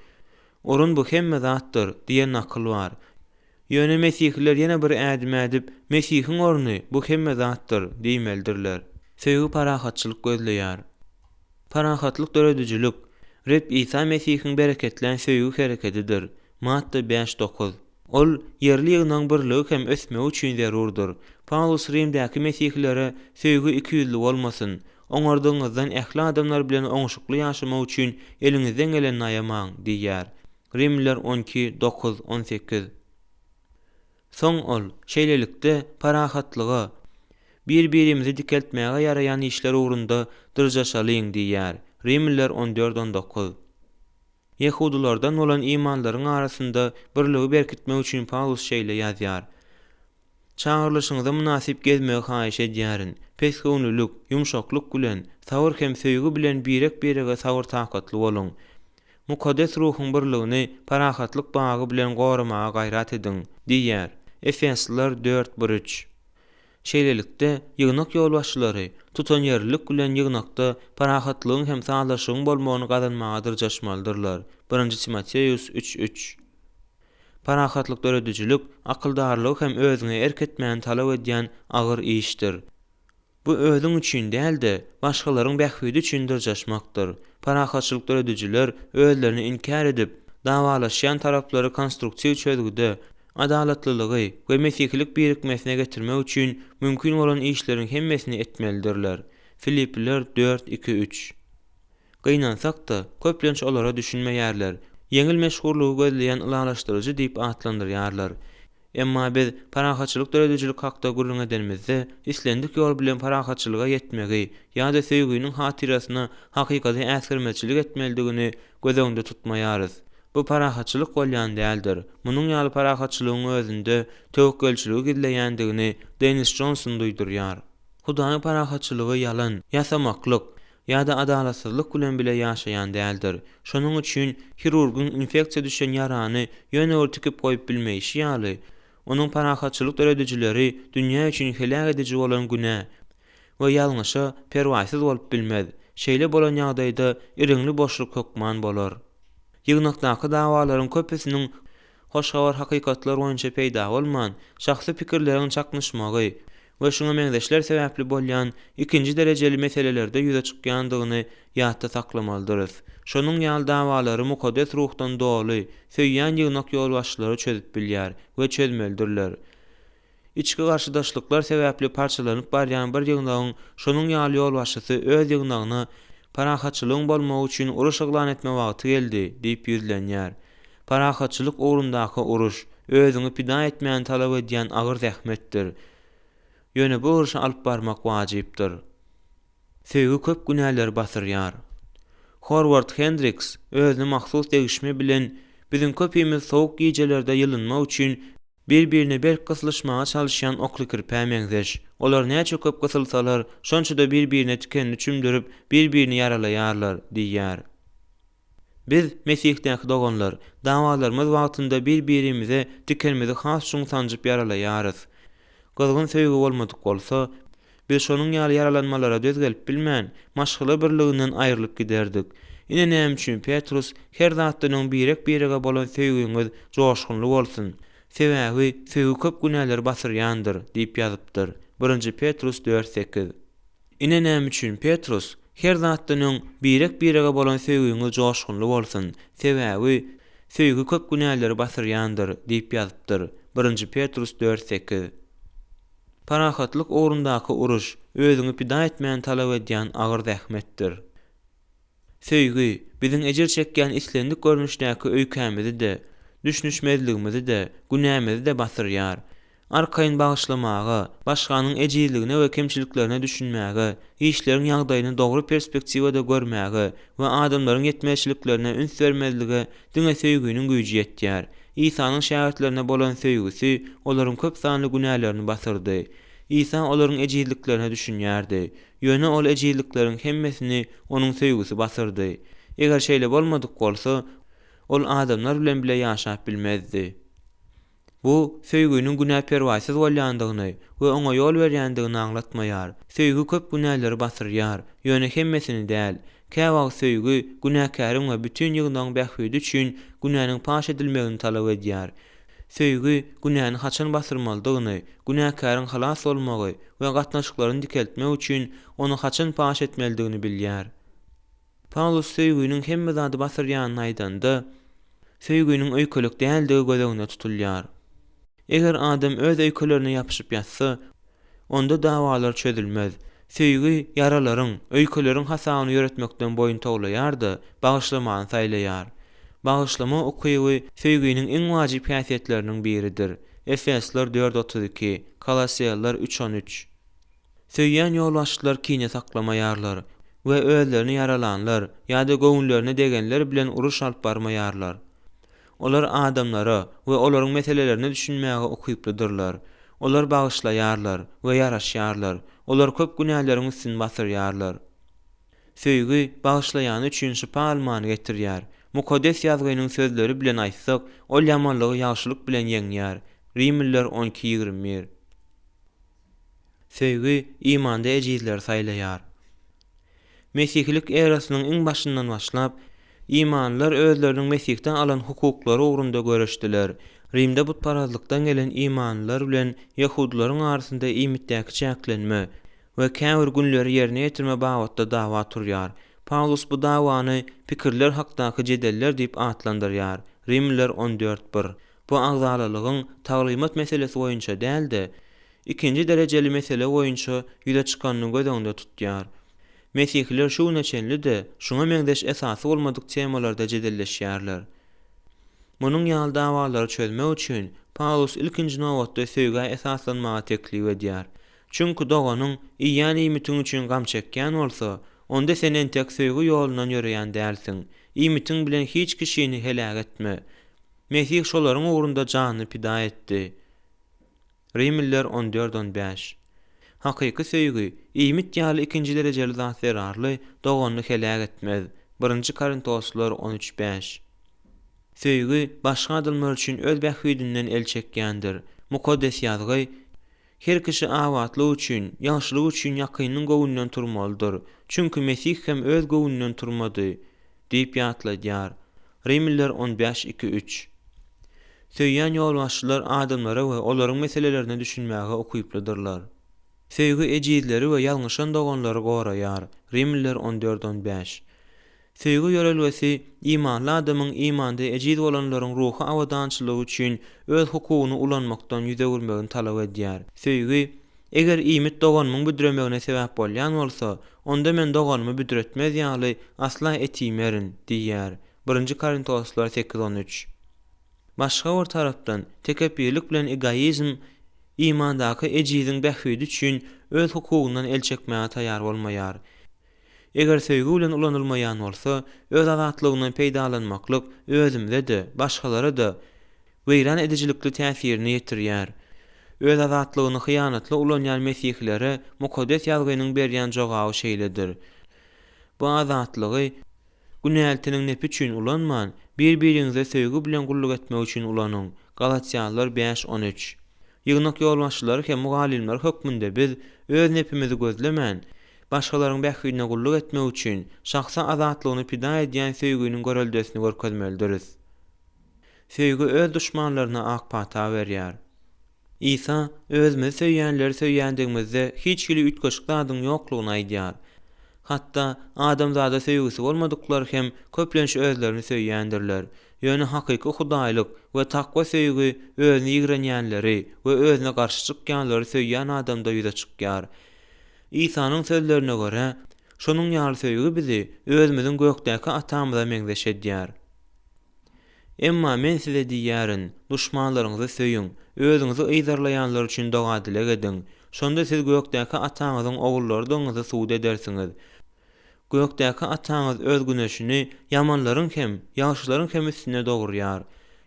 Orun bu hemme zatdyr diýen akyl bar. Ýöne Mesihler ýene bir ädim edip Mesihiň orny bu hemme zatdyr diýmelidirler. Söýgü parahatçylyk gözleýär. Parahatlyk döredüjilik Reb İsa Mesihiň bereketlen söýgü hereketidir. Matta 5:9. Ol yerli ýygnaň birligi hem ösmegi üçin zerurdur. Paulus Rimdäki mesihilere söýgü ikiyüzlü bolmasyn. Oňardyňyzdan ähli adamlar bilen oňşukly ýaşamak üçin eliňizden geleni aýamaň diýýär. Rimliler 12:9-18. Soň ol şeýlelikde parahatlyga, bir-birimizi dikeltmäge ýarayan işler ugrunda dyrjaşalyň diýýär. Rimliler 14:19. Yehudilerden olan imanlaryň arasynda birligi berkitmek üçin Paulus şeýle ýazýar. Çağırlışyňyza münasip gezmegi haýyş edýärin. Pesgünlük, yumşaklyk bilen, sabır hem söýgü bilen birege sabır takatly boluň. Mukaddes ruhyň birligini parahatlyk bagy bilen goramaga gaýrat ediň diýär. Efesliler 4:1-3. Şeýlelikde ýygnak ýolbaşçylary tutan ýerlik bilen ýygnakda parahatlygyň hem sağlaşygyň bolmagyny gazanmaga dyrjaşmalydyrlar. 1 Timoteus 3:3. Parahatlyk döredüjilik, akyldarlyk hem özüňe erketmäni talap edýän agyr işdir. Bu özüň üçin däl-de başgalaryň bähbidi üçin dyrjaşmakdyr. Parahatçylyk döredüjiler özlerini inkar edip, dawalaşýan taraplary konstruksiýa çözgüde adalatlylygy we mesihlik birikmesine getirmek üçin mümkin bolan işleriň hemmesini etmelidirler. Filipliler 4:2-3. Gynansak-da köplenç olara düşünmeýärler. Yeňil meşgurlugy gözleýän ılalaşdyrıjy diýip atlandyrýarlar. Emma biz parahatçylyk döredüjilik hakda gurrun edenimizde islendik ýol bilen parahatçylyga yetmegi ýa-da söýgüniň hatirasyna hakykaty äsirmezçilik etmelidigini göz öňünde tutmaýarys. Bu parahatçylyk bolýan däldir. Munyň ýaly parahatçylygyň özünde tövekkelçiligi gizleýändigini Dennis Johnson duýdurýar. Hudaň parahatçylygy ýalan, ýasamaklyk ýa-da adalatsyzlyk bilen bile ýaşaýan däldir. Şonuň üçin hirurgyň infeksiýa düşen ýarany ýöne tikip goýup bilmeýişi ýaly onuň parahatçylyk döredüjileri dünýä üçin helak edici bolan günä we ýalňyşa perwasyz bolup bilmez. Şeýle bolan ýagdaýda iriňli boşluk hökman bolar. Ýygnakdaky dawalaryň köpüsiniň hoşgawar hakykatlar boýunça peýda bolman, şahsy pikirleriň çaknyşmagy we şoňa meňzeşler sebäpli bolýan ikinji derejeli meselelerde ýüze çykýandygyny ýatda saklamalydyryz. Şonuň ýaly dawalary mukaddes ruhdan doly, söýýän ýygnak ýolbaşçylary çözüp bilýär we çözmelidirler. İçki garşydaşlyklar sebäpli parçalanyp barýan bir ýygnagyň şonuň ýaly ýolbaşçysy öz ýygnagyny parahatçylygyň bolmagy üçin uruş eglan etme wagty geldi diýip ýüzlenýär. Parahatçylyk ugrundaky uruş özüňi pida etmeýän talap edýän agyr zähmetdir. Ýöne bu uruşa alyp barmak wajypdyr. Söýgü köp günäler basyrýar. Howard Hendricks özüne mahsus degişme bilen bizim köpümiz soğuk gijelerde ýylynmak üçin bir-birine berk gysylşmaga çalışýan oklykir pämeňzeş. Olar näçe köp gysylsalar, şonça da bir-birine tikenini çümdürip, bir-birini yaralaýarlar diýýär. Biz Mesih'däki doganlar, dawalarymyz wagtynda bir-birimize tikenimizi has şuň sanjyp yaralaýarys. Gozgun söýgü bolmadyk bolsa, biz şonuň ýaly yaralanmalara döz gelip bilmän, maşgala birliginden aýrylyp giderdik. Ine näme üçin Petrus her zatdynyň birege bolan söýgüňiz joşgunly bolsun. Sebäbi söýgü köp günäler basyrýandyr diýip ýazypdyr. 1 Petrus 4:8. Ine näme üçin Petrus her zatdynyň birege bolan söýgüňiz joşgunly bolsun. Sebäbi söýgü köp günäler basyrýandyr diýip ýazypdyr. 1 Petrus 4:8. Parahatlyk ugrundaky uruş özüňi pida etmeýän talap edýän agyr zähmetdir. Söýgü biziň ejir çekýän islendik görnüşdäki öýkämizi de, düşnüşmezligimizi de, günämizi de basyrýar. Arkaýyn bagyşlamaga, başganyň ejirligine we kemçiliklerine düşünmäge, işleriň ýagdaýyny dogry perspektiwada görmäge we adamlaryň yetmeýçiliklerine üns bermezlige diňe söýgüniň güýji ýetýär. İsa'nın şähertlerine bolan söýgüsi olaryň köp sanly günälerini basyrdy. İsa olaryň ejizliklerine düşünýärdi. Ýöne ol ejizlikleriň hemmesini onuň söýgüsi basyrdy. Eger şeýle bolmadyk bolsa, ol adamlar bilen bile ýaşap bilmezdi. Bu söýgüniň günä perwasyz bolýandygyny we oňa ýol berýändigini aňlatmaýar. Söýgü köp günäleri basyrýar. Ýöne hemmesini däl. Käwag söýgü günäkäriň we bütün ýygnaň bähbidi üçin günäniň paş edilmegini talap edýär. Söýgü günäni haçan basyrmalydygyny, günäkäriň halas bolmagy we gatnaşyklaryny dikeltmek üçin onu haçan paş etmelidigini bilýär. Paulus söýgüniň hemme zady basyrýanyny aýdanda, söýgüniň öýkelik däldigi göz öňünde tutulýar. Eger adam öz öýkelerine ýapyşyp ýatsa, onda dawalar çözülmez. Söýgü yaralaryň, öýkeleriň hasabyny ýöretmekden boyun toglaýar-da, bagyşlamagy saýlaýar. Bagyşlama okuýy söýgüniň iň wajyp häsiýetleriniň biridir. Efesler 4:32, Kolosiyalılar 3:13. Söýýän ýolbaşçylar kine saklamaýarlar we özlerini yaralanlar ýa-da göwnlerini degenler bilen uruş alyp barmaýarlar. Olar adamlara we olaryň meselelerini düşünmäge okuypdyrlar. Olar bagyşlaýarlar we ýaraşýarlar. Olar köp günählerini üstüne basyrýarlar. Söýgü bagyşlaýan üçin şypa almany getirýär. Mukaddes ýazgynyň sözleri bilen aýtsak, ol ýamanlygy ýagşylyk bilen ýeňýär. Rimliler 12:21. Söýgü imanda ejizler saýlaýar. Mesihlik erasynyň iň başyndan başlap, imanlylar özleriniň Mesihden alan hukuklary ugrunda görüşdiler. Rimde butparazlykdan gelen imanlylar bilen Yahudilaryň arasynda imitdäki çäklenme we käbir günleri ýerine ýetirme babatda dawa turýar. Paulus bu dawany pikirler hakdaky jedeller diýip atlandyrýar. Rimliler 14:1. Bu agzalalygyň taglymat meselesi boýunça däldi, ikinji derejeli mesele boýunça ýüze çykanyny göz öňünde tutýar. Mesihliler şu neçenli-de, şuňa meňdeş esasy bolmadyk temalarda jedelleşýärler. Munyň ýaly dawalary çözmek üçin Paulus ilkinji nowatda söýgä esaslanmagy teklip edýär. Çünki doganyň ýani imitiň üçin gam çekýän bolsa, onda sen entek söýgü ýolundan ýöreýän dälsiň. Imitiň bilen hiç kişini helak etme. Mesih şolaryň ugrunda janyny pida etdi. Rimliler 14:15. Hakyky söýgü, imit ýaly ikinji derejeli zat zararly, doganyny helak etmez. 1 Korintoslar 13:5. Söýgü başga adamlar üçin öz bähüdinden el çekýändir. Mukaddes ýazgy, her kişi awatlyk üçin, ýagşylyk üçin ýakynyň gowundan turmalydyr. Çünki Mesih hem öz gowundan turmady, diýip ýatladýar. Rimliler 15:2-3. Söýýän ýolbaşçylar adamlara we olaryň meselelerini düşünmäge okuypdyrlar. Söýgü ejizleri we ýalňyşan doganlary goraýar. Rimliler 14:15. Söýgü ýörelgesi imanly adamyň imanda ejiz bolanlaryň ruhy awadançylygy üçin öz hukugyny ulanmakdan ýüze gürmegini talap edýär. Söýgü, eger imit doganymy büdüremegine sebäp bolýan bolsa, onda men doganymy büdüretmez ýaly asla etimerin diýär. 1 Korintoslar 8:13. Başga bir tarapdan tekebbirlik bilen egoizm imandaky ejiziň bähüdi üçin öz hukugyndan el çekmäge taýýar bolmaýar. Eger söýgü bilen ulanylmaýan bolsa, öz azatlygyny peýdalanmaklyk özümde-de, başgalara da weýran edijilikli täsirini ýetirýär. Öz azatlygyny hyýanatly ulanýan mesihlere Mukaddes ýazgynyň berýän jogaby şeýledir. Bu azatlygy günältiniň nepi üçin ulanman, bir-biriňize söýgü bilen gulluk etmek üçin ulanyň. Galatiyalılar 5:13. Ýygnak ýolbaşçylary hem mugallimler hökmünde biz öz nepimizi gözlemän, başgalaryň bähüdine gulluk etmek üçin şahsa azatlygyny pida edýän söýgüniň göreldesini görkezmelidiris. Söýgü öz düşmanlaryna akpata berýär. İsa özüme söýýänleri söýýändigimizde hiç hili ütgeşiklaryň ýoklugyny aýdýar. Hatta adamzada söýgüsi bolmadyklary hem köplenç özlerini söýýändirler. Ýöne hakyky hudaýlyk we takwa söýgü özüni ýigrenýänleri we özüne garşy çykýanlary söýýän adamda ýüze çykýar. İsa'nın sözlerine göre, şonun ýaly söýgü bizi özümizin gökdäki atamyza meňzeş edýär. Emma men size diýärin, düşmanlaryňyzy söýüň, özüňizi ýyzarlaýanlar üçin doga dilek ediň. Şonda siz gökdäki ataňyzyň ogullaryňyzy suud edersiňiz. Gökdäki ataňyz öz güneşini ýamanlaryň hem, ýagşylaryň hem üstüne dogurýar.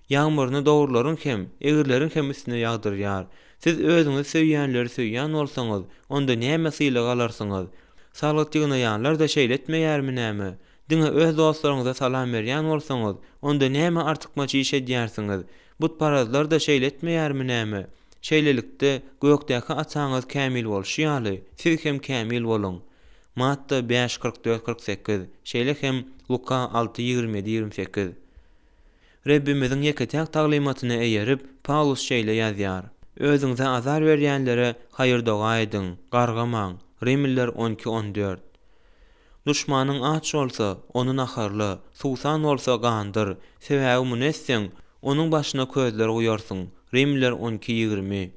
Ýağmuryny dogurlaryň hem, egirleriň hem üstüne ýagdyrýar. Siz özüňiz söýýänleri söýýän bolsaňyz, onda näme syýlyk alarsyňyz? Salat ýygnaýanlar da şeýletmeýärmi näme? Diňe öz dostlaryňyza salam berýän bolsaňyz, onda näme artykmaçy iş edýärsiňiz? Butparazlar da şeýletmeýärmi näme? Şeýlelikde gökdäki ataňyz kämil bolşy ýaly, siz hem kämil boluň. Matta 5:44-48, şeýle hem Luka 6:27-28. Rabbimizin ýeketäk taglymatyny eýerip, Paulus şeýle ýazýar. Özüňize azar berýänlere haýır doga ediň, gargamaň. Rimliler 12:14. Düşmanyň aç bolsa, onu naharly, suwsan bolsa gandyr. Sebäbi munetseň, onuň başyna közler goýarsyň. Rimliler 12:20.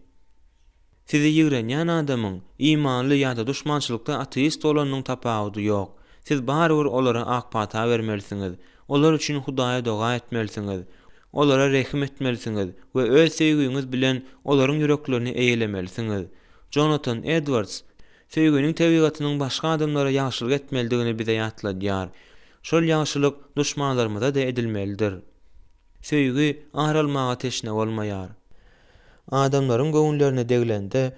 Sizi ýigrenýän adamyň imanly ýa-da duşmançylykda ateist bolanyň tapagy ýok. Siz barybir olara akpata bermelisiňiz. Olar üçin Hudaýa doga etmelisiňiz. Olara rehim etmelisiňiz we öz sevgiňiz bilen olaryň ýüreklerini eýlemelisiňiz. Jonathan Edwards sevginiň tebigatynyň başga adamlara ýagşylyk etmeldigini bize ýatladýar. Şol ýagşylyk duşmanlarymyza da edilmelidir. Sevgi aralmaga teşne bolmaýar. Adamlaryň göwnlerine deglende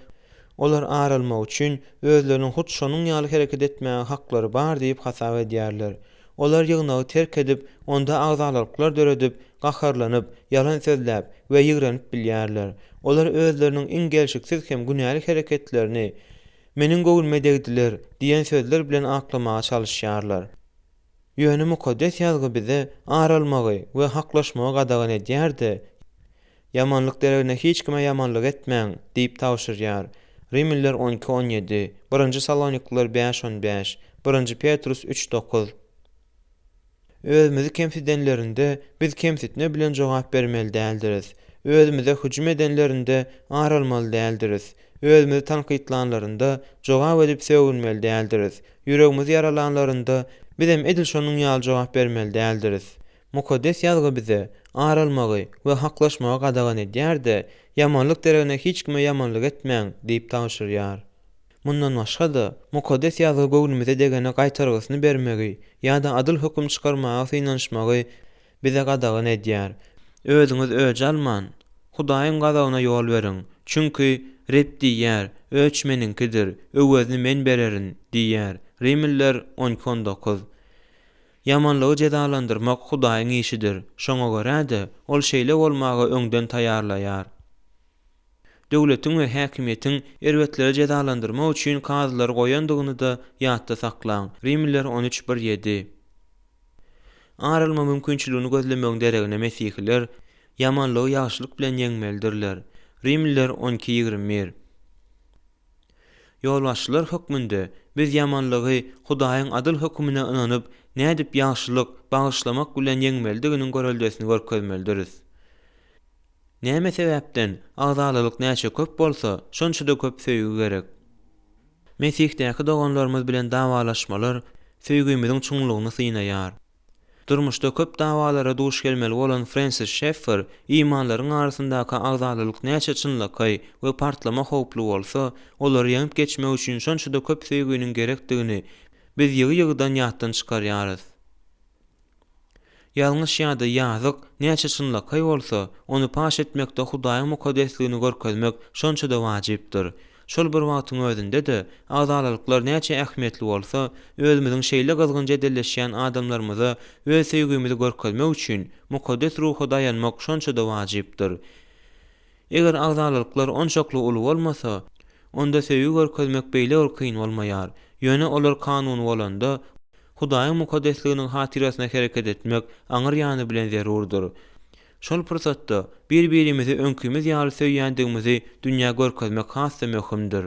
olar aralmak üçin özleriniň hut şonuň ýaly hereket etmäge haklary bar diýip hasap edýärler. Olar ýygnagy terk edip, onda agzalyklar döredip, gaharlanyp, ýalan sözläp we ýygranıp bilýärler. Olar özleriniň iň gelşiksiz hem günälik hereketlerini meniň göwnüme degdiler diýen sözler bilen aklamaga çalışýarlar. Ýöne mukaddes ýazgy bize aralmagy we haklaşmagy gadagan edýär-de, yamanlyk deregine hiç kime yamanlyk etmäň diýip tawşyrýar. Rimliler 12:17, 1 Salonikliler 5:15, 1 Petrus 3:9. Özümüzi kemsidenlerinde biz kemsitne bilen jogap bermeli däldiris. Özümüze hücum edenlerinde aralmaly däldiris. Özümüzi tanqytlanlarynda jogap edip söwünmeli däldiris. Ýüregimiz yaralanlarynda biz hem edil şonuň ýaly jogap bermeli däldiris. Mukaddes ýazgy bize aralmagy we haklaşmagy gadagan edýär-de, yamanlyk deregine hiç kime yamanlyk etmäň diýip tawşyrýar. Mundan başga da mukaddes ýazgy göwnümize degene gaýtargysyny bermegi ýa-da adyl hökm çykarmaga synanşmagy bize gadagan edýär. Özüňiz öj alman, Hudaýyň gazabyna ýol beriň. Çünki Reb diýär, öç meninkidir, öwüzni men bererin diýär. Rimliler 12:19. Yamanlygy jezalandyrmak Hudaýyň işidir. Şoňa görä-de ol şeýle bolmagy öňden taýýarlaýar. Döwletiň we häkimiýetiň erwetleri jezalandyrmak üçin kazylar goýandygyny da ýatda saklaň. Rimliler 13:1-7. Aralma mümkinçiligini gözlemegiň deregine Mesihliler yamanlygy ýagşylyk bilen ýeňmelidirler. Rimliler 12:21. Ýolbaşçylar hökmünde biz yamanlygy Hudaýyň adyl hökmüne ynanyp nädip ýagşylyk bagyşlamak bilen ýeňmelidiginiň göreljesini görkezmelidiris. Näme sebäpden agzalylyk näçe köp bolsa, şonça da köp söýgü gerek. Mesihtäki doganlarymyz bilen dawalaşmalar söýgümizin çuňlugyny synaýar. Durmuşda köp dawalara duş gelmeli bolan Francis Schaeffer imanlaryň arasyndaky agzalylyk näçe çynlyky we partlama howply bolsa, olary ýaňyp geçmek üçin şonça da köp söýgüniň gerekdigini biz ýygy-ýygydan ýatdan çykarýarys. Ýalňyş ýa-da ýazyk näçe çynlyky bolsa, onu paş etmekde Hudaýyň mukaddesligini görkezmek şonça da wajypdyr. Şol bir wagtyň özünde de agzalylyklar näçe ähmiýetli bolsa, özümiziň şeýle gyzgyn jedelleşýän adamlarymyza öz söýgümizi görkezmek üçin mukaddes ruha dayanmak şonça da wajypdyr. Eger agzalylyklar onçakly uly bolmasa, onda söýgü görkezmek beýle kyn bolmaýar. Ýöne olar kanuny bolanda Hudaýyň mukaddesliginiň hatirasyna hereket etmek aňyr ýany bilen zerurdur. Şol pursatda bir-birimizi öňkümiz ýaly söýýändigimizi dünýä görkezmek hassa möhümdir.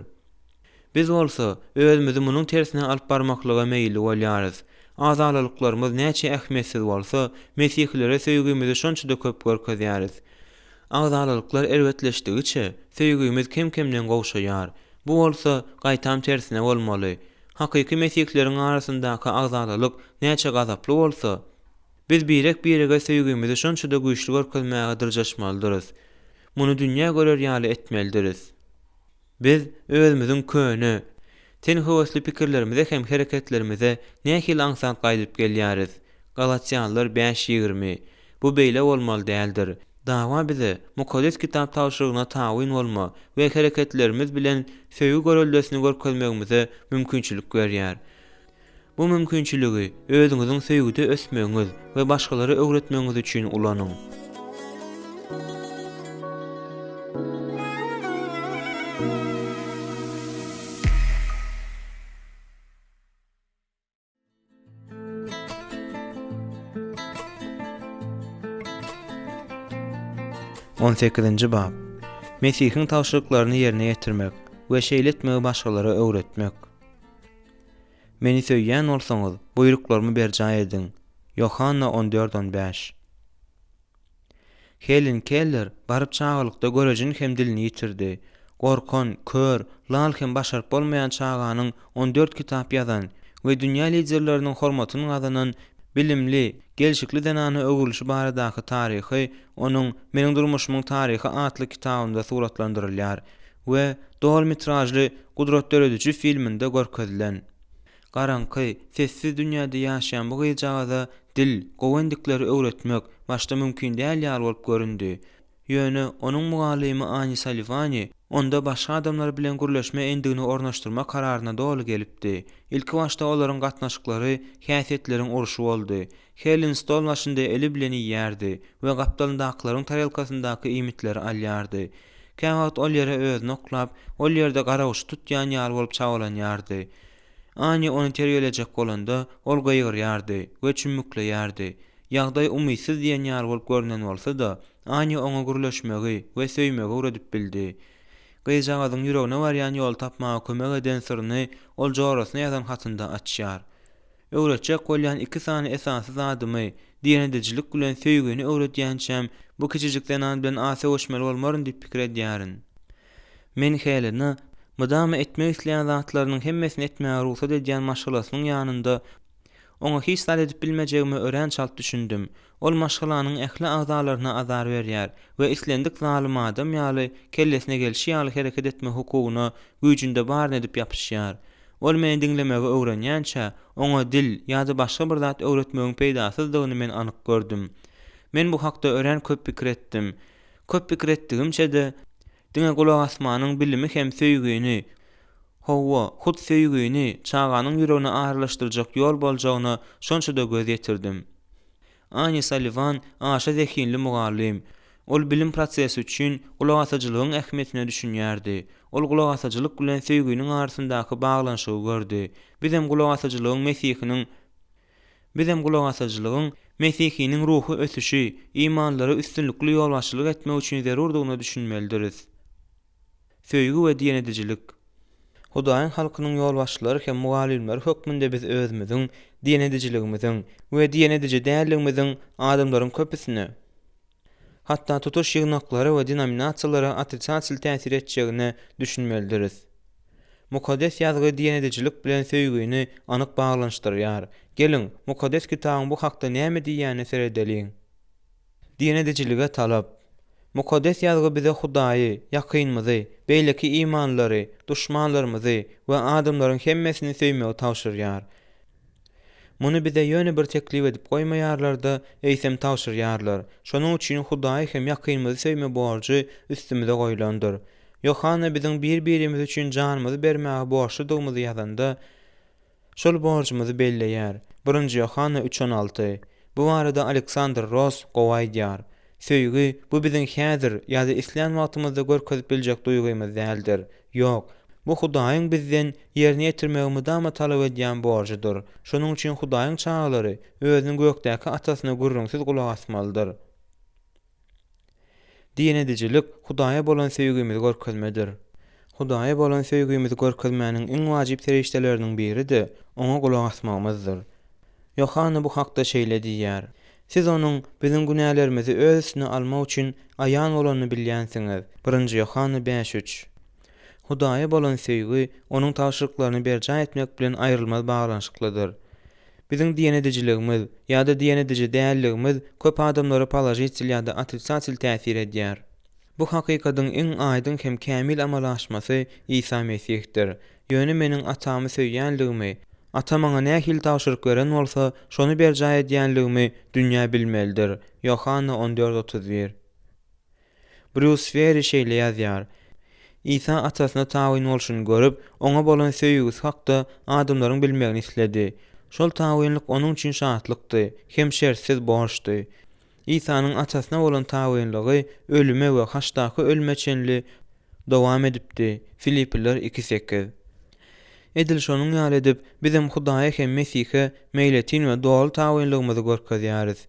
Biz bolsa özümizi munyň tersine alyp barmaklyga meýilli bolýarys. Azalylyklarymyz näçe ähmiýetsiz bolsa, Mesihlere söýgümizi şonça da köp görkezýäris. Azalylyklar erwetleşdigiçe söýgümiz kem-kemden gowşaýar. Bu bolsa gaýtam tersine bolmaly. Hakyky Mesihleriň arasyndaky agzalylyk näçe gazaply bolsa, biz birege söýgümizi şonça da güýçli görkezmäge dyrjaşmalydyryz. Muny dünýä görer ýaly etmelidiris. Biz özümiziň köni, ten höwesli pikirlerimize hem hereketlerimize nähili aňsat gaýdyp gelýäris. Galatiýanlylar 5:20. Bu beýle bolmaly däldir. Dawa bize mukaddes kitap tawşyrygyna tawyn bolma we hereketlerimiz bilen söýgü göreljesini görkezmegimize mümkinçilik berýär. Bu mümkinçiligi özüňiziň söýgüde ösmegiňiz we başgalara öwretmegiňiz üçin ulanyň. On 8-nji bab. Mesihiň tawşyryklaryny ýerine ýetirmek we şeýletmegi başgalara öwretmek. Meni söýýän bolsaňyz, buyruklarymy berjä ediň. Yohanna 14:15. Helen Keller baryp çağalykda görejin hem dilini ýitirdi. gorkon, kör, lalken başaryp bolmayan çağanyň 14 kitap ýazan we dünýä liderleriniň hormatyny gazanan bilimli, gelşikli denany öwrülüşi baradaky taryhy onuň Meniň durmuşymyň taryhy atly kitabynda suratlandyrylýar we dol metrajly Gudrat Döredüçi filminde görkezilen. Garanky, sessiz dünýäde ýaşaýan bu gyýjagaza dil, gowendikleri öwretmek başda mümkin däl ýaly bolup göründi. Ýöne onuň mugallymy Ani Salivani onda başga adamlar bilen gürleşme endigini ornaşdyrma kararyna dolu gelipdi. Ilki başda olaryň gatnaşyklary häsiýetleriň uruşy boldy. Helen Stolmaşynda eli bilen ýerdi we gapdalyndakylaryň tarelkasyndaky imitleri alýardy. Käwagt ol ýere özüni oklap, ol ýerde garawyş tutýan ýaly bolup çabalanýardy. Ani onu terýelejek bolanda ol gaýgyrýardy we çümmükleýärdi. Ýagdaý umysyz diýen ýaly bolup görünen bolsa-da, Ani oňa gürleşmegi we söýmegi öwredip bildi. Gyýjagazyň ýüregine barýan ýol tapmagy kömek eden syryny ol jorasyna ýazan hatynda açýar. Öwretjek bolýan iki sany esasy zadymy, diýenedijilik bilen söýgüni öwredýänçem bu kiçijik denan bilen asa öşmeli bolmaryn diýip pikir edýärin. Men helini mydama etmek isleýän zatlarynyň hemmesini etmäge ruhsat edýän maşgalasynyň ýanynda oňa hiç sal edip bilmejegimi ören çalt düşündüm. Ol maşgalanyň ähli agzalaryna azar berýär we islendik zalim adam ýaly kellesine gelşi ýaly hereket etme hukugyna güýjünde baryn edip ýapyşýar. Ol meni diňlemegi öwrenýänçä oňa dil ýa-da başga bir zat öwretmegiň peýdasyzdygyny men anyk gördüm. Men bu hakda ören köp pikir etdim. Köp pikir etdigimçe-de diňe gulak asmanyň bilimi hem söýgüni, howa, hut söýgüni çağanyň ýüregine agyrlaşdyrjak ýol boljagyna şonça da göz ýetirdim. Ani Sullivan aşa zekinli mugallim. Ol bilim prosesi üçin gulak asaçylygyň ähmiýetine düşünýärdi. Ol gulak asaçylyk bilen söýgüniň arasyndaky baglanyşy gördi. Bizem gulak asaçylygyň Mesihiniň ruhy ösüşi, imanlary üstünlikli ýolbaşçylyk etmek üçin zerurdygyny düşünmelidiriz. Söýgü we diýenedijilik. Hudaýyň halkynyň ýolbaşçylary hem mugallimleri hökmünde biz özümiziň diýenedijiligimiziň we diýenediji dälligimiziň adamlaryň köpüsine, hatda tutuş ýygnaklary we denominasiýalara atritsasiýal täsir etjegine düşünmelidiriz. Mukaddes ýazgy diýenedijilik bilen söýgüni anyk baglanyşdyrýar. Gelin, mukaddes kitabyň bu hakda näme diýýäni seredeliň. Diýenedijilige talap. Mukaddes ýazgy bize Hudaýy, ýakynymyzy, beýleki imanlary, duşmanlarymyzy we adamlaryň hemmesini söýmegi tawşyrýar. Muny bize ýöne bir teklip edip goýmaýarlar-da, eýsem tawşyrýarlar. Şonuň üçin Hudaýy hem ýakynymyzy söýme borjy üstümize goýulandyr. Yohana biziň bir-birimiz üçin janymyzy bermäge borçlydygymyzy ýazanda şol borjymyzy belleýär. 1 Yohana 3:16. Bu barada Alexander Ross gowaýdýar. Söýgü bu biziň häzir ýa-da islam wagtymyzda görkezip biljek duýgymyz däldir. Ýok, bu Hudaýyň bizden ýerine ýetirmegimizi dama talap edýän borjydyr. Şonuň üçin Hudaýyň çağalary özüniň gökdäki atasyna gürrüňsiz gulak asmalydyr. Diýenedijilik Hudaýa bolan söýgümizi görkezmedir. Hudaýa bolan söýgümizi görkezmäniň iň wajyp terişdeleriniň biri de oňa gulak asmagymyzdyr. Yohana bu hakda şeýle diýýär. Siz onuň biziň günälerimizi öz üstüne almak üçin aýan bolanyny bilýänsiňiz. 1 Yohana 5:3. Hudaýa bolan söýgü onuň tawşyrklaryny berja etmek bilen aýrylmaz baglanyşyklydyr. Biziň diýenedijiligimiz ýa-da diýenediji dälligimiz köp adamlara palajiýetçil ýa-da atritsasiýal täsir edýär. Bu hakykatyň iň aýdyn hem kämil amalaşmasy İsa Mesihdir. Ýöne meniň atamy söýýänligimi, atam maňa nähili tawşyryk beren bolsa, şonu berja edýänligimi dünýä bilmelidir. Yohana 14:31. Bruce Ferry şeýle ýazýar. İsa atasyna tawyn bolşuny görüp, oňa bolan söýgüsi hakda adamlaryň bilmegini isledi. Şol tawynlyk onuň üçin şahatlykdy, hem şertsiz borçdy. İsa'nın atasına bolan tawynlygy ölüme we haşdaky ölmeçenli dowam edipdi. Filipliler 2:8. Edil şonuň ýaly edip bizem Hudaýa hem Mesihe meýletin we dogry tawynlygymyzy görkezýäris.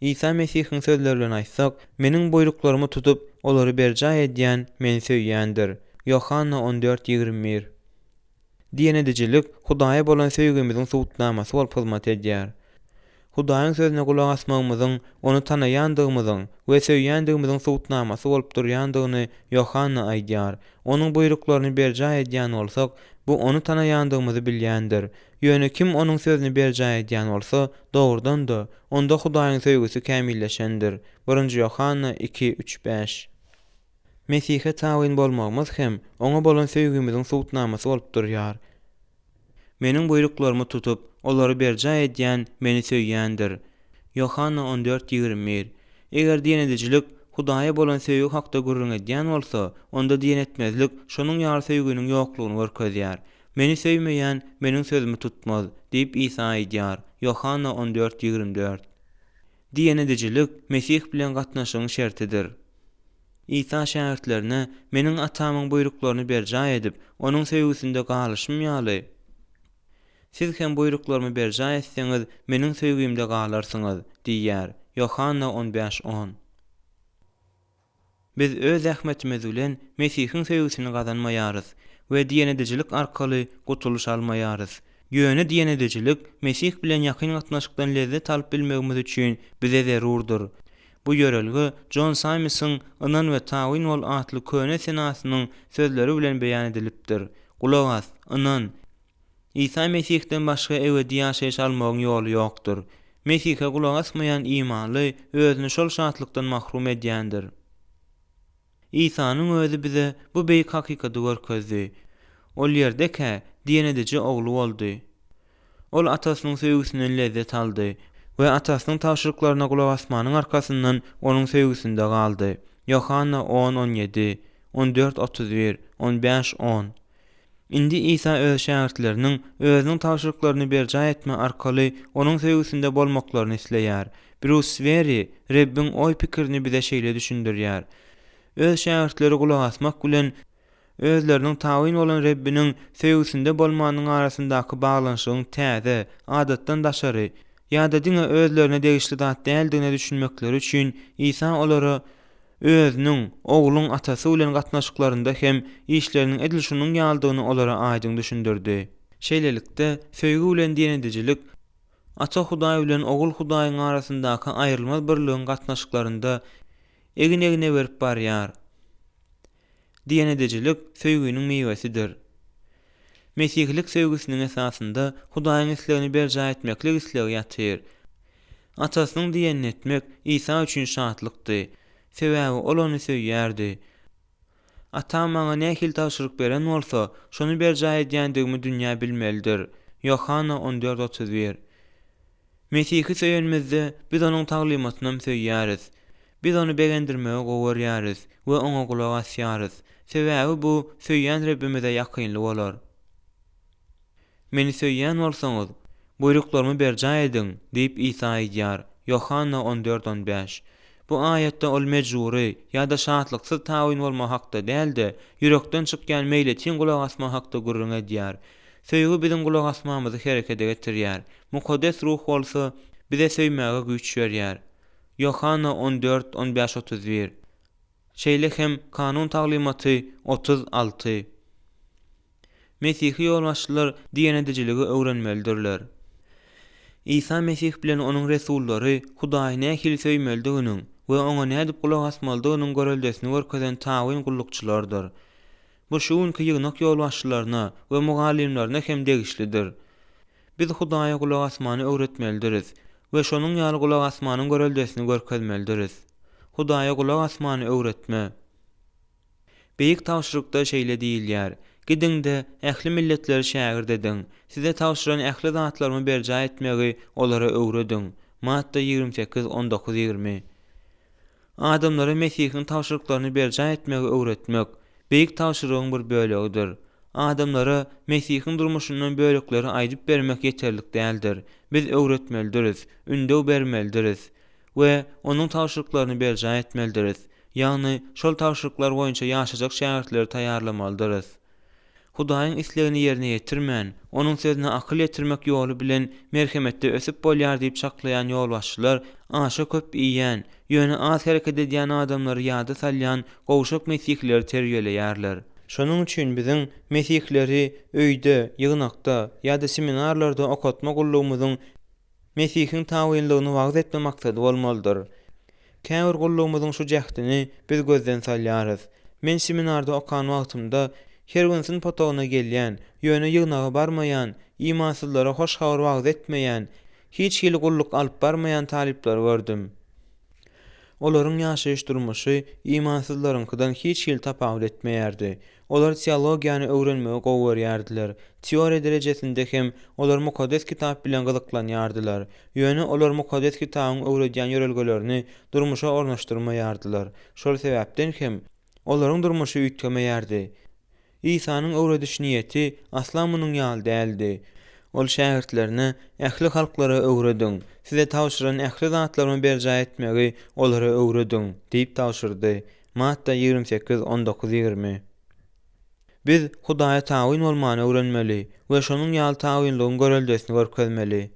İsa Mesihiň sözleri bilen aýtsak, meniň buyruklarymy tutup olary berja edýän meni söýýändir. Yohana 14:21. Diýenedijilik Hudaýa bolan söýgümiziň subutnamasy bolup hyzmat edýär. Hudaýyň sözüne gulak asmagymyzyň, onu tanaýandygymyzyň we söýýändygimyzyň subutnamasy bolup durýandygyny Yohanna aýdýar. Onuň buýruklaryny berjä edýän bolsak, bu onu tanaýandygymyzy bilýändir. Ýöne kim onuň sözüni berjä edýän bolsa, dogrudan da onda Hudaýyň söýgüsi kämilleşendir. 1 Yohanna 2:3-5. Mesihe taýyn bolmagymyz hem oňa bolan söýgümizin subutnamasy bolup durýar. Meniň buyruklarymy tutup, olary berjä edýän meni söýýändir. Yohanna 14:21. Eger diýen edicilik Hudaýa bolan söýgü hakda gurrun edýän bolsa, onda diýen etmezlik şonuň ýar söýgüniň ýoklugyny görkezýär. Meni söýmeýän meniň sözümi tutmaz, diýip İsa aýdýar. Yohanna 14:24. Diýen edicilik Mesih bilen gatnaşygyň şertidir. İsa şähertlerine meniň atamyň buyruklarını berjä edip, onuň söýgüsinde galyşmýaly. Siz hem buyruklarymı berjä etseňiz, meniň söýgümde galarsyňyz, diýýär. Yohanna 15:10. Biz öz ähmetimiz bilen Mesihiň söýgüsini gazanmaýarys we diýen edicilik arkaly gutuluş almaýarys. Ýöne diýen edicilik Mesih bilen ýakyn gatnaşykdan lezzet alyp bilmegimiz üçin bize zerurdur. Bu ýörelgi John Simonsyň Inan we Taýyn bol atly köne senasynyň sözleri bilen beýan edilipdir. Gulak as, inan. İsa Mesihden başga ebedi ýaşaýyş almagyň ýoly ýokdur. Mesihe gulak asmaýan imanly özüni şol şatlykdan mahrum edýändir. İsa'nın özü bize bu beýik hakykaty görkezdi. Ol ýerdeke diýen edici oglu boldy. Ol atasynyň söýgüsinden lezzet aldy we atasynyň tawşyryklaryna gulak asmanyň arkasyndan onuň söýgüsinde galdy. Yohanna 10:17, 14:31, 15:10. Indi İsa öz şähertleriniň özüniň tawşyryklaryny berjä etme arkaly onuň söýgüsinde bolmaklaryny isleýär. Bruce Swery Rebbin oý pikirini bize şeýle düşündirýär. Öz şähertleri gulak asmak bilen özleriniň taýyn bolan Rebbiniň söýgüsinde bolmanyň arasyndaky baglanyşygyň täze, adatdan daşary ýa-da diňe özlerine degişli zat däldigine düşünmekleri üçin İsa olara özüniň ogluň atasy bilen gatnaşyklarynda hem işleriniň edilşiniň ýaldygyny olara aýdyň düşündirdi. Şeýlelikde söýgü bilen diýen edicilik ata Hudaý bilen ogul Hudaýyň arasyndaky aýrylmaz birligiň gatnaşyklarynda egine berip barýar. Diýen edicilik söýgüniň meýwesidir. Mesihlik söýgüsiniň esasynda Hudaýyň islegini berjä etmeklik islegi ýatyr. Atasynyň diýenini etmek İsa üçin şatlykdy. Sebäbi ol ony söýýärdi. Atam maňa nähil tawşyryk beren bolsa, şonu berjä edýändigimi dünýä bilmelidir. Yohanna 14:31. Mesihi söýenmezde biz onuň taglimatyny söýýäris. Biz onu begendirmege gowurýarys we oňa gulak asýarys. Sebäbi bu söýýän Rebbimize ýakynly bolar. Meni söýýän bolsaňyz, buyruklarymy berjä ediň, diýip İsa aýdýar. Yohanna 14:15. Bu ayetde ol mejburi ýa-da şatlyksız taýyn bolma hakda däldi, ýürekden çykýan meýletin gulak asma hakda gurrun edýär. Söýgü biziň gulak asmamyzy herekete getirýär. Mukaddes ruh bolsa bize söýmäge güýç berýär. Yohanna 14:15-31. Şeýle hem kanun taglimaty 36. Mesihi ýolbaşçylar diýen ediciligi öwrenmelidirler. İsa Mesih bilen onuň resullary Hudaýy nähili söýmelidiginiň we oňa nädip gulak asmalydygynyň göreldesini görkezen taýyn gullukçylardyr. Bu şuňky ýygnak ýolbaşçylaryna we mugallimlerine hem degişlidir. Biz Hudaýa gulak asmany öwretmelidiriz we şonuň ýaly gulak asmanyň göreldesini görkezmelidiriz. Hudaýa gulak asmany öwretme. Beýik tawşyrykda şeýle diýilýär. Gidinde ähli milletleri şägird ediň. Size tawşyran ähli zatlarymy berjä etmegi olara öwrediň. Matta 28:19-20. Adamlara Mesihiň tawşyryklaryny berjä etmegi öwretmek beýik tawşyrygyň bir bölegidir. Adamlara Mesihiň durmuşyndan bölekleri aýdyp bermek ýeterlik däldir. Biz öwretmelidiriz, ündew bermelidiriz we onuň tawşyryklaryny berjä etmelidiriz. Ýagny şol tawşyryklar boýunça ýaşajak şähertleri taýýarlamalydyryz. Hudaýyň islegini ýerine ýetirmän, onuň sözüne akyl ýetirmek ýoly bilen merhemetde ösüp bolýar diýip çaklaýan ýolbaşçylar aşa köp iýen, ýöne az hereket edýän adamlary ýada salýan gowşak mesihleri terbiýeleýärler. Şonuň üçin biziň mesihleri öýde, ýygnakda ýa-da seminarlarda okatma gullugymyzyň Mesihiň tawynlygyny wagt etme maksady bolmalydyr. Käbir gullugymyzyň şu jähtini biz gözden salýarys. Men seminarda okan wagtymda Hergensin potogyna gelýän, ýöne ýygnaga barmaýan, imansyzlara hoş habar wagt etmeýän, hiç hili gulluk alyp barmaýan talipler gördüm. Olaryň ýaşaýyş durmuşy imansyzlarynkydan hiç hil tapawut etmeýärdi. Olar teologiýany öwrenmege gowy berýärdiler. Teoriýa derejesinde hem olar mukaddes kitap bilen gyzyklanýardylar. Ýöne olar mukaddes kitabyň öwredýän ýörelgelerini durmuşa ornaşdyrmaýardylar. Şol sebäpden hem olaryň durmuşy üýtgemeýärdi. İsa'nın öwrediş niýeti aslan munyň ýaly däldi. Ol şähertlerine ähli halklara öwredin, size tawşyran ähli zatlaryny berja etmegi olara öwredin diýip tawşyrdy. Matta 28:19-20. Biz Hudaýa tawyn bolmany öwrenmeli we şonuň ýaly tawynlygyny göreldesini görkezmeli.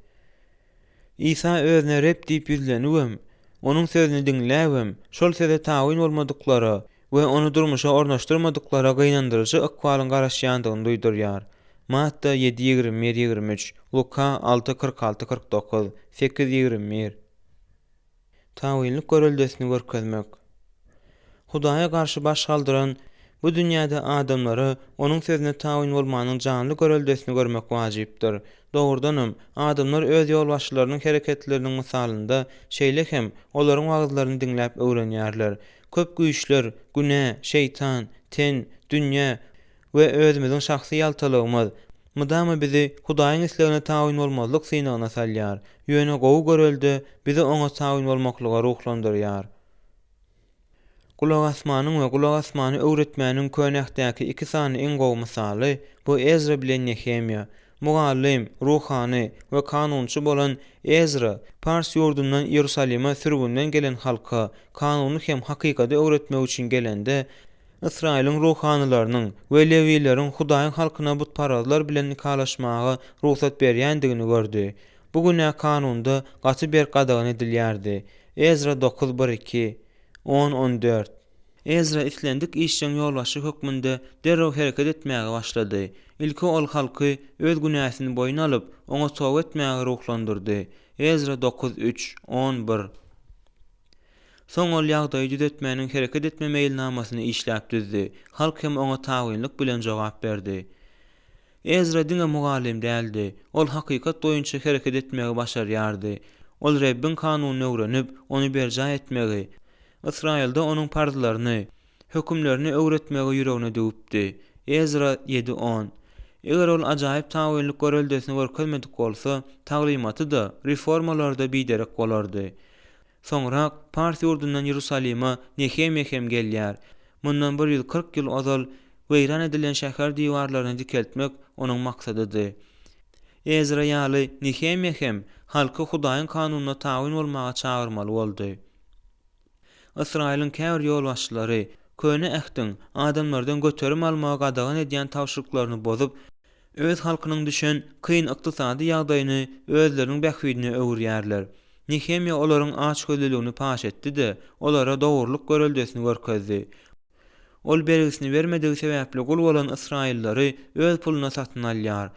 İsa özüne Reb diýip ýüzlenýär, onuň sözüni diňläwem, şol söze tawyn bolmadyklara we onu durmuşa ornaşdyrmadyklara gynandyrjy ykbalyň garaşýandygyny duýdurýar. Matta 7:21-23, Luka 6:46-49, 8:21. Tawynlyk göreldesini görkezmek. Hudaýa garşy baş galdyran bu dünýäde adamlary onuň sözüne tawyn bolmanyň janly göreldesini görmek wajypdyr. Dogrudanam adamlar öz ýolbaşçylarynyň hereketleriniň misalynda şeýle hem olaryň wagtlaryny diňläp öwrenýärler. Köp güýçler, güne, şeytan, ten, dünýä we özümiziň şahsy ýaltalygymyz mydama bizi Hudaýyň islegine tawyn bolmazlyk synagyna salýar. Ýöne gowy görelde bizi oňa tawyn bolmaklyga ruhlandyrýar. Gulak asmanyň we gulak asmany öwretmäniň könäkdäki iki sany iň gowy misaly bu Ezra bilen Nehemia. Mugallim, ruhany we kanunçy bolan Ezra, Pars ýurdundan Ýerusalima sürgünden gelen halka kanuny hem hakykata öwretmek üçin gelende Israýlyň ruhanylarynyň we Lewiýleriň Hudaýyň halkyna butparazlar bilen nikalaşmagy ruhsat berýändigini gördi. Bu günä kanunda gaty bir gadagan edilýärdi. Ezra 9:1-2, 10-14. Ezra islendik işçiň ýolbaşy hökmünde derrew hereket etmäge başlady. Ilki ol halky öz günäsini boyuna alyp oňa sow etmäge ruhlandyrdy. Ezra 9:3, 11. Soň ol ýagdaýy düzeltmäniň hereket etme meýilnamasyny işläp düzdi. Halk hem oňa tawynlyk bilen jogap berdi. Ezra diňe mugallim däldi. Ol hakykat boýunça hereket etmäge başarýardy. Ol Rebbin kanunyny öwrenip, onu berja etmegi, Israýylda onuň parzlaryny, hökümlerini öwretmegi ýüregine döwüpdi. Ezra 7:10. Eger ol ajaýyp tawynlyk göreldesini görkezmedik bolsa, taglimaty da, reformalar da biderek bolardy. Soňra Pars ýurdundan Ýerusalima Nehemia hem gelýär. Mundan 140 ýyl ozal weýran edilen şäher diwarlaryny dikeltmek onuň maksadydy. Ezra ýaly Nehemia hem halky Hudaýyň kanunyna tawyn bolmaga çagyrmaly boldy. Israýlyň käbir ýolbaşçylary köne ähdiň adamlardan göterim almaga gadagan edýän tawşyryklaryny bozup, öz halkynyň düşen kyn ykdysady ýagdaýyny özleriniň bähwidine öwürýärler. Nehemia olaryň açgözlüligini paş etdi-de, olara dogurluk göreldesini görkezdi. Ol belgisini vermedigi sebäpli gul bolan Israýillary öz puluna satyn alýar.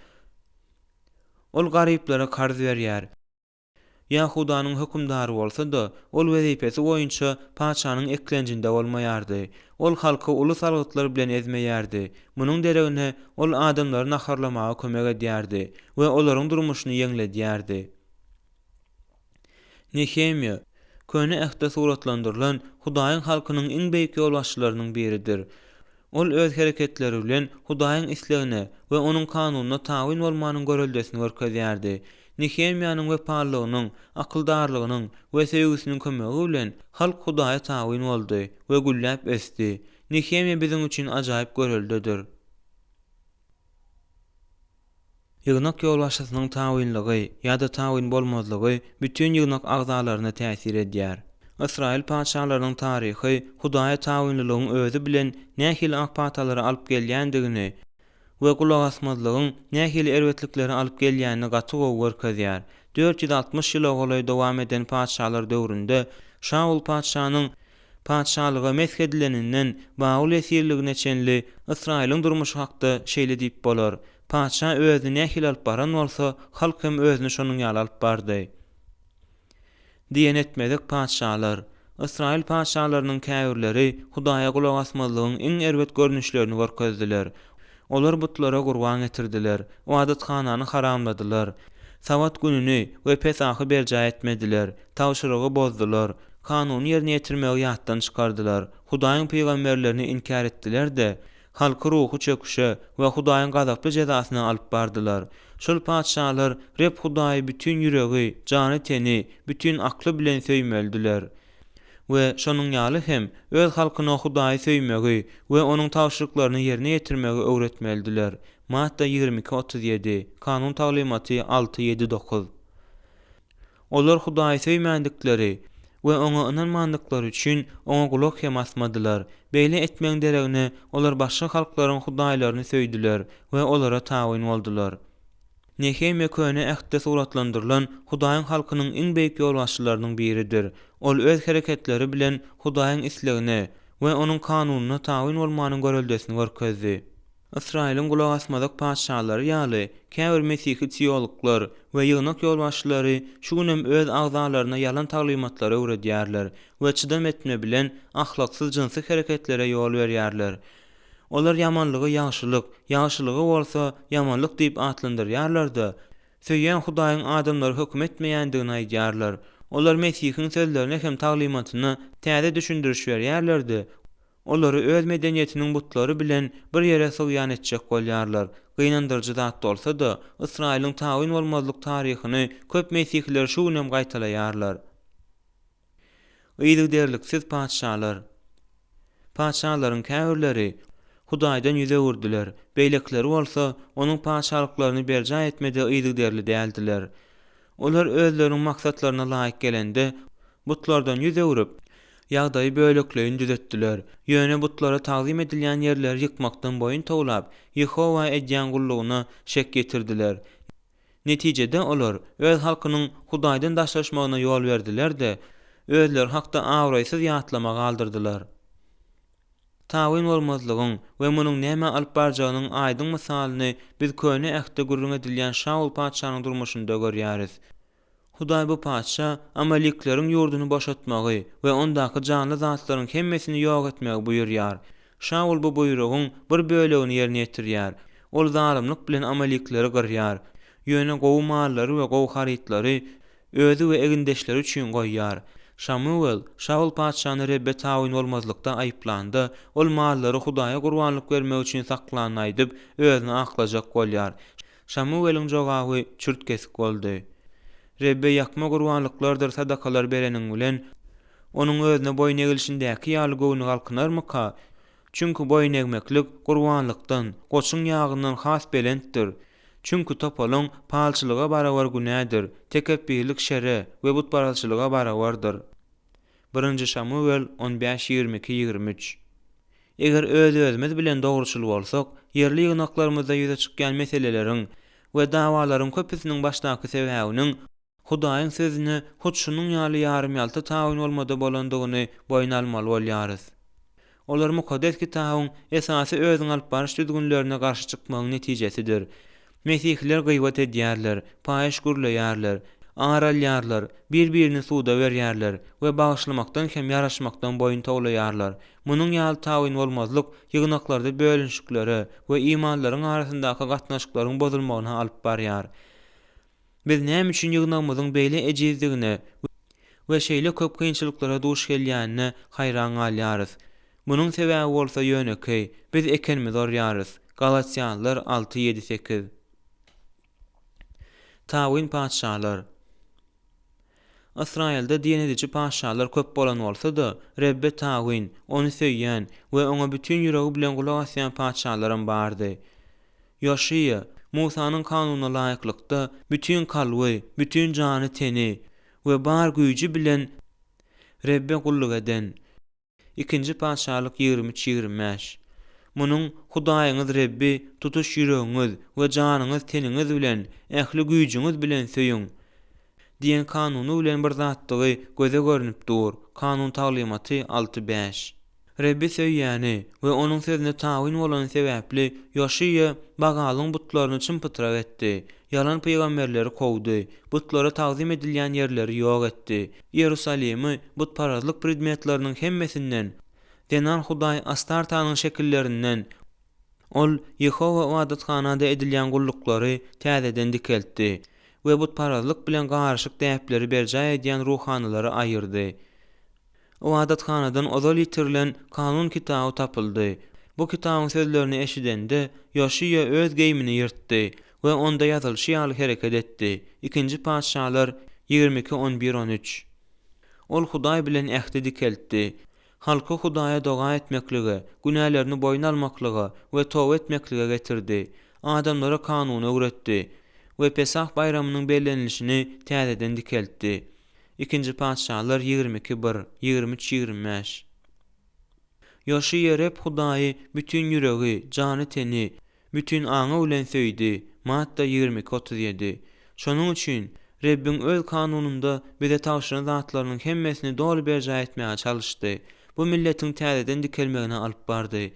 Ol garyplara karz berýär. Yahudanyň hökümdary bolsa-da, ol wezipesi boýunça paçanyň eklenjinde bolmaýardy. Ol halky ulus algytlar bilen ezmeýärdi. Munyň deregine ol adamlary naharlamaga kömek edýärdi we olaryň durmuşyny ýeňledýärdi. Nehemia, köne ähde suratlandyrylan Hudaýyň halkynyň iň beýik ýolbaşçylarynyň biridir. Ol öz hereketleri bilen Hudaýyň islegine we onuň kanunyna tawyn bolmanyň göreldesini görkezýärdi. Nehemiýanyň wepallygynyň, akyldarlygynyň we sevgisiniň kömegi bilen halk Hudaýa tawyn boldy we gülläp esdi. Nehemia biziň üçin ajaýyp göreldedir. Ýygnak ýolbaşçysynyň tawynlygy ýa-da tawyn bolmazlygy bütün ýygnak agzalaryna täsir edýär. Israýil paçalarynyň taryhy Hudaýa tawynlylygyň özü bilen nähili akpatalary alyp gelýändigini we gulak asmazlygyň nähili erwetlikleri alyp gelýänini gaty gowy görkezýär. 460 ýyla golay dowam eden paçalar döwründe Şaul paçanyň paçalyga meshedileninden baýul esirligine çenli Israýlyň durmuşy hakda şeýle diýip bolar. Paça özüne nähili alyp baran bolsa, halk hem özüni şonuň ýaly alyp bardy. diýen etmedik paçalar. Israil paçalarynyň käwirleri Hudaýa gulak asmazlygyň iň erbet görnüşlerini görkezdiler. Olar butlara gurban getirdiler, wadathanany haramladylar. Sabat gününi we pesahy berja etmediler, tawşyrygy bozdular, kanun ýerine ýetirmegi ýatdan çykardylar. Hudaýyň peýgamberlerini inkar etdiler-de, halky ruhy çöküşe we Hudaýyň gazaply jezasyna alyp bardylar. Şol paçalar Reb Hudaýy bütün ýüregi, jany teni, bütün akly bilen söýmeldiler. We şonuň ýaly hem öz halkyna Hudaýy söýmegi we onuň tawşyryklaryny ýerine ýetirmegi öwretmeldiler. Madda 22-37, Kanun Taglymaty 6-7-9. Olar Hudaýy söýmendikleri we oňa ynanmandyklary üçin oňa gulak hem asmadylar. Beýle etmeň deregine olar başga halklaryň hudaýlaryny söýdiler we olara tawyn boldular. Nehemia köne ähde suratlandyrylan Hudaýyň halkynyň iň beýik ýolbaşçylarynyň biridir. Ol öz hereketleri bilen Hudaýyň islegine we onuň kanunyna tawyn bolmanyň görüldesini görkezdi. Israil'in gulak asmadyk paçalary ýaly käbir Mesihli teologlar we ýygnak ýolbaşçylary şu günem öz agzalaryna ýalan taglymatlary öwredýärler we çydam etme bilen ahlaksyz jynsy hereketlere ýol berýärler. Olar yamanlygy ýagşylyk, ýagşylygy bolsa yamanlyk diýip atlandyrýarlar-da, söýýän Hudaýyň adamlary hökm etmeýändigini aýdýarlar. Olar Mesihiň sözlerine hem taglymatyny täze düşündiriş berýärler-de. Olary öz medeniýetiniň butlary bilen bir ýere sygýan etjek bolýarlar. Gynandyrjy zat bolsa-da, Israil'in tawyn bolmazlyk taryhyny köp Mesihliler şu günem gaýtalaýarlar. Ýygyderliksiz paçalar. Paçalaryň käwirleri Hudaýdan ýüze urdular. Beýlekleri bolsa, onuň paçalyklaryny berja etmede ýygyderli däldiler. Olar özleriniň maksatlaryna laýyk gelende butlardan ýüze urup, ýagdaýy böлекleýin düzetdiler. Ýöne butlara tagzim edilýän ýerleri ýykmakdan boyun towlap, Ýehowa edýän gullugyna şek getirdiler. Netijede olar öz halkynyň Hudaýdan daşlaşmagyna ýol berdiler-de, özleri hakda awraýsyz ýatlama galdyrdylar. Tawyn bolmazlygyň we munyň näme alyp barjagynyň aýdyň misalyny biz köne ähde gurrun edilýän Şaul paçanyň durmuşynda görýäris. Hudaý bu paça Amalekleriň ýurduny boşatmagy we ondaky canly zatlaryň hemmesini ýok etmegi buýurýar. Şaul bu buýrugyň bir bölegini ýerine ýetirýär. Ol zalymlyk bilen Amalekleri gyrýar. Ýöne gowy mallary we gowy harytlary özü we egindeşleri üçin goýýar. Şamuel, Şaul paçany Rebbe tawyn bolmazlykda aýyplandy. Ol mallary Hudaýa gurbanlyk bermek üçin saklanyny aýdyp, özüni aklajak bolýar. Şamueliň jogaby çürtkesik boldy. Rebbe ýakma gurbanlyklardyr sadakalar bereniň bilen onuň özüne boyun egilişindäki ýaly gowuny galkynarmyka? Çünki boyun egmeklik gurbanlykdan, goçun ýagyndan has belentdir. Çünki topalaň palçylyga barabar günädir, tekebbirlik şere we butbaralçylyga barabardyr. 1 Şamuel 15-22-23. Eger öz-özimiz bilen dogruçyl bolsak, ýerli ýygnaklarymyzda ýüze çykýan meseleleriň we dawalaryň köpüsiniň başdaky sebäbiniň Hudaýyň sözüne hut şunuň ýaly ýarym ýalty tawyn bolmada bolandygyny boyun almaly bolýarys. Olar mukaddes kitabyň esasy özüň alyp barış düzgünlerine garşy çykmagyň netijesidir. Mesihliler gıybet edýärler, paýyş gürleýärler, aralýarlar, bir-birini suda berýärler we bagyşlamakdan hem ýaraşmakdan boyun towlaýarlar. Munyň ýaly tawyn bolmazlyk ýygnaklarda bölünşiklere we imanlaryň arasyndaky gatnaşyklaryň bozulmagyna alyp barýar. Biz näme üçin ýygnagymyzyň beýle ejizdigine we şeýle köp kynçylyklara duş gelýänine haýran galýarys. Munyň sebäbi bolsa ýöneki, biz ekenimiz orýarys. Galatiýanlar 6-7-8. Tawyn paçalar. Israil'de diýen edici paçalar köp bolan bolsa-da, Rebbe tawyn, onu söýýän we oňa bütün ýüregi bilen gulak asýan paçalaryň bardy. Ýoşia, Musanyň kanunyna laýyklykda bütün kalby, bütün jany teni we bar güýji bilen Rebbe gulluk eden. 2-nji paçalyk 23-25. Munyň Hudaýyňyz Rebbi tutuş ýüregiňiz we janyňyz teniňiz bilen, ähli güýjüňiz bilen söýüň diýen kanuny bilen bir zatdygy göze görnüp dur. Kanun Taglymaty 6-5. Rebbi söýýäni we onuň sözüne tawyn bolan sebäpli Ýoşiýa bagalyň butlaryny çympytyrak etdi. Yalan peýgamberleri kowdy. Butlara tagzim edilýän ýerleri ýok etdi. Ýerusalimy butparazlyk predmetlarynyň hemmesinden, denan Hudaý Astartanyň şekillerinden, ol Yehowa ibadathanada edilýän gullukları täzeden dikeltdi we butparazlyk bilen garşyk däpleri berja edýän ruhanylary aýyrdy. Ibadatxanadan ozal ýitirilen kanun kitaby tapyldy. Bu kitabyň sözlerini eşidende Ýoşiýa öz geýmini ýyrtdy we onda ýazylyşy ýaly hereket etdi. 2-nji Paşalar 22:11-13. Ol Hudaý bilen ähdi dikeltdi. Halky Hudaýa doga etmeklige, günälerini boyun almaklyga we towa etmeklige getirdi. Adamlara kanuny öwretdi we Pesah bayramynyň bellenilişini täzeden dikeltdi. 2-nji Paşalar 22:1, 23-25. Ýoşiýa rep Hudaýy bütün ýüregi, jany teni, bütün aňy bilen söýdi. Matta 22:37. Şonuň üçin Rebbin öz kanununda bize tawşyran zatlarynyň hemmesini dolu berja etmäge çalışdy. Bu milletiň täzeden dikelmegine alyp bardy.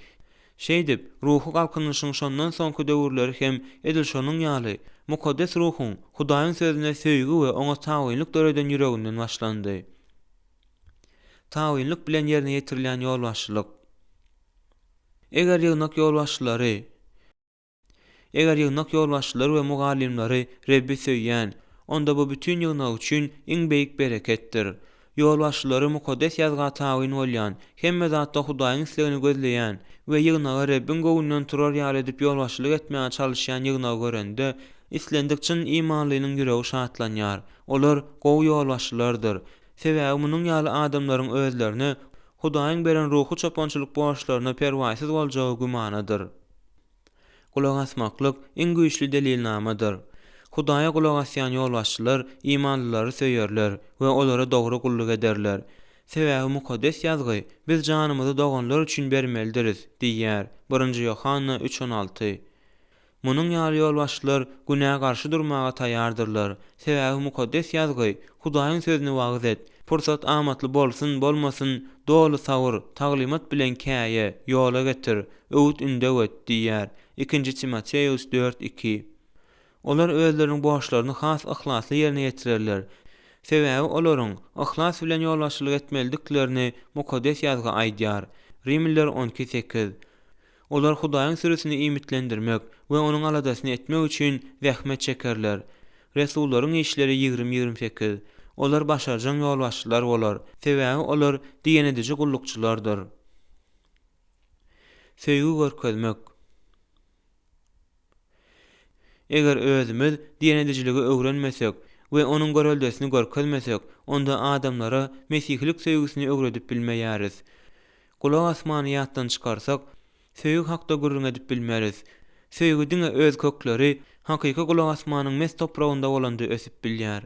Şeýdip, ruhy galkynýyşyň şondan soňky döwürleri hem edil şonuň ýaly, mukaddes ruhun Hudaýyň sözüne söýgi we oňa tawynlyk döreden ýüreginden başlandy. Tawynlyk bilen ýerine ýetirilýän ýolbaşçylyk. Eger ýygnak ýolbaşçylary we mugallimlary Rebbi söýýän, onda bu bütün ýygnak üçin iň beýik bereketdir. Ýolbaşçylary mukaddes ýazga tawyn bolýan, hemme zatda Hudaýyň islegini gözleýän we ýygnagy Rebbin gowundan turar ýaly edip ýolbaşçylyk etmäge çalışýan ýygnagy görende, islendikçin imanlynyň ýüregi şatlanýar. Olar gowy ýolbaşçylardyr. Sebäbi munyň ýaly adamlaryň özlerini Hudaýyň beren ruhy çopançylyk borçlaryna perwasyz boljagy gumanadyr. Kulak asmaklyk iň güýçli delilnamadyr. Hudaýa kulak asýan ýolbaşçylar imanlylary söýýärler we olara dogry gulluk ederler. Sebäbi mukaddes ýazgy biz janymyzy doganlar üçin bermelidiriz diýär. 1-nji Ýohanna 3:16. Munyň ýaly ýolbaşçylar günäge garşy durmaga taýýardyrlar. Sebäbi mukaddes ýazgy Hudaýyň sözüni wagt et. Pursat amatly bolsyn bolmasyn, dolu sawr, taglimat bilen käýe, ýola getir, öwüt ündewet diýär. 2-nji Timoteus 4:2. Olar özleriniň borçlaryny has ihlasly ýerine ýetirerler. Sebäbi olaryň ihlas bilen ýolbaşçylyk etmeliklerini mukaddes ýazgy aýdýar. Rimliler 12:8. Olar Hudaýyň sürüsini imitlendirmek we onuň aladasyny etmek üçin zähmet çekerler. Resullaryň işleri 20-28. Olar başarjan ýolbaşçylar bolar. Sebäbi olar diýenedici gullukçylardyr. Söýgü görkezmek. Eger özümiz diýenediciligi öwrenmesek we onuň göreldesini görkezmesek, onda adamlara mesihlik söýgüsini öwredip bilmeýäris. Kulak asmany ýatdan çykarsak, söýgü hakda gurrun edip bilmeris. Söýgü diňe öz kökleri hakyky kulak asmanyň mes topragynda bolanda ösüp bilýär.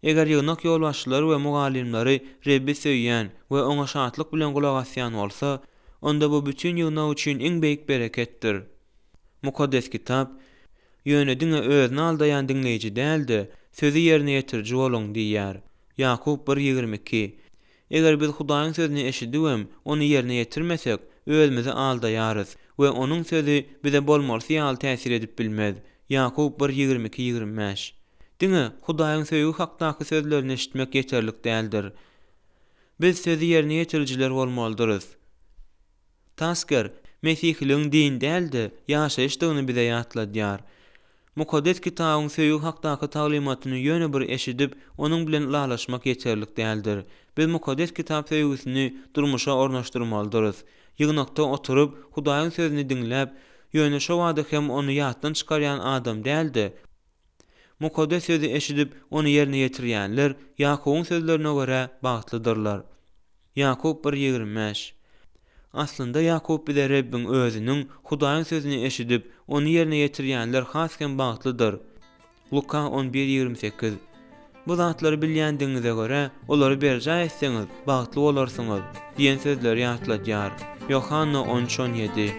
Eger ýygnak ýolbaşçylary we mugallimlary Rebbi söýýän we oňa şatlyk bilen kulak asýan bolsa, onda bu bütün ýygnak üçin iň beýik bereketdir. Mukaddes kitap, ýönediňe özüni aldaýan dinleýiji däldi, sözü ýerine ýetirji bolun diýär. Ýakub 1:22. Eger biz Hudaýyň sözüni eşidibem, ony ýerine ýetirmesek, özümizi aldaýarys we onuň sözü bize bolmaly ýaly täsir edip bilmez. Ýakub 1:22-25. Diňe Hudaýyň söýgü hakdaky sözlerini eşitmek ýeterlik däldir. Biz sözü ýerine ýetirjiler bolmalydyryz. Tasker Mesihliň din däldi, ýaşaýyşdygyny bize ýatladýar. Mukaddes kitabyň söýgü hakdaky taglimatyny ýöne bir eşidip, onuň bilen lalaşmak ýeterlik däldir. Biz mukaddes kitap söýgüsini durmuşa ornaşdyrmalydyryz. Ýygnakda oturup, Hudaýyň sözüni dinläp, ýöne şo wada hem onu ýatdan çykarýan adam däldi. Mukaddes sözü eşidip, onu ýerine ýetirýänler Ýakubyň sözlerine görä bagtlydyrlar. Ýakub 1:25. Aslında Ýakub bize Rebbin özüniň Hudaýyň sözüni eşidip, onu ýerine ýetirýänler hasken bagtlydyr. Luka 11:28. Bu zatlary bilýändiňize görä, olary berja etseňiz bagtly bolarsyňyz diýen sözleri ýatladýar. Ýohanna 13:17.